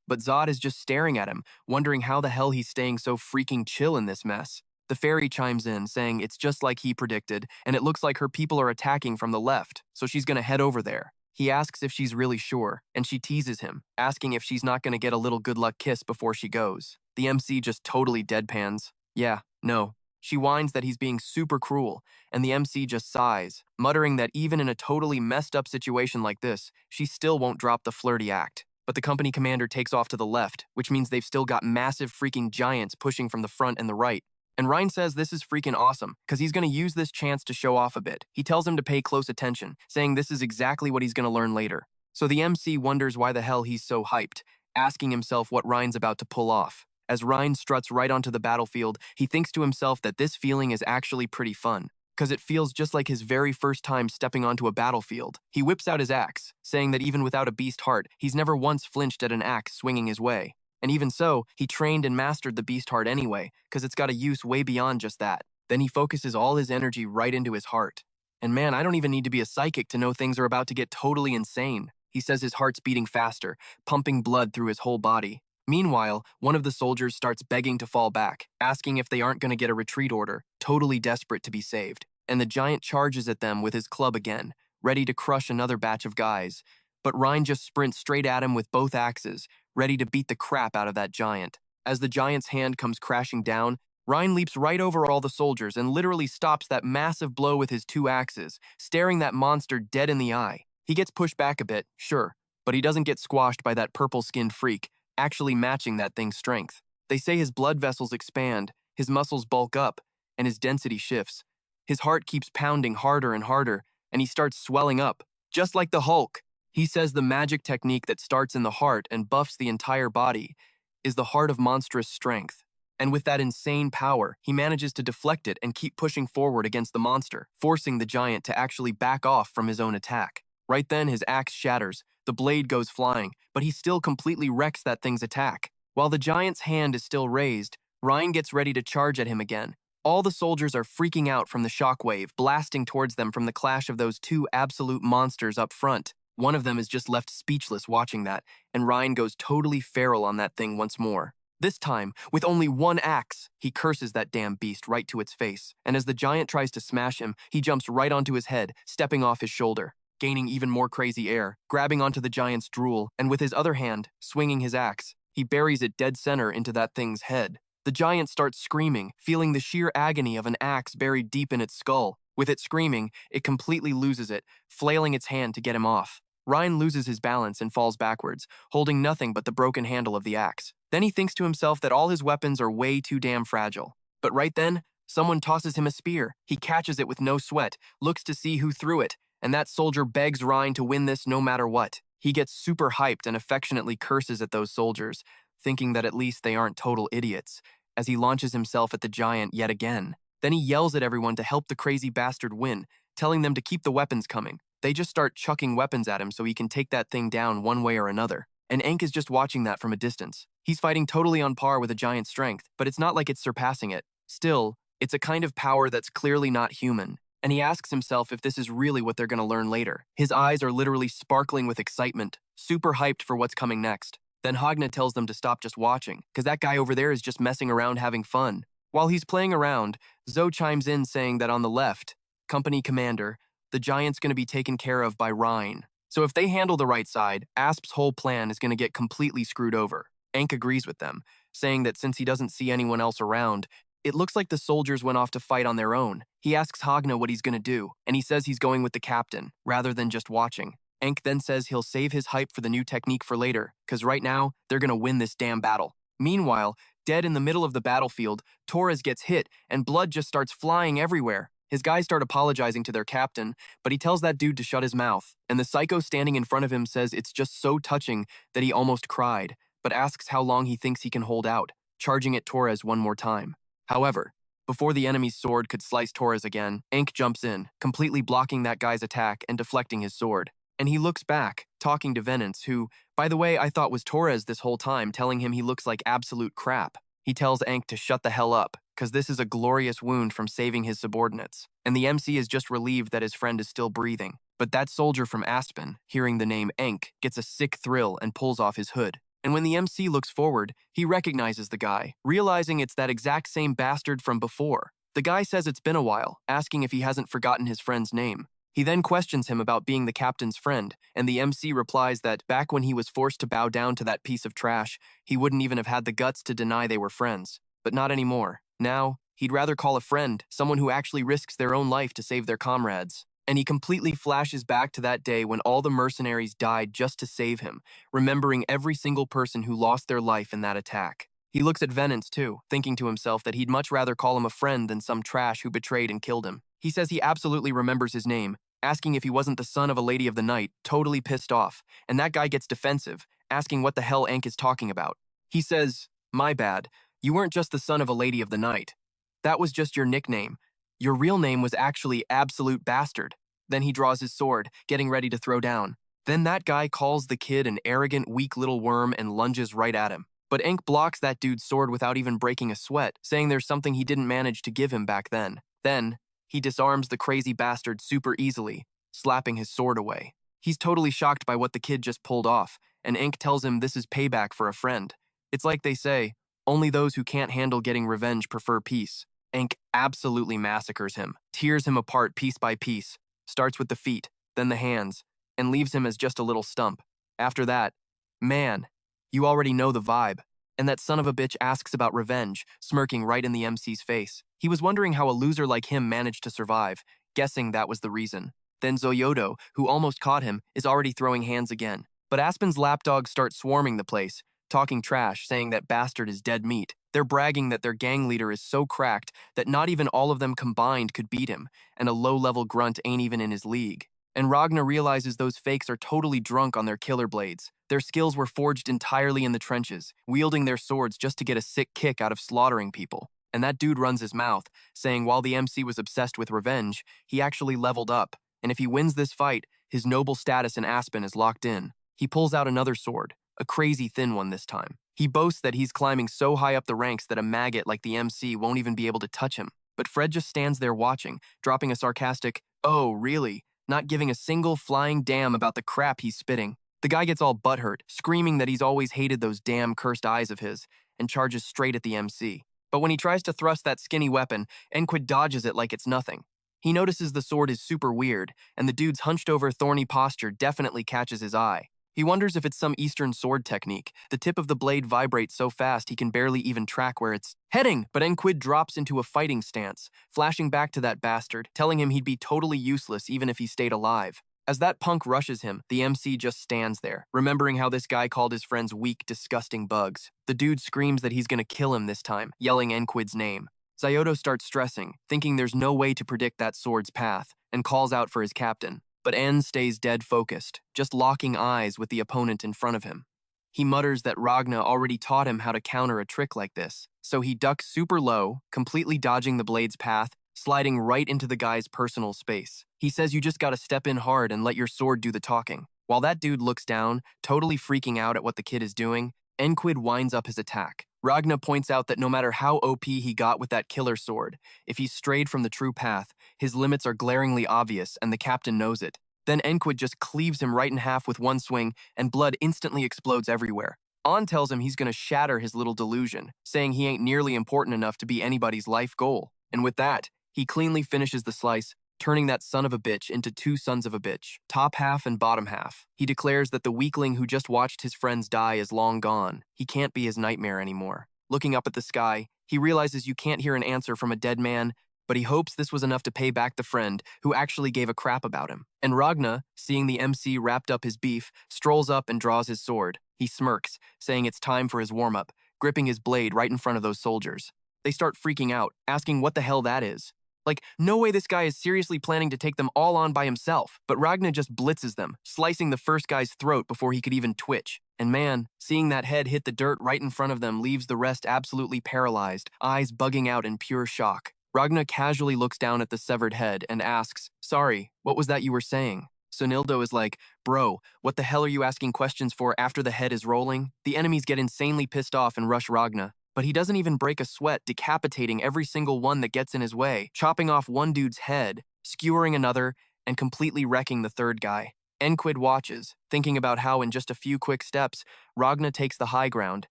But Zod is just staring at him, wondering how the hell he's staying so freaking chill in this mess. The fairy chimes in, saying it's just like he predicted, and it looks like her people are attacking from the left, so she's gonna head over there. He asks if she's really sure, and she teases him, asking if she's not gonna get a little good luck kiss before she goes. The MC just totally deadpans. Yeah, no. She whines that he's being super cruel, and the MC just sighs, muttering that even in a totally messed up situation like this, she still won't drop the flirty act. But the company commander takes off to the left, which means they've still got massive freaking giants pushing from the front and the right. And Ryan says this is freaking awesome, because he's going to use this chance to show off a bit. He tells him to pay close attention, saying this is exactly what he's going to learn later. So the MC wonders why the hell he's so hyped, asking himself what Ryan's about to pull off. As Ryan struts right onto the battlefield, he thinks to himself that this feeling is actually pretty fun, because it feels just like his very first time stepping onto a battlefield. He whips out his axe, saying that even without a beast heart, he's never once flinched at an axe swinging his way. And even so, he trained and mastered the beast heart anyway, because it's got a use way beyond just that. Then he focuses all his energy right into his heart. And man, I don't even need to be a psychic to know things are about to get totally insane. He says his heart's beating faster, pumping blood through his whole body. Meanwhile, one of the soldiers starts begging to fall back, asking if they aren't going to get a retreat order, totally desperate to be saved. And the giant charges at them with his club again, ready to crush another batch of guys. But Ryan just sprints straight at him with both axes, ready to beat the crap out of that giant. As the giant's hand comes crashing down, Ryan leaps right over all the soldiers and literally stops that massive blow with his two axes, staring that monster dead in the eye. He gets pushed back a bit, sure, but he doesn't get squashed by that purple-skinned freak, actually matching that thing's strength. They say his blood vessels expand, his muscles bulk up, and his density shifts. His heart keeps pounding harder and harder, and he starts swelling up, just like the Hulk. He says the magic technique that starts in the heart and buffs the entire body is the Heart of Monstrous Strength. And with that insane power, he manages to deflect it and keep pushing forward against the monster, forcing the giant to actually back off from his own attack. Right then, his axe shatters, the blade goes flying, but he still completely wrecks that thing's attack. While the giant's hand is still raised, Ryan gets ready to charge at him again. All the soldiers are freaking out from the shockwave, blasting towards them from the clash of those two absolute monsters up front. One of them is just left speechless watching that, and Ryan goes totally feral on that thing once more. This time, with only one axe, he curses that damn beast right to its face, and as the giant tries to smash him, he jumps right onto his head, stepping off his shoulder, gaining even more crazy air, grabbing onto the giant's drool, and with his other hand, swinging his axe, he buries it dead center into that thing's head. The giant starts screaming, feeling the sheer agony of an axe buried deep in its skull. With it screaming, it completely loses it, flailing its hand to get him off. Ryan loses his balance and falls backwards, holding nothing but the broken handle of the axe. Then he thinks to himself that all his weapons are way too damn fragile. But right then, someone tosses him a spear. He catches it with no sweat, looks to see who threw it, and that soldier begs Ryan to win this no matter what. He gets super hyped and affectionately curses at those soldiers, thinking that at least they aren't total idiots, as he launches himself at the giant yet again. Then he yells at everyone to help the crazy bastard win, telling them to keep the weapons coming. They just start chucking weapons at him so he can take that thing down one way or another. And Enk is just watching that from a distance. He's fighting totally on par with a giant's strength, but it's not like it's surpassing it. Still, it's a kind of power that's clearly not human. And he asks himself if this is really what they're going to learn later. His eyes are literally sparkling with excitement, super hyped for what's coming next. Then Hogna tells them to stop just watching, because that guy over there is just messing around having fun. While he's playing around, Zoe chimes in saying that on the left, company commander, the giant's going to be taken care of by Ryan. So if they handle the right side, Asp's whole plan is going to get completely screwed over. Enk agrees with them, saying that since he doesn't see anyone else around, it looks like the soldiers went off to fight on their own. He asks Hogna what he's going to do, and he says he's going with the captain, rather than just watching. Enk then says he'll save his hype for the new technique for later, because right now, they're going to win this damn battle. Meanwhile, dead in the middle of the battlefield, Torres gets hit, and blood just starts flying everywhere. His guys start apologizing to their captain, but he tells that dude to shut his mouth, and the psycho standing in front of him says it's just so touching that he almost cried, but asks how long he thinks he can hold out, charging at Torres one more time. However, before the enemy's sword could slice Torres again, Enk jumps in, completely blocking that guy's attack and deflecting his sword. And he looks back, talking to Venance, who, by the way, I thought was Torres this whole time, telling him he looks like absolute crap. He tells Enk to shut the hell up, because this is a glorious wound from saving his subordinates. And the MC is just relieved that his friend is still breathing. But that soldier from Aspen, hearing the name Enk, gets a sick thrill and pulls off his hood. And when the MC looks forward, he recognizes the guy, realizing it's that exact same bastard from before. The guy says it's been a while, asking if he hasn't forgotten his friend's name. He then questions him about being the captain's friend, and the MC replies that back when he was forced to bow down to that piece of trash, he wouldn't even have had the guts to deny they were friends. But not anymore. Now, he'd rather call a friend someone who actually risks their own life to save their comrades. And he completely flashes back to that day when all the mercenaries died just to save him, remembering every single person who lost their life in that attack. He looks at Venance too, thinking to himself that he'd much rather call him a friend than some trash who betrayed and killed him. He says he absolutely remembers his name, asking if he wasn't the son of a lady of the night, totally pissed off, and that guy gets defensive, asking what the hell Enk is talking about. He says, "My bad, you weren't just the son of a lady of the night. That was just your nickname. Your real name was actually Absolute Bastard." Then he draws his sword, getting ready to throw down. Then that guy calls the kid an arrogant, weak little worm and lunges right at him. But Enk blocks that dude's sword without even breaking a sweat, saying there's something he didn't manage to give him back then. Then, he disarms the crazy bastard super easily, slapping his sword away. He's totally shocked by what the kid just pulled off, and Enk tells him this is payback for a friend. It's like they say, only those who can't handle getting revenge prefer peace. Enk absolutely massacres him, tears him apart piece by piece, starts with the feet, then the hands, and leaves him as just a little stump. After that, man, you already know the vibe. And that son of a bitch asks about revenge, smirking right in the MC's face. He was wondering how a loser like him managed to survive, guessing that was the reason. Then Zoyodo, who almost caught him, is already throwing hands again. But Aspen's lapdogs start swarming the place, talking trash, saying that bastard is dead meat. They're bragging that their gang leader is so cracked that not even all of them combined could beat him, and a low-level grunt ain't even in his league. And Ragna realizes those fakes are totally drunk on their killer blades. Their skills were forged entirely in the trenches, wielding their swords just to get a sick kick out of slaughtering people. And that dude runs his mouth, saying while the MC was obsessed with revenge, he actually leveled up, and if he wins this fight, his noble status in Aspen is locked in. He pulls out another sword, a crazy thin one this time. He boasts that he's climbing so high up the ranks that a maggot like the MC won't even be able to touch him. But Fred just stands there watching, dropping a sarcastic, "Oh, really?" not giving a single flying damn about the crap he's spitting. The guy gets all butthurt, screaming that he's always hated those damn cursed eyes of his, and charges straight at the MC. But when he tries to thrust that skinny weapon, Enkrid dodges it like it's nothing. He notices the sword is super weird, and the dude's hunched-over, thorny posture definitely catches his eye. He wonders if it's some Eastern sword technique. The tip of the blade vibrates so fast he can barely even track where it's heading, but Enkrid drops into a fighting stance, flashing back to that bastard, telling him he'd be totally useless even if he stayed alive. As that punk rushes him, the MC just stands there, remembering how this guy called his friends weak, disgusting bugs. The dude screams that he's gonna kill him this time, yelling Enkrid's name. Zyoto starts stressing, thinking there's no way to predict that sword's path, and calls out for his captain. But En stays dead focused, just locking eyes with the opponent in front of him. He mutters that Ragna already taught him how to counter a trick like this, so he ducks super low, completely dodging the blade's path, sliding right into the guy's personal space. He says you just gotta step in hard and let your sword do the talking. While that dude looks down, totally freaking out at what the kid is doing, Enkrid winds up his attack. Ragna points out that no matter how OP he got with that killer sword, if he's strayed from the true path, his limits are glaringly obvious and the captain knows it. Then Enkrid just cleaves him right in half with one swing and blood instantly explodes everywhere. On tells him he's gonna shatter his little delusion, saying he ain't nearly important enough to be anybody's life goal. And with that, he cleanly finishes the slice, turning that son of a bitch into two sons of a bitch, top half and bottom half. He declares that the weakling who just watched his friends die is long gone. He can't be his nightmare anymore. Looking up at the sky, he realizes you can't hear an answer from a dead man, but he hopes this was enough to pay back the friend who actually gave a crap about him. And Ragna, seeing the MC wrapped up his beef, strolls up and draws his sword. He smirks, saying it's time for his warm-up, gripping his blade right in front of those soldiers. They start freaking out, asking what the hell that is. Like, no way this guy is seriously planning to take them all on by himself. But Ragna just blitzes them, slicing the first guy's throat before he could even twitch. And man, seeing that head hit the dirt right in front of them leaves the rest absolutely paralyzed, eyes bugging out in pure shock. Ragna casually looks down at the severed head and asks, "Sorry, what was that you were saying?" Sonildo is like, "Bro, what the hell are you asking questions for after the head is rolling?" The enemies get insanely pissed off and rush Ragna. But he doesn't even break a sweat, decapitating every single one that gets in his way, chopping off one dude's head, skewering another, and completely wrecking the third guy. Enkrid watches, thinking about how in just a few quick steps, Ragna takes the high ground,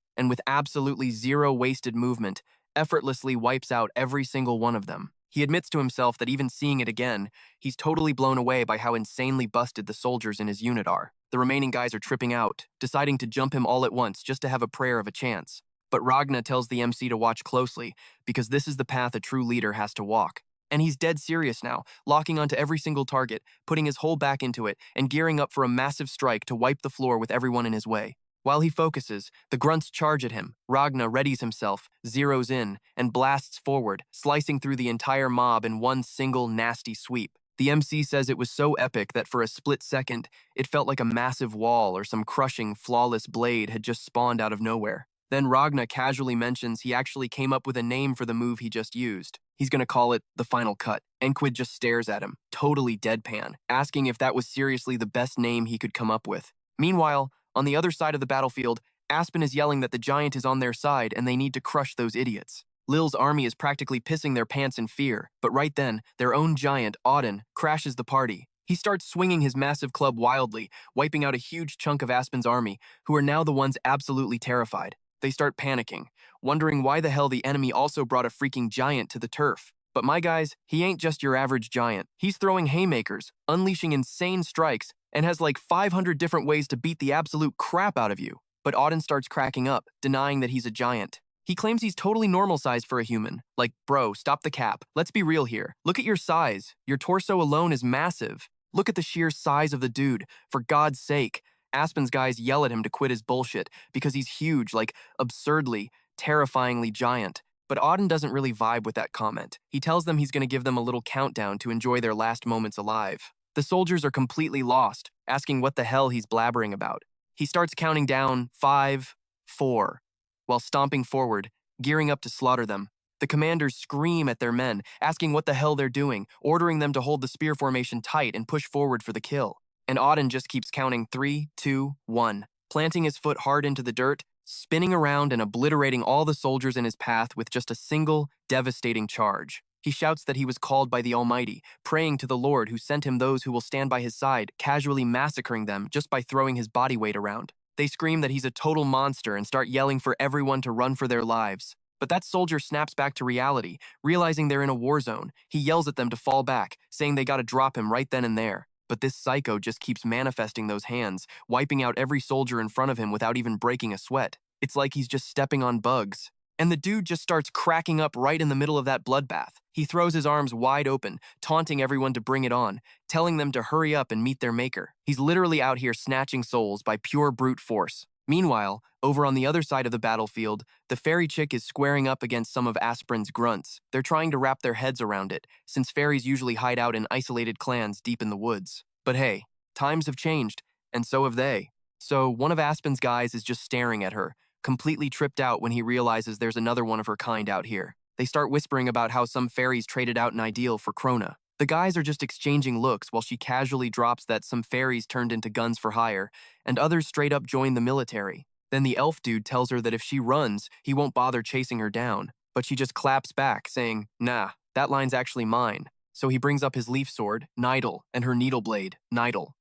and with absolutely zero wasted movement, effortlessly wipes out every single one of them. He admits to himself that even seeing it again, he's totally blown away by how insanely busted the soldiers in his unit are. The remaining guys are tripping out, deciding to jump him all at once just to have a prayer of a chance. But Ragna tells the MC to watch closely, because this is the path a true leader has to walk. And he's dead serious now, locking onto every single target, putting his whole back into it, and gearing up for a massive strike to wipe the floor with everyone in his way. While he focuses, the grunts charge at him. Ragna readies himself, zeroes in, and blasts forward, slicing through the entire mob in one single nasty sweep. The MC says it was so epic that for a split second, it felt like a massive wall or some crushing, flawless blade had just spawned out of nowhere. Then Ragna casually mentions he actually came up with a name for the move he just used. He's gonna call it the final cut. Enkrid just stares at him, totally deadpan, asking if that was seriously the best name he could come up with. Meanwhile, on the other side of the battlefield, Aspen is yelling that the giant is on their side and they need to crush those idiots. Lil's army is practically pissing their pants in fear, but right then, their own giant, Auden, crashes the party. He starts swinging his massive club wildly, wiping out a huge chunk of Aspen's army, who are now the ones absolutely terrified. They start panicking, wondering why the hell the enemy also brought a freaking giant to the turf. But my guys, he ain't just your average giant. He's throwing haymakers, unleashing insane strikes, and has like 500 different ways to beat the absolute crap out of you. But Auden starts cracking up, denying that he's a giant. He claims he's totally normal sized for a human. Like, bro, stop the cap. Let's be real here. Look at your size. Your torso alone is massive. Look at the sheer size of the dude, for God's sake. Aspen's guys yell at him to quit his bullshit because he's huge, like absurdly, terrifyingly giant. But Auden doesn't really vibe with that comment. He tells them he's going to give them a little countdown to enjoy their last moments alive. The soldiers are completely lost, asking what the hell he's blabbering about. He starts counting down 5, 4, while stomping forward, gearing up to slaughter them. The commanders scream at their men, asking what the hell they're doing, ordering them to hold the spear formation tight and push forward for the kill. And Auden just keeps counting 3, 2, 1, planting his foot hard into the dirt, spinning around and obliterating all the soldiers in his path with just a single, devastating charge. He shouts that he was called by the Almighty, praying to the Lord who sent him those who will stand by his side, casually massacring them just by throwing his body weight around. They scream that he's a total monster and start yelling for everyone to run for their lives. But that soldier snaps back to reality, realizing they're in a war zone. He yells at them to fall back, saying they gotta drop him right then and there. But this psycho just keeps manifesting those hands, wiping out every soldier in front of him without even breaking a sweat. It's like he's just stepping on bugs. And the dude just starts cracking up right in the middle of that bloodbath. He throws his arms wide open, taunting everyone to bring it on, telling them to hurry up and meet their maker. He's literally out here snatching souls by pure brute force. Meanwhile, over on the other side of the battlefield, the fairy chick is squaring up against some of Asprin's grunts. They're trying to wrap their heads around it, since fairies usually hide out in isolated clans deep in the woods. But hey, times have changed, and so have they. So one of Aspen's guys is just staring at her, completely tripped out when he realizes there's another one of her kind out here. They start whispering about how some fairies traded out an ideal for Krona. The guys are just exchanging looks while she casually drops that some fairies turned into guns for hire, and others straight up join the military. Then the elf dude tells her that if she runs, he won't bother chasing her down. But she just claps back, saying, "Nah, that line's actually mine." So he brings up his leaf sword, Nidal, and her needle blade, Nidal.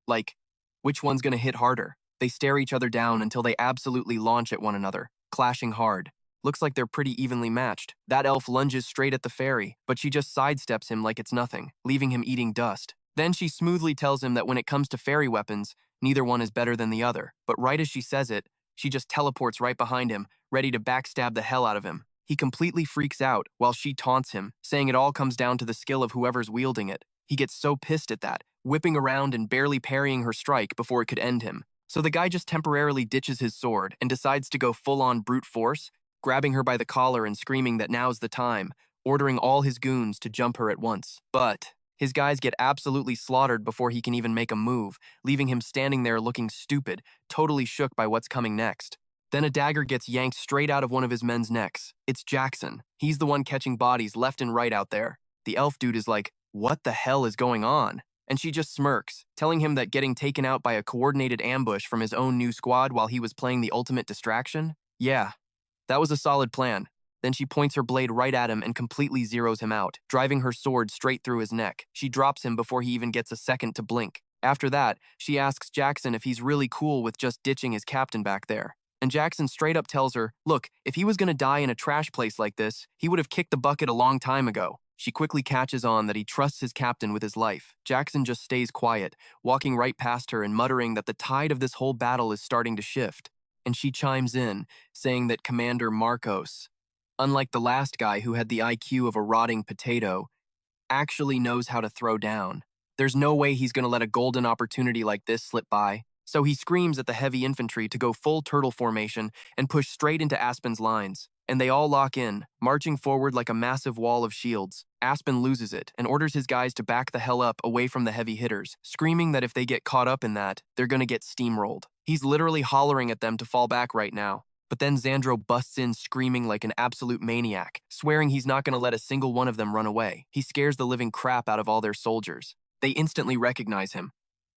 Like, which one's gonna hit harder? They stare each other down until they absolutely launch at one another, clashing hard. Looks like they're pretty evenly matched. That elf lunges straight at the fairy, but she just sidesteps him like it's nothing, leaving him eating dust. Then she smoothly tells him that when it comes to fairy weapons, neither one is better than the other. But right as she says it, she just teleports right behind him, ready to backstab the hell out of him. He completely freaks out while she taunts him, saying it all comes down to the skill of whoever's wielding it. He gets so pissed at that, whipping around and barely parrying her strike before it could end him. So the guy just temporarily ditches his sword and decides to go full-on brute force, grabbing her by the collar and screaming that now's the time, ordering all his goons to jump her at once. But his guys get absolutely slaughtered before he can even make a move, leaving him standing there looking stupid, totally shook by what's coming next. Then a dagger gets yanked straight out of one of his men's necks. It's Jackson. He's the one catching bodies left and right out there. The elf dude is like, "What the hell is going on?" And she just smirks, telling him that getting taken out by a coordinated ambush from his own new squad while he was playing the ultimate distraction? Yeah, that was a solid plan. Then she points her blade right at him and completely zeroes him out, driving her sword straight through his neck. She drops him before he even gets a second to blink. After that, she asks Jackson if he's really cool with just ditching his captain back there. And Jackson straight up tells her, look, if he was gonna die in a trash place like this, he would have kicked the bucket a long time ago. She quickly catches on that he trusts his captain with his life. Jackson just stays quiet, walking right past her and muttering that the tide of this whole battle is starting to shift. And she chimes in, saying that Commander Marcos, unlike the last guy who had the IQ of a rotting potato, actually knows how to throw down. There's no way he's gonna let a golden opportunity like this slip by. So he screams at the heavy infantry to go full turtle formation and push straight into Aspen's lines. And they all lock in, marching forward like a massive wall of shields. Aspen loses it and orders his guys to back the hell up away from the heavy hitters, screaming that if they get caught up in that, they're gonna get steamrolled. He's literally hollering at them to fall back right now. But then Xandro busts in screaming like an absolute maniac, swearing he's not gonna let a single one of them run away. He scares the living crap out of all their soldiers. They instantly recognize him.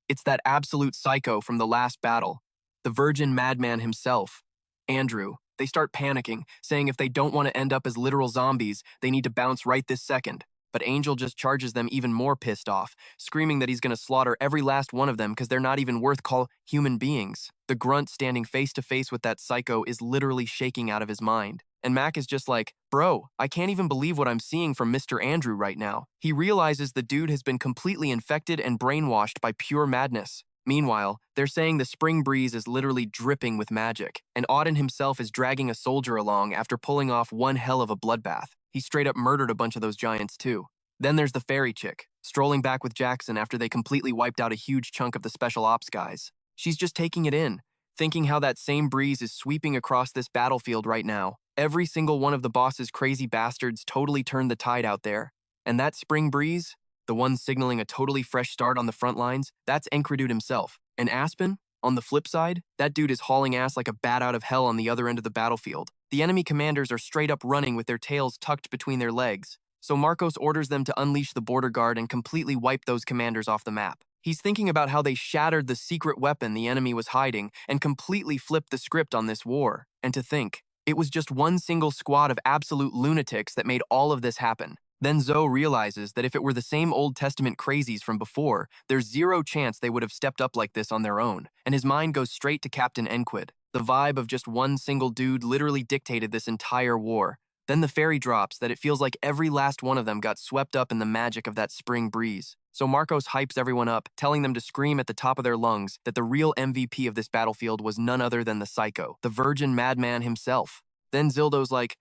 It's that absolute psycho from the last battle, the virgin madman himself, Andrew. They start panicking, saying if they don't want to end up as literal zombies, they need to bounce right this second. But Angel just charges them even more pissed off, screaming that he's going to slaughter every last one of them because they're not even worth call human beings. The grunt standing face to face with that psycho is literally shaking out of his mind. And Mac is just like, bro, I can't even believe what I'm seeing from Mr. Andrew right now. He realizes the dude has been completely infected and brainwashed by pure madness. Meanwhile, they're saying the spring breeze is literally dripping with magic, and Auden himself is dragging a soldier along after pulling off one hell of a bloodbath. He straight up murdered a bunch of those giants too. Then there's the fairy chick, strolling back with Jackson after they completely wiped out a huge chunk of the special ops guys. She's just taking it in, thinking how that same breeze is sweeping across this battlefield right now, Every single one of the boss's crazy bastards totally turned the tide out there. And that spring breeze, the one signaling a totally fresh start on the front lines, that's Enkrid himself. And Aspen, on the flip side, that dude is hauling ass like a bat out of hell on the other end of the battlefield. The enemy commanders are straight up running with their tails tucked between their legs. So Marcos orders them to unleash the border guard and completely wipe those commanders off the map. He's thinking about how they shattered the secret weapon the enemy was hiding and completely flipped the script on this war. And to think, it was just one single squad of absolute lunatics that made all of this happen. Then Zoe realizes that if it were the same Old Testament crazies from before, there's zero chance they would have stepped up like this on their own, and his mind goes straight to Captain Enkrid. The vibe of just one single dude literally dictated this entire war. Then the fairy drops that it feels like every last one of them got swept up in the magic of that spring breeze. So Marcos hypes everyone up, telling them to scream at the top of their lungs that the real MVP of this battlefield was none other than the Psycho, the virgin madman himself. Then Zildo's like,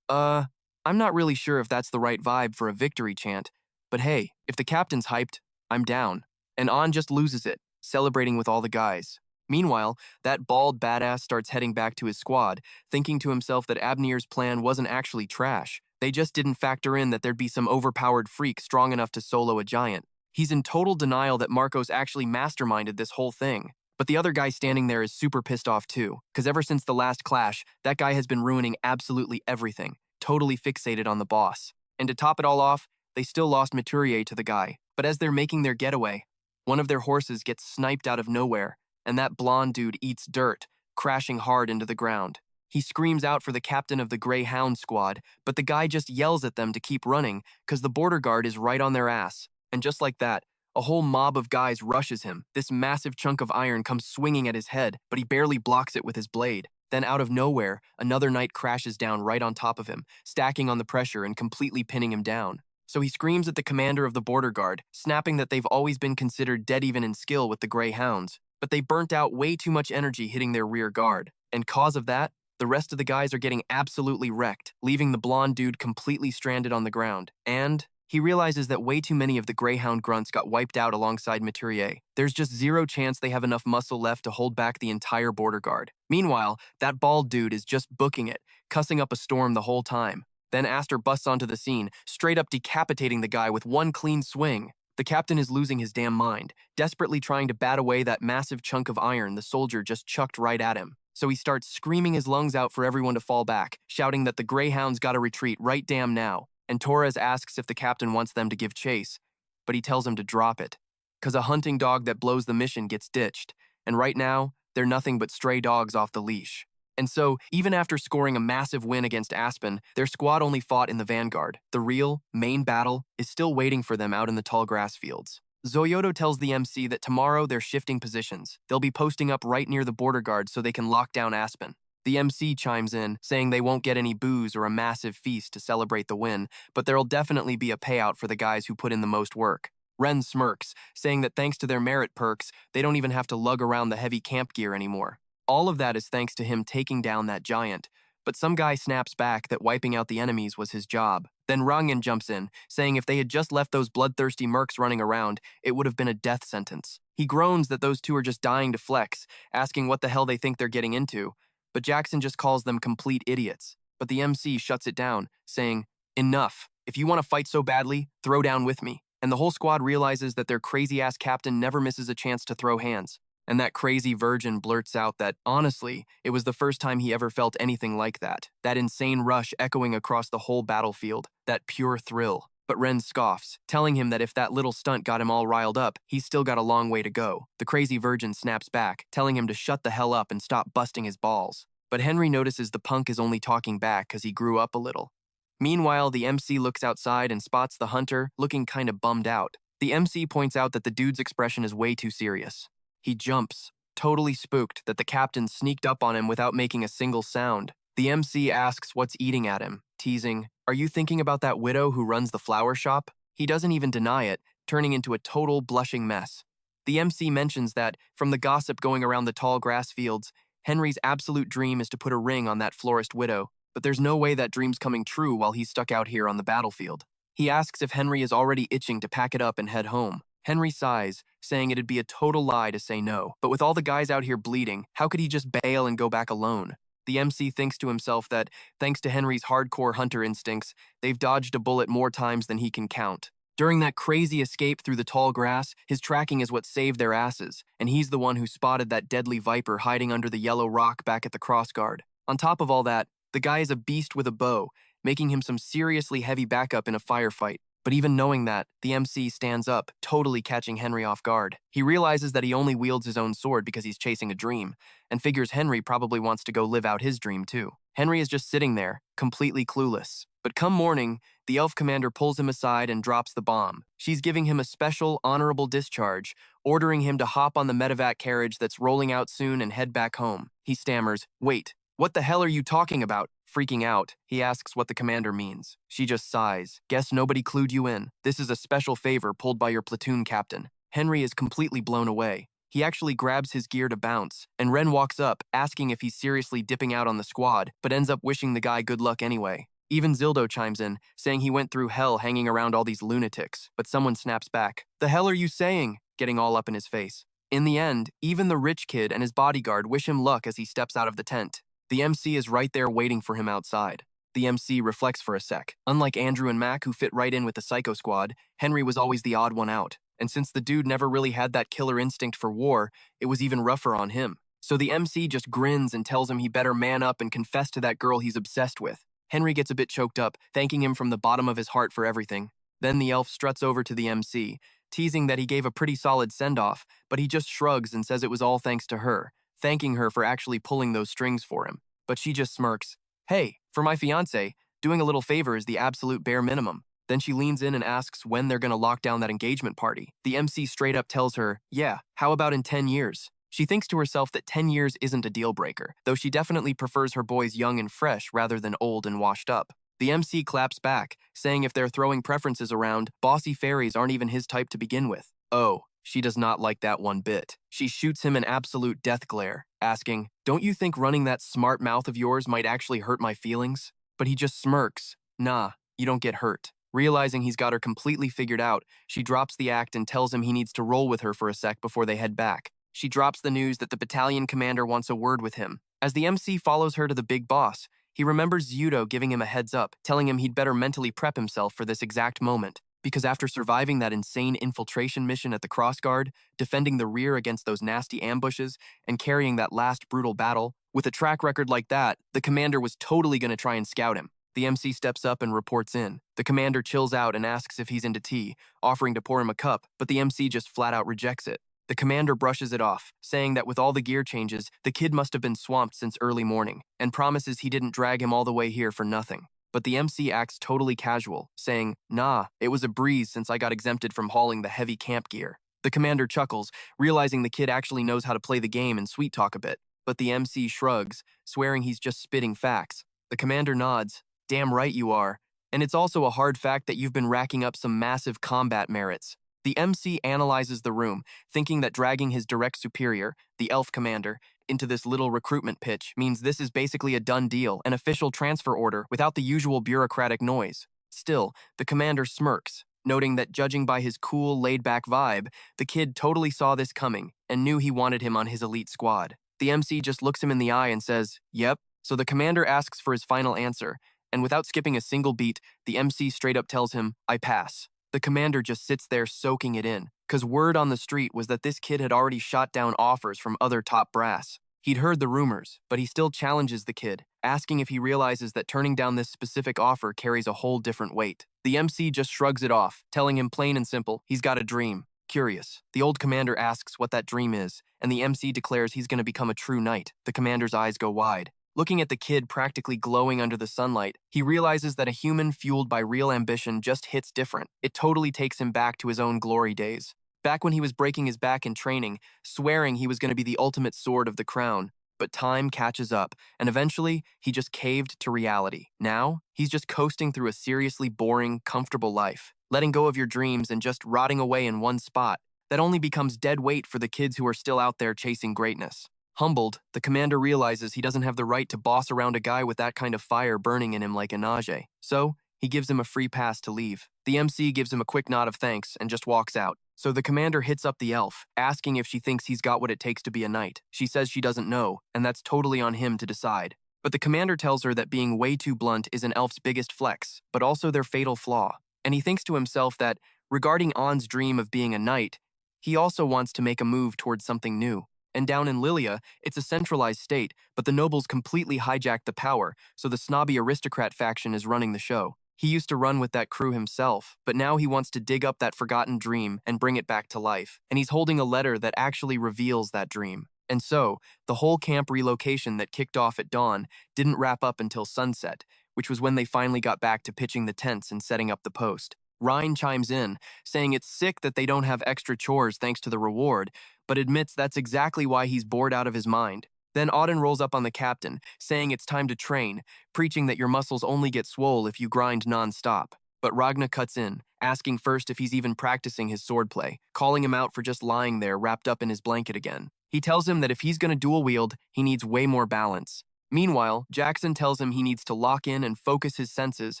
I'm not really sure if that's the right vibe for a victory chant, but hey, if the captain's hyped, I'm down. And An just loses it, celebrating with all the guys. Meanwhile, that bald badass starts heading back to his squad, thinking to himself that Abnir's plan wasn't actually trash. They just didn't factor in that there'd be some overpowered freak strong enough to solo a giant. He's in total denial that Marcos actually masterminded this whole thing. But the other guy standing there is super pissed off too, because ever since the last clash, that guy has been ruining absolutely everything, totally fixated on the boss. And to top it all off, they still lost Maturier to the guy. But as they're making their getaway, one of their horses gets sniped out of nowhere, and that blonde dude eats dirt, crashing hard into the ground. He screams out for the captain of the Greyhound squad, but the guy just yells at them to keep running because the border guard is right on their ass. And just like that, a whole mob of guys rushes him. This massive chunk of iron comes swinging at his head, but he barely blocks it with his blade. Then out of nowhere, another knight crashes down right on top of him, stacking on the pressure and completely pinning him down. So he screams at the commander of the border guard, snapping that they've always been considered dead even in skill with the Greyhounds. But they burnt out way too much energy hitting their rear guard. And cause of that, the rest of the guys are getting absolutely wrecked, leaving the blonde dude completely stranded on the ground. And he realizes that way too many of the Greyhound grunts got wiped out alongside Maturier. There's just zero chance they have enough muscle left to hold back the entire border guard. Meanwhile, that bald dude is just booking it, cussing up a storm the whole time. Then Aster busts onto the scene, straight up decapitating the guy with one clean swing. The captain is losing his damn mind, desperately trying to bat away that massive chunk of iron the soldier just chucked right at him. So he starts screaming his lungs out for everyone to fall back, shouting that the Greyhounds gotta retreat right damn now. And Torres asks if the captain wants them to give chase, but he tells him to drop it, because a hunting dog that blows the mission gets ditched, and right now, they're nothing but stray dogs off the leash. And so, even after scoring a massive win against Aspen, their squad only fought in the vanguard. The real, main battle is still waiting for them out in the tall grass fields. Zoyodo tells the MC that tomorrow they're shifting positions. They'll be posting up right near the border guard so they can lock down Aspen. The MC chimes in, saying they won't get any booze or a massive feast to celebrate the win, but there'll definitely be a payout for the guys who put in the most work. Ren smirks, saying that thanks to their merit perks, they don't even have to lug around the heavy camp gear anymore. All of that is thanks to him taking down that giant, but some guy snaps back that wiping out the enemies was his job. Then Rangan jumps in, saying if they had just left those bloodthirsty mercs running around, it would have been a death sentence. He groans that those two are just dying to flex, asking what the hell they think they're getting into, but Jackson just calls them complete idiots. But the MC shuts it down, saying, "Enough. If you want to fight so badly, throw down with me." And the whole squad realizes that their crazy-ass captain never misses a chance to throw hands. And that crazy virgin blurts out that, honestly, it was the first time he ever felt anything like that. That insane rush echoing across the whole battlefield. That pure thrill. But Ren scoffs, telling him that if that little stunt got him all riled up, he's still got a long way to go. The crazy virgin snaps back, telling him to shut the hell up and stop busting his balls. But Henry notices the punk is only talking back because he grew up a little. Meanwhile, the MC looks outside and spots the hunter, looking kinda bummed out. The MC points out that the dude's expression is way too serious. He jumps, totally spooked that the captain sneaked up on him without making a single sound. The MC asks what's eating at him, teasing, "Are you thinking about that widow who runs the flower shop?" He doesn't even deny it, turning into a total blushing mess. The MC mentions that, from the gossip going around the tall grass fields, Henry's absolute dream is to put a ring on that florist widow, but there's no way that dream's coming true while he's stuck out here on the battlefield. He asks if Henry is already itching to pack it up and head home. Henry sighs, saying it'd be a total lie to say no. But with all the guys out here bleeding, how could he just bail and go back alone? The MC thinks to himself that, thanks to Henry's hardcore hunter instincts, they've dodged a bullet more times than he can count. During that crazy escape through the tall grass, his tracking is what saved their asses, and he's the one who spotted that deadly viper hiding under the yellow rock back at the crossguard. On top of all that, the guy is a beast with a bow, making him some seriously heavy backup in a firefight. But even knowing that, the MC stands up, totally catching Henry off guard. He realizes that he only wields his own sword because he's chasing a dream, and figures Henry probably wants to go live out his dream too. Henry is just sitting there, completely clueless. But come morning, the elf commander pulls him aside and drops the bomb. She's giving him a special, honorable discharge, ordering him to hop on the medevac carriage that's rolling out soon and head back home. He stammers, "Wait, what the hell are you talking about?" Freaking out, he asks what the commander means. She just sighs. "Guess nobody clued you in. This is a special favor pulled by your platoon captain." Henry is completely blown away. He actually grabs his gear to bounce, and Ren walks up, asking if he's seriously dipping out on the squad, but ends up wishing the guy good luck anyway. Even Zildo chimes in, saying he went through hell hanging around all these lunatics, but someone snaps back. "The hell are you saying?" Getting all up in his face. In the end, even the rich kid and his bodyguard wish him luck as he steps out of the tent. The MC is right there waiting for him outside. The MC reflects for a sec. Unlike Andrew and Mac, who fit right in with the Psycho Squad, Henry was always the odd one out. And since the dude never really had that killer instinct for war, it was even rougher on him. So the MC just grins and tells him he better man up and confess to that girl he's obsessed with. Henry gets a bit choked up, thanking him from the bottom of his heart for everything. Then the elf struts over to the MC, teasing that he gave a pretty solid send-off, but he just shrugs and says it was all thanks to her, thanking her for actually pulling those strings for him. But she just smirks. "Hey, for my fiancé, doing a little favor is the absolute bare minimum." Then she leans in and asks when they're gonna lock down that engagement party. The MC straight up tells her, "Yeah, how about in 10 years? She thinks to herself that 10 years isn't a deal breaker, though she definitely prefers her boys young and fresh rather than old and washed up. The MC claps back, saying if they're throwing preferences around, bossy fairies aren't even his type to begin with. Oh, she does not like that one bit. She shoots him an absolute death glare, asking, "Don't you think running that smart mouth of yours might actually hurt my feelings?" But he just smirks. "Nah, you don't get hurt." Realizing he's got her completely figured out, she drops the act and tells him he needs to roll with her for a sec before they head back. She drops the news that the battalion commander wants a word with him. As the MC follows her to the big boss, he remembers Yudo giving him a heads up, telling him he'd better mentally prep himself for this exact moment. Because after surviving that insane infiltration mission at the Crossguard, defending the rear against those nasty ambushes, and carrying that last brutal battle, with a track record like that, the commander was totally going to try and scout him. The MC steps up and reports in. The commander chills out and asks if he's into tea, offering to pour him a cup, but the MC just flat out rejects it. The commander brushes it off, saying that with all the gear changes, the kid must have been swamped since early morning, and promises he didn't drag him all the way here for nothing. But the MC acts totally casual, saying, "Nah, it was a breeze since I got exempted from hauling the heavy camp gear." The commander chuckles, realizing the kid actually knows how to play the game and sweet talk a bit. But the MC shrugs, swearing he's just spitting facts. The commander nods. "Damn right you are. And it's also a hard fact that you've been racking up some massive combat merits." The MC analyzes the room, thinking that dragging his direct superior, the elf commander, into this little recruitment pitch means this is basically a done deal, an official transfer order without the usual bureaucratic noise. Still, the commander smirks, noting that judging by his cool, laid-back vibe, the kid totally saw this coming and knew he wanted him on his elite squad. The MC just looks him in the eye and says, "Yep." So the commander asks for his final answer, and without skipping a single beat, the MC straight up tells him, "I pass." The commander just sits there soaking it in, because word on the street was that this kid had already shot down offers from other top brass. He'd heard the rumors, but he still challenges the kid, asking if he realizes that turning down this specific offer carries a whole different weight. The MC just shrugs it off, telling him plain and simple, he's got a dream. Curious, the old commander asks what that dream is, and the MC declares he's going to become a true knight. The commander's eyes go wide. Looking at the kid practically glowing under the sunlight, he realizes that a human fueled by real ambition just hits different. It totally takes him back to his own glory days. Back when he was breaking his back in training, swearing he was going to be the ultimate sword of the crown. But time catches up, and eventually, he just caved to reality. Now, he's just coasting through a seriously boring, comfortable life, letting go of your dreams and just rotting away in one spot. That only becomes dead weight for the kids who are still out there chasing greatness. Humbled, the commander realizes he doesn't have the right to boss around a guy with that kind of fire burning in him like Inage. So, he gives him a free pass to leave. The MC gives him a quick nod of thanks and just walks out. So the commander hits up the elf, asking if she thinks he's got what it takes to be a knight. She says she doesn't know, and that's totally on him to decide. But the commander tells her that being way too blunt is an elf's biggest flex, but also their fatal flaw. And he thinks to himself that, regarding On's dream of being a knight, he also wants to make a move towards something new. And down in Lilia, it's a centralized state, but the nobles completely hijacked the power, so the snobby aristocrat faction is running the show. He used to run with that crew himself, but now he wants to dig up that forgotten dream and bring it back to life. And he's holding a letter that actually reveals that dream. And so, the whole camp relocation that kicked off at dawn didn't wrap up until sunset, which was when they finally got back to pitching the tents and setting up the post. Ryan chimes in, saying it's sick that they don't have extra chores thanks to the reward, but admits that's exactly why he's bored out of his mind. Then Auden rolls up on the captain, saying it's time to train, preaching that your muscles only get swole if you grind non-stop. But Ragna cuts in, asking first if he's even practicing his swordplay, calling him out for just lying there wrapped up in his blanket again. He tells him that if he's going to dual wield, he needs way more balance. Meanwhile, Jackson tells him he needs to lock in and focus his senses,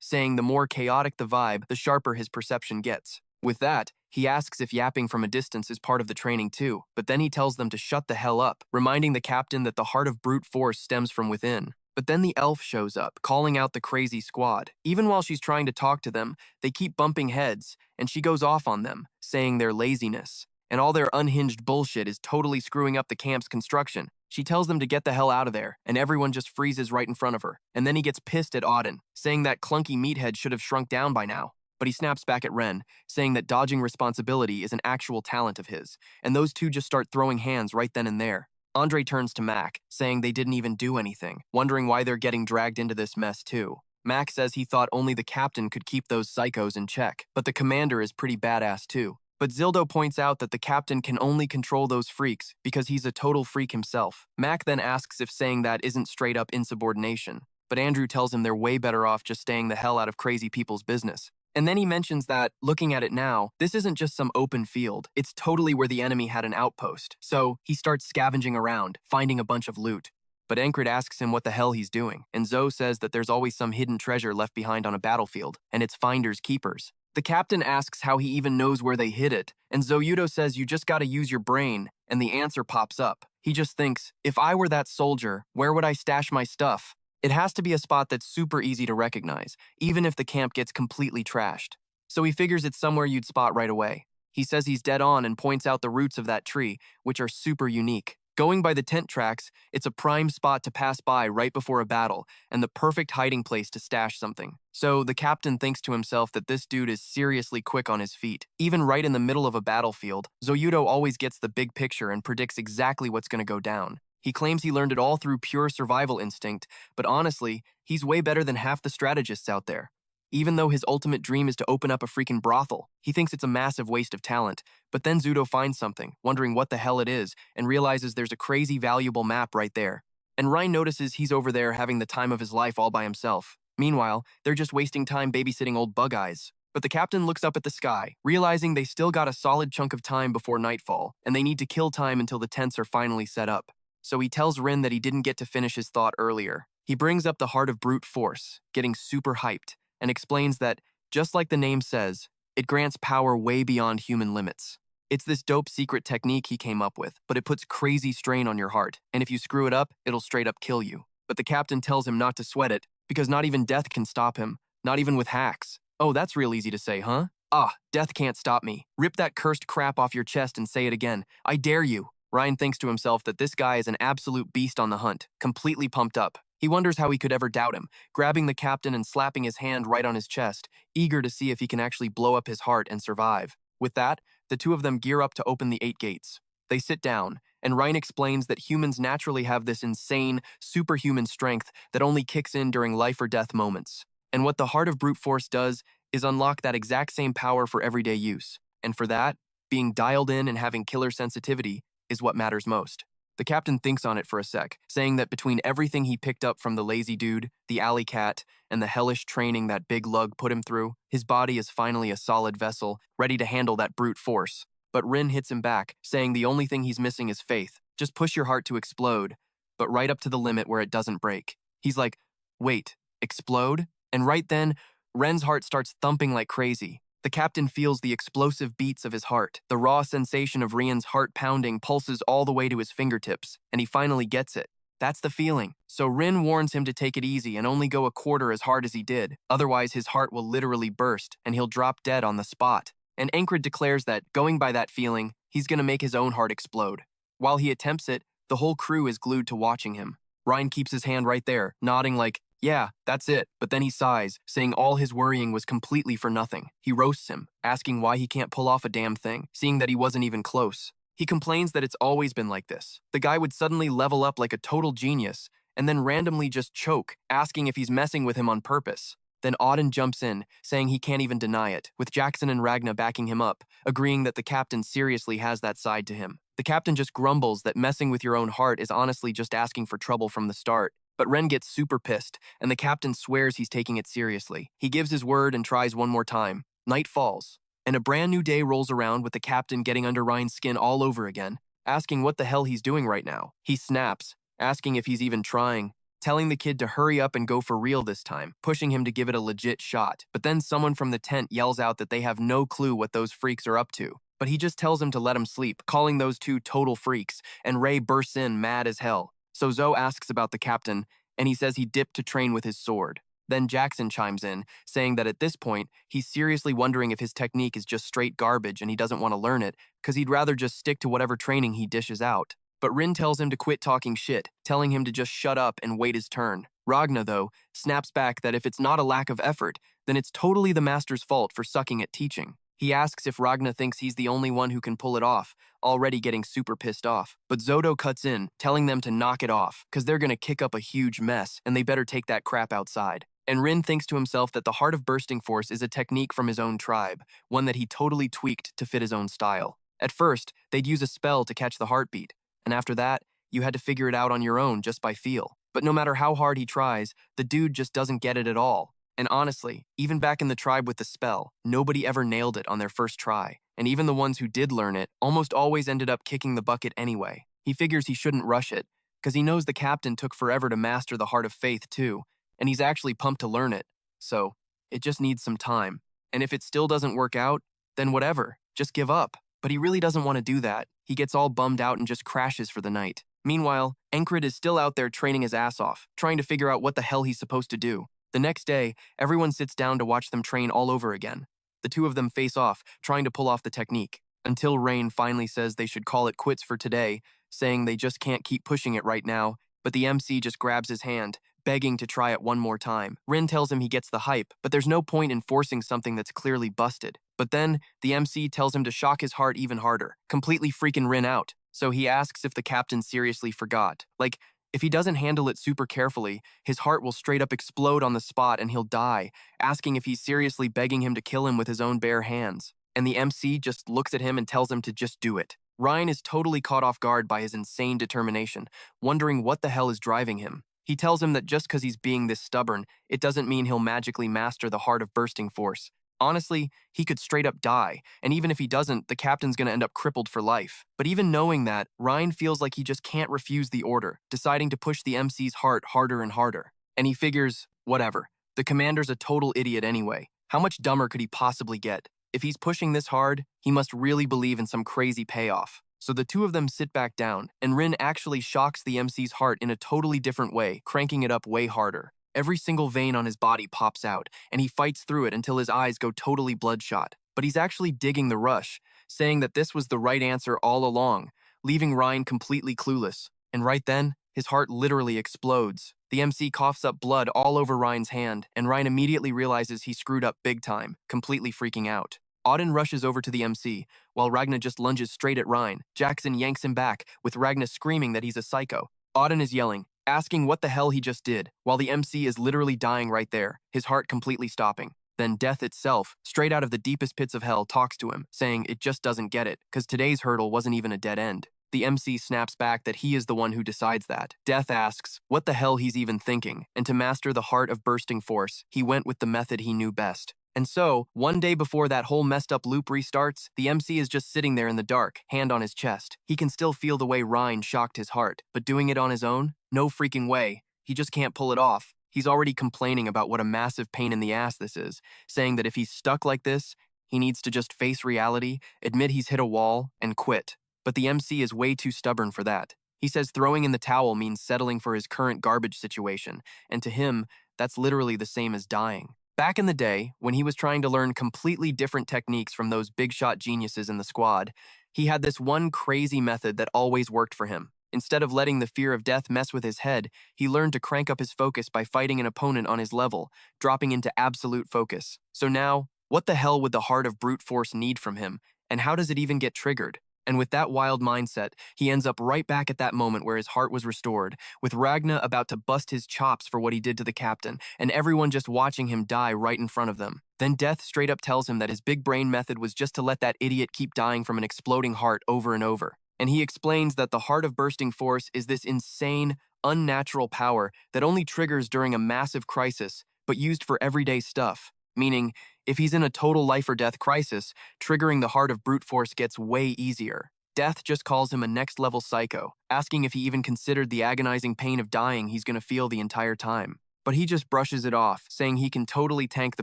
saying the more chaotic the vibe, the sharper his perception gets. With that, he asks if yapping from a distance is part of the training too, but then he tells them to shut the hell up, reminding the captain that the heart of brute force stems from within. But then the elf shows up, calling out the crazy squad. Even while she's trying to talk to them, they keep bumping heads, and she goes off on them, saying their laziness. And all their unhinged bullshit is totally screwing up the camp's construction. She tells them to get the hell out of there, and everyone just freezes right in front of her. And then he gets pissed at Auden, saying that clunky meathead should have shrunk down by now. But he snaps back at Ren, saying that dodging responsibility is an actual talent of his, and those two just start throwing hands right then and there. Andre turns to Mac, saying they didn't even do anything, wondering why they're getting dragged into this mess too. Mac says he thought only the captain could keep those psychos in check, but the commander is pretty badass too. But Zildo points out that the captain can only control those freaks because he's a total freak himself. Mac then asks if saying that isn't straight up insubordination, but Andrew tells him they're way better off just staying the hell out of crazy people's business. And then he mentions that, looking at it now, this isn't just some open field, it's totally where the enemy had an outpost. So he starts scavenging around, finding a bunch of loot. But Enkrid asks him what the hell he's doing, and Zoe says that there's always some hidden treasure left behind on a battlefield, and it's finders keepers. The captain asks how he even knows where they hid it, and Zoyudo says you just gotta use your brain, and the answer pops up. He just thinks, if I were that soldier, where would I stash my stuff? It has to be a spot that's super easy to recognize, even if the camp gets completely trashed. So he figures it's somewhere you'd spot right away. He says he's dead on and points out the roots of that tree, which are super unique. Going by the tent tracks, it's a prime spot to pass by right before a battle, and the perfect hiding place to stash something. So the captain thinks to himself that this dude is seriously quick on his feet. Even right in the middle of a battlefield, Zoyudo always gets the big picture and predicts exactly what's going to go down. He claims he learned it all through pure survival instinct, but honestly, he's way better than half the strategists out there. Even though his ultimate dream is to open up a freaking brothel, he thinks it's a massive waste of talent. But then Zudo finds something, wondering what the hell it is, and realizes there's a crazy valuable map right there. And Ryan notices he's over there having the time of his life all by himself. Meanwhile, they're just wasting time babysitting old Bug Eyes. But the captain looks up at the sky, realizing they still got a solid chunk of time before nightfall, and they need to kill time until the tents are finally set up. So he tells Rin that he didn't get to finish his thought earlier. He brings up the heart of brute force, getting super hyped, and explains that, just like the name says, it grants power way beyond human limits. It's this dope secret technique he came up with, but it puts crazy strain on your heart, and if you screw it up, it'll straight up kill you. But the captain tells him not to sweat it, because not even death can stop him, not even with hacks. Oh, that's real easy to say, huh? Ah, death can't stop me. Rip that cursed crap off your chest and say it again. I dare you. Ryan thinks to himself that this guy is an absolute beast on the hunt, completely pumped up. He wonders how he could ever doubt him, grabbing the captain and slapping his hand right on his chest, eager to see if he can actually blow up his heart and survive. With that, the two of them gear up to open the 8 gates. They sit down, and Ryan explains that humans naturally have this insane, superhuman strength that only kicks in during life or death moments. And what the heart of brute force does is unlock that exact same power for everyday use. And for that, being dialed in and having killer sensitivity is what matters most. The captain thinks on it for a sec, saying that between everything he picked up from the lazy dude, the alley cat, and the hellish training that big lug put him through, his body is finally a solid vessel, ready to handle that brute force. But Rin hits him back, saying the only thing he's missing is faith. Just push your heart to explode, but right up to the limit where it doesn't break. He's like, wait, explode? And right then, Ren's heart starts thumping like crazy. The captain feels the explosive beats of his heart. The raw sensation of Rian's heart pounding pulses all the way to his fingertips, and he finally gets it. That's the feeling. So Rin warns him to take it easy and only go a quarter as hard as he did. Otherwise, his heart will literally burst and he'll drop dead on the spot. And Enkrid declares that, going by that feeling, he's gonna make his own heart explode. While he attempts it, the whole crew is glued to watching him. Ryan keeps his hand right there, nodding like, yeah, that's it. But then he sighs, saying all his worrying was completely for nothing. He roasts him, asking why he can't pull off a damn thing, seeing that he wasn't even close. He complains that it's always been like this. The guy would suddenly level up like a total genius, and then randomly just choke, asking if he's messing with him on purpose. Then Auden jumps in, saying he can't even deny it, with Jackson and Ragna backing him up, agreeing that the captain seriously has that side to him. The captain just grumbles that messing with your own heart is honestly just asking for trouble from the start. But Ren gets super pissed, and the captain swears he's taking it seriously. He gives his word and tries one more time. Night falls, and a brand new day rolls around with the captain getting under Ryan's skin all over again, asking what the hell he's doing right now. He snaps, asking if he's even trying, telling the kid to hurry up and go for real this time, pushing him to give it a legit shot. But then someone from the tent yells out that they have no clue what those freaks are up to. But he just tells him to let him sleep, calling those two total freaks, and Ray bursts in mad as hell. So Zoe asks about the captain, and he says he dipped to train with his sword. Then Jackson chimes in, saying that at this point, he's seriously wondering if his technique is just straight garbage and he doesn't want to learn it, because he'd rather just stick to whatever training he dishes out. But Rin tells him to quit talking shit, telling him to just shut up and wait his turn. Ragna, though, snaps back that if it's not a lack of effort, then it's totally the master's fault for sucking at teaching. He asks if Ragna thinks he's the only one who can pull it off, already getting super pissed off. But Zodo cuts in, telling them to knock it off, because they're gonna kick up a huge mess, and they better take that crap outside. And Rin thinks to himself that the Heart of Bursting Force is a technique from his own tribe, one that he totally tweaked to fit his own style. At first, they'd use a spell to catch the heartbeat, and after that, you had to figure it out on your own just by feel. But no matter how hard he tries, the dude just doesn't get it at all. And honestly, even back in the tribe with the spell, nobody ever nailed it on their first try. And even the ones who did learn it almost always ended up kicking the bucket anyway. He figures he shouldn't rush it, because he knows the captain took forever to master the Heart of Faith too, and he's actually pumped to learn it. So, it just needs some time. And if it still doesn't work out, then whatever, just give up. But he really doesn't want to do that. He gets all bummed out and just crashes for the night. Meanwhile, Enkrid is still out there training his ass off, trying to figure out what the hell he's supposed to do. The next day, everyone sits down to watch them train all over again. The two of them face off, trying to pull off the technique, until Rain finally says they should call it quits for today, saying they just can't keep pushing it right now, but the MC just grabs his hand, begging to try it one more time. Rin tells him he gets the hype, but there's no point in forcing something that's clearly busted. But then, the MC tells him to shock his heart even harder, completely freaking Rin out. So he asks if the captain seriously forgot. Like, if he doesn't handle it super carefully, his heart will straight up explode on the spot and he'll die, asking if he's seriously begging him to kill him with his own bare hands. And the MC just looks at him and tells him to just do it. Ryan is totally caught off guard by his insane determination, wondering what the hell is driving him. He tells him that just because he's being this stubborn, it doesn't mean he'll magically master the Heart of Bursting Force. Honestly, he could straight up die, and even if he doesn't, the captain's gonna end up crippled for life. But even knowing that, Ryan feels like he just can't refuse the order, deciding to push the MC's heart harder and harder. And he figures, whatever, the commander's a total idiot anyway. How much dumber could he possibly get? If he's pushing this hard, he must really believe in some crazy payoff. So the two of them sit back down, and Rin actually shocks the MC's heart in a totally different way, cranking it up way harder. Every single vein on his body pops out, and he fights through it until his eyes go totally bloodshot. But he's actually digging the rush, saying that this was the right answer all along, leaving Ryan completely clueless. And right then, his heart literally explodes. The MC coughs up blood all over Ryan's hand, and Ryan immediately realizes he screwed up big time, completely freaking out. Auden rushes over to the MC, while Ragna just lunges straight at Ryan. Jackson yanks him back, with Ragna screaming that he's a psycho. Auden is yelling, asking what the hell he just did, while the MC is literally dying right there, his heart completely stopping. Then Death itself, straight out of the deepest pits of hell, talks to him, saying it just doesn't get it, because today's hurdle wasn't even a dead end. The MC snaps back that he is the one who decides that. Death asks what the hell he's even thinking, and to master the Heart of Bursting Force, he went with the method he knew best. And so, one day before that whole messed up loop restarts, the MC is just sitting there in the dark, hand on his chest. He can still feel the way Ryan shocked his heart, but doing it on his own? No freaking way. He just can't pull it off. He's already complaining about what a massive pain in the ass this is, saying that if he's stuck like this, he needs to just face reality, admit he's hit a wall, and quit. But the MC is way too stubborn for that. He says throwing in the towel means settling for his current garbage situation, and to him, that's literally the same as dying. Back in the day, when he was trying to learn completely different techniques from those big shot geniuses in the squad, he had this one crazy method that always worked for him. Instead of letting the fear of death mess with his head, he learned to crank up his focus by fighting an opponent on his level, dropping into absolute focus. So now, what the hell would the heart of brute force need from him, and how does it even get triggered? And with that wild mindset, he ends up right back at that moment where his heart was restored, with Ragna about to bust his chops for what he did to the captain, and everyone just watching him die right in front of them. Then Death straight up tells him that his big brain method was just to let that idiot keep dying from an exploding heart over and over. And he explains that the heart of bursting force is this insane, unnatural power that only triggers during a massive crisis, but used for everyday stuff. Meaning, if he's in a total life or death crisis, triggering the heart of brute force gets way easier. Death just calls him a next-level psycho, asking if he even considered the agonizing pain of dying he's gonna feel the entire time. But he just brushes it off, saying he can totally tank the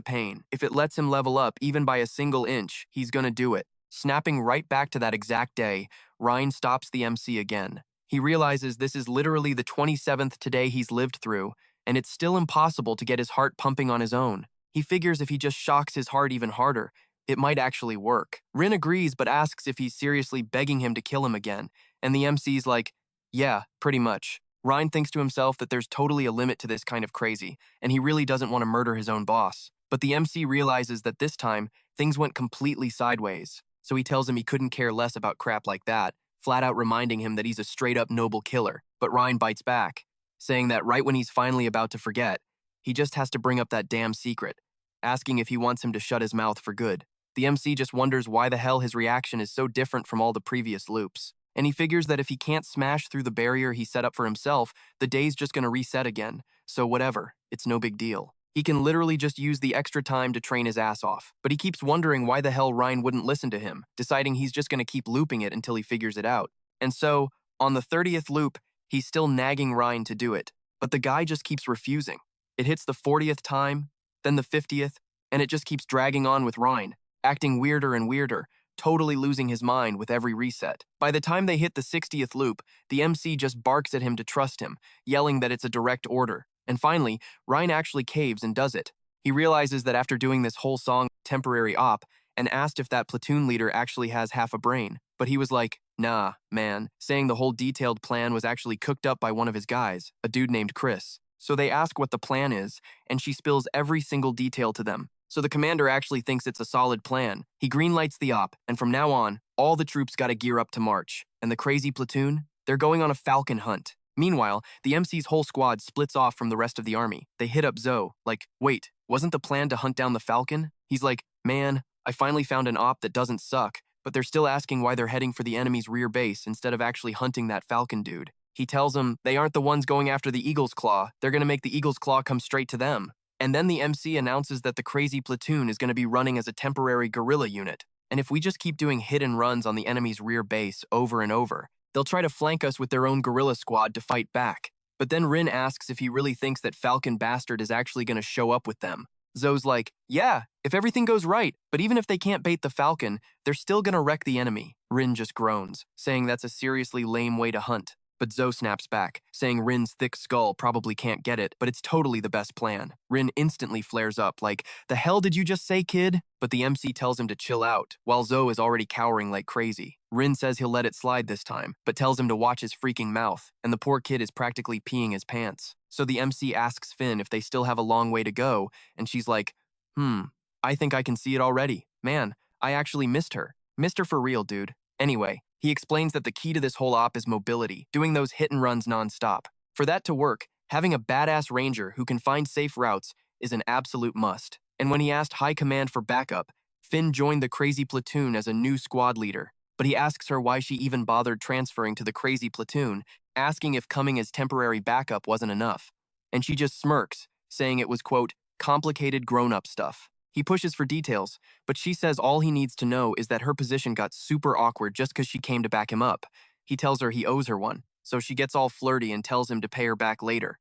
pain. If it lets him level up even by a single inch, he's gonna do it. Snapping right back to that exact day, Ryan stops the MC again. He realizes this is literally the 27th today he's lived through, and it's still impossible to get his heart pumping on his own. He figures if he just shocks his heart even harder, it might actually work. Rin agrees but asks if he's seriously begging him to kill him again, and the MC's like, yeah, pretty much. Ryan thinks to himself that there's totally a limit to this kind of crazy, and he really doesn't want to murder his own boss. But the MC realizes that this time, things went completely sideways, so he tells him he couldn't care less about crap like that, flat out reminding him that he's a straight-up noble killer. But Ryan bites back, saying that right when he's finally about to forget, he just has to bring up that damn secret, asking if he wants him to shut his mouth for good. The MC just wonders why the hell his reaction is so different from all the previous loops. And he figures that if he can't smash through the barrier he set up for himself, the day's just gonna reset again. So whatever, it's no big deal. He can literally just use the extra time to train his ass off. But he keeps wondering why the hell Ryan wouldn't listen to him, deciding he's just gonna keep looping it until he figures it out. And so, on the 30th loop, he's still nagging Ryan to do it. But the guy just keeps refusing. It hits the 40th time, then the 50th, and it just keeps dragging on with Ryan, acting weirder and weirder, totally losing his mind with every reset. By the time they hit the 60th loop, the MC just barks at him to trust him, yelling that it's a direct order. And finally, Ryan actually caves and does it. He realizes that after doing this whole song, temporary op, and asked if that platoon leader actually has half a brain. But he was like, nah, man, saying the whole detailed plan was actually cooked up by one of his guys, a dude named Chris. So they ask what the plan is, and she spills every single detail to them. So the commander actually thinks it's a solid plan. He greenlights the op, and from now on, all the troops gotta gear up to march. And the crazy platoon? They're going on a falcon hunt. Meanwhile, the MC's whole squad splits off from the rest of the army. They hit up Zoe, like, wait, wasn't the plan to hunt down the falcon? He's like, man, I finally found an op that doesn't suck, but they're still asking why they're heading for the enemy's rear base instead of actually hunting that falcon dude. He tells them they aren't the ones going after the Eagle's Claw. They're gonna make the Eagle's Claw come straight to them. And then the MC announces that the crazy platoon is going to be running as a temporary guerrilla unit. And if we just keep doing hit and runs on the enemy's rear base over and over, they'll try to flank us with their own guerrilla squad to fight back. But then Rin asks if he really thinks that Falcon Bastard is actually going to show up with them. Zoe's like, yeah, if everything goes right, but even if they can't bait the Falcon, they're still going to wreck the enemy. Rin just groans, saying that's a seriously lame way to hunt. But Zoe snaps back, saying Rin's thick skull probably can't get it, but it's totally the best plan. Rin instantly flares up, like, the hell did you just say, kid? But the MC tells him to chill out, while Zoe is already cowering like crazy. Rin says he'll let it slide this time, but tells him to watch his freaking mouth, and the poor kid is practically peeing his pants. So the MC asks Finn if they still have a long way to go, and she's like, I think I can see it already. Man, I actually missed her. Missed her for real, dude. Anyway, he explains that the key to this whole op is mobility, doing those hit and runs non-stop. For that to work, having a badass ranger who can find safe routes is an absolute must. And when he asked High Command for backup, Finn joined the crazy platoon as a new squad leader. But he asks her why she even bothered transferring to the crazy platoon, asking if coming as temporary backup wasn't enough. And she just smirks, saying it was, quote, complicated grown-up stuff. He pushes for details, but she says all he needs to know is that her position got super awkward just because she came to back him up. He tells her he owes her one, so she gets all flirty and tells him to pay her back later.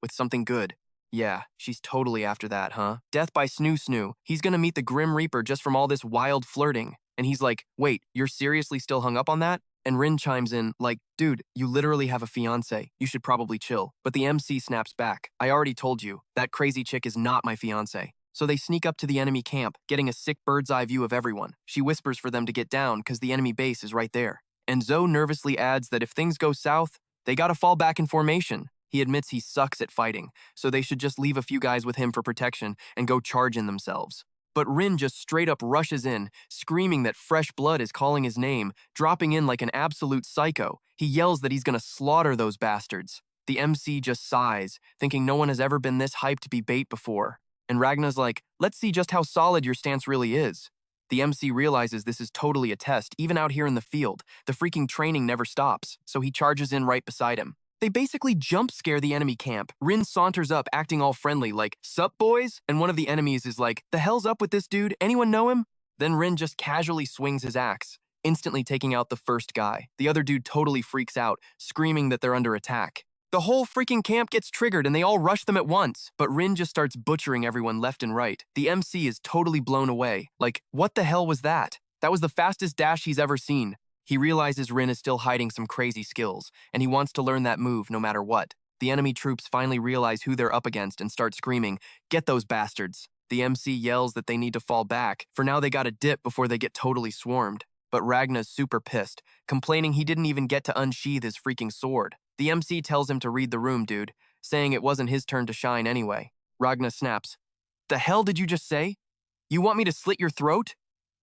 With something good. Yeah, she's totally after that, huh? Death by Snoo Snoo. He's gonna meet the Grim Reaper just from all this wild flirting. And he's like, wait, you're seriously still hung up on that? And Rin chimes in, like, dude, you literally have a fiance. You should probably chill. But the MC snaps back. I already told you, that crazy chick is not my fiance. So they sneak up to the enemy camp, getting a sick bird's eye view of everyone. She whispers for them to get down because the enemy base is right there. And Zoe nervously adds that if things go south, they gotta fall back in formation. He admits he sucks at fighting, so they should just leave a few guys with him for protection and go charge in themselves. But Rin just straight up rushes in, screaming that fresh blood is calling his name, dropping in like an absolute psycho. He yells that he's gonna slaughter those bastards. The MC just sighs, thinking no one has ever been this hyped to be bait before. And Ragna's like, let's see just how solid your stance really is. The MC realizes this is totally a test, even out here in the field. The freaking training never stops, so he charges in right beside him. They basically jump scare the enemy camp. Rin saunters up, acting all friendly, like, sup, boys? And one of the enemies is like, the hell's up with this dude? Anyone know him? Then Rin just casually swings his axe, instantly taking out the first guy. The other dude totally freaks out, screaming that they're under attack. The whole freaking camp gets triggered and they all rush them at once. But Rin just starts butchering everyone left and right. The MC is totally blown away. Like, what the hell was that? That was the fastest dash he's ever seen. He realizes Rin is still hiding some crazy skills, and he wants to learn that move no matter what. The enemy troops finally realize who they're up against and start screaming, get those bastards. The MC yells that they need to fall back, for now they gotta dip before they get totally swarmed. But Ragna's super pissed, complaining he didn't even get to unsheath his freaking sword. The MC tells him to read the room, dude, saying it wasn't his turn to shine anyway. Ragna snaps, the hell did you just say? You want me to slit your throat?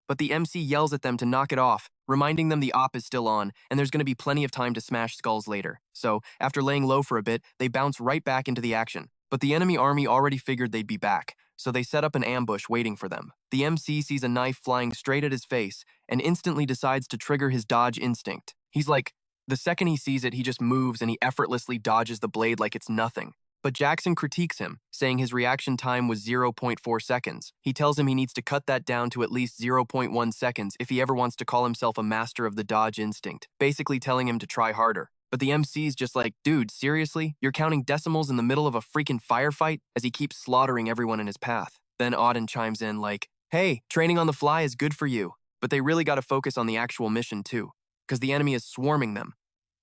But the MC yells at them to knock it off, reminding them the op is still on, and there's going to be plenty of time to smash skulls later. So, after laying low for a bit, they bounce right back into the action. But the enemy army already figured they'd be back, so they set up an ambush waiting for them. The MC sees a knife flying straight at his face, and instantly decides to trigger his dodge instinct. He's like, the second he sees it, he just moves and he effortlessly dodges the blade like it's nothing. But Jackson critiques him, saying his reaction time was 0.4 seconds. He tells him he needs to cut that down to at least 0.1 seconds if he ever wants to call himself a master of the dodge instinct, basically telling him to try harder. But the MC's just like, dude, seriously? You're counting decimals in the middle of a freaking firefight? As he keeps slaughtering everyone in his path. Then Auden chimes in like, hey, training on the fly is good for you. But they really gotta focus on the actual mission too, because the enemy is swarming them.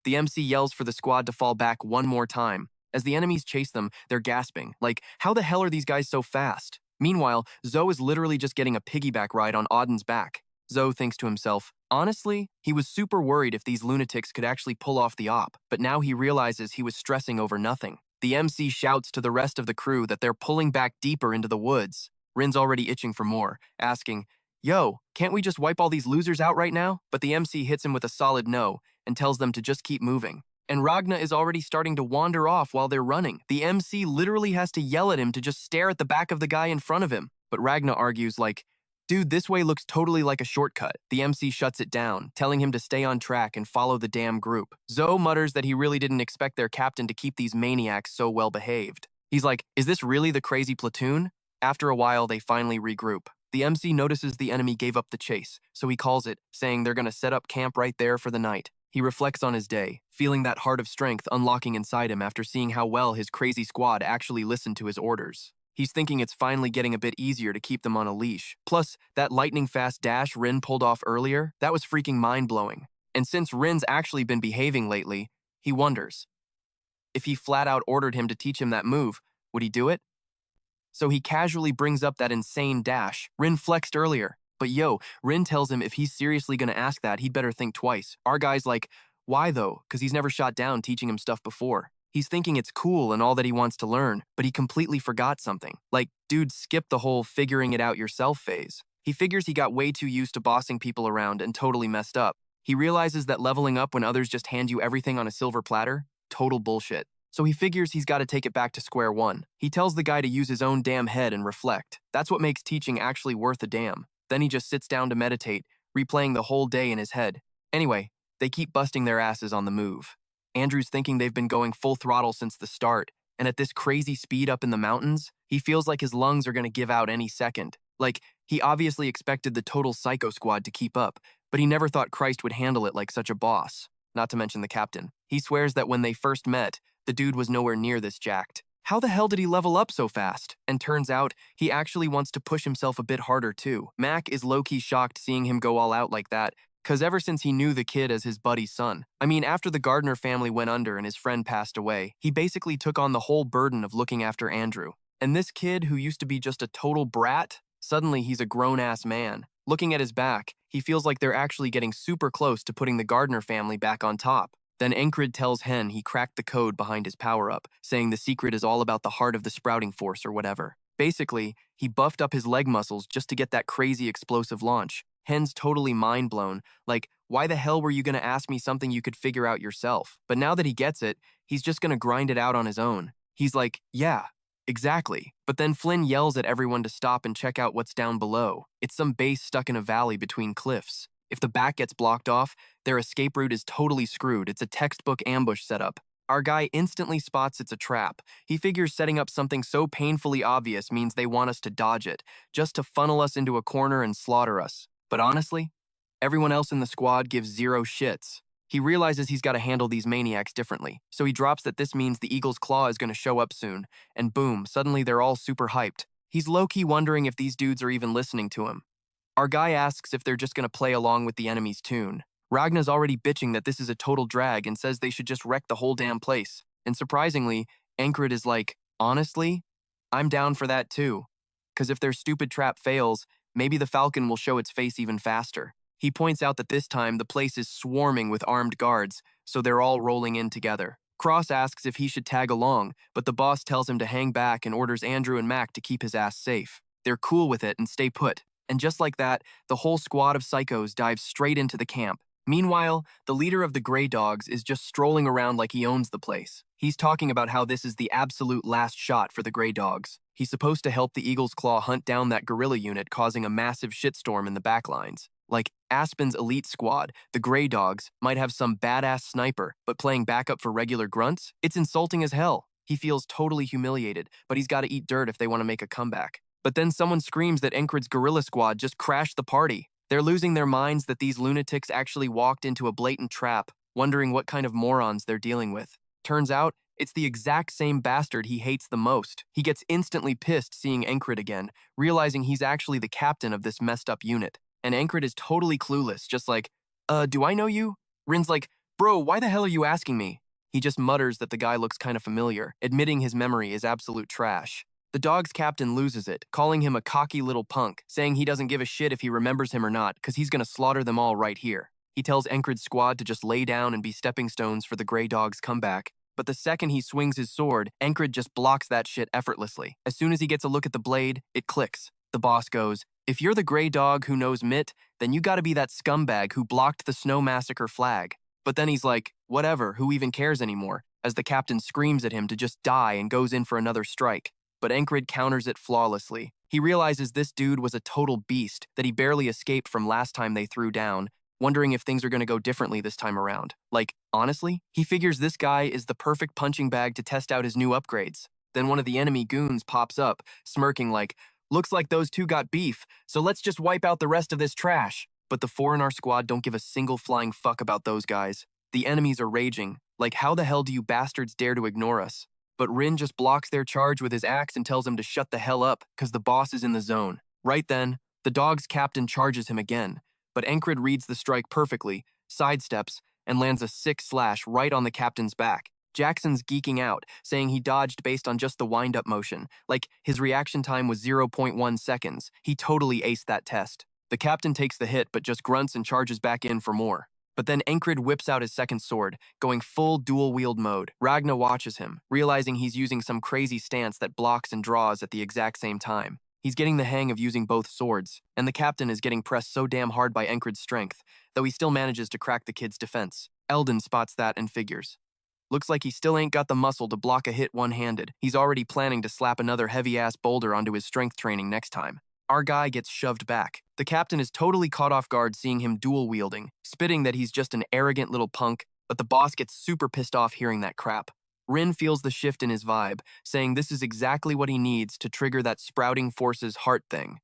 The MC yells for the squad to fall back one more time. As the enemies chase them, they're gasping, like, how the hell are these guys so fast? Meanwhile, Zoe is literally just getting a piggyback ride on Auden's back. Zoe thinks to himself, honestly, he was super worried if these lunatics could actually pull off the op, but now he realizes he was stressing over nothing. The MC shouts to the rest of the crew that they're pulling back deeper into the woods. Rin's already itching for more, asking, yo, can't we just wipe all these losers out right now? But the MC hits him with a solid no and tells them to just keep moving. And Ragna is already starting to wander off while they're running. The MC literally has to yell at him to just stare at the back of the guy in front of him. But Ragna argues like, dude, this way looks totally like a shortcut. The MC shuts it down, telling him to stay on track and follow the damn group. Zoe mutters that he really didn't expect their captain to keep these maniacs so well behaved. He's like, is this really the crazy platoon? After a while, they finally regroup. The MC notices the enemy gave up the chase, so he calls it, saying they're gonna set up camp right there for the night. He reflects on his day, feeling that heart of strength unlocking inside him after seeing how well his crazy squad actually listened to his orders. He's thinking it's finally getting a bit easier to keep them on a leash. Plus, that lightning-fast dash Rin pulled off earlier, that was freaking mind-blowing. And since Rin's actually been behaving lately, he wonders, if he flat-out ordered him to teach him that move, would he do it? So he casually brings up that insane dash Rin flexed earlier. But yo, Rin tells him if he's seriously gonna ask that, he'd better think twice. Our guy's like, why though? Because he's never shot down teaching him stuff before. He's thinking it's cool and all that he wants to learn, but he completely forgot something. Like, dude skipped the whole figuring it out yourself phase. He figures he got way too used to bossing people around and totally messed up. He realizes that leveling up when others just hand you everything on a silver platter? Total bullshit. So he figures he's got to take it back to square one. He tells the guy to use his own damn head and reflect. That's what makes teaching actually worth a damn. Then he just sits down to meditate, replaying the whole day in his head. Anyway, they keep busting their asses on the move. Andrew's thinking they've been going full throttle since the start, and at this crazy speed up in the mountains, he feels like his lungs are going to give out any second. Like, he obviously expected the total psycho squad to keep up, but he never thought Christ would handle it like such a boss. Not to mention the captain. He swears that when they first met, the dude was nowhere near this jacked. How the hell did he level up so fast? And turns out, he actually wants to push himself a bit harder too. Mac is low-key shocked seeing him go all out like that, Cause ever since he knew the kid as his buddy's son, after the Gardner family went under and his friend passed away, he basically took on the whole burden of looking after Andrew. And this kid, who used to be just a total brat, suddenly he's a grown-ass man. Looking at his back, he feels like they're actually getting super close to putting the Gardner family back on top. Then Enkrid tells Hen he cracked the code behind his power-up, saying the secret is all about the heart of the sprouting force or whatever. Basically, he buffed up his leg muscles just to get that crazy explosive launch. Hen's totally mind-blown, like, why the hell were you gonna ask me something you could figure out yourself? But now that he gets it, he's just gonna grind it out on his own. He's like, yeah, exactly. But then Flynn yells at everyone to stop and check out what's down below. It's some base stuck in a valley between cliffs. If the back gets blocked off, their escape route is totally screwed. It's a textbook ambush setup. Our guy instantly spots it's a trap. He figures setting up something so painfully obvious means they want us to dodge it, just to funnel us into a corner and slaughter us. But honestly, everyone else in the squad gives zero shits. He realizes he's got to handle these maniacs differently, so he drops that this means the Eagle's Claw is going to show up soon, and boom, suddenly they're all super hyped. He's low-key wondering if these dudes are even listening to him. Our guy asks if they're just going to play along with the enemy's tune. Ragna's already bitching that this is a total drag and says they should just wreck the whole damn place. And surprisingly, Enkrid is like, honestly, I'm down for that too. Because if their stupid trap fails, maybe the Falcon will show its face even faster. He points out that this time the place is swarming with armed guards, so they're all rolling in together. Cross asks if he should tag along, but the boss tells him to hang back and orders Andrew and Mac to keep his ass safe. They're cool with it and stay put. And just like that, the whole squad of psychos dives straight into the camp. Meanwhile, the leader of the Grey Dogs is just strolling around like he owns the place. He's talking about how this is the absolute last shot for the Grey Dogs. He's supposed to help the Eagle's Claw hunt down that guerrilla unit causing a massive shitstorm in the backlines. Like Aspen's elite squad, the Grey Dogs, might have some badass sniper, but playing backup for regular grunts? It's insulting as hell. He feels totally humiliated, but he's got to eat dirt if they want to make a comeback. But then someone screams that Enkrid's guerrilla squad just crashed the party. They're losing their minds that these lunatics actually walked into a blatant trap, wondering what kind of morons they're dealing with. Turns out, it's the exact same bastard he hates the most. He gets instantly pissed seeing Enkrid again, realizing he's actually the captain of this messed up unit. And Enkrid is totally clueless, just like, do I know you? Rin's like, bro, why the hell are you asking me? He just mutters that the guy looks kind of familiar, admitting his memory is absolute trash. The dog's captain loses it, calling him a cocky little punk, saying he doesn't give a shit if he remembers him or not, because he's gonna slaughter them all right here. He tells Enkrid's squad to just lay down and be stepping stones for the Grey Dog's comeback. But the second he swings his sword, Enkrid just blocks that shit effortlessly. As soon as he gets a look at the blade, it clicks. The boss goes, if you're the Grey Dog who knows Mitt, then you gotta be that scumbag who blocked the Snow Massacre flag. But then he's like, whatever, who even cares anymore, as the captain screams at him to just die and goes in for another strike. But Enkrid counters it flawlessly. He realizes this dude was a total beast, that he barely escaped from last time they threw down, wondering if things are going to go differently this time around. Like, honestly, he figures this guy is the perfect punching bag to test out his new upgrades. Then one of the enemy goons pops up, smirking like, looks like those two got beef, so let's just wipe out the rest of this trash. But the four in our squad don't give a single flying fuck about those guys. The enemies are raging. Like, how the hell do you bastards dare to ignore us? But Rin just blocks their charge with his axe and tells him to shut the hell up, because the boss is in the zone. Right then, the dog's captain charges him again, but Enkrid reads the strike perfectly, sidesteps, and lands a sick slash right on the captain's back. Jackson's geeking out, saying he dodged based on just the wind-up motion, like his reaction time was 0.1 seconds. He totally aced that test. The captain takes the hit but just grunts and charges back in for more. But then Enkrid whips out his second sword, going full dual-wield mode. Ragna watches him, realizing he's using some crazy stance that blocks and draws at the exact same time. He's getting the hang of using both swords, and the captain is getting pressed so damn hard by Enkrid's strength, though he still manages to crack the kid's defense. Eldon spots that and figures. Looks like he still ain't got the muscle to block a hit one-handed. He's already planning to slap another heavy-ass boulder onto his strength training next time. Our guy gets shoved back. The captain is totally caught off guard seeing him dual-wielding, spitting that he's just an arrogant little punk, but the boss gets super pissed off hearing that crap. Rin feels the shift in his vibe, saying this is exactly what he needs to trigger that sprouting force's heart thing.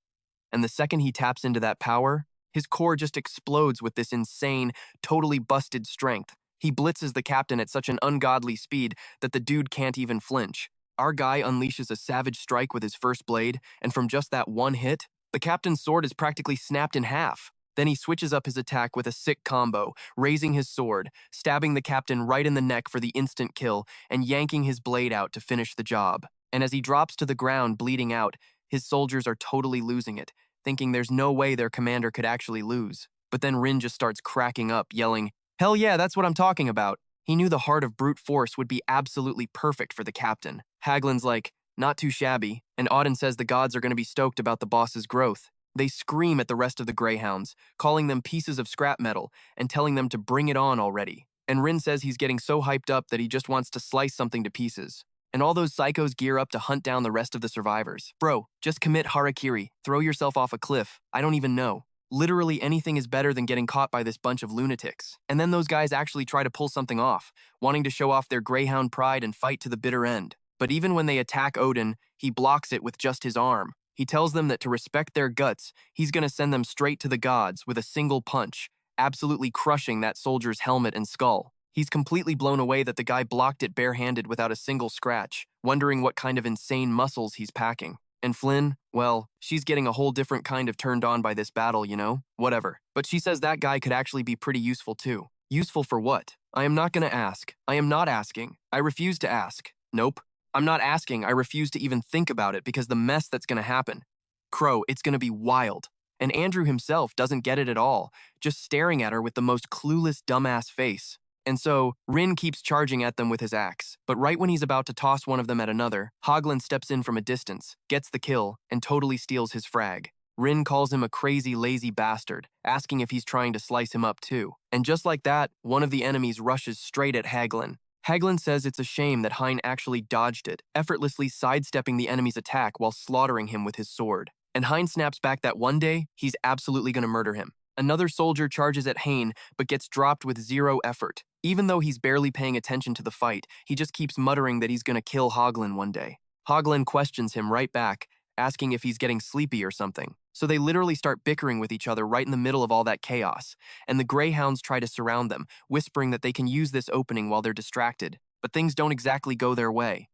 And the second he taps into that power, his core just explodes with this insane, totally busted strength. He blitzes the captain at such an ungodly speed that the dude can't even flinch. Our guy unleashes a savage strike with his first blade, and from just that one hit, the captain's sword is practically snapped in half. Then he switches up his attack with a sick combo, raising his sword, stabbing the captain right in the neck for the instant kill, and yanking his blade out to finish the job. And as he drops to the ground bleeding out, his soldiers are totally losing it, thinking there's no way their commander could actually lose. But then Rin just starts cracking up, yelling, "Hell yeah, that's what I'm talking about." He knew the heart of brute force would be absolutely perfect for the captain. Haglin's like, "Not too shabby," and Auden says the gods are going to be stoked about the boss's growth. They scream at the rest of the Greyhounds, calling them pieces of scrap metal and telling them to bring it on already. And Rin says he's getting so hyped up that he just wants to slice something to pieces. And all those psychos gear up to hunt down the rest of the survivors. Bro, just commit harakiri, throw yourself off a cliff, I don't even know. Literally anything is better than getting caught by this bunch of lunatics. And then those guys actually try to pull something off, wanting to show off their Greyhound pride and fight to the bitter end. But even when they attack Odin, he blocks it with just his arm. He tells them that to respect their guts, he's going to send them straight to the gods with a single punch, absolutely crushing that soldier's helmet and skull. He's completely blown away that the guy blocked it barehanded without a single scratch, wondering what kind of insane muscles he's packing. And Flynn, well, she's getting a whole different kind of turned on by this battle, you know? Whatever. But she says that guy could actually be pretty useful too. Useful for what? I am not going to ask. I am not asking. I refuse to ask. Nope. I'm not asking. I refuse to even think about it because the mess that's going to happen. Crow, it's going to be wild. And Andrew himself doesn't get it at all, just staring at her with the most clueless dumbass face. And so, Rin keeps charging at them with his axe, but right when he's about to toss one of them at another, Haglin steps in from a distance, gets the kill, and totally steals his frag. Rin calls him a crazy, lazy bastard, asking if he's trying to slice him up too. And just like that, one of the enemies rushes straight at Haglin. Haglin says it's a shame that Hein actually dodged it, effortlessly sidestepping the enemy's attack while slaughtering him with his sword. And Hein snaps back that one day, he's absolutely going to murder him. Another soldier charges at Hein, but gets dropped with zero effort. Even though he's barely paying attention to the fight, he just keeps muttering that he's going to kill Haglin one day. Haglin questions him right back, asking if he's getting sleepy or something. So they literally start bickering with each other right in the middle of all that chaos. And the Greyhounds try to surround them, whispering that they can use this opening while they're distracted. But things don't exactly go their way.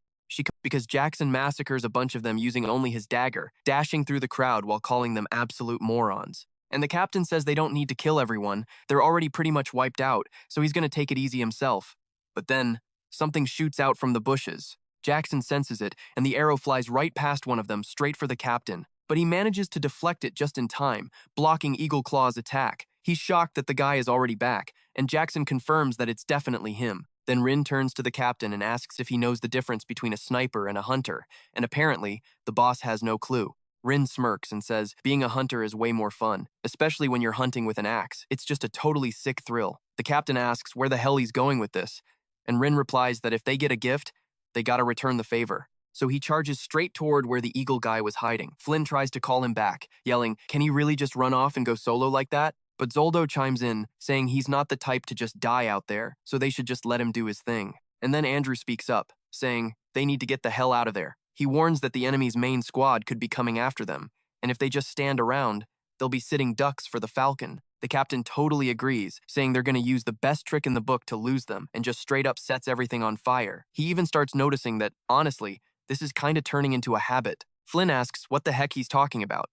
Because Jackson massacres a bunch of them using only his dagger, dashing through the crowd while calling them absolute morons. And the captain says they don't need to kill everyone, they're already pretty much wiped out, so he's going to take it easy himself. But then, something shoots out from the bushes. Jackson senses it, and the arrow flies right past one of them, straight for the captain. But he manages to deflect it just in time, blocking Eagle Claw's attack. He's shocked that the guy is already back, and Jackson confirms that it's definitely him. Then Rin turns to the captain and asks if he knows the difference between a sniper and a hunter, and apparently, the boss has no clue. Rin smirks and says, being a hunter is way more fun, especially when you're hunting with an axe. It's just a totally sick thrill. The captain asks where the hell he's going with this, and Rin replies that if they get a gift, they gotta return the favor. So he charges straight toward where the eagle guy was hiding. Flynn tries to call him back, yelling, "Can he really just run off and go solo like that?" But Zoldo chimes in, saying he's not the type to just die out there, so they should just let him do his thing. And then Andrew speaks up, saying they need to get the hell out of there. He warns that the enemy's main squad could be coming after them, and if they just stand around, they'll be sitting ducks for the Falcon. The captain totally agrees, saying they're going to use the best trick in the book to lose them, and just straight up sets everything on fire. He even starts noticing that, honestly, this is kind of turning into a habit. Flynn asks what the heck he's talking about.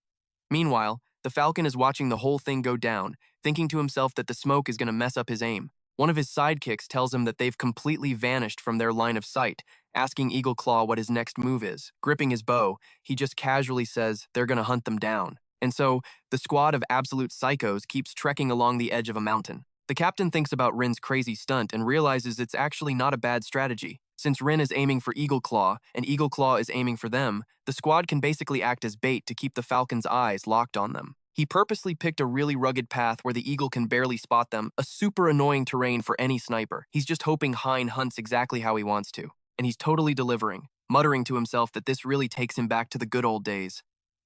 Meanwhile, the Falcon is watching the whole thing go down, thinking to himself that the smoke is going to mess up his aim. One of his sidekicks tells him that they've completely vanished from their line of sight, asking Eagle Claw what his next move is. Gripping his bow, he just casually says they're going to hunt them down. And so, the squad of absolute psychos keeps trekking along the edge of a mountain. The captain thinks about Rin's crazy stunt and realizes it's actually not a bad strategy. Since Rin is aiming for Eagle Claw, and Eagle Claw is aiming for them, the squad can basically act as bait to keep the Falcon's eyes locked on them. He purposely picked a really rugged path where the eagle can barely spot them, a super annoying terrain for any sniper. He's just hoping Hein hunts exactly how he wants to. And he's totally delivering, muttering to himself that this really takes him back to the good old days.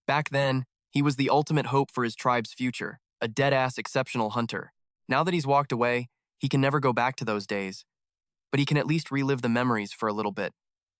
Back then, he was the ultimate hope for his tribe's future, a dead-ass exceptional hunter. Now that he's walked away, he can never go back to those days. But he can at least relive the memories for a little bit.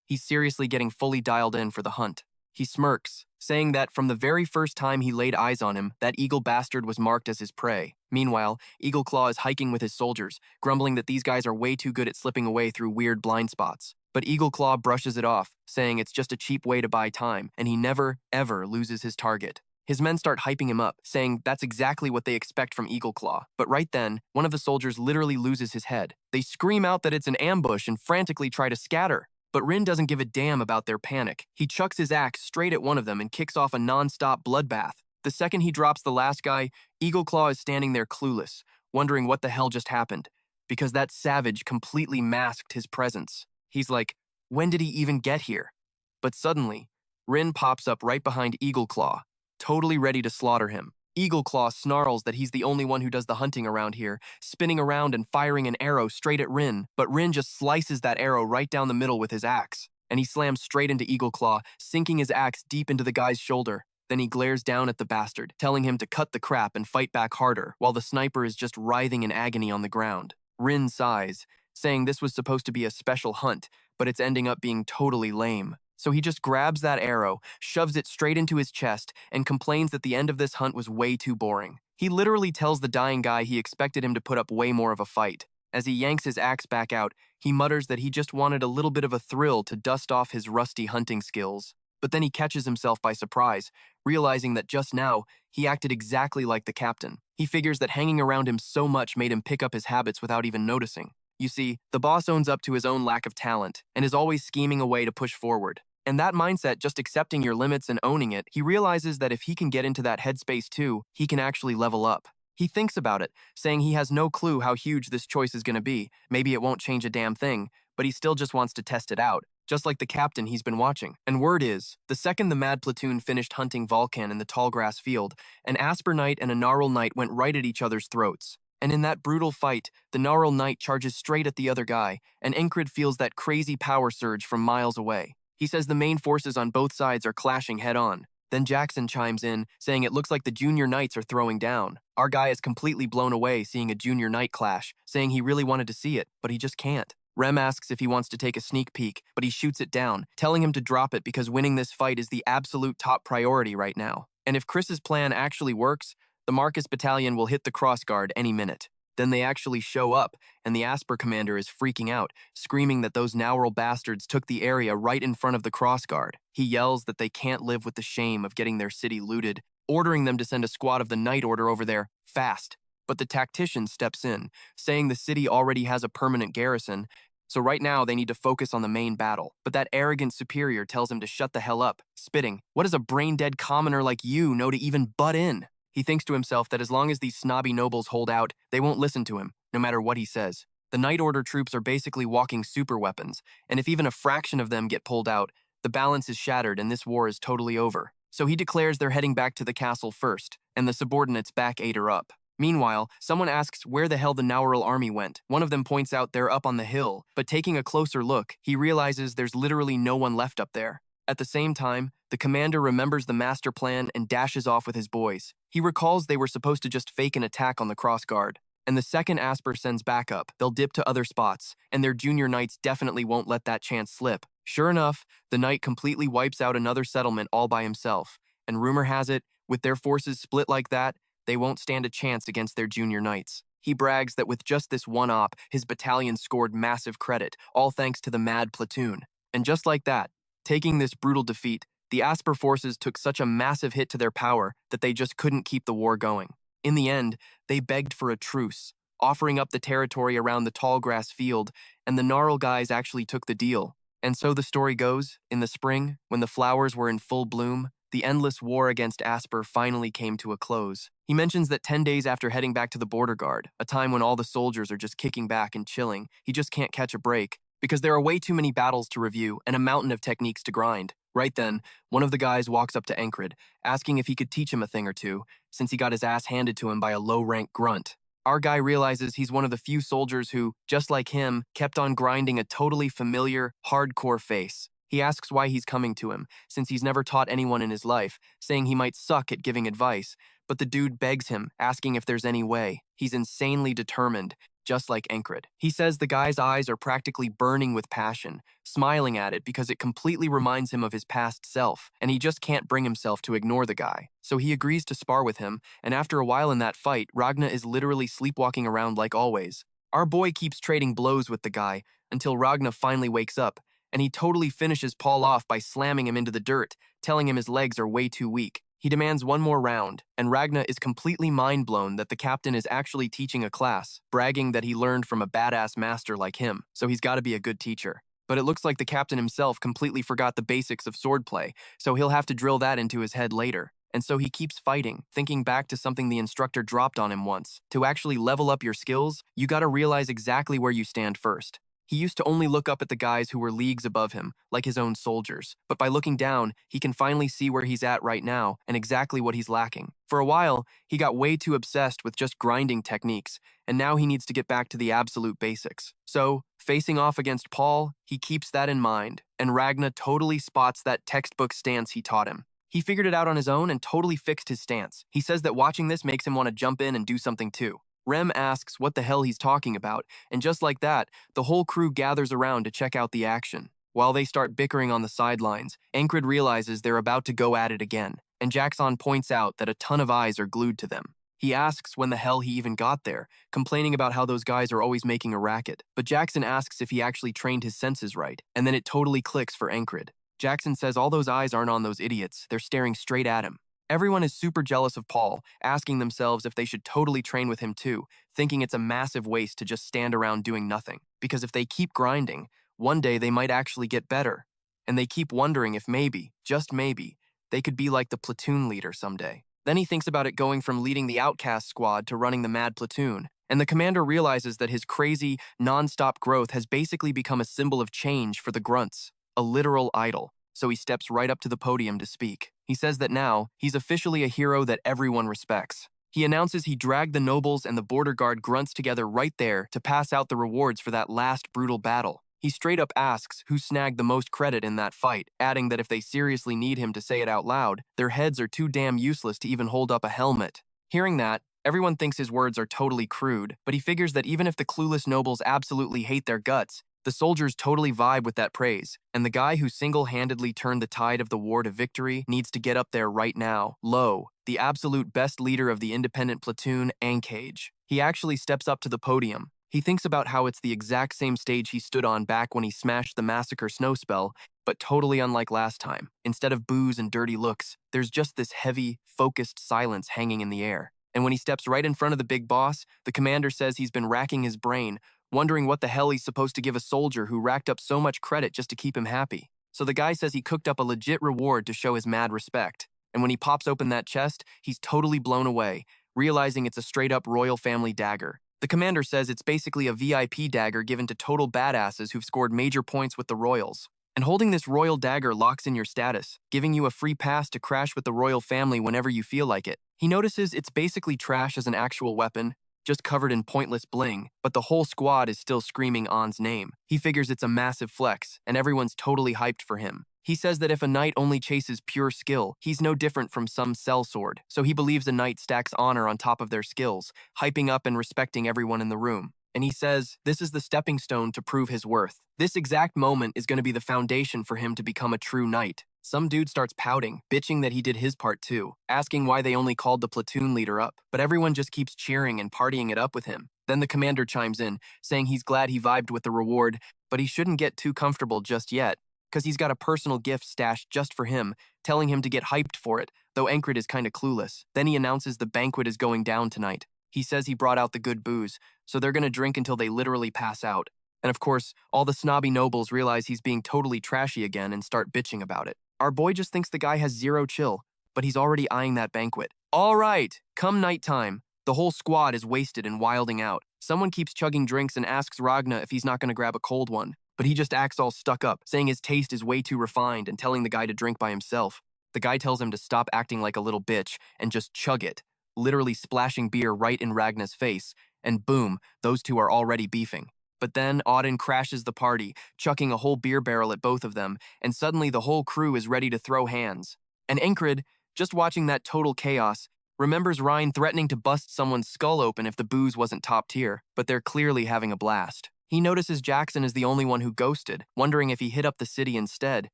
He's seriously getting fully dialed in for the hunt. He smirks, saying that from the very first time he laid eyes on him, that eagle bastard was marked as his prey. Meanwhile, Eagle Claw is hiking with his soldiers, grumbling that these guys are way too good at slipping away through weird blind spots. But Eagle Claw brushes it off, saying it's just a cheap way to buy time, and he never, ever loses his target. His men start hyping him up, saying that's exactly what they expect from Eagle Claw. But right then, one of the soldiers literally loses his head. They scream out that it's an ambush and frantically try to scatter. But Rin doesn't give a damn about their panic. He chucks his axe straight at one of them and kicks off a non-stop bloodbath. The second he drops the last guy, Eagle Claw is standing there clueless, wondering what the hell just happened, because that savage completely masked his presence. He's like, when did he even get here? But suddenly, Rin pops up right behind Eagle Claw, totally ready to slaughter him. Eagle Claw snarls that he's the only one who does the hunting around here, spinning around and firing an arrow straight at Rin, but Rin just slices that arrow right down the middle with his axe, and he slams straight into Eagle Claw, sinking his axe deep into the guy's shoulder. Then he glares down at the bastard, telling him to cut the crap and fight back harder, while the sniper is just writhing in agony on the ground. Rin sighs, saying this was supposed to be a special hunt, but it's ending up being totally lame. So he just grabs that arrow, shoves it straight into his chest, and complains that the end of this hunt was way too boring. He literally tells the dying guy he expected him to put up way more of a fight. As he yanks his axe back out, he mutters that he just wanted a little bit of a thrill to dust off his rusty hunting skills. But then he catches himself by surprise, realizing that just now, he acted exactly like the captain. He figures that hanging around him so much made him pick up his habits without even noticing. You see, the boss owns up to his own lack of talent, and is always scheming a way to push forward. And that mindset, just accepting your limits and owning it, he realizes that if he can get into that headspace too, he can actually level up. He thinks about it, saying he has no clue how huge this choice is going to be. Maybe it won't change a damn thing, but he still just wants to test it out, just like the captain he's been watching. And word is, the second the Mad Platoon finished hunting Vulcan in the tall grass field, an Asper Knight and a Gnarl Knight went right at each other's throats. And in that brutal fight, the Gnarl Knight charges straight at the other guy, and Enkrid feels that crazy power surge from miles away. He says the main forces on both sides are clashing head-on. Then Jackson chimes in, saying it looks like the Junior Knights are throwing down. Our guy is completely blown away seeing a Junior Knight clash, saying he really wanted to see it, but he just can't. Rem asks if he wants to take a sneak peek, but he shoots it down, telling him to drop it because winning this fight is the absolute top priority right now. And if Chris's plan actually works, the Marcus Battalion will hit the crossguard any minute. Then they actually show up, and the Asper commander is freaking out, screaming that those Naural bastards took the area right in front of the crossguard. He yells that they can't live with the shame of getting their city looted, ordering them to send a squad of the Night Order over there, fast. But the tactician steps in, saying the city already has a permanent garrison, so right now they need to focus on the main battle. But that arrogant superior tells him to shut the hell up, spitting, "What does a brain-dead commoner like you know to even butt in?" He thinks to himself that as long as these snobby nobles hold out, they won't listen to him, no matter what he says. The Night Order troops are basically walking super weapons, and if even a fraction of them get pulled out, the balance is shattered and this war is totally over. So he declares they're heading back to the castle first, and the subordinates back Ader up. Meanwhile, someone asks where the hell the Naural army went. One of them points out they're up on the hill, but taking a closer look, he realizes there's literally no one left up there. At the same time, the commander remembers the master plan and dashes off with his boys. He recalls they were supposed to just fake an attack on the crossguard. And the second Asper sends backup, they'll dip to other spots, and their Junior Knights definitely won't let that chance slip. Sure enough, the Knight completely wipes out another settlement all by himself. And rumor has it, with their forces split like that, they won't stand a chance against their Junior Knights. He brags that with just this one op, his battalion scored massive credit, all thanks to the Mad Platoon. And just like that, taking this brutal defeat, the Asper forces took such a massive hit to their power that they just couldn't keep the war going. In the end, they begged for a truce, offering up the territory around the tall grass field, and the Gnarl guys actually took the deal. And so the story goes, in the spring, when the flowers were in full bloom, the endless war against Asper finally came to a close. He mentions that 10 days after heading back to the border guard, a time when all the soldiers are just kicking back and chilling, he just can't catch a break, because there are way too many battles to review and a mountain of techniques to grind. Right then, one of the guys walks up to Enkrid, asking if he could teach him a thing or two, since he got his ass handed to him by a low-rank grunt. Our guy realizes he's one of the few soldiers who, just like him, kept on grinding a totally familiar, hardcore face. He asks why he's coming to him, since he's never taught anyone in his life, saying he might suck at giving advice, but the dude begs him, asking if there's any way. He's insanely determined, just like Enkrid. He says the guy's eyes are practically burning with passion, smiling at it because it completely reminds him of his past self, and he just can't bring himself to ignore the guy. So he agrees to spar with him, and after a while in that fight, Ragna is literally sleepwalking around like always. Our boy keeps trading blows with the guy, until Ragna finally wakes up, and he totally finishes Paul off by slamming him into the dirt, telling him his legs are way too weak. He demands one more round, and Ragna is completely mind-blown that the captain is actually teaching a class, bragging that he learned from a badass master like him, so he's gotta be a good teacher. But it looks like the captain himself completely forgot the basics of swordplay, so he'll have to drill that into his head later. And so he keeps fighting, thinking back to something the instructor dropped on him once. To actually level up your skills, you gotta realize exactly where you stand first. He used to only look up at the guys who were leagues above him, like his own soldiers. But by looking down, he can finally see where he's at right now and exactly what he's lacking. For a while, he got way too obsessed with just grinding techniques, and now he needs to get back to the absolute basics. So, facing off against Paul, he keeps that in mind, and Ragna totally spots that textbook stance he taught him. He figured it out on his own and totally fixed his stance. He says that watching this makes him want to jump in and do something too. Rem asks what the hell he's talking about, and just like that, the whole crew gathers around to check out the action. While they start bickering on the sidelines, Enkrid realizes they're about to go at it again, and Jackson points out that a ton of eyes are glued to them. He asks when the hell he even got there, complaining about how those guys are always making a racket. But Jackson asks if he actually trained his senses right, and then it totally clicks for Enkrid. Jackson says all those eyes aren't on those idiots, they're staring straight at him. Everyone is super jealous of Paul, asking themselves if they should totally train with him too, thinking it's a massive waste to just stand around doing nothing. Because if they keep grinding, one day they might actually get better. And they keep wondering if maybe, just maybe, they could be like the platoon leader someday. Then he thinks about it going from leading the outcast squad to running the mad platoon. And the commander realizes that his crazy, non-stop growth has basically become a symbol of change for the grunts, a literal idol. So he steps right up to the podium to speak. He says that now, he's officially a hero that everyone respects. He announces he dragged the nobles and the border guard grunts together right there to pass out the rewards for that last brutal battle. He straight up asks who snagged the most credit in that fight, adding that if they seriously need him to say it out loud, their heads are too damn useless to even hold up a helmet. Hearing that, everyone thinks his words are totally crude, but he figures that even if the clueless nobles absolutely hate their guts, the soldiers totally vibe with that praise, and the guy who single-handedly turned the tide of the war to victory needs to get up there right now. Lo, the absolute best leader of the independent platoon, Enkrid. He actually steps up to the podium. He thinks about how it's the exact same stage he stood on back when he smashed the massacre snow spell, but totally unlike last time. Instead of boos and dirty looks, there's just this heavy, focused silence hanging in the air. And when he steps right in front of the big boss, the commander says he's been racking his brain, wondering what the hell he's supposed to give a soldier who racked up so much credit just to keep him happy. So the guy says he cooked up a legit reward to show his mad respect. And when he pops open that chest, he's totally blown away, realizing it's a straight-up royal family dagger. The commander says it's basically a VIP dagger given to total badasses who've scored major points with the royals. And holding this royal dagger locks in your status, giving you a free pass to crash with the royal family whenever you feel like it. He notices it's basically trash as an actual weapon, just covered in pointless bling, but the whole squad is still screaming On's name. He figures it's a massive flex, and everyone's totally hyped for him. He says that if a knight only chases pure skill, he's no different from some sellsword, so he believes a knight stacks honor on top of their skills, hyping up and respecting everyone in the room. And he says this is the stepping stone to prove his worth. This exact moment is going to be the foundation for him to become a true knight. Some dude starts pouting, bitching that he did his part too, asking why they only called the platoon leader up, but everyone just keeps cheering and partying it up with him. Then the commander chimes in, saying he's glad he vibed with the reward, but he shouldn't get too comfortable just yet, because he's got a personal gift stashed just for him, telling him to get hyped for it, though Enkrid is kinda clueless. Then he announces the banquet is going down tonight. He says he brought out the good booze, so they're gonna drink until they literally pass out. And of course, all the snobby nobles realize he's being totally trashy again and start bitching about it. Our boy just thinks the guy has zero chill, but he's already eyeing that banquet. All right, come nighttime. The whole squad is wasted and wilding out. Someone keeps chugging drinks and asks Ragna if he's not going to grab a cold one, but he just acts all stuck up, saying his taste is way too refined and telling the guy to drink by himself. The guy tells him to stop acting like a little bitch and just chug it, literally splashing beer right in Ragna's face, and boom, those two are already beefing. But then Auden crashes the party, chucking a whole beer barrel at both of them, and suddenly the whole crew is ready to throw hands. And Enkrid, just watching that total chaos, remembers Ryan threatening to bust someone's skull open if the booze wasn't top tier, but they're clearly having a blast. He notices Jackson is the only one who ghosted, wondering if he hit up the city instead,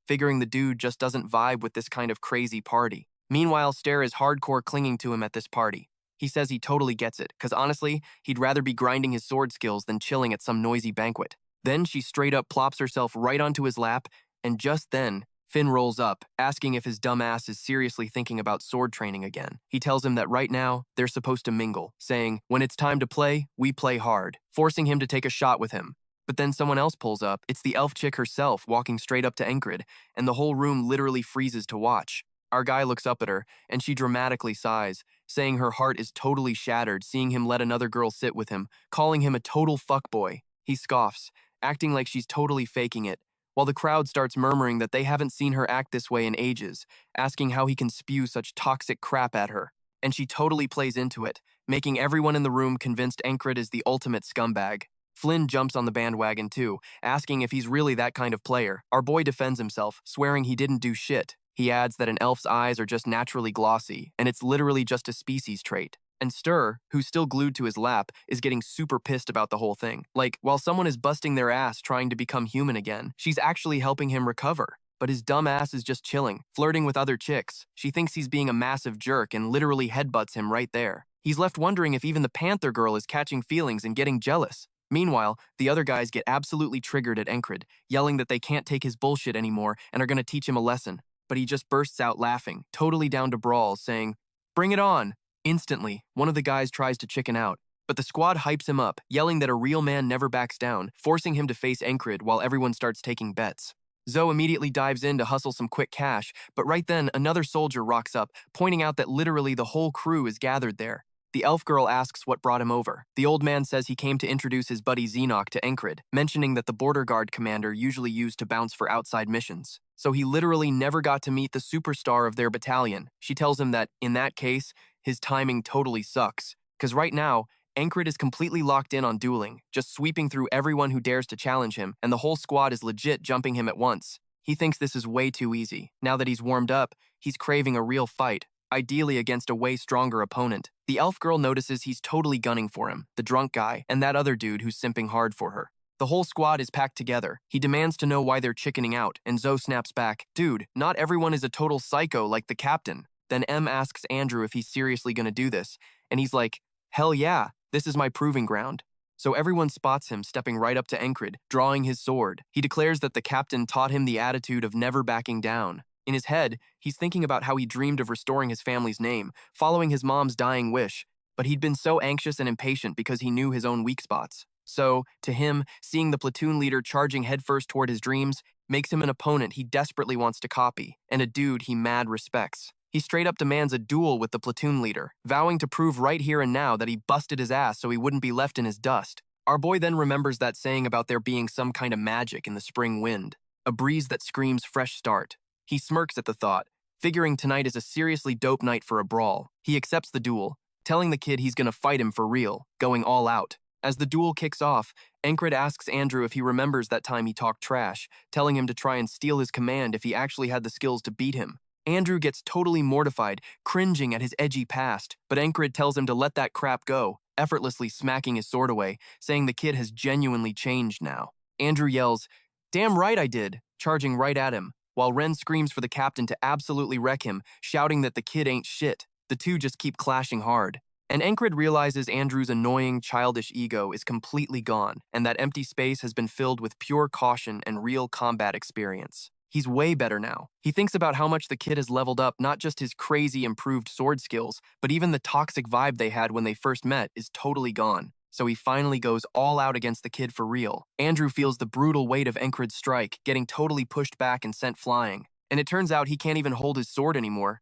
figuring the dude just doesn't vibe with this kind of crazy party. Meanwhile, Stair is hardcore clinging to him at this party. He says he totally gets it, because honestly, he'd rather be grinding his sword skills than chilling at some noisy banquet. Then she straight up plops herself right onto his lap, and just then, Finn rolls up, asking if his dumb ass is seriously thinking about sword training again. He tells him that right now, they're supposed to mingle, saying, when it's time to play, we play hard, forcing him to take a shot with him. But then someone else pulls up. It's the elf chick herself walking straight up to Enkrid, and the whole room literally freezes to watch. Our guy looks up at her, and she dramatically sighs, saying her heart is totally shattered seeing him let another girl sit with him, calling him a total fuckboy. He scoffs, acting like she's totally faking it, while the crowd starts murmuring that they haven't seen her act this way in ages, asking how he can spew such toxic crap at her. And she totally plays into it, making everyone in the room convinced Enkrid is the ultimate scumbag. Flynn jumps on the bandwagon too, asking if he's really that kind of player. Our boy defends himself, swearing he didn't do shit. He adds that an elf's eyes are just naturally glossy, and it's literally just a species trait. And Stir, who's still glued to his lap, is getting super pissed about the whole thing. Like, while someone is busting their ass trying to become human again, she's actually helping him recover. But his dumb ass is just chilling, flirting with other chicks. She thinks he's being a massive jerk and literally headbutts him right there. He's left wondering if even the Panther girl is catching feelings and getting jealous. Meanwhile, the other guys get absolutely triggered at Enkrid, yelling that they can't take his bullshit anymore and are going to teach him a lesson. But he just bursts out laughing, totally down to brawl, saying, "Bring it on!" Instantly, one of the guys tries to chicken out, but the squad hypes him up, yelling that a real man never backs down, forcing him to face Enkrid while everyone starts taking bets. Zoe immediately dives in to hustle some quick cash, but right then, another soldier rocks up, pointing out that literally the whole crew is gathered there. The elf girl asks what brought him over. The old man says he came to introduce his buddy Xenoc to Enkrid, mentioning that the border guard commander usually used to bounce for outside missions. So he literally never got to meet the superstar of their battalion. She tells him that, in that case, his timing totally sucks. Because right now, Enkrid is completely locked in on dueling, just sweeping through everyone who dares to challenge him, and the whole squad is legit jumping him at once. He thinks this is way too easy. Now that he's warmed up, he's craving a real fight, ideally against a way stronger opponent. The elf girl notices he's totally gunning for him, the drunk guy, and that other dude who's simping hard for her. The whole squad is packed together. He demands to know why they're chickening out, and Zoe snaps back, "Dude, not everyone is a total psycho like the captain." Then M asks Andrew if he's seriously gonna do this, and he's like, "Hell yeah, this is my proving ground." So everyone spots him stepping right up to Enkrid, drawing his sword. He declares that the captain taught him the attitude of never backing down. In his head, he's thinking about how he dreamed of restoring his family's name, following his mom's dying wish, but he'd been so anxious and impatient because he knew his own weak spots. So, to him, seeing the platoon leader charging headfirst toward his dreams makes him an opponent he desperately wants to copy, and a dude he mad respects. He straight up demands a duel with the platoon leader, vowing to prove right here and now that he busted his ass so he wouldn't be left in his dust. Our boy then remembers that saying about there being some kind of magic in the spring wind, a breeze that screams fresh start. He smirks at the thought, figuring tonight is a seriously dope night for a brawl. He accepts the duel, telling the kid he's gonna fight him for real, going all out. As the duel kicks off, Enkrid asks Andrew if he remembers that time he talked trash, telling him to try and steal his command if he actually had the skills to beat him. Andrew gets totally mortified, cringing at his edgy past, but Enkrid tells him to let that crap go, effortlessly smacking his sword away, saying the kid has genuinely changed now. Andrew yells, "Damn right I did," charging right at him, while Ren screams for the captain to absolutely wreck him, shouting that the kid ain't shit. The two just keep clashing hard. And Enkrid realizes Andrew's annoying, childish ego is completely gone, and that empty space has been filled with pure caution and real combat experience. He's way better now. He thinks about how much the kid has leveled up, not just his crazy improved sword skills, but even the toxic vibe they had when they first met is totally gone. So he finally goes all out against the kid for real. Andrew feels the brutal weight of Enkrid's strike, getting totally pushed back and sent flying. And it turns out he can't even hold his sword anymore.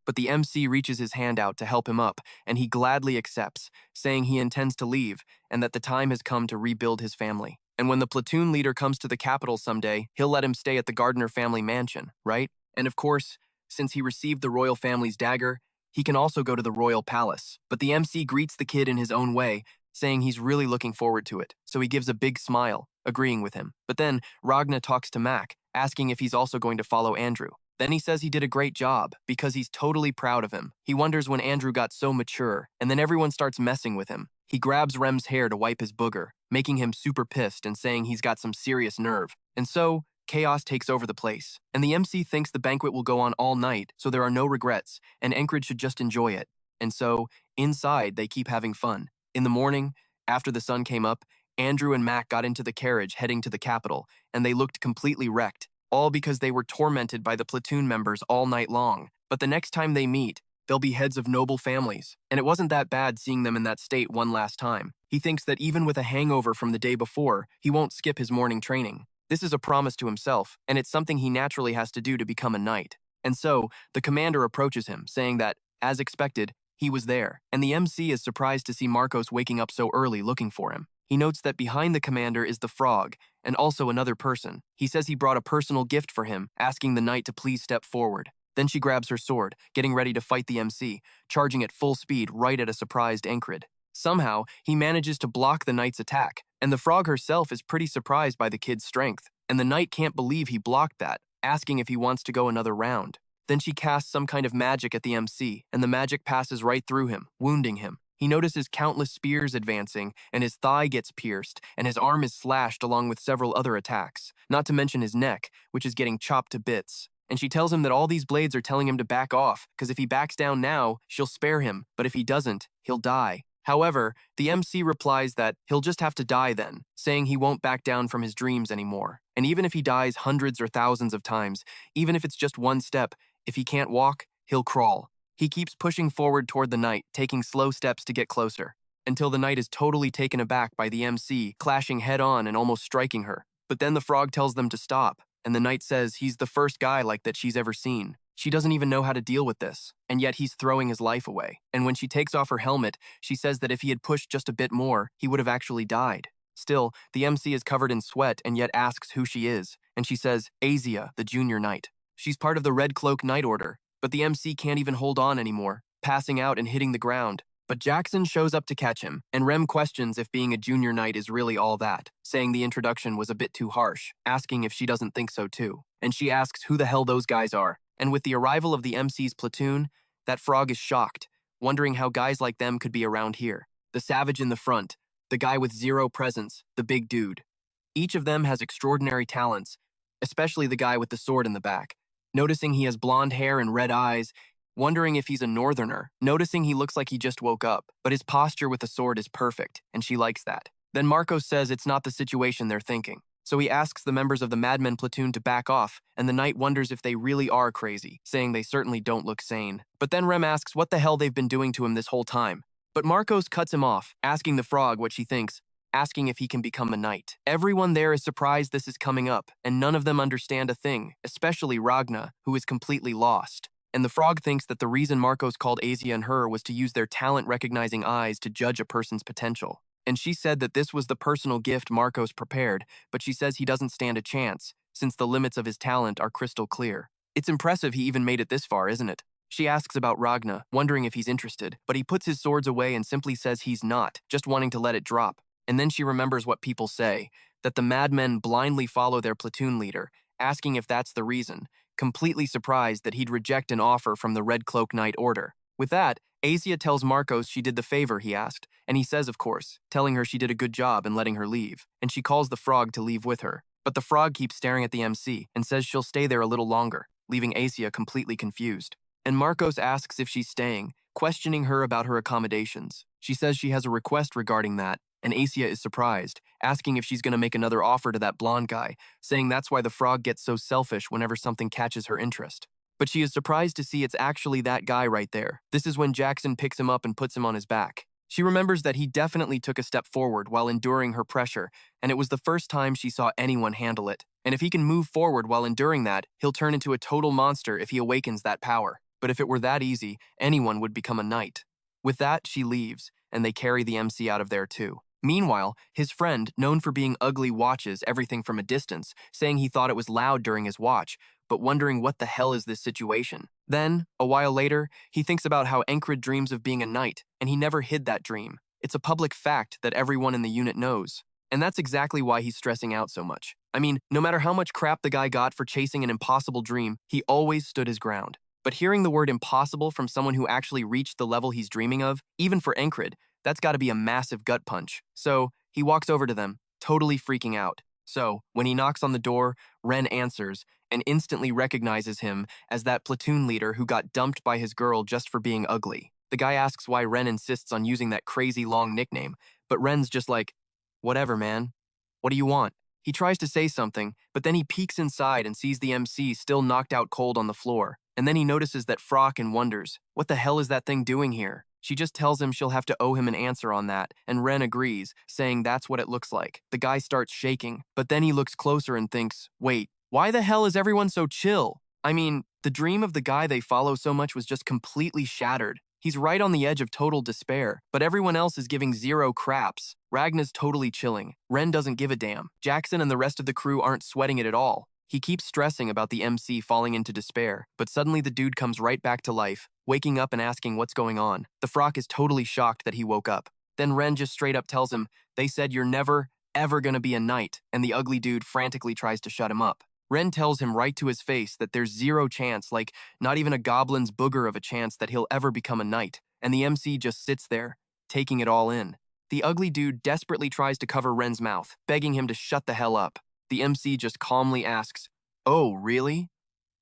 But the MC reaches his hand out to help him up, and he gladly accepts, saying he intends to leave, and that the time has come to rebuild his family. And when the platoon leader comes to the capital someday, he'll let him stay at the Gardner family mansion, right? And of course, since he received the royal family's dagger, he can also go to the royal palace. But the MC greets the kid in his own way, saying he's really looking forward to it, so he gives a big smile, agreeing with him. But then, Ragna talks to Mac, asking if he's also going to follow Andrew. Then he says he did a great job, because he's totally proud of him. He wonders when Andrew got so mature, and then everyone starts messing with him. He grabs Rem's hair to wipe his booger, making him super pissed and saying he's got some serious nerve. And so, chaos takes over the place. And the MC thinks the banquet will go on all night, so there are no regrets, and Enkrid should just enjoy it. And so, inside, they keep having fun. In the morning, after the sun came up, Andrew and Mac got into the carriage heading to the capital, and they looked completely wrecked. all because they were tormented by the platoon members all night long. But the next time they meet, they'll be heads of noble families. And it wasn't that bad seeing them in that state one last time. He thinks that even with a hangover from the day before, he won't skip his morning training. This is a promise to himself, and it's something he naturally has to do to become a knight. And so, the commander approaches him, saying that, as expected, he was there, and the MC is surprised to see Marcos waking up so early looking for him. He notes that behind the commander is the frog, and also another person. He says he brought a personal gift for him, asking the knight to please step forward. Then she grabs her sword, getting ready to fight the MC, charging at full speed right at a surprised Enkrid. Somehow, he manages to block the knight's attack, and the frog herself is pretty surprised by the kid's strength, and the knight can't believe he blocked that, asking if he wants to go another round. Then she casts some kind of magic at the MC, and the magic passes right through him, wounding him. He notices countless spears advancing, and his thigh gets pierced, and his arm is slashed along with several other attacks, not to mention his neck, which is getting chopped to bits. And she tells him that all these blades are telling him to back off, because if he backs down now, she'll spare him, but if he doesn't, he'll die. However, the MC replies that he'll just have to die then, saying he won't back down from his dreams anymore. And even if he dies hundreds or thousands of times, even if it's just one step, if he can't walk, he'll crawl. He keeps pushing forward toward the knight, taking slow steps to get closer, until the knight is totally taken aback by the MC, clashing head-on and almost striking her. But then the frog tells them to stop, and the knight says he's the first guy like that she's ever seen. She doesn't even know how to deal with this, and yet he's throwing his life away. And when she takes off her helmet, she says that if he had pushed just a bit more, he would have actually died. Still, the MC is covered in sweat and yet asks who she is, and she says, Asia, the junior knight. She's part of the Red Cloak Knight Order, but the MC can't even hold on anymore, passing out and hitting the ground. But Jackson shows up to catch him, and Rem questions if being a junior knight is really all that, saying the introduction was a bit too harsh, asking if she doesn't think so too. And she asks who the hell those guys are. And with the arrival of the MC's platoon, that frog is shocked, wondering how guys like them could be around here. The savage in the front, the guy with zero presence, the big dude. Each of them has extraordinary talents, especially the guy with the sword in the back. Noticing he has blonde hair and red eyes, wondering if he's a northerner, noticing he looks like he just woke up, but his posture with the sword is perfect, and she likes that. Then Marcos says it's not the situation they're thinking, so he asks the members of the Madmen platoon to back off, and the knight wonders if they really are crazy, saying they certainly don't look sane. But then Rem asks what the hell they've been doing to him this whole time. But Marcos cuts him off, asking the frog what she thinks, asking if he can become a knight. Everyone there is surprised this is coming up, and none of them understand a thing, especially Ragna, who is completely lost. And the frog thinks that the reason Marcos called Asia and her was to use their talent-recognizing eyes to judge a person's potential. And she said that this was the personal gift Marcos prepared, but she says he doesn't stand a chance, since the limits of his talent are crystal clear. It's impressive he even made it this far, isn't it? She asks about Ragna, wondering if he's interested, but he puts his swords away and simply says he's not, just wanting to let it drop. And then she remembers what people say, that the madmen blindly follow their platoon leader, asking if that's the reason, completely surprised that he'd reject an offer from the Red Cloak Knight Order. With that, Asia tells Marcos she did the favor he asked, and he says of course, telling her she did a good job and letting her leave, and she calls the frog to leave with her. But the frog keeps staring at the MC and says she'll stay there a little longer, leaving Asia completely confused. And Marcos asks if she's staying, questioning her about her accommodations. She says she has a request regarding that, and Asia is surprised, asking if she's going to make another offer to that blonde guy, saying that's why the frog gets so selfish whenever something catches her interest. But she is surprised to see it's actually that guy right there. This is when Jackson picks him up and puts him on his back. She remembers that he definitely took a step forward while enduring her pressure, and it was the first time she saw anyone handle it. And if he can move forward while enduring that, he'll turn into a total monster if he awakens that power. But if it were that easy, anyone would become a knight. With that, she leaves, and they carry the MC out of there too. Meanwhile, his friend, known for being ugly, watches everything from a distance, saying he thought it was loud during his watch, but wondering what the hell is this situation. Then, a while later, he thinks about how Enkrid dreams of being a knight, and he never hid that dream. It's a public fact that everyone in the unit knows. And that's exactly why he's stressing out so much. I mean, no matter how much crap the guy got for chasing an impossible dream, he always stood his ground. But hearing the word impossible from someone who actually reached the level he's dreaming of, even for Enkrid, that's got to be a massive gut punch. So he walks over to them, totally freaking out. So when he knocks on the door, Ren answers and instantly recognizes him as that platoon leader who got dumped by his girl just for being ugly. The guy asks why Ren insists on using that crazy long nickname, but Ren's just like, whatever, man. What do you want? He tries to say something, but then he peeks inside and sees the MC still knocked out cold on the floor. And then he notices that Frock and wonders, what the hell is that thing doing here? She just tells him she'll have to owe him an answer on that, and Ren agrees, saying that's what it looks like. The guy starts shaking, but then he looks closer and thinks, wait, why the hell is everyone so chill? I mean, the dream of the guy they follow so much was just completely shattered. He's right on the edge of total despair, but everyone else is giving zero craps. Ragna's totally chilling. Ren doesn't give a damn. Jackson and the rest of the crew aren't sweating it at all. He keeps stressing about the MC falling into despair, but suddenly the dude comes right back to life, waking up and asking what's going on. The Frock is totally shocked that he woke up. Then Ren just straight up tells him, they said you're never, ever gonna be a knight, and the ugly dude frantically tries to shut him up. Ren tells him right to his face that there's zero chance, like not even a goblin's booger of a chance that he'll ever become a knight, and the MC just sits there, taking it all in. The ugly dude desperately tries to cover Ren's mouth, begging him to shut the hell up. The MC just calmly asks, "Oh, really?"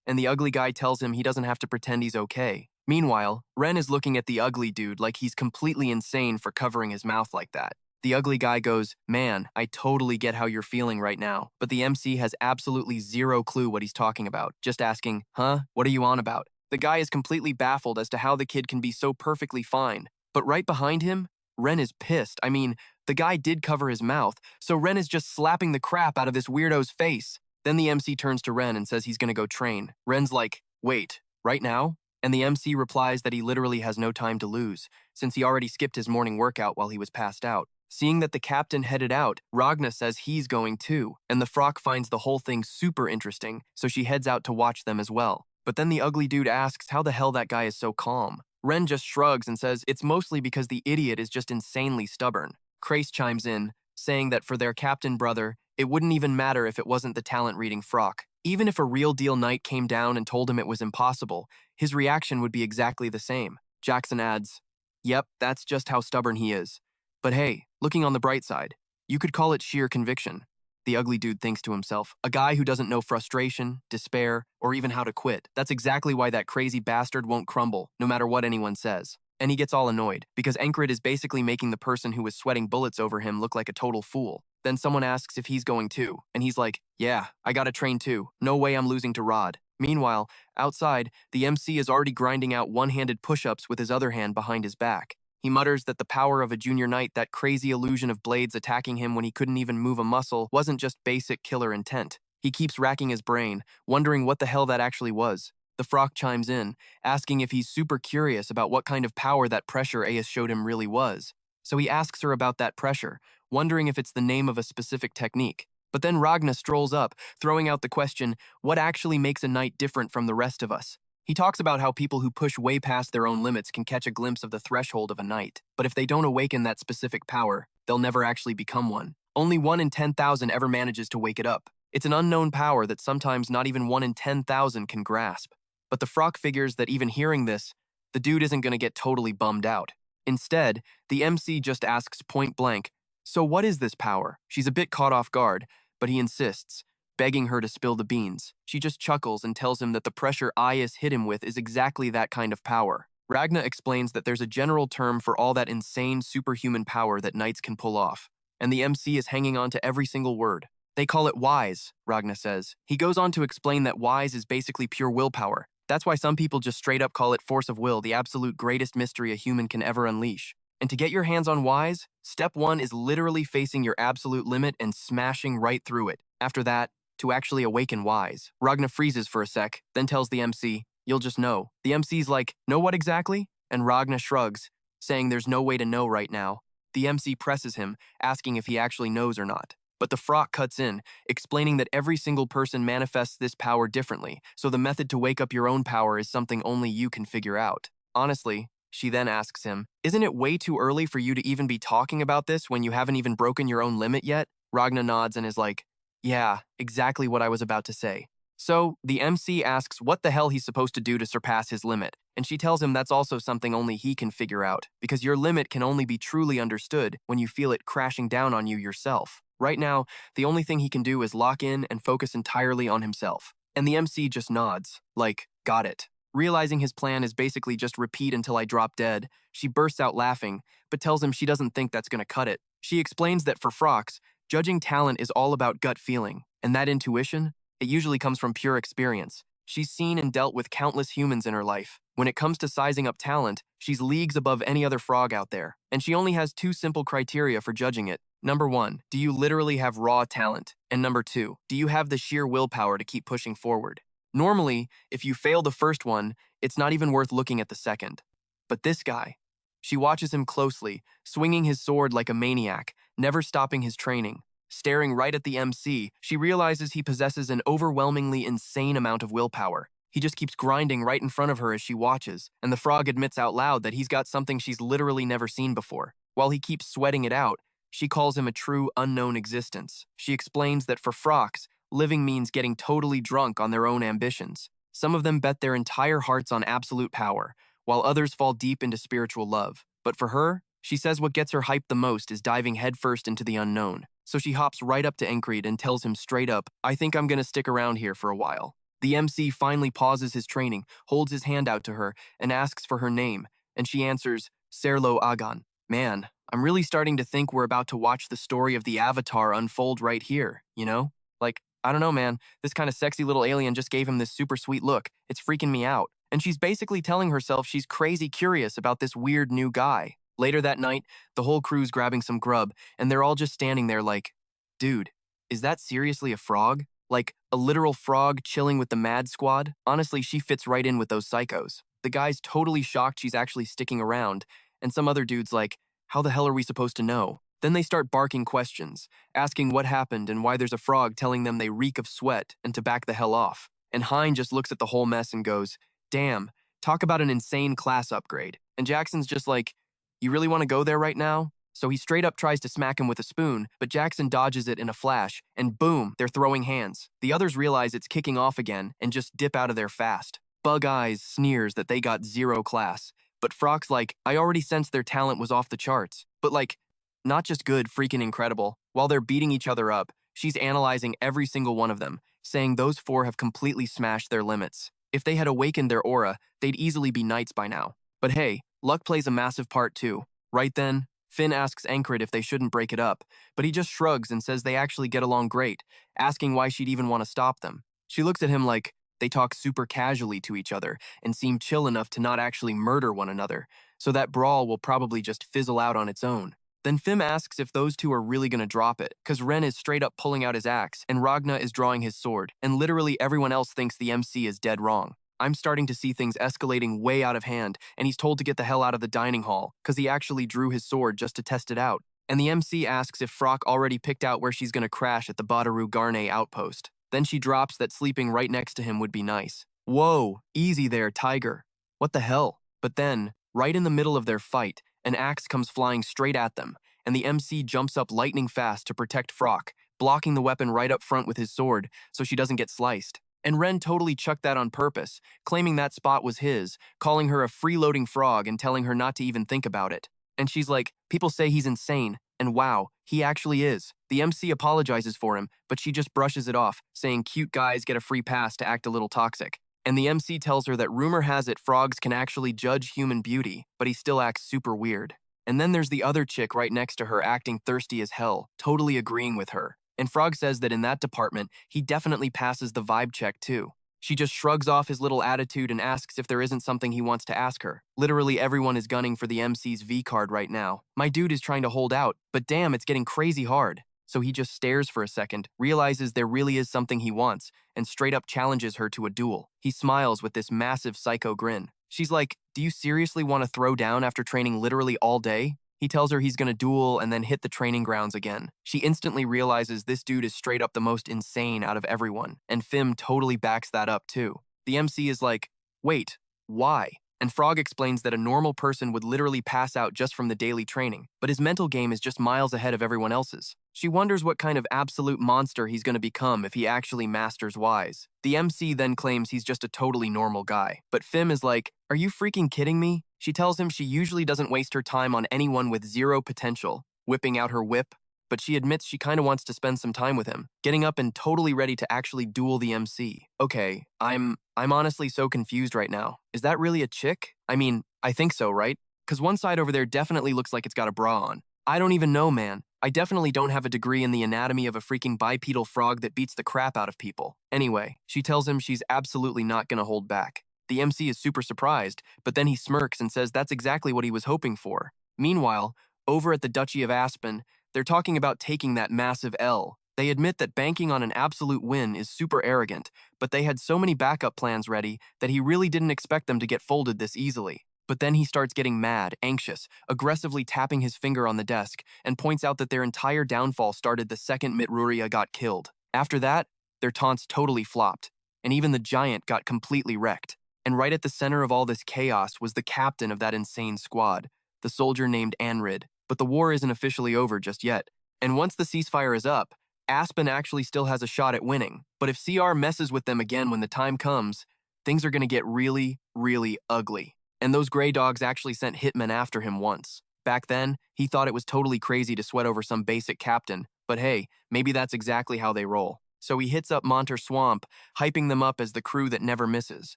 And the ugly guy tells him he doesn't have to pretend he's okay. Meanwhile, Ren is looking at the ugly dude like he's completely insane for covering his mouth like that. The ugly guy goes, man, I totally get how you're feeling right now, but the MC has absolutely zero clue what he's talking about, just asking, huh, what are you on about? The guy is completely baffled as to how the kid can be so perfectly fine. But right behind him, Ren is pissed. I mean, the guy did cover his mouth, so Ren is just slapping the crap out of this weirdo's face. Then the MC turns to Ren and says he's gonna go train. Ren's like, wait, right now? And the MC replies that he literally has no time to lose, since he already skipped his morning workout while he was passed out. Seeing that the captain headed out, Ragna says he's going too, and the Frock finds the whole thing super interesting, so she heads out to watch them as well. But then the ugly dude asks how the hell that guy is so calm. Ren just shrugs and says it's mostly because the idiot is just insanely stubborn. Crace chimes in, saying that for their captain brother, it wouldn't even matter if it wasn't the talent-reading Frock. Even if a real-deal knight came down and told him it was impossible, his reaction would be exactly the same. Jackson adds, yep, that's just how stubborn he is. But hey, looking on the bright side, you could call it sheer conviction. The ugly dude thinks to himself, a guy who doesn't know frustration, despair, or even how to quit. That's exactly why that crazy bastard won't crumble, no matter what anyone says. And he gets all annoyed, because Enkrid is basically making the person who was sweating bullets over him look like a total fool. Then someone asks if he's going too, and he's like, yeah, I gotta train too. No way I'm losing to Rod. Meanwhile, outside, the MC is already grinding out one-handed push-ups with his other hand behind his back. He mutters that the power of a junior knight, that crazy illusion of blades attacking him when he couldn't even move a muscle, wasn't just basic killer intent. He keeps racking his brain, wondering what the hell that actually was. The Frock chimes in, asking if he's super curious about what kind of power that pressure Aes showed him really was. So he asks her about that pressure, wondering if it's the name of a specific technique. But then Ragna strolls up, throwing out the question, what actually makes a knight different from the rest of us? He talks about how people who push way past their own limits can catch a glimpse of the threshold of a knight, but if they don't awaken that specific power, they'll never actually become one. Only 1 in 10,000 ever manages to wake it up. It's an unknown power that sometimes not even 1 in 10,000 can grasp. But the Frock figures that even hearing this, the dude isn't going to get totally bummed out. Instead, the MC just asks point blank, so what is this power? She's a bit caught off guard, but he insists, begging her to spill the beans. She just chuckles and tells him that the pressure Aes hit him with is exactly that kind of power. Ragna explains that there's a general term for all that insane superhuman power that knights can pull off, and the MC is hanging on to every single word. They call it wise, Ragna says. He goes on to explain that wise is basically pure willpower. That's why some people just straight up call it force of will, the absolute greatest mystery a human can ever unleash. And to get your hands on wise, step 1 is literally facing your absolute limit and smashing right through it. After that, to actually awaken wise. Ragna freezes for a sec, then tells the MC, you'll just know. The MC's like, know what exactly? And Ragna shrugs, saying there's no way to know right now. The MC presses him, asking if he actually knows or not. But the Frock cuts in, explaining that every single person manifests this power differently, so the method to wake up your own power is something only you can figure out. Honestly, she then asks him, isn't it way too early for you to even be talking about this when you haven't even broken your own limit yet? Ragna nods and is like, yeah, exactly what I was about to say. So, the MC asks what the hell he's supposed to do to surpass his limit, and she tells him that's also something only he can figure out, because your limit can only be truly understood when you feel it crashing down on you yourself. Right now, the only thing he can do is lock in and focus entirely on himself. And the MC just nods, like, got it. Realizing his plan is basically just repeat until I drop dead, she bursts out laughing, but tells him she doesn't think that's gonna cut it. She explains that for Frocks, Judging talent is all about gut feeling, and that intuition, it usually comes from pure experience. She's seen and dealt with countless humans in her life. When it comes to sizing up talent, she's leagues above any other frog out there, and she only has two simple criteria for judging it. Number 1, do you literally have raw talent? And number 2, do you have the sheer willpower to keep pushing forward? Normally, if you fail the first one, it's not even worth looking at the second. But this guy, she watches him closely, swinging his sword like a maniac, never stopping his training. Staring right at the MC, she realizes he possesses an overwhelmingly insane amount of willpower. He just keeps grinding right in front of her as she watches, and the frog admits out loud that he's got something she's literally never seen before. While he keeps sweating it out, she calls him a true unknown existence. She explains that for frogs, living means getting totally drunk on their own ambitions. Some of them bet their entire hearts on absolute power, while others fall deep into spiritual love. But for her, she says what gets her hyped the most is diving headfirst into the unknown. So she hops right up to Enkrid and tells him straight up, I think I'm gonna stick around here for a while. The MC finally pauses his training, holds his hand out to her, and asks for her name, and she answers, Serlo Agan. Man, I'm really starting to think we're about to watch the story of the Avatar unfold right here, you know? Like, I don't know, man, this kind of sexy little alien just gave him this super sweet look. It's freaking me out. And she's basically telling herself she's crazy curious about this weird new guy. Later that night, the whole crew's grabbing some grub, and they're all just standing there like, dude, is that seriously a frog? Like, a literal frog chilling with the mad squad? Honestly, she fits right in with those psychos. The guy's totally shocked she's actually sticking around, and some other dude's like, how the hell are we supposed to know? Then they start barking questions, asking what happened and why there's a frog telling them they reek of sweat and to back the hell off. And Hein just looks at the whole mess and goes, damn, talk about an insane class upgrade. And Jackson's just like, you really want to go there right now? So he straight up tries to smack him with a spoon, but Jackson dodges it in a flash, and boom, they're throwing hands. The others realize it's kicking off again and just dip out of there fast. Bug Eyes sneers that they got 0 class, but Frog's like, I already sensed their talent was off the charts. But like, not just good, freaking incredible. While they're beating each other up, she's analyzing every single one of them, saying those 4 have completely smashed their limits. If they had awakened their aura, they'd easily be knights by now. But hey, luck plays a massive part too. Right then, Finn asks Enkrid if they shouldn't break it up, but he just shrugs and says they actually get along great, asking why she'd even want to stop them. She looks at him like they talk super casually to each other and seem chill enough to not actually murder one another, so that brawl will probably just fizzle out on its own. Then Fim asks if those two are really gonna drop it, cause Ren is straight up pulling out his axe and Ragna is drawing his sword, and literally everyone else thinks the MC is dead wrong. I'm starting to see things escalating way out of hand, and he's told to get the hell out of the dining hall, cause he actually drew his sword just to test it out. And the MC asks if Frock already picked out where she's gonna crash at the Badaru Garne outpost. Then she drops that sleeping right next to him would be nice. Whoa, easy there, Tiger. What the hell? But then, right in the middle of their fight, an axe comes flying straight at them, and the MC jumps up lightning fast to protect Frock, blocking the weapon right up front with his sword so she doesn't get sliced. And Ren totally chucked that on purpose, claiming that spot was his, calling her a freeloading frog and telling her not to even think about it. And she's like, people say he's insane, and wow, he actually is. The MC apologizes for him, but she just brushes it off, saying cute guys get a free pass to act a little toxic. And the MC tells her that rumor has it frogs can actually judge human beauty, but he still acts super weird. And then there's the other chick right next to her acting thirsty as hell, totally agreeing with her. And Frog says that in that department, he definitely passes the vibe check too. She just shrugs off his little attitude and asks if there isn't something he wants to ask her. Literally everyone is gunning for the MC's V card right now. My dude is trying to hold out, but damn, it's getting crazy hard. So he just stares for a second, realizes there really is something he wants, and straight up challenges her to a duel. He smiles with this massive psycho grin. She's like, do you seriously want to throw down after training literally all day? He tells her he's gonna duel and then hit the training grounds again. She instantly realizes this dude is straight up the most insane out of everyone, and Fim totally backs that up too. The MC is like, wait, why? And Frog explains that a normal person would literally pass out just from the daily training, but his mental game is just miles ahead of everyone else's. She wonders what kind of absolute monster he's gonna become if he actually masters Wise. The MC then claims he's just a totally normal guy, but Fim is like, are you freaking kidding me? She tells him she usually doesn't waste her time on anyone with 0 potential, whipping out her whip, but she admits she kinda wants to spend some time with him, getting up and totally ready to actually duel the MC. Okay, I'm honestly so confused right now. Is that really a chick? I mean, I think so, right? Cause one side over there definitely looks like it's got a bra on. I don't even know, man. I definitely don't have a degree in the anatomy of a freaking bipedal frog that beats the crap out of people. Anyway, she tells him she's absolutely not gonna hold back. The MC is super surprised, but then he smirks and says that's exactly what he was hoping for. Meanwhile, over at the Duchy of Aspen, they're talking about taking that massive L. They admit that banking on an absolute win is super arrogant, but they had so many backup plans ready that he really didn't expect them to get folded this easily. But then he starts getting mad, anxious, aggressively tapping his finger on the desk, and points out that their entire downfall started the second Mitruria got killed. After that, their taunts totally flopped, and even the giant got completely wrecked. And right at the center of all this chaos was the captain of that insane squad, the soldier named Enkrid. But the war isn't officially over just yet. And once the ceasefire is up, Aspen actually still has a shot at winning. But if CR messes with them again when the time comes, things are gonna get really, really ugly. And those gray dogs actually sent hitmen after him once. Back then, he thought it was totally crazy to sweat over some basic captain, but hey, maybe that's exactly how they roll. So he hits up Monter Swamp, hyping them up as the crew that never misses,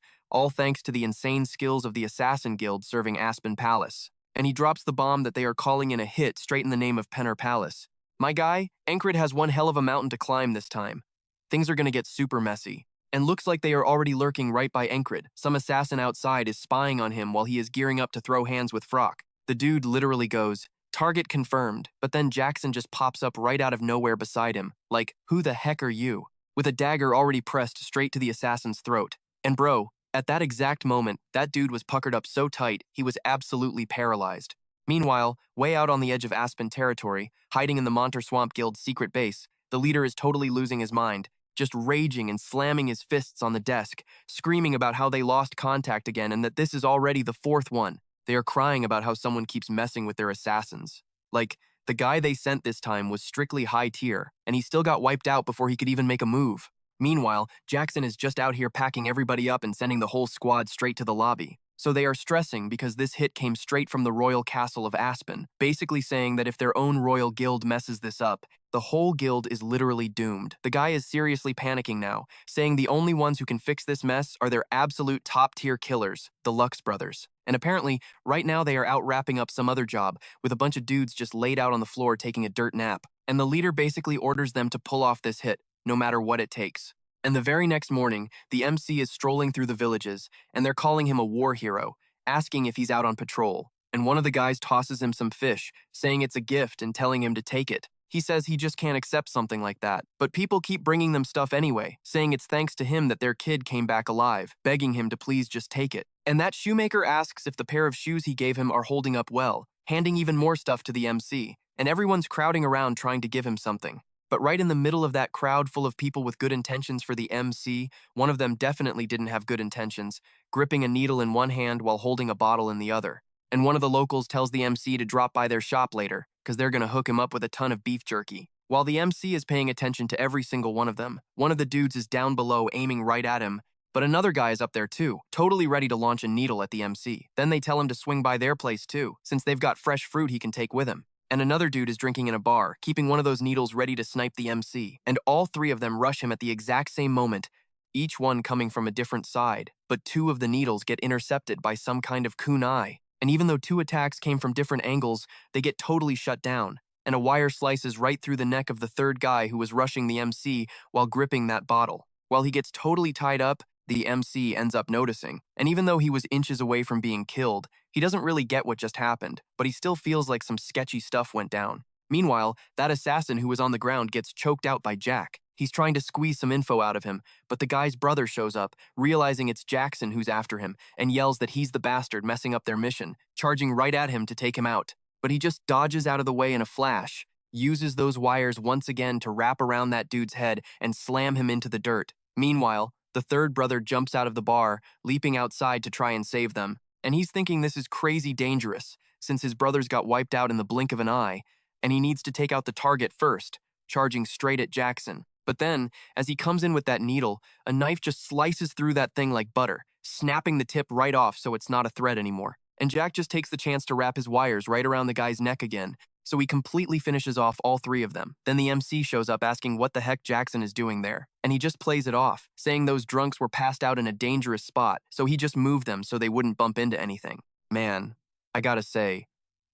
all thanks to the insane skills of the Assassin Guild serving Aspen Palace. And he drops the bomb that they are calling in a hit straight in the name of Penner Palace. My guy, Enkrid has one hell of a mountain to climb this time. Things are gonna get super messy. And looks like they are already lurking right by Enkrid. Some assassin outside is spying on him while he is gearing up to throw hands with Frock. The dude literally goes, "Target confirmed," but then Jackson just pops up right out of nowhere beside him, like, "Who the heck are you?" with a dagger already pressed straight to the assassin's throat. And bro, at that exact moment, that dude was puckered up so tight, he was absolutely paralyzed. Meanwhile, way out on the edge of Aspen territory, hiding in the Monter Swamp Guild's secret base, the leader is totally losing his mind, just raging and slamming his fists on the desk, screaming about how they lost contact again and that this is already the fourth one. They are crying about how someone keeps messing with their assassins. Like, the guy they sent this time was strictly high tier, and he still got wiped out before he could even make a move. Meanwhile, Jackson is just out here packing everybody up and sending the whole squad straight to the lobby. So they are stressing because this hit came straight from the royal castle of Aspen, basically saying that if their own royal guild messes this up, the whole guild is literally doomed. The guy is seriously panicking now, saying the only ones who can fix this mess are their absolute top-tier killers, the Lux brothers. And apparently, right now they are out wrapping up some other job, with a bunch of dudes just laid out on the floor taking a dirt nap. And the leader basically orders them to pull off this hit, no matter what it takes. And the very next morning, the MC is strolling through the villages, and they're calling him a war hero, asking if he's out on patrol. And one of the guys tosses him some fish, saying it's a gift and telling him to take it. He says he just can't accept something like that. But people keep bringing them stuff anyway, saying it's thanks to him that their kid came back alive, begging him to please just take it. And that shoemaker asks if the pair of shoes he gave him are holding up well, handing even more stuff to the MC, and everyone's crowding around trying to give him something. But right in the middle of that crowd full of people with good intentions for the MC, one of them definitely didn't have good intentions, gripping a needle in one hand while holding a bottle in the other. And one of the locals tells the MC to drop by their shop later, because they're gonna hook him up with a ton of beef jerky. While the MC is paying attention to every single one of them, one of the dudes is down below aiming right at him, but another guy is up there too, totally ready to launch a needle at the MC. Then they tell him to swing by their place too, since they've got fresh fruit he can take with him. And another dude is drinking in a bar, keeping one of those needles ready to snipe the MC. And all three of them rush him at the exact same moment, each one coming from a different side. But two of the needles get intercepted by some kind of kunai. And even though two attacks came from different angles, they get totally shut down. And a wire slices right through the neck of the third guy who was rushing the MC while gripping that bottle. While he gets totally tied up, the MC ends up noticing. And even though he was inches away from being killed, he doesn't really get what just happened, but he still feels like some sketchy stuff went down. Meanwhile, that assassin who was on the ground gets choked out by Jack. He's trying to squeeze some info out of him, but the guy's brother shows up, realizing it's Jackson who's after him, and yells that he's the bastard messing up their mission, charging right at him to take him out. But he just dodges out of the way in a flash, uses those wires once again to wrap around that dude's head and slam him into the dirt. Meanwhile, the third brother jumps out of the bar, leaping outside to try and save them. And he's thinking this is crazy dangerous, since his brothers got wiped out in the blink of an eye, and he needs to take out the target first, charging straight at Jackson. But then, as he comes in with that needle, a knife just slices through that thing like butter, snapping the tip right off so it's not a thread anymore. And Jack just takes the chance to wrap his wires right around the guy's neck again, so he completely finishes off all three of them. Then the MC shows up asking what the heck Jackson is doing there, and he just plays it off, saying those drunks were passed out in a dangerous spot, so he just moved them so they wouldn't bump into anything. Man, I gotta say,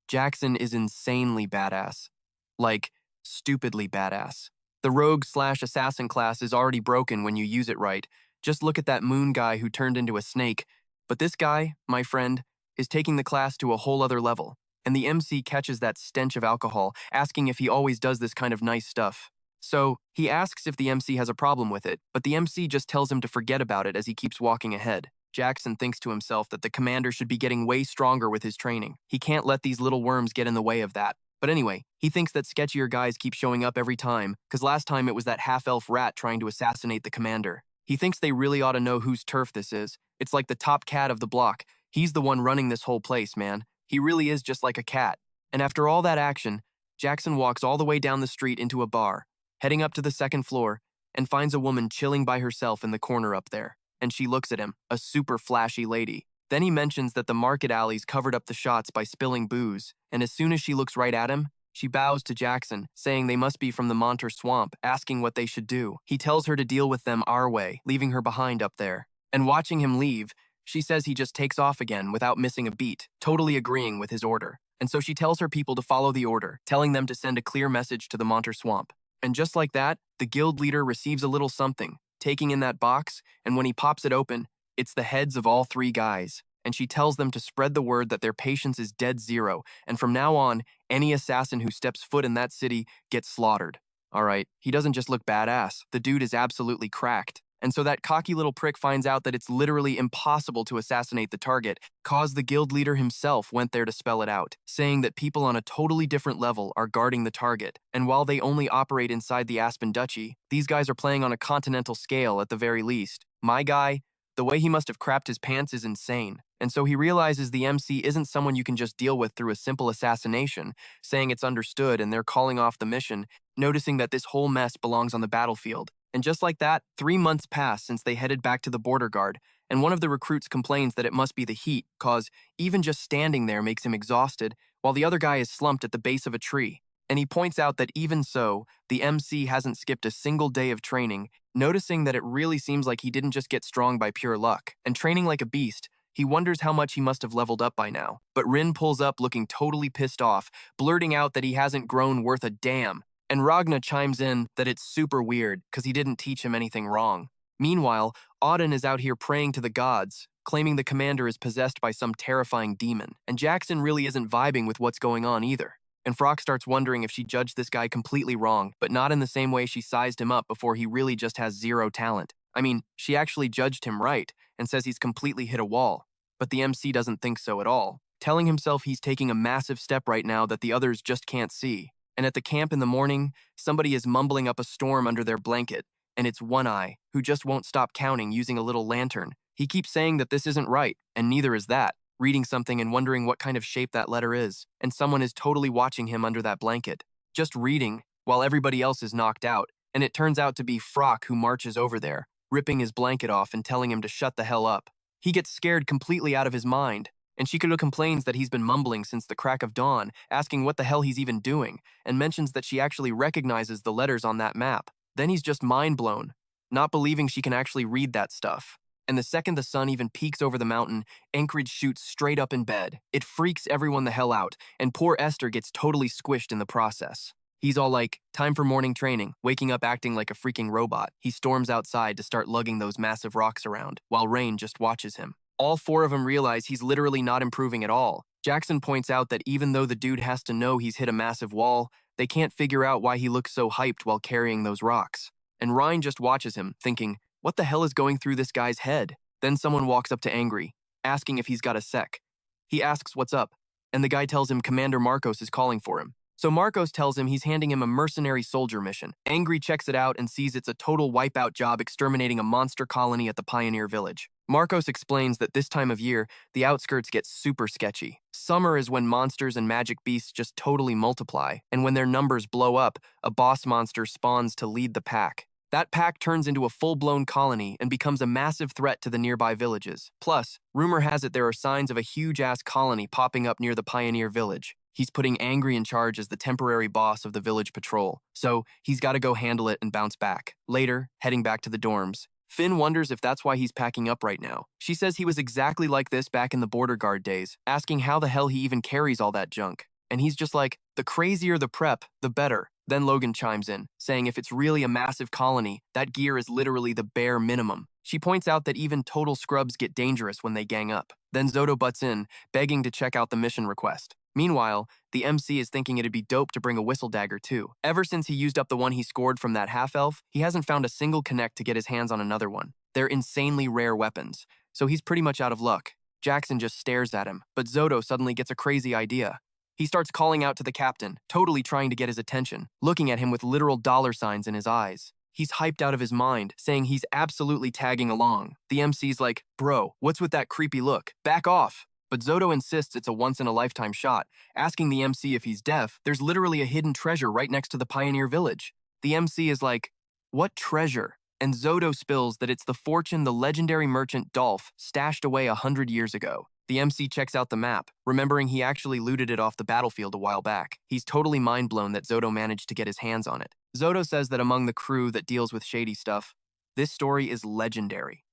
Jackson is insanely badass. Like, Stupidly badass. The rogue/assassin class is already broken when you use it right. Just look at that moon guy who turned into a snake. But this guy, my friend, is taking the class to a whole other level. And the MC catches that stench of alcohol, asking if he always does this kind of nice stuff. So, he asks if the MC has a problem with it, but the MC just tells him to forget about it as he keeps walking ahead. Jackson thinks to himself that the commander should be getting way stronger with his training. He can't let these little worms get in the way of that. But anyway, he thinks that sketchier guys keep showing up every time, because last time it was that half-elf rat trying to assassinate the commander. He thinks they really ought to know whose turf this is. It's like the top cat of the block. He's the one running this whole place, man. He really is just like a cat. And after all that action, Jackson walks all the way down the street into a bar, heading up to the second floor, and finds a woman chilling by herself in the corner up there. And she looks at him, a super flashy lady. Then he mentions that the market alleys covered up the shots by spilling booze, and as soon as she looks right at him, she bows to Jackson, saying they must be from the Monter Swamp, asking what they should do. He tells her to deal with them our way, leaving her behind up there. And watching him leave, she says he just takes off again without missing a beat, totally agreeing with his order. And so she tells her people to follow the order, telling them to send a clear message to the Monter Swamp. And just like that, the guild leader receives a little something, taking in that box, and when he pops it open, it's the heads of all three guys. And she tells them to spread the word that their patience is dead zero, and from now on, any assassin who steps foot in that city gets slaughtered. Alright, he doesn't just look badass, the dude is absolutely cracked. And so that cocky little prick finds out that it's literally impossible to assassinate the target, cause the guild leader himself went there to spell it out, saying that people on a totally different level are guarding the target, and while they only operate inside the Aspen Duchy, these guys are playing on a continental scale at the very least. My guy, the way he must have crapped his pants is insane. And so he realizes the MC isn't someone you can just deal with through a simple assassination, saying it's understood and they're calling off the mission, noticing that this whole mess belongs on the battlefield. And just like that, 3 months pass since they headed back to the border guard, and one of the recruits complains that it must be the heat, cause even just standing there makes him exhausted, while the other guy is slumped at the base of a tree. And he points out that even so, the MC hasn't skipped a single day of training, noticing that it really seems like he didn't just get strong by pure luck. And training like a beast, he wonders how much he must have leveled up by now. But Rin pulls up looking totally pissed off, blurting out that he hasn't grown worth a damn. And Ragna chimes in that it's super weird because he didn't teach him anything wrong. Meanwhile, Auden is out here praying to the gods, claiming the commander is possessed by some terrifying demon. And Jackson really isn't vibing with what's going on either. And Frock starts wondering if she judged this guy completely wrong, but not in the same way she sized him up before he really just has zero talent. I mean, she actually judged him right and says he's completely hit a wall. But the MC doesn't think so at all, telling himself he's taking a massive step right now that the others just can't see. And at the camp in the morning, somebody is mumbling up a storm under their blanket, and it's One Eye, who just won't stop counting using a little lantern. He keeps saying that this isn't right, and neither is that, reading something and wondering what kind of shape that letter is, and someone is totally watching him under that blanket, just reading, while everybody else is knocked out, and it turns out to be Frock who marches over there, ripping his blanket off and telling him to shut the hell up. He gets scared completely out of his mind, and Shikado complains that he's been mumbling since the crack of dawn, asking what the hell he's even doing, and mentions that she actually recognizes the letters on that map. Then he's just mind blown, not believing she can actually read that stuff. And the second the sun even peeks over the mountain, Enkrid shoots straight up in bed. It freaks everyone the hell out, and poor Esther gets totally squished in the process. He's all like, time for morning training, waking up acting like a freaking robot. He storms outside to start lugging those massive rocks around, while Rain just watches him. All four of them realize he's literally not improving at all. Jackson points out that even though the dude has to know he's hit a massive wall, they can't figure out why he looks so hyped while carrying those rocks. And Ryan just watches him, thinking, what the hell is going through this guy's head? Then someone walks up to Angry, asking if he's got a sec. He asks what's up, and the guy tells him Commander Marcos is calling for him. So Marcos tells him he's handing him a mercenary soldier mission. Angry checks it out and sees it's a total wipeout job exterminating a monster colony at the Pioneer Village. Marcos explains that this time of year, the outskirts get super sketchy. Summer is when monsters and magic beasts just totally multiply, and when their numbers blow up, a boss monster spawns to lead the pack. That pack turns into a full-blown colony and becomes a massive threat to the nearby villages. Plus, rumor has it there are signs of a huge-ass colony popping up near the Pioneer Village. He's putting Angry in charge as the temporary boss of the village patrol, so he's got to go handle it and bounce back. Later, heading back to the dorms, Finn wonders if that's why he's packing up right now. She says he was exactly like this back in the border guard days, asking how the hell he even carries all that junk. And he's just like, the crazier the prep, the better. Then Logan chimes in, saying if it's really a massive colony, that gear is literally the bare minimum. She points out that even total scrubs get dangerous when they gang up. Then Zodo butts in, begging to check out the mission request. Meanwhile, the MC is thinking it'd be dope to bring a whistle dagger too. Ever since he used up the one he scored from that half-elf, he hasn't found a single connect to get his hands on another one. They're insanely rare weapons, so he's pretty much out of luck. Jackson just stares at him, but Zodo suddenly gets a crazy idea. He starts calling out to the captain, totally trying to get his attention, looking at him with literal dollar signs in his eyes. He's hyped out of his mind, saying he's absolutely tagging along. The MC's like, bro, what's with that creepy look? Back off! But Zodo insists it's a once-in-a-lifetime shot, asking the MC if he's deaf. There's literally a hidden treasure right next to the Pioneer Village. The MC is like, what treasure? And Zodo spills that it's the fortune the legendary merchant Dolph stashed away 100 years ago. The MC checks out the map, remembering he actually looted it off the battlefield a while back. He's totally mind-blown that Zodo managed to get his hands on it. Zodo says that among the crew that deals with shady stuff, this story is legendary.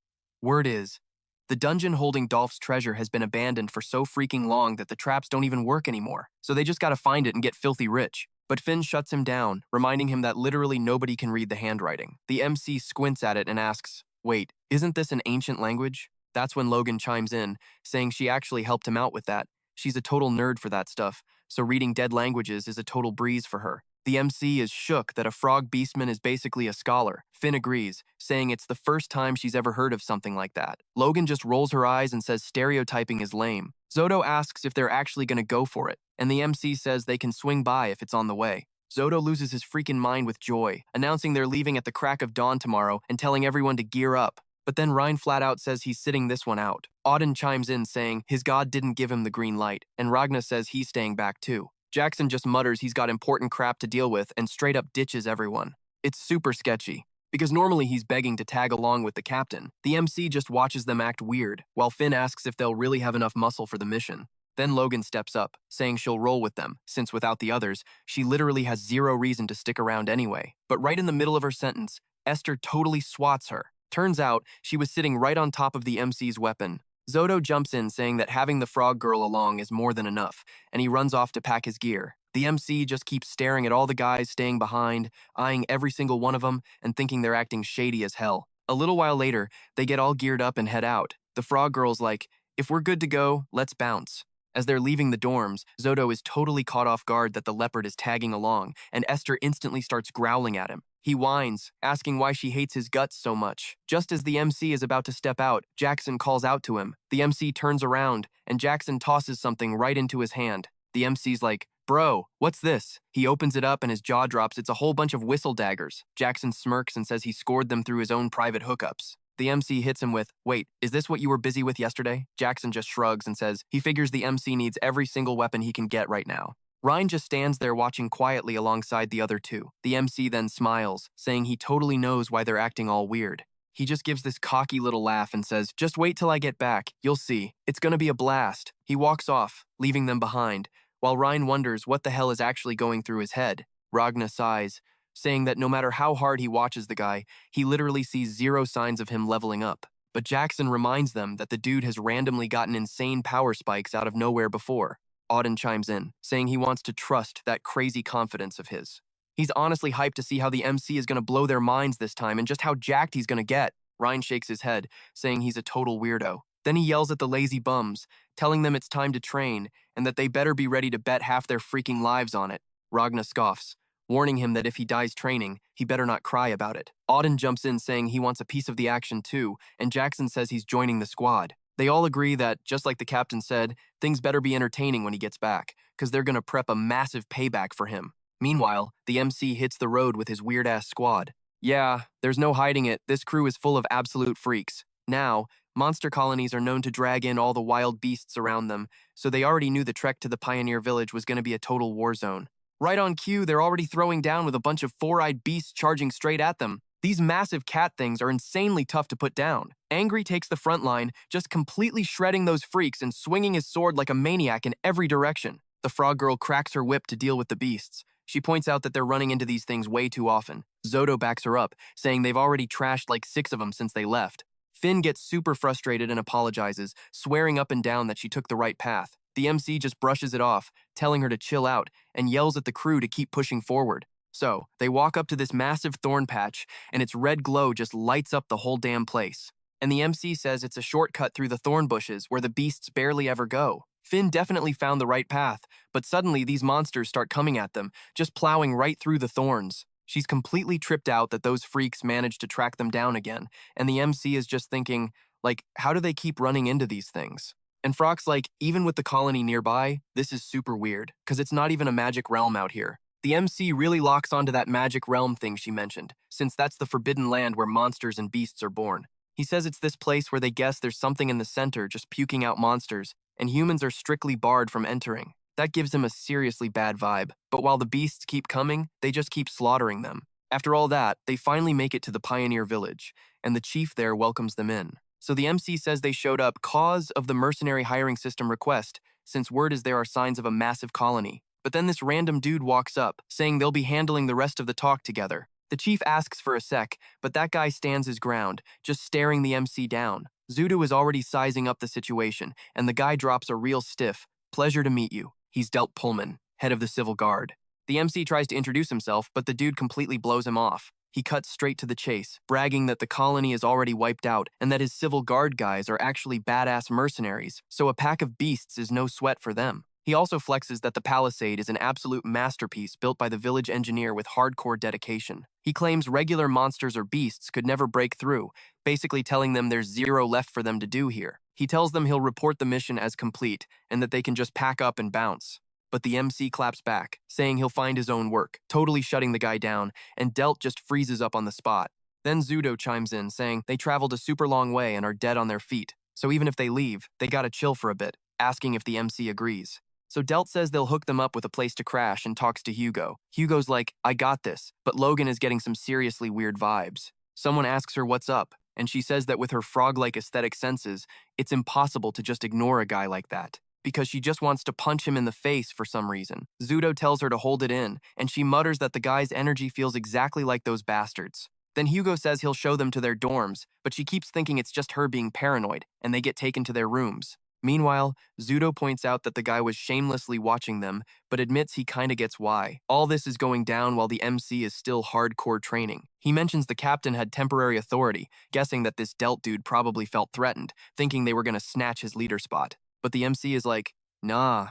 Word is, the dungeon holding Dolph's treasure has been abandoned for so freaking long that the traps don't even work anymore, so they just gotta find it and get filthy rich. But Finn shuts him down, reminding him that literally nobody can read the handwriting. The MC squints at it and asks, wait, isn't this an ancient language? That's when Logan chimes in, saying she actually helped him out with that. She's a total nerd for that stuff, so reading dead languages is a total breeze for her. The MC is shook that a frog beastman is basically a scholar. Finn agrees, saying it's the first time she's ever heard of something like that. Logan just rolls her eyes and says stereotyping is lame. Zodo asks if they're actually gonna go for it, and the MC says they can swing by if it's on the way. Zodo loses his freaking mind with joy, announcing they're leaving at the crack of dawn tomorrow and telling everyone to gear up. But then Ryan flat out says he's sitting this one out. Auden chimes in saying his god didn't give him the green light, and Ragna says he's staying back too. Jackson just mutters he's got important crap to deal with and straight up ditches everyone. It's super sketchy, because normally he's begging to tag along with the captain. The MC just watches them act weird, while Finn asks if they'll really have enough muscle for the mission. Then Logan steps up, saying she'll roll with them, since without the others, she literally has zero reason to stick around anyway. But right in the middle of her sentence, Esther totally swats her. Turns out, she was sitting right on top of the MC's weapon. Zodo jumps in saying that having the frog girl along is more than enough, and he runs off to pack his gear. The MC just keeps staring at all the guys staying behind, eyeing every single one of them, and thinking they're acting shady as hell. A little while later, they get all geared up and head out. The frog girl's like, if we're good to go, let's bounce. As they're leaving the dorms, Zodo is totally caught off guard that the leopard is tagging along, and Esther instantly starts growling at him. He whines, asking why she hates his guts so much. Just as the MC is about to step out, Jackson calls out to him. The MC turns around, and Jackson tosses something right into his hand. The MC's like, bro, what's this? He opens it up and his jaw drops. It's a whole bunch of whistle daggers. Jackson smirks and says he scored them through his own private hookups. The MC hits him with, wait, is this what you were busy with yesterday? Jackson just shrugs and says he figures the MC needs every single weapon he can get right now. Ryan just stands there watching quietly alongside the other two. The MC then smiles, saying he totally knows why they're acting all weird. He just gives this cocky little laugh and says, just wait till I get back. You'll see. It's gonna be a blast. He walks off, leaving them behind, while Ryan wonders what the hell is actually going through his head. Ragna sighs, saying that no matter how hard he watches the guy, he literally sees zero signs of him leveling up. But Jackson reminds them that the dude has randomly gotten insane power spikes out of nowhere before. Auden chimes in, saying he wants to trust that crazy confidence of his. He's honestly hyped to see how the MC is going to blow their minds this time and just how jacked he's going to get. Ryan shakes his head, saying he's a total weirdo. Then he yells at the lazy bums, telling them it's time to train and that they better be ready to bet half their freaking lives on it. Ragna scoffs, warning him that if he dies training, he better not cry about it. Auden jumps in saying he wants a piece of the action too, and Jackson says he's joining the squad. They all agree that, just like the captain said, things better be entertaining when he gets back, because they're gonna prep a massive payback for him. Meanwhile, the MC hits the road with his weird-ass squad. Yeah, there's no hiding it, this crew is full of absolute freaks. Now, monster colonies are known to drag in all the wild beasts around them, so they already knew the trek to the Pioneer Village was gonna be a total war zone. Right on cue, they're already throwing down with a bunch of four-eyed beasts charging straight at them. These massive cat things are insanely tough to put down. Angry takes the front line, just completely shredding those freaks and swinging his sword like a maniac in every direction. The frog girl cracks her whip to deal with the beasts. She points out that they're running into these things way too often. Zodo backs her up, saying they've already trashed like 6 of them since they left. Finn gets super frustrated and apologizes, swearing up and down that she took the right path. The MC just brushes it off, telling her to chill out, and yells at the crew to keep pushing forward. So, they walk up to this massive thorn patch, and its red glow just lights up the whole damn place. And the MC says it's a shortcut through the thorn bushes where the beasts barely ever go. Finn definitely found the right path, but suddenly these monsters start coming at them, just plowing right through the thorns. She's completely tripped out that those freaks managed to track them down again, and the MC is just thinking, like, how do they keep running into these things? And Frock's like, even with the colony nearby, this is super weird, because it's not even a magic realm out here. The MC really locks onto that magic realm thing she mentioned, since that's the forbidden land where monsters and beasts are born. He says it's this place where they guess there's something in the center just puking out monsters, and humans are strictly barred from entering. That gives him a seriously bad vibe, but while the beasts keep coming, they just keep slaughtering them. After all that, they finally make it to the Pioneer Village, and the chief there welcomes them in. So the MC says they showed up cause of the mercenary hiring system request, since word is there are signs of a massive colony. But then this random dude walks up, saying they'll be handling the rest of the talk together. The chief asks for a sec, but that guy stands his ground, just staring the MC down. Zudo is already sizing up the situation, and the guy drops a real stiff, "Pleasure to meet you." He's Delt Pullman, head of the Civil Guard. The MC tries to introduce himself, but the dude completely blows him off. He cuts straight to the chase, bragging that the colony is already wiped out and that his Civil Guard guys are actually badass mercenaries, so a pack of beasts is no sweat for them. He also flexes that the palisade is an absolute masterpiece built by the village engineer with hardcore dedication. He claims regular monsters or beasts could never break through, basically telling them there's zero left for them to do here. He tells them he'll report the mission as complete and that they can just pack up and bounce. But the MC claps back, saying he'll find his own work, totally shutting the guy down, and Delt just freezes up on the spot. Then Zudo chimes in, saying they traveled a super long way and are dead on their feet, so even if they leave, they gotta chill for a bit, asking if the MC agrees. So Delt says they'll hook them up with a place to crash and talks to Hugo. Hugo's like, I got this, but Logan is getting some seriously weird vibes. Someone asks her what's up, and she says that with her frog-like aesthetic senses, it's impossible to just ignore a guy like that, because she just wants to punch him in the face for some reason. Zudo tells her to hold it in, and she mutters that the guy's energy feels exactly like those bastards. Then Hugo says he'll show them to their dorms, but she keeps thinking it's just her being paranoid, and they get taken to their rooms. Meanwhile, Zudo points out that the guy was shamelessly watching them, but admits he kinda gets why. All this is going down while the MC is still hardcore training. He mentions the captain had temporary authority, guessing that this Delt dude probably felt threatened, thinking they were gonna snatch his leader spot. But the MC is like, nah,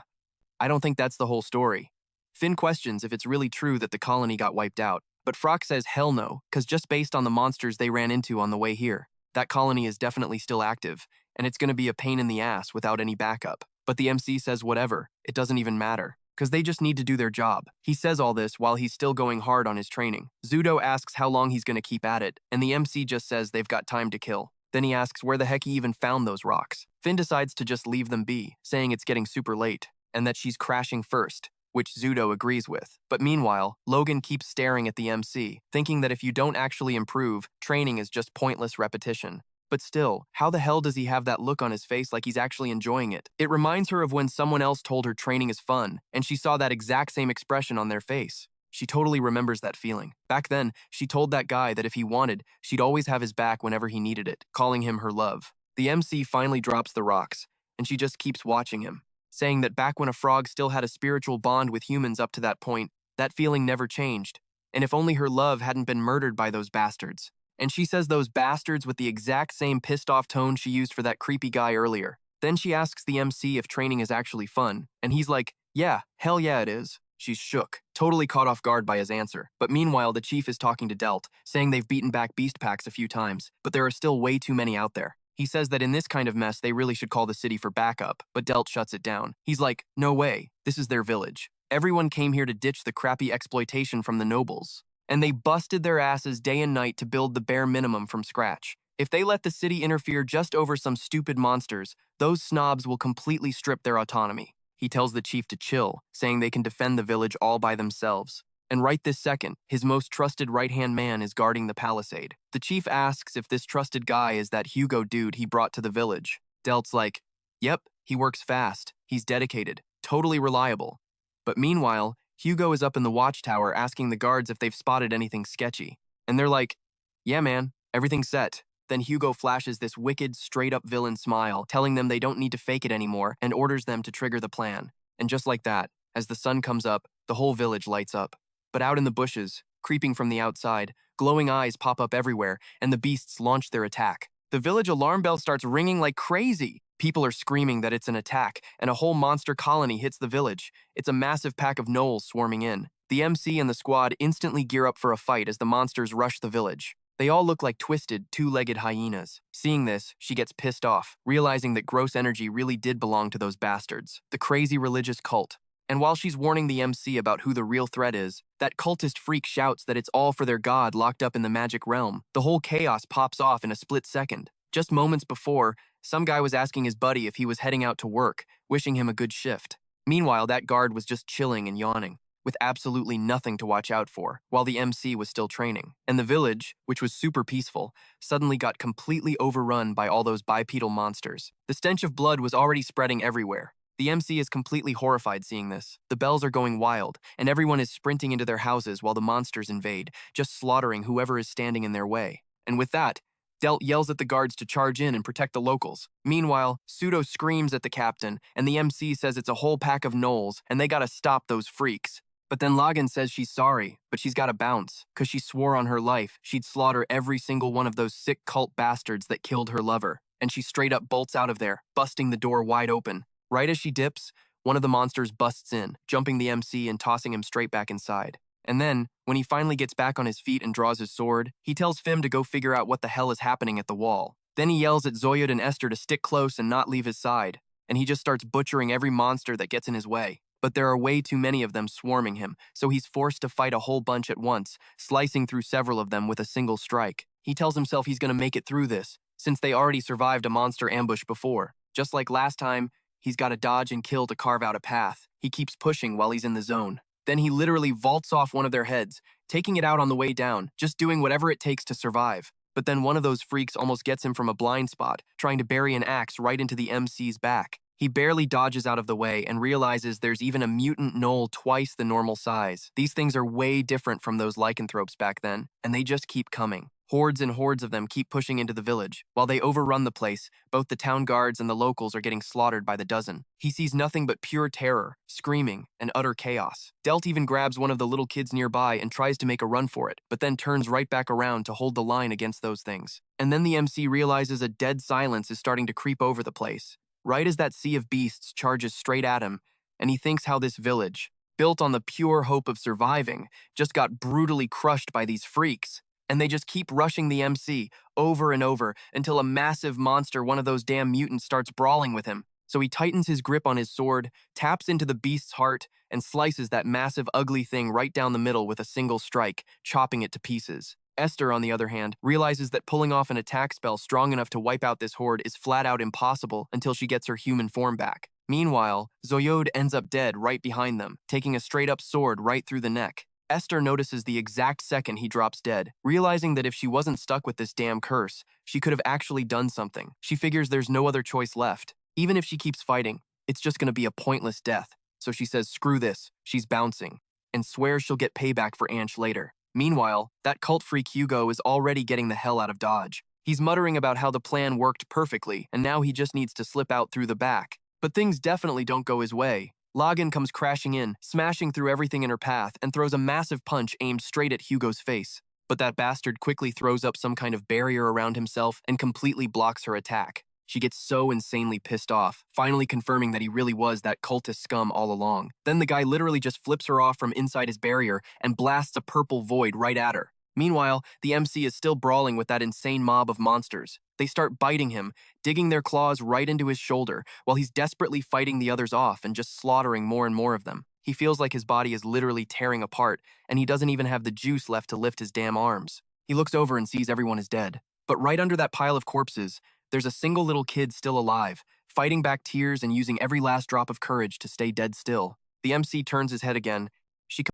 I don't think that's the whole story. Finn questions if it's really true that the colony got wiped out, but Frock says hell no, cause just based on the monsters they ran into on the way here, that colony is definitely still active, and it's gonna be a pain in the ass without any backup. But the MC says whatever, it doesn't even matter, cause they just need to do their job. He says all this while he's still going hard on his training. Zudo asks how long he's gonna keep at it, and the MC just says they've got time to kill. Then he asks where the heck he even found those rocks. Finn decides to just leave them be, saying it's getting super late, and that she's crashing first, which Zudo agrees with. But meanwhile, Logan keeps staring at the MC, thinking that if you don't actually improve, training is just pointless repetition. But still, how the hell does he have that look on his face like he's actually enjoying it? It reminds her of when someone else told her training is fun, and she saw that exact same expression on their face. She totally remembers that feeling. Back then, she told that guy that if he wanted, she'd always have his back whenever he needed it, calling him her love. The MC finally drops the rocks, and she just keeps watching him, saying that back when a frog still had a spiritual bond with humans up to that point, that feeling never changed, and if only her love hadn't been murdered by those bastards. And she says those bastards with the exact same pissed-off tone she used for that creepy guy earlier. Then she asks the MC if training is actually fun, and he's like, yeah, hell yeah it is. She's shook, totally caught off guard by his answer. But meanwhile, the chief is talking to Delt, saying they've beaten back beast packs a few times, but there are still way too many out there. He says that in this kind of mess, they really should call the city for backup, but Delt shuts it down. He's like, no way, this is their village. Everyone came here to ditch the crappy exploitation from the nobles. And they busted their asses day and night to build the bare minimum from scratch. If they let the city interfere just over some stupid monsters, those snobs will completely strip their autonomy. He tells the chief to chill, saying they can defend the village all by themselves. And right this second, his most trusted right-hand man is guarding the palisade. The chief asks if this trusted guy is that Hugo dude he brought to the village. Delt's like, yep, he works fast, he's dedicated, totally reliable. But meanwhile, Hugo is up in the watchtower asking the guards if they've spotted anything sketchy. And they're like, yeah man, everything's set. Then Hugo flashes this wicked, straight-up villain smile, telling them they don't need to fake it anymore, and orders them to trigger the plan. And just like that, as the sun comes up, the whole village lights up. But out in the bushes, creeping from the outside, glowing eyes pop up everywhere, and the beasts launch their attack. The village alarm bell starts ringing like crazy. People are screaming that it's an attack, and a whole monster colony hits the village. It's a massive pack of gnolls swarming in. The MC and the squad instantly gear up for a fight as the monsters rush the village. They all look like twisted, two-legged hyenas. Seeing this, she gets pissed off, realizing that gross energy really did belong to those bastards, the crazy religious cult. And while she's warning the MC about who the real threat is, that cultist freak shouts that it's all for their god locked up in the magic realm. The whole chaos pops off in a split second. Just moments before, some guy was asking his buddy if he was heading out to work, wishing him a good shift. Meanwhile, that guard was just chilling and yawning, with absolutely nothing to watch out for, while the MC was still training. And the village, which was super peaceful, suddenly got completely overrun by all those bipedal monsters. The stench of blood was already spreading everywhere. The MC is completely horrified seeing this. The bells are going wild, and everyone is sprinting into their houses while the monsters invade, just slaughtering whoever is standing in their way. And with that, Delt yells at the guards to charge in and protect the locals. Meanwhile, Pseudo screams at the captain, and the MC says it's a whole pack of gnolls, and they gotta stop those freaks. But then Lagan says she's sorry, but she's gotta bounce, cause she swore on her life she'd slaughter every single one of those sick cult bastards that killed her lover. And she straight up bolts out of there, busting the door wide open. Right as she dips, one of the monsters busts in, jumping the MC and tossing him straight back inside. And then, when he finally gets back on his feet and draws his sword, he tells Fim to go figure out what the hell is happening at the wall. Then he yells at Zoyud and Esther to stick close and not leave his side, and he just starts butchering every monster that gets in his way. But there are way too many of them swarming him, so he's forced to fight a whole bunch at once, slicing through several of them with a single strike. He tells himself he's gonna make it through this, since they already survived a monster ambush before. Just like last time, he's gotta dodge and kill to carve out a path. He keeps pushing while he's in the zone. Then he literally vaults off one of their heads, taking it out on the way down, just doing whatever it takes to survive. But then one of those freaks almost gets him from a blind spot, trying to bury an axe right into the MC's back. He barely dodges out of the way and realizes there's even a mutant gnoll twice the normal size. These things are way different from those lycanthropes back then, and they just keep coming. Hordes and hordes of them keep pushing into the village. While they overrun the place, both the town guards and the locals are getting slaughtered by the dozen. He sees nothing but pure terror, screaming, and utter chaos. Delt even grabs one of the little kids nearby and tries to make a run for it, but then turns right back around to hold the line against those things. And then the MC realizes a dead silence is starting to creep over the place, right as that sea of beasts charges straight at him, and he thinks how this village, built on the pure hope of surviving, just got brutally crushed by these freaks. And they just keep rushing the MC over and over until a massive monster, one of those damn mutants, starts brawling with him. So he tightens his grip on his sword, taps into the beast's heart, and slices that massive ugly thing right down the middle with a single strike, chopping it to pieces. Esther, on the other hand, realizes that pulling off an attack spell strong enough to wipe out this horde is flat out impossible until she gets her human form back. Meanwhile, Zoyod ends up dead right behind them, taking a straight-up sword right through the neck. Esther notices the exact second he drops dead, realizing that if she wasn't stuck with this damn curse, she could have actually done something. She figures there's no other choice left. Even if she keeps fighting, it's just gonna be a pointless death. So she says screw this, she's bouncing, and swears she'll get payback for Anch later. Meanwhile, that cult freak Hugo is already getting the hell out of Dodge. He's muttering about how the plan worked perfectly, and now he just needs to slip out through the back. But things definitely don't go his way. Lagan comes crashing in, smashing through everything in her path, and throws a massive punch aimed straight at Hugo's face. But that bastard quickly throws up some kind of barrier around himself and completely blocks her attack. She gets so insanely pissed off, finally confirming that he really was that cultist scum all along. Then the guy literally just flips her off from inside his barrier and blasts a purple void right at her. Meanwhile, the MC is still brawling with that insane mob of monsters. They start biting him, digging their claws right into his shoulder, while he's desperately fighting the others off and just slaughtering more and more of them. He feels like his body is literally tearing apart, and he doesn't even have the juice left to lift his damn arms. He looks over and sees everyone is dead. But right under that pile of corpses, there's a single little kid still alive, fighting back tears and using every last drop of courage to stay dead still. The MC turns his head again,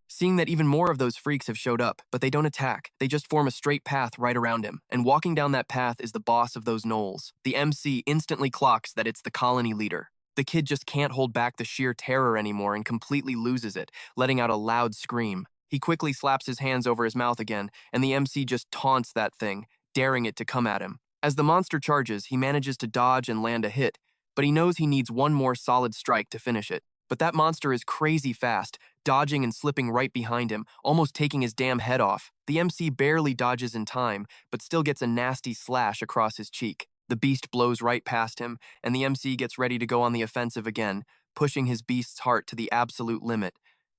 seeing that even more of those freaks have showed up, but they don't attack. They just form a straight path right around him, and walking down that path is the boss of those gnolls. The MC instantly clocks that it's the colony leader. The kid just can't hold back the sheer terror anymore and completely loses it, letting out a loud scream. He quickly slaps his hands over his mouth again, and the MC just taunts that thing, daring it to come at him. As the monster charges, he manages to dodge and land a hit, but he knows he needs one more solid strike to finish it. But that monster is crazy fast, dodging and slipping right behind him, almost taking his damn head off. The MC barely dodges in time, but still gets a nasty slash across his cheek. The beast blows right past him, and the MC gets ready to go on the offensive again, pushing his beast's heart to the absolute limit.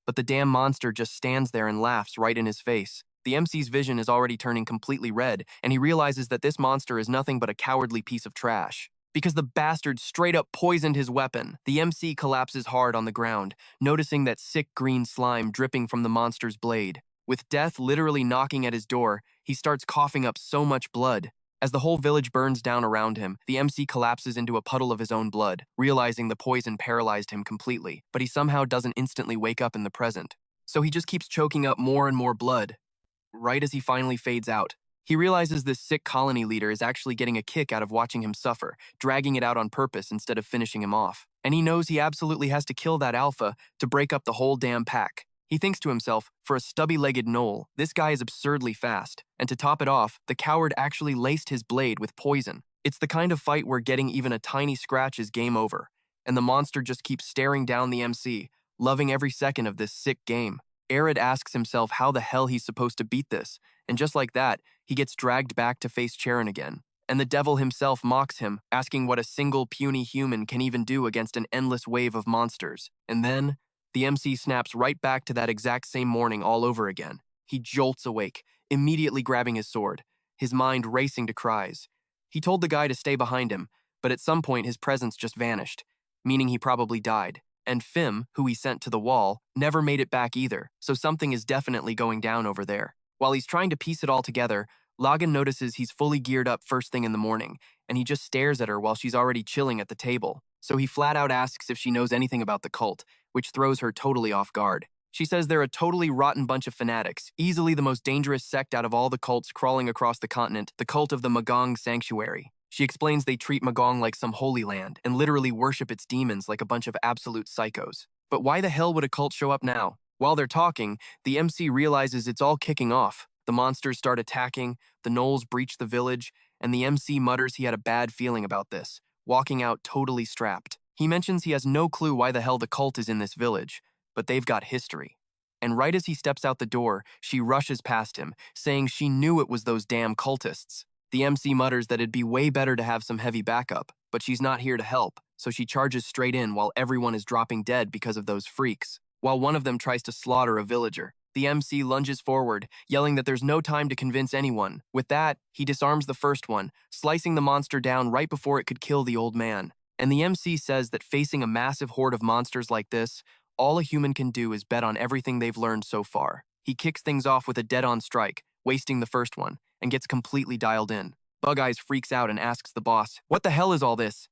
But the damn monster just stands there and laughs right in his face. The MC's vision is already turning completely red, and he realizes that this monster is nothing but a cowardly piece of trash. Because the bastard straight up poisoned his weapon, the MC collapses hard on the ground, noticing that sick green slime dripping from the monster's blade. With death literally knocking at his door, he starts coughing up so much blood. As the whole village burns down around him, the MC collapses into a puddle of his own blood, realizing the poison paralyzed him completely, but he somehow doesn't instantly wake up in the present. So he just keeps choking up more and more blood, right as he finally fades out. He realizes this sick colony leader is actually getting a kick out of watching him suffer, dragging it out on purpose instead of finishing him off. And he knows he absolutely has to kill that alpha to break up the whole damn pack. He thinks to himself, for a stubby-legged gnoll, this guy is absurdly fast. And to top it off, the coward actually laced his blade with poison. It's the kind of fight where getting even a tiny scratch is game over. And the monster just keeps staring down the MC, loving every second of this sick game. Enkrid asks himself how the hell he's supposed to beat this, and just like that, he gets dragged back to face Charon again. And the devil himself mocks him, asking what a single puny human can even do against an endless wave of monsters. And then, the MC snaps right back to that exact same morning all over again. He jolts awake, immediately grabbing his sword, his mind racing to cries. He told the guy to stay behind him, but at some point his presence just vanished, meaning he probably died. And Fim, who he sent to the wall, never made it back either, so something is definitely going down over there. While he's trying to piece it all together, Logan notices he's fully geared up first thing in the morning, and he just stares at her while she's already chilling at the table. So he flat out asks if she knows anything about the cult, which throws her totally off guard. She says they're a totally rotten bunch of fanatics, easily the most dangerous sect out of all the cults crawling across the continent, the cult of the Magong Sanctuary. She explains they treat Magong like some holy land and literally worship its demons like a bunch of absolute psychos. But why the hell would a cult show up now? While they're talking, the MC realizes it's all kicking off. The monsters start attacking, the gnolls breach the village, and the MC mutters he had a bad feeling about this, walking out totally strapped. He mentions he has no clue why the hell the cult is in this village, but they've got history. And right as he steps out the door, she rushes past him, saying she knew it was those damn cultists. The MC mutters that it'd be way better to have some heavy backup, but she's not here to help, so she charges straight in while everyone is dropping dead because of those freaks. While one of them tries to slaughter a villager, the MC lunges forward, yelling that there's no time to convince anyone. With that, he disarms the first one, slicing the monster down right before it could kill the old man. And the MC says that facing a massive horde of monsters like this, all a human can do is bet on everything they've learned so far. He kicks things off with a dead-on strike, wasting the first one, and gets completely dialed in. Bug Eyes freaks out and asks the boss, "What the hell is all this?"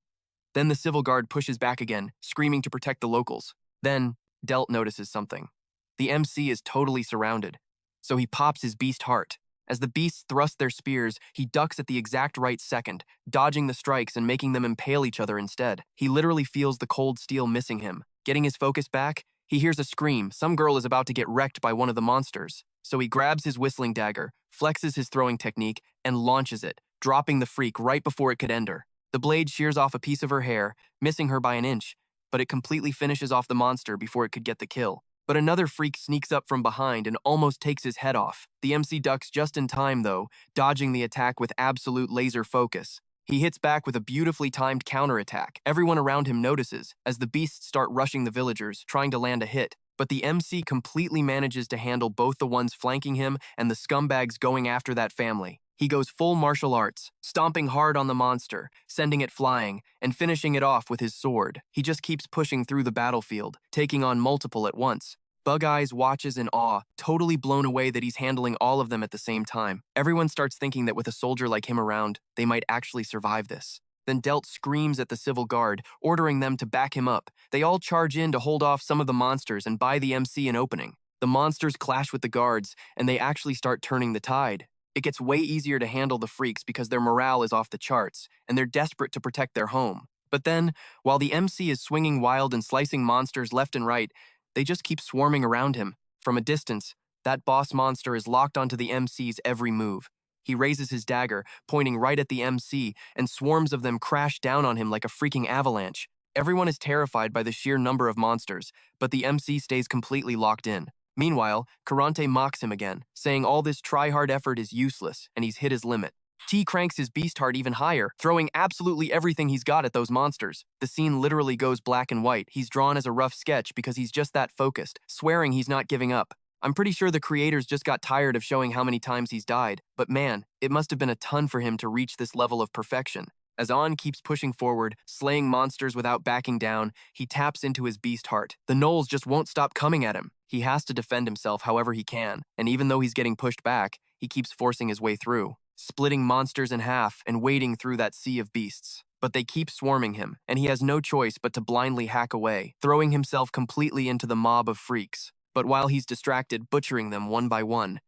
Then the civil guard pushes back again, screaming to protect the locals. Then, Delt notices something. The MC is totally surrounded, so he pops his beast heart. As the beasts thrust their spears, he ducks at the exact right second, dodging the strikes and making them impale each other instead. He literally feels the cold steel missing him. Getting his focus back, he hears a scream. Some girl is about to get wrecked by one of the monsters. So he grabs his whistling dagger, flexes his throwing technique, and launches it, dropping the freak right before it could end her. The blade shears off a piece of her hair, missing her by an inch, but it completely finishes off the monster before it could get the kill. But another freak sneaks up from behind and almost takes his head off. The MC ducks just in time, though, dodging the attack with absolute laser focus. He hits back with a beautifully timed counterattack. Everyone around him notices, as the beasts start rushing the villagers, trying to land a hit. But the MC completely manages to handle both the ones flanking him and the scumbags going after that family. He goes full martial arts, stomping hard on the monster, sending it flying, and finishing it off with his sword. He just keeps pushing through the battlefield, taking on multiple at once. Bug Eyes watches in awe, totally blown away that he's handling all of them at the same time. Everyone starts thinking that with a soldier like him around, they might actually survive this. Then Delt screams at the civil guard, ordering them to back him up. They all charge in to hold off some of the monsters and buy the MC an opening. The monsters clash with the guards, and they actually start turning the tide. It gets way easier to handle the freaks because their morale is off the charts, and they're desperate to protect their home. But then, while the MC is swinging wild and slicing monsters left and right, they just keep swarming around him. From a distance, that boss monster is locked onto the MC's every move. He raises his dagger, pointing right at the MC, and swarms of them crash down on him like a freaking avalanche. Everyone is terrified by the sheer number of monsters, but the MC stays completely locked in. Meanwhile, Karante mocks him again, saying all this try-hard effort is useless and he's hit his limit. T cranks his beast heart even higher, throwing absolutely everything he's got at those monsters. The scene literally goes black and white. He's drawn as a rough sketch because he's just that focused, swearing he's not giving up. I'm pretty sure the creators just got tired of showing how many times he's died, but man, it must have been a ton for him to reach this level of perfection. As On keeps pushing forward, slaying monsters without backing down, he taps into his beast heart. The gnolls just won't stop coming at him. He has to defend himself however he can, and even though he's getting pushed back, he keeps forcing his way through, splitting monsters in half and wading through that sea of beasts. But they keep swarming him, and he has no choice but to blindly hack away, throwing himself completely into the mob of freaks. But while he's distracted, butchering them one by one,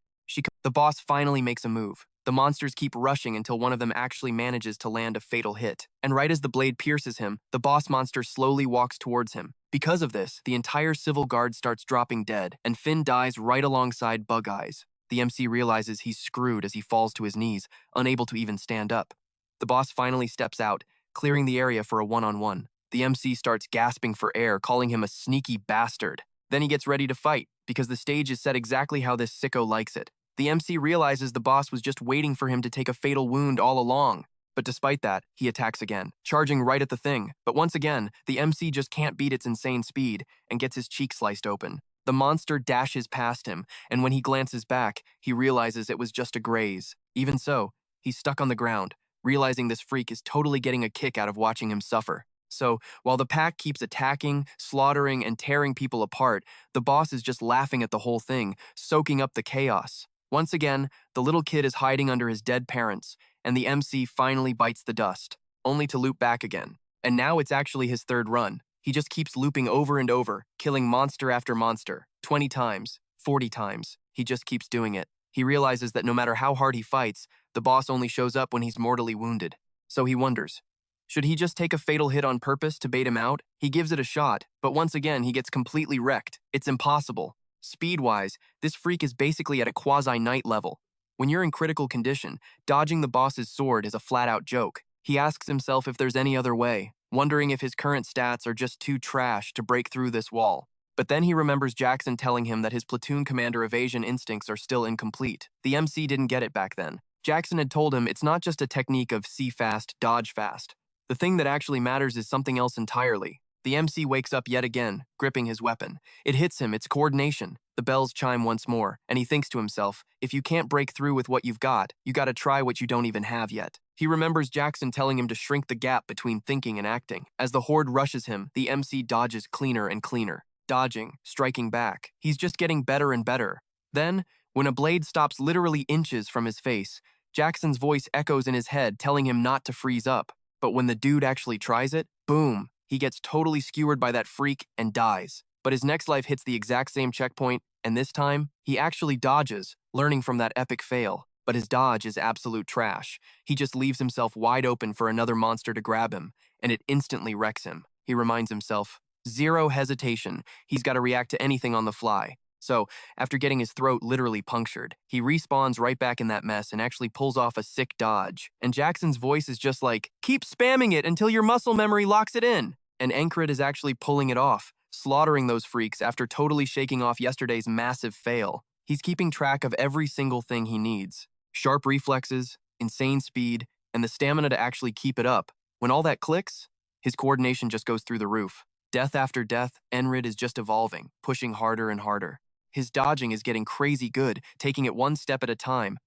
the boss finally makes a move. The monsters keep rushing until one of them actually manages to land a fatal hit. And right as the blade pierces him, the boss monster slowly walks towards him. Because of this, the entire civil guard starts dropping dead, and Finn dies right alongside Bug Eyes. The MC realizes he's screwed as he falls to his knees, unable to even stand up. The boss finally steps out, clearing the area for a one-on-one. The MC starts gasping for air, calling him a sneaky bastard. Then he gets ready to fight, because the stage is set exactly how this sicko likes it. The MC realizes the boss was just waiting for him to take a fatal wound all along. But despite that, he attacks again, charging right at the thing. But once again, the MC just can't beat its insane speed and gets his cheek sliced open. The monster dashes past him, and when he glances back, he realizes it was just a graze. Even so, he's stuck on the ground, realizing this freak is totally getting a kick out of watching him suffer. So, while the pack keeps attacking, slaughtering, and tearing people apart, the boss is just laughing at the whole thing, soaking up the chaos. Once again, the little kid is hiding under his dead parents, and the MC finally bites the dust, only to loop back again. And now it's actually his third run. He just keeps looping over and over, killing monster after monster, 20 times, 40 times. He just keeps doing it. He realizes that no matter how hard he fights, the boss only shows up when he's mortally wounded. So he wonders, should he just take a fatal hit on purpose to bait him out? He gives it a shot, but once again he gets completely wrecked. It's impossible. Speed-wise, this freak is basically at a quasi-knight level. When you're in critical condition, dodging the boss's sword is a flat-out joke. He asks himself if there's any other way, wondering if his current stats are just too trash to break through this wall. But then he remembers Jackson telling him that his platoon commander evasion instincts are still incomplete. The MC didn't get it back then. Jackson had told him it's not just a technique of see fast, dodge fast. The thing that actually matters is something else entirely. The MC wakes up yet again, gripping his weapon. It hits him, it's coordination. The bells chime once more, and he thinks to himself, if you can't break through with what you've got, you gotta try what you don't even have yet. He remembers Jackson telling him to shrink the gap between thinking and acting. As the horde rushes him, the MC dodges cleaner and cleaner. Dodging, striking back. He's just getting better and better. Then, when a blade stops literally inches from his face, Jackson's voice echoes in his head telling him not to freeze up. But when the dude actually tries it, boom! He gets totally skewered by that freak and dies. But his next life hits the exact same checkpoint, and this time, he actually dodges, learning from that epic fail. But his dodge is absolute trash. He just leaves himself wide open for another monster to grab him, and it instantly wrecks him. He reminds himself, zero hesitation, he's got to react to anything on the fly. So, after getting his throat literally punctured, he respawns right back in that mess and actually pulls off a sick dodge. And Jackson's voice is just like, keep spamming it until your muscle memory locks it in. And Enkrid is actually pulling it off, slaughtering those freaks after totally shaking off yesterday's massive fail. He's keeping track of every single thing he needs. Sharp reflexes, insane speed, and the stamina to actually keep it up. When all that clicks, his coordination just goes through the roof. Death after death, Enkrid is just evolving, pushing harder and harder. His dodging is getting crazy good, taking it one step at a time,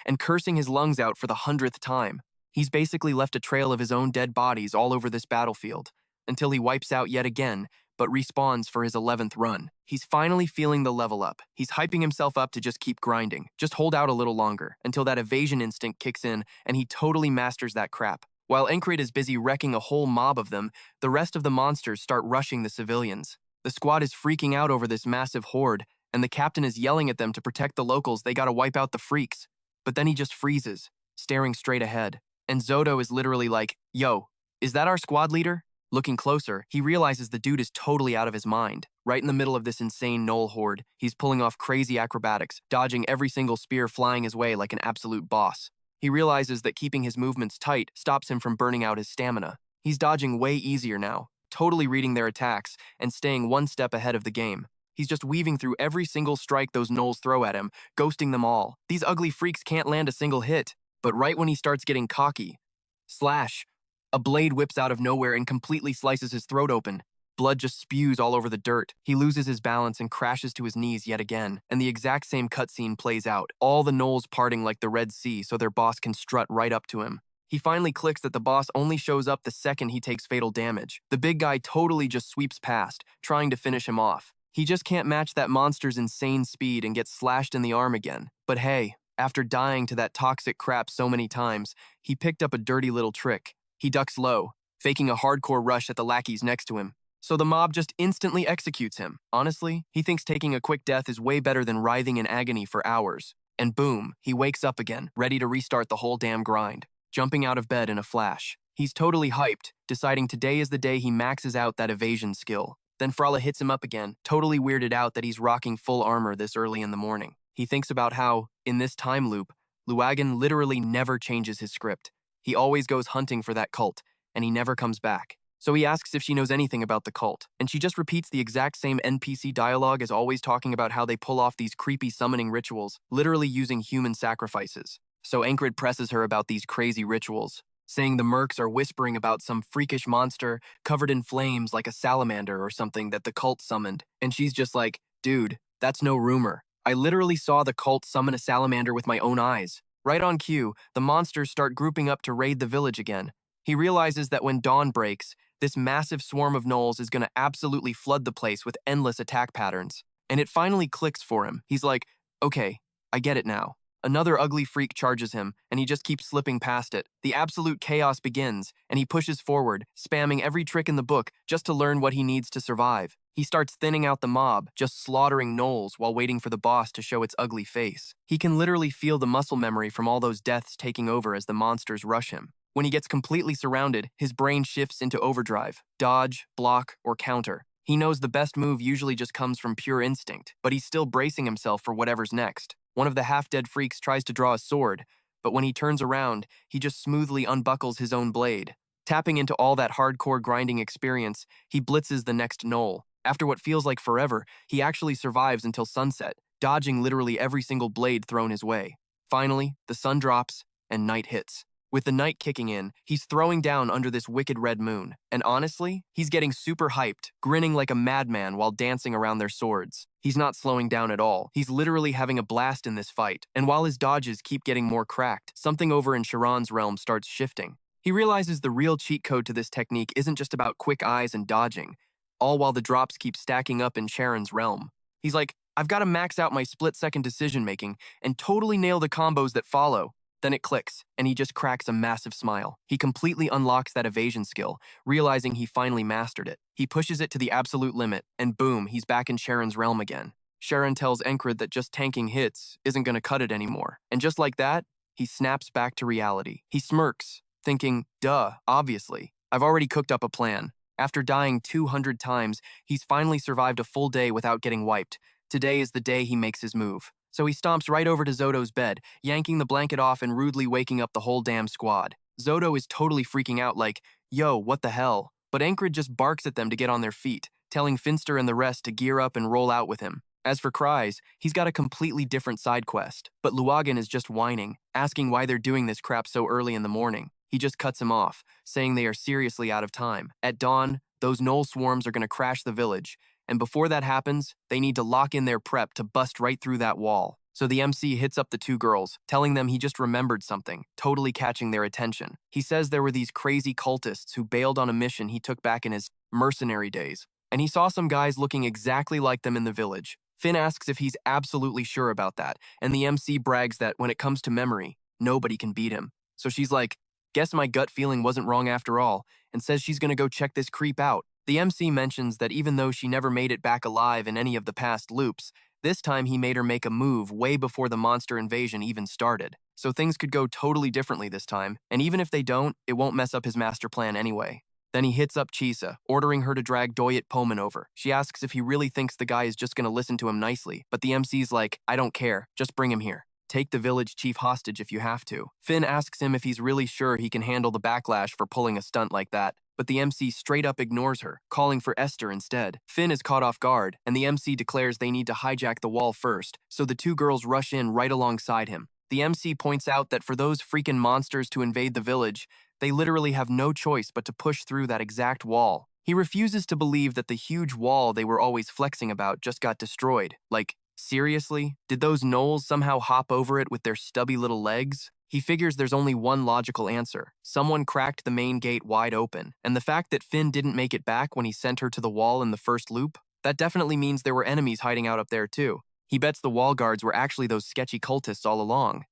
and cursing his lungs out for the 100th time. He's basically left a trail of his own dead bodies all over this battlefield, until he wipes out yet again, but respawns for his 11th run. He's finally feeling the level up. He's hyping himself up to just keep grinding, just hold out a little longer, until that evasion instinct kicks in and he totally masters that crap. While Enkrid is busy wrecking a whole mob of them, the rest of the monsters start rushing the civilians. The squad is freaking out over this massive horde, and the captain is yelling at them to protect the locals. They gotta wipe out the freaks. But then he just freezes, staring straight ahead. And Zodo is literally like, yo, is that our squad leader? Looking closer, he realizes the dude is totally out of his mind. Right in the middle of this insane gnoll horde, he's pulling off crazy acrobatics, dodging every single spear flying his way like an absolute boss. He realizes that keeping his movements tight stops him from burning out his stamina. He's dodging way easier now, totally reading their attacks and staying one step ahead of the game. He's just weaving through every single strike those gnolls throw at him, ghosting them all. These ugly freaks can't land a single hit. But right when he starts getting cocky, slash, a blade whips out of nowhere and completely slices his throat open. Blood just spews all over the dirt. He loses his balance and crashes to his knees yet again. And the exact same cutscene plays out. All the gnolls parting like the Red Sea so their boss can strut right up to him. He finally clicks that the boss only shows up the second he takes fatal damage. The big guy totally just sweeps past, trying to finish him off. He just can't match that monster's insane speed and gets slashed in the arm again. But hey, after dying to that toxic crap so many times, he picked up a dirty little trick. He ducks low, faking a hardcore rush at the lackeys next to him. So the mob just instantly executes him. Honestly, he thinks taking a quick death is way better than writhing in agony for hours. And boom, he wakes up again, ready to restart the whole damn grind, jumping out of bed in a flash. He's totally hyped, deciding today is the day he maxes out that evasion skill. Then Frala hits him up again, totally weirded out that he's rocking full armor this early in the morning. He thinks about how, in this time loop, Luagan literally never changes his script. He always goes hunting for that cult, and he never comes back. So he asks if she knows anything about the cult, and she just repeats the exact same NPC dialogue as always, talking about how they pull off these creepy summoning rituals, literally using human sacrifices. So Enkrid presses her about these crazy rituals, saying the mercs are whispering about some freakish monster covered in flames like a salamander or something that the cult summoned. And she's just like, dude, that's no rumor. I literally saw the cult summon a salamander with my own eyes. Right on cue, the monsters start grouping up to raid the village again. He realizes that when dawn breaks, this massive swarm of gnolls is going to absolutely flood the place with endless attack patterns. And it finally clicks for him. He's like, okay, I get it now. Another ugly freak charges him, and he just keeps slipping past it. The absolute chaos begins, and he pushes forward, spamming every trick in the book just to learn what he needs to survive. He starts thinning out the mob, just slaughtering gnolls while waiting for the boss to show its ugly face. He can literally feel the muscle memory from all those deaths taking over as the monsters rush him. When he gets completely surrounded, his brain shifts into overdrive, dodge, block, or counter. He knows the best move usually just comes from pure instinct, but he's still bracing himself for whatever's next. One of the half-dead freaks tries to draw a sword, but when he turns around, he just smoothly unbuckles his own blade. Tapping into all that hardcore grinding experience, he blitzes the next gnoll. After what feels like forever, he actually survives until sunset, dodging literally every single blade thrown his way. Finally, the sun drops, and night hits. With the night kicking in, he's throwing down under this wicked red moon. And honestly, he's getting super hyped, grinning like a madman while dancing around their swords. He's not slowing down at all. He's literally having a blast in this fight. And while his dodges keep getting more cracked, something over in Sharon's realm starts shifting. He realizes the real cheat code to this technique isn't just about quick eyes and dodging, all while the drops keep stacking up in Sharon's realm. He's like, I've got to max out my split-second decision-making and totally nail the combos that follow. Then it clicks, and he just cracks a massive smile. He completely unlocks that evasion skill, realizing he finally mastered it. He pushes it to the absolute limit, and boom, he's back in Sharon's realm again. Sharon tells Enkrid that just tanking hits isn't going to cut it anymore. And just like that, he snaps back to reality. He smirks, thinking, duh, obviously. I've already cooked up a plan. After dying 200 times, he's finally survived a full day without getting wiped. Today is the day he makes his move. So he stomps right over to Zoto's bed, yanking the blanket off and rudely waking up the whole damn squad. Zoto is totally freaking out like, yo, what the hell? But Enkrid just barks at them to get on their feet, telling Finster and the rest to gear up and roll out with him. As for Kryze, he's got a completely different side quest. But Luagan is just whining, asking why they're doing this crap so early in the morning. He just cuts him off, saying they are seriously out of time. At dawn, those gnoll swarms are going to crash the village, and before that happens, they need to lock in their prep to bust right through that wall. So the MC hits up the two girls, telling them he just remembered something, totally catching their attention. He says there were these crazy cultists who bailed on a mission he took back in his mercenary days, and he saw some guys looking exactly like them in the village. Finn asks if he's absolutely sure about that, and the MC brags that when it comes to memory, nobody can beat him. So she's like, guess my gut feeling wasn't wrong after all, and says she's gonna go check this creep out. The MC mentions that even though she never made it back alive in any of the past loops, this time he made her make a move way before the monster invasion even started. So things could go totally differently this time, and even if they don't, it won't mess up his master plan anyway. Then he hits up Chisa, ordering her to drag Doyet Poman over. She asks if he really thinks the guy is just gonna listen to him nicely, but the MC's like, I don't care, just bring him here. Take the village chief hostage if you have to. Finn asks him if he's really sure he can handle the backlash for pulling a stunt like that. but the MC straight up ignores her, calling for Esther instead. Finn is caught off guard, and the MC declares they need to hijack the wall first, so the two girls rush in right alongside him. The MC points out that for those freaking monsters to invade the village, they literally have no choice but to push through that exact wall. He refuses to believe that the huge wall they were always flexing about just got destroyed. Like, seriously? Did those gnolls somehow hop over it with their stubby little legs? He figures there's only one logical answer. Someone cracked the main gate wide open, and the fact that Finn didn't make it back when he sent her to the wall in the first loop, that definitely means there were enemies hiding out up there too. He bets the wall guards were actually those sketchy cultists all along.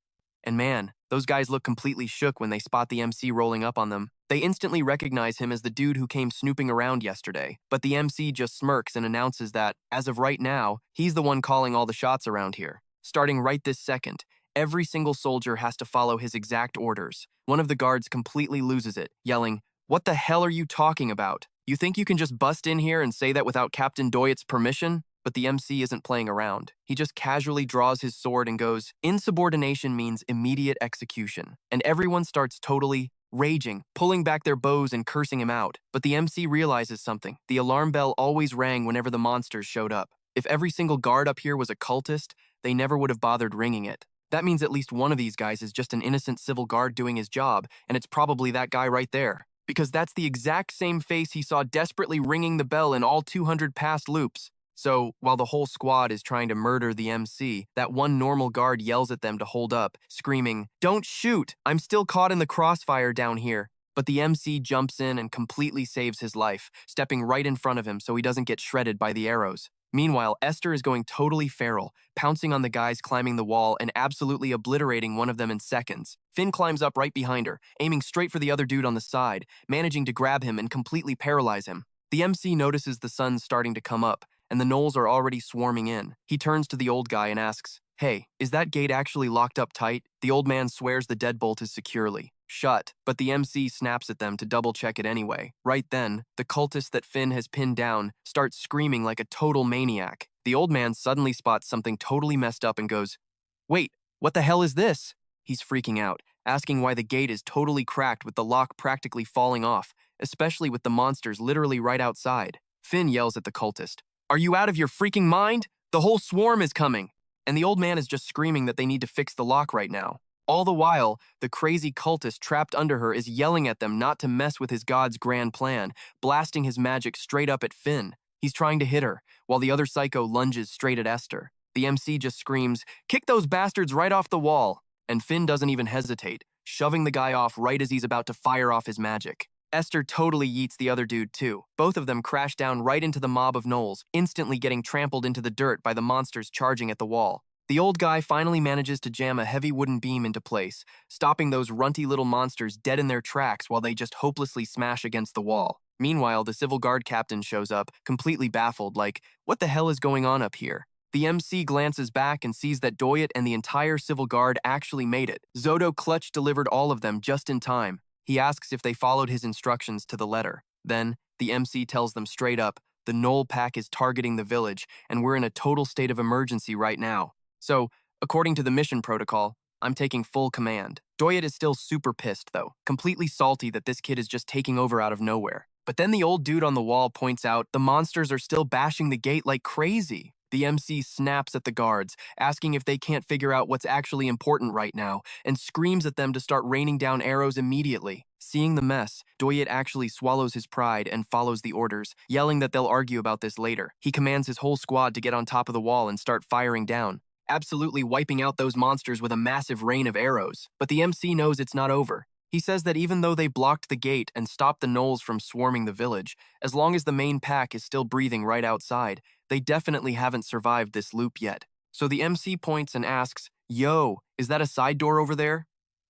And man, those guys look completely shook when they spot the MC rolling up on them. They instantly recognize him as the dude who came snooping around yesterday, but the MC just smirks and announces that, as of right now, he's the one calling all the shots around here. Starting right this second, every single soldier has to follow his exact orders. One of the guards completely loses it, yelling, "What the hell are you talking about? You think you can just bust in here and say that without Captain Doyet's permission?" But the MC isn't playing around. He just casually draws his sword and goes, "Insubordination means immediate execution." And everyone starts totally raging, pulling back their bows and cursing him out. But the MC realizes something. The alarm bell always rang whenever the monsters showed up. If every single guard up here was a cultist, they never would have bothered ringing it. That means at least one of these guys is just an innocent civil guard doing his job, and it's probably that guy right there. Because that's the exact same face he saw desperately ringing the bell in all 200 past loops. So, while the whole squad is trying to murder the MC, that one normal guard yells at them to hold up, screaming, "Don't shoot! I'm still caught in the crossfire down here." But the MC jumps in and completely saves his life, stepping right in front of him so he doesn't get shredded by the arrows. Meanwhile, Esther is going totally feral, pouncing on the guys climbing the wall and absolutely obliterating one of them in seconds. Finn climbs up right behind her, aiming straight for the other dude on the side, managing to grab him and completely paralyze him. The MC notices the sun's starting to come up, and the gnolls are already swarming in. He turns to the old guy and asks, "Hey, is that gate actually locked up tight?" The old man swears the deadbolt is securely shut, but the MC snaps at them to double-check it anyway. Right then, the cultist that Finn has pinned down starts screaming like a total maniac. The old man suddenly spots something totally messed up and goes, "Wait, what the hell is this?" He's freaking out, asking why the gate is totally cracked with the lock practically falling off, especially with the monsters literally right outside. Finn yells at the cultist, "Are you out of your freaking mind? The whole swarm is coming!" And the old man is just screaming that they need to fix the lock right now. All the while, the crazy cultist trapped under her is yelling at them not to mess with his god's grand plan, blasting his magic straight up at Finn. He's trying to hit her, while the other psycho lunges straight at Esther. The MC just screams, "Kick those bastards right off the wall!" And Finn doesn't even hesitate, shoving the guy off right as he's about to fire off his magic. Esther totally yeets the other dude too. Both of them crash down right into the mob of gnolls, instantly getting trampled into the dirt by the monsters charging at the wall. The old guy finally manages to jam a heavy wooden beam into place, stopping those runty little monsters dead in their tracks while they just hopelessly smash against the wall. Meanwhile, the civil guard captain shows up, completely baffled, like, "What the hell is going on up here?" The MC glances back and sees that Doyet and the entire civil guard actually made it. Zodo clutch delivered all of them just in time. He asks if they followed his instructions to the letter. Then, the MC tells them straight up, the Gnoll pack is targeting the village, and we're in a total state of emergency right now. So, according to the mission protocol, I'm taking full command. Doyet is still super pissed, though, completely salty that this kid is just taking over out of nowhere. But then the old dude on the wall points out the monsters are still bashing the gate like crazy. The MC snaps at the guards, asking if they can't figure out what's actually important right now, and screams at them to start raining down arrows immediately. Seeing the mess, Doyet actually swallows his pride and follows the orders, yelling that they'll argue about this later. He commands his whole squad to get on top of the wall and start firing down, absolutely wiping out those monsters with a massive rain of arrows. But the MC knows it's not over. He says that even though they blocked the gate and stopped the gnolls from swarming the village, as long as the main pack is still breathing right outside, they definitely haven't survived this loop yet. So the MC points and asks, "Yo, is that a side door over there?"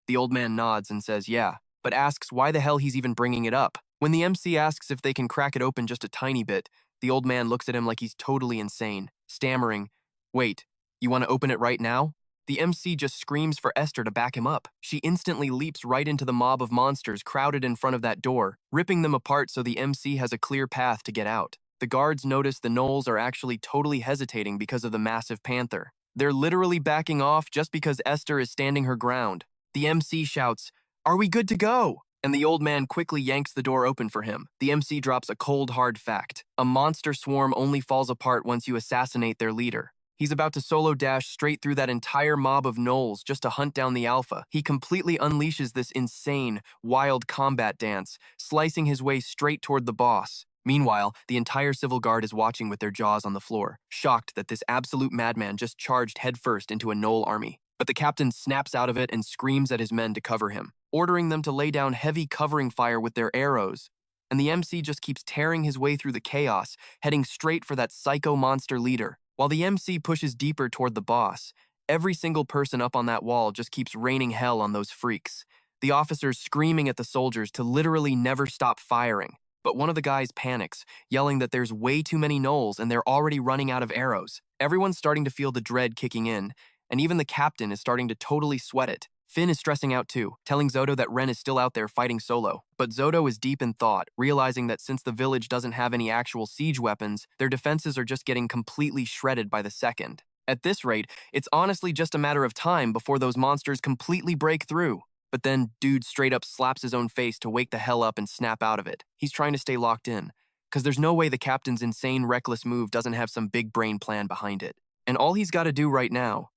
The old man nods and says yeah, but asks why the hell he's even bringing it up. When the MC asks if they can crack it open just a tiny bit, the old man looks at him like he's totally insane, stammering, "Wait, you want to open it right now?" The MC just screams for Esther to back him up. She instantly leaps right into the mob of monsters crowded in front of that door, ripping them apart so the MC has a clear path to get out. The guards notice the gnolls are actually totally hesitating because of the massive panther. They're literally backing off just because Esther is standing her ground. The MC shouts, "Are we good to go?" and the old man quickly yanks the door open for him. The MC drops a cold, hard fact. A monster swarm only falls apart once you assassinate their leader. He's about to solo dash straight through that entire mob of gnolls just to hunt down the alpha. He completely unleashes this insane, wild combat dance, slicing his way straight toward the boss. Meanwhile, the entire civil guard is watching with their jaws on the floor, shocked that this absolute madman just charged headfirst into a gnoll army. But the captain snaps out of it and screams at his men to cover him, ordering them to lay down heavy covering fire with their arrows. And the MC just keeps tearing his way through the chaos, heading straight for that psycho monster leader. While the MC pushes deeper toward the boss, every single person up on that wall just keeps raining hell on those freaks. The officers screaming at the soldiers to literally never stop firing. But one of the guys panics, yelling that there's way too many gnolls and they're already running out of arrows. Everyone's starting to feel the dread kicking in, and even the captain is starting to totally sweat it. Finn is stressing out too, telling Zodo that Ren is still out there fighting solo. But Zodo is deep in thought, realizing that since the village doesn't have any actual siege weapons, their defenses are just getting completely shredded by the second. At this rate, it's honestly just a matter of time before those monsters completely break through. But then, dude straight up slaps his own face to wake the hell up and snap out of it. He's trying to stay locked in, because there's no way the captain's insane, reckless move doesn't have some big brain plan behind it. And all he's got to do right now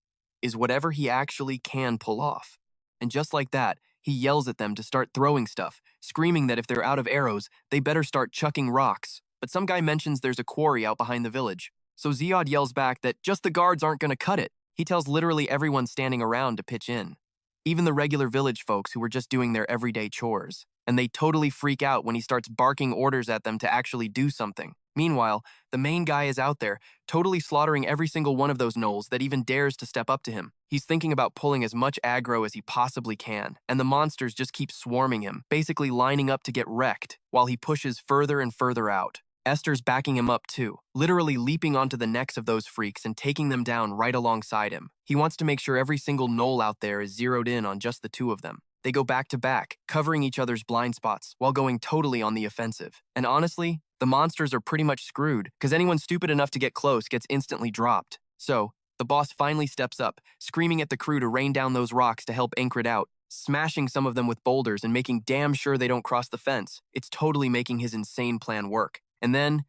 is whatever he actually can pull off. And just like that, he yells at them to start throwing stuff, screaming that if they're out of arrows, they better start chucking rocks. But some guy mentions there's a quarry out behind the village. So Ziad yells back that just the guards aren't going to cut it. He tells literally everyone standing around to pitch in. Even the regular village folks who were just doing their everyday chores. And they totally freak out when he starts barking orders at them to actually do something. Meanwhile, the main guy is out there, totally slaughtering every single one of those gnolls that even dares to step up to him. He's thinking about pulling as much aggro as he possibly can, and the monsters just keep swarming him, basically lining up to get wrecked, while he pushes further and further out. Esther's backing him up too, literally leaping onto the necks of those freaks and taking them down right alongside him. He wants to make sure every single gnoll out there is zeroed in on just the two of them. They go back to back, covering each other's blind spots, while going totally on the offensive. And honestly, the monsters are pretty much screwed, because anyone stupid enough to get close gets instantly dropped. So, the boss finally steps up, screaming at the crew to rain down those rocks to help Enkrid out, smashing some of them with boulders and making damn sure they don't cross the fence. It's totally making his insane plan work. And then,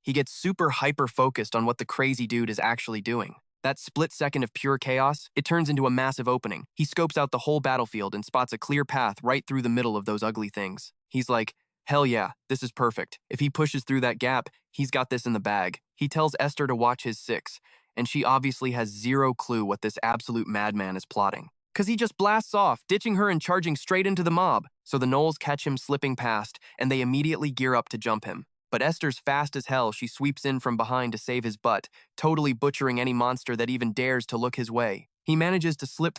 he gets super hyper-focused on what the crazy dude is actually doing. That split second of pure chaos, it turns into a massive opening. He scopes out the whole battlefield and spots a clear path right through the middle of those ugly things. He's like, hell yeah, this is perfect. If he pushes through that gap, he's got this in the bag. He tells Esther to watch his six, and she obviously has zero clue what this absolute madman is plotting. Cause he just blasts off, ditching her and charging straight into the mob. So the gnolls catch him slipping past, and they immediately gear up to jump him. But Esther's fast as hell, she sweeps in from behind to save his butt, totally butchering any monster that even dares to look his way. He manages to slip